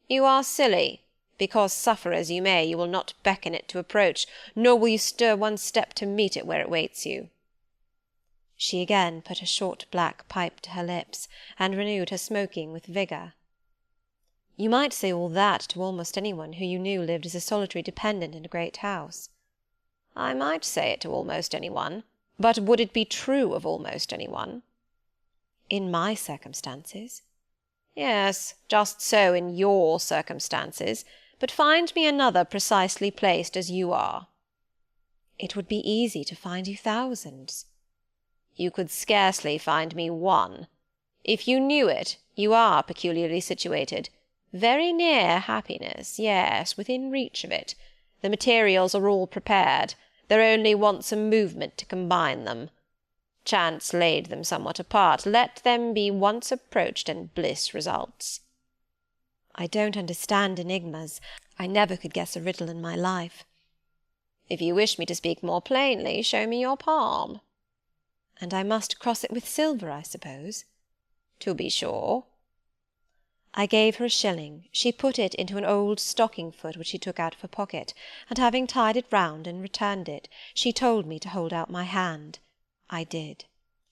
You are silly, because suffer as you may, you will not beckon it to approach, nor will you stir one step to meet it where it waits you. She again put a short black pipe to her lips, and renewed her smoking with vigour. You might say all that to almost anyone who you knew lived as a solitary dependent in a great house. I might say it to almost anyone, but would it be true of almost anyone? In my circumstances. Yes, just so in your circumstances, but find me another precisely placed as you are. It would be easy to find you thousands. You could scarcely find me one. If you knew it, you are peculiarly situated. Very near happiness, yes, within reach of it. The materials are all prepared. There only wants a movement to combine them. Chance laid them somewhat apart. Let them be once approached, and bliss results. I don't understand enigmas. I never could guess a riddle in my life. If you wish me to speak more plainly, show me your palm. And I must cross it with silver, I suppose? To be sure. I gave her a shilling. She put it into an old stocking-foot which she took out of her pocket, and having tied it round and returned it, she told me to hold out my hand. I did.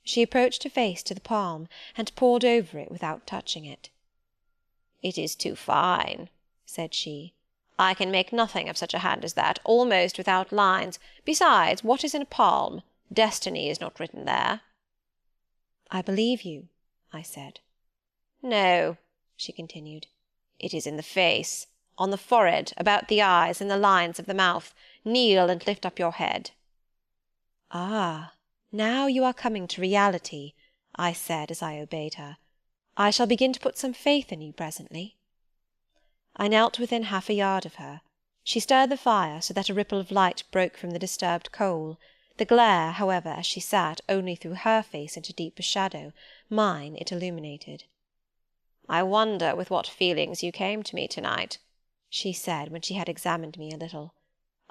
She approached her face to the palm, and pored over it without touching it. "It is too fine," said she. "I can make nothing of such a hand as that, almost without lines. Besides, what is in a palm? Destiny is not written there." "I believe you," I said. "No," she continued. "It is in the face, on the forehead, about the eyes, in the lines of the mouth. Kneel and lift up your head." "Ah, now you are coming to reality," I said as I obeyed her. "I shall begin to put some faith in you presently." I knelt within half a yard of her. She stirred the fire so that a ripple of light broke from the disturbed coal. The glare, however, as she sat, only threw her face into deeper shadow. Mine it illuminated. "I wonder with what feelings you came to me to-night," she said, when she had examined me a little.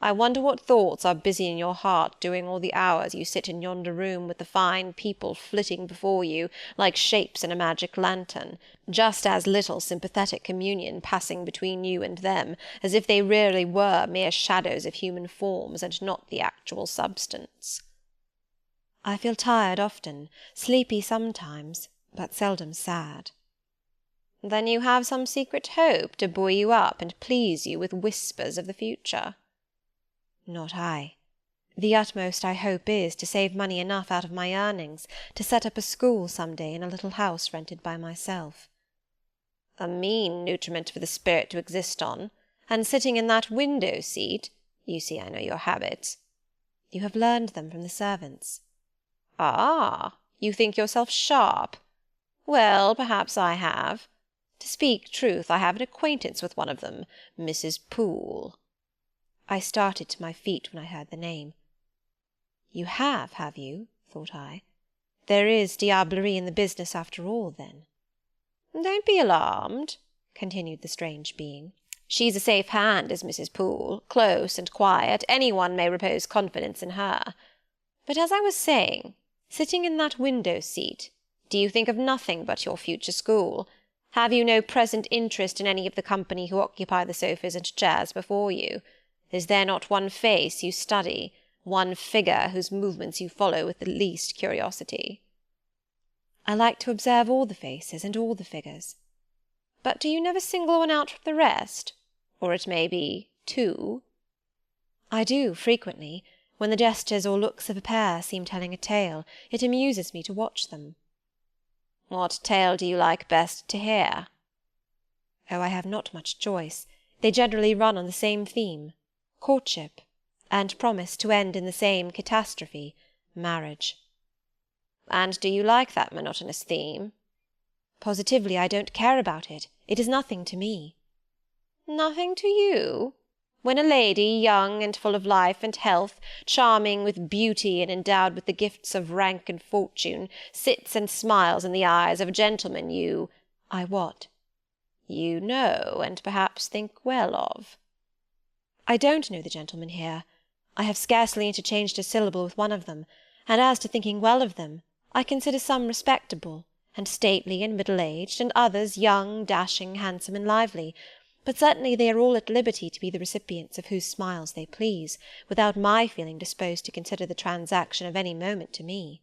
"I wonder what thoughts are busy in your heart during all the hours you sit in yonder room with the fine people flitting before you like shapes in a magic lantern, just as little sympathetic communion passing between you and them, as if they really were mere shadows of human forms, and not the actual substance." "I feel tired often, sleepy sometimes, but seldom sad." "Then you have some secret hope to buoy you up and please you with whispers of the future?" "Not I. The utmost I hope is to save money enough out of my earnings to set up a school some day in a little house rented by myself." "A mean nutriment for the spirit to exist on. And sitting in that window-seat, you see I know your habits." "You have learned them from the servants." "Ah, you think yourself sharp? Well, perhaps I have. To speak truth, I have an acquaintance with one of them, Mrs. Poole." I started to my feet when I heard the name. "You have you?" thought I. "There is diablerie in the business after all, then." "Don't be alarmed," continued the strange being. "She's a safe hand, is Mrs. Poole, close and quiet. Any one may repose confidence in her. But as I was saying, sitting in that window-seat, do you think of nothing but your future school? Have you no present interest in any of the company who occupy the sofas and chairs before you? Is there not one face you study, one figure whose movements you follow with the least curiosity?" "I like to observe all the faces and all the figures." "But do you never single one out from the rest? Or it may be two?" "I do, frequently. When the gestures or looks of a pair seem telling a tale, it amuses me to watch them." "What tale do you like best to hear?" "Oh, I have not much choice. They generally run on the same theme. Courtship, and promise to end in the same catastrophe, marriage." "And do you like that monotonous theme?" "Positively I don't care about it. It is nothing to me." "Nothing to you? When a lady, young and full of life and health, charming with beauty and endowed with the gifts of rank and fortune, sits and smiles in the eyes of a gentleman you—" "I what?" "You know, and perhaps think well of." I don't know the gentlemen here. I have scarcely interchanged a syllable with one of them, and as to thinking well of them, I consider some respectable, and stately, and middle-aged, and others young, dashing, handsome, and lively, but certainly they are all at liberty to be the recipients of whose smiles they please, without my feeling disposed to consider the transaction of any moment to me.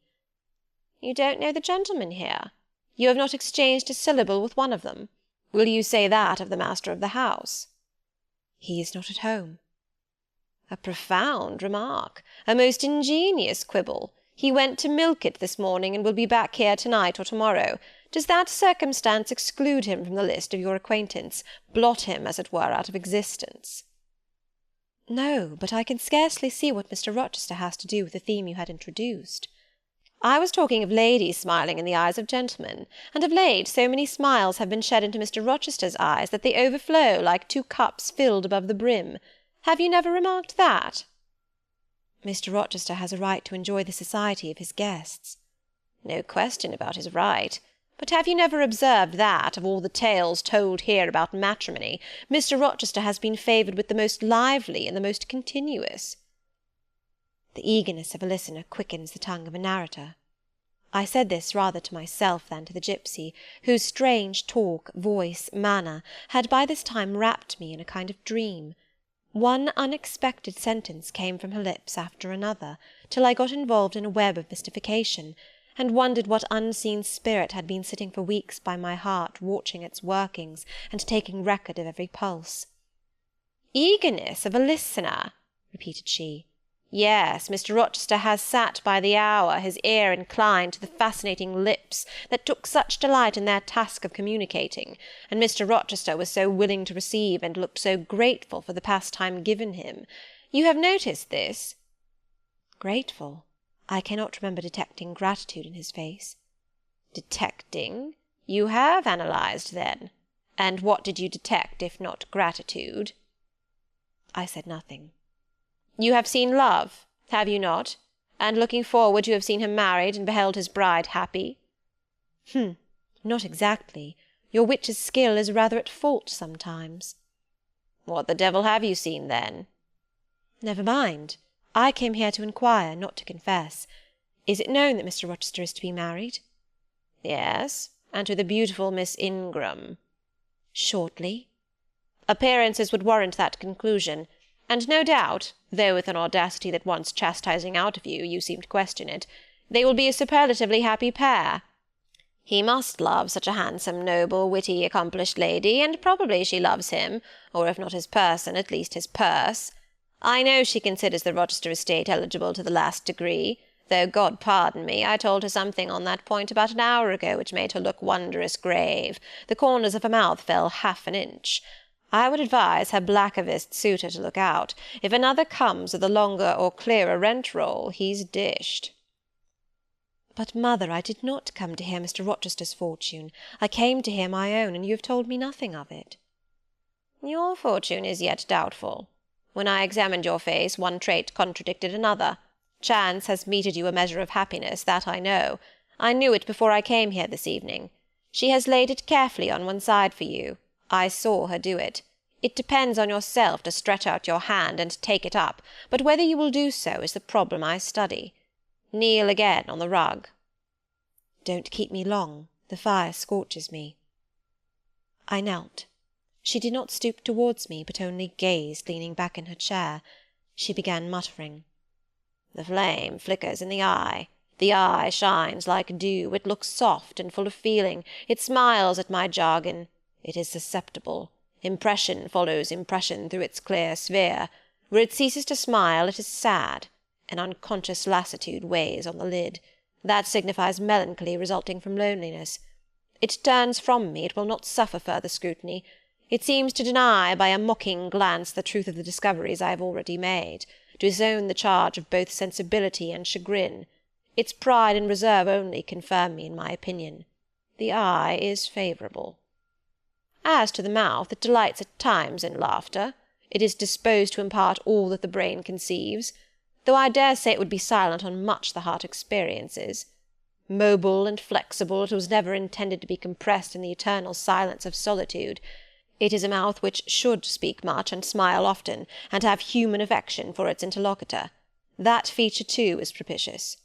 You don't know the gentlemen here? You have not exchanged a syllable with one of them? Will you say that of the master of the house? He is not at home. A profound remark, a most ingenious quibble. He went to Milket this morning, and will be back here to-night or to-morrow. Does that circumstance exclude him from the list of your acquaintance, blot him, as it were, out of existence? No, but I can scarcely see what Mr. Rochester has to do with the theme you had introduced. I was talking of ladies smiling in the eyes of gentlemen, and of late so many smiles have been shed into Mr. Rochester's eyes that they overflow like 2 cups filled above the brim. Have you never remarked that? Mr. Rochester has a right to enjoy the society of his guests. No question about his right. But have you never observed that, of all the tales told here about matrimony, Mr. Rochester has been favoured with the most lively and the most continuous? The eagerness of a listener quickens the tongue of a narrator. I said this rather to myself than to the gipsy, whose strange talk, voice, manner, had by this time wrapped me in a kind of dream. One unexpected sentence came from her lips after another, till I got involved in a web of mystification, and wondered what unseen spirit had been sitting for weeks by my heart, watching its workings, and taking record of every pulse. "Eagerness of a listener," repeated she. "Yes, Mr. Rochester has sat by the hour, his ear inclined to the fascinating lips that took such delight in their task of communicating, and Mr. Rochester was so willing to receive, and looked so grateful for the pastime given him. You have noticed this?" Grateful? I cannot remember detecting gratitude in his face. Detecting? You have analysed, then. And what did you detect, if not gratitude? I said nothing. You have seen love, have you not? And looking forward, you have seen him married, and beheld his bride happy? Not exactly. Your witch's skill is rather at fault sometimes. What the devil have you seen, then? Never mind. I came here to inquire, not to confess. Is it known that Mr. Rochester is to be married? Yes, and to the beautiful Miss Ingram. Shortly? Appearances would warrant that conclusion, and no doubt, though with an audacity that wants chastising out of you, you seem to question it, they will be a superlatively happy pair. He must love such a handsome, noble, witty, accomplished lady, and probably she loves him, or if not his person, at least his purse. I know she considers the Rochester estate eligible to the last degree, though, God pardon me, I told her something on that point about an hour ago which made her look wondrous grave. The corners of her mouth fell half an inch. I would advise her blackavist suitor to look out. If another comes with a longer or clearer rent-roll, he's dished. But, mother, I did not come to hear Mr. Rochester's fortune. I came to hear my own, and you have told me nothing of it. Your fortune is yet doubtful. When I examined your face, one trait contradicted another. Chance has meted you a measure of happiness, that I know. I knew it before I came here this evening. She has laid it carefully on one side for you. I saw her do it. It depends on yourself to stretch out your hand and take it up, but whether you will do so is the problem I study. Kneel again on the rug. Don't keep me long. The fire scorches me. I knelt. She did not stoop towards me, but only gazed, leaning back in her chair. She began muttering. The flame flickers in the eye. The eye shines like dew. It looks soft and full of feeling. It smiles at my jargon. It is susceptible. Impression follows impression through its clear sphere. Where it ceases to smile, it is sad. An unconscious lassitude weighs on the lid. That signifies melancholy resulting from loneliness. It turns from me. It will not suffer further scrutiny. It seems to deny by a mocking glance the truth of the discoveries I have already made, to disown the charge of both sensibility and chagrin. Its pride and reserve only confirm me in my opinion. The eye is favourable. As to the mouth, it delights at times in laughter. It is disposed to impart all that the brain conceives, though I dare say it would be silent on much the heart experiences. Mobile and flexible, it was never intended to be compressed in the eternal silence of solitude. It is a mouth which should speak much and smile often, and have human affection for its interlocutor. That feature, too, is propitious.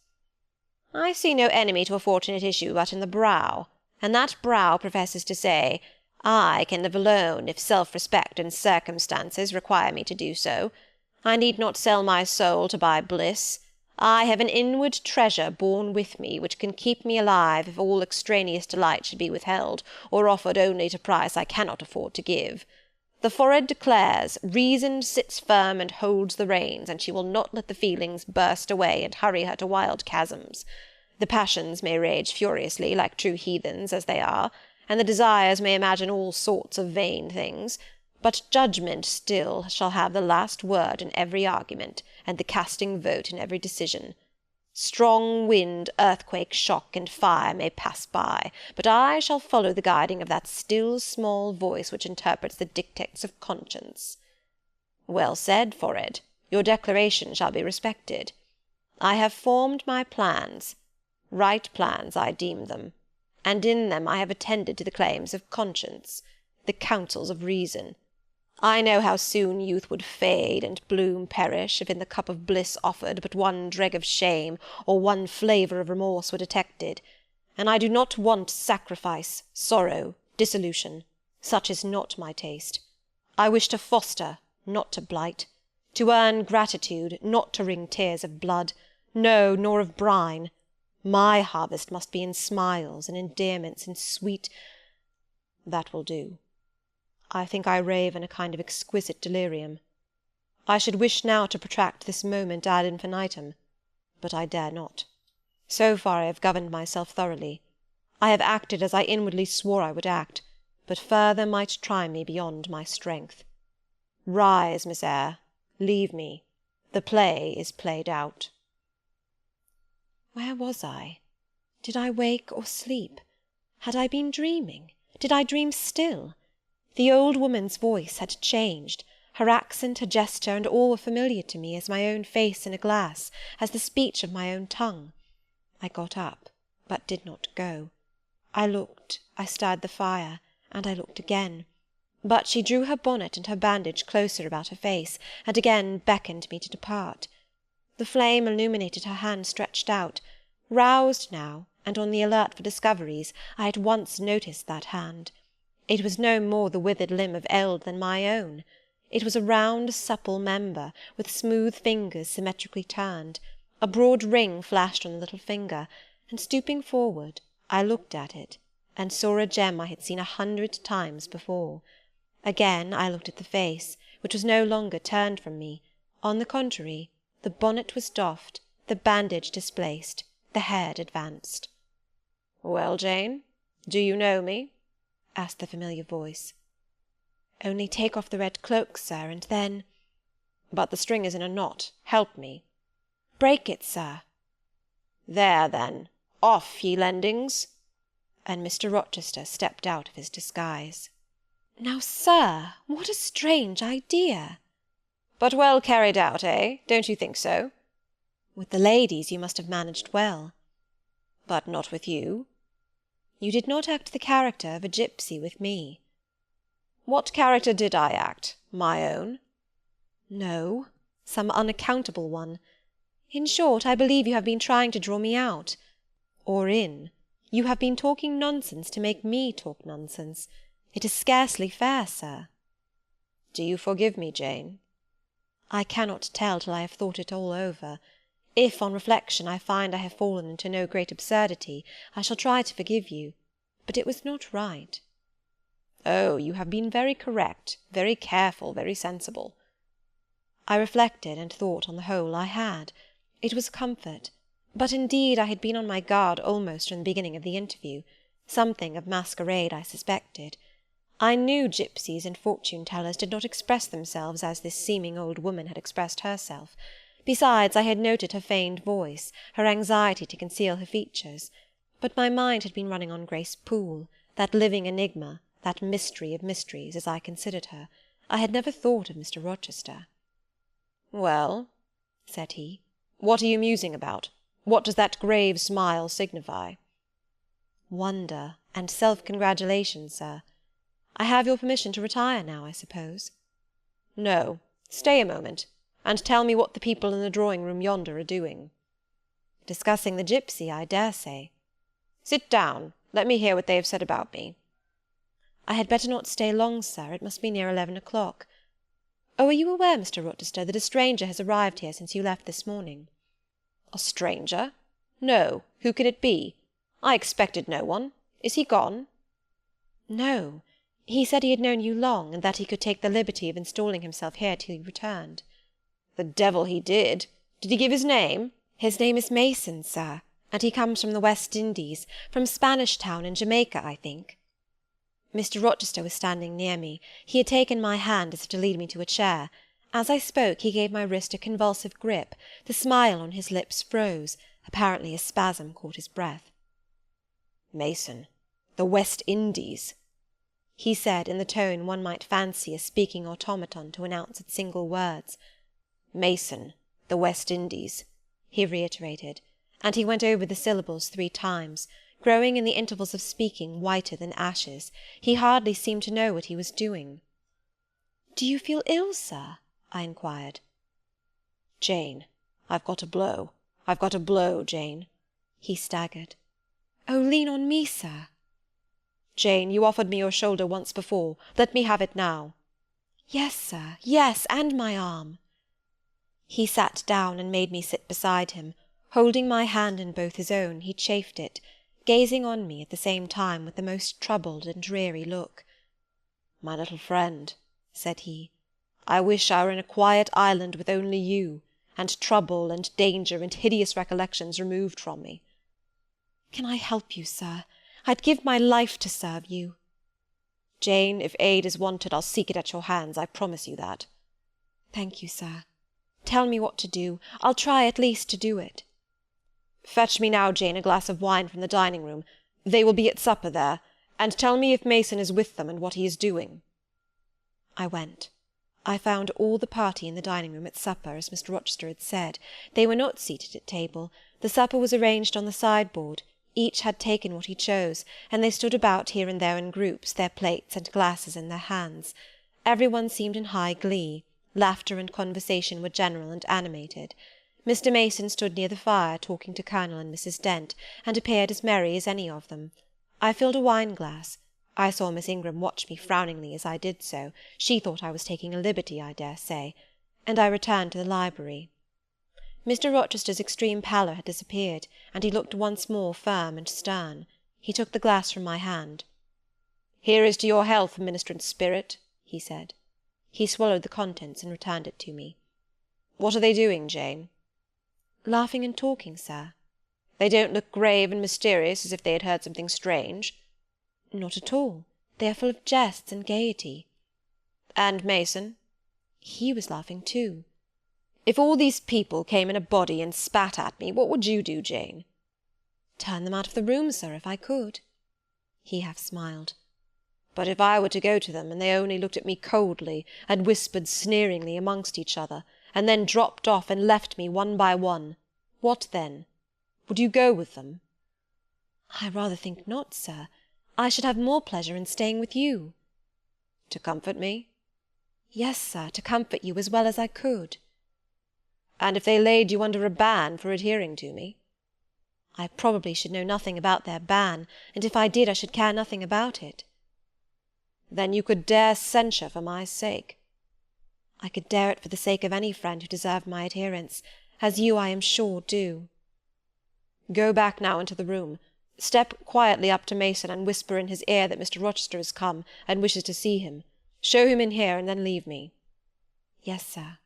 I see no enemy to a fortunate issue but in the brow, and that brow professes to say, I can live alone if self-respect and circumstances require me to do so. I need not sell my soul to buy bliss. I have an inward treasure born with me, which can keep me alive if all extraneous delight should be withheld, or offered only at a price I cannot afford to give. The forehead declares, reason sits firm and holds the reins, and she will not let the feelings burst away and hurry her to wild chasms. The passions may rage furiously, like true heathens as they are, and the desires may imagine all sorts of vain things, but judgment still shall have the last word in every argument, and the casting vote in every decision. Strong wind, earthquake, shock, and fire may pass by, but I shall follow the guiding of that still small voice which interprets the dictates of conscience. Well said, forehead. Your declaration shall be respected. I have formed my plans. Right plans I deem them, and in them I have attended to the claims of conscience, the counsels of reason. I know how soon youth would fade and bloom perish, if in the cup of bliss offered but one dreg of shame or one flavour of remorse were detected, and I do not want sacrifice, sorrow, dissolution. Such is not my taste. I wish to foster, not to blight, to earn gratitude, not to wring tears of blood, no, nor of brine. My harvest must be in smiles, in endearments, in sweet— That will do. I think I rave in a kind of exquisite delirium. I should wish now to protract this moment ad infinitum, but I dare not. So far I have governed myself thoroughly. I have acted as I inwardly swore I would act, but further might try me beyond my strength. Rise, Miss Eyre. Leave me. The play is played out. Where was I? Did I wake or sleep? Had I been dreaming? Did I dream still? The old woman's voice had changed. Her accent, her gesture, and all were familiar to me as my own face in a glass, as the speech of my own tongue. I got up, but did not go. I looked, I stirred the fire, and I looked again. But she drew her bonnet and her bandage closer about her face, and again beckoned me to depart. The flame illuminated her hand stretched out. Roused now, and on the alert for discoveries, I at once noticed that hand. It was no more the withered limb of eld than my own. It was a round, supple member, with smooth fingers symmetrically turned. A broad ring flashed on the little finger, and stooping forward, I looked at it, and saw a gem I had seen 100 times before. Again I looked at the face, which was no longer turned from me. On the contrary, the bonnet was doffed, the bandage displaced, the head advanced. "Well, Jane, do you know me?" asked the familiar voice. "Only take off the red cloak, sir, and then—" "But the string is in a knot. Help me." "Break it, sir." "There, then. Off, ye lendings!" And Mr. Rochester stepped out of his disguise. "Now, sir, what a strange idea!" "But well carried out, eh? Don't you think so?" "With the ladies you must have managed well." "But not with you." "You did not act the character of a gipsy with me." "What character did I act? My own?" "No, some unaccountable one. In short, I believe you have been trying to draw me out. Or in. You have been talking nonsense to make me talk nonsense. It is scarcely fair, sir." "Do you forgive me, Jane?" "I cannot tell till I have thought it all over. If, on reflection, I find I have fallen into no great absurdity, I shall try to forgive you. But it was not right." "Oh, you have been very correct, very careful, very sensible." I reflected, and thought on the whole I had. It was a comfort. But indeed I had been on my guard almost from the beginning of the interview. Something of masquerade I suspected. I knew gipsies and fortune-tellers did not express themselves as this seeming old woman had expressed herself. Besides, I had noted her feigned voice, her anxiety to conceal her features. But my mind had been running on Grace Poole, that living enigma, that mystery of mysteries, as I considered her. I had never thought of Mr. Rochester. "Well," said he, "what are you musing about? What does that grave smile signify?" "Wonder and self-congratulation, sir. I have your permission to retire now, I suppose?" "No, stay a moment, and tell me what the people in the drawing-room yonder are doing." "Discussing the gipsy, I dare say." "Sit down. Let me hear what they have said about me." "I had better not stay long, sir. It must be near 11 o'clock. Oh, are you aware, Mr. Rochester, that a stranger has arrived here since you left this morning?" "A stranger? No. Who can it be? I expected no one. Is he gone?" "No. He said he had known you long, and that he could take the liberty of installing himself here till you returned." "The devil he did! Did he give his name?" "His name is Mason, sir, and he comes from the West Indies, from Spanish Town in Jamaica, I think." Mr. Rochester was standing near me. He had taken my hand as if to lead me to a chair. As I spoke, he gave my wrist a convulsive grip. The smile on his lips froze. Apparently a spasm caught his breath. "Mason, the West Indies," he said, in the tone one might fancy a speaking automaton to announce its single words. "Mason, the West Indies," he reiterated, and he went over the syllables 3 times, growing in the intervals of speaking whiter than ashes. He hardly seemed to know what he was doing. "Do you feel ill, sir?" I inquired. "Jane, I've got a blow. I've got a blow, Jane." He staggered. "Oh, lean on me, sir." "Jane, you offered me your shoulder once before. Let me have it now." "Yes, sir, yes, and my arm." He sat down and made me sit beside him. Holding my hand in both his own, he chafed it, gazing on me at the same time with the most troubled and dreary look. "My little friend," said he, "I wish I were in a quiet island with only you, and trouble and danger and hideous recollections removed from me." "Can I help you, sir? I'd give my life to serve you." "Jane, if aid is wanted, I'll seek it at your hands, I promise you that." "Thank you, sir. Tell me what to do. I'll try at least to do it." "Fetch me now, Jane, a glass of wine from the dining-room. They will be at supper there. And tell me if Mason is with them, and what he is doing." I went. I found all the party in the dining-room at supper, as Mr. Rochester had said. They were not seated at table. The supper was arranged on the sideboard. Each had taken what he chose, and they stood about here and there in groups, their plates and glasses in their hands. Every one seemed in high glee. Laughter and conversation were general and animated. Mr. Mason stood near the fire, talking to Colonel and Mrs. Dent, and appeared as merry as any of them. I filled a wine-glass. I saw Miss Ingram watch me frowningly as I did so. She thought I was taking a liberty, I dare say. And I returned to the library. Mr. Rochester's extreme pallor had disappeared, and he looked once more firm and stern. He took the glass from my hand. "Here is to your health, ministrant spirit," he said. He swallowed the contents and returned it to me. "What are they doing, Jane?" "Laughing and talking, sir." "They don't look grave and mysterious, as if they had heard something strange?" "Not at all. They are full of jests and gaiety." "And Mason?" "He was laughing too." "If all these people came in a body and spat at me, what would you do, Jane?" "Turn them out of the room, sir, if I could." He half smiled. "But if I were to go to them, and they only looked at me coldly, and whispered sneeringly amongst each other, and then dropped off and left me one by one, what then? Would you go with them?" "I rather think not, sir. I should have more pleasure in staying with you." "To comfort me?" "Yes, sir, to comfort you as well as I could." "And if they laid you under a ban for adhering to me?" "I probably should know nothing about their ban, and if I did I should care nothing about it." "Then you could dare censure for my sake?" "I could dare it for the sake of any friend who deserved my adherence, as you, I am sure, do." "Go back now into the room. Step quietly up to Mason and whisper in his ear that Mr. Rochester has come, and wishes to see him. Show him in here, and then leave me." "Yes, sir."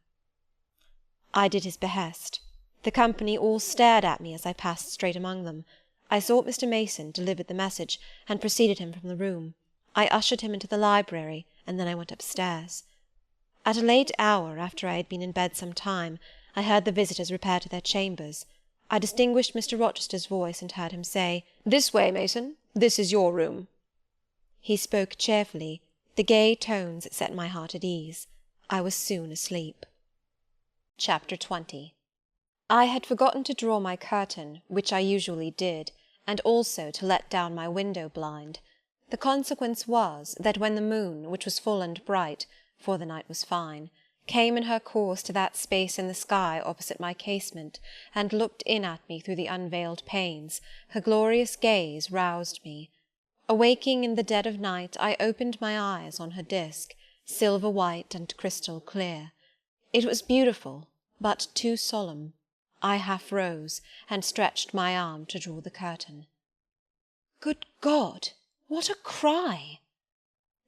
I did his behest. The company all stared at me as I passed straight among them. I sought Mr. Mason, delivered the message, and preceded him from the room. I ushered him into the library, and then I went upstairs. At a late hour, after I had been in bed some time, I heard the visitors repair to their chambers. I distinguished Mr. Rochester's voice, and heard him say, "This way, Mason. This is your room." He spoke cheerfully. The gay tones set my heart at ease. I was soon asleep. Chapter 20. I had forgotten to draw my curtain, which I usually did, and also to let down my window blind. The consequence was, that when the moon, which was full and bright, for the night was fine, came in her course to that space in the sky opposite my casement, and looked in at me through the unveiled panes, her glorious gaze roused me. Awaking in the dead of night, I opened my eyes on her disk, silver white and crystal clear. It was beautiful, but too solemn. I half rose, and stretched my arm to draw the curtain. Good God! What a cry!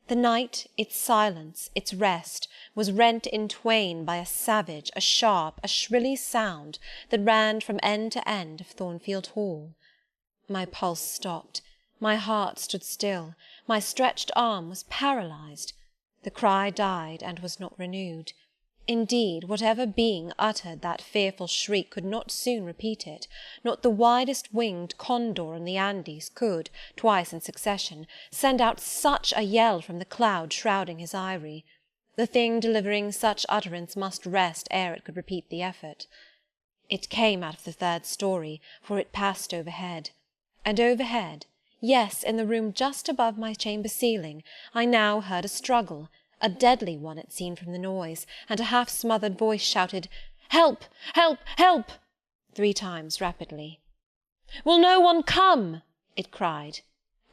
The night, its silence, its rest, was rent in twain by a savage, a sharp, a shrilly sound that ran from end to end of Thornfield Hall. My pulse stopped, my heart stood still, my stretched arm was paralysed. The cry died and was not renewed. Indeed, whatever being uttered that fearful shriek could not soon repeat it. Not the widest winged condor in the Andes could, twice in succession, send out such a yell from the cloud shrouding his eyrie. The thing delivering such utterance must rest ere it could repeat the effort. It came out of the third story, for it passed overhead. And overhead, yes, in the room just above my chamber ceiling, I now heard a struggle, a deadly one it seemed from the noise, and a half-smothered voice shouted, "Help! Help! Help!" 3 times rapidly. "Will no one come?" it cried.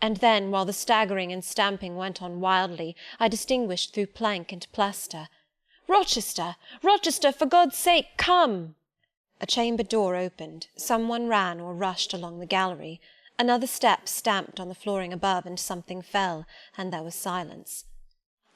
And then, while the staggering and stamping went on wildly, I distinguished through plank and plaster, "Rochester! Rochester! For God's sake, come!" A chamber door opened, some one ran or rushed along the gallery, another step stamped on the flooring above, and something fell, and there was silence.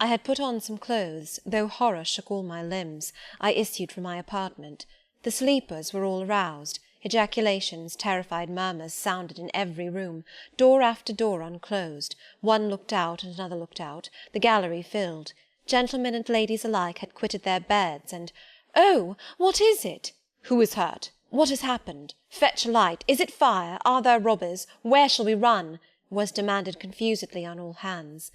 I had put on some clothes, though horror shook all my limbs. I issued from my apartment. The sleepers were all aroused. Ejaculations, terrified murmurs sounded in every room. Door after door unclosed. One looked out and another looked out. The gallery filled. Gentlemen and ladies alike had quitted their beds, and "Oh, what is it?" "Who is hurt?" "What has happened?" "Fetch a light." "Is it fire?" "Are there robbers?" "Where shall we run?" was demanded confusedly on all hands.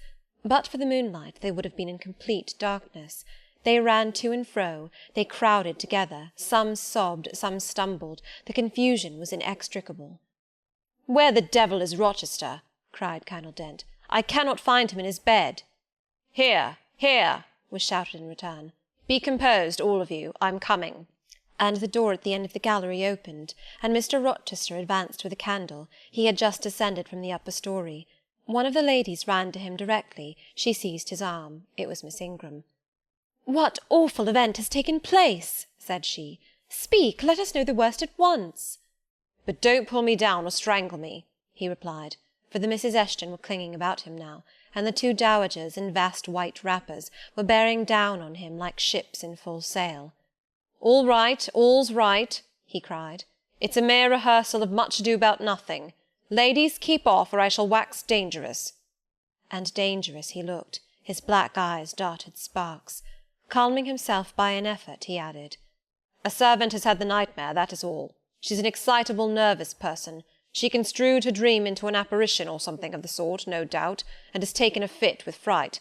But for the moonlight they would have been in complete darkness. They ran to and fro, they crowded together, some sobbed, some stumbled, the confusion was inextricable. "Where the devil is Rochester?" cried Colonel Dent. "I cannot find him in his bed." "Here, here," was shouted in return. "Be composed, all of you, I'm coming." And the door at the end of the gallery opened, and Mr. Rochester advanced with a candle. He had just descended from the upper story. One of the ladies ran to him directly. She seized his arm. It was Miss Ingram. "What awful event has taken place?" said she. "Speak, let us know the worst at once." "But don't pull me down or strangle me," he replied, for the Misses Eshton were clinging about him now, and the 2 dowagers, in vast white wrappers, were bearing down on him like ships in full sail. "All right, all's right," he cried. "It's a mere rehearsal of Much Ado about Nothing. Ladies, keep off, or I shall wax dangerous." And dangerous he looked. His black eyes darted sparks. Calming himself by an effort, he added, "A servant has had the nightmare, that is all. She's an excitable, nervous person. She construed her dream into an apparition or something of the sort, no doubt, and has taken a fit with fright.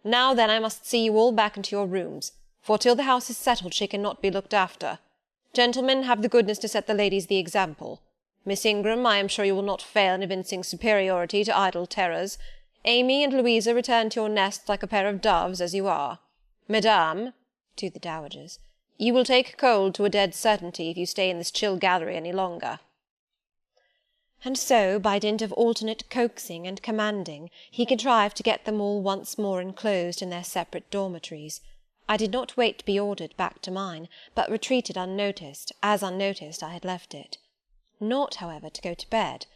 Now then, I must see you all back into your rooms, for till the house is settled she cannot be looked after. Gentlemen, have the goodness to set the ladies the example. Miss Ingram, I am sure you will not fail in evincing superiority to idle terrors. Amy and Louisa, return to your nests like a pair of doves, as you are. Madame," to the dowagers, "you will take cold to a dead certainty if you stay in this chill gallery any longer." And so, by dint of alternate coaxing and commanding, he contrived to get them all once more enclosed in their separate dormitories. I did not wait to be ordered back to mine, but retreated unnoticed, as unnoticed I had left it. Not, however, to go to bed.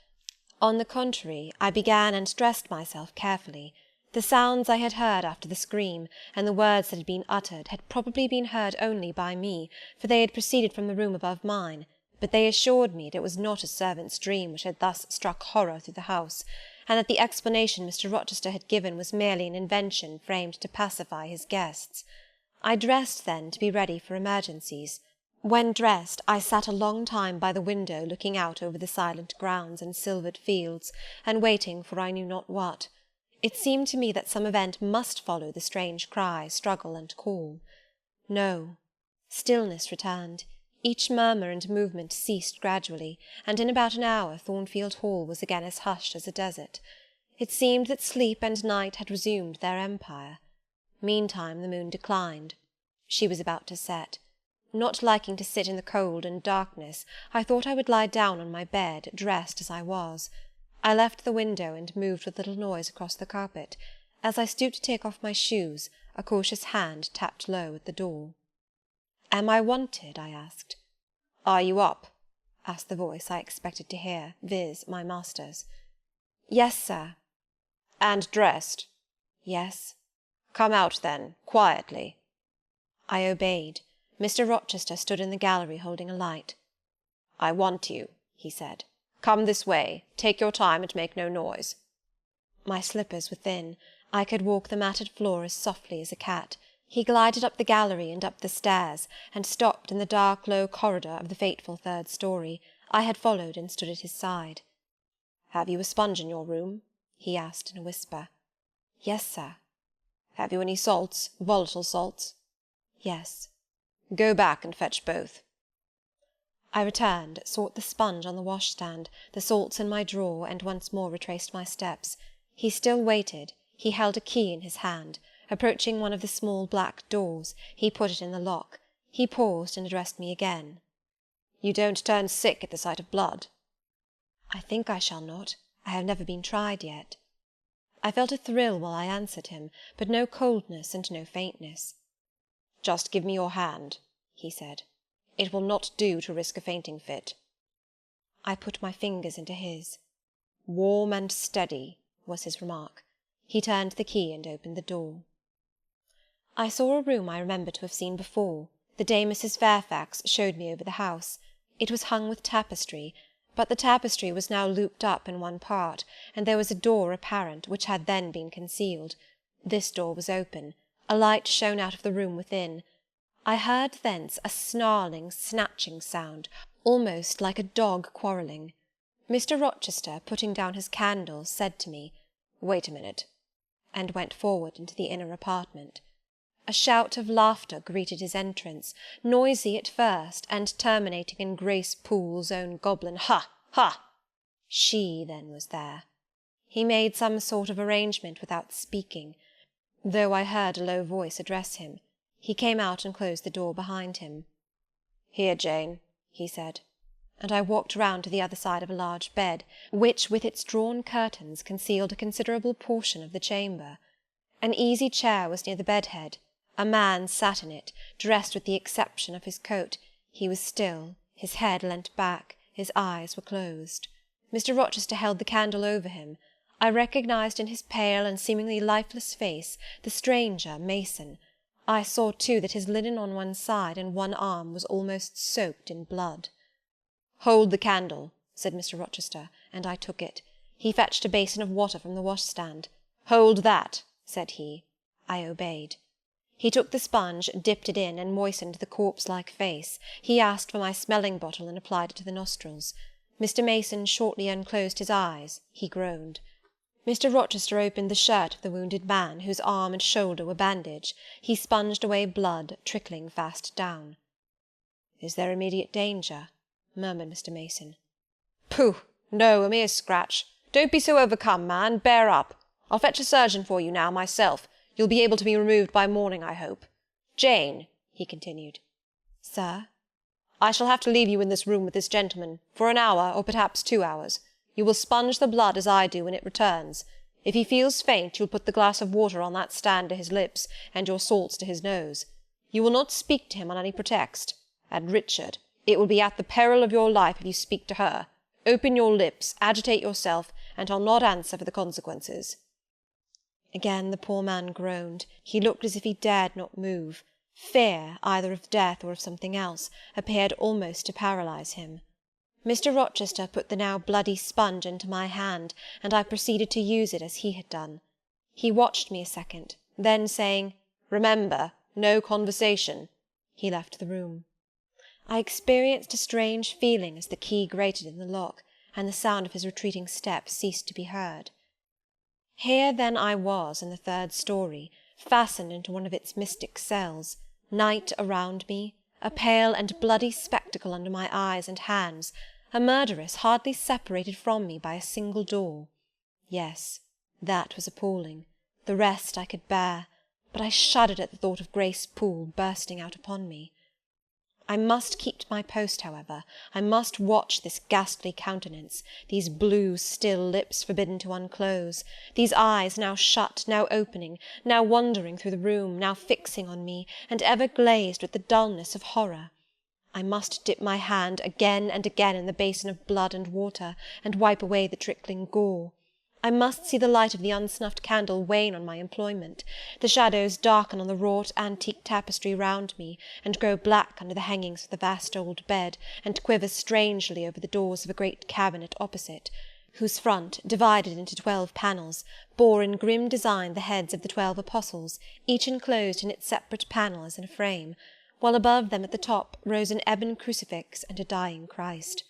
On the contrary, I began and dressed myself carefully. The sounds I had heard after the scream, and the words that had been uttered, had probably been heard only by me, for they had proceeded from the room above mine, but they assured me that it was not a servant's dream which had thus struck horror through the house, and that the explanation Mr. Rochester had given was merely an invention framed to pacify his guests. I dressed, then, to be ready for emergencies. When dressed, I sat a long time by the window looking out over the silent grounds and silvered fields, and waiting for I knew not what. It seemed to me that some event must follow the strange cry, struggle, and call. No. Stillness returned. Each murmur and movement ceased gradually, and in about an hour Thornfield Hall was again as hushed as a desert. It seemed that sleep and night had resumed their empire. Meantime the moon declined. She was about to set. Not liking to sit in the cold and darkness, I thought I would lie down on my bed, dressed as I was. I left the window and moved with little noise across the carpet. As I stooped to take off my shoes, a cautious hand tapped low at the door. "Am I wanted?" I asked. "Are you up?" asked the voice I expected to hear, viz., my master's. "Yes, sir." "And dressed?" "Yes." "Come out, then, quietly." I obeyed. Mr. Rochester stood in the gallery holding a light. "I want you," he said. "Come this way. Take your time and make no noise." My slippers were thin. I could walk the matted floor as softly as a cat. He glided up the gallery and up the stairs, and stopped in the dark, low corridor of the fateful third story. I had followed and stood at his side. "Have you a sponge in your room?" he asked in a whisper. "Yes, sir." "Have you any salts, volatile salts?" "Yes." "Go back and fetch both." I returned, sought the sponge on the washstand, the salts in my drawer, and once more retraced my steps. He still waited. He held a key in his hand. Approaching one of the small black doors, he put it in the lock. He paused and addressed me again. "You don't turn sick at the sight of blood?" "I think I shall not. I have never been tried yet." I felt a thrill while I answered him, but no coldness and no faintness. "Just give me your hand," he said. "It will not do to risk a fainting fit." I put my fingers into his. "Warm and steady," was his remark. He turned the key and opened the door. I saw a room I remembered to have seen before, the day Mrs. Fairfax showed me over the house. It was hung with tapestry, but the tapestry was now looped up in one part, and there was a door apparent, which had then been concealed. This door was open. A light shone out of the room within. I heard thence a snarling, snatching sound, almost like a dog quarrelling. Mr. Rochester, putting down his candle, said to me, "Wait a minute," and went forward into the inner apartment. A shout of laughter greeted his entrance, noisy at first, and terminating in Grace Poole's own goblin "Ha! ha!" She, then, was there. He made some sort of arrangement without speaking, though I heard a low voice address him. He came out and closed the door behind him. "Here, Jane," he said, and I walked round to the other side of a large bed, which, with its drawn curtains, concealed a considerable portion of the chamber. An easy chair was near the bed-head. A man sat in it, dressed with the exception of his coat. He was still, his head leant back, his eyes were closed. Mr. Rochester held the candle over him. I recognised in his pale and seemingly lifeless face the stranger, Mason. I saw, too, that his linen on one side and one arm was almost soaked in blood. "Hold the candle," said Mr. Rochester, and I took it. He fetched a basin of water from the washstand. "Hold that," said he. I obeyed. He took the sponge, dipped it in, and moistened the corpse-like face. He asked for my smelling bottle and applied it to the nostrils. Mr. Mason shortly unclosed his eyes. He groaned. Mr. Rochester opened the shirt of the wounded man, whose arm and shoulder were bandaged. He sponged away blood, trickling fast down. "Is there immediate danger?" murmured Mr. Mason. "Pooh! No, a mere scratch. Don't be so overcome, man. Bear up. I'll fetch a surgeon for you now, myself. You'll be able to be removed by morning, I hope. Jane," he continued. "Sir?" "I shall have to leave you in this room with this gentleman, for an hour, or perhaps 2 hours. You will sponge the blood as I do when it returns. If he feels faint, you'll put the glass of water on that stand to his lips, and your salts to his nose. You will not speak to him on any pretext. And, Richard, it will be at the peril of your life if you speak to her. Open your lips, agitate yourself, and I'll not answer for the consequences." Again the poor man groaned. He looked as if he dared not move. Fear, either of death or of something else, appeared almost to paralyse him. Mr. Rochester put the now bloody sponge into my hand, and I proceeded to use it as he had done. He watched me a second, then saying, "Remember, no conversation," he left the room. I experienced a strange feeling as the key grated in the lock, and the sound of his retreating steps ceased to be heard. Here then I was in the third story, fastened into one of its mystic cells, night around me, a pale and bloody spectacle under my eyes and hands, a murderess hardly separated from me by a single door. Yes, That was appalling. The rest I could bear, but I shuddered at the thought of Grace Poole bursting out upon me. I must keep to my post, however. I must watch this ghastly countenance, these blue, still lips forbidden to unclose, these eyes now shut, now opening, now wandering through the room, now fixing on me, and ever glazed with the dullness of horror. I must dip my hand again and again in the basin of blood and water, and wipe away the trickling gore. I must see the light of the unsnuffed candle wane on my employment, the shadows darken on the wrought antique tapestry round me, and grow black under the hangings of the vast old bed, and quiver strangely over the doors of a great cabinet opposite, whose front, divided into 12 panels, bore in grim design the heads of the 12 apostles, each enclosed in its separate panel as in a frame, while above them at the top rose an ebon crucifix and a dying Christ.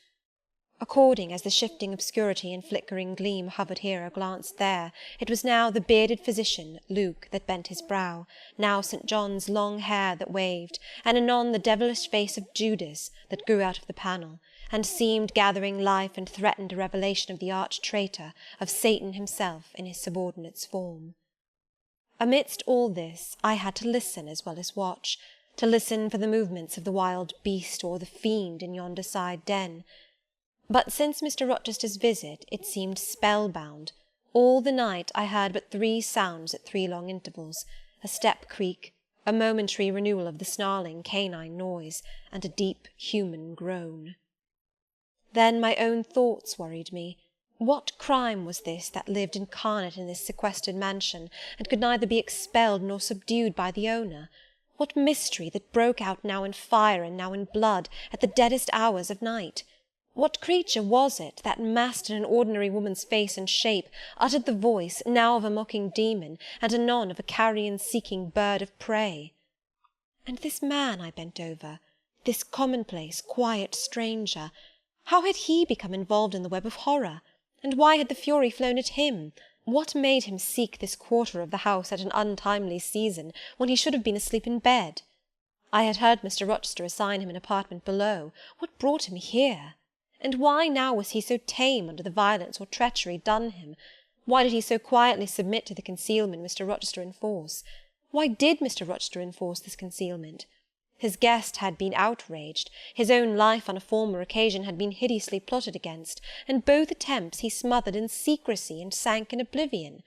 According as the shifting obscurity and flickering gleam hovered here or glanced there, it was now the bearded physician, Luke, that bent his brow, now St. John's long hair that waved, and anon the devilish face of Judas that grew out of the panel, and seemed gathering life and threatened a revelation of the arch-traitor, of Satan himself in his subordinate's form. Amidst all this I had to listen as well as watch, to listen for the movements of the wild beast or the fiend in yonder side den. But since Mr. Rochester's visit it seemed spell-bound. All the night I heard but 3 sounds at 3 long intervals, a step creak, a momentary renewal of the snarling canine noise, and a deep human groan. Then my own thoughts worried me. What crime was this that lived incarnate in this sequestered mansion, and could neither be expelled nor subdued by the owner? What mystery that broke out now in fire and now in blood, at the deadest hours of night? What creature was it that, masked in an ordinary woman's face and shape, uttered the voice, now of a mocking demon, and anon of a carrion-seeking bird of prey? And this man I bent over, this commonplace, quiet stranger, how had he become involved in the web of horror? And why had the fury flown at him? What made him seek this quarter of the house at an untimely season, when he should have been asleep in bed? I had heard Mr. Rochester assign him an apartment below. What brought him here? And why now was he so tame under the violence or treachery done him? Why did he so quietly submit to the concealment Mr. Rochester enforce? Why did Mr. Rochester enforce this concealment? His guest had been outraged, his own life on a former occasion had been hideously plotted against, and both attempts he smothered in secrecy and sank in oblivion.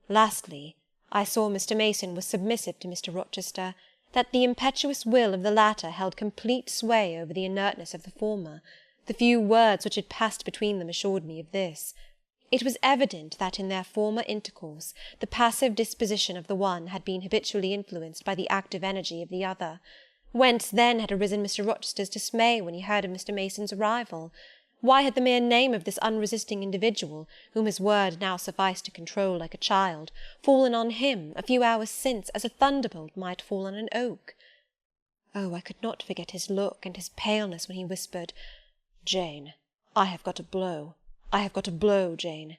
Lastly, I saw Mr. Mason was submissive to Mr. Rochester, that the impetuous will of the latter held complete sway over the inertness of the former. The few words which had passed between them assured me of this. It was evident that in their former intercourse the passive disposition of the one had been habitually influenced by the active energy of the other. Whence then had arisen Mr. Rochester's dismay when he heard of Mr. Mason's arrival? Why had the mere name of this unresisting individual, whom his word now sufficed to control like a child, fallen on him, a few hours since, as a thunderbolt might fall on an oak? Oh, I could not forget his look and his paleness when he whispered, "Jane, I have got a blow. I have got a blow, Jane."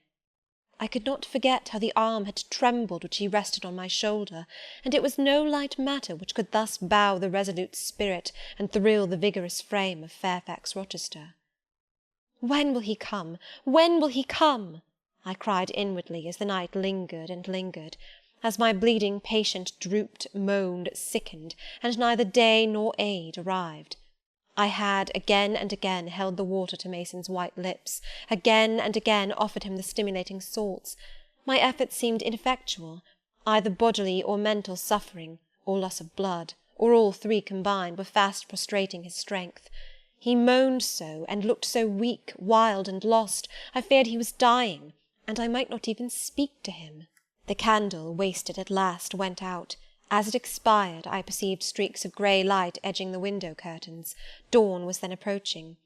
I could not forget how the arm had trembled which he rested on my shoulder, and it was no light matter which could thus bow the resolute spirit and thrill the vigorous frame of Fairfax Rochester. "When will he come? When will he come?" I cried inwardly as the night lingered and lingered, as my bleeding patient drooped, moaned, sickened, and neither day nor aid arrived. I had again and again held the water to Mason's white lips, again and again offered him the stimulating salts. My efforts seemed ineffectual. Either bodily or mental suffering, or loss of blood, or all 3 combined, were fast prostrating his strength. He moaned so, and looked so weak, wild, and lost, I feared he was dying, and I might not even speak to him. The candle, wasted at last, went out. As it expired, I perceived streaks of grey light edging the window curtains. Dawn was then approaching.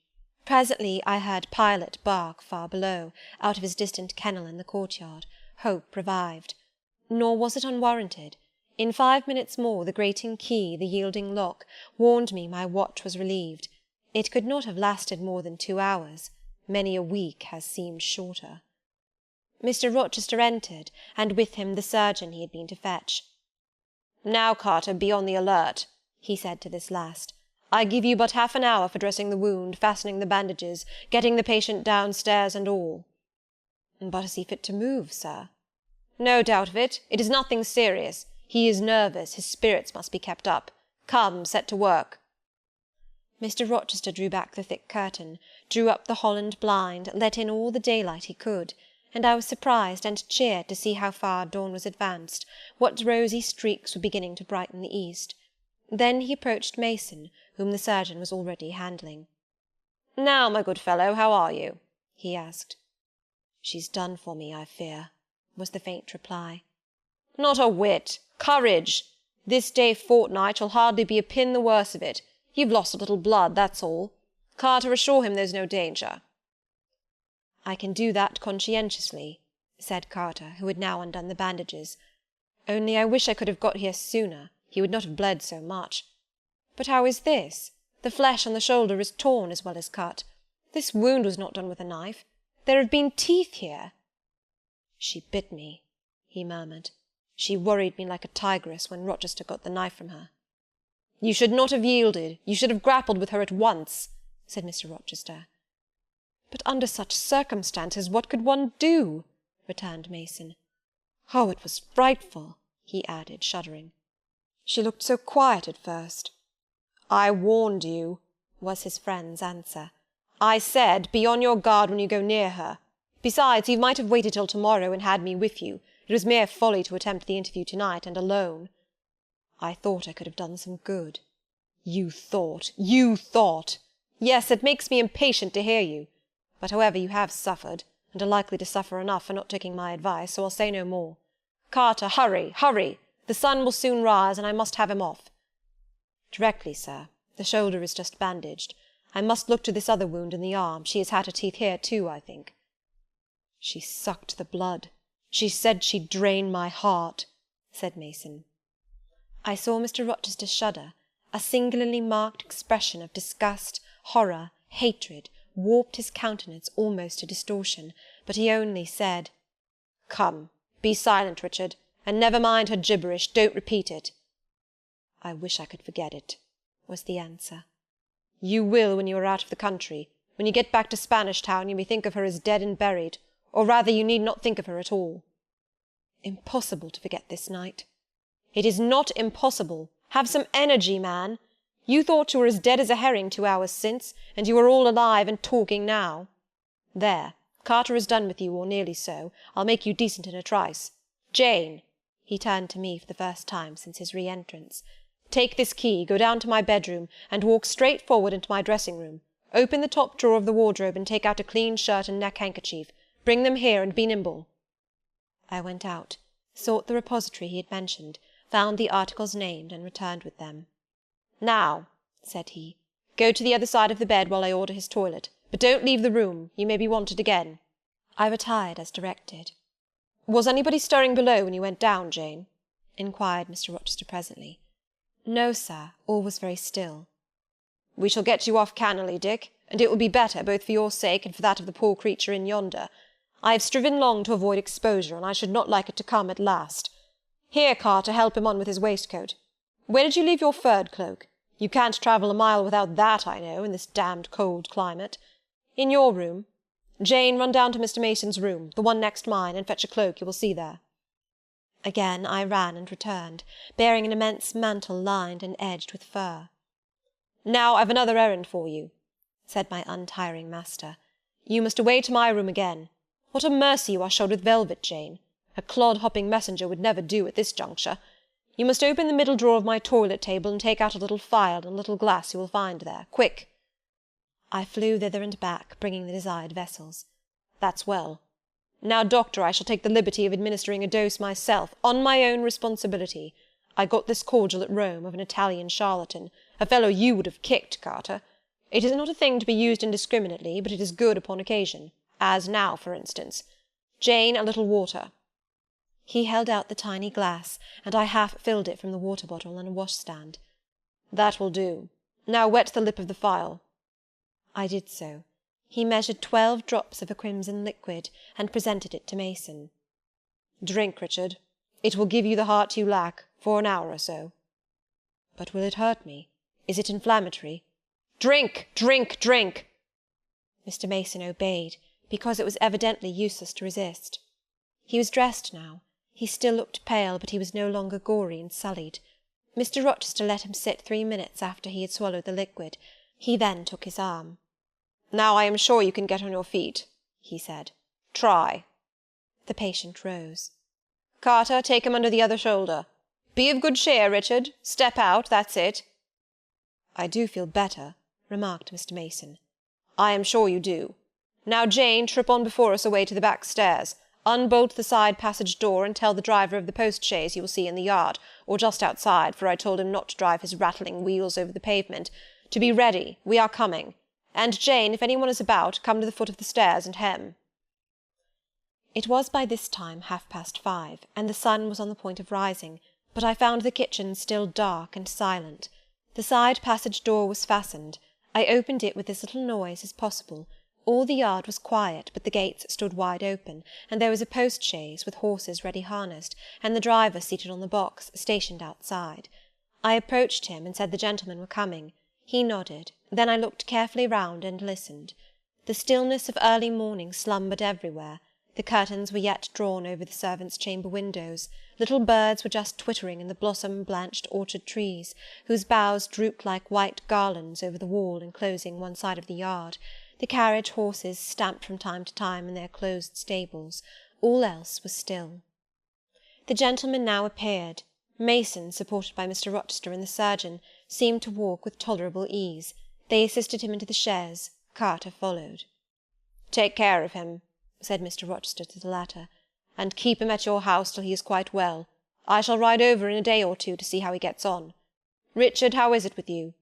Presently I heard Pilot bark far below, out of his distant kennel in the courtyard. Hope revived. Nor was it unwarranted. In 5 minutes more the grating key, the yielding lock, warned me my watch was relieved. It could not have lasted more than 2 hours. Many a week has seemed shorter. Mr. Rochester entered, and with him the surgeon he had been to fetch. "Now, Carter, be on the alert," he said to this last. "I give you but half an hour for dressing the wound, fastening the bandages, getting the patient downstairs and all." "But is he fit to move, sir?" No doubt of it. It is nothing serious. He is nervous. His spirits must be kept up. Come, set to work." Mr. Rochester drew back the thick curtain, drew up the Holland blind, let in all the daylight he could, and I was surprised and cheered to see how far dawn was advanced, what rosy streaks were beginning to brighten the east. Then he approached Mason, whom the surgeon was already handling. "Now, my good fellow, how are you?" he asked. "She's done for me, I fear," was the faint reply. "Not a whit. Courage! This day fortnight you'll hardly be a pin the worse of it. You've lost a little blood, that's all. Carter, assure him there's no danger." "I can do that conscientiously," said Carter, who had now undone the bandages. "Only I wish I could have got here sooner. He would not have bled so much. But how is this? The flesh on the shoulder is torn as well as cut. This wound was not done with a knife. There have been teeth here." "She bit me," he murmured. "She worried me like a tigress when Rochester got the knife from her." "You should not have yielded. You should have grappled with her at once," said Mr. Rochester. "But under such circumstances what could one do?" returned Mason. "Oh, it was frightful," he added, shuddering. "She looked so quiet at first." "I warned you," was his friend's answer. "I said, be on your guard when you go near her. Besides, you might have waited till tomorrow and had me with you. It was mere folly to attempt the interview tonight, and alone." "I thought I could have done some good." You thought! You thought! Yes, it makes me impatient to hear you. But however, you have suffered, and are likely to suffer enough for not taking my advice, so I'll say no more. Carter, hurry, hurry! The sun will soon rise, and I must have him off." "Directly, sir. The shoulder is just bandaged. I must look to this other wound in the arm. She has had her teeth here too, I think." "She sucked the blood. She said she'd drain my heart," said Mason. I saw Mr. Rochester shudder. A singularly marked expression of disgust, horror, hatred, warped his countenance almost to distortion, but he only said, "Come, be silent, Richard, and never mind her gibberish. Don't repeat it." "I wish I could forget it," was the answer. "You will when you are out of the country. When you get back to Spanish Town you may think of her as dead and buried, or rather you need not think of her at all." "Impossible to forget this night." "It is not impossible. Have some energy, man. You thought you were as dead as a herring 2 hours since, and you are all alive and talking now. There, Carter is done with you, or nearly so. I'll make you decent in a trice. Jane," he turned to me for the first time since his re-entrance, "take this key, go down to my bedroom, and walk straight forward into my dressing-room. Open the top drawer of the wardrobe and take out a clean shirt and neck-handkerchief. Bring them here, and be nimble." I went out, sought the repository he had mentioned, found the articles named, and returned with them. "Now," said he, "go to the other side of the bed while I order his toilet, but don't leave the room. You may be wanted again." I retired as directed. "Was anybody stirring below when you went down, Jane?" inquired Mr. Rochester presently. "No, sir, all was very still." "We shall get you off cannily, Dick, and it will be better, both for your sake and for that of the poor creature in yonder. I have striven long to avoid exposure, and I should not like it to come at last. Here, Carter, help him on with his waistcoat. Where did you leave your furred cloak? You can't travel a mile without that, I know, in this damned cold climate. In your room. Jane, run down to Mr. Mason's room, the one next mine, and fetch a cloak you will see there." Again I ran and returned, bearing an immense mantle lined and edged with fur. "Now I've another errand for you," said my untiring master. "You must away to my room again. What a mercy you are shod with velvet, Jane. A clod-hopping messenger would never do at this juncture. You must open the middle drawer of my toilet table and take out a little phial and a little glass you will find there. Quick!" I flew thither and back, bringing the desired vessels. "That's well. Now, doctor, I shall take the liberty of administering a dose myself, on my own responsibility. I got this cordial at Rome, of an Italian charlatan, a fellow you would have kicked, Carter. It is not a thing to be used indiscriminately, but it is good upon occasion, as now, for instance. Jane, a little water." He held out the tiny glass, and I half filled it from the water-bottle on a washstand. "That will do. Now wet the lip of the phial." I did so. He measured 12 drops of a crimson liquid, and presented it to Mason. "Drink, Richard. It will give you the heart you lack, for an hour or so." "But will it hurt me? Is it inflammatory?" "Drink! Drink! Drink!" Mr. Mason obeyed, because it was evidently useless to resist. He was dressed now. He still looked pale, but he was no longer gory and sullied. Mr. Rochester let him sit 3 minutes after he had swallowed the liquid. He then took his arm. "Now I am sure you can get on your feet," he said. "Try." The patient rose. "Carter, take him under the other shoulder. Be of good cheer, Richard. Step out, that's it." "I do feel better," remarked Mr. Mason. "I am sure you do. Now, Jane, trip on before us away to the back stairs. Unbolt the side passage door, and tell the driver of the post-chaise you will see in the yard, or just outside, for I told him not to drive his rattling wheels over the pavement, to be ready. We are coming. And, Jane, if any one is about, come to the foot of the stairs and hem." It was by this time 5:30, and the sun was on the point of rising, but I found the kitchen still dark and silent. The side passage door was fastened. I opened it with as little noise as possible. All the yard was quiet, but the gates stood wide open, and there was a post-chaise with horses ready harnessed, and the driver seated on the box, stationed outside. I approached him, and said the gentlemen were coming. He nodded. Then I looked carefully round and listened. The stillness of early morning slumbered everywhere. The curtains were yet drawn over the servants' chamber windows. Little birds were just twittering in the blossom-blanched orchard trees, whose boughs drooped like white garlands over the wall enclosing one side of the yard. The carriage horses stamped from time to time in their closed stables. All else was still. The gentlemen now appeared. Mason, supported by Mr. Rochester and the surgeon, seemed to walk with tolerable ease. They assisted him into the chaise. Carter followed. "Take care of him," said Mr. Rochester to the latter, "and keep him at your house till he is quite well. I shall ride over in a day or two to see how he gets on. Richard, how is it with you?"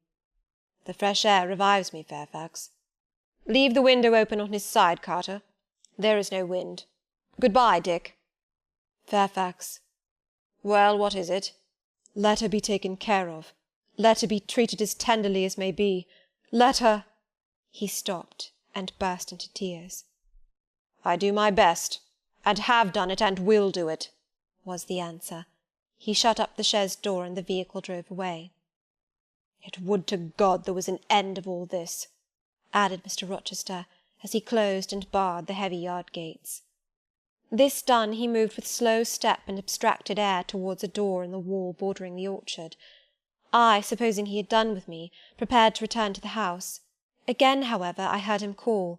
"The fresh air revives me, Fairfax." "Leave the window open on his side, Carter. There is no wind. Good-bye, Dick." "Fairfax." "Well, what is it?" "Let her be taken care of. Let her be treated as tenderly as may be. Let her—" He stopped, and burst into tears. "I do my best, and have done it, and will do it," was the answer. He shut up the chaise door, and the vehicle drove away. "Yet would to God there was an end of all this," added Mr. Rochester, as he closed and barred the heavy yard gates. This done, he moved with slow step and abstracted air towards a door in the wall bordering the orchard. I, supposing he had done with me, prepared to return to the house. Again, however, I heard him call,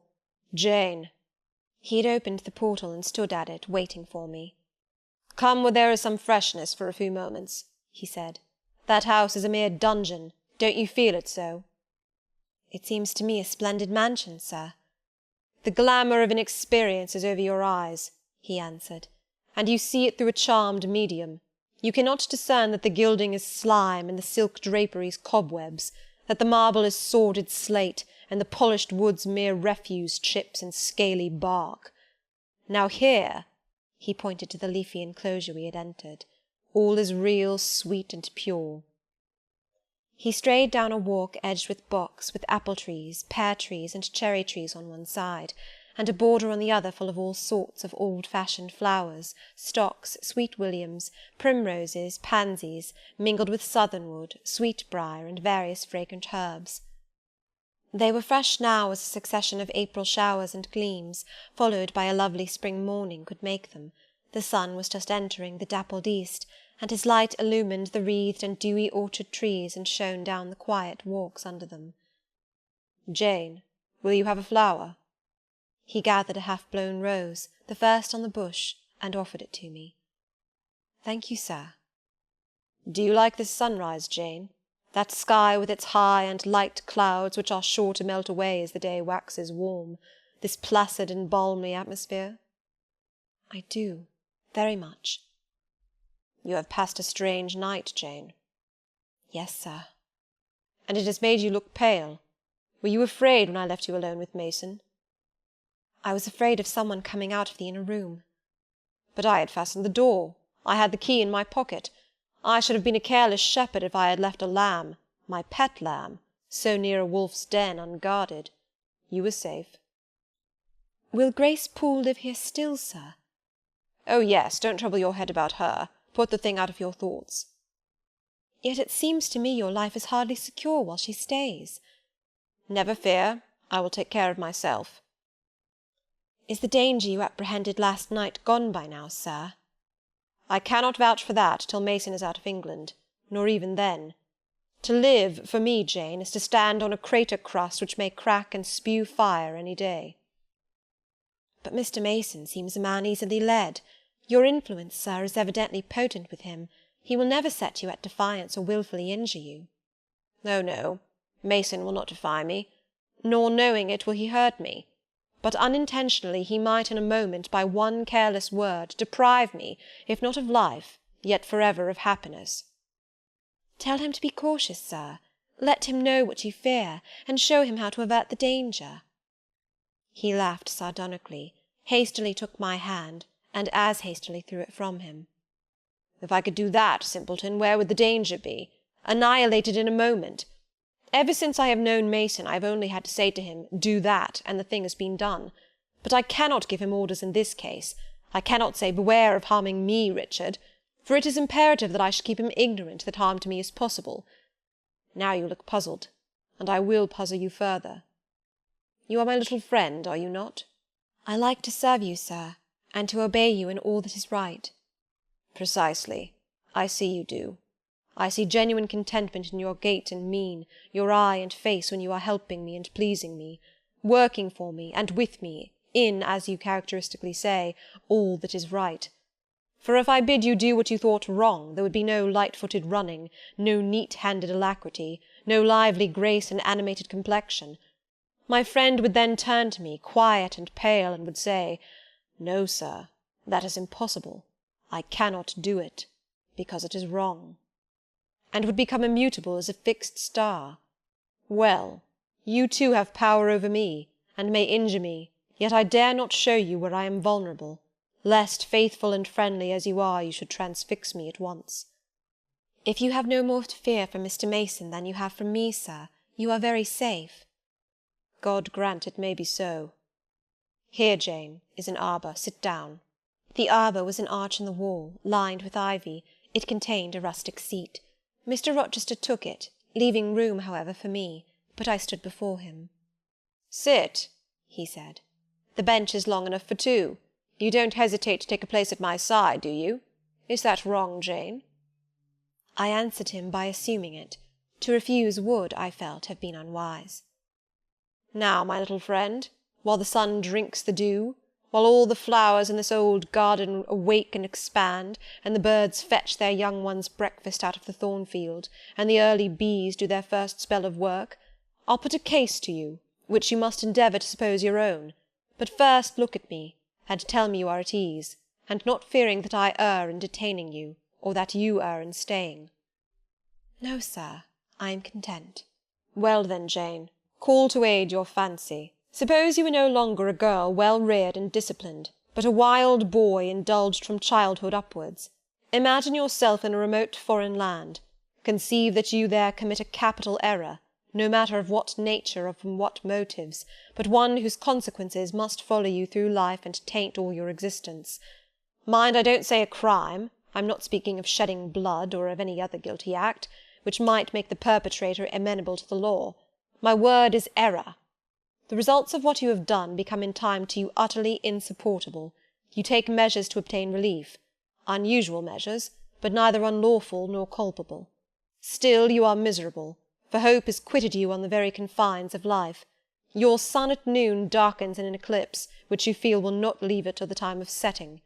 "Jane!" He had opened the portal and stood at it, waiting for me. "Come where there is some freshness for a few moments," he said. "That house is a mere dungeon. Don't you feel it so?" "It seems to me a splendid mansion, sir." "The glamour of inexperience is over your eyes," he answered, "and you see it through a charmed medium. You cannot discern that the gilding is slime, and the silk draperies cobwebs, that the marble is sordid slate, and the polished woods mere refuse chips and scaly bark. Now here," he pointed to the leafy enclosure we had entered, "all is real, sweet, and pure." He strayed down a walk edged with box, with apple-trees, pear-trees, and cherry-trees on one side, and a border on the other full of all sorts of old-fashioned flowers, stocks, sweet-williams, primroses, pansies, mingled with southernwood, sweet-briar, and various fragrant herbs. They were fresh now as a succession of April showers and gleams, followed by a lovely spring morning, could make them. The sun was just entering the dappled east, and his light illumined the wreathed and dewy orchard trees and shone down the quiet walks under them. "Jane, will you have a flower?" He gathered a half-blown rose, the first on the bush, and offered it to me. "Thank you, sir." "Do you like this sunrise, Jane? That sky with its high and light clouds which are sure to melt away as the day waxes warm, this placid and balmy atmosphere?" "I do, very much." "You have passed a strange night, Jane." "Yes, sir." "And it has made you look pale. Were you afraid when I left you alone with Mason?" "I was afraid of someone coming out of the inner room." "But I had fastened the door. I had the key in my pocket. I should have been a careless shepherd if I had left a lamb, my pet lamb, so near a wolf's den unguarded. You were safe." "Will Grace Poole live here still, sir?" "Oh, yes, don't trouble your head about her. Put the thing out of your thoughts." "Yet it seems to me your life is hardly secure while she stays." "Never fear. I will take care of myself." "Is the danger you apprehended last night gone by now, sir?" I cannot vouch for that till Mason is out of England, nor even then. To live, for me, Jane, is to stand on a crater crust which may crack and spew fire any day." "But Mr. Mason seems a man easily led. Your influence, sir, is evidently potent with him. He will never set you at defiance or wilfully injure you." "Oh, no, Mason will not defy me, nor, knowing it, will he hurt me. But unintentionally he might in a moment, by one careless word, deprive me, if not of life, yet for ever of happiness." "Tell him to be cautious, sir. Let him know what you fear, and show him how to avert the danger." He laughed sardonically, hastily took my hand, and as hastily threw it from him. "If I could do that, simpleton, where would the danger be? Annihilated in a moment. Ever since I have known Mason, I have only had to say to him, 'Do that,' and the thing has been done. But I cannot give him orders in this case. I cannot say, 'Beware of harming me, Richard,' for it is imperative that I should keep him ignorant that harm to me is possible. Now you look puzzled, and I will puzzle you further. You are my little friend, are you not?" "I like to serve you, sir, and to obey you in all that is right." "Precisely. I see you do. I see genuine contentment in your gait and mien, your eye and face when you are helping me and pleasing me, working for me and with me in, as you characteristically say, all that is right. For if I bid you do what you thought wrong, there would be no light-footed running, no neat-handed alacrity, no lively grace and animated complexion. My friend would then turn to me, quiet and pale, and would say, 'No, sir, that is impossible. I cannot do it, because it is wrong,' and would become immutable as a fixed star. Well, you too have power over me, and may injure me, yet I dare not show you where I am vulnerable, lest, faithful and friendly as you are, you should transfix me at once." "If you have no more to fear from Mr. Mason than you have from me, sir, you are very safe." "God grant it may be so. Here, Jane, is an arbour. Sit down." The arbour was an arch in the wall, lined with ivy. It contained a rustic seat. Mr. Rochester took it, leaving room, however, for me, but I stood before him. "Sit," he said. "The bench is long enough for two. You don't hesitate to take a place at my side, do you? Is that wrong, Jane?" I answered him by assuming it. To refuse would, I felt, have been unwise. "Now, my little friend, while the sun drinks the dew, while all the flowers in this old garden awake and expand, and the birds fetch their young ones' breakfast out of the thornfield, and the early bees do their first spell of work, I'll put a case to you, which you must endeavour to suppose your own. But first look at me, and tell me you are at ease, and not fearing that I err in detaining you, or that you err in staying." "No, sir, I am content." "Well then, Jane, call to aid your fancy. Suppose you were no longer a girl well reared and disciplined, but a wild boy indulged from childhood upwards. Imagine yourself in a remote foreign land. Conceive that you there commit a capital error, no matter of what nature or from what motives, but one whose consequences must follow you through life and taint all your existence. Mind, I don't say a crime. I'm not speaking of shedding blood, or of any other guilty act, which might make the perpetrator amenable to the law. My word is error. The results of what you have done become in time to you utterly insupportable. You take measures to obtain relief. Unusual measures, but neither unlawful nor culpable. Still you are miserable, for hope has quitted you on the very confines of life. Your sun at noon darkens in an eclipse, which you feel will not leave it till the time of setting.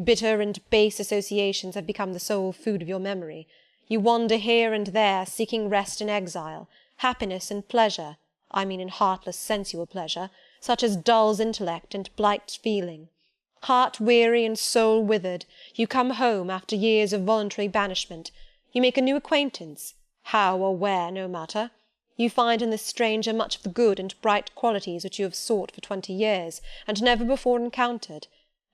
Bitter and base associations have become the sole food of your memory. You wander here and there, seeking rest in exile, happiness and pleasure, I mean in heartless sensual pleasure, such as dulls intellect and blights feeling. Heart-weary and soul-withered, you come home after years of voluntary banishment. You make a new acquaintance, how or where, no matter. You find in this stranger much of the good and bright qualities which you have sought for 20 years, and never before encountered,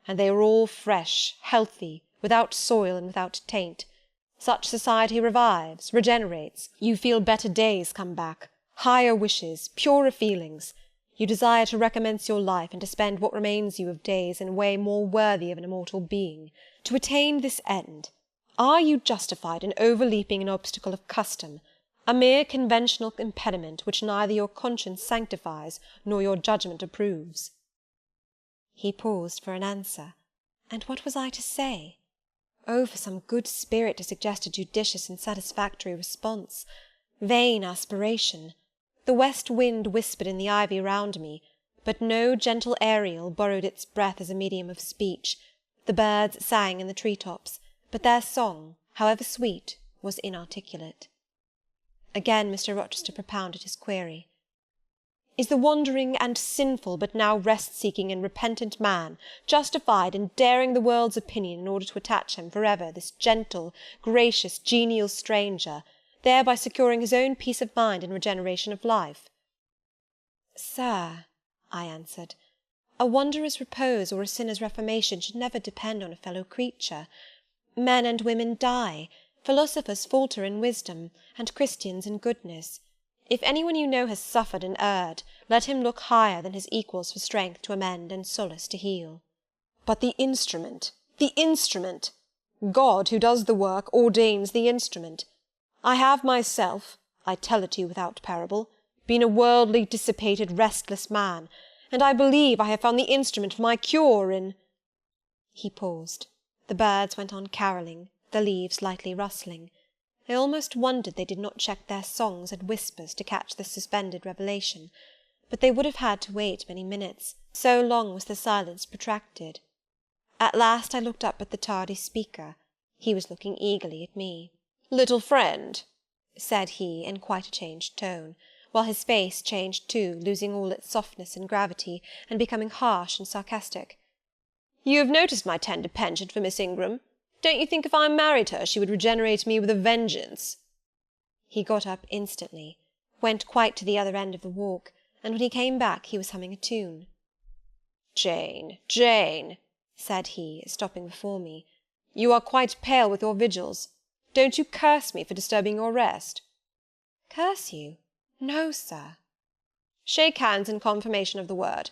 and they are all fresh, healthy, without soil and without taint. Such society revives, regenerates. You feel better days come back, higher wishes, purer feelings. You desire to recommence your life, and to spend what remains you of days in a way more worthy of an immortal being. To attain this end, are you justified in overleaping an obstacle of custom, a mere conventional impediment which neither your conscience sanctifies nor your judgment approves?" He paused for an answer, and what was I to say? Oh, for some good spirit to suggest a judicious and satisfactory response! Vain aspiration! The west wind whispered in the ivy round me, but no gentle Ariel borrowed its breath as a medium of speech. The birds sang in the tree-tops, but their song, however sweet, was inarticulate. Again Mr. Rochester propounded his query. Is the wandering and sinful, but now rest-seeking and repentant man, justified in daring the world's opinion in order to attach him for ever this gentle, gracious, genial stranger, thereby securing his own peace of mind and regeneration of life? Sir, I answered, a wanderer's repose or a sinner's reformation should never depend on a fellow creature. Men and women die, philosophers falter in wisdom, and Christians in goodness. If anyone you know has suffered and erred, let him look higher than his equals for strength to amend and solace to heal. But the instrument! God, who does the work, ordains the instrument. I have myself, I tell it to you without parable, been a worldly, dissipated, restless man, and I believe I have found the instrument for my cure in—" He paused. The birds went on carolling, the leaves lightly rustling. I almost wondered they did not check their songs and whispers to catch this suspended revelation, but they would have had to wait many minutes, so long was the silence protracted. At last I looked up at the tardy speaker. He was looking eagerly at me. "Little friend," said he, in quite a changed tone, while his face changed too, losing all its softness and gravity, and becoming harsh and sarcastic, "you have noticed my tender penchant for Miss Ingram. Don't you think if I married her she would regenerate me with a vengeance?" He got up instantly, went quite to the other end of the walk, and when he came back he was humming a tune. "Jane, Jane," said he, stopping before me, "you are quite pale with your vigils. Don't you curse me for disturbing your rest?" "Curse you? No, sir." "Shake hands in confirmation of the word.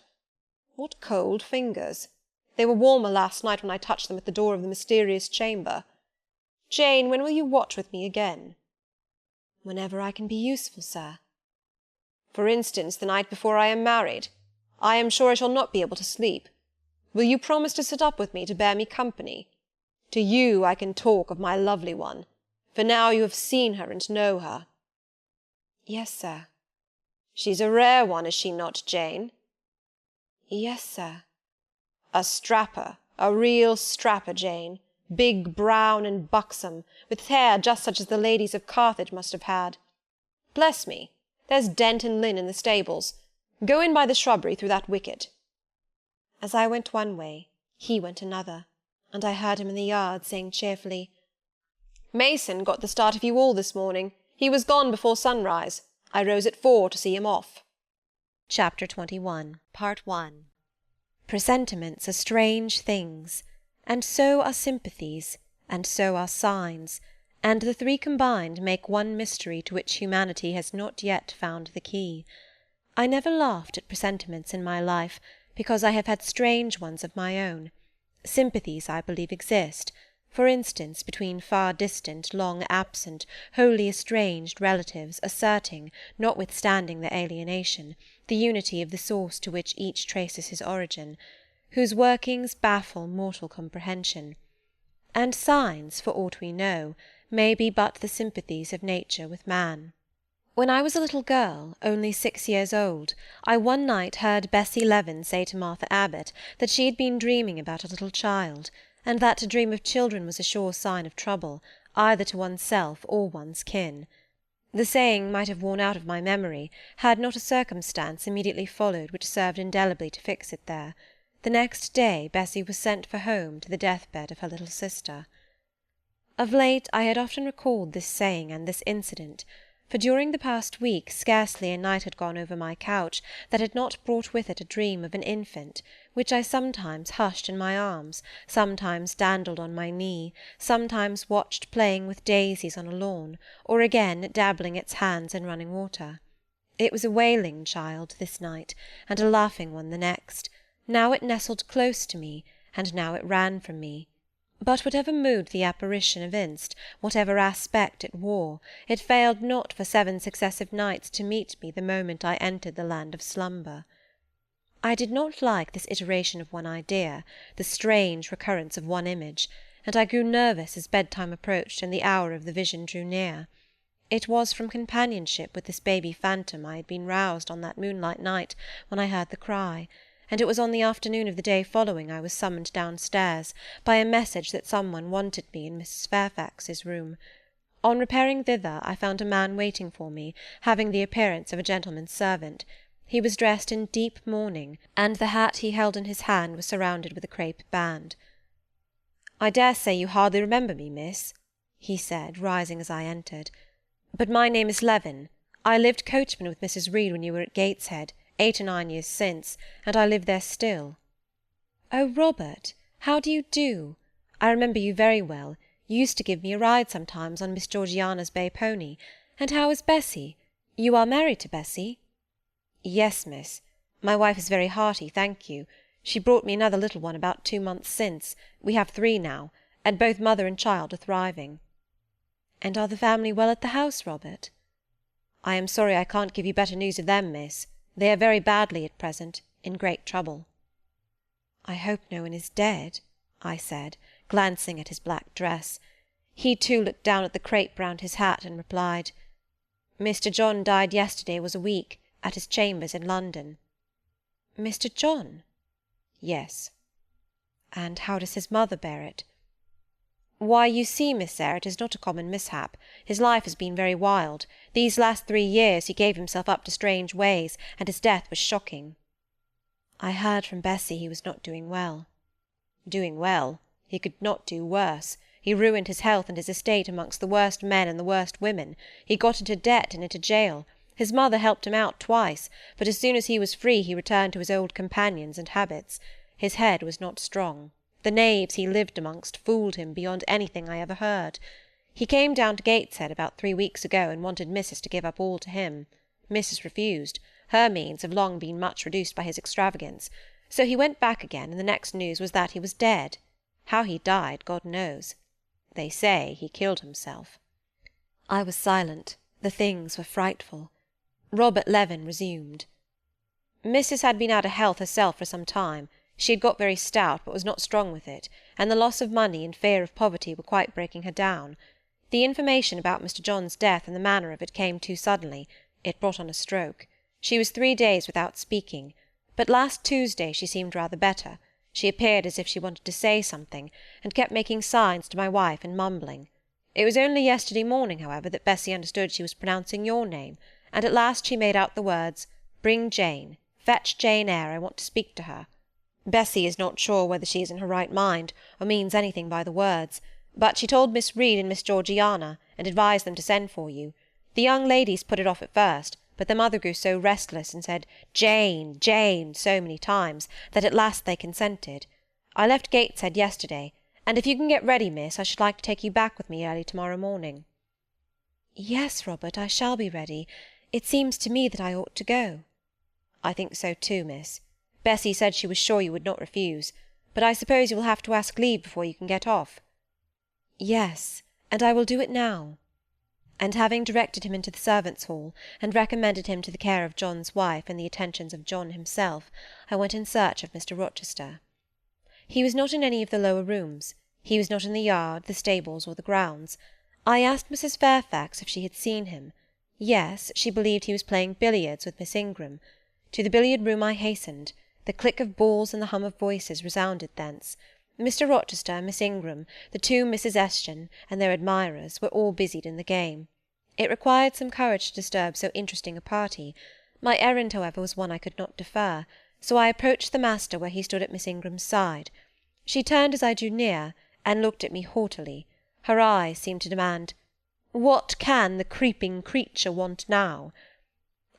What cold fingers! They were warmer last night when I touched them at the door of the mysterious chamber. Jane, when will you watch with me again?" "Whenever I can be useful, sir." "For instance, the night before I am married. I am sure I shall not be able to sleep. Will you promise to sit up with me to bear me company? To you I can talk of my lovely one, for now you have seen her and know her." "Yes, sir." "She's a rare one, is she not, Jane?" "Yes, sir." "A strapper, a real strapper, Jane, big, brown, and buxom, with hair just such as the ladies of Carthage must have had. Bless me, there's Dent and Lynn in the stables. Go in by the shrubbery through that wicket." As I went one way, he went another, and I heard him in the yard saying cheerfully, "Mason got the start of you all this morning. He was gone before sunrise. I rose at 4 to see him off." Chapter 21. Part 1. Presentiments are strange things, and so are sympathies, and so are signs, and the three combined make one mystery to which humanity has not yet found the key. I never laughed at presentiments in my life, because I have had strange ones of my own. Sympathies, I believe, exist, for instance, between far-distant, long-absent, wholly estranged relatives asserting, notwithstanding their alienation, the unity of the source to which each traces his origin, whose workings baffle mortal comprehension. And signs, for aught we know, may be but the sympathies of nature with man. When I was a little girl, only 6 years old, I one night heard Bessie Leaven say to Martha Abbott that she had been dreaming about a little child, and that to dream of children was a sure sign of trouble, either to oneself or one's kin. The saying might have worn out of my memory, had not a circumstance immediately followed which served indelibly to fix it there. The next day Bessie was sent for home to the death-bed of her little sister. Of late I had often recalled this saying and this incident, for during the past week scarcely a night had gone over my couch that had not brought with it a dream of an infant, which I sometimes hushed in my arms, sometimes dandled on my knee, sometimes watched playing with daisies on a lawn, or again dabbling its hands in running water. It was a wailing child this night, and a laughing one the next. Now it nestled close to me, and now it ran from me. But whatever mood the apparition evinced, whatever aspect it wore, it failed not for 7 successive nights to meet me the moment I entered the land of slumber. I did not like this iteration of one idea, the strange recurrence of one image, and I grew nervous as bedtime approached and the hour of the vision drew near. It was from companionship with this baby phantom I had been roused on that moonlight night when I heard the cry, and it was on the afternoon of the day following I was summoned downstairs by a message that someone wanted me in Mrs. Fairfax's room. On repairing thither, I found a man waiting for me, having the appearance of a gentleman's servant. He was dressed in deep mourning, and the hat he held in his hand was surrounded with a crape band. "I dare say you hardly remember me, miss," he said, rising as I entered, "but my name is Levin. I lived coachman with Mrs. Reed when you were at Gateshead, 8 or 9 years since, and I live there still." "Oh, Robert, how do you do? I remember you very well. You used to give me a ride sometimes on Miss Georgiana's bay pony. And how is Bessie? You are married to Bessie?" "Yes, miss. My wife is very hearty, thank you. She brought me another little one about 2 months since. We have 3 now, and both mother and child are thriving." "And are the family well at the house, Robert?" "I am sorry I can't give you better news of them, miss. They are very badly at present, in great trouble." "I hope no one is dead," I said, glancing at his black dress. He too looked down at the crape round his hat and replied, "Mr. John died yesterday was a week, at his chambers in London." "Mr. John?" "Yes." "And how does his mother bear it?" "Why, you see, Miss Eyre, it is not a common mishap. His life has been very wild. These last 3 years he gave himself up to strange ways, and his death was shocking." "I heard from Bessie he was not doing well." "Doing well? He could not do worse. He ruined his health and his estate amongst the worst men and the worst women. He got into debt and into jail. His mother helped him out twice, but as soon as he was free he returned to his old companions and habits. His head was not strong. The knaves he lived amongst fooled him beyond anything I ever heard. He came down to Gateshead about 3 weeks ago and wanted Mrs. to give up all to him. Mrs. refused. Her means have long been much reduced by his extravagance. So he went back again, and the next news was that he was dead. How he died, God knows. They say he killed himself." I was silent. The things were frightful. Robert Levin resumed. "Mrs. had been out of health herself for some time. She had got very stout, but was not strong with it, and the loss of money and fear of poverty were quite breaking her down. The information about Mr. John's death and the manner of it came too suddenly. It brought on a stroke. She was 3 days without speaking, but last Tuesday she seemed rather better. She appeared as if she wanted to say something, and kept making signs to my wife and mumbling. It was only yesterday morning, however, that Bessie understood she was pronouncing your name, and at last she made out the words, 'Bring Jane. Fetch Jane Eyre. I want to speak to her.' Bessie is not sure whether she is in her right mind, or means anything by the words, but she told Miss Reed and Miss Georgiana, and advised them to send for you. The young ladies put it off at first, but their mother grew so restless and said 'Jane, Jane,' so many times, that at last they consented. I left Gateshead yesterday, and if you can get ready, miss, I should like to take you back with me early to-morrow morning." "Yes, Robert, I shall be ready. It seems to me that I ought to go." "I think so too, miss. Bessie said she was sure you would not refuse, but I suppose you will have to ask leave before you can get off." "Yes, and I will do it now." And having directed him into the servants' hall, and recommended him to the care of John's wife and the attentions of John himself, I went in search of Mr. Rochester. He was not in any of the lower rooms. He was not in the yard, the stables, or the grounds. I asked Mrs. Fairfax if she had seen him. Yes, she believed he was playing billiards with Miss Ingram. To the billiard-room I hastened. The click of balls and the hum of voices resounded thence. Mr. Rochester, Miss Ingram, the 2 Misses Eshton, and their admirers, were all busied in the game. It required some courage to disturb so interesting a party. My errand, however, was one I could not defer, so I approached the master where he stood at Miss Ingram's side. She turned as I drew near, and looked at me haughtily. Her eyes seemed to demand, "What can the creeping creature want now?"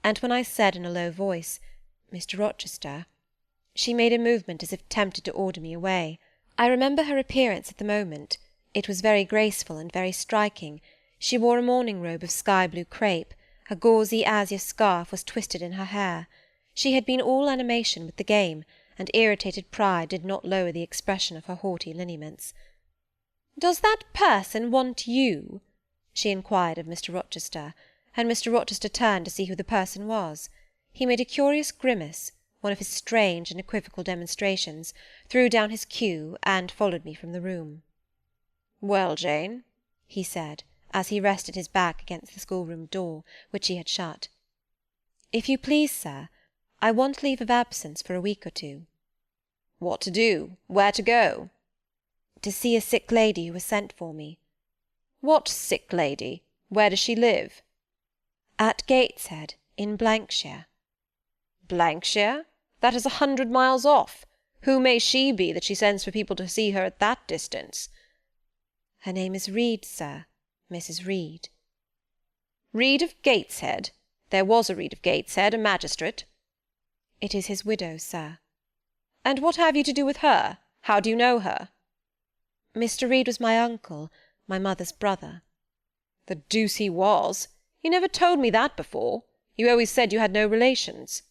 And when I said in a low voice, "Mr. Rochester," she made a movement as if tempted to order me away. I remember her appearance at the moment. It was very graceful and very striking. She wore a morning robe of sky-blue crape. A gauzy azure scarf was twisted in her hair. She had been all animation with the game, and irritated pride did not lower the expression of her haughty lineaments. "Does that person want you?" she inquired of Mr. Rochester, and Mr. Rochester turned to see who the person was. He made a curious grimace, one of his strange and equivocal demonstrations, threw down his cue, and followed me from the room. "Well, Jane," he said, as he rested his back against the schoolroom door, which he had shut. "If you please, sir, I want leave of absence for a week or two." "What to do? Where to go?" "To see a sick lady who has sent for me." "What sick lady? Where does she live?" "At Gateshead, in Blankshire." "Blankshire? That is 100 miles off. Who may she be that she sends for people to see her at that distance?" "Her name is Reed, sir. Mrs. Reed." "Reed of Gateshead? There was a Reed of Gateshead, a magistrate." "It is his widow, sir." "And what have you to do with her? How do you know her?" "Mr. Reed was my uncle, my mother's brother." "The deuce he was! You never told me that before. You always said you had no relations."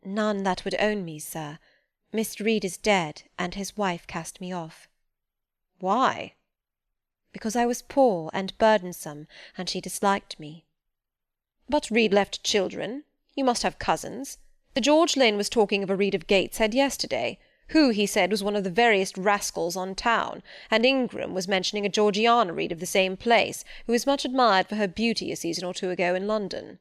"None that would own me, sir. Mr. Reed is dead, and his wife cast me off." "Why?" "Because I was poor and burdensome, and she disliked me." "But Reed left children. You must have cousins. The George Lane was talking of a Reed of Gateshead yesterday, who, he said, was one of the veriest rascals on town, and Ingram was mentioning a Georgiana Reed of the same place, who was much admired for her beauty a season or two ago in London."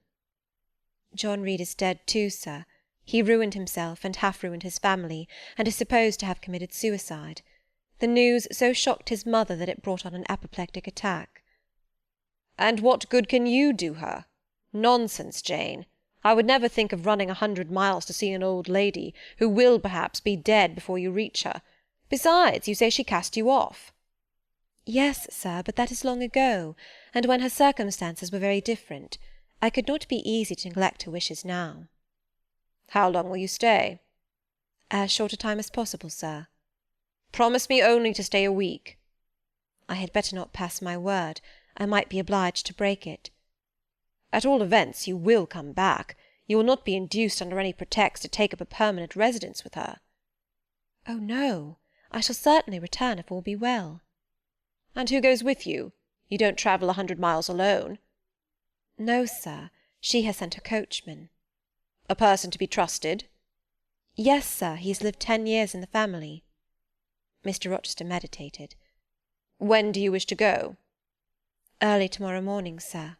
"John Reed is dead too, sir. He ruined himself and half ruined his family, and is supposed to have committed suicide. The news so shocked his mother that it brought on an apoplectic attack." "And what good can you do her? Nonsense, Jane. I would never think of running 100 miles to see an old lady, who will perhaps be dead before you reach her. Besides, you say she cast you off." "Yes, sir, but that is long ago, and when her circumstances were very different. I could not be easy to neglect her wishes now." "How long will you stay?" "As short a time as possible, sir." "Promise me only to stay a week." "I had better not pass my word. I might be obliged to break it." "At all events, you will come back. You will not be induced under any pretext to take up a permanent residence with her." "Oh, no. I shall certainly return if all be well." "And who goes with you? You don't travel 100 miles alone." "No, sir. She has sent her coachman." "A person to be trusted?" "Yes, sir. He has lived 10 years in the family." Mr. Rochester meditated. "When do you wish to go?" "Early tomorrow morning, sir."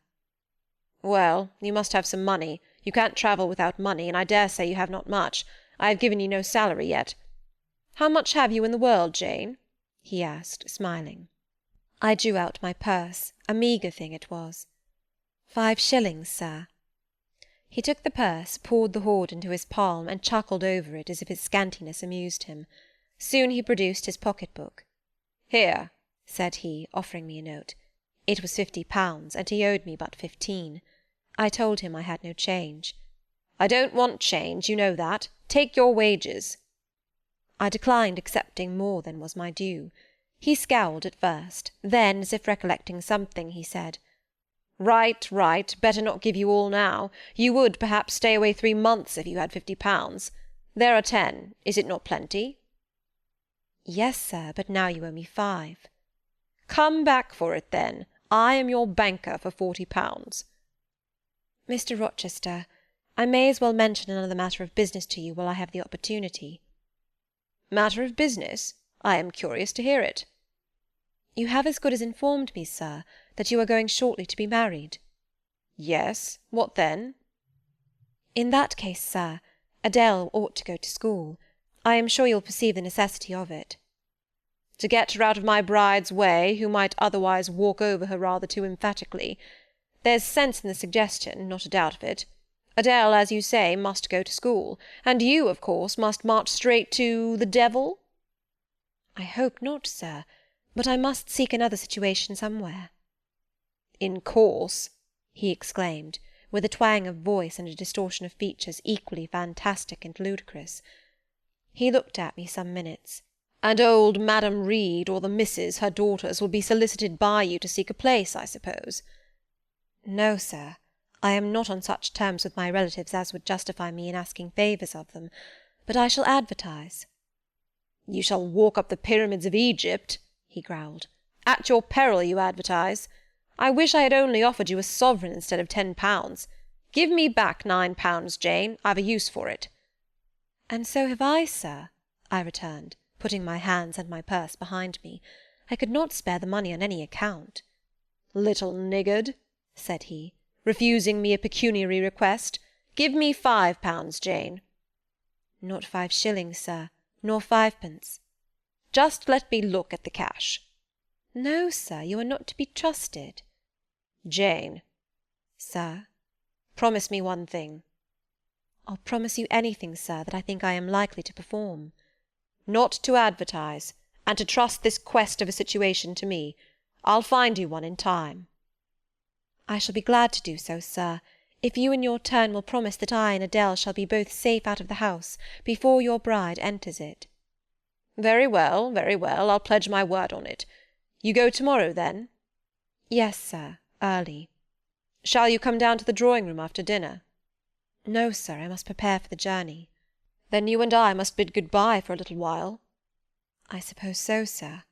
"Well, you must have some money. You can't travel without money, and I dare say you have not much. I have given you no salary yet. How much have you in the world, Jane?" he asked, smiling. I drew out my purse. A meagre thing it was. 5 shillings, sir." He took the purse, poured the hoard into his palm, and chuckled over it as if its scantiness amused him. Soon he produced his pocket-book. "Here," said he, offering me a note. It was £50, and he owed me but 15. I told him I had no change. "I don't want change, you know that. Take your wages." I declined accepting more than was my due. He scowled at first, then, as if recollecting something, he said, "Right, right. Better not give you all now. You would, perhaps, stay away 3 months if you had £50. There are 10. Is it not plenty?" "Yes, sir, but now you owe me 5. "Come back for it, then. I am your banker for £40. "Mr. Rochester, I may as well mention another matter of business to you while I have the opportunity." "Matter of business? I am curious to hear it." "You have as good as informed me, sir, that you are going shortly to be married." "Yes. What then?" "In that case, sir, Adele ought to go to school. I am sure you'll perceive the necessity of it." "To get her out of my bride's way, who might otherwise walk over her rather too emphatically. There's sense in the suggestion, not a doubt of it. Adele, as you say, must go to school, and you, of course, must march straight to the devil?" "I hope not, sir, but I must seek another situation somewhere." "In course," he exclaimed, with a twang of voice and a distortion of features equally fantastic and ludicrous. He looked at me some minutes. "And old Madam Reed, or the Misses, her daughters, will be solicited by you to seek a place, I suppose?" "No, sir. I am not on such terms with my relatives as would justify me in asking favours of them, but I shall advertise." "You shall walk up the pyramids of Egypt," he growled. "At your peril you advertise. I wish I had only offered you a sovereign instead of £10. Give me back £9, Jane. I've a use for it." "And so have I, sir," I returned, putting my hands and my purse behind me. I could not spare the money on any account. "Little niggard," said he, "refusing me a pecuniary request. Give me £5, Jane." "Not 5 shillings, sir, nor 5 pence." "Just let me look at the cash." "No, sir, you are not to be trusted." "Jane." "Sir?" "Promise me one thing." "I'll promise you anything, sir, that I think I am likely to perform." "Not to advertise, and to trust this quest of a situation to me. I'll find you one in time." "I shall be glad to do so, sir, if you in your turn will promise that I and Adele shall be both safe out of the house before your bride enters it." Very well, I'll pledge my word on it. You go to-morrow, then?" "Yes, sir, early." "Shall you come down to the drawing-room after dinner?" "No, sir, I must prepare for the journey." "Then you and I must bid good-bye for a little while." "I suppose so, sir."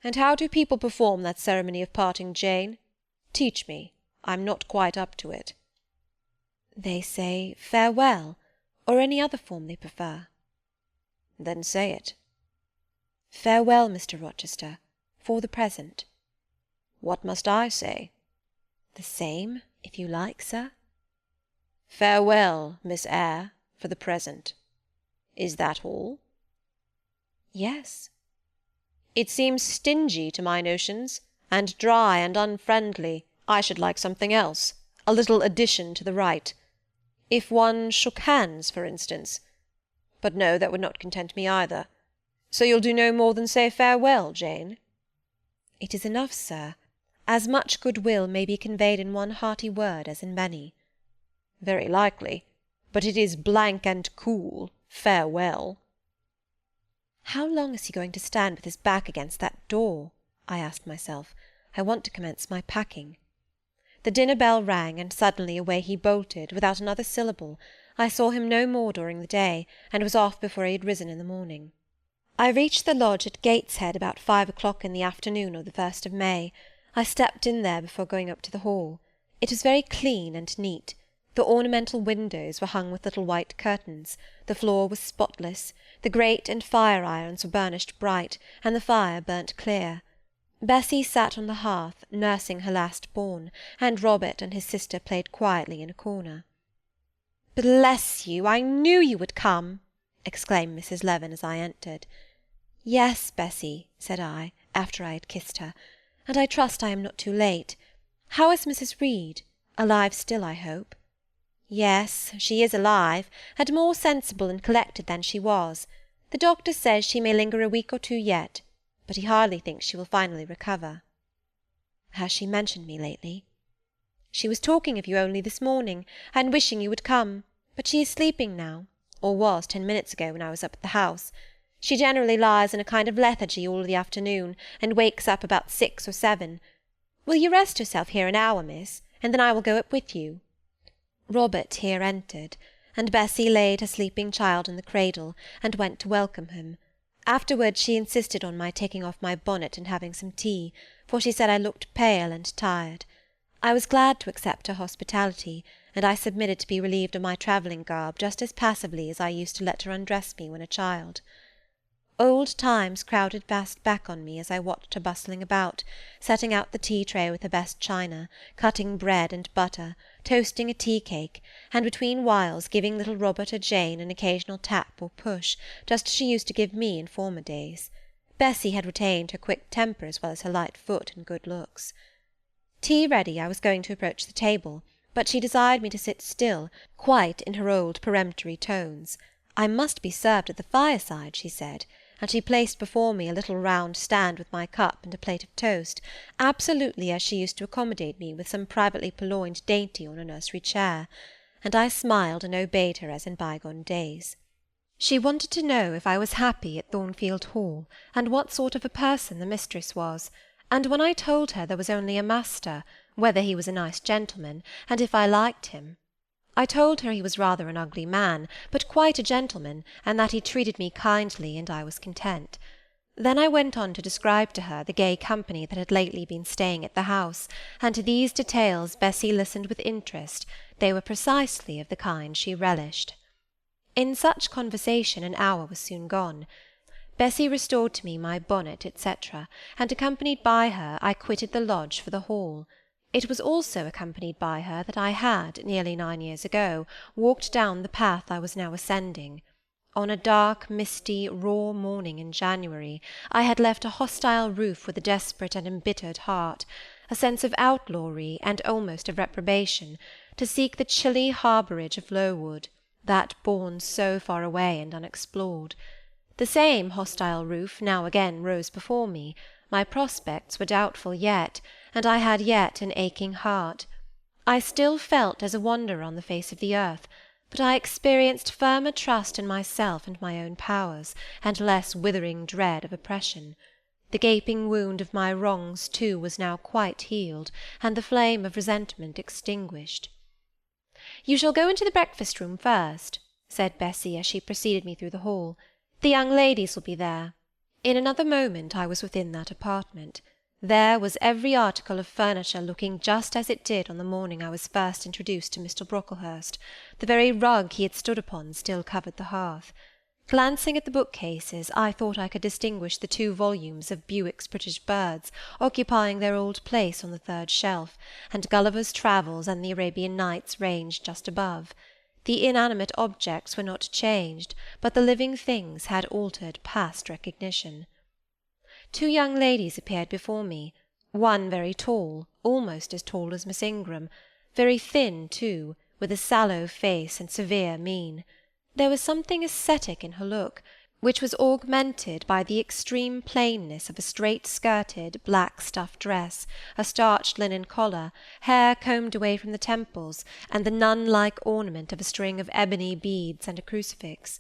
"And how do people perform that ceremony of parting, Jane? Teach me. I'm not quite up to it." "They say farewell, or any other form they prefer." "Then say it." "Farewell, Mr. Rochester, for the present." "What must I say?" "The same, if you like, sir." "Farewell, Miss Eyre, for the present. Is that all?" "Yes." "It seems stingy to my notions, and dry and unfriendly. I should like something else, a little addition to the rite. If one shook hands, for instance. But no, that would not content me either. So you'll do no more than say farewell, Jane?" "It is enough, sir. As much goodwill may be conveyed in one hearty word as in many." "Very likely. But it is blank and cool, farewell." "How long is he going to stand with his back against that door?" I asked myself. "I want to commence my packing." The dinner bell rang, and suddenly away he bolted, without another syllable. I saw him no more during the day, and was off before he had risen in the morning. I reached the lodge at Gateshead about 5 o'clock in the afternoon of the 1st of May. I stepped in there before going up to the hall. It was very clean and neat. The ornamental windows were hung with little white curtains, the floor was spotless, the grate and fire-irons were burnished bright, and the fire burnt clear. Bessie sat on the hearth, nursing her last-born, and Robert and his sister played quietly in a corner. "Bless you, I knew you would come!" exclaimed Mrs. Leaven as I entered. "Yes, Bessie," said I, after I had kissed her, "and I trust I am not too late. How is Mrs. Reed? Alive still, I hope?" "Yes, she is alive, and more sensible and collected than she was. The doctor says she may linger a week or 2 yet, but he hardly thinks she will finally recover." "Has she mentioned me lately?" "She was talking of you only this morning, and wishing you would come, but she is sleeping now, or was 10 minutes ago when I was up at the house. She generally lies in a kind of lethargy all the afternoon, and wakes up about 6 or 7. Will you rest yourself here an hour, miss, and then I will go up with you?" Robert here entered, and Bessie laid her sleeping child in the cradle, and went to welcome him. Afterwards she insisted on my taking off my bonnet and having some tea, for she said I looked pale and tired. I was glad to accept her hospitality, and I submitted to be relieved of my travelling garb just as passively as I used to let her undress me when a child. Old times crowded fast back on me as I watched her bustling about, setting out the tea-tray with her best china, cutting bread and butter, toasting a tea-cake, and between whiles giving little Robert or Jane an occasional tap or push, just as she used to give me in former days. Bessie had retained her quick temper as well as her light foot and good looks. Tea ready, I was going to approach the table, but she desired me to sit still, quite in her old peremptory tones. I must be served at the fireside, she said, and she placed before me a little round stand with my cup and a plate of toast, absolutely as she used to accommodate me with some privately purloined dainty on a nursery chair, and I smiled and obeyed her as in bygone days. She wanted to know if I was happy at Thornfield Hall, and what sort of a person the mistress was, and when I told her there was only a master, whether he was a nice gentleman, and if I liked him. I told her he was rather an ugly man, but quite a gentleman, and that he treated me kindly, and I was content. Then I went on to describe to her the gay company that had lately been staying at the house, and to these details Bessie listened with interest. They were precisely of the kind she relished. In such conversation an hour was soon gone. Bessy restored to me my bonnet, etc., and accompanied by her I quitted the lodge for the Hall. It was also accompanied by her that I had, nearly 9 years ago, walked down the path I was now ascending. On a dark, misty, raw morning in January, I had left a hostile roof with a desperate and embittered heart, a sense of outlawry and almost of reprobation, to seek the chilly harbourage of Lowood, that bourne so far away and unexplored. The same hostile roof now again rose before me. My prospects were doubtful yet, and I had yet an aching heart. I still felt as a wanderer on the face of the earth, but I experienced firmer trust in myself and my own powers, and less withering dread of oppression. The gaping wound of my wrongs, too, was now quite healed, and the flame of resentment extinguished. "You shall go into the breakfast-room first," said Bessy, as she preceded me through the hall. "The young ladies will be there." In another moment I was within that apartment. There was every article of furniture looking just as it did on the morning I was first introduced to Mr. Brocklehurst. The very rug he had stood upon still covered the hearth. Glancing at the bookcases, I thought I could distinguish the 2 volumes of Bewick's British Birds occupying their old place on the 3rd shelf, and Gulliver's Travels and the Arabian Nights ranged just above. The inanimate objects were not changed, but the living things had altered past recognition. 2 young ladies appeared before me, one very tall, almost as tall as Miss Ingram, very thin too, with a sallow face and severe mien. There was something ascetic in her look, which was augmented by the extreme plainness of a straight-skirted, black stuff dress, a starched linen collar, hair combed away from the temples, and the nun-like ornament of a string of ebony beads and a crucifix.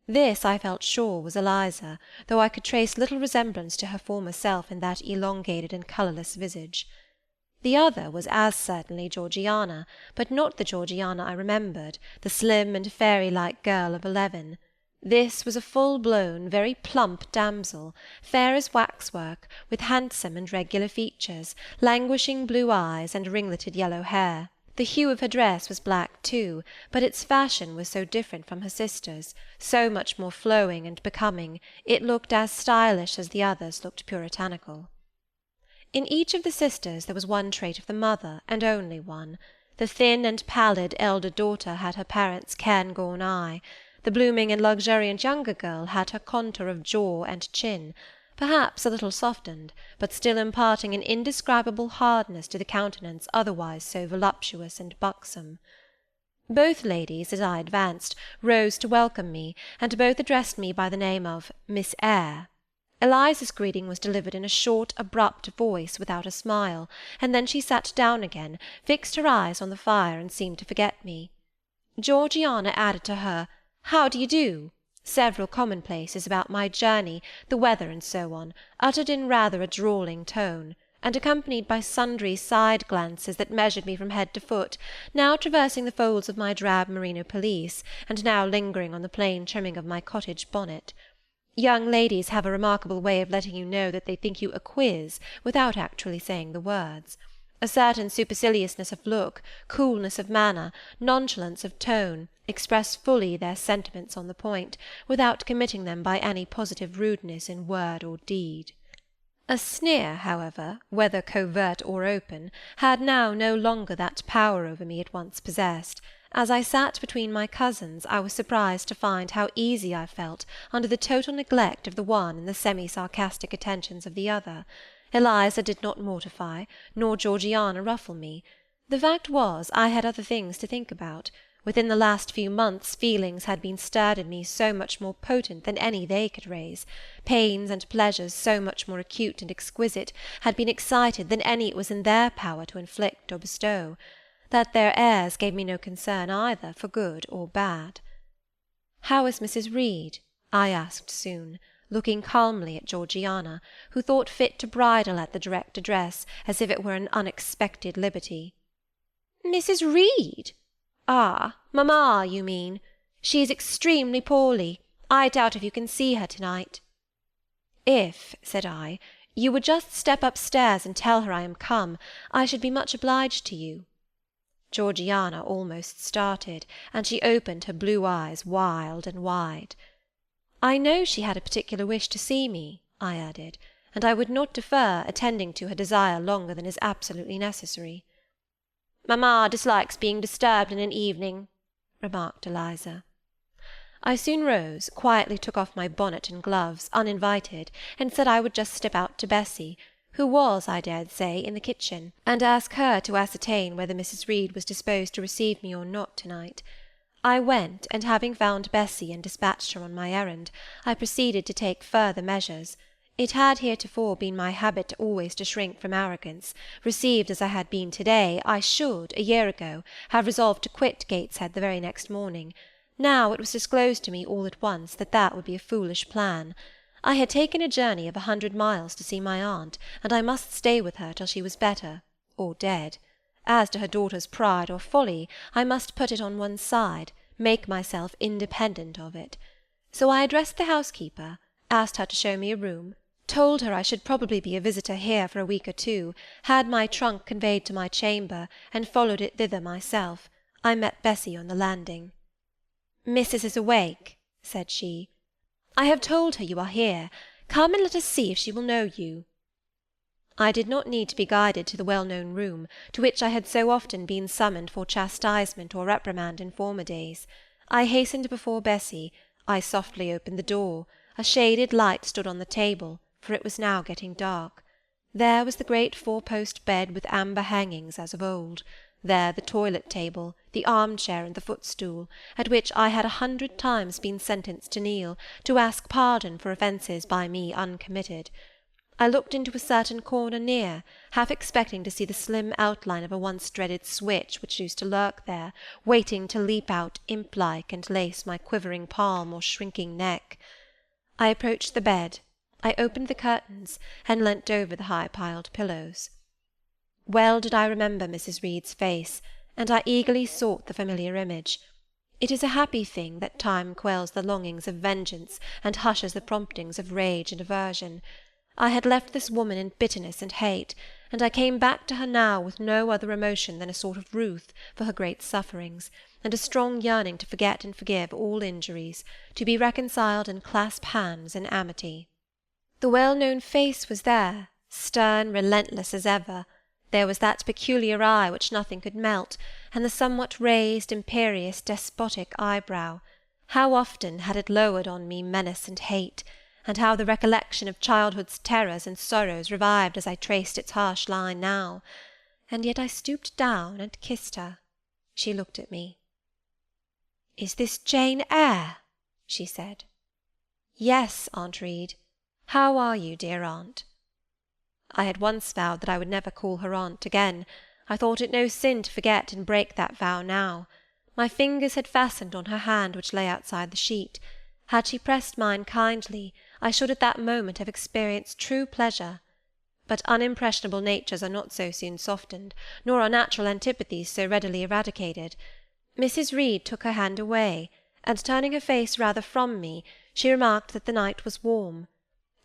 This, I felt sure, was Eliza, though I could trace little resemblance to her former self in that elongated and colourless visage. The other was as certainly Georgiana, but not the Georgiana I remembered, the slim and fairy-like girl of 11. This was a full-blown, very plump damsel, fair as waxwork, with handsome and regular features, languishing blue eyes, and ringleted yellow hair. The hue of her dress was black too, but its fashion was so different from her sister's, so much more flowing and becoming, it looked as stylish as the others looked puritanical. In each of the sisters there was one trait of the mother, and only one. The thin and pallid elder daughter had her parents' cairngorm eye. The blooming and luxuriant younger girl had her contour of jaw and chin, perhaps a little softened, but still imparting an indescribable hardness to the countenance otherwise so voluptuous and buxom. Both ladies, as I advanced, rose to welcome me, and both addressed me by the name of Miss Eyre. Eliza's greeting was delivered in a short, abrupt voice, without a smile, and then she sat down again, fixed her eyes on the fire, and seemed to forget me. Georgiana added to her "How do you do?" several commonplaces about my journey, the weather, and so on, uttered in rather a drawling tone, and accompanied by sundry side glances that measured me from head to foot, now traversing the folds of my drab merino pelisse, and now lingering on the plain trimming of my cottage bonnet. Young ladies have a remarkable way of letting you know that they think you a quiz, without actually saying the words. A certain superciliousness of look, coolness of manner, nonchalance of tone, express fully their sentiments on the point, without committing them by any positive rudeness in word or deed. A sneer, however, whether covert or open, had now no longer that power over me it once possessed. As I sat between my cousins, I was surprised to find how easy I felt under the total neglect of the one and the semi-sarcastic attentions of the other. Eliza did not mortify, nor Georgiana ruffle me. The fact was, I had other things to think about. Within the last few months feelings had been stirred in me so much more potent than any they could raise, pains and pleasures so much more acute and exquisite had been excited than any it was in their power to inflict or bestow, that their airs gave me no concern either for good or bad. "How is Mrs. Reed?" I asked soon, looking calmly at Georgiana, who thought fit to bridle at the direct address, as if it were an unexpected liberty. "Mrs. Reed? Ah, mamma, you mean. She is extremely poorly. I doubt if you can see her to-night." "If," said I, "you would just step upstairs and tell her I am come, I should be much obliged to you." Georgiana almost started, and she opened her blue eyes wild and wide. I know she had a particular wish to see me, I added, and I would not defer attending to her desire longer than is absolutely necessary. Mamma dislikes being disturbed in an evening, remarked Eliza. I soon rose, quietly took off my bonnet and gloves, uninvited, and said I would just step out to Bessy, who was, I dared say, in the kitchen, and ask her to ascertain whether Mrs. Reed was disposed to receive me or not to-night. I went, and having found Bessy and dispatched her on my errand, I proceeded to take further measures. It had heretofore been my habit always to shrink from arrogance. Received as I had been to-day, I should, a year ago, have resolved to quit Gateshead the very next morning. Now it was disclosed to me all at once that that would be a foolish plan. I had taken a journey of 100 miles to see my aunt, and I must stay with her till she was better, or dead. As to her daughter's pride or folly, I must put it on one side, make myself independent of it. So I addressed the housekeeper, asked her to show me a room, told her I should probably be a visitor here for a week or two, had my trunk conveyed to my chamber, and followed it thither myself. I met Bessy on the landing. "Missus is awake," said she. "I have told her you are here. Come and let us see if she will know you." I did not need to be guided to the well-known room, to which I had so often been summoned for chastisement or reprimand in former days. I hastened before Bessy. I softly opened the door. A shaded light stood on the table, for it was now getting dark. There was the great four-post bed with amber hangings as of old. There the toilet-table, the arm-chair and the footstool, at which I had 100 times been sentenced to kneel, to ask pardon for offences by me uncommitted. I looked into a certain corner near, half expecting to see the slim outline of a once-dreaded switch which used to lurk there, waiting to leap out imp-like and lace my quivering palm or shrinking neck. I approached the bed. I opened the curtains, and leant over the high-piled pillows. Well did I remember Mrs. Reed's face, and I eagerly sought the familiar image. It is a happy thing that time quells the longings of vengeance and hushes the promptings of rage and aversion. I had left this woman in bitterness and hate, and I came back to her now with no other emotion than a sort of ruth for her great sufferings, and a strong yearning to forget and forgive all injuries, to be reconciled and clasp hands in amity. The well-known face was there, stern, relentless as ever. There was that peculiar eye which nothing could melt, and the somewhat raised, imperious, despotic eyebrow. How often had it lowered on me menace and hate, and how the recollection of childhood's terrors and sorrows revived as I traced its harsh line now. And yet I stooped down and kissed her. She looked at me. "Is this Jane Eyre?" she said. "Yes, Aunt Reed. How are you, dear aunt?" I had once vowed that I would never call her aunt again. I thought it no sin to forget and break that vow now. My fingers had fastened on her hand which lay outside the sheet. Had she pressed mine kindly, I should at that moment have experienced true pleasure. But unimpressionable natures are not so soon softened, nor are natural antipathies so readily eradicated. Mrs. Reed took her hand away, and turning her face rather from me, she remarked that the night was warm.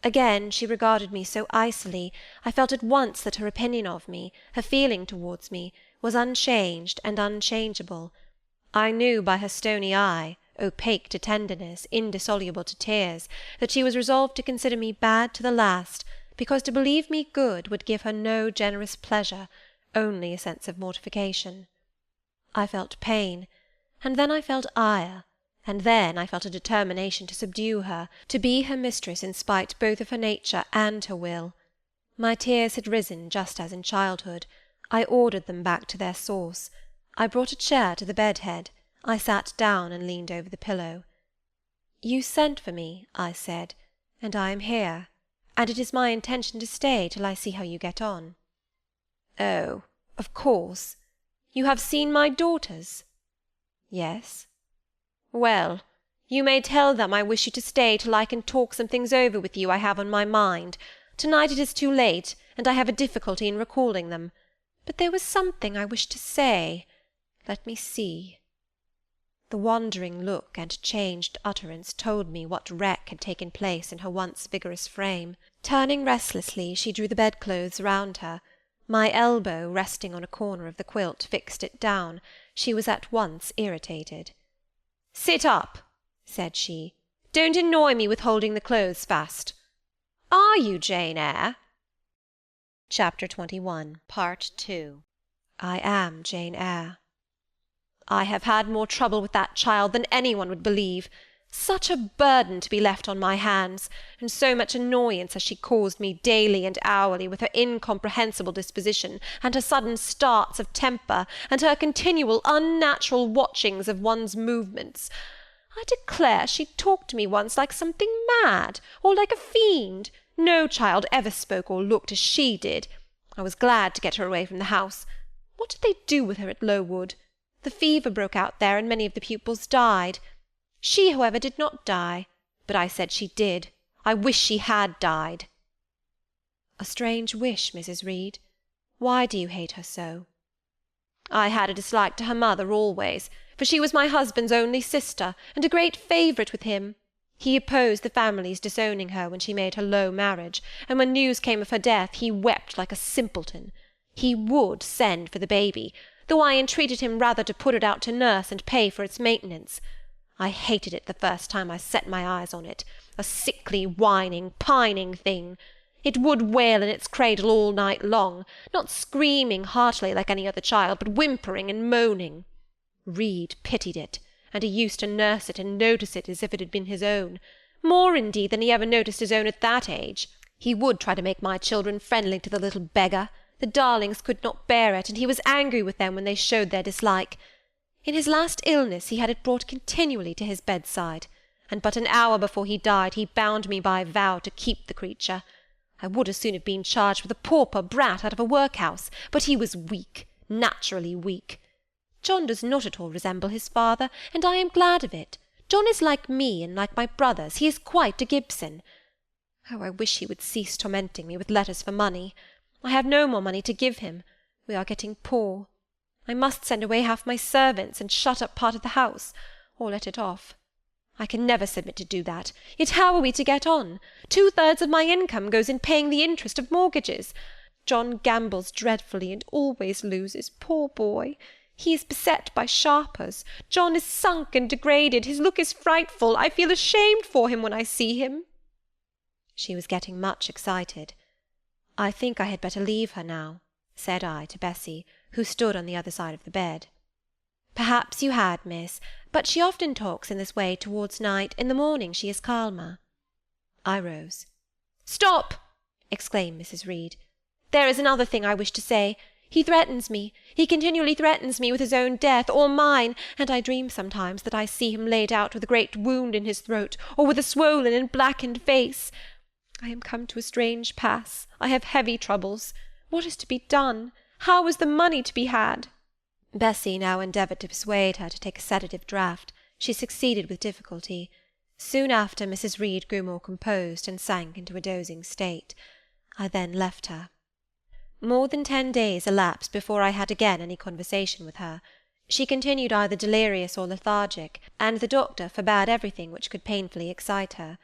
Again she regarded me so icily, I felt at once that her opinion of me, her feeling towards me, was unchanged and unchangeable. I knew by her stony eye, opaque to tenderness, indissoluble to tears, that she was resolved to consider me bad to the last, because to believe me good would give her no generous pleasure, only a sense of mortification. I felt pain, and then I felt ire, and then I felt a determination to subdue her, to be her mistress in spite both of her nature and her will. My tears had risen just as in childhood. I ordered them back to their source. I brought a chair to the bed-head. I sat down and leaned over the pillow. "You sent for me," I said, "and I am here, and it is my intention to stay till I see how you get on." "Oh, of course. You have seen my daughters?" "Yes." "Well, you may tell them I wish you to stay till I can talk some things over with you I have on my mind. To-night it is too late, and I have a difficulty in recalling them. But there was something I wished to say. Let me see." The wandering look and changed utterance told me what wreck had taken place in her once vigorous frame. Turning restlessly, she drew the bedclothes round her. My elbow, resting on a corner of the quilt, fixed it down. She was at once irritated. "Sit up," said she. Don't annoy me with holding the clothes fast. Are you Jane Eyre? Chapter 21. Part 2. I am Jane Eyre. I have had more trouble with that child than anyone would believe. Such a burden to be left on my hands, and so much annoyance has she caused me daily and hourly with her incomprehensible disposition, and her sudden starts of temper, and her continual unnatural watchings of one's movements. I declare she talked to me once like something mad, or like a fiend. No child ever spoke or looked as she did. I was glad to get her away from the house. What did they do with her at Lowood? The fever broke out there, and many of the pupils died. She, however, did not die, but I said she did. I wish she had died. A strange wish, Mrs. Reed. Why do you hate her so? I had a dislike to her mother always, for she was my husband's only sister, and a great favourite with him. He opposed the family's disowning her when she made her low marriage, and when news came of her death he wept like a simpleton. He would send for the baby, though I entreated him rather to put it out to nurse and pay for its maintenance. I hated it the first time I set my eyes on it, a sickly, whining, pining thing. It would wail in its cradle all night long, not screaming heartily like any other child, but whimpering and moaning. Reed pitied it, and he used to nurse it and notice it as if it had been his own, more indeed than he ever noticed his own at that age. He would try to make my children friendly to the little beggar. The darlings could not bear it, and he was angry with them when they showed their dislike. In his last illness he had it brought continually to his bedside, and but an hour before he died he bound me by vow to keep the creature. I would as soon have been charged with a pauper brat out of a workhouse, but he was weak, naturally weak. John does not at all resemble his father, and I am glad of it. John is like me, and like my brothers. He is quite a Gibson. Oh, I wish he would cease tormenting me with letters for money. I have no more money to give him. We are getting poor. I must send away half my servants, and shut up part of the house, or let it off. I can never submit to do that. Yet how are we to get on? 2/3 of my income goes in paying the interest of mortgages. John gambles dreadfully, and always loses, poor boy. He is beset by sharpers. John is sunk and degraded. His look is frightful. I feel ashamed for him when I see him. She was getting much excited. I think I had better leave her now, said I to Bessy, who stood on the other side of the bed. Perhaps you had, miss, but she often talks in this way towards night. In the morning she is calmer. I rose. Stop! exclaimed Mrs. Reed. There is another thing I wish to say. He threatens me. He continually threatens me with his own death, or mine, and I dream sometimes that I see him laid out with a great wound in his throat, or with a swollen and blackened face. I am come to a strange pass. I have heavy troubles. What is to be done? How is the money to be had? Bessy now endeavoured to persuade her to take a sedative draught. She succeeded with difficulty. Soon after, Mrs. Reed grew more composed, and sank into a dozing state. I then left her. More than 10 days elapsed before I had again any conversation with her. She continued either delirious or lethargic, and the doctor forbade everything which could painfully excite her.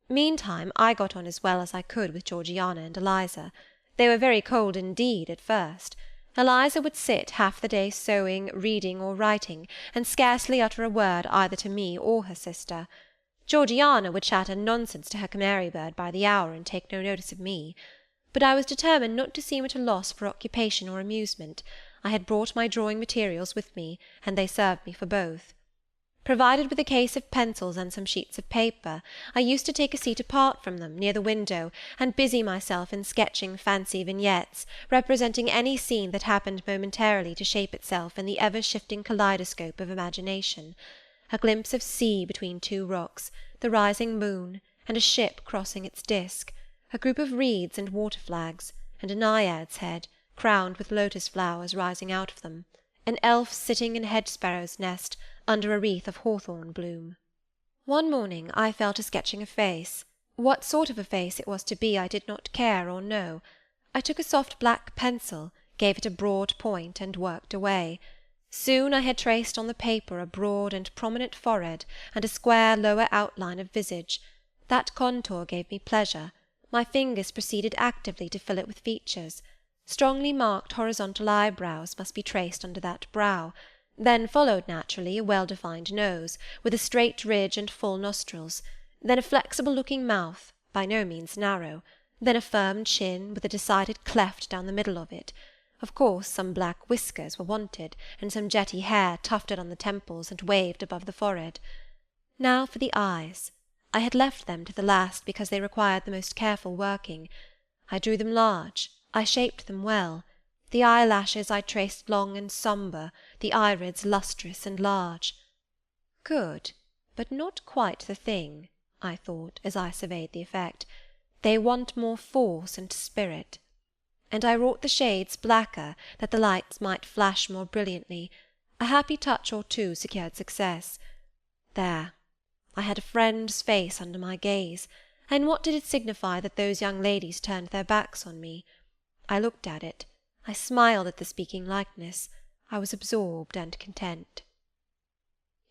Meantime I got on as well as I could with Georgiana and Eliza. They were very cold indeed at first. Eliza would sit half the day sewing, reading, or writing, and scarcely utter a word either to me or her sister. Georgiana would chatter nonsense to her canary-bird by the hour, and take no notice of me. But I was determined not to seem at a loss for occupation or amusement. I had brought my drawing materials with me, and they served me for both. Provided with a case of pencils and some sheets of paper, I used to take a seat apart from them, near the window, and busy myself in sketching fancy vignettes, representing any scene that happened momentarily to shape itself in the ever-shifting kaleidoscope of imagination. A glimpse of sea between 2 rocks, the rising moon, and a ship crossing its disk, a group of reeds and water-flags, and a naiad's head, crowned with lotus-flowers rising out of them, an elf sitting in a hedge-sparrow's nest, under a wreath of hawthorn bloom. One morning I fell to sketching a face. What sort of a face it was to be I did not care or know. I took a soft black pencil, gave it a broad point, and worked away. Soon I had traced on the paper a broad and prominent forehead, and a square lower outline of visage. That contour gave me pleasure. My fingers proceeded actively to fill it with features. Strongly marked horizontal eyebrows must be traced under that brow. Then followed naturally a well-defined nose, with a straight ridge and full nostrils. then a flexible-looking mouth, by no means narrow, then a firm chin, with a decided cleft down the middle of it. Of course some black whiskers were wanted, and some jetty hair tufted on the temples and waved above the forehead. Now for the eyes. I had left them to the last because they required the most careful working. I drew them large, I shaped them well. The eyelashes I traced long and sombre, the irids lustrous and large. Good, but not quite the thing, I thought, as I surveyed the effect. They want more force and spirit. And I wrought the shades blacker, that the lights might flash more brilliantly. A happy touch or two secured success. There, I had a friend's face under my gaze, and what did it signify that those young ladies turned their backs on me? I looked at it. I smiled at the speaking likeness. I was absorbed and content.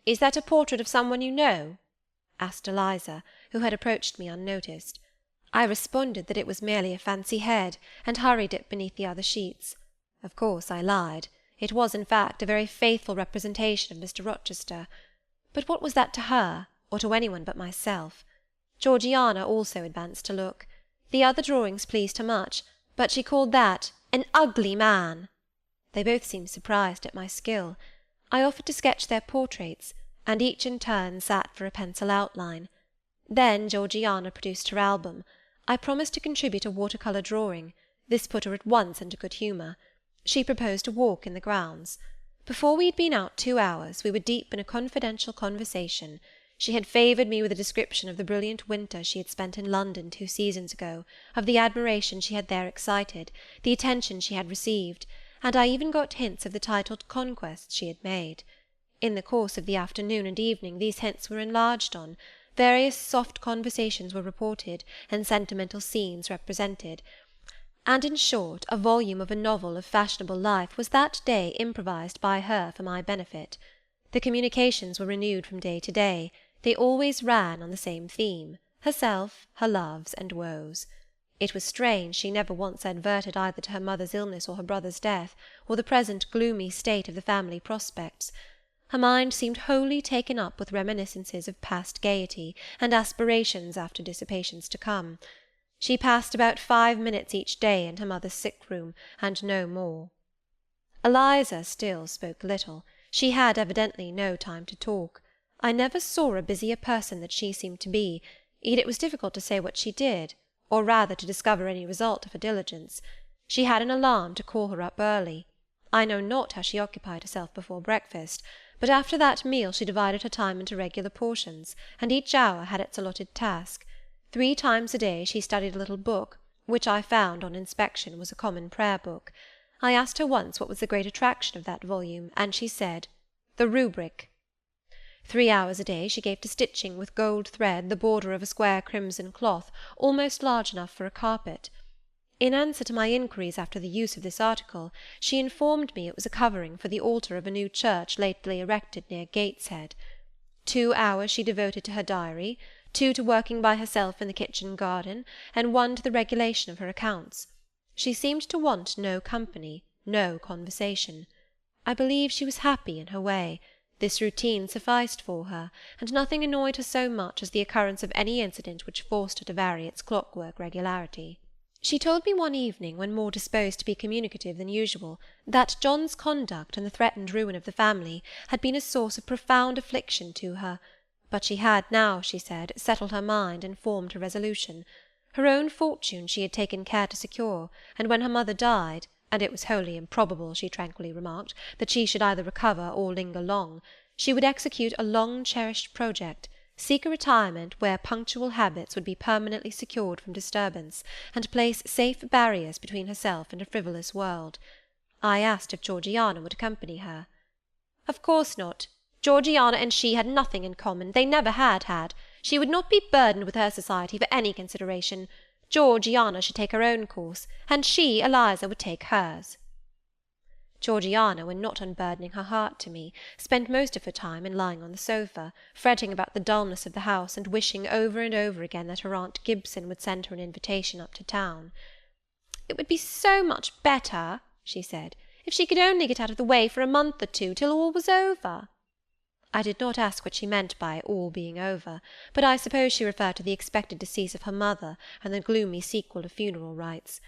"Is that a portrait of someone you know?" asked Eliza, who had approached me unnoticed. I responded that it was merely a fancy head, and hurried it beneath the other sheets. Of course I lied. It was, in fact, a very faithful representation of Mr. Rochester. But what was that to her, or to anyone but myself? Georgiana also advanced to look. The other drawings pleased her much, but she called that "an ugly man." They both seemed surprised at my skill. I offered to sketch their portraits, and each in turn sat for a pencil outline. Then Georgiana produced her album. I promised to contribute a water-colour drawing. This put her at once into good humour. She proposed a walk in the grounds. Before we had been out 2 hours, we were deep in a confidential conversation. She had favoured me with a description of the brilliant winter she had spent in London 2 seasons ago, of the admiration she had there excited, the attention she had received, and I even got hints of the titled conquests she had made. In the course of the afternoon and evening these hints were enlarged on. Various soft conversations were reported, and sentimental scenes represented, and in short a volume of a novel of fashionable life was that day improvised by her for my benefit. The communications were renewed from day to day. They always ran on the same theme, herself, her loves and woes. It was strange she never once adverted either to her mother's illness or her brother's death, or the present gloomy state of the family prospects. Her mind seemed wholly taken up with reminiscences of past gaiety, and aspirations after dissipations to come. She passed about 5 minutes each day in her mother's sick-room, and no more. Eliza still spoke little. She had evidently no time to talk. I never saw a busier person than she seemed to be, yet it was difficult to say what she did, or rather to discover any result of her diligence. She had an alarm to call her up early. I know not how she occupied herself before breakfast, but after that meal she divided her time into regular portions, and each hour had its allotted task. 3 times a day she studied a little book, which I found on inspection was a common prayer-book. I asked her once what was the great attraction of that volume, and she said, "The rubric." 3 hours a day she gave to stitching with gold thread the border of a square crimson cloth, almost large enough for a carpet. In answer to my inquiries after the use of this article, she informed me it was a covering for the altar of a new church lately erected near Gateshead. 2 hours she devoted to her diary, 2 to working by herself in the kitchen garden, and 1 to the regulation of her accounts. She seemed to want no company, no conversation. I believe she was happy in her way. This routine sufficed for her, and nothing annoyed her so much as the occurrence of any incident which forced her to vary its clockwork regularity. She told me one evening, when more disposed to be communicative than usual, that John's conduct and the threatened ruin of the family had been a source of profound affliction to her, but she had now, she said, settled her mind and formed her resolution. Her own fortune she had taken care to secure, and when her mother died, and it was wholly improbable, she tranquilly remarked, that she should either recover or linger long, she would execute a long-cherished project, seek a retirement where punctual habits would be permanently secured from disturbance, and place safe barriers between herself and a frivolous world. I asked if Georgiana would accompany her. "Of course not. Georgiana and she had nothing in common. They never had had. She would not be burdened with her society for any consideration. Georgiana should take her own course, and she, Eliza, would take hers." Georgiana, when not unburdening her heart to me, spent most of her time in lying on the sofa, fretting about the dullness of the house, and wishing over and over again that her aunt Gibson would send her an invitation up to town. "It would be so much better," she said, "if she could only get out of the way for a month or 2 till all was over." I did not ask what she meant by all being over, but I suppose she referred to the expected decease of her mother and the gloomy sequel of funeral rites.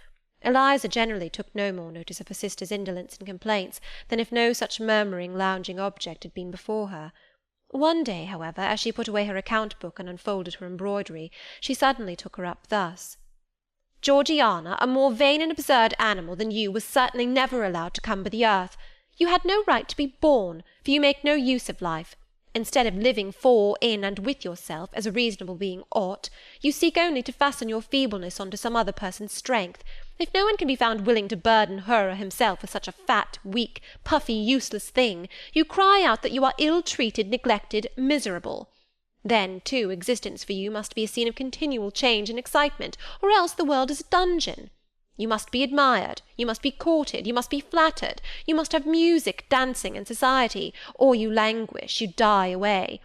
Eliza generally took no more notice of her sister's indolence and complaints than if no such murmuring, lounging object had been before her. One day, however, as she put away her account-book and unfolded her embroidery, she suddenly took her up thus: "Georgiana, a more vain and absurd animal than you was certainly never allowed to cumber the earth. You had no right to be born, for you make no use of life. Instead of living for, in, and with yourself, as a reasonable being ought, you seek only to fasten your feebleness on to some other person's strength. If no one can be found willing to burden her or himself with such a fat, weak, puffy, useless thing, you cry out that you are ill-treated, neglected, miserable. Then, too, existence for you must be a scene of continual change and excitement, or else the world is a dungeon. You must be admired, you must be courted, you must be flattered, you must have music, dancing, and society, or you languish, you die away.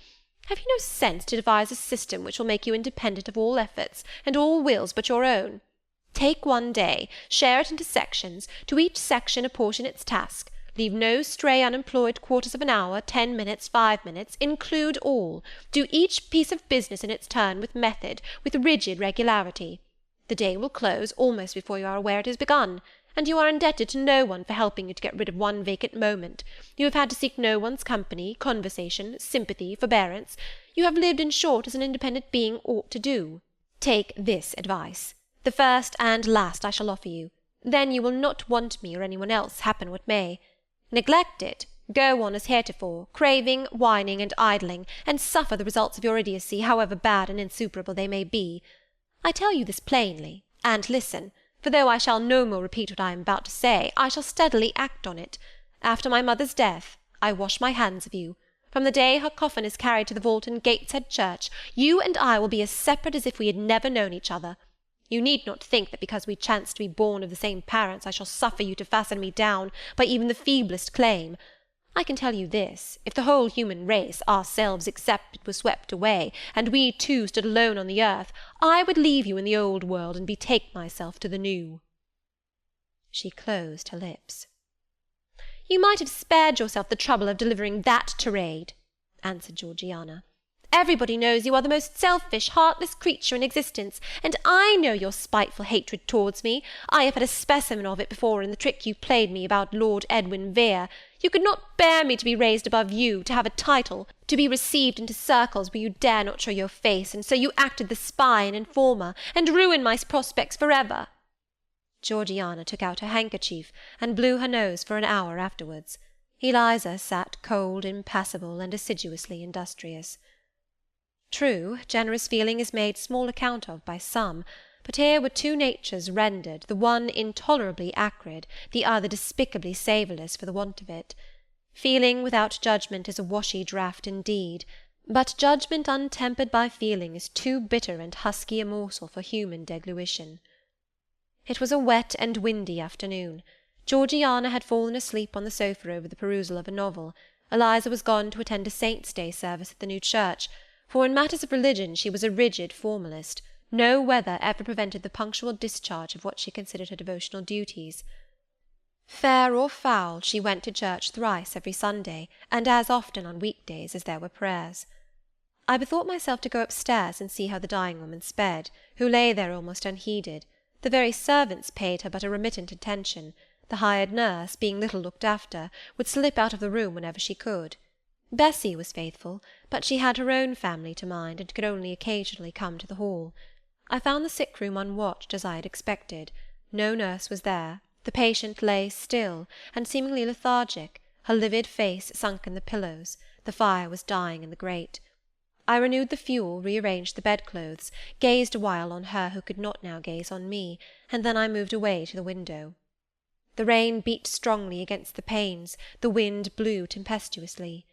Have you no sense to devise a system which will make you independent of all efforts, and all wills but your own? Take one day, share it into sections, to each section apportion its task, leave no stray unemployed quarters of an hour, 10 minutes, 5 minutes, include all, do each piece of business in its turn with method, with rigid regularity. The day will close almost before you are aware it has begun, and you are indebted to no one for helping you to get rid of one vacant moment. You have had to seek no one's company, conversation, sympathy, forbearance. You have lived, in short, as an independent being ought to do. Take this advice, the first and last I shall offer you. Then you will not want me or anyone else, happen what may. Neglect it, go on as heretofore, craving, whining, and idling, and suffer the results of your idiocy, however bad and insuperable they may be. I tell you this plainly, and listen, for though I shall no more repeat what I am about to say, I shall steadily act on it. After my mother's death, I wash my hands of you. From the day her coffin is carried to the vault in Gateshead Church, you and I will be as separate as if we had never known each other. You need not think that because we chance to be born of the same parents I shall suffer you to fasten me down by even the feeblest claim. I can tell you this, if the whole human race, ourselves excepted, were swept away, and we two stood alone on the earth, I would leave you in the old world and betake myself to the new." She closed her lips. "You might have spared yourself the trouble of delivering that tirade," answered Georgiana. "Everybody knows you are the most selfish, heartless creature in existence, and I know your spiteful hatred towards me. I have had a specimen of it before in the trick you played me about Lord Edwin Vere. You could not bear me to be raised above you, to have a title, to be received into circles where you dare not show your face, and so you acted the spy and informer, and ruined my prospects for ever." Georgiana took out her handkerchief, and blew her nose for an hour afterwards. Eliza sat cold, impassible, and assiduously industrious. True, generous feeling is made small account of by some, but here were two natures rendered, the one intolerably acrid, the other despicably savourless for the want of it. Feeling without judgment is a washy draught indeed, but judgment untempered by feeling is too bitter and husky a morsel for human deglution. It was a wet and windy afternoon. Georgiana had fallen asleep on the sofa over the perusal of a novel. Eliza was gone to attend a Saint's Day service at the new church, for in matters of religion she was a rigid formalist. No weather ever prevented the punctual discharge of what she considered her devotional duties. Fair or foul, she went to church thrice every Sunday, and as often on week-days as there were prayers. I bethought myself to go upstairs and see how the dying woman sped, who lay there almost unheeded. The very servants paid her but a remittent attention. The hired nurse, being little looked after, would slip out of the room whenever she could. Bessie was faithful, but she had her own family to mind, and could only occasionally come to the hall. I found the sick-room unwatched, as I had expected. No nurse was there. The patient lay still, and seemingly lethargic, her livid face sunk in the pillows. The fire was dying in the grate. I renewed the fuel, rearranged the bedclothes, gazed a while on her who could not now gaze on me, and then I moved away to the window. The rain beat strongly against the panes, the wind blew tempestuously.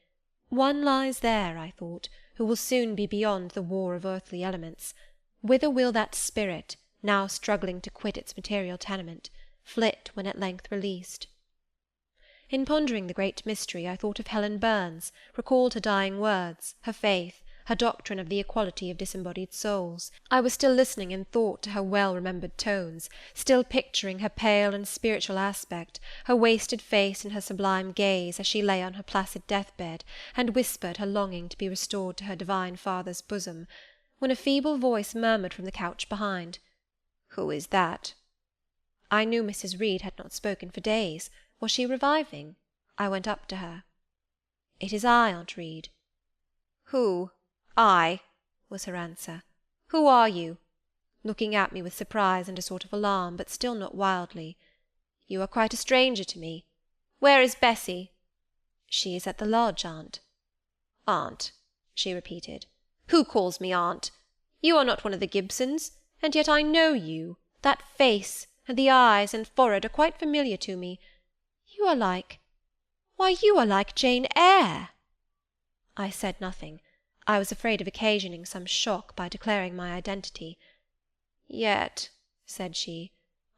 One lies there, I thought, who will soon be beyond the war of earthly elements. Whither will that spirit, now struggling to quit its material tenement, flit when at length released? In pondering the great mystery, I thought of Helen Burns, recalled her dying words, her faith, her doctrine of the equality of disembodied souls. I was still listening in thought to her well-remembered tones, still picturing her pale and spiritual aspect, her wasted face and her sublime gaze, as she lay on her placid death-bed, and whispered her longing to be restored to her divine Father's bosom, when a feeble voice murmured from the couch behind, "Who is that?" I knew Mrs. Reed had not spoken for days. Was she reviving? I went up to her. "It is I, Aunt Reed." "Who? I?" was her answer. "Who are you?" looking at me with surprise and a sort of alarm, but still not wildly. "You are quite a stranger to me. Where is Bessy?" "She is at the lodge, aunt." "Aunt," she repeated. "Who calls me aunt? You are not one of the Gibsons, and yet I know you. That face, and the eyes and forehead are quite familiar to me. You are like—why, you are like Jane Eyre." I said nothing. I was afraid of occasioning some shock by declaring my identity. "Yet," said she,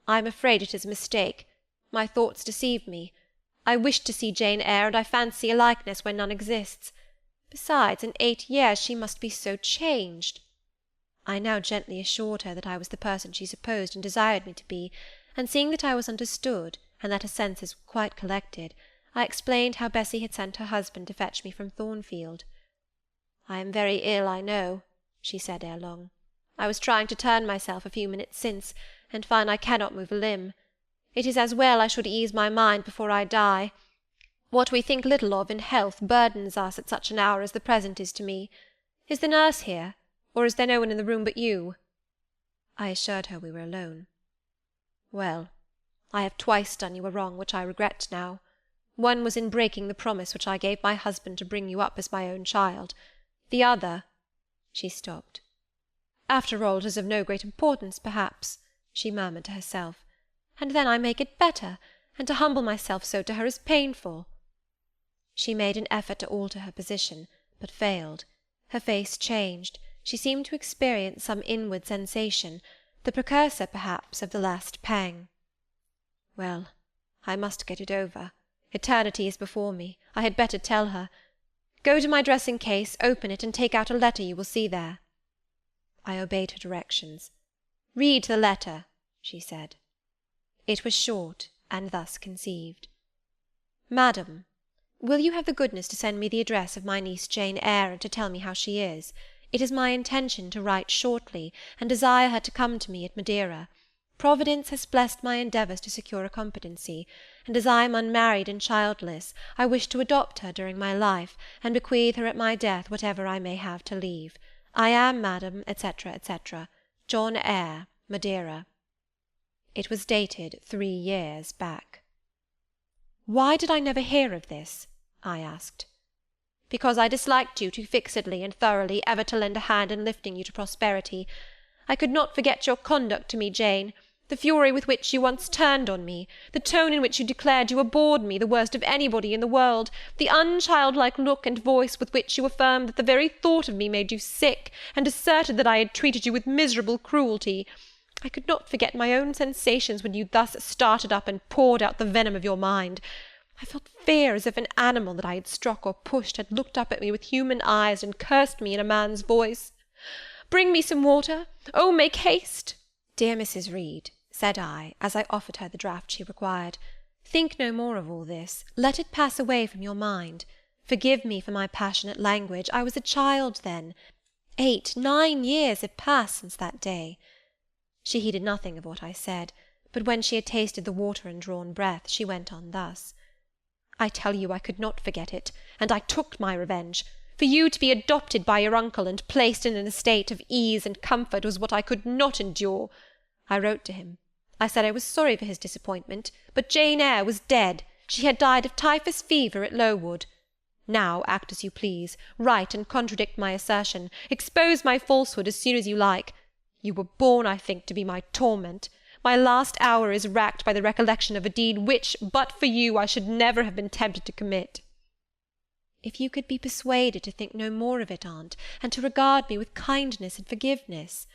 "I am afraid it is a mistake. My thoughts deceive me. I wished to see Jane Eyre, and I fancy a likeness where none exists. Besides, in 8 years she must be so changed." I now gently assured her that I was the person she supposed and desired me to be, and seeing that I was understood, and that her senses were quite collected, I explained how Bessy had sent her husband to fetch me from Thornfield. "I am very ill, I know," she said ere long. "I was trying to turn myself a few minutes since, and find I cannot move a limb. It is as well I should ease my mind before I die. What we think little of in health burdens us at such an hour as the present is to me. Is the nurse here, or is there no one in the room but you?" I assured her we were alone. "Well, I have twice done you a wrong which I regret now. One was in breaking the promise which I gave my husband to bring you up as my own child. The other—" She stopped. "After all, it is of no great importance, perhaps," she murmured to herself. "And then I make it better, and to humble myself so to her is painful." She made an effort to alter her position, but failed. Her face changed. She seemed to experience some inward sensation, the precursor, perhaps, of the last pang. "Well, I must get it over. Eternity is before me. I had better tell her. Go to my dressing-case, open it, and take out a letter you will see there." I obeyed her directions. "Read the letter," she said. It was short, and thus conceived. "Madam, will you have the goodness to send me the address of my niece Jane Eyre, and to tell me how she is? It is my intention to write shortly, and desire her to come to me at Madeira. Providence has blessed my endeavours to secure a competency, and as I am unmarried and childless, I wish to adopt her during my life, and bequeath her at my death whatever I may have to leave. I am, madam, etc., etc., John Eyre, Madeira." It was dated 3 years back. "Why did I never hear of this?" I asked. "Because I disliked you too fixedly and thoroughly ever to lend a hand in lifting you to prosperity. I could not forget your conduct to me, Jane, the fury with which you once turned on me, the tone in which you declared you abhorred me, the worst of anybody in the world, the unchildlike look and voice with which you affirmed that the very thought of me made you sick, and asserted that I had treated you with miserable cruelty. I could not forget my own sensations when you thus started up and poured out the venom of your mind. I felt fear as if an animal that I had struck or pushed had looked up at me with human eyes and cursed me in a man's voice. Bring me some water. Oh, make haste!" "Dear Mrs. Reed," said I, as I offered her the draught she required, "think no more of all this. Let it pass away from your mind. Forgive me for my passionate language. I was a child then. 8, 9 years have passed since that day." She heeded nothing of what I said, but when she had tasted the water and drawn breath, she went on thus. "I tell you I could not forget it, and I took my revenge. For you to be adopted by your uncle and placed in an estate of ease and comfort was what I could not endure. I wrote to him. I said I was sorry for his disappointment, but Jane Eyre was dead. She had died of typhus fever at Lowood. Now act as you please, write and contradict my assertion, expose my falsehood as soon as you like. You were born, I think, to be my torment. My last hour is racked by the recollection of a deed which, but for you, I should never have been tempted to commit." "If you could be persuaded to think no more of it, aunt, and to regard me with kindness and forgiveness—"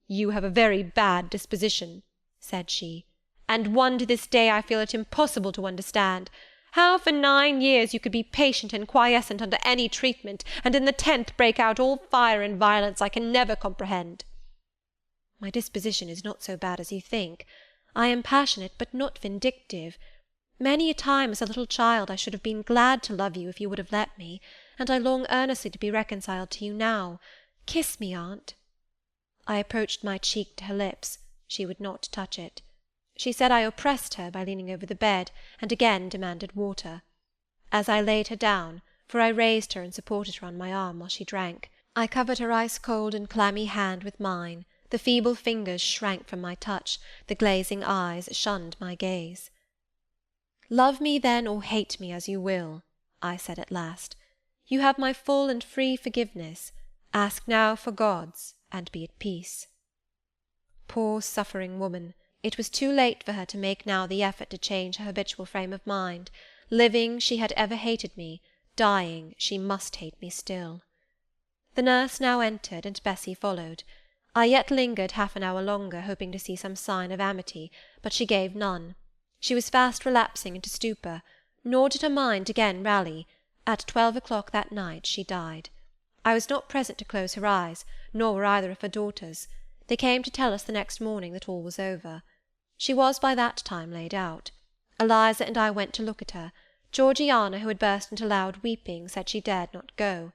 "You have a very bad disposition," said she, "and one to this day I feel it impossible to understand. How for 9 years you could be patient and quiescent under any treatment, and in the 10th break out all fire and violence, I can never comprehend." "My disposition is not so bad as you think. I am passionate, but not vindictive. Many a time as a little child I should have been glad to love you if you would have let me, and I long earnestly to be reconciled to you now. Kiss me, aunt." I approached my cheek to her lips. She would not touch it. She said I oppressed her by leaning over the bed, and again demanded water. As I laid her down, for I raised her and supported her on my arm while she drank, I covered her ice-cold and clammy hand with mine. The feeble fingers shrank from my touch, the glazing eyes shunned my gaze. "Love me, then, or hate me as you will," I said at last. "You have my full and free forgiveness. Ask now for God's, and be at peace." Poor suffering woman! It was too late for her to make now the effort to change her habitual frame of mind. Living, she had ever hated me; dying, she must hate me still. The nurse now entered, and Bessy followed. I yet lingered half an hour longer, hoping to see some sign of amity, but she gave none. She was fast relapsing into stupor, nor did her mind again rally. At 12 o'clock that night she died. I was not present to close her eyes, nor were either of her daughters. They came to tell us the next morning that all was over. She was by that time laid out. Eliza and I went to look at her. Georgiana, who had burst into loud weeping, said she dared not go.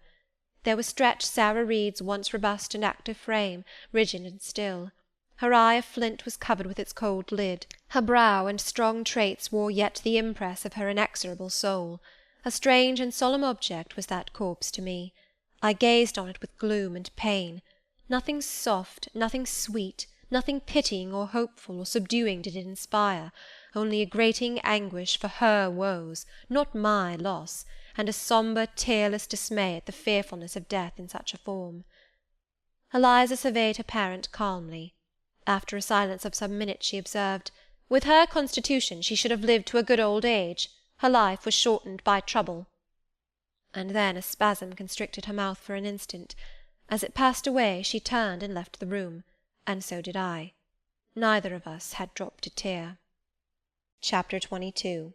There was stretched Sarah Reed's once robust and active frame, rigid and still. Her eye of flint was covered with its cold lid. Her brow and strong traits wore yet the impress of her inexorable soul. A strange and solemn object was that corpse to me. I gazed on it with gloom and pain. Nothing soft, nothing sweet, nothing pitying or hopeful or subduing did it inspire, only a grating anguish for her woes, not my loss, and a sombre, tearless dismay at the fearfulness of death in such a form. Eliza surveyed her parent calmly. After a silence of some minutes she observed, "With her constitution she should have lived to a good old age. Her life was shortened by trouble." And then a spasm constricted her mouth for an instant. As it passed away she turned and left the room, and so did I. Neither of us had dropped a tear. Chapter 22.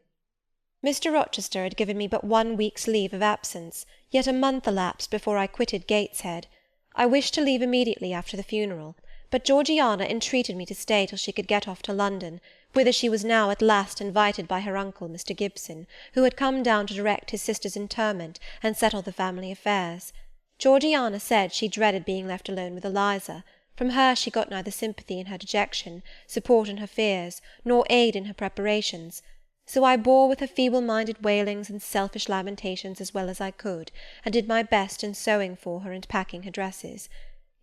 Mr. Rochester had given me but 1 week's leave of absence, yet a month elapsed before I quitted Gateshead. I wished to leave immediately after the funeral, but Georgiana entreated me to stay till she could get off to London, whither she was now at last invited by her uncle, Mr. Gibson, who had come down to direct his sister's interment and settle the family affairs. Georgiana said she dreaded being left alone with Eliza. From her she got neither sympathy in her dejection, support in her fears, nor aid in her preparations. So I bore with her feeble-minded wailings and selfish lamentations as well as I could, and did my best in sewing for her and packing her dresses.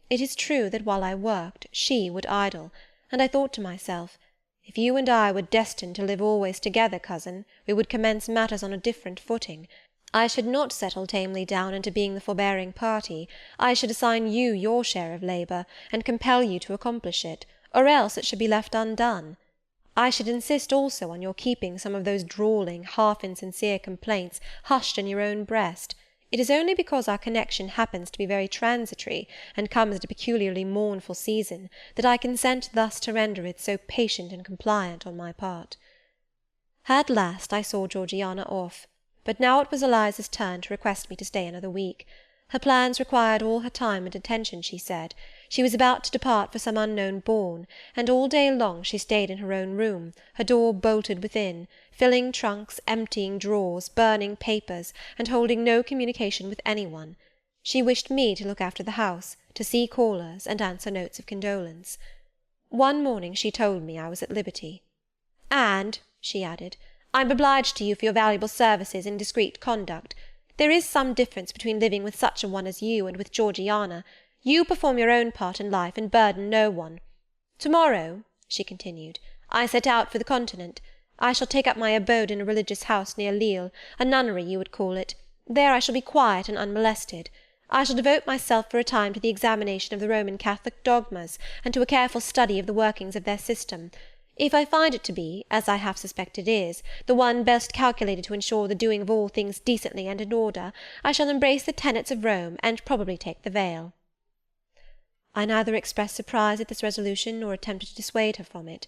It is true that while I worked, she would idle, and I thought to myself, if you and I were destined to live always together, cousin, we would commence matters on a different footing. I should not settle tamely down into being the forbearing party. I should assign you your share of labour, and compel you to accomplish it, or else it should be left undone. I should insist also on your keeping some of those drawling, half-insincere complaints hushed in your own breast. It is only because our connection happens to be very transitory, and comes at a peculiarly mournful season, that I consent thus to render it so patient and compliant on my part. At last I saw Georgiana off, but now it was Eliza's turn to request me to stay another week. Her plans required all her time and attention, she said. She was about to depart for some unknown bourne, and all day long she stayed in her own room, her door bolted within, filling trunks, emptying drawers, burning papers, and holding no communication with any one. She wished me to look after the house, to see callers, and answer notes of condolence. One morning she told me I was at liberty. "And," she added, "I am obliged to you for your valuable services in discreet conduct. There is some difference between living with such a one as you and with Georgiana. You perform your own part in life, and burden no one. To-morrow," she continued, "I set out for the Continent. I shall take up my abode in a religious house near Lille, a nunnery you would call it. There I shall be quiet and unmolested. I shall devote myself for a time to the examination of the Roman Catholic dogmas, and to a careful study of the workings of their system. If I find it to be, as I half suspect it is, the one best calculated to ensure the doing of all things decently and in order, I shall embrace the tenets of Rome, and probably take the veil." I neither expressed surprise at this resolution, nor attempted to dissuade her from it.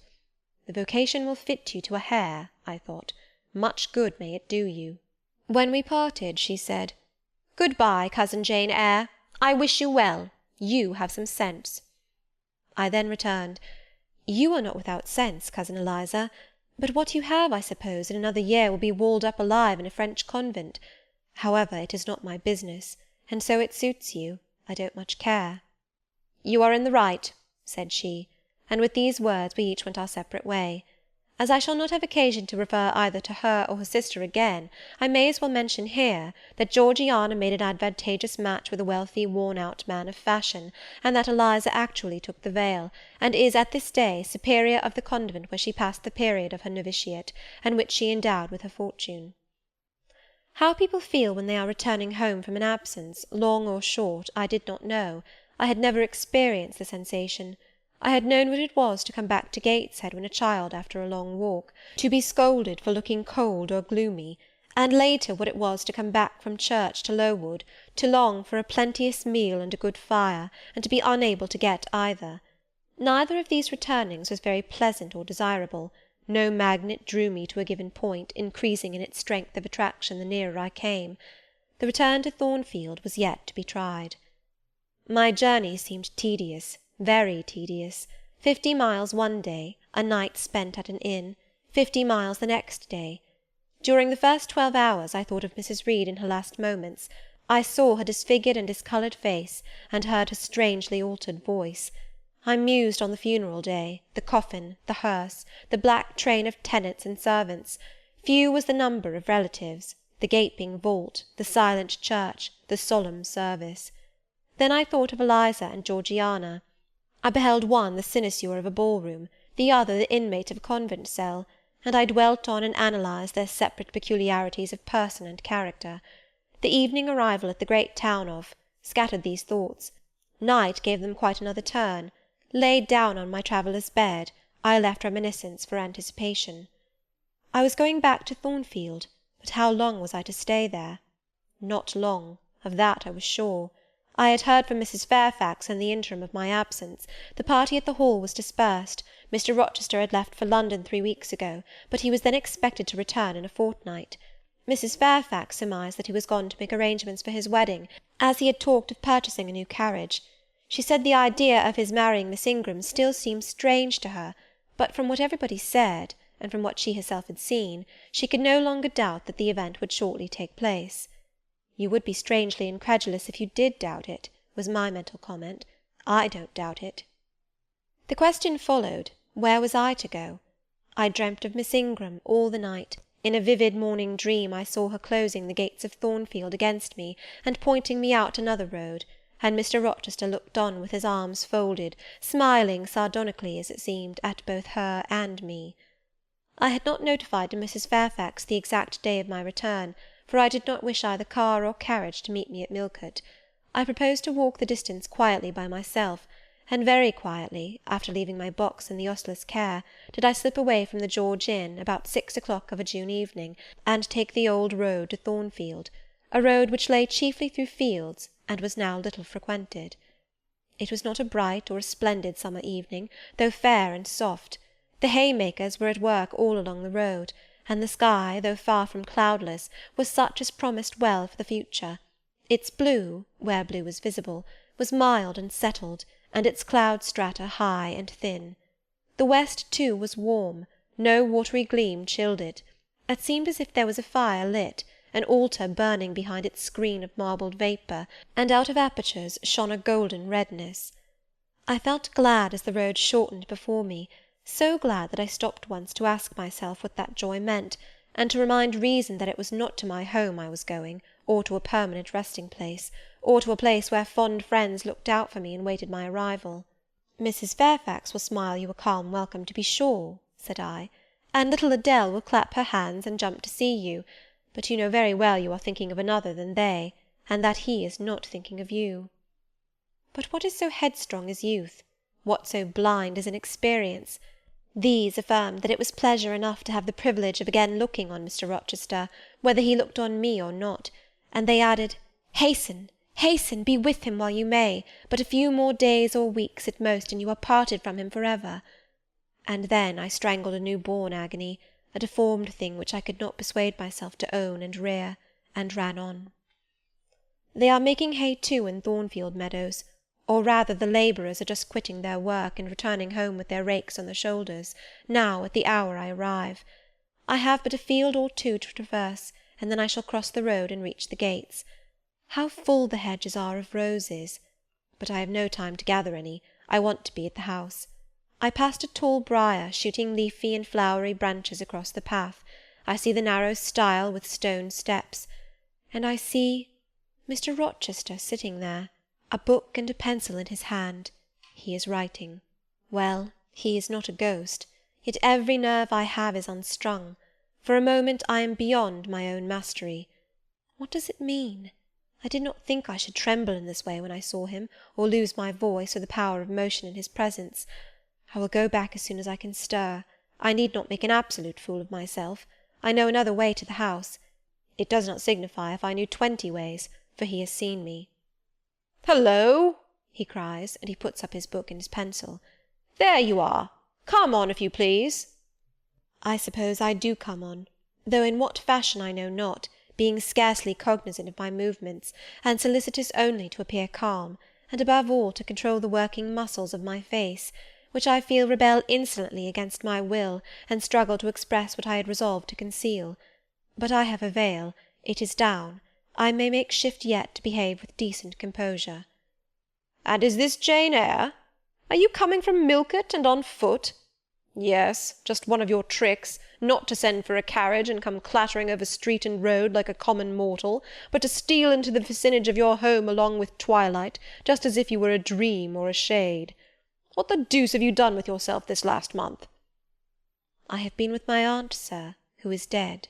The vocation will fit you to a hair, I thought. Much good may it do you." When we parted, she said, "Good-bye, cousin Jane Eyre. I wish you well. You have some sense." I then returned, "You are not without sense, cousin Eliza, but what you have, I suppose, in another year will be walled up alive in a French convent. However, it is not my business, and so it suits you, I don't much care." "You are in the right," said she, and with these words we each went our separate way. As I shall not have occasion to refer either to her or her sister again, I may as well mention here, that Georgiana made an advantageous match with a wealthy worn-out man of fashion, and that Eliza actually took the veil, and is at this day superior of the convent where she passed the period of her novitiate, and which she endowed with her fortune. How people feel when they are returning home from an absence, long or short, I did not know. I had never experienced the sensation. I had known what it was to come back to Gateshead when a child after a long walk, to be scolded for looking cold or gloomy, and later what it was to come back from church to Lowood, to long for a plenteous meal and a good fire, and to be unable to get either. Neither of these returnings was very pleasant or desirable. No magnet drew me to a given point, increasing in its strength of attraction the nearer I came. The return to Thornfield was yet to be tried. My journey seemed tedious, very tedious. 50 miles one day, a night spent at an inn, 50 miles the next day. During the first 12 hours I thought of Mrs. Reed in her last moments. I saw her disfigured and discoloured face, and heard her strangely altered voice. I mused on the funeral day, the coffin, the hearse, the black train of tenants and servants. Few was the number of relatives, the gaping vault, the silent church, the solemn service. Then I thought of Eliza and Georgiana. I beheld one the cynosure of a ball-room, the other the inmate of a convent cell, and I dwelt on and analysed their separate peculiarities of person and character. The evening arrival at the great town scattered these thoughts. Night gave them quite another turn. Laid down on my traveller's bed, I left reminiscence for anticipation. I was going back to Thornfield, but how long was I to stay there? Not long, of that I was sure. I had heard from Mrs. Fairfax in the interim of my absence. The party at the Hall was dispersed. Mr. Rochester had left for London 3 weeks ago, but he was then expected to return in a fortnight. Mrs. Fairfax surmised that he was gone to make arrangements for his wedding, as he had talked of purchasing a new carriage. She said the idea of his marrying Miss Ingram still seemed strange to her, but from what everybody said, and from what she herself had seen, she could no longer doubt that the event would shortly take place. "You would be strangely incredulous if you did doubt it," was my mental comment. "I don't doubt it." The question followed, where was I to go? I dreamt of Miss Ingram all the night. In a vivid morning dream I saw her closing the gates of Thornfield against me, and pointing me out another road, and Mr. Rochester looked on with his arms folded, smiling sardonically, as it seemed, at both her and me. I had not notified to Mrs. Fairfax the exact day of my return, for I did not wish either car or carriage to meet me at Millcote. I proposed to walk the distance quietly by myself, and very quietly, after leaving my box in the ostler's care, did I slip away from the George Inn about 6 o'clock of a June evening, and take the old road to Thornfield, a road which lay chiefly through fields, and was now little frequented. It was not a bright or a splendid summer evening, though fair and soft. The haymakers were at work all along the road, and the sky, though far from cloudless, was such as promised well for the future. Its blue, where blue was visible, was mild and settled, and its cloud strata high and thin. The west, too, was warm. No watery gleam chilled it. It seemed as if there was a fire lit, an altar burning behind its screen of marbled vapour, and out of apertures shone a golden redness. I felt glad as the road shortened before me, so glad that I stopped once to ask myself what that joy meant, and to remind reason that it was not to my home I was going, or to a permanent resting-place, or to a place where fond friends looked out for me and waited my arrival. "Mrs. Fairfax will smile you a calm welcome, to be sure," said I, "and little Adele will clap her hands and jump to see you, but you know very well you are thinking of another than they, and that he is not thinking of you." But what is so headstrong as youth? What so blind as inexperience? These affirmed that it was pleasure enough to have the privilege of again looking on Mr. Rochester, whether he looked on me or not, and they added, "Hasten, hasten, be with him while you may, but a few more days or weeks at most, and you are parted from him for ever." And then I strangled a new-born agony. a deformed thing which I could not persuade myself to own and rear, and ran on. They are making hay too in Thornfield meadows, or rather the labourers are just quitting their work and returning home with their rakes on their shoulders, now at the hour I arrive. I have but a field or two to traverse, and then I shall cross the road and reach the gates. How full the hedges are of roses! But I have no time to gather any. I want to be at the house. I passed a tall briar, shooting leafy and flowery branches across the path. I see the narrow stile with stone steps, and I see Mr. Rochester sitting there, a book and a pencil in his hand. He is writing. Well, he is not a ghost, yet every nerve I have is unstrung. For a moment I am beyond my own mastery. What does it mean? I did not think I should tremble in this way when I saw him, or lose my voice or the power of motion in his presence. I will go back as soon as I can stir. I need not make an absolute fool of myself. I know another way to the house. It does not signify if I knew 20 ways, for he has seen me. "Hullo!" he cries, and he puts up his book and his pencil. "There you are. Come on, if you please." I suppose I do come on, though in what fashion I know not, being scarcely cognizant of my movements, and solicitous only to appear calm, and above all to control the working muscles of my face, which I feel rebel insolently against my will, and struggle to express what I had resolved to conceal. But I have a veil, it is down, I may make shift yet to behave with decent composure. "And is this Jane Eyre? Are you coming from Millcote, and on foot? Yes, just one of your tricks, not to send for a carriage and come clattering over street and road like a common mortal, but to steal into the vicinage of your home along with twilight, just as if you were a dream or a shade. What the deuce have you done with yourself this last month?" "I have been with my aunt, sir, who is dead."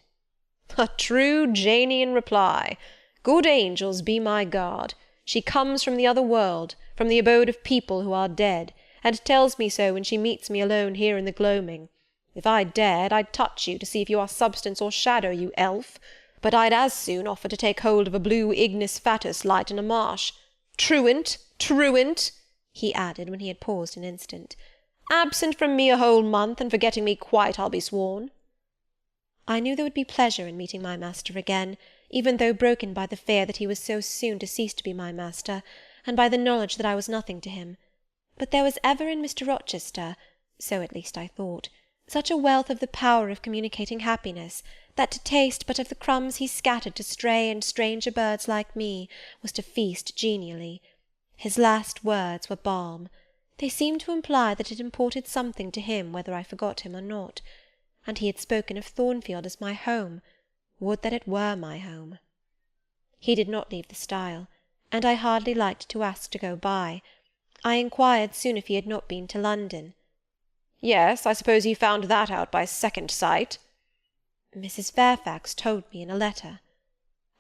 A true Janean reply. Good angels be my guard. She comes from the other world, from the abode of people who are dead, and tells me so when she meets me alone here in the gloaming. If I dared, I'd touch you to see if you are substance or shadow, you elf, but I'd as soon offer to take hold of a blue ignis fatuus light in a marsh. Truant, truant, he added, when he had paused an instant. Absent from me a whole month, and forgetting me quite, I'll be sworn. I knew there would be pleasure in meeting my master again, even though broken by the fear that he was so soon to cease to be my master, and by the knowledge that I was nothing to him. But there was ever in Mr. Rochester, so at least I thought, such a wealth of the power of communicating happiness, that to taste but of the crumbs he scattered to stray and stranger birds like me was to feast genially. His last words were balm. They seemed to imply that it imported something to him whether I forgot him or not. And he had spoken of Thornfield as my home. Would that it were my home! He did not leave the stile, and I hardly liked to ask to go by. I inquired soon if he had not been to London. Yes, I suppose you found that out by second sight. Mrs. Fairfax told me in a letter.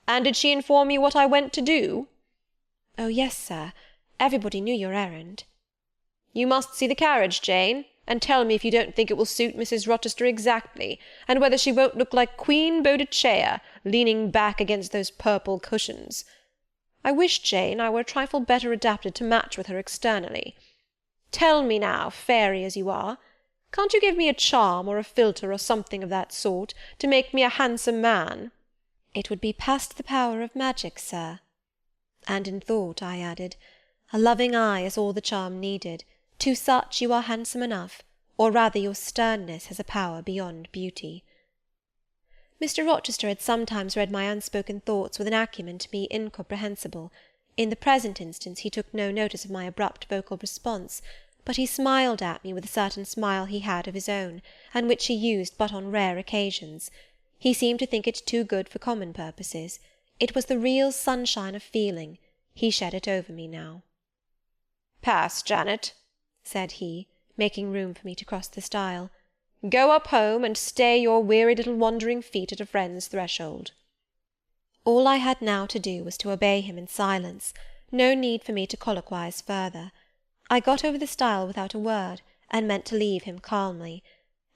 And did she inform you what I went to do? Oh, yes, sir. Everybody knew your errand. You must see the carriage, Jane, and tell me if you don't think it will suit Mrs. Rochester exactly, and whether she won't look like Queen Boadicea, leaning back against those purple cushions. I wish, Jane, I were a trifle better adapted to match with her externally. Tell me now, fairy as you are, can't you give me a charm or a philtre or something of that sort, to make me a handsome man? It would be past the power of magic, sir. And in thought I added, a loving eye is all the charm needed. To such you are handsome enough, or rather your sternness has a power beyond beauty. Mr. Rochester had sometimes read my unspoken thoughts with an acumen to me incomprehensible. In the present instance he took no notice of my abrupt vocal response, but he smiled at me with a certain smile he had of his own, and which he used but on rare occasions. He seemed to think it too good for common purposes. It was the real sunshine of feeling. He shed it over me now. "Pass, Janet," said he, making room for me to cross the stile. "Go up home, and stay your weary little wandering feet at a friend's threshold." All I had now to do was to obey him in silence. No need for me to colloquize further. I got over the stile without a word, and meant to leave him calmly.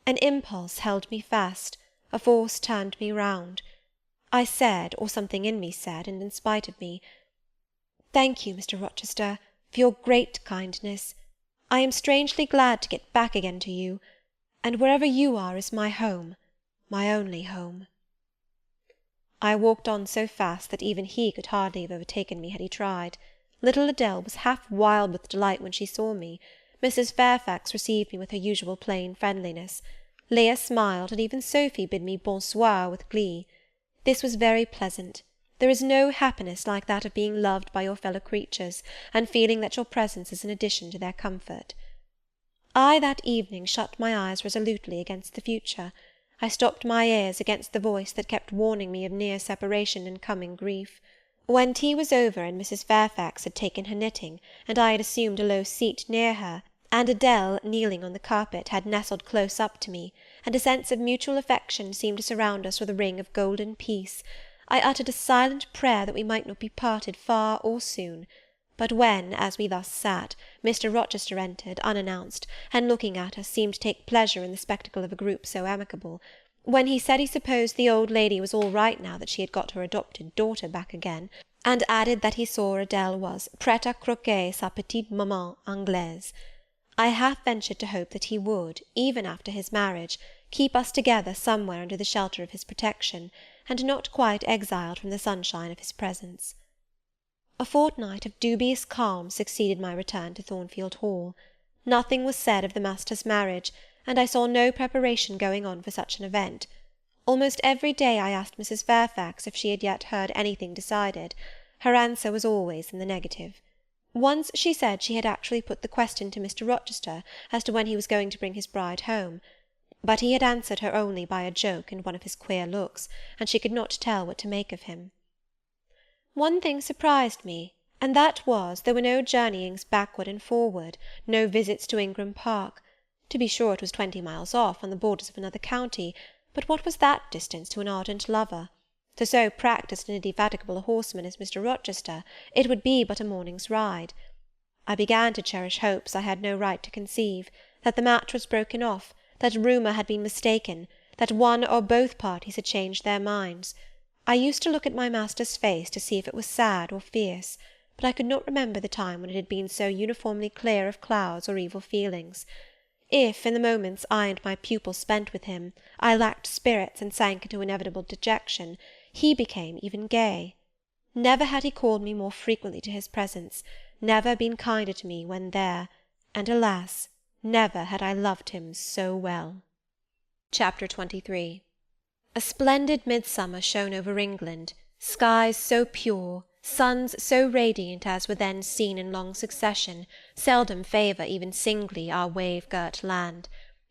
An impulse held me fast, a force turned me round. I said, or something in me said, and in spite of me, "Thank you, Mr. Rochester, for your great kindness. I am strangely glad to get back again to you, and wherever you are is my home. my only home. I walked on so fast that even he could hardly have overtaken me had he tried. Little Adele was half wild with delight when she saw me. Mrs. Fairfax received me with her usual plain friendliness. Leah smiled, and even Sophy bid me bonsoir with glee. This was very pleasant. There is no happiness like that of being loved by your fellow creatures, and feeling that your presence is an addition to their comfort. I that evening shut my eyes resolutely against the future. I stopped my ears against the voice that kept warning me of near separation and coming grief. When tea was over, and Mrs. Fairfax had taken her knitting, and I had assumed a low seat near her, and Adele, kneeling on the carpet, had nestled close up to me, and a sense of mutual affection seemed to surround us with a ring of golden peace, I uttered a silent prayer that we might not be parted far or soon. But when, as we thus sat, Mr. Rochester entered, unannounced, and looking at us seemed to take pleasure in the spectacle of a group so amicable, when he said he supposed the old lady was all right now that she had got her adopted daughter back again, and added that he saw Adele was prête à croquer sa petite maman anglaise, I half ventured to hope that he would, even after his marriage, keep us together somewhere under the shelter of his protection, and not quite exiled from the sunshine of his presence. A fortnight of dubious calm succeeded my return to Thornfield Hall. Nothing was said of the master's marriage, and I saw no preparation going on for such an event. Almost every day I asked Mrs. Fairfax if she had yet heard anything decided. Her answer was always in the negative. Once she said she had actually put the question to Mr. Rochester as to when he was going to bring his bride home, but he had answered her only by a joke and one of his queer looks, and she could not tell what to make of him. One thing surprised me, and that was, there were no journeyings backward and forward, no visits to Ingram Park. To be sure, it was 20 miles off, on the borders of another county, but what was that distance to an ardent lover? To so practised and indefatigable a horseman as Mr. Rochester, it would be but a morning's ride. I began to cherish hopes I had no right to conceive, that the match was broken off, that rumour had been mistaken, that one or both parties had changed their minds. I used to look at my master's face to see if it was sad or fierce, but I could not remember the time when it had been so uniformly clear of clouds or evil feelings. If, in the moments I and my pupil spent with him, I lacked spirits and sank into inevitable dejection, he became even gay. Never had he called me more frequently to his presence, never been kinder to me when there, and alas, never had I loved him so well. Chapter 23. A splendid midsummer shone over England, skies so pure, suns so radiant as were then seen in long succession, seldom favour even singly our wave-girt land.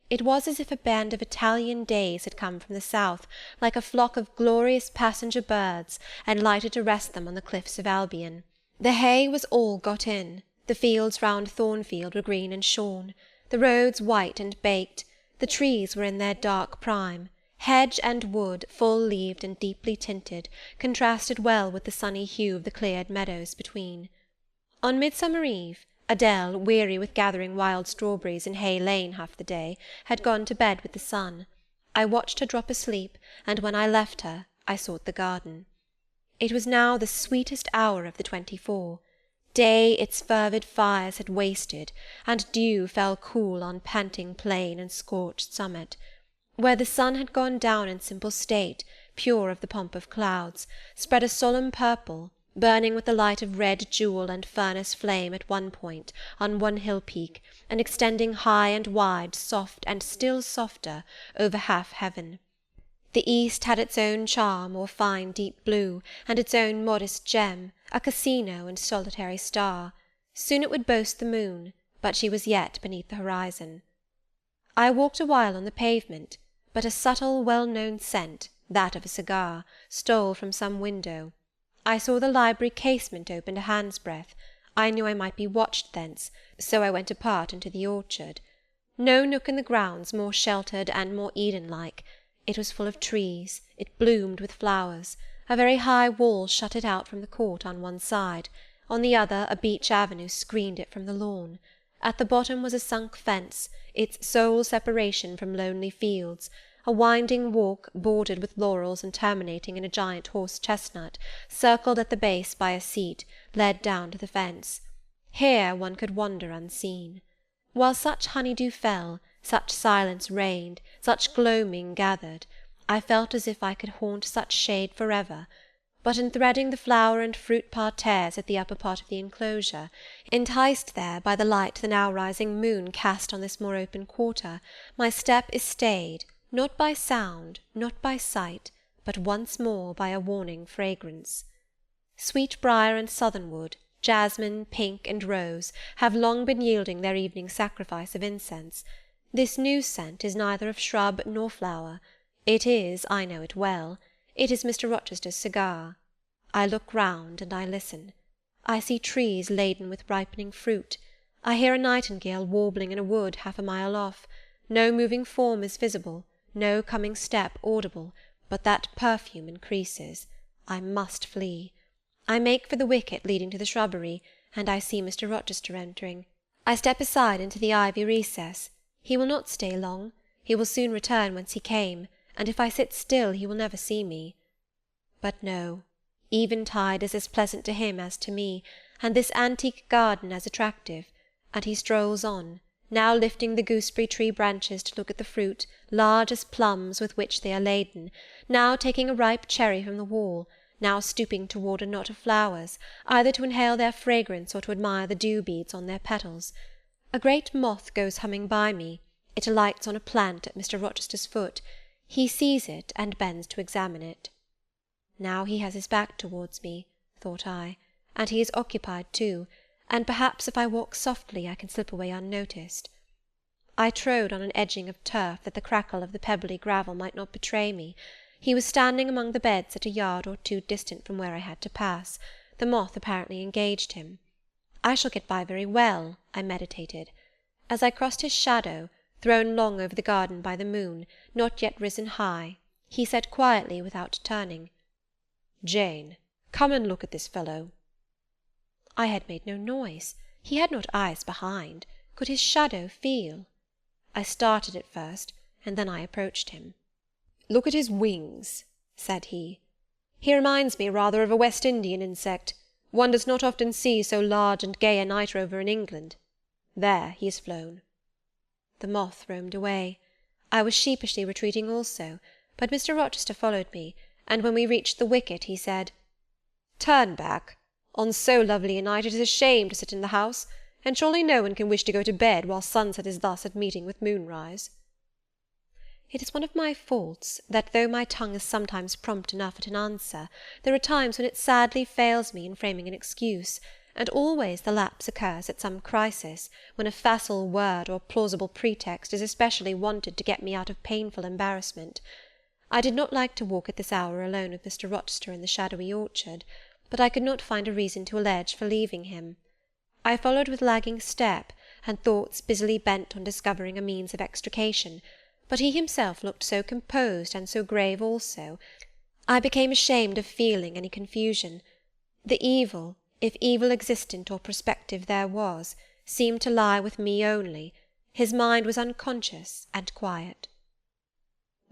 It was as if a band of Italian days had come from the south, like a flock of glorious passenger birds, and lighted to rest them on the cliffs of Albion. The hay was all got in, the fields round Thornfield were green and shorn, the roads white and baked, the trees were in their dark prime, hedge and wood, full-leaved and deeply tinted, contrasted well with the sunny hue of the cleared meadows between. On Midsummer Eve, Adele, weary with gathering wild strawberries in Hay Lane half the day, had gone to bed with the sun. I watched her drop asleep, and when I left her, I sought the garden. It was now the sweetest hour of the 24. Day its fervid fires had wasted, and dew fell cool on panting plain and scorched summit. Where the sun had gone down in simple state, pure of the pomp of clouds, spread a solemn purple, burning with the light of red jewel and furnace flame at one point, on one hill-peak, and extending high and wide, soft and still softer, over half heaven. The east had its own charm or fine deep blue, and its own modest gem, a casino and solitary star. Soon it would boast the moon, but she was yet beneath the horizon. I walked a while on the pavement, but a subtle, well-known scent, that of a cigar, stole from some window. I saw the library casement open a hand's breadth. I knew I might be watched thence, so I went apart into the orchard. No nook in the grounds more sheltered and more Eden-like. It was full of trees, it bloomed with flowers. A very high wall shut it out from the court on one side. On the other, a beech avenue screened it from the lawn. At the bottom was a sunk fence, its sole separation from lonely fields, a winding walk bordered with laurels and terminating in a giant horse-chestnut, circled at the base by a seat, led down to the fence. Here one could wander unseen. While such honey-dew fell, such silence reigned, such gloaming gathered, I felt as if I could haunt such shade for ever, but in threading the flower and fruit parterres at the upper part of the enclosure, enticed there by the light the now rising moon cast on this more open quarter, my step is stayed, not by sound, not by sight, but once more by a warning fragrance. Sweetbriar and southernwood, jasmine, pink, and rose have long been yielding their evening sacrifice of incense. This new scent is neither of shrub nor flower. It is, I know it well, it is Mr. Rochester's cigar. I look round and I listen. I see trees laden with ripening fruit. I hear a nightingale warbling in a wood half a mile off. No moving form is visible, no coming step audible, but that perfume increases. I must flee. I make for the wicket leading to the shrubbery, and I see Mr. Rochester entering. I step aside into the ivy recess. He will not stay long. He will soon return whence he came, and if I sit still he will never see me. But no, eventide is as pleasant to him as to me, and this antique garden as attractive, and he strolls on, now lifting the gooseberry-tree branches to look at the fruit, large as plums, with which they are laden, now taking a ripe cherry from the wall, now stooping toward a knot of flowers, either to inhale their fragrance or to admire the dew-beads on their petals. A great moth goes humming by me. It alights on a plant at Mr. Rochester's foot. He sees it, and bends to examine it. Now he has his back towards me, thought I, and he is occupied too, and perhaps if I walk softly I can slip away unnoticed. I trode on an edging of turf that the crackle of the pebbly gravel might not betray me. He was standing among the beds at a yard or two distant from where I had to pass. The moth apparently engaged him. I shall get by very well, I meditated. As I crossed his shadow, thrown long over the garden by the moon, not yet risen high, he said quietly, without turning, "Jane, come and look at this fellow." I had made no noise. He had not eyes behind. Could his shadow feel? I started at first, and then I approached him. "Look at his wings," said he. "He reminds me rather of a West Indian insect. One does not often see so large and gay a night rover in England. There, he has flown." The moth roamed away. I was sheepishly retreating also, but Mr. Rochester followed me, and when we reached the wicket he said, "Turn back. On so lovely a night it is a shame to sit in the house, and surely no one can wish to go to bed while sunset is thus at meeting with moonrise." It is one of my faults that though my tongue is sometimes prompt enough at an answer, there are times when it sadly fails me in framing an excuse, and always the lapse occurs at some crisis, when a facile word or plausible pretext is especially wanted to get me out of painful embarrassment. I did not like to walk at this hour alone with Mr. Rochester in the shadowy orchard, but I could not find a reason to allege for leaving him. I followed with lagging step, and thoughts busily bent on discovering a means of extrication, but he himself looked so composed and so grave also, I became ashamed of feeling any confusion. The evil, if evil existent or prospective there was, seemed to lie with me only. His mind was unconscious and quiet.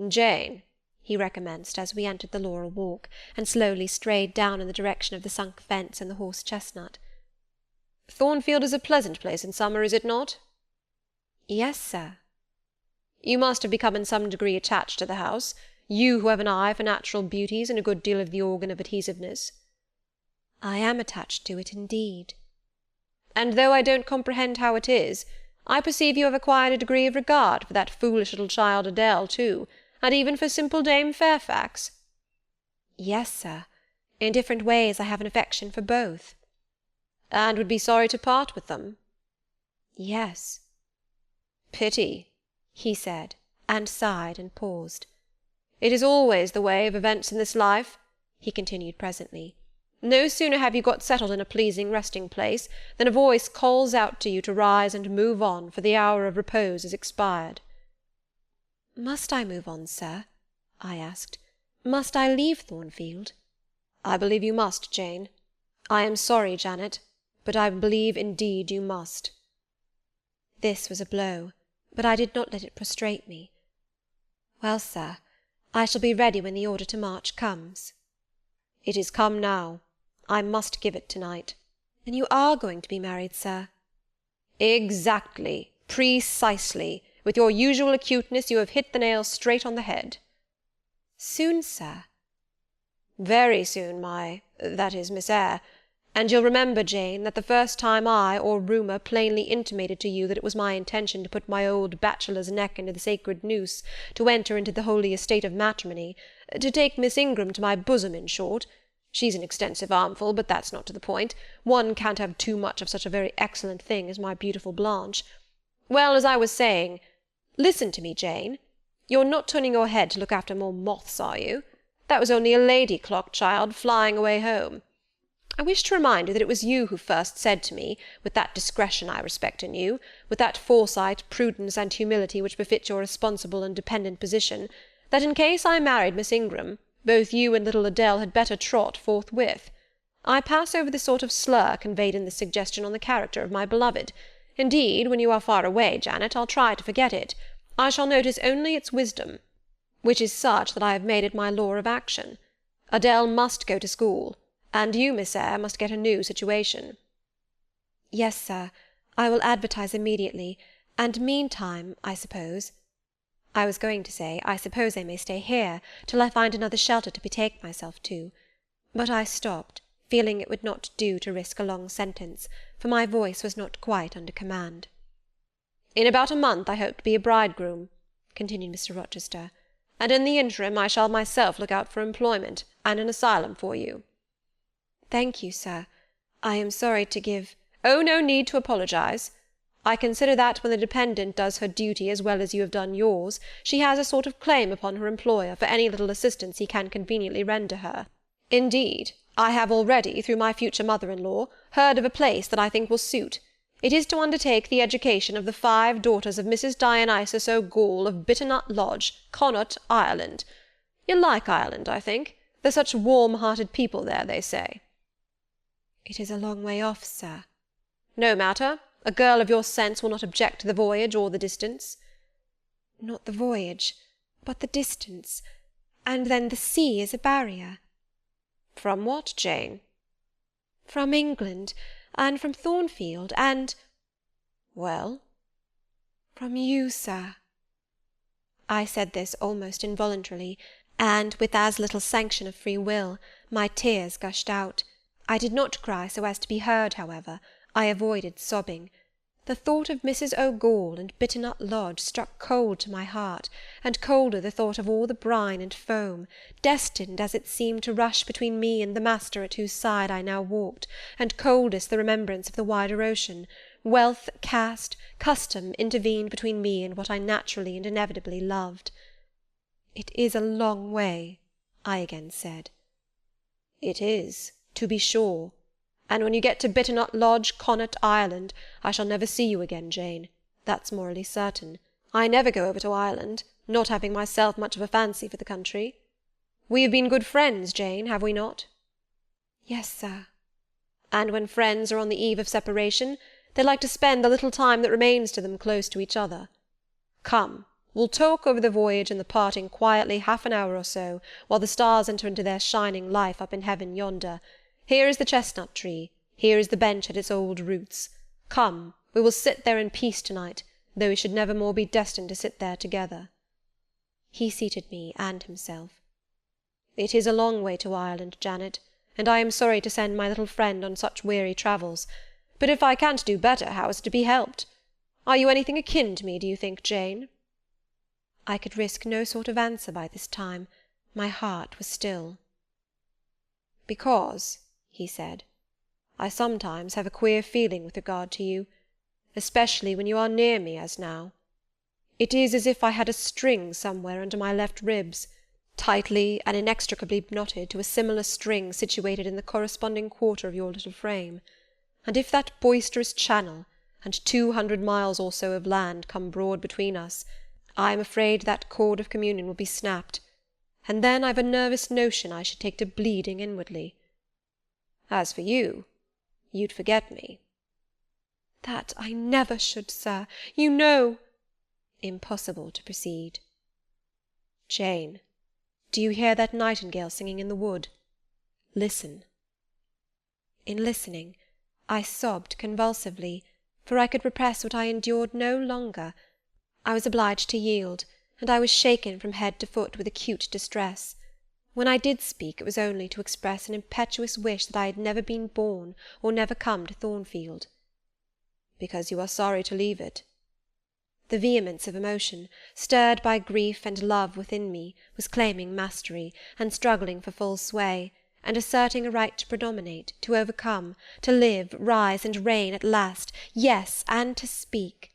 "Jane," he recommenced as we entered the laurel walk, and slowly strayed down in the direction of the sunk fence and the horse-chestnut. "Thornfield is a pleasant place in summer, is it not?" "Yes, sir." "You must have become in some degree attached to the house, you who have an eye for natural beauties and a good deal of the organ of adhesiveness." "I am attached to it, indeed." "And though I don't comprehend how it is, I perceive you have acquired a degree of regard for that foolish little child Adele, too, and even for simple Dame Fairfax." "Yes, sir. In different ways I have an affection for both." "And would be sorry to part with them?" "Yes." "Pity," he said, and sighed and paused. "It is always the way of events in this life," he continued presently. "No sooner have you got settled in a pleasing resting-place than a voice calls out to you to rise and move on, for the hour of repose is expired." "Must I move on, sir?" I asked. "Must I leave Thornfield?" "I believe you must, Jane. I am sorry, Janet, but I believe indeed you must." This was a blow, but I did not let it prostrate me. "Well, sir, I shall be ready when the order to march comes." "It is come now. I must give it tonight." "Then you are going to be married, sir?" "Exactly, precisely. With your usual acuteness you have hit the nail straight on the head." Soon, sir? Very soon, that is, Miss Eyre. And you'll remember, Jane, that the first time I, or rumour, plainly intimated to you that it was my intention to put my old bachelor's neck into the sacred noose, to enter into the holy estate of matrimony, to take Miss Ingram to my bosom, in short. She's an extensive armful, but that's not to the point. One can't have too much of such a very excellent thing as my beautiful Blanche. Well, as I was saying, listen to me, Jane. You're not turning your head to look after more moths, are you? That was only a lady clock, child, flying away home. I wish to remind you that it was you who first said to me, with that discretion I respect in you, with that foresight, prudence, and humility which befit your responsible and dependent position, that in case I married Miss Ingram, both you and little Adele had better trot forthwith. I pass over the sort of slur conveyed in this suggestion on the character of my beloved. Indeed, when you are far away, Janet, I'll try to forget it. I shall notice only its wisdom, which is such that I have made it my law of action. Adele must go to school, and you, Miss Eyre, must get a new situation. Yes, sir, I will advertise immediately, and meantime, I suppose— I was going to say, I suppose I may stay here, till I find another shelter to betake myself to. But I stopped, feeling it would not do to risk a long sentence, for my voice was not quite under command. In about a month I hope to be a bridegroom, continued Mr. Rochester, and in the interim I shall myself look out for employment, and an asylum for you. Thank you, sir. I am sorry to give— Oh, no need to apologize. I consider that when the dependent does her duty as well as you have done yours, she has a sort of claim upon her employer for any little assistance he can conveniently render her. Indeed, I have already, through my future mother-in-law, heard of a place that I think will suit. It is to undertake the education of the 5 daughters of Mrs. Dionysius O'Gall of Bitternut Lodge, Connaught, Ireland. You'll like Ireland, I think. They're such warm-hearted people there, they say. It is a long way off, sir. No matter. A girl of your sense will not object to the voyage or the distance. Not the voyage, but the distance. And then the sea is a barrier. From what, Jane? From England, and from Thornfield, and— Well? From you, sir. I said this almost involuntarily, and with as little sanction of free will. My tears gushed out. I did not cry so as to be heard, however. I avoided sobbing. The thought of Mrs. O'Gall and Bitternut Lodge struck cold to my heart, and colder the thought of all the brine and foam, destined, as it seemed, to rush between me and the master at whose side I now walked, and coldest the remembrance of the wider ocean. Wealth, caste, custom intervened between me and what I naturally and inevitably loved. "It is a long way," I again said. "It is, to be sure. And when you get to Bitternut Lodge, Connaught, Ireland, I shall never see you again, Jane. That's morally certain. I never go over to Ireland, not having myself much of a fancy for the country. We have been good friends, Jane, have we not?" "Yes, sir." "And when friends are on the eve of separation, they like to spend the little time that remains to them close to each other. Come, we'll talk over the voyage and the parting quietly half an hour or so, while the stars enter into their shining life up in heaven yonder. Here is the chestnut tree, here is the bench at its old roots. Come, we will sit there in peace to-night, though we should never more be destined to sit there together." He seated me and himself. "It is a long way to Ireland, Janet, and I am sorry to send my little friend on such weary travels. But if I can't do better, how is it to be helped? Are you anything akin to me, do you think, Jane?" I could risk no sort of answer by this time. My heart was still. "Because," he said, "I sometimes have a queer feeling with regard to you, especially when you are near me, as now. It is as if I had a string somewhere under my left ribs, tightly and inextricably knotted to a similar string situated in the corresponding quarter of your little frame, and if that boisterous channel, and 200 miles or so of land come broad between us, I am afraid that cord of communion will be snapped, and then I've a nervous notion I should take to bleeding inwardly. As for you, you'd forget me." "That I never should, sir. You know—" Impossible to proceed. "Jane, do you hear that nightingale singing in the wood? Listen." In listening, I sobbed convulsively, for I could repress what I endured no longer. I was obliged to yield, and I was shaken from head to foot with acute distress. When I did speak, it was only to express an impetuous wish that I had never been born or never come to Thornfield. Because you are sorry to leave it? The vehemence of emotion, stirred by grief and love within me, was claiming mastery, and struggling for full sway, and asserting a right to predominate, to overcome, to live, rise, and reign at last, yes, and to speak.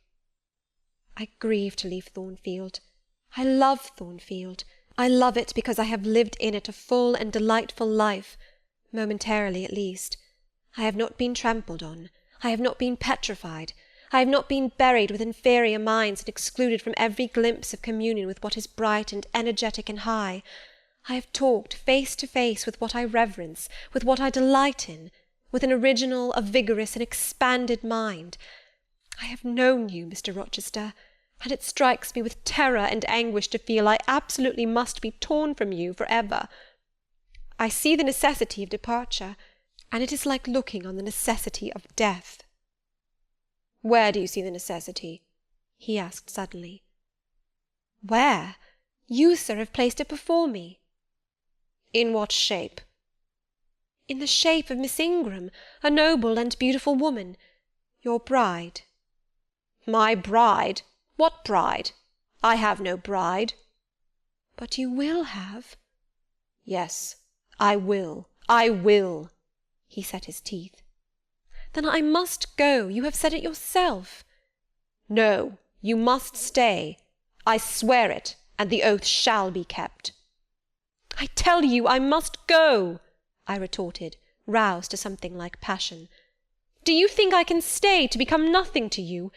I grieve to leave Thornfield. I love Thornfield. I love it because I have lived in it a full and delightful life, momentarily at least. I have not been trampled on. I have not been petrified. I have not been buried with inferior minds and excluded from every glimpse of communion with what is bright and energetic and high. I have talked face to face with what I reverence, with what I delight in, with an original, a vigorous, and expanded mind. I have known you, Mr. Rochester, and it strikes me with terror and anguish to feel I absolutely must be torn from you for ever. I see the necessity of departure, and it is like looking on the necessity of death. Where do you see the necessity? He asked suddenly. Where? You, sir, have placed it before me. In what shape? In the shape of Miss Ingram, a noble and beautiful woman, your bride. My bride? What bride? I have no bride. But you will have. Yes, I will. He set his teeth. Then I must go. You have said it yourself. No, you must stay. I swear it, and the oath shall be kept. I tell you I must go, I retorted, roused to something like passion. Do you think I can stay to become nothing to you?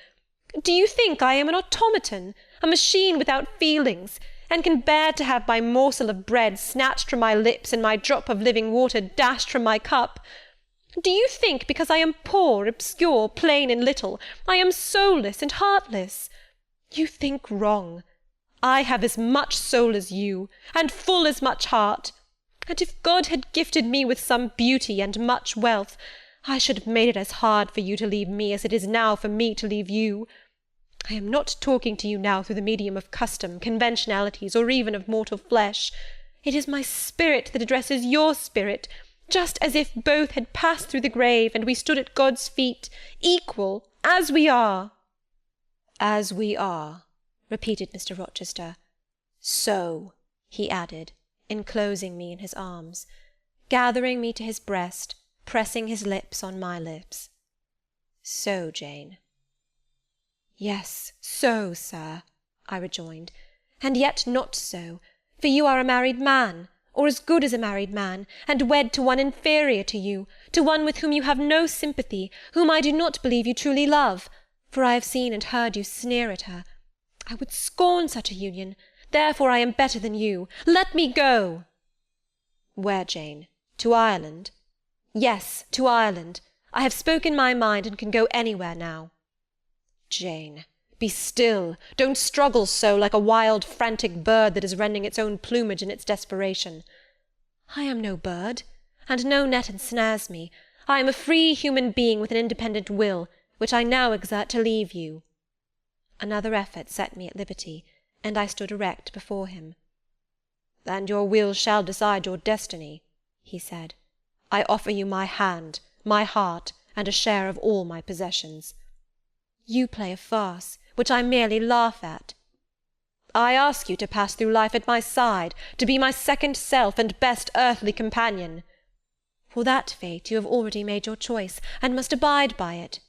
Do you think I am an automaton, a machine without feelings, and can bear to have my morsel of bread snatched from my lips and my drop of living water dashed from my cup? Do you think, because I am poor, obscure, plain, and little, I am soulless and heartless? You think wrong. I have as much soul as you, and full as much heart, and if God had gifted me with some beauty and much wealth, I should have made it as hard for you to leave me as it is now for me to leave you. I am not talking to you now through the medium of custom, conventionalities, or even of mortal flesh. It is my spirit that addresses your spirit, just as if both had passed through the grave, and we stood at God's feet, equal, as we are. As we are, repeated Mr. Rochester. So, he added, enclosing me in his arms, gathering me to his breast, pressing his lips on my lips. So, Jane. Yes, so, sir, I rejoined, and yet not so, for you are a married man, or as good as a married man, and wed to one inferior to you, to one with whom you have no sympathy, whom I do not believe you truly love, for I have seen and heard you sneer at her. I would scorn such a union, therefore I am better than you. Let me go. Where, Jane? To Ireland? Yes, to Ireland. I have spoken my mind and can go anywhere now. Jane, be still. Don't struggle so, like a wild, frantic bird that is rending its own plumage in its desperation. I am no bird, and no net ensnares me. I am a free human being with an independent will, which I now exert to leave you. Another effort set me at liberty, and I stood erect before him. And your will shall decide your destiny, he said. I offer you my hand, my heart, and a share of all my possessions. You play a farce, which I merely laugh at. I ask you to pass through life at my side, to be my second self and best earthly companion. For that fate you have already made your choice, and must abide by it.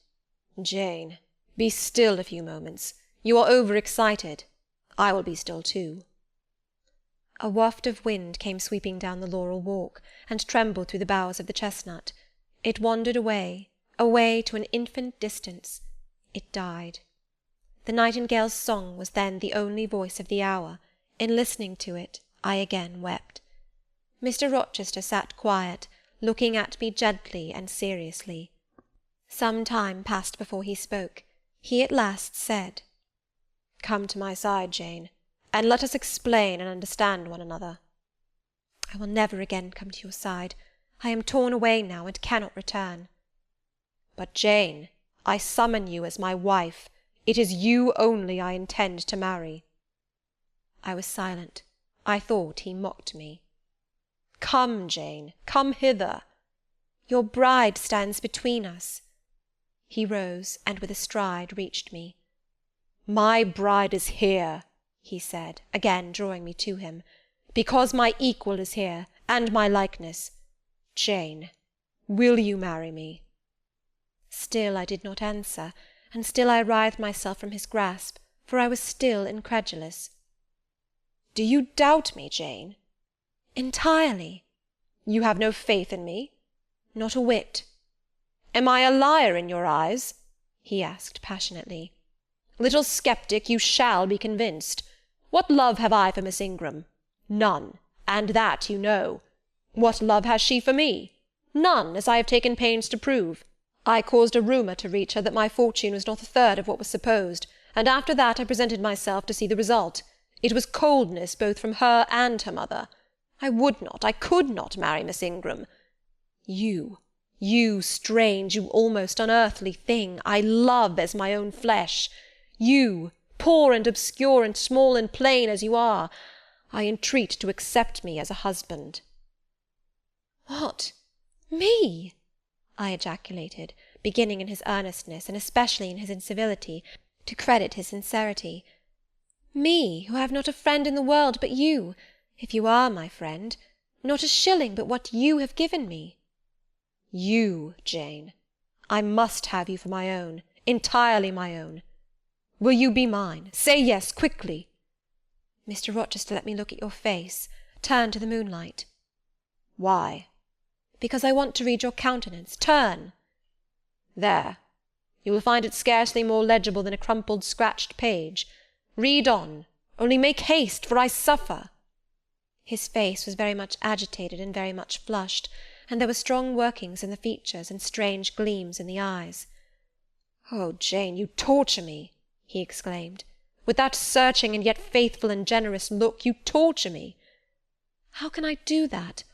Jane, be still a few moments. You are over-excited. I will be still too. A waft of wind came sweeping down the laurel walk, and trembled through the boughs of the chestnut. It wandered away, away to an infinite distance. It died. The nightingale's song was then the only voice of the hour. In listening to it, I again wept. Mr. Rochester sat quiet, looking at me gently and seriously. Some time passed before he spoke. He at last said, "Come to my side, Jane, and let us explain and understand one another." "I will never again come to your side. I am torn away now, and cannot return." "But, Jane, I summon you as my wife. It is you only I intend to marry." I was silent. I thought he mocked me. "Come, Jane, come hither." "Your bride stands between us." He rose, and with a stride reached me. "My bride is here," he said, again drawing me to him, "because my equal is here, and my likeness. Jane, will you marry me?" Still I did not answer, and still I writhed myself from his grasp, for I was still incredulous. "Do you doubt me, Jane?" "Entirely." "You have no faith in me?" "Not a whit." "Am I a liar in your eyes?" he asked passionately. "Little sceptic, you shall be convinced. What love have I for Miss Ingram? None, and that you know. What love has she for me? None, as I have taken pains to prove. I caused a rumour to reach her that my fortune was not a third of what was supposed, and after that I presented myself to see the result. It was coldness both from her and her mother. I would not, I could not marry Miss Ingram. You strange, you almost unearthly thing, I love as my own flesh. You, poor and obscure and small and plain as you are, I entreat to accept me as a husband." "What? Me?" I ejaculated, beginning in his earnestness, and especially in his incivility, to credit his sincerity. "Me, who have not a friend in the world but you, if you are my friend, not a shilling but what you have given me." "You, Jane. I must have you for my own, entirely my own. Will you be mine? Say yes, quickly." "Mr. Rochester, let me look at your face. Turn to the moonlight." "Why?" "Because I want to read your countenance. Turn." "There. You will find it scarcely more legible than a crumpled, scratched page. Read on, only make haste, for I suffer." His face was very much agitated and very much flushed, and there were strong workings in the features and strange gleams in the eyes. "Oh, Jane, you torture me!" he exclaimed. "With that searching and yet faithful and generous look, you torture me." "How can I do that?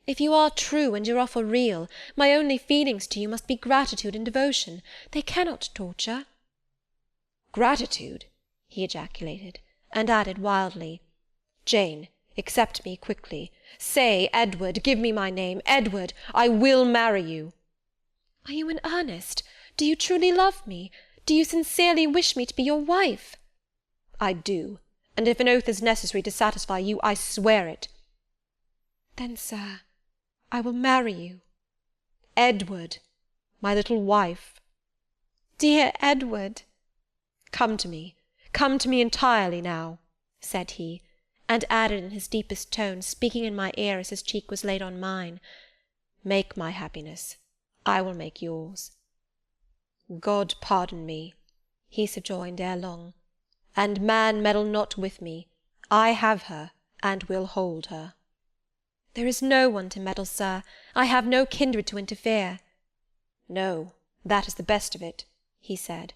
If you are true and your offer real, my only feelings to you must be gratitude and devotion. They cannot torture." "Gratitude!" he ejaculated, and added wildly, "Jane, accept me quickly. Say, Edward, give me my name, Edward, I will marry you." "Are you in earnest? Do you truly love me? Do you sincerely wish me to be your wife?" "I do, and if an oath is necessary to satisfy you, I swear it." "Then, sir, I will marry you." "Edward, my little wife." "Dear Edward!" Come to me entirely now," said he, and added in his deepest tone, speaking in my ear as his cheek was laid on mine, "Make my happiness, I will make yours." "God pardon me," he subjoined ere long, "and man meddle not with me. I have her, and will hold her." "There is no one to meddle, sir. I have no kindred to interfere." "No, that is the best of it," he said.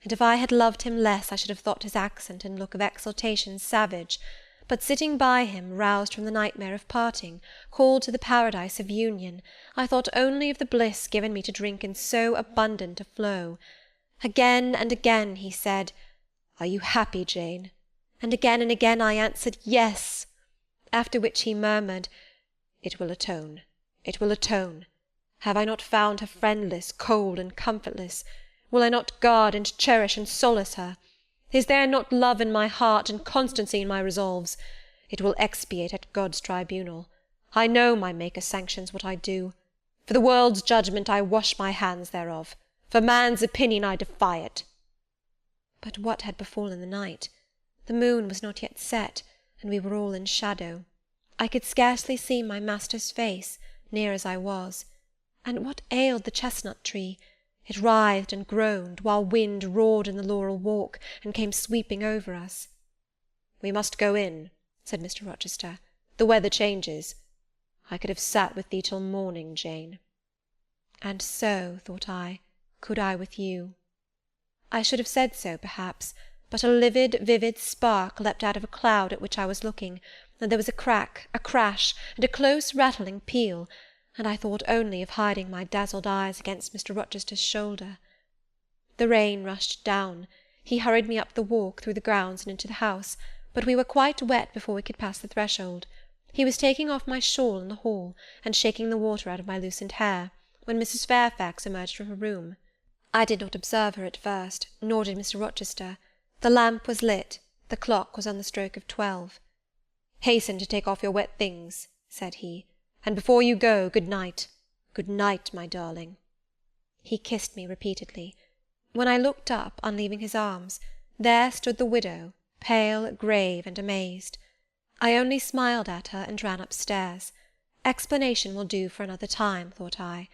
And if I had loved him less, I should have thought his accent and look of exultation savage, but sitting by him, roused from the nightmare of parting, called to the paradise of union, I thought only of the bliss given me to drink in so abundant a flow. Again and again he said, "Are you happy, Jane?" and again I answered, "Yes." After which he murmured, "It will atone, it will atone. Have I not found her friendless, cold, and comfortless? Will I not guard and cherish and solace her? Is there not love in my heart and constancy in my resolves? It will expiate at God's tribunal. I know my Maker sanctions what I do. For the world's judgment I wash my hands thereof. For man's opinion I defy it." But what had befallen the night? The moon was not yet set, and we were all in shadow. I could scarcely see my master's face, near as I was. And what ailed the chestnut tree? It writhed and groaned, while wind roared in the laurel walk, and came sweeping over us. "We must go in," said Mr. Rochester. "The weather changes. I could have sat with thee till morning, Jane." And so, thought I, could I with you. I should have said so, perhaps, but a livid, vivid spark leapt out of a cloud at which I was looking, and there was a crack, a crash, and a close rattling peal, and I thought only of hiding my dazzled eyes against Mr. Rochester's shoulder. The rain rushed down. He hurried me up the walk, through the grounds, and into the house, but we were quite wet before we could pass the threshold. He was taking off my shawl in the hall, and shaking the water out of my loosened hair, when Mrs. Fairfax emerged from her room. I did not observe her at first, nor did Mr. Rochester. The lamp was lit, the clock was on the stroke of 12. "Hasten to take off your wet things," said he, "and before you go, good night. Good night, my darling." He kissed me repeatedly. When I looked up, on leaving his arms, there stood the widow, pale, grave, and amazed. I only smiled at her and ran upstairs. Explanation will do for another time, thought I.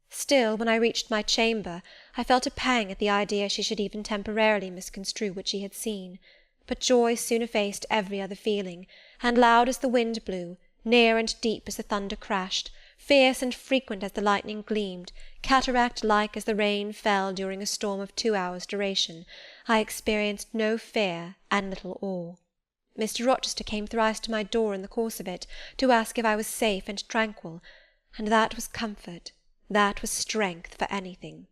Still, when I reached my chamber, I felt a pang at the idea she should even temporarily misconstrue what she had seen. But joy soon effaced every other feeling, and loud as the wind blew, near and deep as the thunder crashed, fierce and frequent as the lightning gleamed, cataract-like as the rain fell during a storm of 2 hours' duration, I experienced no fear and little awe. Mr. Rochester came thrice to my door in the course of it, to ask if I was safe and tranquil, and that was comfort, that was strength for anything.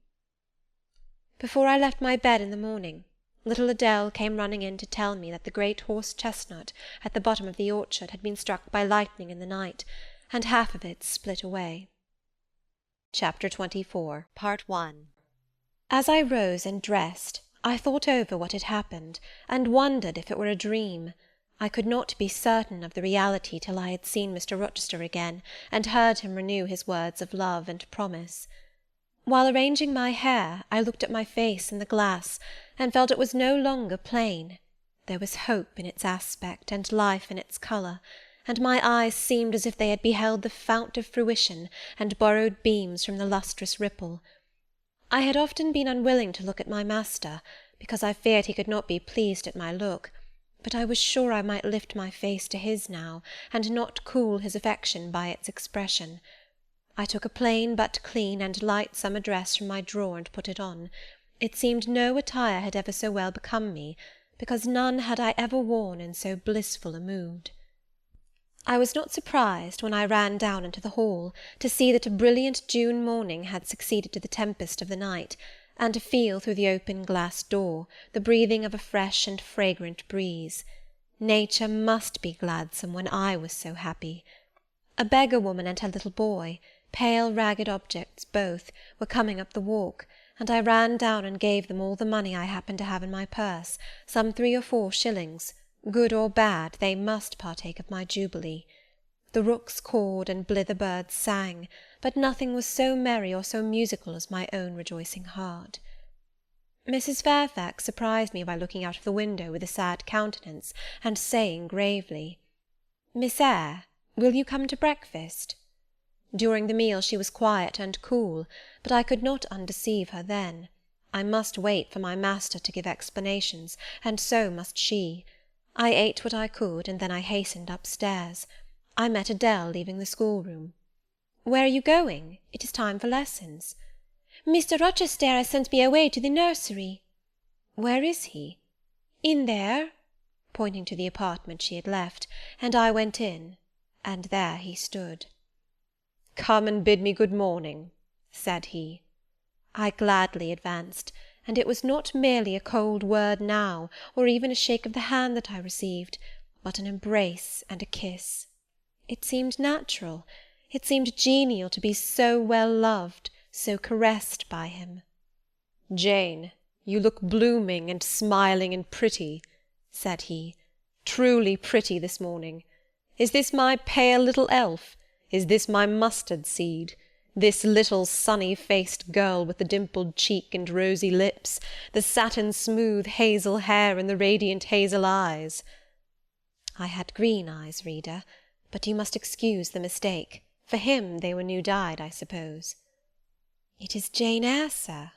Before I left my bed in the morning, little Adele came running in to tell me that the great horse-chestnut at the bottom of the orchard had been struck by lightning in the night, and half of it split away. Chapter 24. Part 1. As I rose and dressed, I thought over what had happened, and wondered if it were a dream. I could not be certain of the reality till I had seen Mr. Rochester again, and heard him renew his words of love and promise. While arranging my hair, I looked at my face in the glass, and felt it was no longer plain. There was hope in its aspect, and life in its colour, and my eyes seemed as if they had beheld the fount of fruition, and borrowed beams from the lustrous ripple. I had often been unwilling to look at my master, because I feared he could not be pleased at my look, but I was sure I might lift my face to his now, and not cool his affection by its expression. I took a plain but clean and light summer dress from my drawer and put it on. It seemed no attire had ever so well become me, because none had I ever worn in so blissful a mood. I was not surprised, when I ran down into the hall, to see that a brilliant June morning had succeeded to the tempest of the night, and to feel through the open glass door the breathing of a fresh and fragrant breeze. Nature must be gladsome when I was so happy. A beggar-woman and her little boy, pale ragged objects both, were coming up the walk, and I ran down and gave them all the money I happened to have in my purse, some 3 or 4 shillings. Good or bad, they must partake of my jubilee. The rooks cawed and blither birds sang, but nothing was so merry or so musical as my own rejoicing heart. Mrs. Fairfax surprised me by looking out of the window with a sad countenance, and saying gravely, "Miss Eyre, will you come to breakfast?" During the meal she was quiet and cool, but I could not undeceive her then. I must wait for my master to give explanations, and so must she. I ate what I could, and then I hastened upstairs. I met Adele leaving the schoolroom. "Where are you going? It is time for lessons." "Mr. Rochester has sent me away to the nursery." "Where is he?" "In there," pointing to the apartment she had left, and I went in, and there he stood. "Come and bid me good morning," said he. I gladly advanced, and it was not merely a cold word now, or even a shake of the hand that I received, but an embrace and a kiss. It seemed natural, it seemed genial to be so well loved, so caressed by him. "Jane, you look blooming and smiling and pretty," said he, "truly pretty this morning. Is this my pale little elf? Is this my mustard seed? This little sunny-faced girl with the dimpled cheek and rosy lips, the satin-smooth hazel hair and the radiant hazel eyes?" I had green eyes, reader, but you must excuse the mistake. For him they were new-dyed, I suppose. "It is Jane Eyre, sir."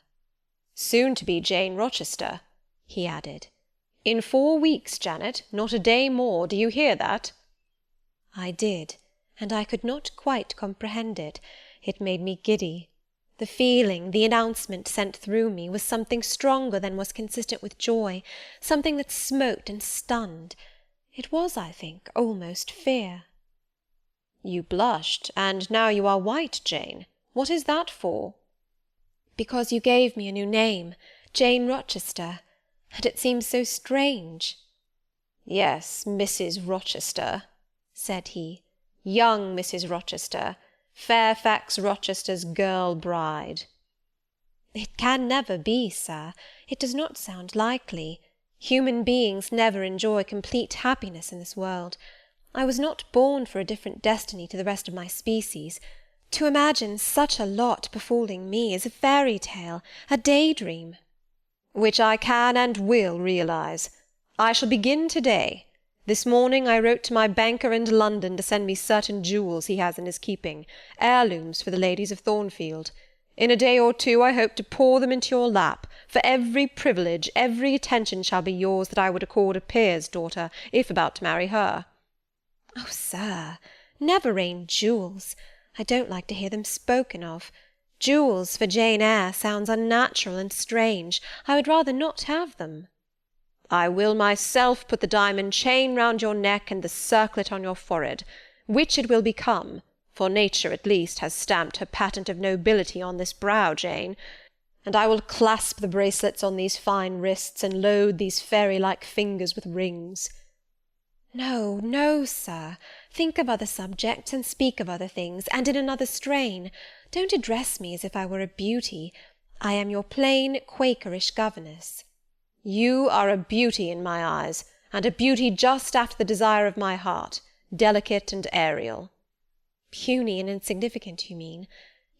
"Soon to be Jane Rochester," he added. "In 4 weeks, Janet, not a day more, do you hear that?" I did, and I could not quite comprehend it. It made me giddy. The feeling, the announcement sent through me, was something stronger than was consistent with joy, something that smote and stunned. It was, I think, almost fear. "You blushed, and now you are white, Jane. What is that for?" "Because you gave me a new name, Jane Rochester, and it seems so strange." Yes, Mrs. Rochester, said he, young Mrs. Rochester, Fairfax Rochester's girl bride. It can never be, sir. It does not sound likely. Human beings never enjoy complete happiness in this world. I was not born for a different destiny to the rest of my species. To imagine such a lot befalling me is a fairy tale, a daydream. Which I can and will realise. I shall begin to-day. This morning I wrote to my banker in London to send me certain jewels he has in his keeping, heirlooms for the ladies of Thornfield. In a day or two I hope to pour them into your lap, for every privilege, every attention shall be yours that I would accord a peer's daughter, if about to marry her. Oh, sir, never rain jewels. I don't like to hear them spoken of. Jewels for Jane Eyre sounds unnatural and strange. I would rather not have them. I will myself put the diamond chain round your neck and the circlet on your forehead, which it will become, for nature at least has stamped her patent of nobility on this brow, Jane, and I will clasp the bracelets on these fine wrists, and load these fairy-like fingers with rings. No, no, sir. Think of other subjects, and speak of other things, and in another strain. Don't address me as if I were a beauty. I am your plain Quakerish governess. You are a beauty in my eyes, and a beauty just after the desire of my heart, delicate and aerial. Puny and insignificant, you mean.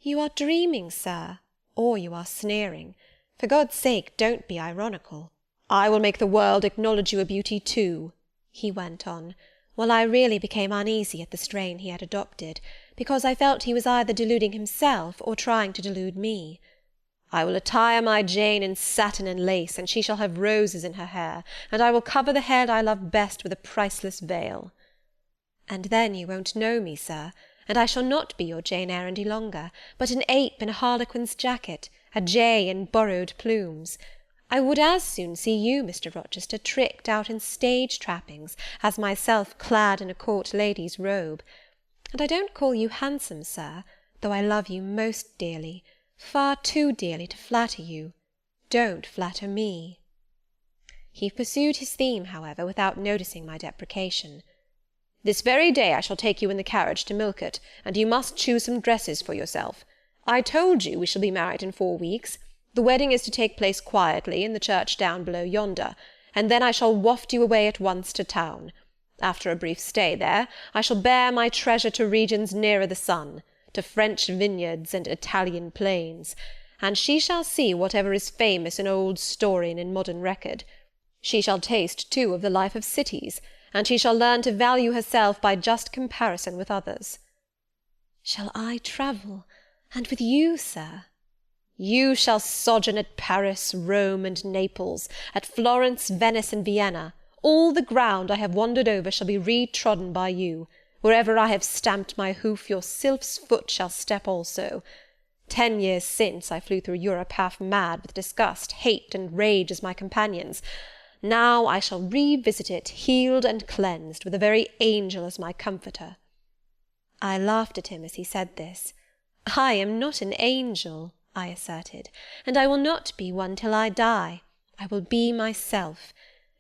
You are dreaming, sir, or you are sneering. For God's sake, don't be ironical. I will make the world acknowledge you a beauty too, he went on, while I really became uneasy at the strain he had adopted, because I felt he was either deluding himself or trying to delude me. I will attire my Jane in satin and lace, and she shall have roses in her hair, and I will cover the head I love best with a priceless veil. And then you won't know me, sir, and I shall not be your Jane Eyre any longer, but an ape in a harlequin's jacket, a jay in borrowed plumes. I would as soon see you, Mr. Rochester, tricked out in stage trappings, as myself clad in a court lady's robe. And I don't call you handsome, sir, though I love you most dearly, far too dearly to flatter you. Don't flatter me. He pursued his theme, however, without noticing my deprecation. This very day I shall take you in the carriage to Millcote, and you must choose some dresses for yourself. I told you we shall be married in 4 weeks. The wedding is to take place quietly in the church down below yonder, and then I shall waft you away at once to town. After a brief stay there, I shall bear my treasure to regions nearer the sun, to French vineyards and Italian plains, and she shall see whatever is famous in old story and in modern record. She shall taste, too, of the life of cities, and she shall learn to value herself by just comparison with others. Shall I travel, and with you, sir? You shall sojourn at Paris, Rome, and Naples, at Florence, Venice, and Vienna. All the ground I have wandered over shall be re-trodden by you. Wherever I have stamped my hoof, your sylph's foot shall step also. 10 years since, I flew through Europe half mad with disgust, hate, and rage as my companions. Now I shall revisit it, healed and cleansed, with a very angel as my comforter. I laughed at him as he said this. I am not an angel, I asserted, and I will not be one till I die. I will be myself.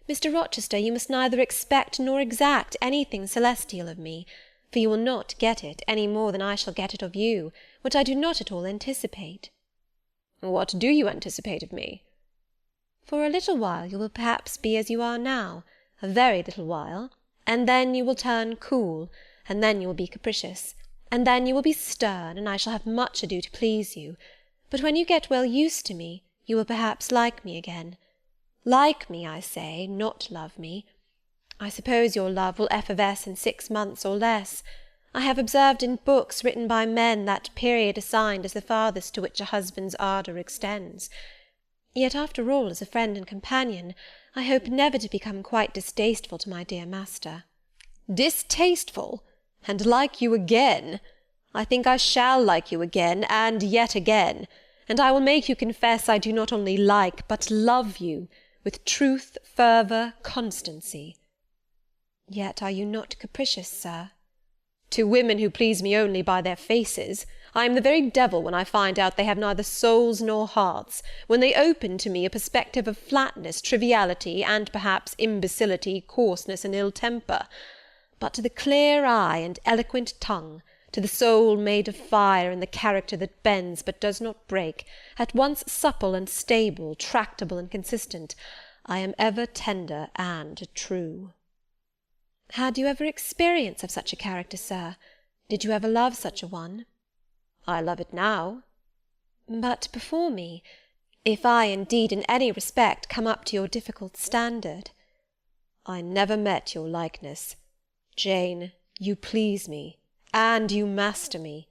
Mr. Rochester, you must neither expect nor exact anything celestial of me, for you will not get it, any more than I shall get it of you, which I do not at all anticipate. What do you anticipate of me? For a little while you will perhaps be as you are now, a very little while, and then you will turn cool, and then you will be capricious, and then you will be stern, and I shall have much ado to please you. But when you get well used to me, you will perhaps like me again. Like me, I say, not love me. I suppose your love will effervesce in 6 months or less. I have observed in books written by men that period assigned as the farthest to which a husband's ardour extends. Yet, after all, as a friend and companion, I hope never to become quite distasteful to my dear master. Distasteful? And like you again? I think I shall like you again, and yet again, and I will make you confess I do not only like, but love you, with truth, fervour, constancy. Yet are you not capricious, sir? To women who please me only by their faces, I am the very devil when I find out they have neither souls nor hearts, when they open to me a perspective of flatness, triviality, and perhaps imbecility, coarseness, and ill temper. But to the clear eye and eloquent tongue, to the soul made of fire, and the character that bends but does not break, at once supple and stable, tractable and consistent, I am ever tender and true. Had you ever experience of such a character, sir? Did you ever love such a one? I love it now. But before me, if I indeed in any respect come up to your difficult standard. I never met your likeness. Jane, you please me, and you master me.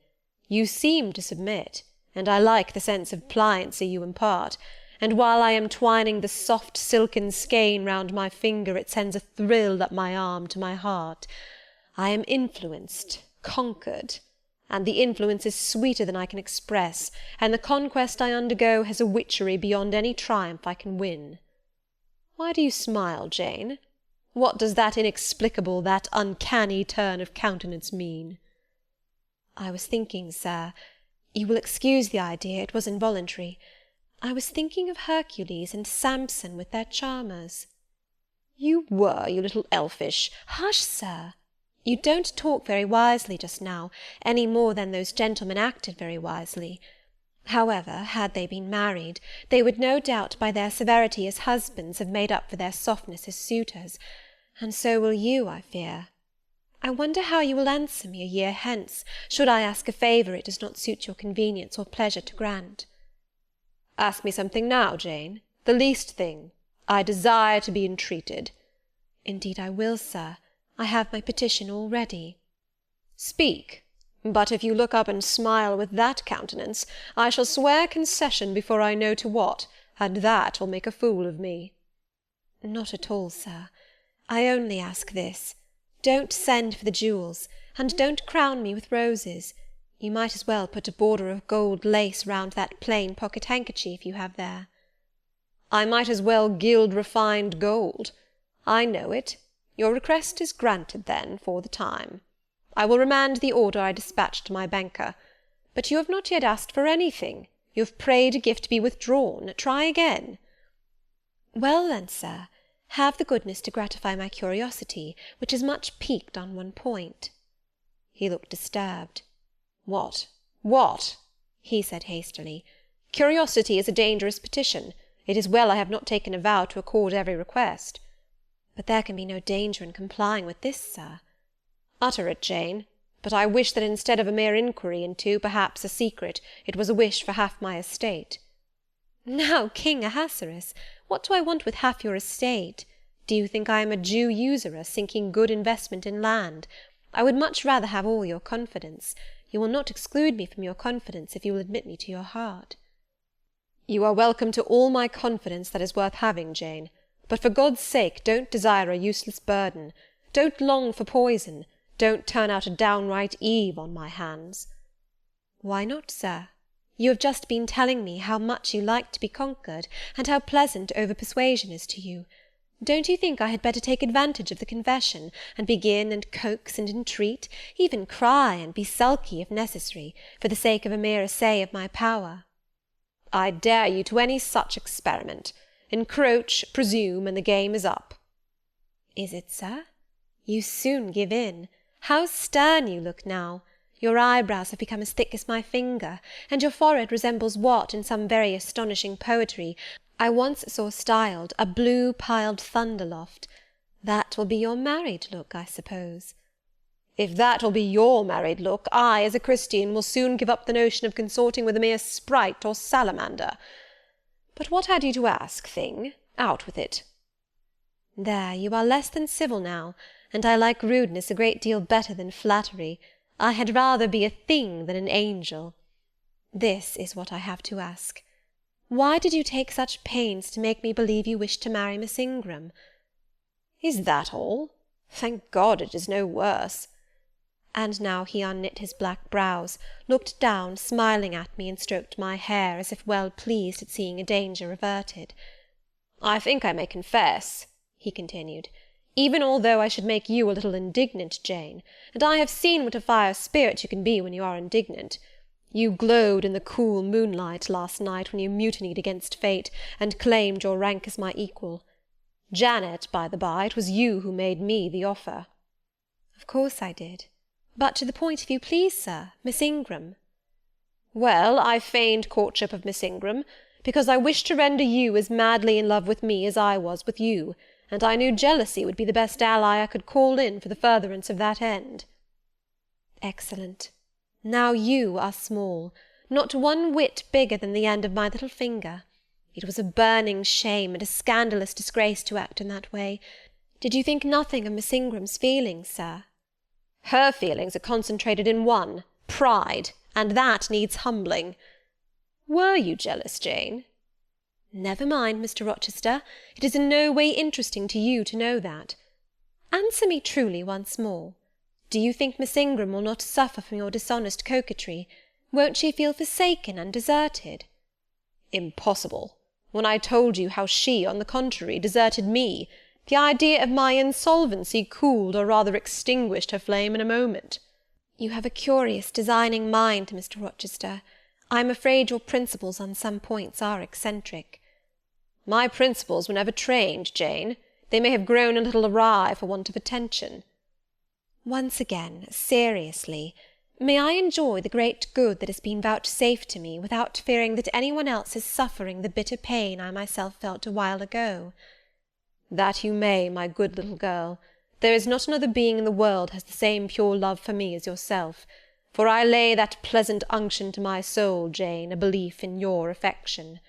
You seem to submit, and I like the sense of pliancy you impart, and while I am twining the soft silken skein round my finger, it sends a thrill up my arm to my heart. I am influenced, conquered, and the influence is sweeter than I can express, and the conquest I undergo has a witchery beyond any triumph I can win. Why do you smile, Jane? What does that inexplicable, that uncanny turn of countenance mean? I was thinking, sir, you will excuse the idea, it was involuntary, I was thinking of Hercules and Samson with their charmers. You were, you little elfish— Hush, sir! You don't talk very wisely just now, any more than those gentlemen acted very wisely. However, had they been married, they would no doubt by their severity as husbands have made up for their softness as suitors, and so will you, I fear. I wonder how you will answer me a year hence, should I ask a favour it does not suit your convenience or pleasure to grant. Ask me something now, Jane, the least thing. I desire to be entreated. Indeed I will, sir. I have my petition all ready. Speak, but if you look up and smile with that countenance, I shall swear concession before I know to what, and that will make a fool of me. Not at all, sir. I only ask this. Don't send for the jewels, and don't crown me with roses. You might as well put a border of gold lace round that plain pocket-handkerchief you have there. I might as well gild refined gold. I know it. Your request is granted, then, for the time. I will remand the order I dispatched to my banker. But you have not yet asked for anything. You have prayed a gift to be withdrawn. Try again. Well, then, sir, have the goodness to gratify my curiosity, which is much piqued on one point. He looked disturbed. What? He said hastily. Curiosity is a dangerous petition. It is well I have not taken a vow to accord every request. But there can be no danger in complying with this, sir. Utter it, Jane. But I wish that instead of a mere inquiry into, perhaps, a secret, it was a wish for half my estate. Now, King Ahasuerus, what do I want with half your estate? Do you think I am a Jew usurer, sinking good investment in land? I would much rather have all your confidence. You will not exclude me from your confidence if you will admit me to your heart. You are welcome to all my confidence that is worth having, Jane. But for God's sake, don't desire a useless burden. Don't long for poison. Don't turn out a downright Eve on my hands. Why not, sir? You have just been telling me how much you like to be conquered, and how pleasant over-persuasion is to you. Don't you think I had better take advantage of the confession, and begin and coax and entreat, even cry and be sulky if necessary, for the sake of a mere essay of my power? I dare you to any such experiment. Encroach, presume, and the game is up. Is it, sir? You soon give in. How stern you look now! Your eyebrows have become as thick as my finger, and your forehead resembles what, in some very astonishing poetry, I once saw styled a blue-piled thunder-loft. That will be your married look, I suppose. If that will be your married look, I, as a Christian, will soon give up the notion of consorting with a mere sprite or salamander. But what had you to ask, thing? Out with it. There, you are less than civil now, and I like rudeness a great deal better than flattery. I had rather be a thing than an angel. This is what I have to ask. Why did you take such pains to make me believe you wished to marry Miss Ingram? Is that all? Thank God it is no worse. And now he unknit his black brows, looked down, smiling at me, and stroked my hair, as if well pleased at seeing a danger averted. I think I may confess, he continued, even although I should make you a little indignant, Jane, and I have seen what a fire spirit you can be when you are indignant, You glowed in the cool moonlight last night when you mutinied against fate, and claimed your rank as my equal. Janet, by the by, it was you who made me the offer." "Of course I did. But to the point, if you please, sir. Miss Ingram." "Well, I feigned courtship of Miss Ingram, because I wished to render you as madly in love with me as I was with you, and I knew jealousy would be the best ally I could call in for the furtherance of that end." "Excellent. Now you are small, not one whit bigger than the end of my little finger. It was a burning shame and a scandalous disgrace to act in that way. Did you think nothing of Miss Ingram's feelings, sir?" "Her feelings are concentrated in one, pride, and that needs humbling. Were you jealous, Jane?" "Never mind, Mr. Rochester. It is in no way interesting to you to know that. Answer me truly once more. Do you think Miss Ingram will not suffer from your dishonest coquetry? Won't she feel forsaken and deserted?" "Impossible. When I told you how she, on the contrary, deserted me, the idea of my insolvency cooled or rather extinguished her flame in a moment." "You have a curious, designing mind, Mr. Rochester. I am afraid your principles on some points are eccentric." "My principles were never trained, Jane. They may have grown a little awry for want of attention." "Once again, seriously, may I enjoy the great good that has been vouchsafed to me, without fearing that any one else is suffering the bitter pain I myself felt a while ago?" "That you may, my good little girl. There is not another being in the world has the same pure love for me as yourself, for I lay that pleasant unction to my soul, Jane, a belief in your affection."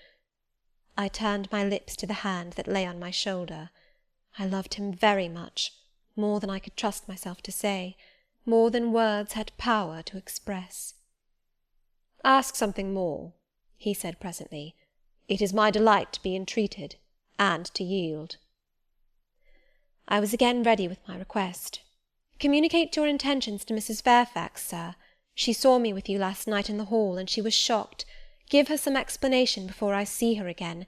I turned my lips to the hand that lay on my shoulder. I loved him very much, more than I could trust myself to say, more than words had power to express. "Ask something more," he said presently. "It is my delight to be entreated, and to yield." I was again ready with my request. "Communicate your intentions to Mrs. Fairfax, sir. She saw me with you last night in the hall, and she was shocked. Give her some explanation before I see her again.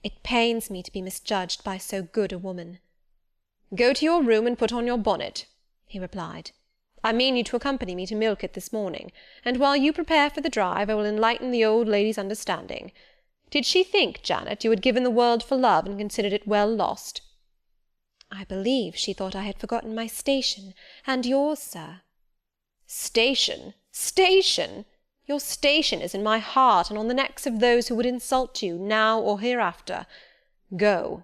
It pains me to be misjudged by so good a woman." "Go to your room and put on your bonnet," he replied. "I mean you to accompany me to Millcote this morning, and while you prepare for the drive, I will enlighten the old lady's understanding. Did she think, Janet, you had given the world for love, and considered it well lost?" "I believe she thought I had forgotten my station, and yours, sir." "Station! Station! Your station is in my heart, and on the necks of those who would insult you, now or hereafter. Go."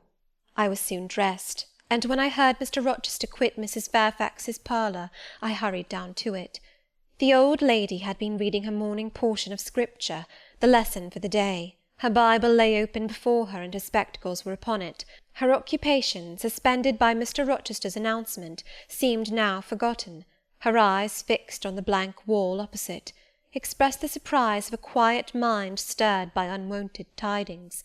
I was soon dressed, and when I heard Mr. Rochester quit Mrs. Fairfax's parlour, I hurried down to it. The old lady had been reading her morning portion of Scripture, the lesson for the day. Her Bible lay open before her, and her spectacles were upon it. Her occupation, suspended by Mr. Rochester's announcement, seemed now forgotten. Her eyes, fixed on the blank wall opposite, expressed the surprise of a quiet mind stirred by unwonted tidings.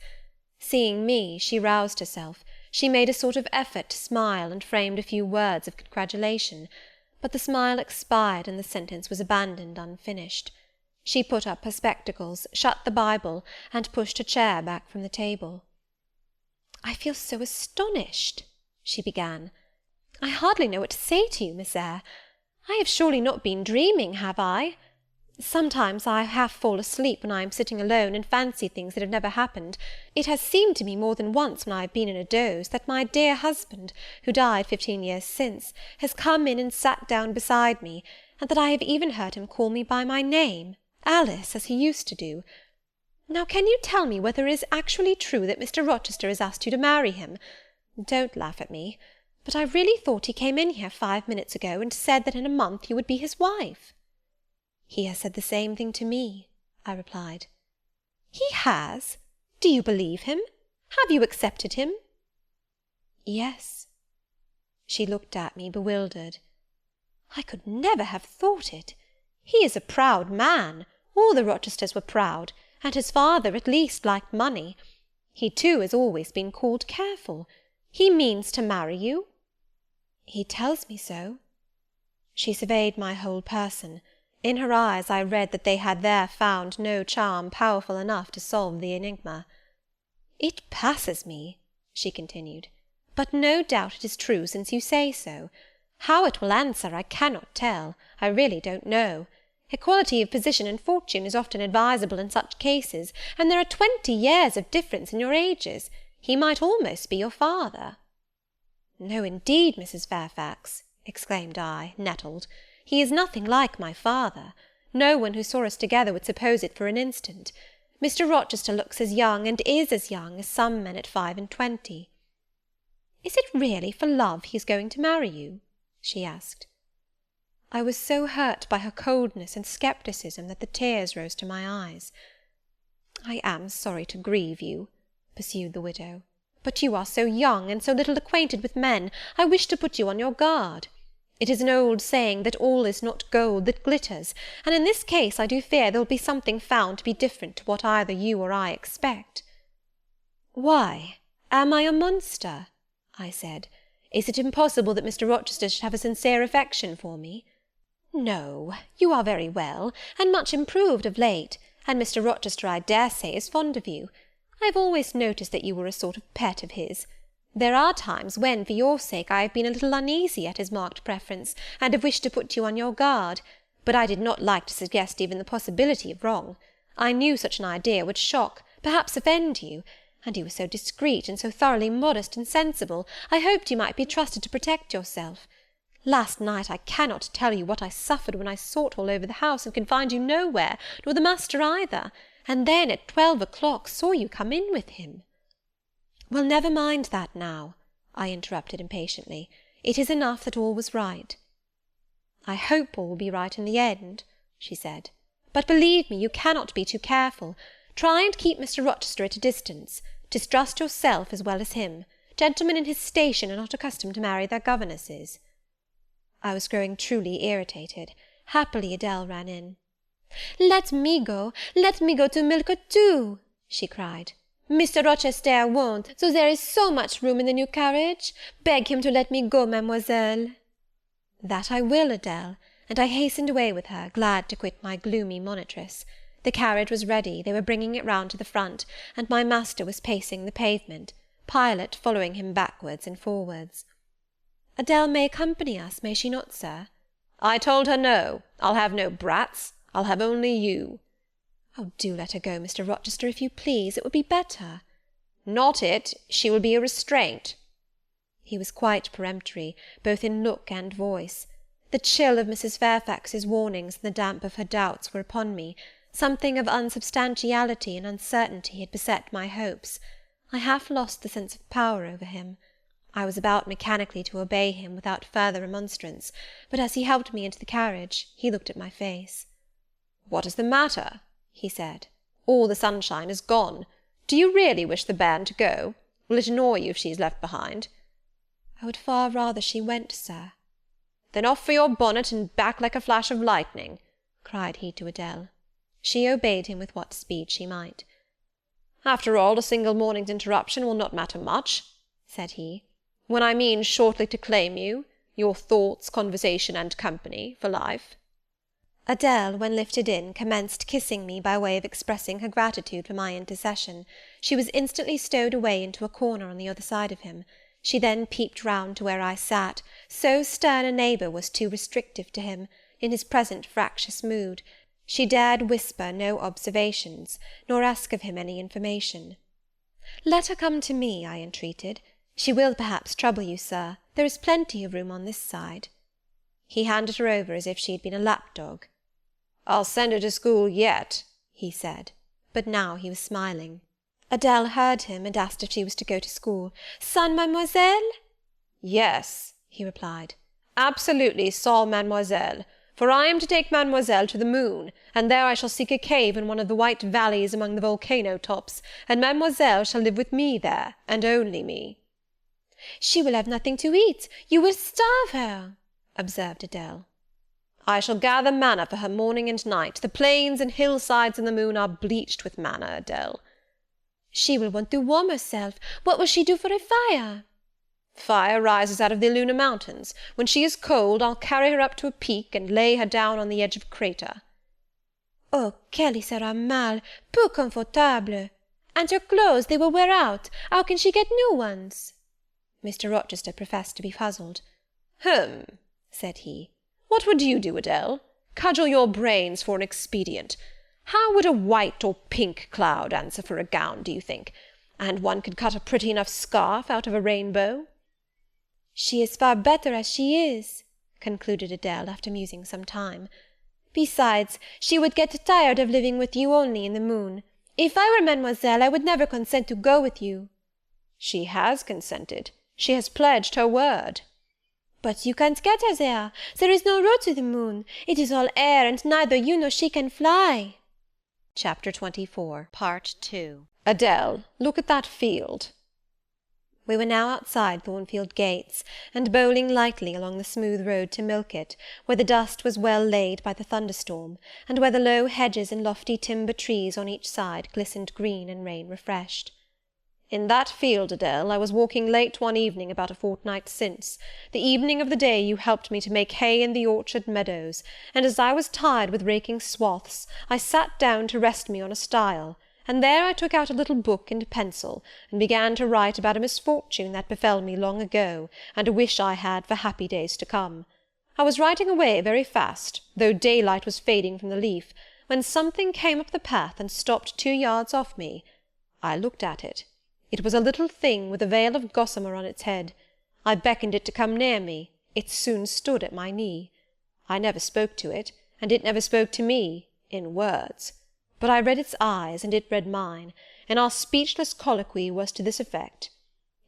Seeing me, she roused herself. She made a sort of effort to smile, and framed a few words of congratulation, but the smile expired, and the sentence was abandoned unfinished. She put up her spectacles, shut the Bible, and pushed her chair back from the table. "I feel so astonished," she began. "I hardly know what to say to you, Miss Eyre. I have surely not been dreaming, have I? Sometimes I half fall asleep when I am sitting alone, and fancy things that have never happened. It has seemed to me more than once, when I have been in a doze, that my dear husband, who died 15 years since, has come in and sat down beside me, and that I have even heard him call me by my name, Alice, as he used to do. Now can you tell me whether it is actually true that Mr. Rochester has asked you to marry him? Don't laugh at me, but I really thought he came in here 5 minutes ago and said that in a month you would be his wife." "He has said the same thing to me," I replied. "He has? Do you believe him? Have you accepted him?" "Yes." She looked at me bewildered. "I could never have thought it. He is a proud man. All the Rochesters were proud, and his father at least liked money. He too has always been called careful. He means to marry you?" "He tells me so." She surveyed my whole person. In her eyes I read that they had there found no charm powerful enough to solve the enigma. "It passes me," she continued, "but no doubt it is true, since you say so. How it will answer I cannot tell. I really don't know. Equality of position and fortune is often advisable in such cases, and there are 20 years of difference in your ages. He might almost be your father." "No, indeed, Mrs. Fairfax," exclaimed I, nettled. "He is nothing like my father. No one who saw us together would suppose it for an instant. Mr. Rochester looks as young, and is as young, as some men at 25. "Is it really for love he is going to marry you?" she asked. I was so hurt by her coldness and scepticism that the tears rose to my eyes. "I am sorry to grieve you," pursued the widow, "but you are so young, and so little acquainted with men, I wish to put you on your guard. It is an old saying that all is not gold that glitters, and in this case I do fear there will be something found to be different to what either you or I expect." "Why, am I a monster?" I said. "Is it impossible that Mr. Rochester should have a sincere affection for me?" "No, you are very well, and much improved of late, and Mr. Rochester, I dare say, is fond of you. I have always noticed that you were a sort of pet of his. There are times when, for your sake, I have been a little uneasy at his marked preference, and have wished to put you on your guard, but I did not like to suggest even the possibility of wrong. I knew such an idea would shock, perhaps offend you, and you were so discreet and so thoroughly modest and sensible, I hoped you might be trusted to protect yourself. Last night I cannot tell you what I suffered when I sought all over the house and could find you nowhere, nor the master either, and then at 12 o'clock saw you come in with him." "Well, never mind that now," I interrupted impatiently. "It is enough that all was right." "I hope all will be right in the end," she said. "But believe me, you cannot be too careful. Try and keep Mr. Rochester at a distance. Distrust yourself as well as him. Gentlemen in his station are not accustomed to marry their governesses." I was growing truly irritated. Happily Adele ran in. Let me go to Millcote too," she cried. "Mr. Rochester won't, so there is so much room in the new carriage. Beg him to let me go, mademoiselle." "That I will, Adele," and I hastened away with her, glad to quit my gloomy monitress. The carriage was ready, they were bringing it round to the front, and my master was pacing the pavement, Pilot following him backwards and forwards. "Adele may accompany us, may she not, sir?" "I told her no. I'll have no brats. I'll have only you." "Oh, do let her go, Mr. Rochester, if you please. It would be better." "Not it. She will be a restraint." He was quite peremptory, both in look and voice. The chill of Mrs. Fairfax's warnings and the damp of her doubts were upon me. Something of unsubstantiality and uncertainty had beset my hopes. I half lost the sense of power over him. I was about mechanically to obey him without further remonstrance, but as he helped me into the carriage, he looked at my face. "What is the matter?" he said. "All the sunshine is gone. Do you really wish the bairn to go? Will it annoy you if she is left behind?" "I would far rather she went, sir." "Then off for your bonnet, and back like a flash of lightning," cried he to Adele. She obeyed him with what speed she might. "After all, a single morning's interruption will not matter much," said he, "when I mean shortly to claim you, your thoughts, conversation, and company, for life." Adele, when lifted in, commenced kissing me by way of expressing her gratitude for my intercession. She was instantly stowed away into a corner on the other side of him. She then peeped round to where I sat, so stern a neighbour was too restrictive to him, in his present fractious mood. She dared whisper no observations, nor ask of him any information. "Let her come to me," I entreated. "She will perhaps trouble you, sir. There is plenty of room on this side." He handed her over as if she had been a lap-dog. "I'll send her to school yet," he said, but now he was smiling. Adele heard him, and asked if she was to go to school. "Sans mademoiselle?" "Yes," he replied, "absolutely sans mademoiselle, for I am to take mademoiselle to the moon, and there I shall seek a cave in one of the white valleys among the volcano tops, and mademoiselle shall live with me there, and only me." "She will have nothing to eat. You will starve her," observed Adele. "I shall gather manna for her morning and night. The plains and hillsides in the moon are bleached with manna, Adele." "She will want to warm herself. What will she do for a fire?" "Fire rises out of the lunar mountains. When she is cold, I'll carry her up to a peak, and lay her down on the edge of a crater." "Oh, qu'elle y sera mal, peu confortable. And her clothes, they will wear out. How can she get new ones?" Mr. Rochester professed to be puzzled. "Said he. "What would you do, Adele? Cudgel your brains for an expedient. How would a white or pink cloud answer for a gown, do you think? And one could cut a pretty enough scarf out of a rainbow." "She is far better as she is," concluded Adele, after musing some time. "Besides, she would get tired of living with you only in the moon. If I were mademoiselle, I would never consent to go with you." "She has consented. She has pledged her word." "But you can't get her there. There is no road to the moon. It is all air, and neither you nor she can fly." Chapter 24 Part 2 "Adele, look at that field." We were now outside Thornfield gates, and bowling lightly along the smooth road to Milket, where the dust was well laid by the thunderstorm, and where the low hedges and lofty timber trees on each side glistened green and rain refreshed. "In that field, Adele, I was walking late one evening about a fortnight since, the evening of the day you helped me to make hay in the orchard meadows, and as I was tired with raking swaths, I sat down to rest me on a stile, and there I took out a little book and pencil, and began to write about a misfortune that befell me long ago, and a wish I had for happy days to come. I was writing away very fast, though daylight was fading from the leaf, when something came up the path and stopped 2 yards off me. I looked at it. It was a little thing with a veil of gossamer on its head. I beckoned it to come near me. It soon stood at my knee. I never spoke to it, and it never spoke to me, in words. But I read its eyes, and it read mine, and our speechless colloquy was to this effect.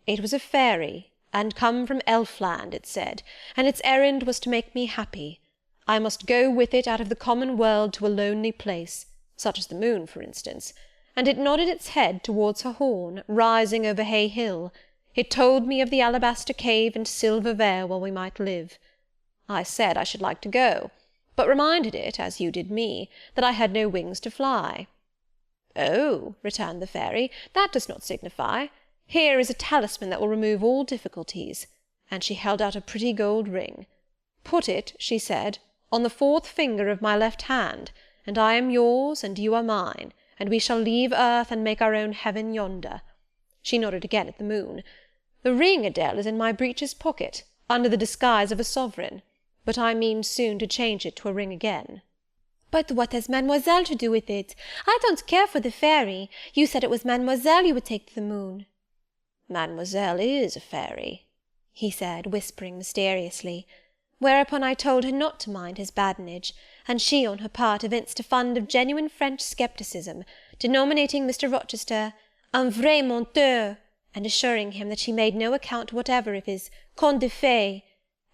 It was a fairy, and come from Elfland, it said, and its errand was to make me happy. I must go with it out of the common world to a lonely place, such as the moon, for instance, and it nodded its head towards her horn, rising over Hay Hill. It told me of the alabaster cave and silver vale where we might live. I said I should like to go, but reminded it, as you did me, that I had no wings to fly. "Oh," returned the fairy, "that does not signify. Here is a talisman that will remove all difficulties," and she held out a pretty gold ring. "Put it," she said, "on the 4th finger of my left hand, and I am yours, and you are mine, and we shall leave earth and make our own heaven yonder." She nodded again at the moon. "The ring, Adele, is in my breeches pocket, under the disguise of a sovereign, but I mean soon to change it to a ring again." "But what has mademoiselle to do with it? I don't care for the fairy. You said it was mademoiselle you would take to the moon." "Mademoiselle is a fairy," he said, whispering mysteriously. Whereupon I told her not to mind his badinage, and she, on her part, evinced a fund of genuine French scepticism, denominating Mr. Rochester un vrai menteur, and assuring him that she made no account whatever of his contes de fées,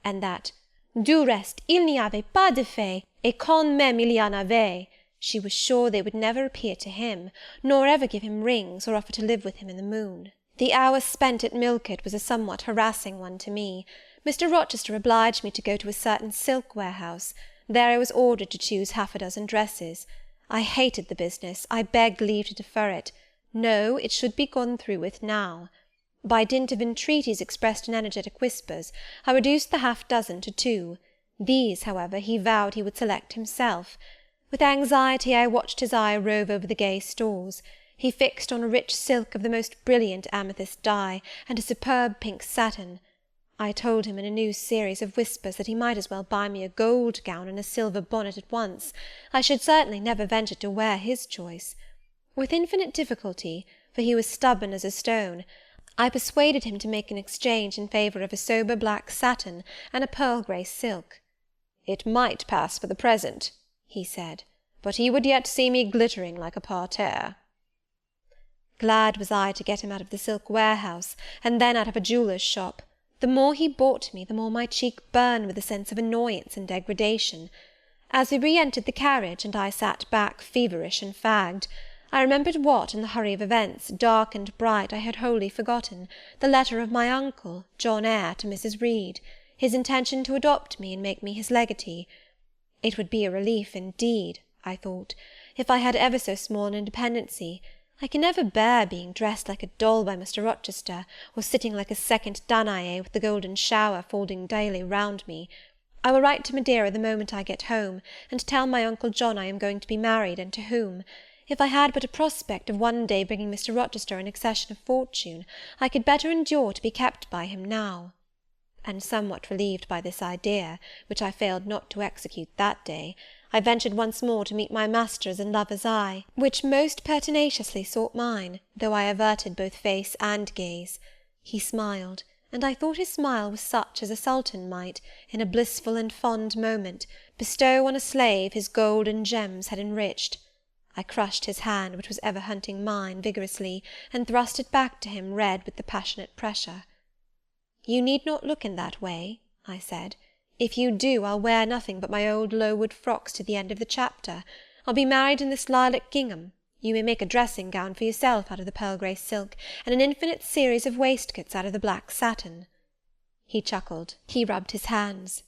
and that du reste il n'y avait pas de fées, et quand même il y en avait, she was sure they would never appear to him, nor ever give him rings, or offer to live with him in the moon. The hour spent at Milket was a somewhat harassing one to me. Mr. Rochester obliged me to go to a certain silk warehouse. There I was ordered to choose 6 dresses. I hated the business. I begged leave to defer it. No, it should be gone through with now. By dint of entreaties expressed in energetic whispers, I reduced the 6 to 2. These, however, he vowed he would select himself. With anxiety I watched his eye rove over the gay stores. He fixed on a rich silk of the most brilliant amethyst dye, and a superb pink satin. I told him in a new series of whispers that he might as well buy me a gold gown and a silver bonnet at once. I should certainly never venture to wear his choice. With infinite difficulty, for he was stubborn as a stone, I persuaded him to make an exchange in favour of a sober black satin and a pearl grey silk. "It might pass for the present," he said, "but he would yet see me glittering like a parterre." Glad was I to get him out of the silk warehouse, and then out of a jeweller's shop. The more he bought me, the more my cheek burned with a sense of annoyance and degradation. As we re-entered the carriage, and I sat back feverish and fagged, I remembered what, in the hurry of events, dark and bright, I had wholly forgotten, the letter of my uncle, Jane Eyre, to Mrs. Reed, his intention to adopt me and make me his legatee. It would be a relief, indeed, I thought, if I had ever so small an independency. I can never bear being dressed like a doll by Mr. Rochester, or sitting like a second Danae with the golden shower falling daily round me. I will write to Madeira the moment I get home, and tell my uncle John I am going to be married, and to whom. If I had but a prospect of one day bringing Mr. Rochester an accession of fortune, I could better endure to be kept by him now. And somewhat relieved by this idea, which I failed not to execute that day, I ventured once more to meet my master's and lover's eye, which most pertinaciously sought mine, though I averted both face and gaze. He smiled, and I thought his smile was such as a sultan might, in a blissful and fond moment, bestow on a slave his gold and gems had enriched. I crushed his hand, which was ever hunting mine, vigorously, and thrust it back to him, red with the passionate pressure. "You need not look in that way," I said. "If you do, I'll wear nothing but my old low-wood frocks to the end of the chapter. I'll be married in this lilac gingham. You may make a dressing-gown for yourself out of the pearl-grey silk, and an infinite series of waistcoats out of the black satin." He chuckled. He rubbed his hands.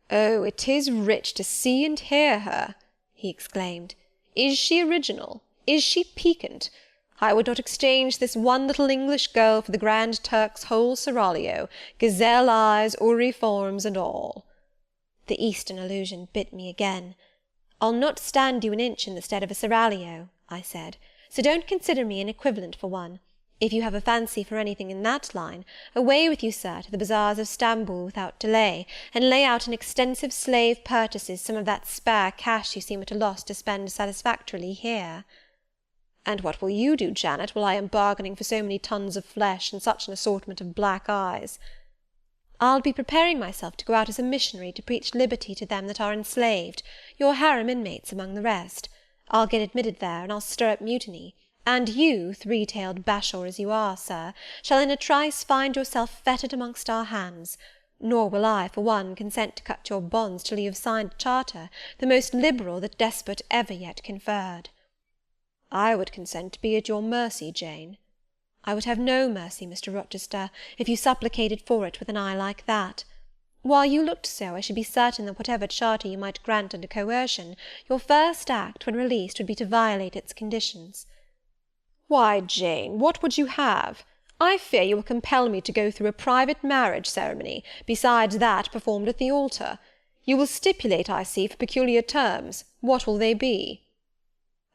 "Oh, it is rich to see and hear her!" he exclaimed. "Is she original? Is she piquant? I would not exchange this one little English girl for the Grand Turk's whole seraglio, gazelle eyes, houri forms, and all." The Eastern allusion bit me again. "I'll not stand you an inch in the stead of a seraglio," I said, "so don't consider me an equivalent for one. If you have a fancy for anything in that line, away with you, sir, to the bazaars of Stamboul without delay, and lay out in extensive slave purchases some of that spare cash you seem at a loss to spend satisfactorily here." "And what will you do, Janet, while I am bargaining for so many tons of flesh, and such an assortment of black eyes?" "I'll be preparing myself to go out as a missionary to preach liberty to them that are enslaved, your harem inmates among the rest. I'll get admitted there, and I'll stir up mutiny. And you, three-tailed bashaw as you are, sir, shall in a trice find yourself fettered amongst our hands. Nor will I, for one, consent to cut your bonds till you have signed a charter, the most liberal that despot ever yet conferred." "I would consent to be at your mercy, Jane." "I would have no mercy, Mr. Rochester, if you supplicated for it with an eye like that. While you looked so, I should be certain that whatever charter you might grant under coercion, your first act, when released, would be to violate its conditions." "Why, Jane, what would you have? I fear you will compel me to go through a private marriage ceremony, besides that performed at the altar. You will stipulate, I see, for peculiar terms. What will they be?"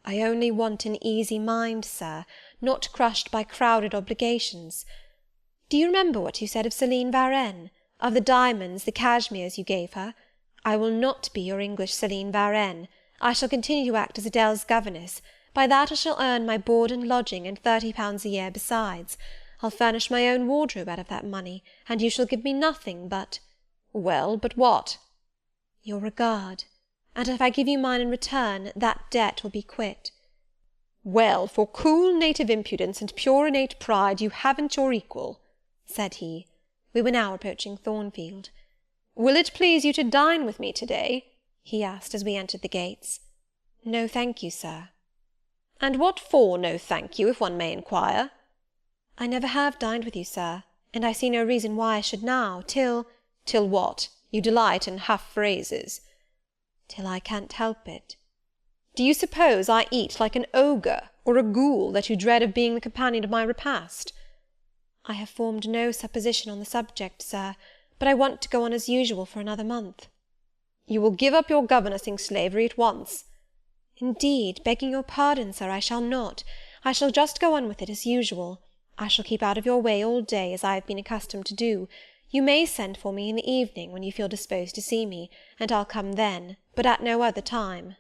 "I only want an easy mind, sir, not crushed by crowded obligations. Do you remember what you said of Céline Varenne? Of the diamonds, the cashmeres you gave her? I will not be your English Céline Varenne. I shall continue to act as Adèle's governess. By that I shall earn my board and lodging, and £30 a year besides. I'll furnish my own wardrobe out of that money, and you shall give me nothing but—" "Well, but what?" "Your regard. And if I give you mine in return, that debt will be quit." "Well, for cool native impudence and pure innate pride, you haven't your equal," said he. We were now approaching Thornfield. "Will it please you to dine with me to-day?" he asked as we entered the gates. "No, thank you, sir." "And what for, no thank you, if one may inquire?" "I never have dined with you, sir, and I see no reason why I should now, till—" "Till what? You delight in half-phrases." "Till I can't help it." "Do you suppose I eat like an ogre, or a ghoul, that you dread of being the companion of my repast?" "I have formed no supposition on the subject, sir, but I want to go on as usual for another month." "You will give up your governessing slavery at once?" "Indeed, begging your pardon, sir, I shall not. I shall just go on with it as usual. I shall keep out of your way all day, as I have been accustomed to do. You may send for me in the evening, when you feel disposed to see me, and I'll come then, but at no other time."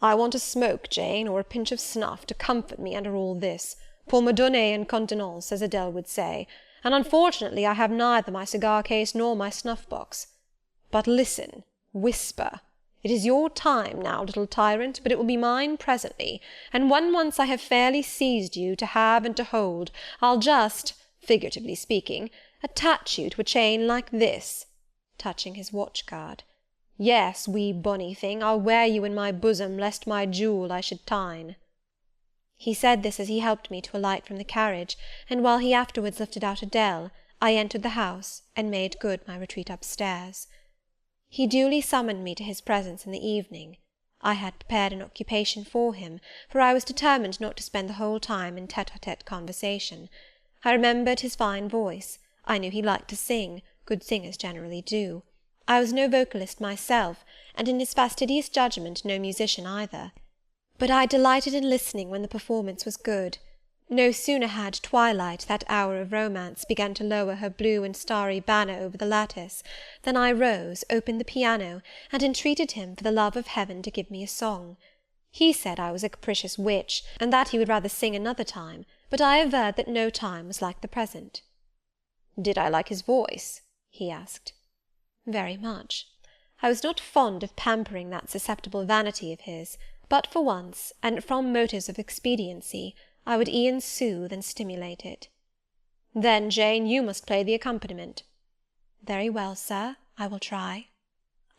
"I want a smoke, Jane, or a pinch of snuff, to comfort me under all this, pour me donner une contenance, as Adèle would say, and unfortunately I have neither my cigar-case nor my snuff-box. But listen, whisper. It is your time now, little tyrant, but it will be mine presently, and when once I have fairly seized you, to have and to hold, I'll just, figuratively speaking, attach you to a chain like this," touching his watch-guard. "Yes, wee bonny thing, I'll wear you in my bosom, lest my jewel I should tine." He said this as he helped me to alight from the carriage, and while he afterwards lifted out Adèle, I entered the house, and made good my retreat upstairs. He duly summoned me to his presence in the evening. I had prepared an occupation for him, for I was determined not to spend the whole time in tête-à-tête conversation. I remembered his fine voice. I knew he liked to sing, good singers generally do. I was no vocalist myself, and in his fastidious judgment no musician either. But I delighted in listening when the performance was good. No sooner had twilight, that hour of romance, begun to lower her blue and starry banner over the lattice, than I rose, opened the piano, and entreated him, for the love of heaven, to give me a song. He said I was a capricious witch, and that he would rather sing another time, but I averred that no time was like the present. Did I like his voice? He asked. Very much. I was not fond of pampering that susceptible vanity of his, but for once, and from motives of expediency, I would e'en soothe and stimulate it. Then, Jane, you must play the accompaniment. Very well, sir, I will try.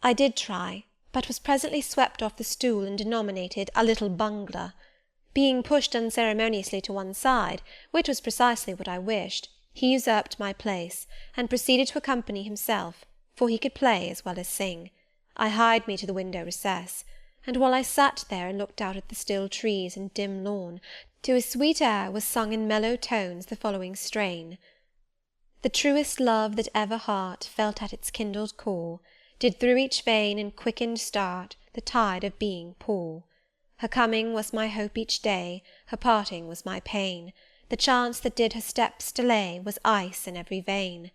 I did try, but was presently swept off the stool and denominated a little bungler. Being pushed unceremoniously to one side, which was precisely what I wished, he usurped my place, and proceeded to accompany himself, for he could play as well as sing. I hied me to the window recess, and while I sat there and looked out at the still trees and dim lawn, to a sweet air was sung in mellow tones the following strain. The truest love that ever heart felt at its kindled core, did through each vein in quickened start the tide of being pour. Her coming was my hope each day, her parting was my pain, the chance that did her steps delay was ice in every vein.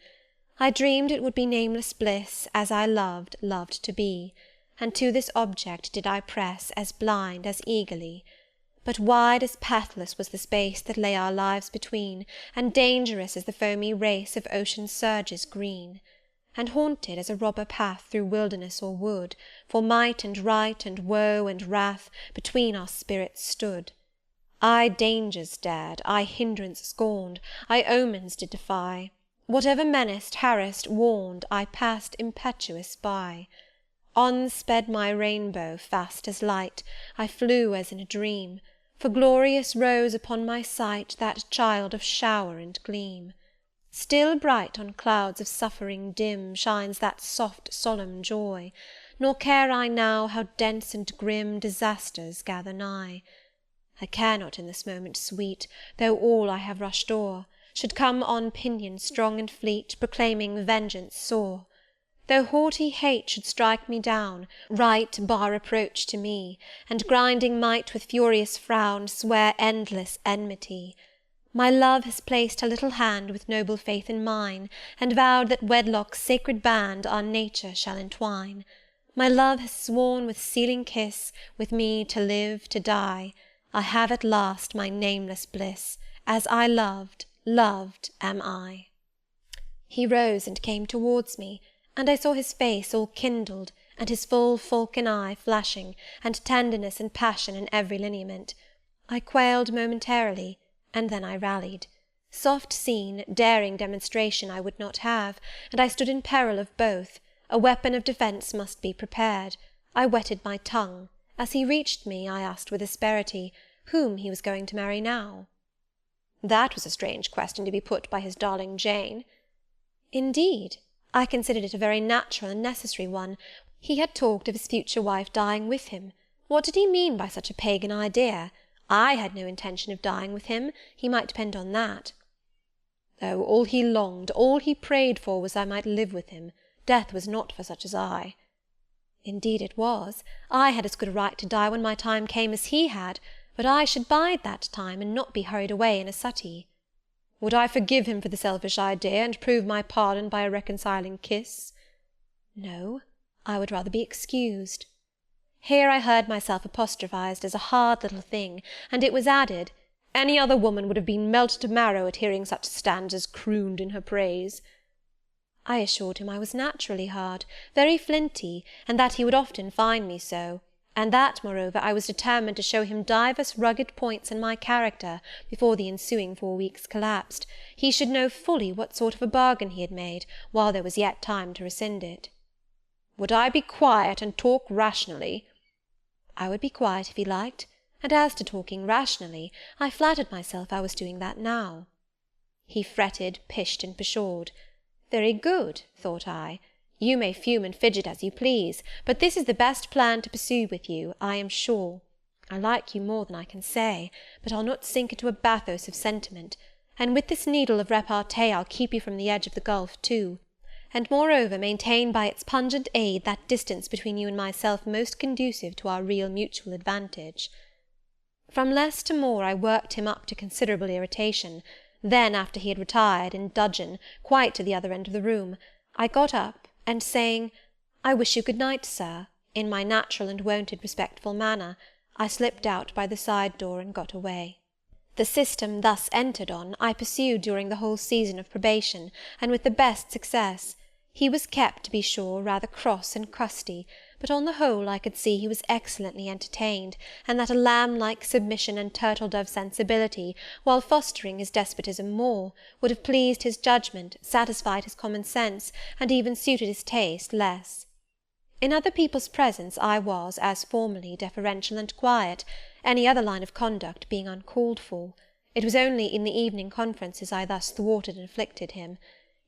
I dreamed it would be nameless bliss, as I loved to be, and to this object did I press as blind as eagerly. But wide as pathless was the space that lay our lives between, and dangerous as the foamy race of ocean's surges green, and haunted as a robber path through wilderness or wood, for might and right and woe and wrath between our spirits stood. I dangers dared, I hindrance scorned, I omens did defy, whatever menaced, harassed, warned, I passed impetuous by. On sped my rainbow, fast as light, I flew as in a dream, for glorious rose upon my sight that child of shower and gleam. Still bright on clouds of suffering dim shines that soft solemn joy, nor care I now how dense and grim disasters gather nigh. I care not in this moment sweet, though all I have rushed o'er should come on pinion strong and fleet, proclaiming vengeance sore. Though haughty hate should strike me down, right bar reproach to me, and grinding might with furious frown swear endless enmity. My love has placed her little hand with noble faith in mine, and vowed that wedlock's sacred band our nature shall entwine. My love has sworn with sealing kiss, with me to live, to die. I have at last my nameless bliss, as I loved am I. He rose and came towards me, and I saw his face all kindled, and his full falcon eye flashing, and tenderness and passion in every lineament. I quailed momentarily, and then I rallied. Soft scene, daring demonstration I would not have, and I stood in peril of both. A weapon of defence must be prepared. I wetted my tongue. As he reached me, I asked with asperity, whom he was going to marry now. That was a strange question to be put by his darling Jane. Indeed, I considered it a very natural and necessary one. He had talked of his future wife dying with him. What did he mean by such a pagan idea? I had no intention of dying with him, he might depend on that. Oh, all he longed, all he prayed for was I might live with him. Death was not for such as I. Indeed it was. I had as good a right to die when my time came as he had, but I should bide that time, and not be hurried away in a suttee. Would I forgive him for the selfish idea, and prove my pardon by a reconciling kiss? No, I would rather be excused. Here I heard myself apostrophised as a hard little thing, and it was added, any other woman would have been melted to marrow at hearing such stanzas crooned in her praise. I assured him I was naturally hard, very flinty, and that he would often find me so, and that, moreover, I was determined to show him divers rugged points in my character before the ensuing 4 weeks collapsed. He should know fully what sort of a bargain he had made, while there was yet time to rescind it. Would I be quiet and talk rationally? I would be quiet if he liked, and as to talking rationally, I flattered myself I was doing that now. He fretted, pished, and pshawed. Very good, thought I. You may fume and fidget as you please, but this is the best plan to pursue with you, I am sure. I like you more than I can say, but I'll not sink into a bathos of sentiment, and with this needle of repartee I'll keep you from the edge of the gulf too, and moreover maintain by its pungent aid that distance between you and myself most conducive to our real mutual advantage. From less to more I worked him up to considerable irritation. Then, after he had retired, in dudgeon, quite to the other end of the room, I got up, and saying, "I wish you good night, sir," in my natural and wonted respectful manner, I slipped out by the side door and got away. The system thus entered on, I pursued during the whole season of probation, and with the best success. He was kept, to be sure, rather cross and crusty, but on the whole I could see he was excellently entertained, and that a lamb-like submission and turtle-dove sensibility, while fostering his despotism more, would have pleased his judgment, satisfied his common sense, and even suited his taste less. In other people's presence I was, as formerly, deferential and quiet, any other line of conduct being uncalled for. It was only in the evening conferences I thus thwarted and afflicted him.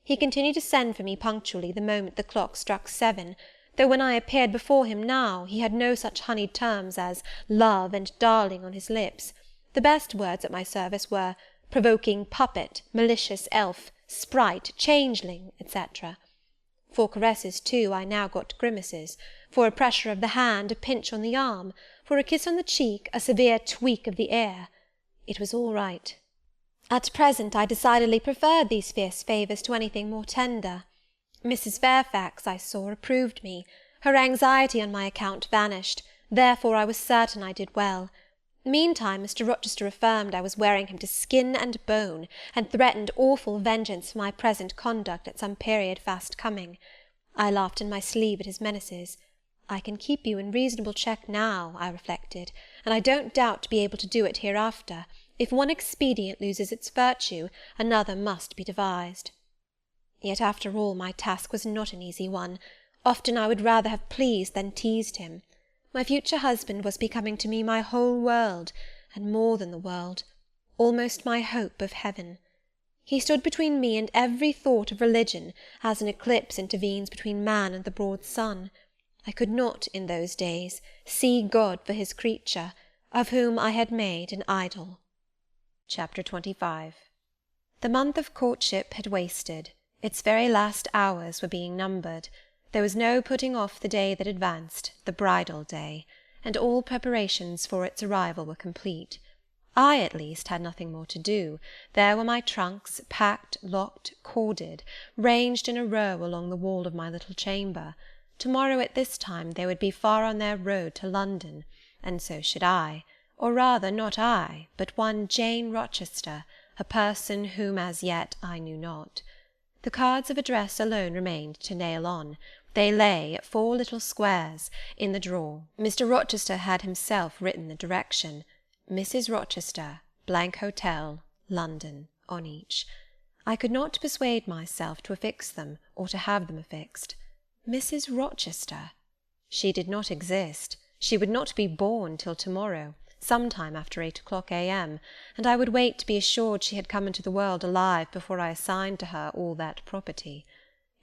He continued to send for me punctually the moment the clock struck 7, though when I appeared before him now, he had no such honeyed terms as love and darling on his lips. The best words at my service were provoking puppet, malicious elf, sprite, changeling, etc. For caresses, too, I now got grimaces; for a pressure of the hand, a pinch on the arm; for a kiss on the cheek, a severe tweak of the ear. It was all right. At present I decidedly preferred these fierce favours to anything more tender. Mrs. Fairfax, I saw, approved me. Her anxiety on my account vanished, therefore I was certain I did well. Meantime Mr. Rochester affirmed I was wearing him to skin and bone, and threatened awful vengeance for my present conduct at some period fast coming. I laughed in my sleeve at his menaces. I can keep you in reasonable check now, I reflected, and I don't doubt to be able to do it hereafter. If one expedient loses its virtue, another must be devised. Yet, after all, my task was not an easy one. Often I would rather have pleased than teased him. My future husband was becoming to me my whole world, and more than the world, almost my hope of heaven. He stood between me and every thought of religion, as an eclipse intervenes between man and the broad sun. I could not, in those days, see God for his creature, of whom I had made an idol. Chapter 25. The month of courtship had wasted. Its very last hours were being numbered. There was no putting off the day that advanced, the bridal day, and all preparations for its arrival were complete. I, at least, had nothing more to do. There were my trunks, packed, locked, corded, ranged in a row along the wall of my little chamber. To-morrow at this time they would be far on their road to London, and so should I, or rather not I, but one Jane Rochester, a person whom as yet I knew not. The cards of address alone remained to nail on. They lay, 4 little squares, in the drawer. Mr. Rochester had himself written the direction, Mrs. Rochester, Hotel, London, on each. I could not persuade myself to affix them, or to have them affixed. Mrs. Rochester! She did not exist. She would not be born till to-morrow, sometime after 8 o'clock a.m., and I would wait to be assured she had come into the world alive before I assigned to her all that property.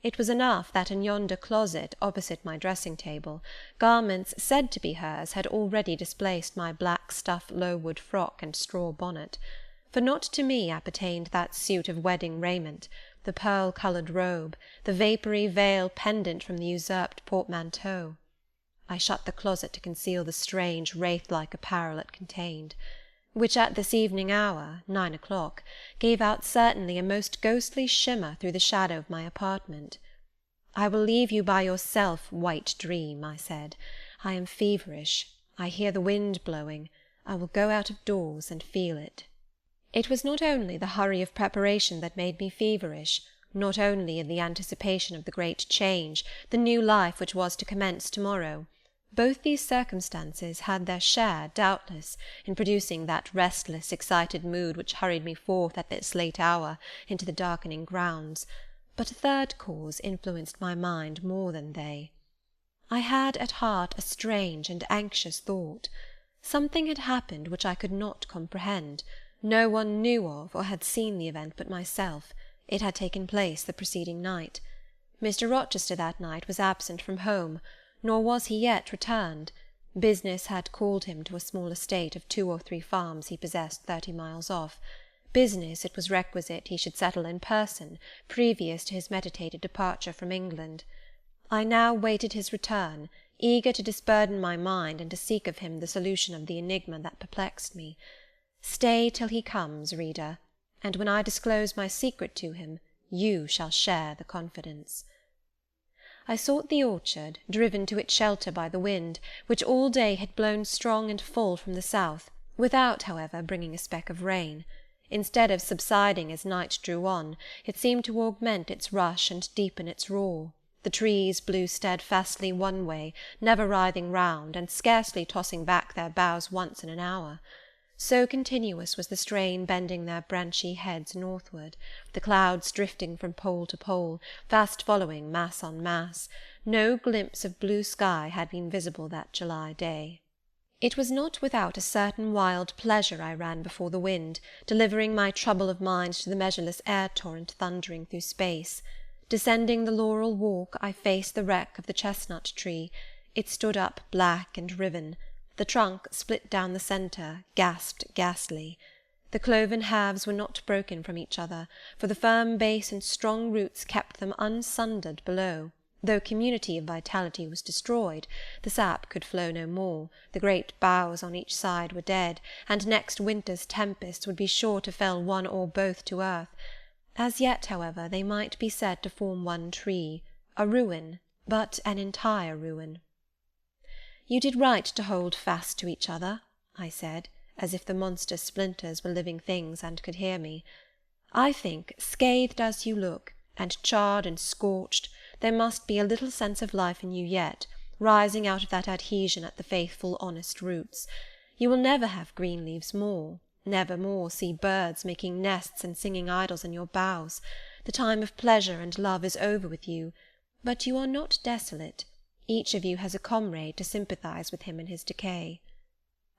It was enough that in yonder closet, opposite my dressing-table, garments said to be hers had already displaced my black stuff low-wood frock and straw bonnet, for not to me appertained that suit of wedding raiment, the pearl-coloured robe, the vapoury veil pendant from the usurped portmanteau. I shut the closet to conceal the strange wraith-like apparel it contained, which at this evening hour, 9 o'clock, gave out certainly a most ghostly shimmer through the shadow of my apartment. "I will leave you by yourself, white dream," I said. "I am feverish. I hear the wind blowing. I will go out of doors and feel it." It was not only the hurry of preparation that made me feverish, not only in the anticipation of the great change, the new life which was to commence to-morrow. Both these circumstances had their share, doubtless, in producing that restless, excited mood which hurried me forth at this late hour into the darkening grounds, but a third cause influenced my mind more than they. I had at heart a strange and anxious thought. Something had happened which I could not comprehend. No one knew of or had seen the event but myself. It had taken place the preceding night. Mr. Rochester that night was absent from home, nor was he yet returned. Business had called him to a small estate of 2 or 3 farms he possessed 30 miles off. Business it was requisite he should settle in person, previous to his meditated departure from England. I now waited his return, eager to disburden my mind and to seek of him the solution of the enigma that perplexed me. Stay till he comes, reader, and when I disclose my secret to him, you shall share the confidence. I sought the orchard, driven to its shelter by the wind, which all day had blown strong and full from the south, without, however, bringing a speck of rain. Instead of subsiding as night drew on, it seemed to augment its rush and deepen its roar. The trees blew steadfastly one way, never writhing round, and scarcely tossing back their boughs once in an hour. So continuous was the strain bending their branchy heads northward, the clouds drifting from pole to pole, fast following mass on mass. No glimpse of blue sky had been visible that July day. It was not without a certain wild pleasure I ran before the wind, delivering my trouble of mind to the measureless air-torrent thundering through space. Descending the laurel walk, I faced the wreck of the chestnut tree. It stood up black and riven. The trunk, split down the centre, gasped ghastly. The cloven halves were not broken from each other, for the firm base and strong roots kept them unsundered below. Though community of vitality was destroyed, the sap could flow no more, the great boughs on each side were dead, and next winter's tempest would be sure to fell one or both to earth. As yet, however, they might be said to form one tree, a ruin, but an entire ruin. "You did right to hold fast to each other," I said, as if the monster splinters were living things and could hear me. "I think, scathed as you look, and charred and scorched, there must be a little sense of life in you yet, rising out of that adhesion at the faithful honest roots. You will never have green leaves more, never more see birds making nests and singing idyls in your boughs. The time of pleasure and love is over with you, but you are not desolate. Each of you has a comrade to sympathize with him in his decay."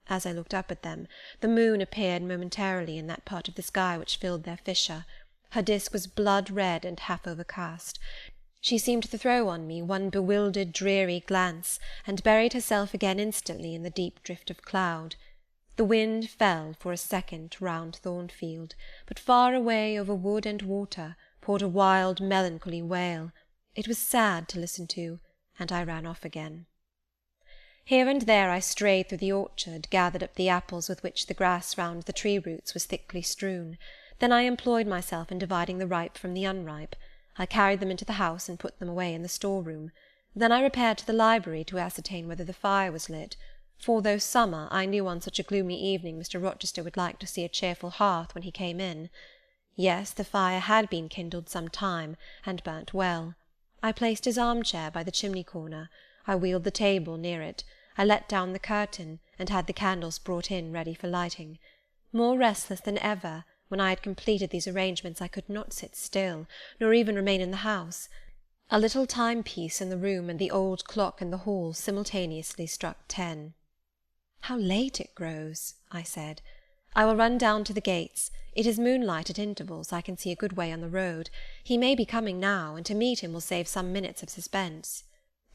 As I looked up at them, the moon appeared momentarily in that part of the sky which filled their fissure. Her disk was blood-red and half overcast. She seemed to throw on me one bewildered, dreary glance, and buried herself again instantly in the deep drift of cloud. The wind fell for a second round Thornfield, but far away over wood and water poured a wild, melancholy wail. It was sad to listen to, and I ran off again. Here and there I strayed through the orchard, gathered up the apples with which the grass round the tree roots was thickly strewn. Then I employed myself in dividing the ripe from the unripe. I carried them into the house and put them away in the store-room. Then I repaired to the library to ascertain whether the fire was lit, for though summer, I knew on such a gloomy evening Mr. Rochester would like to see a cheerful hearth when he came in. Yes, the fire had been kindled some time, and burnt well. I placed his arm-chair by the chimney-corner. I wheeled the table near it. I let down the curtain, and had the candles brought in ready for lighting. More restless than ever, when I had completed these arrangements, I could not sit still, nor even remain in the house. A little timepiece in the room and the old clock in the hall simultaneously struck 10. "How late it grows," I said. "I will run down to the gates. It is moonlight at intervals. I can see a good way on the road. He may be coming now, and to meet him will save some minutes of suspense."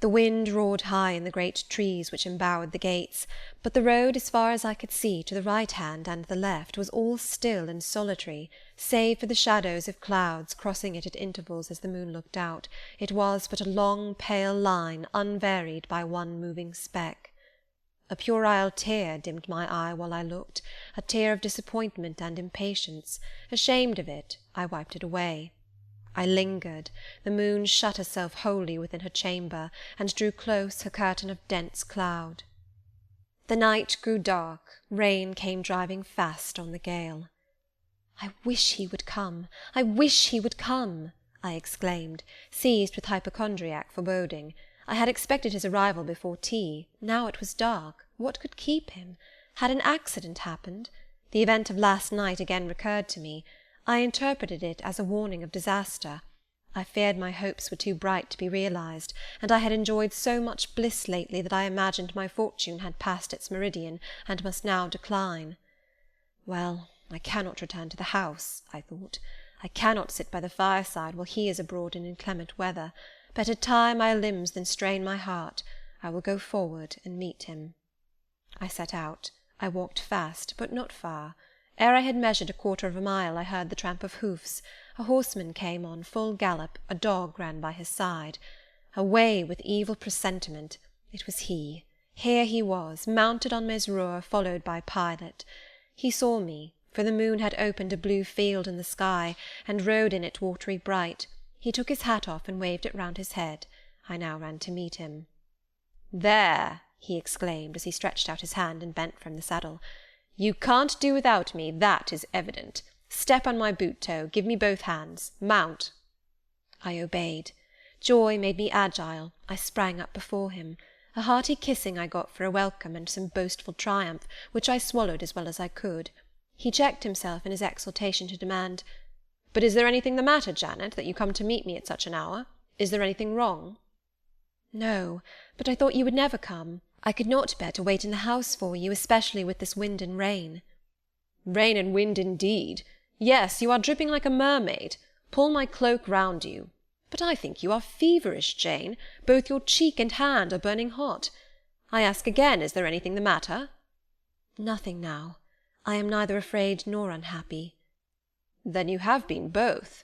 The wind roared high in the great trees which embowered the gates, but the road, as far as I could see, to the right hand and the left, was all still and solitary, save for the shadows of clouds crossing it at intervals as the moon looked out. It was but a long, pale line, unvaried by one moving speck. A puerile tear dimmed my eye while I looked, a tear of disappointment and impatience. Ashamed of it, I wiped it away. I lingered. The moon shut herself wholly within her chamber, and drew close her curtain of dense cloud. The night grew dark, rain came driving fast on the gale. "I wish he would come! I wish he would come!" I exclaimed, seized with hypochondriac foreboding. I had expected his arrival before tea. Now it was dark. What could keep him? Had an accident happened? The event of last night again recurred to me. I interpreted it as a warning of disaster. I feared my hopes were too bright to be realized, and I had enjoyed so much bliss lately that I imagined my fortune had passed its meridian, and must now decline. Well, I cannot return to the house, I thought. I cannot sit by the fireside while he is abroad in inclement weather. Better tire my limbs than strain my heart. I will go forward and meet him. I set out. I walked fast, but not far. Ere I had measured 1/4 of a mile, I heard the tramp of hoofs. A horseman came on full gallop, a dog ran by his side. Away with evil presentiment! It was he. Here he was, mounted on Mesrour, followed by Pilot. He saw me, for the moon had opened a blue field in the sky, and rode in it watery bright. He took his hat off and waved it round his head. I now ran to meet him. "There," he exclaimed, as he stretched out his hand and bent from the saddle. "You can't do without me, that is evident. Step on my boot-toe, give me both hands. Mount." I obeyed. Joy made me agile. I sprang up before him. A hearty kissing I got for a welcome, and some boastful triumph, which I swallowed as well as I could. He checked himself in his exultation to demand, "But is there anything the matter, Janet, that you come to meet me at such an hour? Is there anything wrong?" "No, but I thought you would never come. I could not bear to wait in the house for you, especially with this wind and rain." "Rain and wind, indeed! Yes, you are dripping like a mermaid. Pull my cloak round you. But I think you are feverish, Jane. Both your cheek and hand are burning hot. I ask again, is there anything the matter?" "Nothing now. I am neither afraid nor unhappy." "Then you have been both."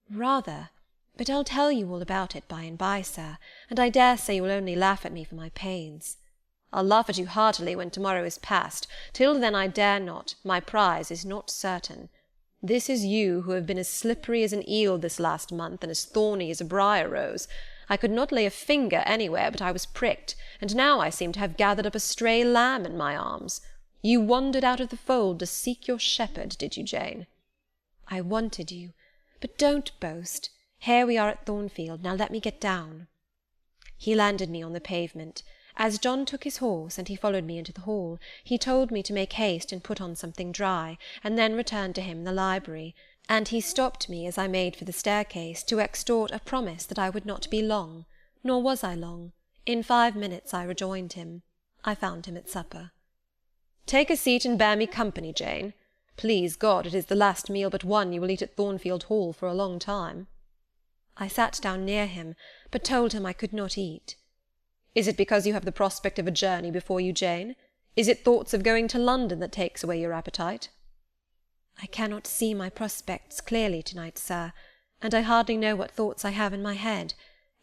"Rather. But I'll tell you all about it by and by, sir, and I dare say you will only laugh at me for my pains." "I'll laugh at you heartily when tomorrow is past. Till then I dare not. My prize is not certain. This is you who have been as slippery as an eel this last month, and as thorny as a briar rose. I could not lay a finger anywhere but I was pricked, and now I seem to have gathered up a stray lamb in my arms. You wandered out of the fold to seek your shepherd, did you, Jane?" "I wanted you. But don't boast. Here we are at Thornfield. Now let me get down." He landed me on the pavement. As John took his horse, and he followed me into the hall, he told me to make haste and put on something dry, and then return to him in the library, and he stopped me as I made for the staircase to extort a promise that I would not be long. Nor was I long. In 5 minutes I rejoined him. I found him at supper. "Take a seat and bear me company, Jane. Please God, it is the last meal but one you will eat at Thornfield Hall for a long time." I sat down near him, but told him I could not eat. "Is it because you have the prospect of a journey before you, Jane? Is it thoughts of going to London that takes away your appetite?" "I cannot see my prospects clearly to-night, sir, and I hardly know what thoughts I have in my head.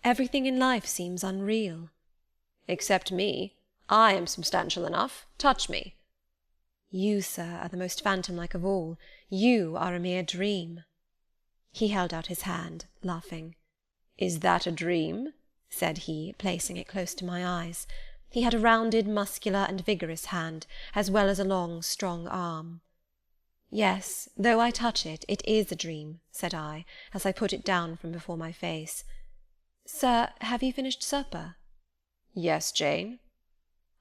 Everything in life seems unreal." "Except me. I am substantial enough. Touch me." "You, sir, are the most phantom-like of all. You are a mere dream." He held out his hand, laughing. "Is that a dream?" said he, placing it close to my eyes. He had a rounded, muscular, and vigorous hand, as well as a long, strong arm. "Yes, though I touch it, it is a dream," said I, as I put it down from before my face. "Sir, have you finished supper?" "Yes, Jane."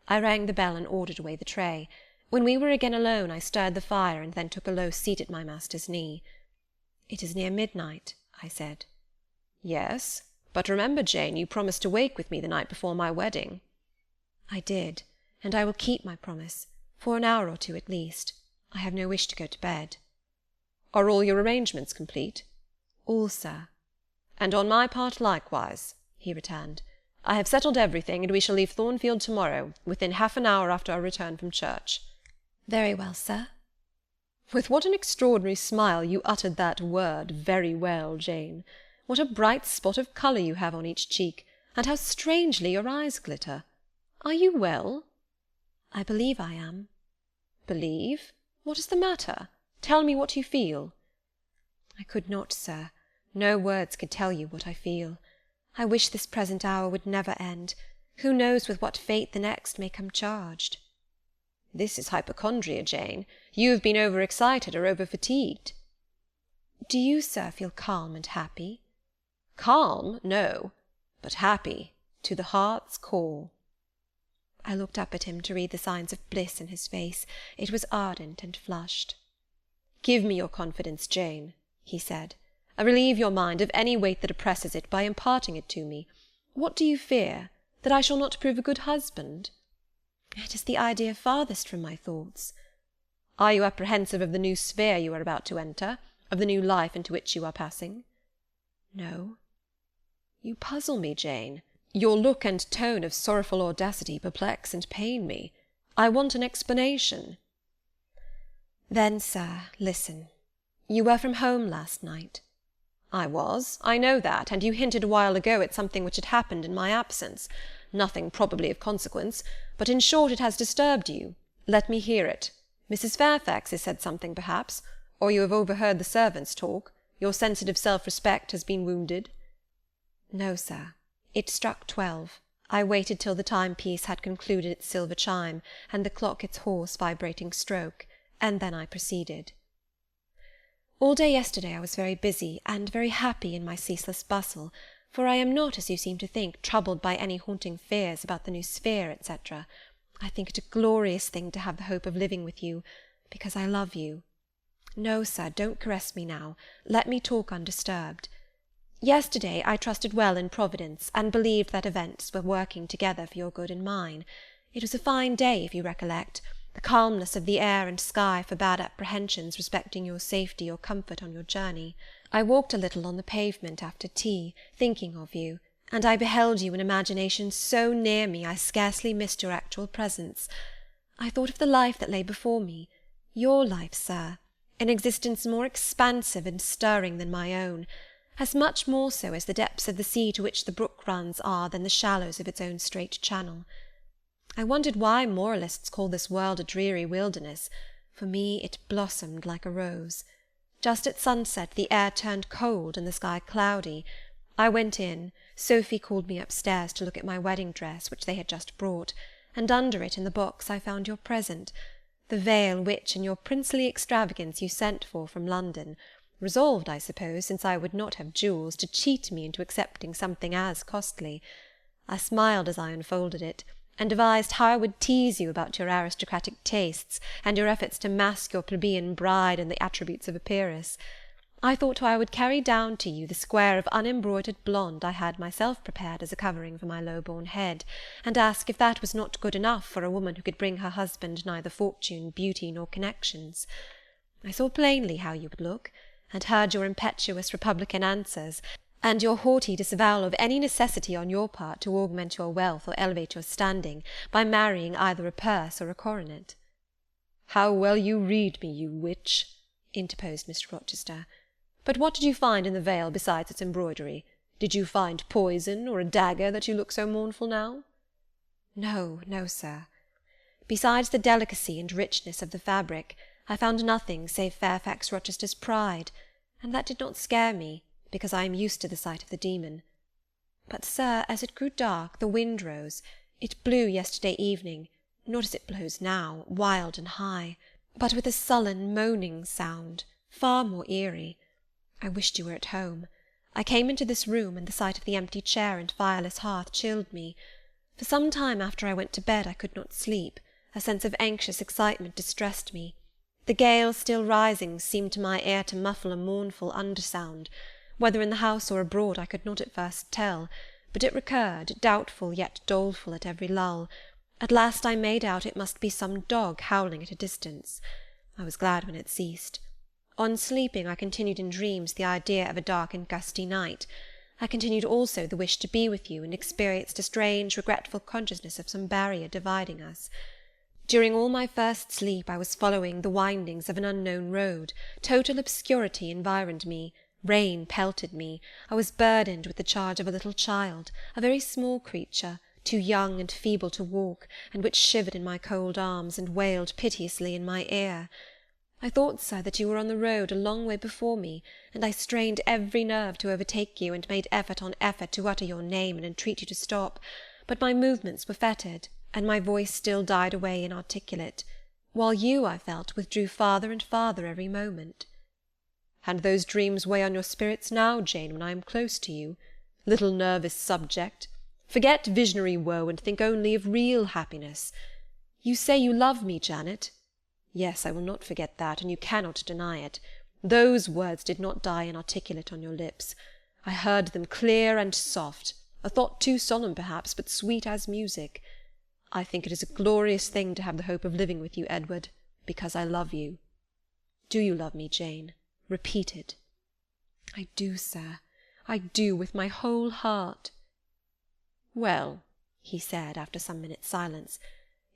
I rang the bell and ordered away the tray. When we were again alone, I stirred the fire, and then took a low seat at my master's knee. "It is near midnight," I said. "Yes. But remember, Jane, you promised to wake with me the night before my wedding." "I did, and I will keep my promise, for an hour or two at least. I have no wish to go to bed." "Are all your arrangements complete?" "All, sir." "And on my part likewise," he returned. "I have settled everything, and we shall leave Thornfield tomorrow, within half an hour after our return from church." "Very well, sir." With what an extraordinary smile you uttered that word, "very well," Jane. What a bright spot of colour you have on each cheek, and how strangely your eyes glitter. Are you well?" "I believe I am." "Believe? What is the matter? Tell me what you feel." "I could not, sir. No words could tell you what I feel. I wish this present hour would never end. Who knows with what fate the next may come charged?" "This is hypochondria, Jane. You have been over-excited or over-fatigued." "Do you, sir, feel calm and happy?" "Calm? No. But happy, to the heart's core." I looked up at him to read the signs of bliss in his face. It was ardent and flushed. "Give me your confidence, Jane," he said. "Relieve your mind of any weight that oppresses it by imparting it to me. What do you fear? That I shall not prove a good husband?" "It is the idea farthest from my thoughts." "Are you apprehensive of the new sphere you are about to enter, of the new life into which you are passing?" "No." "You puzzle me, Jane. Your look and tone of sorrowful audacity perplex and pain me. I want an explanation." "Then, sir, listen. You were from home last night." "I was. I know that, and you hinted a while ago at something which had happened in my absence. nothing probably of consequence, but in short it has disturbed you. Let me hear it. Mrs. Fairfax has said something, perhaps, or you have overheard the servants talk. Your sensitive self-respect has been wounded." "No, sir. It struck 12. I waited till the timepiece had concluded its silver chime, and the clock its hoarse vibrating stroke, and then I proceeded. All day yesterday I was very busy, and very happy in my ceaseless bustle, for I am not, as you seem to think, troubled by any haunting fears about the new sphere, etc. I think it a glorious thing to have the hope of living with you, because I love you. No, sir, don't caress me now. Let me talk undisturbed. Yesterday I trusted well in Providence, and believed that events were working together for your good and mine. It was a fine day, if you recollect. The calmness of the air and sky forbade apprehensions respecting your safety or comfort on your journey. I walked a little on the pavement after tea, thinking of you, and I beheld you in imagination so near me I scarcely missed your actual presence. I thought of the life that lay before me, your life, sir, an existence more expansive and stirring than my own, as much more so as the depths of the sea to which the brook runs are than the shallows of its own straight channel. I wondered why moralists call this world a dreary wilderness. For me it blossomed like a rose. Just at sunset the air turned cold and the sky cloudy. I went in. Sophy called me upstairs to look at my wedding dress, which they had just brought, and under it in the box I found your present, the veil which, in your princely extravagance, you sent for from London, resolved, I suppose, since I would not have jewels, to cheat me into accepting something as costly. I smiled as I unfolded it, and devised how I would tease you about your aristocratic tastes, and your efforts to mask your plebeian bride in the attributes of a peeress. I thought how I would carry down to you the square of unembroidered blonde I had myself prepared as a covering for my low-born head, and ask if that was not good enough for a woman who could bring her husband neither fortune, beauty, nor connections. I saw plainly how you would look, and heard your impetuous republican answers, and your haughty disavowal of any necessity on your part to augment your wealth or elevate your standing by marrying either a purse or a coronet. "How well you read me, you witch!" interposed Mr. Rochester. "But what did you find in the veil besides its embroidery? Did you find poison or a dagger that you look so mournful now?" No, no, sir. Besides the delicacy and richness of the fabric, I found nothing save Fairfax Rochester's pride, and that did not scare me, because I am used to the sight of the demon. But, sir, as it grew dark, the wind rose. It blew yesterday evening, not as it blows now, wild and high, but with a sullen, moaning sound, far more eerie. I wished you were at home. I came into this room, and the sight of the empty chair and fireless hearth chilled me. For some time after I went to bed I could not sleep. A sense of anxious excitement distressed me. The gale still rising seemed to my ear to muffle a mournful undersound. Whether in the house or abroad I could not at first tell, but it recurred, doubtful yet doleful at every lull. At last I made out it must be some dog howling at a distance. I was glad when it ceased. On sleeping I continued in dreams the idea of a dark and gusty night. I continued also the wish to be with you, and experienced a strange regretful consciousness of some barrier dividing us. During all my first sleep I was following the windings of an unknown road. Total obscurity environed me. Rain pelted me. I was burdened with the charge of a little child, a very small creature, too young and feeble to walk, and which shivered in my cold arms, and wailed piteously in my ear. I thought, sir, that you were on the road a long way before me, and I strained every nerve to overtake you, and made effort on effort to utter your name and entreat you to stop, but my movements were fettered, and my voice still died away inarticulate, while you, I felt, withdrew farther and farther every moment. And those dreams weigh on your spirits now, Jane, when I am close to you? Little nervous subject! Forget visionary woe, and think only of real happiness. You say you love me, Janet? Yes, I will not forget that, and you cannot deny it. Those words did not die inarticulate on your lips. I heard them clear and soft, a thought too solemn perhaps, but sweet as music. I think it is a glorious thing to have the hope of living with you, Edward, because I love you. Do you love me, Jane? Repeat it. I do, sir. I do, with my whole heart. Well, he said, after some minutes' silence,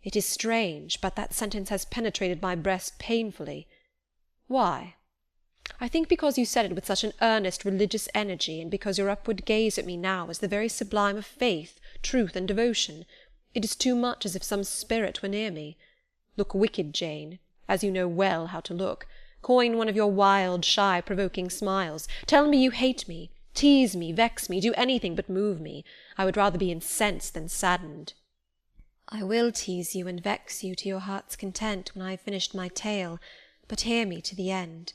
it is strange, but that sentence has penetrated my breast painfully. Why? I think because you said it with such an earnest religious energy, and because your upward gaze at me now is the very sublime of faith, truth, and devotion, it is too much as if some spirit were near me. Look wicked, Jane, as you know well how to look. Coin one of your wild, shy, provoking smiles. Tell me you hate me. Tease me, vex me, do anything but move me. I would rather be incensed than saddened. I will tease you and vex you to your heart's content when I have finished my tale, but hear me to the end.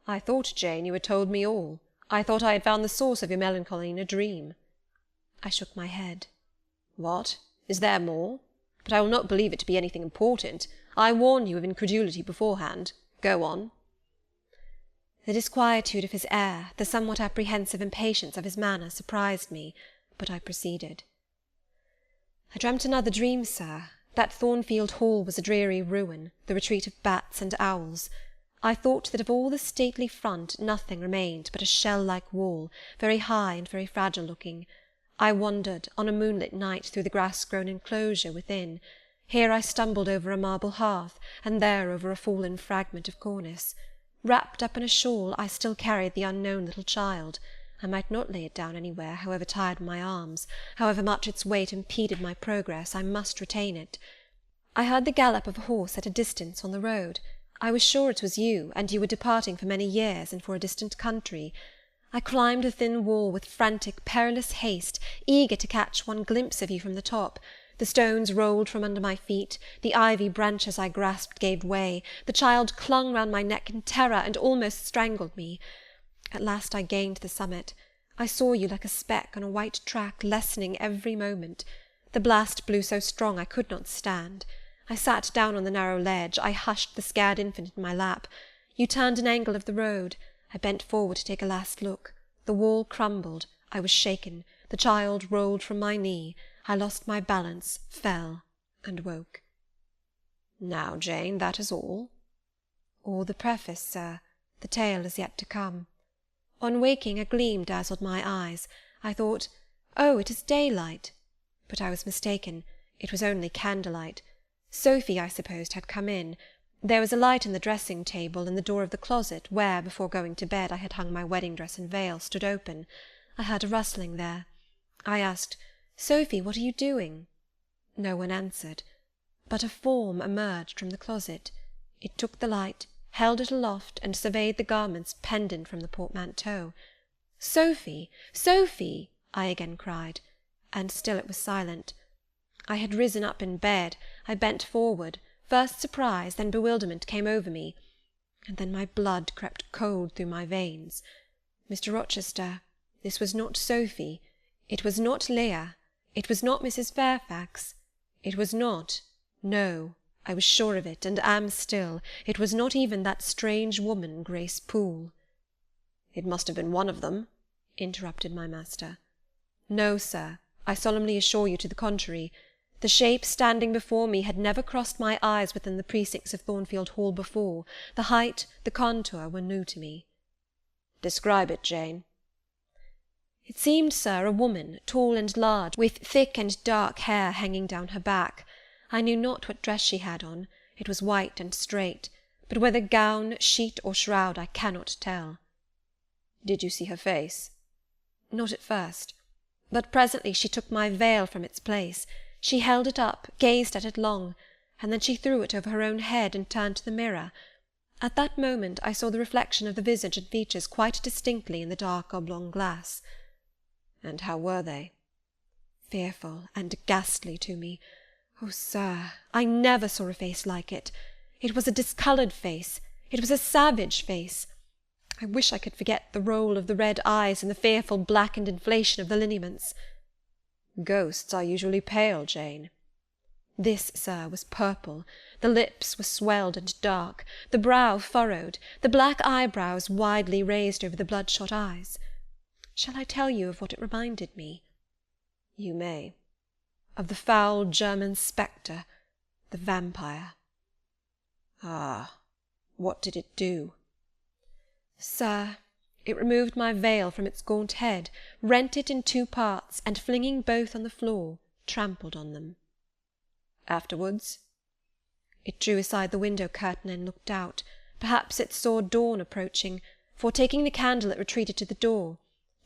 I thought, Jane, you had told me all. I thought I had found the source of your melancholy in a dream. I shook my head. What? Is there more? But I will not believe it to be anything important. I warn you of incredulity beforehand. Go on. The disquietude of his air, the somewhat apprehensive impatience of his manner surprised me, but I proceeded. I dreamt another dream, sir. That Thornfield Hall was a dreary ruin, the retreat of bats and owls. I thought that of all the stately front nothing remained but a shell-like wall, very high and very fragile-looking. I wandered, on a moonlit night, through the grass-grown enclosure within. Here I stumbled over a marble hearth, and there over a fallen fragment of cornice. Wrapped up in a shawl, I still carried the unknown little child. I might not lay it down anywhere, however tired my arms, however much its weight impeded my progress, I must retain it. I heard the gallop of a horse at a distance on the road. I was sure it was you, and you were departing for many years, and for a distant country. I climbed the thin wall with frantic, perilous haste, eager to catch one glimpse of you from the top. The stones rolled from under my feet, the ivy branches I grasped gave way, the child clung round my neck in terror, and almost strangled me. At last I gained the summit. I saw you like a speck on a white track, lessening every moment. The blast blew so strong I could not stand. I sat down on the narrow ledge. I hushed the scared infant in my lap. You turned an angle of the road. I bent forward to take a last look. The wall crumbled. I was shaken. The child rolled from my knee. I lost my balance, fell, and woke. Now, Jane, that is all? All the preface, sir. The tale is yet to come. On waking, a gleam dazzled my eyes. I thought, oh, it is daylight. But I was mistaken. It was only candlelight. Sophy, I supposed, had come in. There was a light in the dressing-table, and the door of the closet, where, before going to bed, I had hung my wedding dress and veil, stood open. I heard a rustling there. I asked, Sophy, what are you doing? No one answered. But a form emerged from the closet. It took the light, held it aloft, and surveyed the garments pendant from the portmanteau. Sophy, Sophy, I again cried, and still it was silent. I had risen up in bed. I bent forward. First surprise, then bewilderment came over me, and then my blood crept cold through my veins. Mr. Rochester, this was not Sophy. It was not Leah. It was not Mrs. Fairfax. It was not, no, I was sure of it, and am still, it was not even that strange woman, Grace Poole. It must have been one of them, interrupted my master. No, sir, I solemnly assure you to the contrary. The shape standing before me had never crossed my eyes within the precincts of Thornfield Hall before. The height, the contour were new to me. Describe it, Jane. It seemed, sir, a woman, tall and large, with thick and dark hair hanging down her back. I knew not what dress she had on. It was white and straight, but whether gown, sheet, or shroud I cannot tell. Did you see her face? Not at first, but presently she took my veil from its place. She held it up, gazed at it long, and then she threw it over her own head and turned to the mirror. At that moment I saw the reflection of the visage and features quite distinctly in the dark oblong glass. And how were they? Fearful and ghastly to me. Oh, sir, I never saw a face like it. It was a discoloured face. It was a savage face. I wish I could forget the roll of the red eyes and the fearful blackened inflation of the lineaments. Ghosts are usually pale, Jane. This, sir, was purple. The lips were swelled and dark, the brow furrowed, the black eyebrows widely raised over the bloodshot eyes. Shall I tell you of what it reminded me? You may. Of the foul German spectre, the vampire. Ah, what did it do? Sir, it removed my veil from its gaunt head, rent it in 2 parts, and flinging both on the floor, trampled on them. Afterwards? It drew aside the window curtain and looked out. Perhaps it saw dawn approaching, for, taking the candle, it retreated to the door.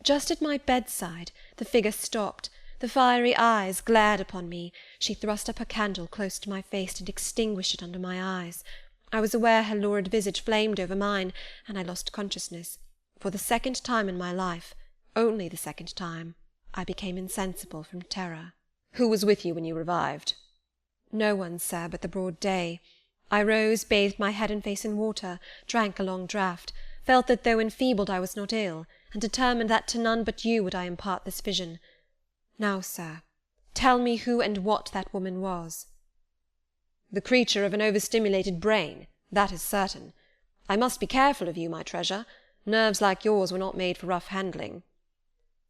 Just at my bedside, the figure stopped, the fiery eyes glared upon me. She thrust up her candle close to my face and extinguished it under my eyes. I was aware her lurid visage flamed over mine, and I lost consciousness. For the second time in my life, only the second time, I became insensible from terror. Who was with you when you revived? No one, sir, but the broad day. I rose, bathed my head and face in water, drank a long draught, felt that though enfeebled I was not ill, and determined that to none but you would I impart this vision. Now, sir, tell me who and what that woman was. The creature of an overstimulated brain, that is certain. I must be careful of you, my treasure. Nerves like yours were not made for rough handling.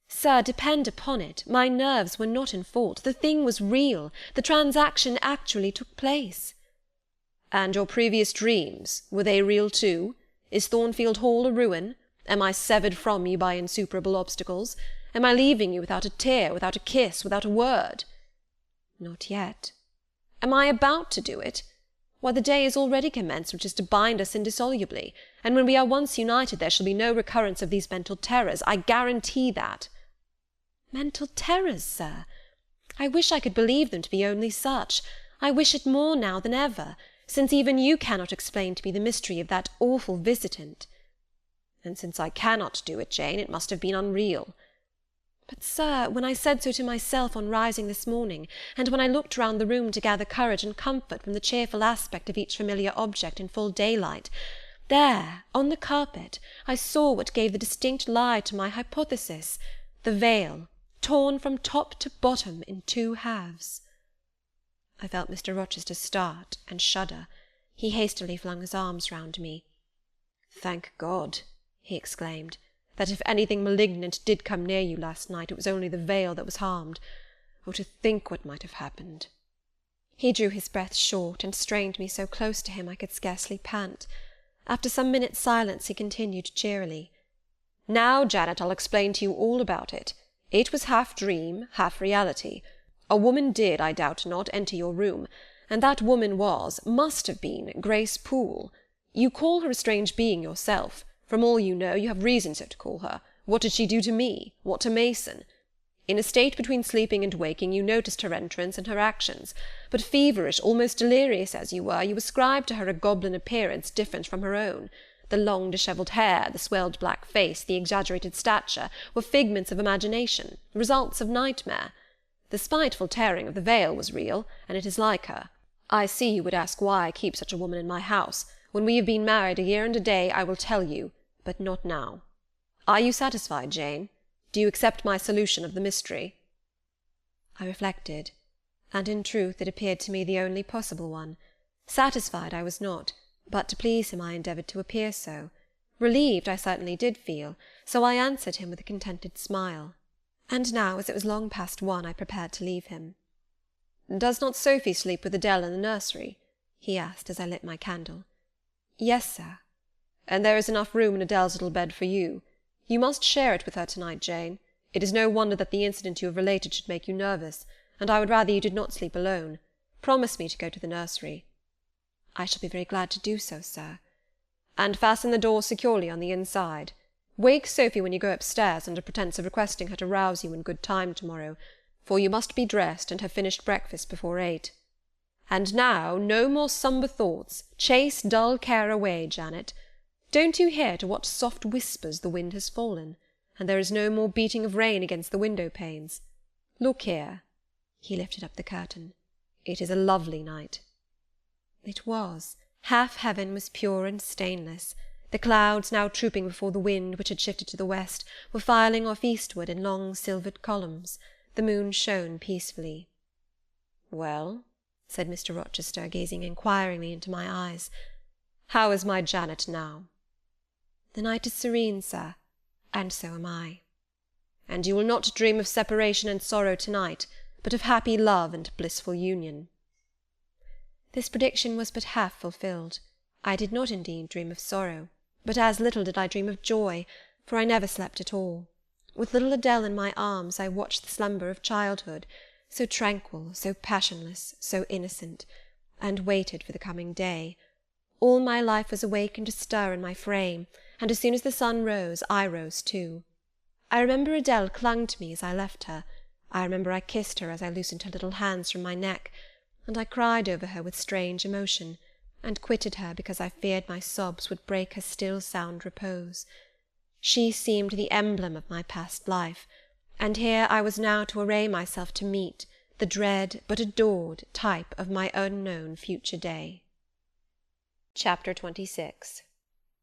Sir, depend upon it, my nerves were not in fault. The thing was real. The transaction actually took place. And your previous dreams, were they real too? Is Thornfield Hall a ruin? Am I severed from you by insuperable obstacles? Am I leaving you without a tear, without a kiss, without a word? Not yet. Am I about to do it? Why, the day is already commenced which is to bind us indissolubly, and when we are once united there shall be no recurrence of these mental terrors. I guarantee that. Mental terrors, sir? I wish I could believe them to be only such. I wish it more now than ever, since even you cannot explain to me the mystery of that awful visitant. And since I cannot do it, Jane, it must have been unreal. But, sir, when I said so to myself on rising this morning, and when I looked round the room to gather courage and comfort from the cheerful aspect of each familiar object in full daylight, there, on the carpet, I saw what gave the distinct lie to my hypothesis, the veil, torn from top to bottom in two halves. I felt Mr. Rochester start and shudder. He hastily flung his arms round me. "Thank God," he exclaimed, "that if anything malignant did come near you last night, it was only the veil that was harmed. Oh, to think what might have happened!" He drew his breath short, and strained me so close to him I could scarcely pant. After some minutes' silence he continued cheerily, "Now, Janet, I'll explain to you all about it. It was half dream, half reality. A woman did, I doubt not, enter your room, and that woman must have been, Grace Poole. You call her a strange being yourself. From all you know, you have reason so to call her. What did she do to me? What to Mason? In a state between sleeping and waking, you noticed her entrance and her actions, but feverish, almost delirious as you were, you ascribed to her a goblin appearance different from her own. The long dishevelled hair, the swelled black face, the exaggerated stature, were figments of imagination, results of nightmare. The spiteful tearing of the veil was real, and it is like her. I see you would ask why I keep such a woman in my house. When we have been married a year and a day, I will tell you, but not now. Are you satisfied, Jane? Do you accept my solution of the mystery?" I reflected, and in truth it appeared to me the only possible one. Satisfied I was not, but to please him I endeavoured to appear so. Relieved I certainly did feel, so I answered him with a contented smile. And now, as it was long past 1, I prepared to leave him. "Does not Sophie sleep with Adele in the nursery?" he asked as I lit my candle. "Yes, sir." "And there is enough room in Adele's little bed for you. You must share it with her to-night, Jane. It is no wonder that the incident you have related should make you nervous, and I would rather you did not sleep alone. Promise me to go to the nursery." "I shall be very glad to do so, sir." "And fasten the door securely on the inside. Wake Sophie when you go upstairs, under pretence of requesting her to rouse you in good time to-morrow, for you must be dressed and have finished breakfast before 8. And now, no more sombre thoughts. Chase dull care away, Janet. Don't you hear to what soft whispers the wind has fallen? And there is no more beating of rain against the window-panes. Look here." He lifted up the curtain. "It is a lovely night." It was. Half heaven was pure and stainless. The clouds, now trooping before the wind, which had shifted to the west, were filing off eastward in long silvered columns. The moon shone peacefully. "Well?" said Mr. Rochester, gazing inquiringly into my eyes. "How is my Janet now?" "The night is serene, sir, and so am I." "And you will not dream of separation and sorrow to-night, but of happy love and blissful union?" This prediction was but half fulfilled. I did not indeed dream of sorrow, but as little did I dream of joy, for I never slept at all. With little Adele in my arms, I watched the slumber of childhood, so tranquil, so passionless, so innocent, and waited for the coming day. All my life was awake and astir in my frame, and as soon as the sun rose, I rose too. I remember Adele clung to me as I left her. I remember I kissed her as I loosened her little hands from my neck, and I cried over her with strange emotion, and quitted her because I feared my sobs would break her still sound repose. She seemed the emblem of my past life, and here I was now to array myself to meet the dread but adored type of my unknown future day. Chapter 26.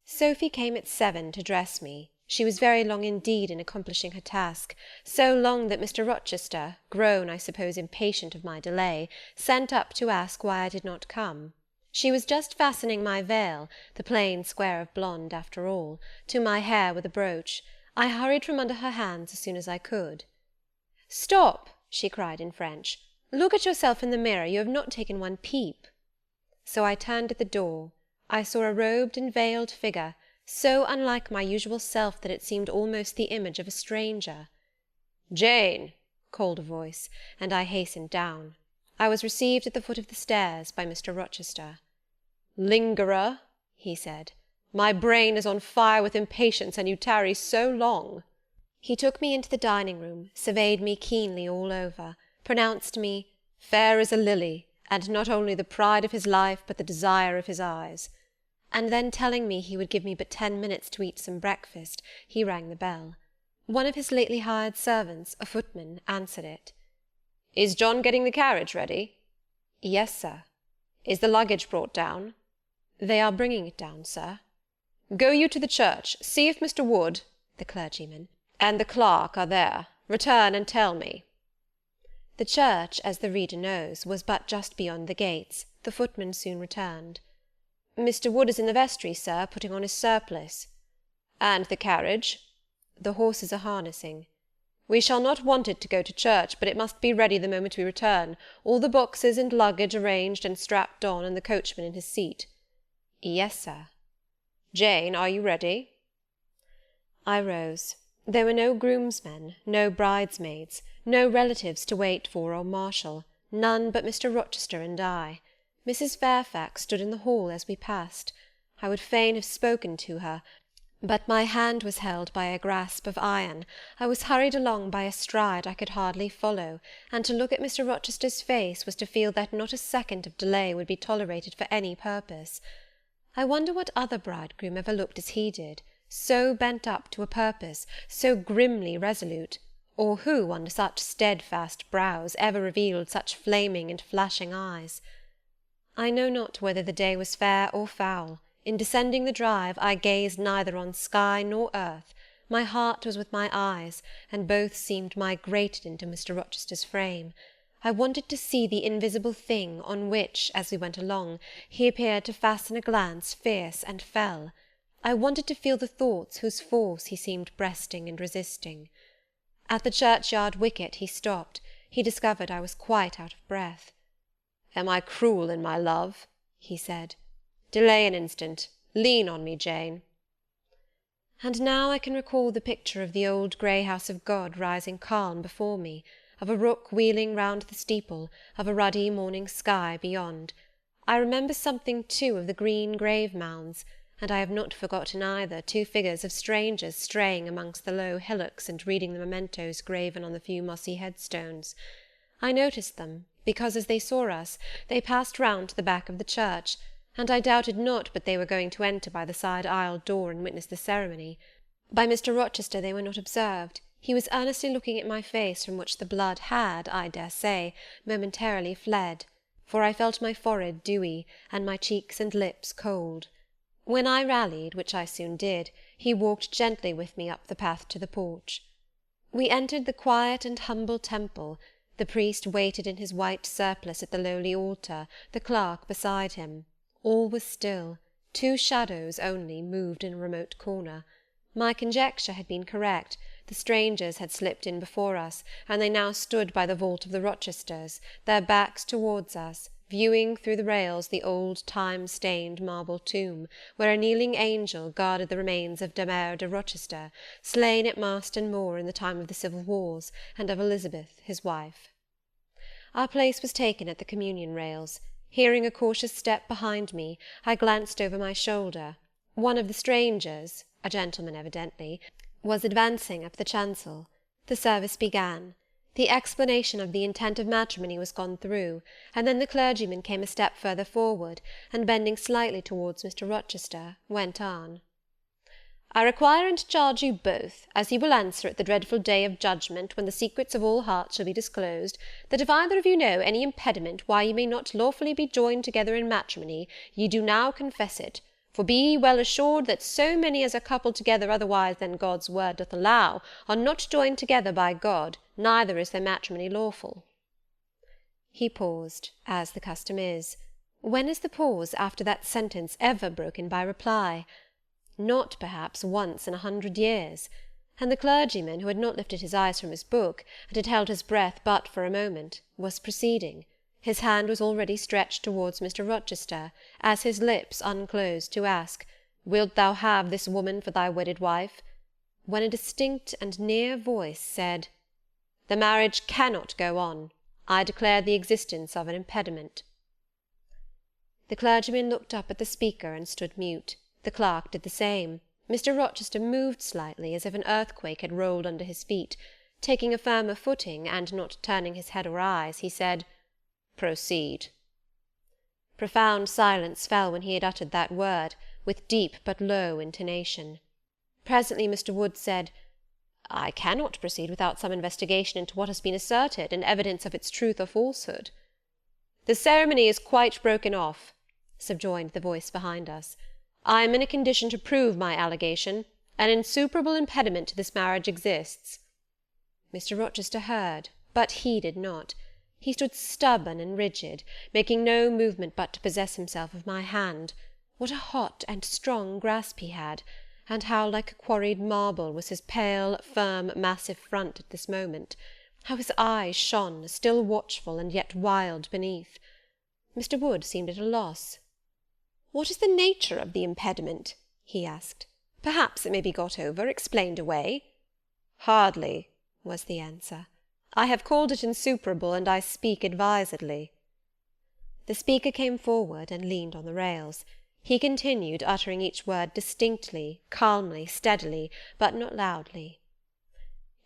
Sophy came at 7 to dress me. She was very long indeed in accomplishing her task, so long that Mr. Rochester, grown, I suppose, impatient of my delay, sent up to ask why I did not come. She was just fastening my veil, the plain square of blonde after all, to my hair with a brooch. I hurried from under her hands as soon as I could. "Stop!" she cried in French. "Look at yourself in the mirror. You have not taken one peep." So I turned at the door. I saw a robed and veiled figure, so unlike my usual self that it seemed almost the image of a stranger. "Jane!" called a voice, and I hastened down. I was received at the foot of the stairs by Mr. Rochester. "Lingerer," he said, "my brain is on fire with impatience, and you tarry so long." He took me into the dining-room, surveyed me keenly all over, pronounced me "fair as a lily, and not only the pride of his life, but the desire of his eyes," and then telling me he would give me but 10 minutes to eat some breakfast, he rang the bell. One of his lately hired servants, a footman, answered it. "Is John getting the carriage ready?" "Yes, sir." "Is the luggage brought down?" "They are bringing it down, sir." "Go you to the church, see if Mr. Wood," the clergyman, "and the clerk are there. Return and tell me." The church, as the reader knows, was but just beyond the gates. The footman soon returned. "Mr. Wood is in the vestry, sir, putting on his surplice." "And the carriage?" "The horses are harnessing." "We shall not want it to go to church, but it must be ready the moment we return, all the boxes and luggage arranged and strapped on, and the coachman in his seat." "Yes, sir." "Jane, are you ready?" I rose. There were no groomsmen, no bridesmaids, no relatives to wait for or marshal, none but Mr. Rochester and I. Mrs. Fairfax stood in the hall as we passed. I would fain have spoken to her, but my hand was held by a grasp of iron. I was hurried along by a stride I could hardly follow, and to look at Mr. Rochester's face was to feel that not a second of delay would be tolerated for any purpose. I wonder what other bridegroom ever looked as he did, so bent up to a purpose, so grimly resolute, or who, under such steadfast brows, ever revealed such flaming and flashing eyes. I know not whether the day was fair or foul. In descending the drive, I gazed neither on sky nor earth. My heart was with my eyes, and both seemed migrated into Mr. Rochester's frame. I wanted to see the invisible thing on which, as we went along, he appeared to fasten a glance fierce and fell. I wanted to feel the thoughts whose force he seemed breasting and resisting. At the churchyard wicket he stopped. He discovered I was quite out of breath. "Am I cruel in my love?" he said. "Delay an instant. Lean on me, Jane." And now I can recall the picture of the old grey house of God rising calm before me, of a rook wheeling round the steeple, of a ruddy morning sky beyond. I remember something, too, of the green grave mounds, and I have not forgotten either 2 figures of strangers straying amongst the low hillocks and reading the mementos graven on the few mossy headstones. I noticed them, because as they saw us, they passed round to the back of the church, and I doubted not but they were going to enter by the side aisle door and witness the ceremony. By Mr. Rochester they were not observed. He was earnestly looking at my face, from which the blood had, I dare say, momentarily fled, for I felt my forehead dewy, and my cheeks and lips cold. When I rallied, which I soon did, he walked gently with me up the path to the porch. We entered the quiet and humble temple. The priest waited in his white surplice at the lowly altar, the clerk beside him. All was still. 2 shadows only moved in a remote corner. My conjecture had been correct. The strangers had slipped in before us, and they now stood by the vault of the Rochesters, their backs towards us, viewing through the rails the old time-stained marble tomb, where a kneeling angel guarded the remains of Damer de Rochester, slain at Marston Moor in the time of the civil wars, and of Elizabeth his wife. Our place was taken at the communion rails. Hearing a cautious step behind me, I glanced over my shoulder. One of the strangers, a gentleman evidently, was advancing up the chancel. The service began. The explanation of the intent of matrimony was gone through, and then the clergyman came a step further forward, and bending slightly towards Mr. Rochester, went on. I require and charge you both, as you will answer at the dreadful day of judgment, when the secrets of all hearts shall be disclosed, that if either of you know any impediment why you may not lawfully be joined together in matrimony, ye do now confess it. For be ye well assured that so many as are coupled together otherwise than God's word doth allow, are not joined together by God, neither is their matrimony lawful. He paused, as the custom is. When is the pause after that sentence ever broken by reply? Not, perhaps, once in 100 years, and the clergyman, who had not lifted his eyes from his book, and had held his breath but for a moment, was proceeding. His hand was already stretched towards Mr. Rochester, as his lips unclosed to ask, "Wilt thou have this woman for thy wedded wife?" when a distinct and near voice said, "The marriage cannot go on. I declare the existence of an impediment." The clergyman looked up at the speaker and stood mute. The clerk did the same. Mr. Rochester moved slightly, as if an earthquake had rolled under his feet. Taking a firmer footing, and not turning his head or eyes, he said, "Proceed." Profound silence fell when he had uttered that word, with deep but low intonation. Presently Mr. Wood said, "I cannot proceed without some investigation into what has been asserted, and evidence of its truth or falsehood." "The ceremony is quite broken off," subjoined the voice behind us. "I am in a condition to prove my allegation. An insuperable impediment to this marriage exists." Mr. Rochester heard, but heeded not. He stood stubborn and rigid, making no movement but to possess himself of my hand. What a hot and strong grasp he had, and how like a quarried marble was his pale, firm, massive front at this moment! How his eyes shone, still watchful and yet wild beneath! Mr. Wood seemed at a loss. "What is the nature of the impediment?" he asked. "Perhaps it may be got over, explained away." "Hardly," was the answer. "I have called it insuperable, and I speak advisedly." The speaker came forward and leaned on the rails. He continued, uttering each word distinctly, calmly, steadily, but not loudly.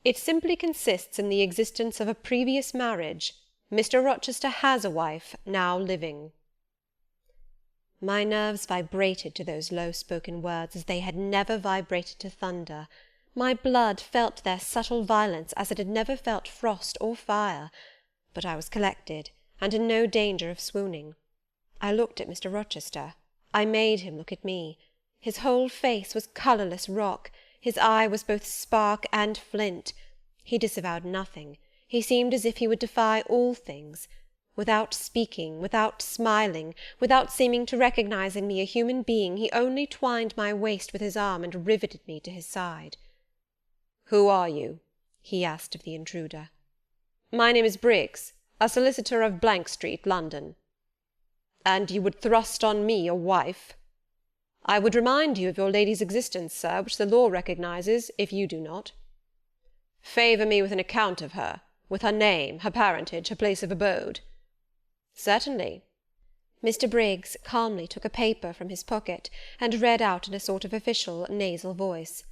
"It simply consists in the existence of a previous marriage. Mr. Rochester has a wife, now living." My nerves vibrated to those low-spoken words as they had never vibrated to thunder. My blood felt their subtle violence as it had never felt frost or fire. But I was collected, and in no danger of swooning. I looked at Mr. Rochester. I made him look at me. His whole face was colourless rock. His eye was both spark and flint. He disavowed nothing. He seemed as if he would defy all things. Without speaking, without smiling, without seeming to recognise in me a human being, he only twined my waist with his arm and riveted me to his side. "Who are you?" he asked of the intruder. "My name is Briggs, a solicitor of Street, London." "And you would thrust on me a wife?" "I would remind you of your lady's existence, sir, which the law recognises, if you do not." "Favour me with an account of her, with her name, her parentage, her place of abode." "Certainly." Mr. Briggs calmly took a paper from his pocket, and read out in a sort of official, nasal voice,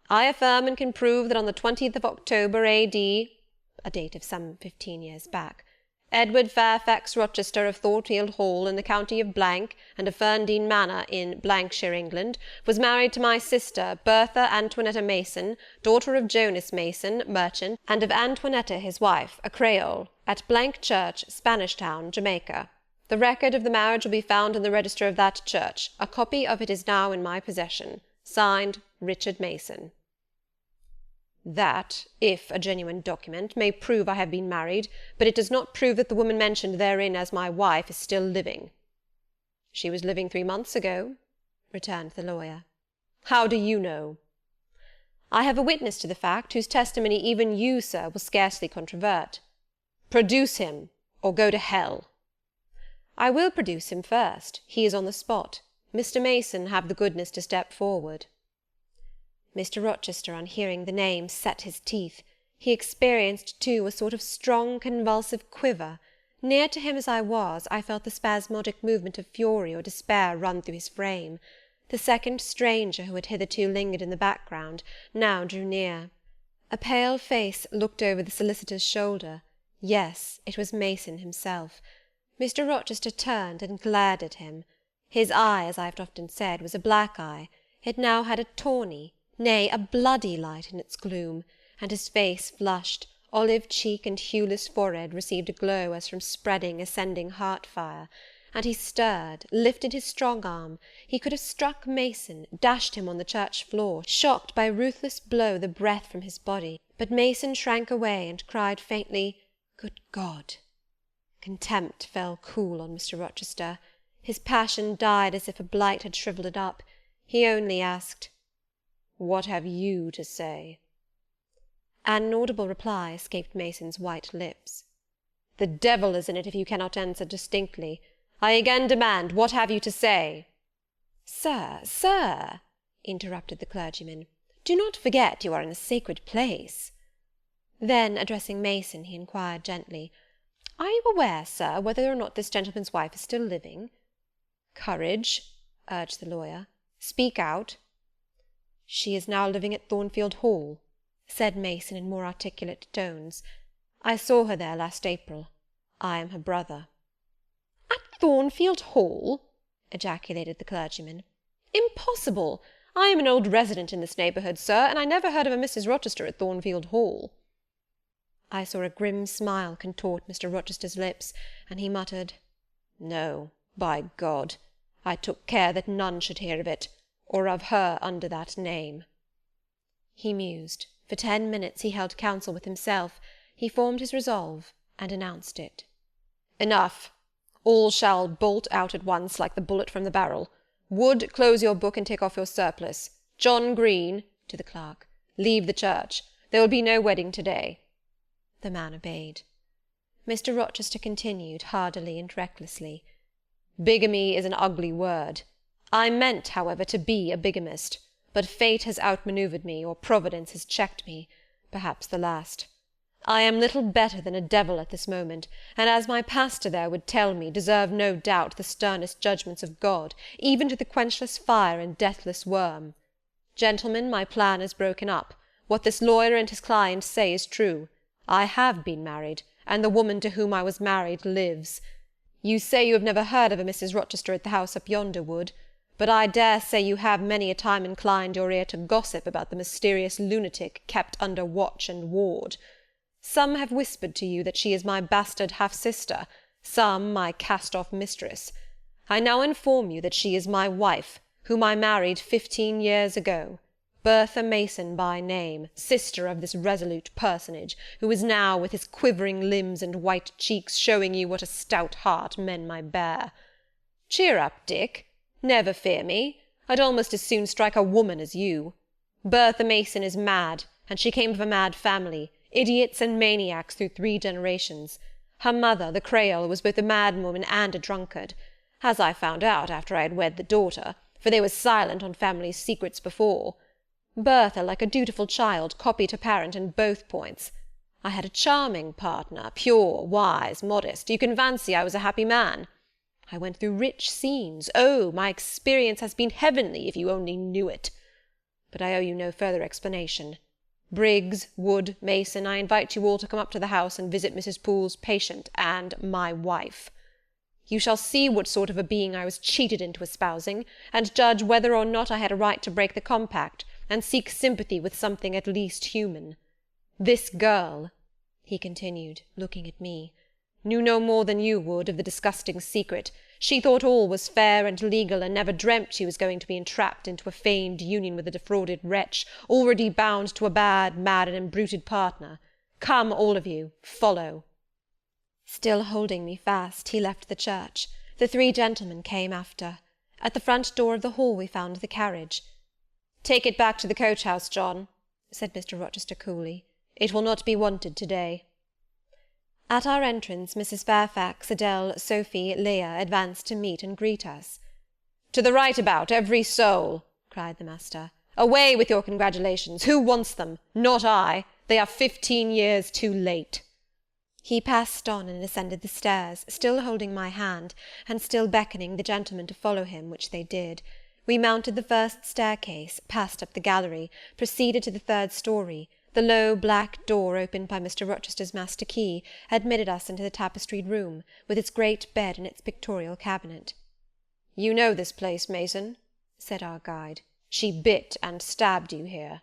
"I affirm and can prove that on the 20th of October, A.D., a date of some 15 years back, Edward Fairfax Rochester of Thornfield Hall in the county of and of Ferndean Manor in shire, England, was married to my sister, Bertha Antoinetta Mason, daughter of Jonas Mason, merchant, and of Antoinetta his wife, a Creole, at Church, Spanish Town, Jamaica. The record of the marriage will be found in the register of that church. A copy of it is now in my possession. Signed, Richard Mason." "That, if a genuine document, may prove I have been married, but it does not prove that the woman mentioned therein as my wife is still living." "She was living 3 months ago," returned the lawyer. "How do you know?" "I have a witness to the fact, whose testimony even you, sir, will scarcely controvert." "Produce him, or go to hell." "I will produce him first. He is on the spot. Mr. Mason, have the goodness to step forward." Mr. Rochester, on hearing the name, set his teeth. He experienced, too, a sort of strong convulsive quiver, Near to him as I was, I felt the spasmodic movement of fury or despair run through his frame. The second stranger, who had hitherto lingered in the background, now drew near. A pale face looked over the solicitor's shoulder. Yes, it was Mason himself. Mr. Rochester turned and glared at him. His eye, as I have often said, was a black eye. It now had a tawny, nay, a bloody light in its gloom, and his face flushed, olive cheek and hueless forehead received a glow as from spreading, ascending heart-fire, and he stirred, lifted his strong arm. He could have struck Mason, dashed him on the church floor, shocked by a ruthless blow the breath from his body, but Mason shrank away and cried faintly, "Good God!" Contempt fell cool on Mr. Rochester. His passion died as if a blight had shrivelled it up. He only asked, "What have you to say?" An inaudible reply escaped Mason's white lips. "The devil is in it if you cannot answer distinctly. I again demand, what have you to say?" Sir, interrupted the clergyman, do not forget you are in a sacred place." Then, addressing Mason, he inquired gently, "Are you aware, sir, whether or not this gentleman's wife is still living?" "Courage," urged the lawyer. "Speak out." "She is now living at Thornfield Hall," said Mason in more articulate tones. "I saw her there last April. I am her brother." "At Thornfield Hall!" ejaculated the clergyman. "Impossible! I am an old resident in this neighbourhood, sir, and I never heard of a Mrs. Rochester at Thornfield Hall." I saw a grim smile contort Mr. Rochester's lips, and he muttered, "No, by God! I took care that none should hear of it, or of her under that name." He mused. For 10 minutes he held counsel with himself. He formed his resolve, and announced it. "Enough! All shall bolt out at once like the bullet from the barrel. Wood, close your book and take off your surplice. John Green," to the clerk, "leave the church. There will be no wedding to-day." The man obeyed. Mr. Rochester continued, hardily and recklessly, "Bigamy is an ugly word. I meant, however, to be a bigamist, but fate has outmanoeuvred me, or Providence has checked me, perhaps the last. I am little better than a devil at this moment, and, as my pastor there would tell me, deserve no doubt the sternest judgments of God, even to the quenchless fire and deathless worm. Gentlemen, my plan is broken up. What this lawyer and his client say is true. I have been married, and the woman to whom I was married lives. You say you have never heard of a Mrs. Rochester at the house up yonder, Wood, but I dare say you have many a time inclined your ear to gossip about the mysterious lunatic kept under watch and ward. Some have whispered to you that she is my bastard half-sister, some my cast-off mistress. I now inform you that she is my wife, whom I married 15 years ago, Bertha Mason by name, sister of this resolute personage, who is now, with his quivering limbs and white cheeks, showing you what a stout heart men may bear. Cheer up, Dick. Never fear me. I'd almost as soon strike a woman as you. Bertha Mason is mad, and she came of a mad family, idiots and maniacs through 3 generations. Her mother, the Creole, was both a madwoman and a drunkard, as I found out after I had wed the daughter, for they were silent on family secrets before. Bertha, like a dutiful child, copied her parent in both points. I had a charming partner, pure, wise, modest. You can fancy I was a happy man. I went through rich scenes. Oh, my experience has been heavenly, if you only knew it. But I owe you no further explanation. Briggs, Wood, Mason, I invite you all to come up to the house and visit Mrs. Poole's patient and my wife. You shall see what sort of a being I was cheated into espousing, and judge whether or not I had a right to break the compact, and seek sympathy with something at least human. This girl," he continued, looking at me, "knew no more than you would of the disgusting secret. She thought all was fair and legal, and never dreamt she was going to be entrapped into a feigned union with a defrauded wretch, already bound to a bad, mad, and embruted partner. Come, all of you, follow." Still holding me fast, he left the church. The 3 gentlemen came after. At the front door of the hall we found the carriage. "Take it back to the coach-house, John," said Mr. Rochester coolly. "It will not be wanted to-day." At our entrance, Mrs. Fairfax, Adele, Sophie, Leah advanced to meet and greet us. "To the right about, every soul!" cried the master. "Away with your congratulations! Who wants them? Not I. They are 15 years too late." He passed on and ascended the stairs, still holding my hand, and still beckoning the gentlemen to follow him, which they did. We mounted the first staircase, passed up the gallery, proceeded to the third story. The low black door, opened by Mr. Rochester's master key, admitted us into the tapestried room, with its great bed and its pictorial cabinet. "You know this place, Mason?" said our guide. "She bit and stabbed you here."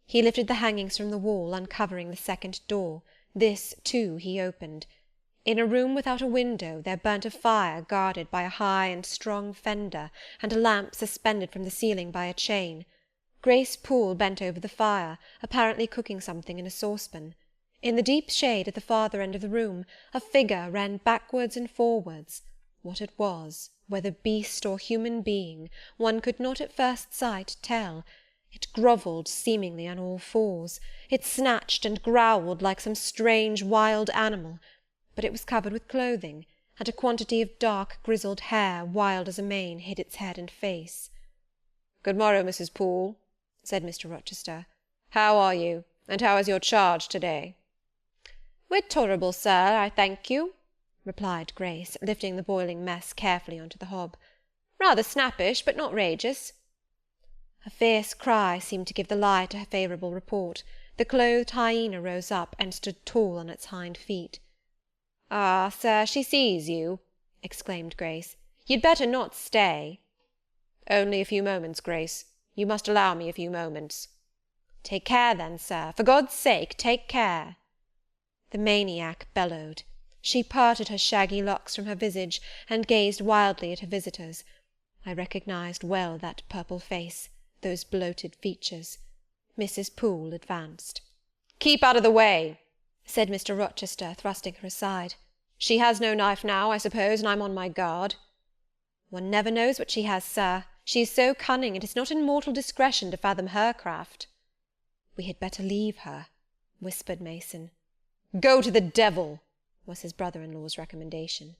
He lifted the hangings from the wall, uncovering the second door. This, too, he opened. In a room without a window there burnt a fire guarded by a high and strong fender, and a lamp suspended from the ceiling by a chain. Grace Poole bent over the fire, apparently cooking something in a saucepan. In the deep shade at the farther end of the room a figure ran backwards and forwards. What it was, whether beast or human being, one could not at first sight tell. It grovelled seemingly on all fours. It snatched and growled like some strange wild animal, but it was covered with clothing, and a quantity of dark grizzled hair, wild as a mane, hid its head and face. "Good morrow, Mrs. Poole," said Mr. Rochester. "How are you, and how is your charge to-day?" "We're tolerable, sir, I thank you," replied Grace, lifting the boiling mess carefully on to the hob. "Rather snappish, but not rageous." A fierce cry seemed to give the lie to her favourable report. The clothed hyena rose up, and stood tall on its hind feet. "Ah, sir, she sees you," exclaimed Grace. "You'd better not stay." "Only a few moments, Grace. You must allow me a few moments." "Take care, then, sir. For God's sake, take care." The maniac bellowed. She parted her shaggy locks from her visage, and gazed wildly at her visitors. I recognised well that purple face, those bloated features. Mrs. Poole advanced. "Keep out of the way," said Mr. Rochester, thrusting her aside. "She has no knife now, I suppose, and I'm on my guard." "One never knows what she has, sir. She is so cunning, it is not in mortal discretion to fathom her craft." "We had better leave her," whispered Mason. "Go to the devil," was his brother-in-law's recommendation.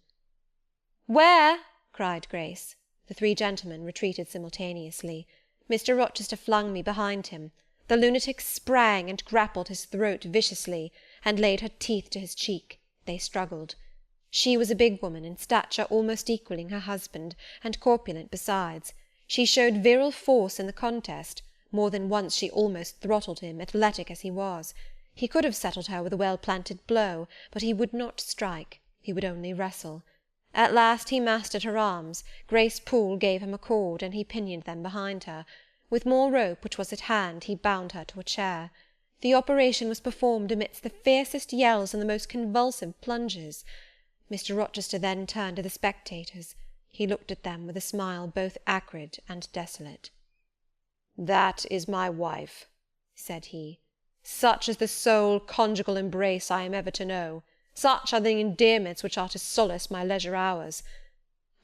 "Where?" cried Grace. The three gentlemen retreated simultaneously. Mr. Rochester flung me behind him. The lunatic sprang and grappled his throat viciously, and laid her teeth to his cheek. They struggled. She was a big woman, in stature almost equalling her husband, and corpulent besides. She showed virile force in the contest. More than once she almost throttled him, athletic as he was. He could have settled her with a well-planted blow, but he would not strike. He would only wrestle. At last he mastered her arms. Grace Poole gave him a cord, and he pinioned them behind her. With more rope, which was at hand, he bound her to a chair. The operation was performed amidst the fiercest yells and the most convulsive plunges. Mr. Rochester then turned to the spectators. He looked at them with a smile both acrid and desolate. "That is my wife," said he. "Such is the sole conjugal embrace I am ever to know. Such are the endearments which are to solace my leisure hours.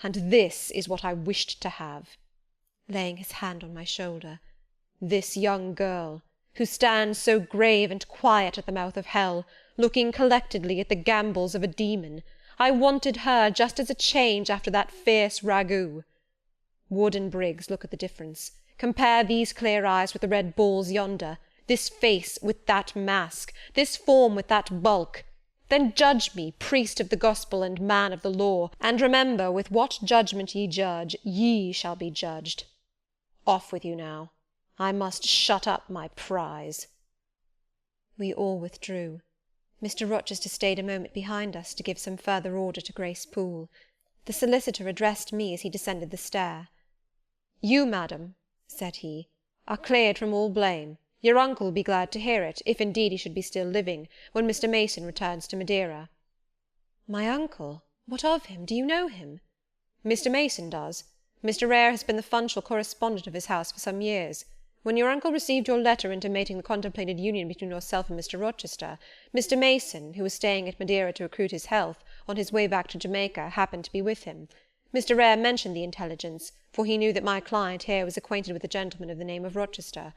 And this is what I wished to have," laying his hand on my shoulder. "This young girl, who stands so grave and quiet at the mouth of hell, looking collectedly at the gambols of a demon. I wanted her just as a change after that fierce ragout. Wood and Briggs, look at the difference. Compare these clear eyes with the red balls yonder, this face with that mask, this form with that bulk. Then judge me, priest of the gospel and man of the law, and remember, with what judgment ye judge, ye shall be judged. Off with you now. I must shut up my prize." We all withdrew. Mr. Rochester stayed a moment behind us to give some further order to Grace Poole. The solicitor addressed me as he descended the stair. "You, madam," said he, "are cleared from all blame. Your uncle will be glad to hear it, if indeed he should be still living, when Mr. Mason returns to Madeira." "My uncle? What of him? Do you know him?" "Mr. Mason does. Mr. Eyre has been the functional correspondent of his house for some years. When your uncle received your letter intimating the contemplated union between yourself and Mr. Rochester, Mr. Mason, who was staying at Madeira to recruit his health, on his way back to Jamaica, happened to be with him. Mr. Eyre mentioned the intelligence, for he knew that my client here was acquainted with a gentleman of the name of Rochester.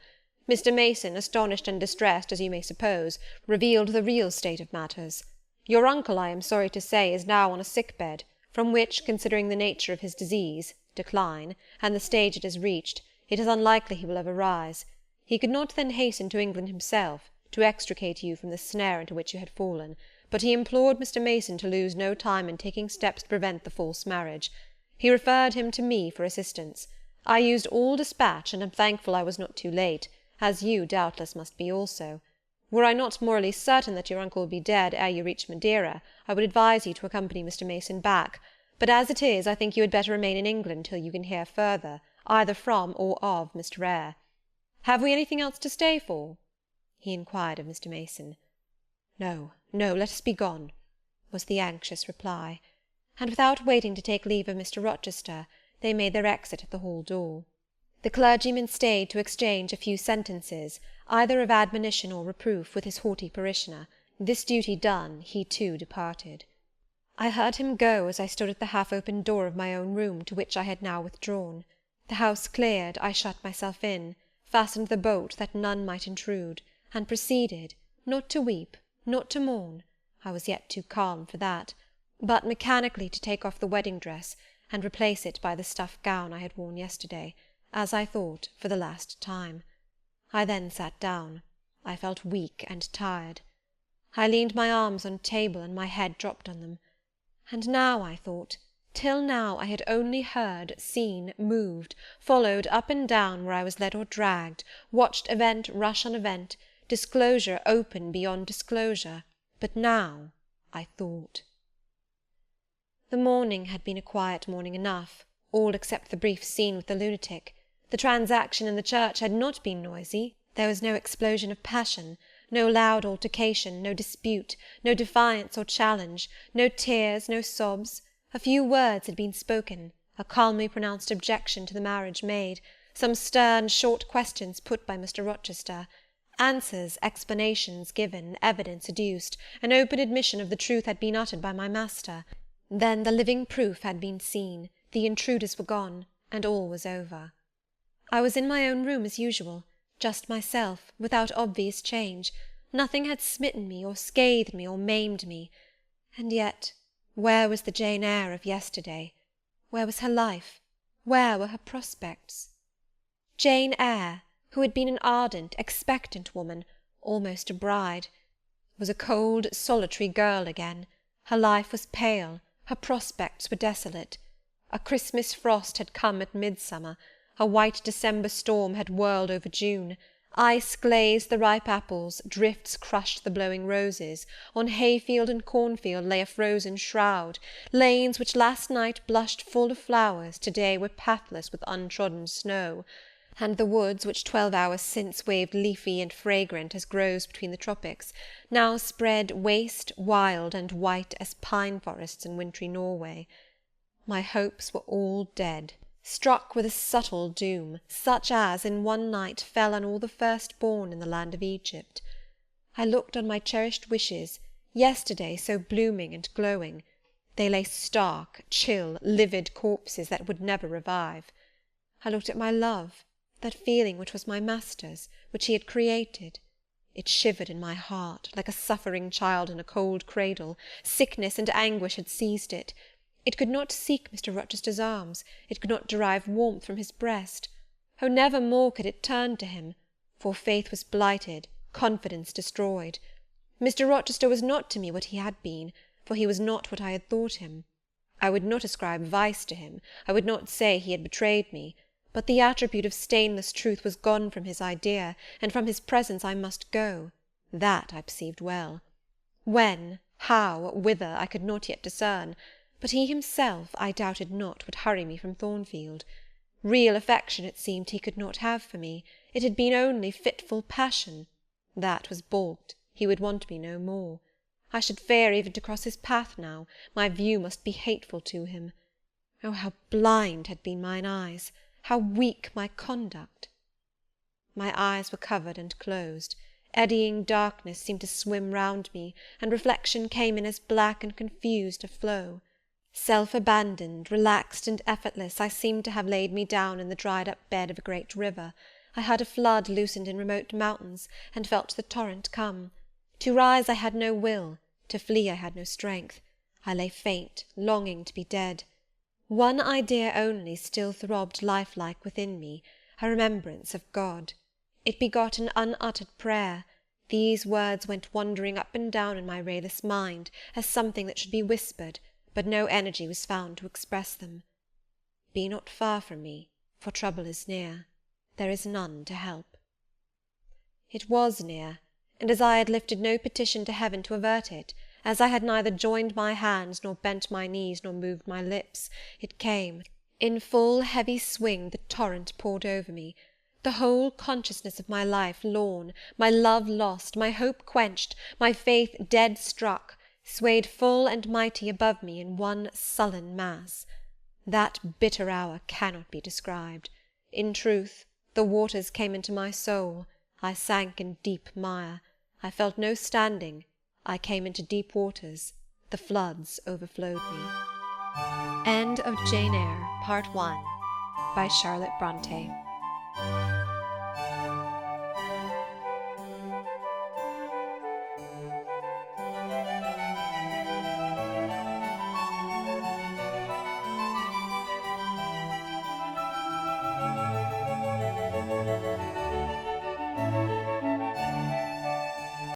Mr. Mason, astonished and distressed, as you may suppose, revealed the real state of matters. Your uncle, I am sorry to say, is now on a sick-bed, from which, considering the nature of his disease, decline, and the stage it has reached, it is unlikely he will ever rise. He could not then hasten to England himself, to extricate you from the snare into which you had fallen, but he implored Mr. Mason to lose no time in taking steps to prevent the false marriage. He referred him to me for assistance. I used all dispatch, and am thankful I was not too late, as you, doubtless, must be also. Were I not morally certain that your uncle will be dead ere you reach Madeira, I would advise you to accompany Mr. Mason back, but as it is, I think you had better remain in England till you can hear further, either from or of Mr. Eyre. Have we anything else to stay for?" he inquired of Mr. Mason. "No, no, let us be gone," was the anxious reply, and without waiting to take leave of Mr. Rochester, they made their exit at the hall door. The clergyman stayed to exchange a few sentences, either of admonition or reproof, with his haughty parishioner. This duty done, he too departed. I heard him go as I stood at the half-open door of my own room, to which I had now withdrawn. The house cleared, I shut myself in, fastened the bolt that none might intrude, and proceeded, not to weep, not to mourn, I was yet too calm for that, but mechanically to take off the wedding dress, and replace it by the stuff gown I had worn yesterday, as I thought, for the last time. I then sat down. I felt weak and tired. I leaned my arms on a table, and my head dropped on them. And now, I thought, till now I had only heard, seen, moved, followed up and down where I was led or dragged, watched event rush on event, disclosure open beyond disclosure, but now I thought. The morning had been a quiet morning enough, all except the brief scene with the lunatic. The transaction in the church had not been noisy. There was no explosion of passion, no loud altercation, no dispute, no defiance or challenge, no tears, no sobs. A few words had been spoken, a calmly pronounced objection to the marriage made, some stern, short questions put by Mr. Rochester, answers, explanations given, evidence adduced, an open admission of the truth had been uttered by my master. Then the living proof had been seen, the intruders were gone, and all was over. I was in my own room as usual, just myself, without obvious change. Nothing had smitten me, or scathed me, or maimed me. And yet, where was the Jane Eyre of yesterday? Where was her life? Where were her prospects? Jane Eyre, who had been an ardent, expectant woman, almost a bride, was a cold, solitary girl again. Her life was pale, her prospects were desolate. A Christmas frost had come at midsummer, a white December storm had whirled over June. Ice glazed the ripe apples, drifts crushed the blowing roses. On hayfield and cornfield lay a frozen shroud. Lanes which last night blushed full of flowers, to-day were pathless with untrodden snow. And the woods, which 12 hours since waved leafy and fragrant as grows between the tropics, now spread waste, wild, and white as pine forests in wintry Norway. My hopes were all dead, struck with a subtle doom, such as in one night fell on all the first-born in the land of Egypt. I looked on my cherished wishes, yesterday so blooming and glowing. They lay stark, chill, livid corpses that would never revive. I looked at my love, that feeling which was my master's, which he had created. It shivered in my heart, like a suffering child in a cold cradle. Sickness and anguish had seized it. It could not seek Mr. Rochester's arms, it could not derive warmth from his breast. Oh, never more could it turn to him, for faith was blighted, confidence destroyed. Mr. Rochester was not to me what he had been, for he was not what I had thought him. I would not ascribe vice to him, I would not say he had betrayed me, but the attribute of stainless truth was gone from his idea, and from his presence I must go. That I perceived well. When, how, whither, I could not yet discern, but he himself, I doubted not, would hurry me from Thornfield. Real affection, it seemed, he could not have for me. It had been only fitful passion. That was balked. He would want me no more. I should fear even to cross his path now. My view must be hateful to him. Oh, how blind had been mine eyes! How weak my conduct! My eyes were covered and closed. Eddying darkness seemed to swim round me, and reflection came in as black and confused a flow. Self-abandoned, relaxed and effortless, I seemed to have laid me down in the dried-up bed of a great river. I heard a flood loosened in remote mountains, and felt the torrent come. To rise I had no will, to flee I had no strength. I lay faint, longing to be dead. One idea only still throbbed lifelike within me, a remembrance of God. It begot an unuttered prayer. These words went wandering up and down in my rayless mind, as something that should be whispered, but no energy was found to express them. Be not far from me, for trouble is near. There is none to help. It was near, and as I had lifted no petition to heaven to avert it, as I had neither joined my hands, nor bent my knees, nor moved my lips, it came. In full heavy swing the torrent poured over me. The whole consciousness of my life lorn, my love lost, my hope quenched, my faith dead struck, swayed full and mighty above me in one sullen mass. That bitter hour cannot be described. In truth, the waters came into my soul. I sank in deep mire. I felt no standing. I came into deep waters. The floods overflowed me. End of Jane Eyre, Part 1, by Charlotte Brontë.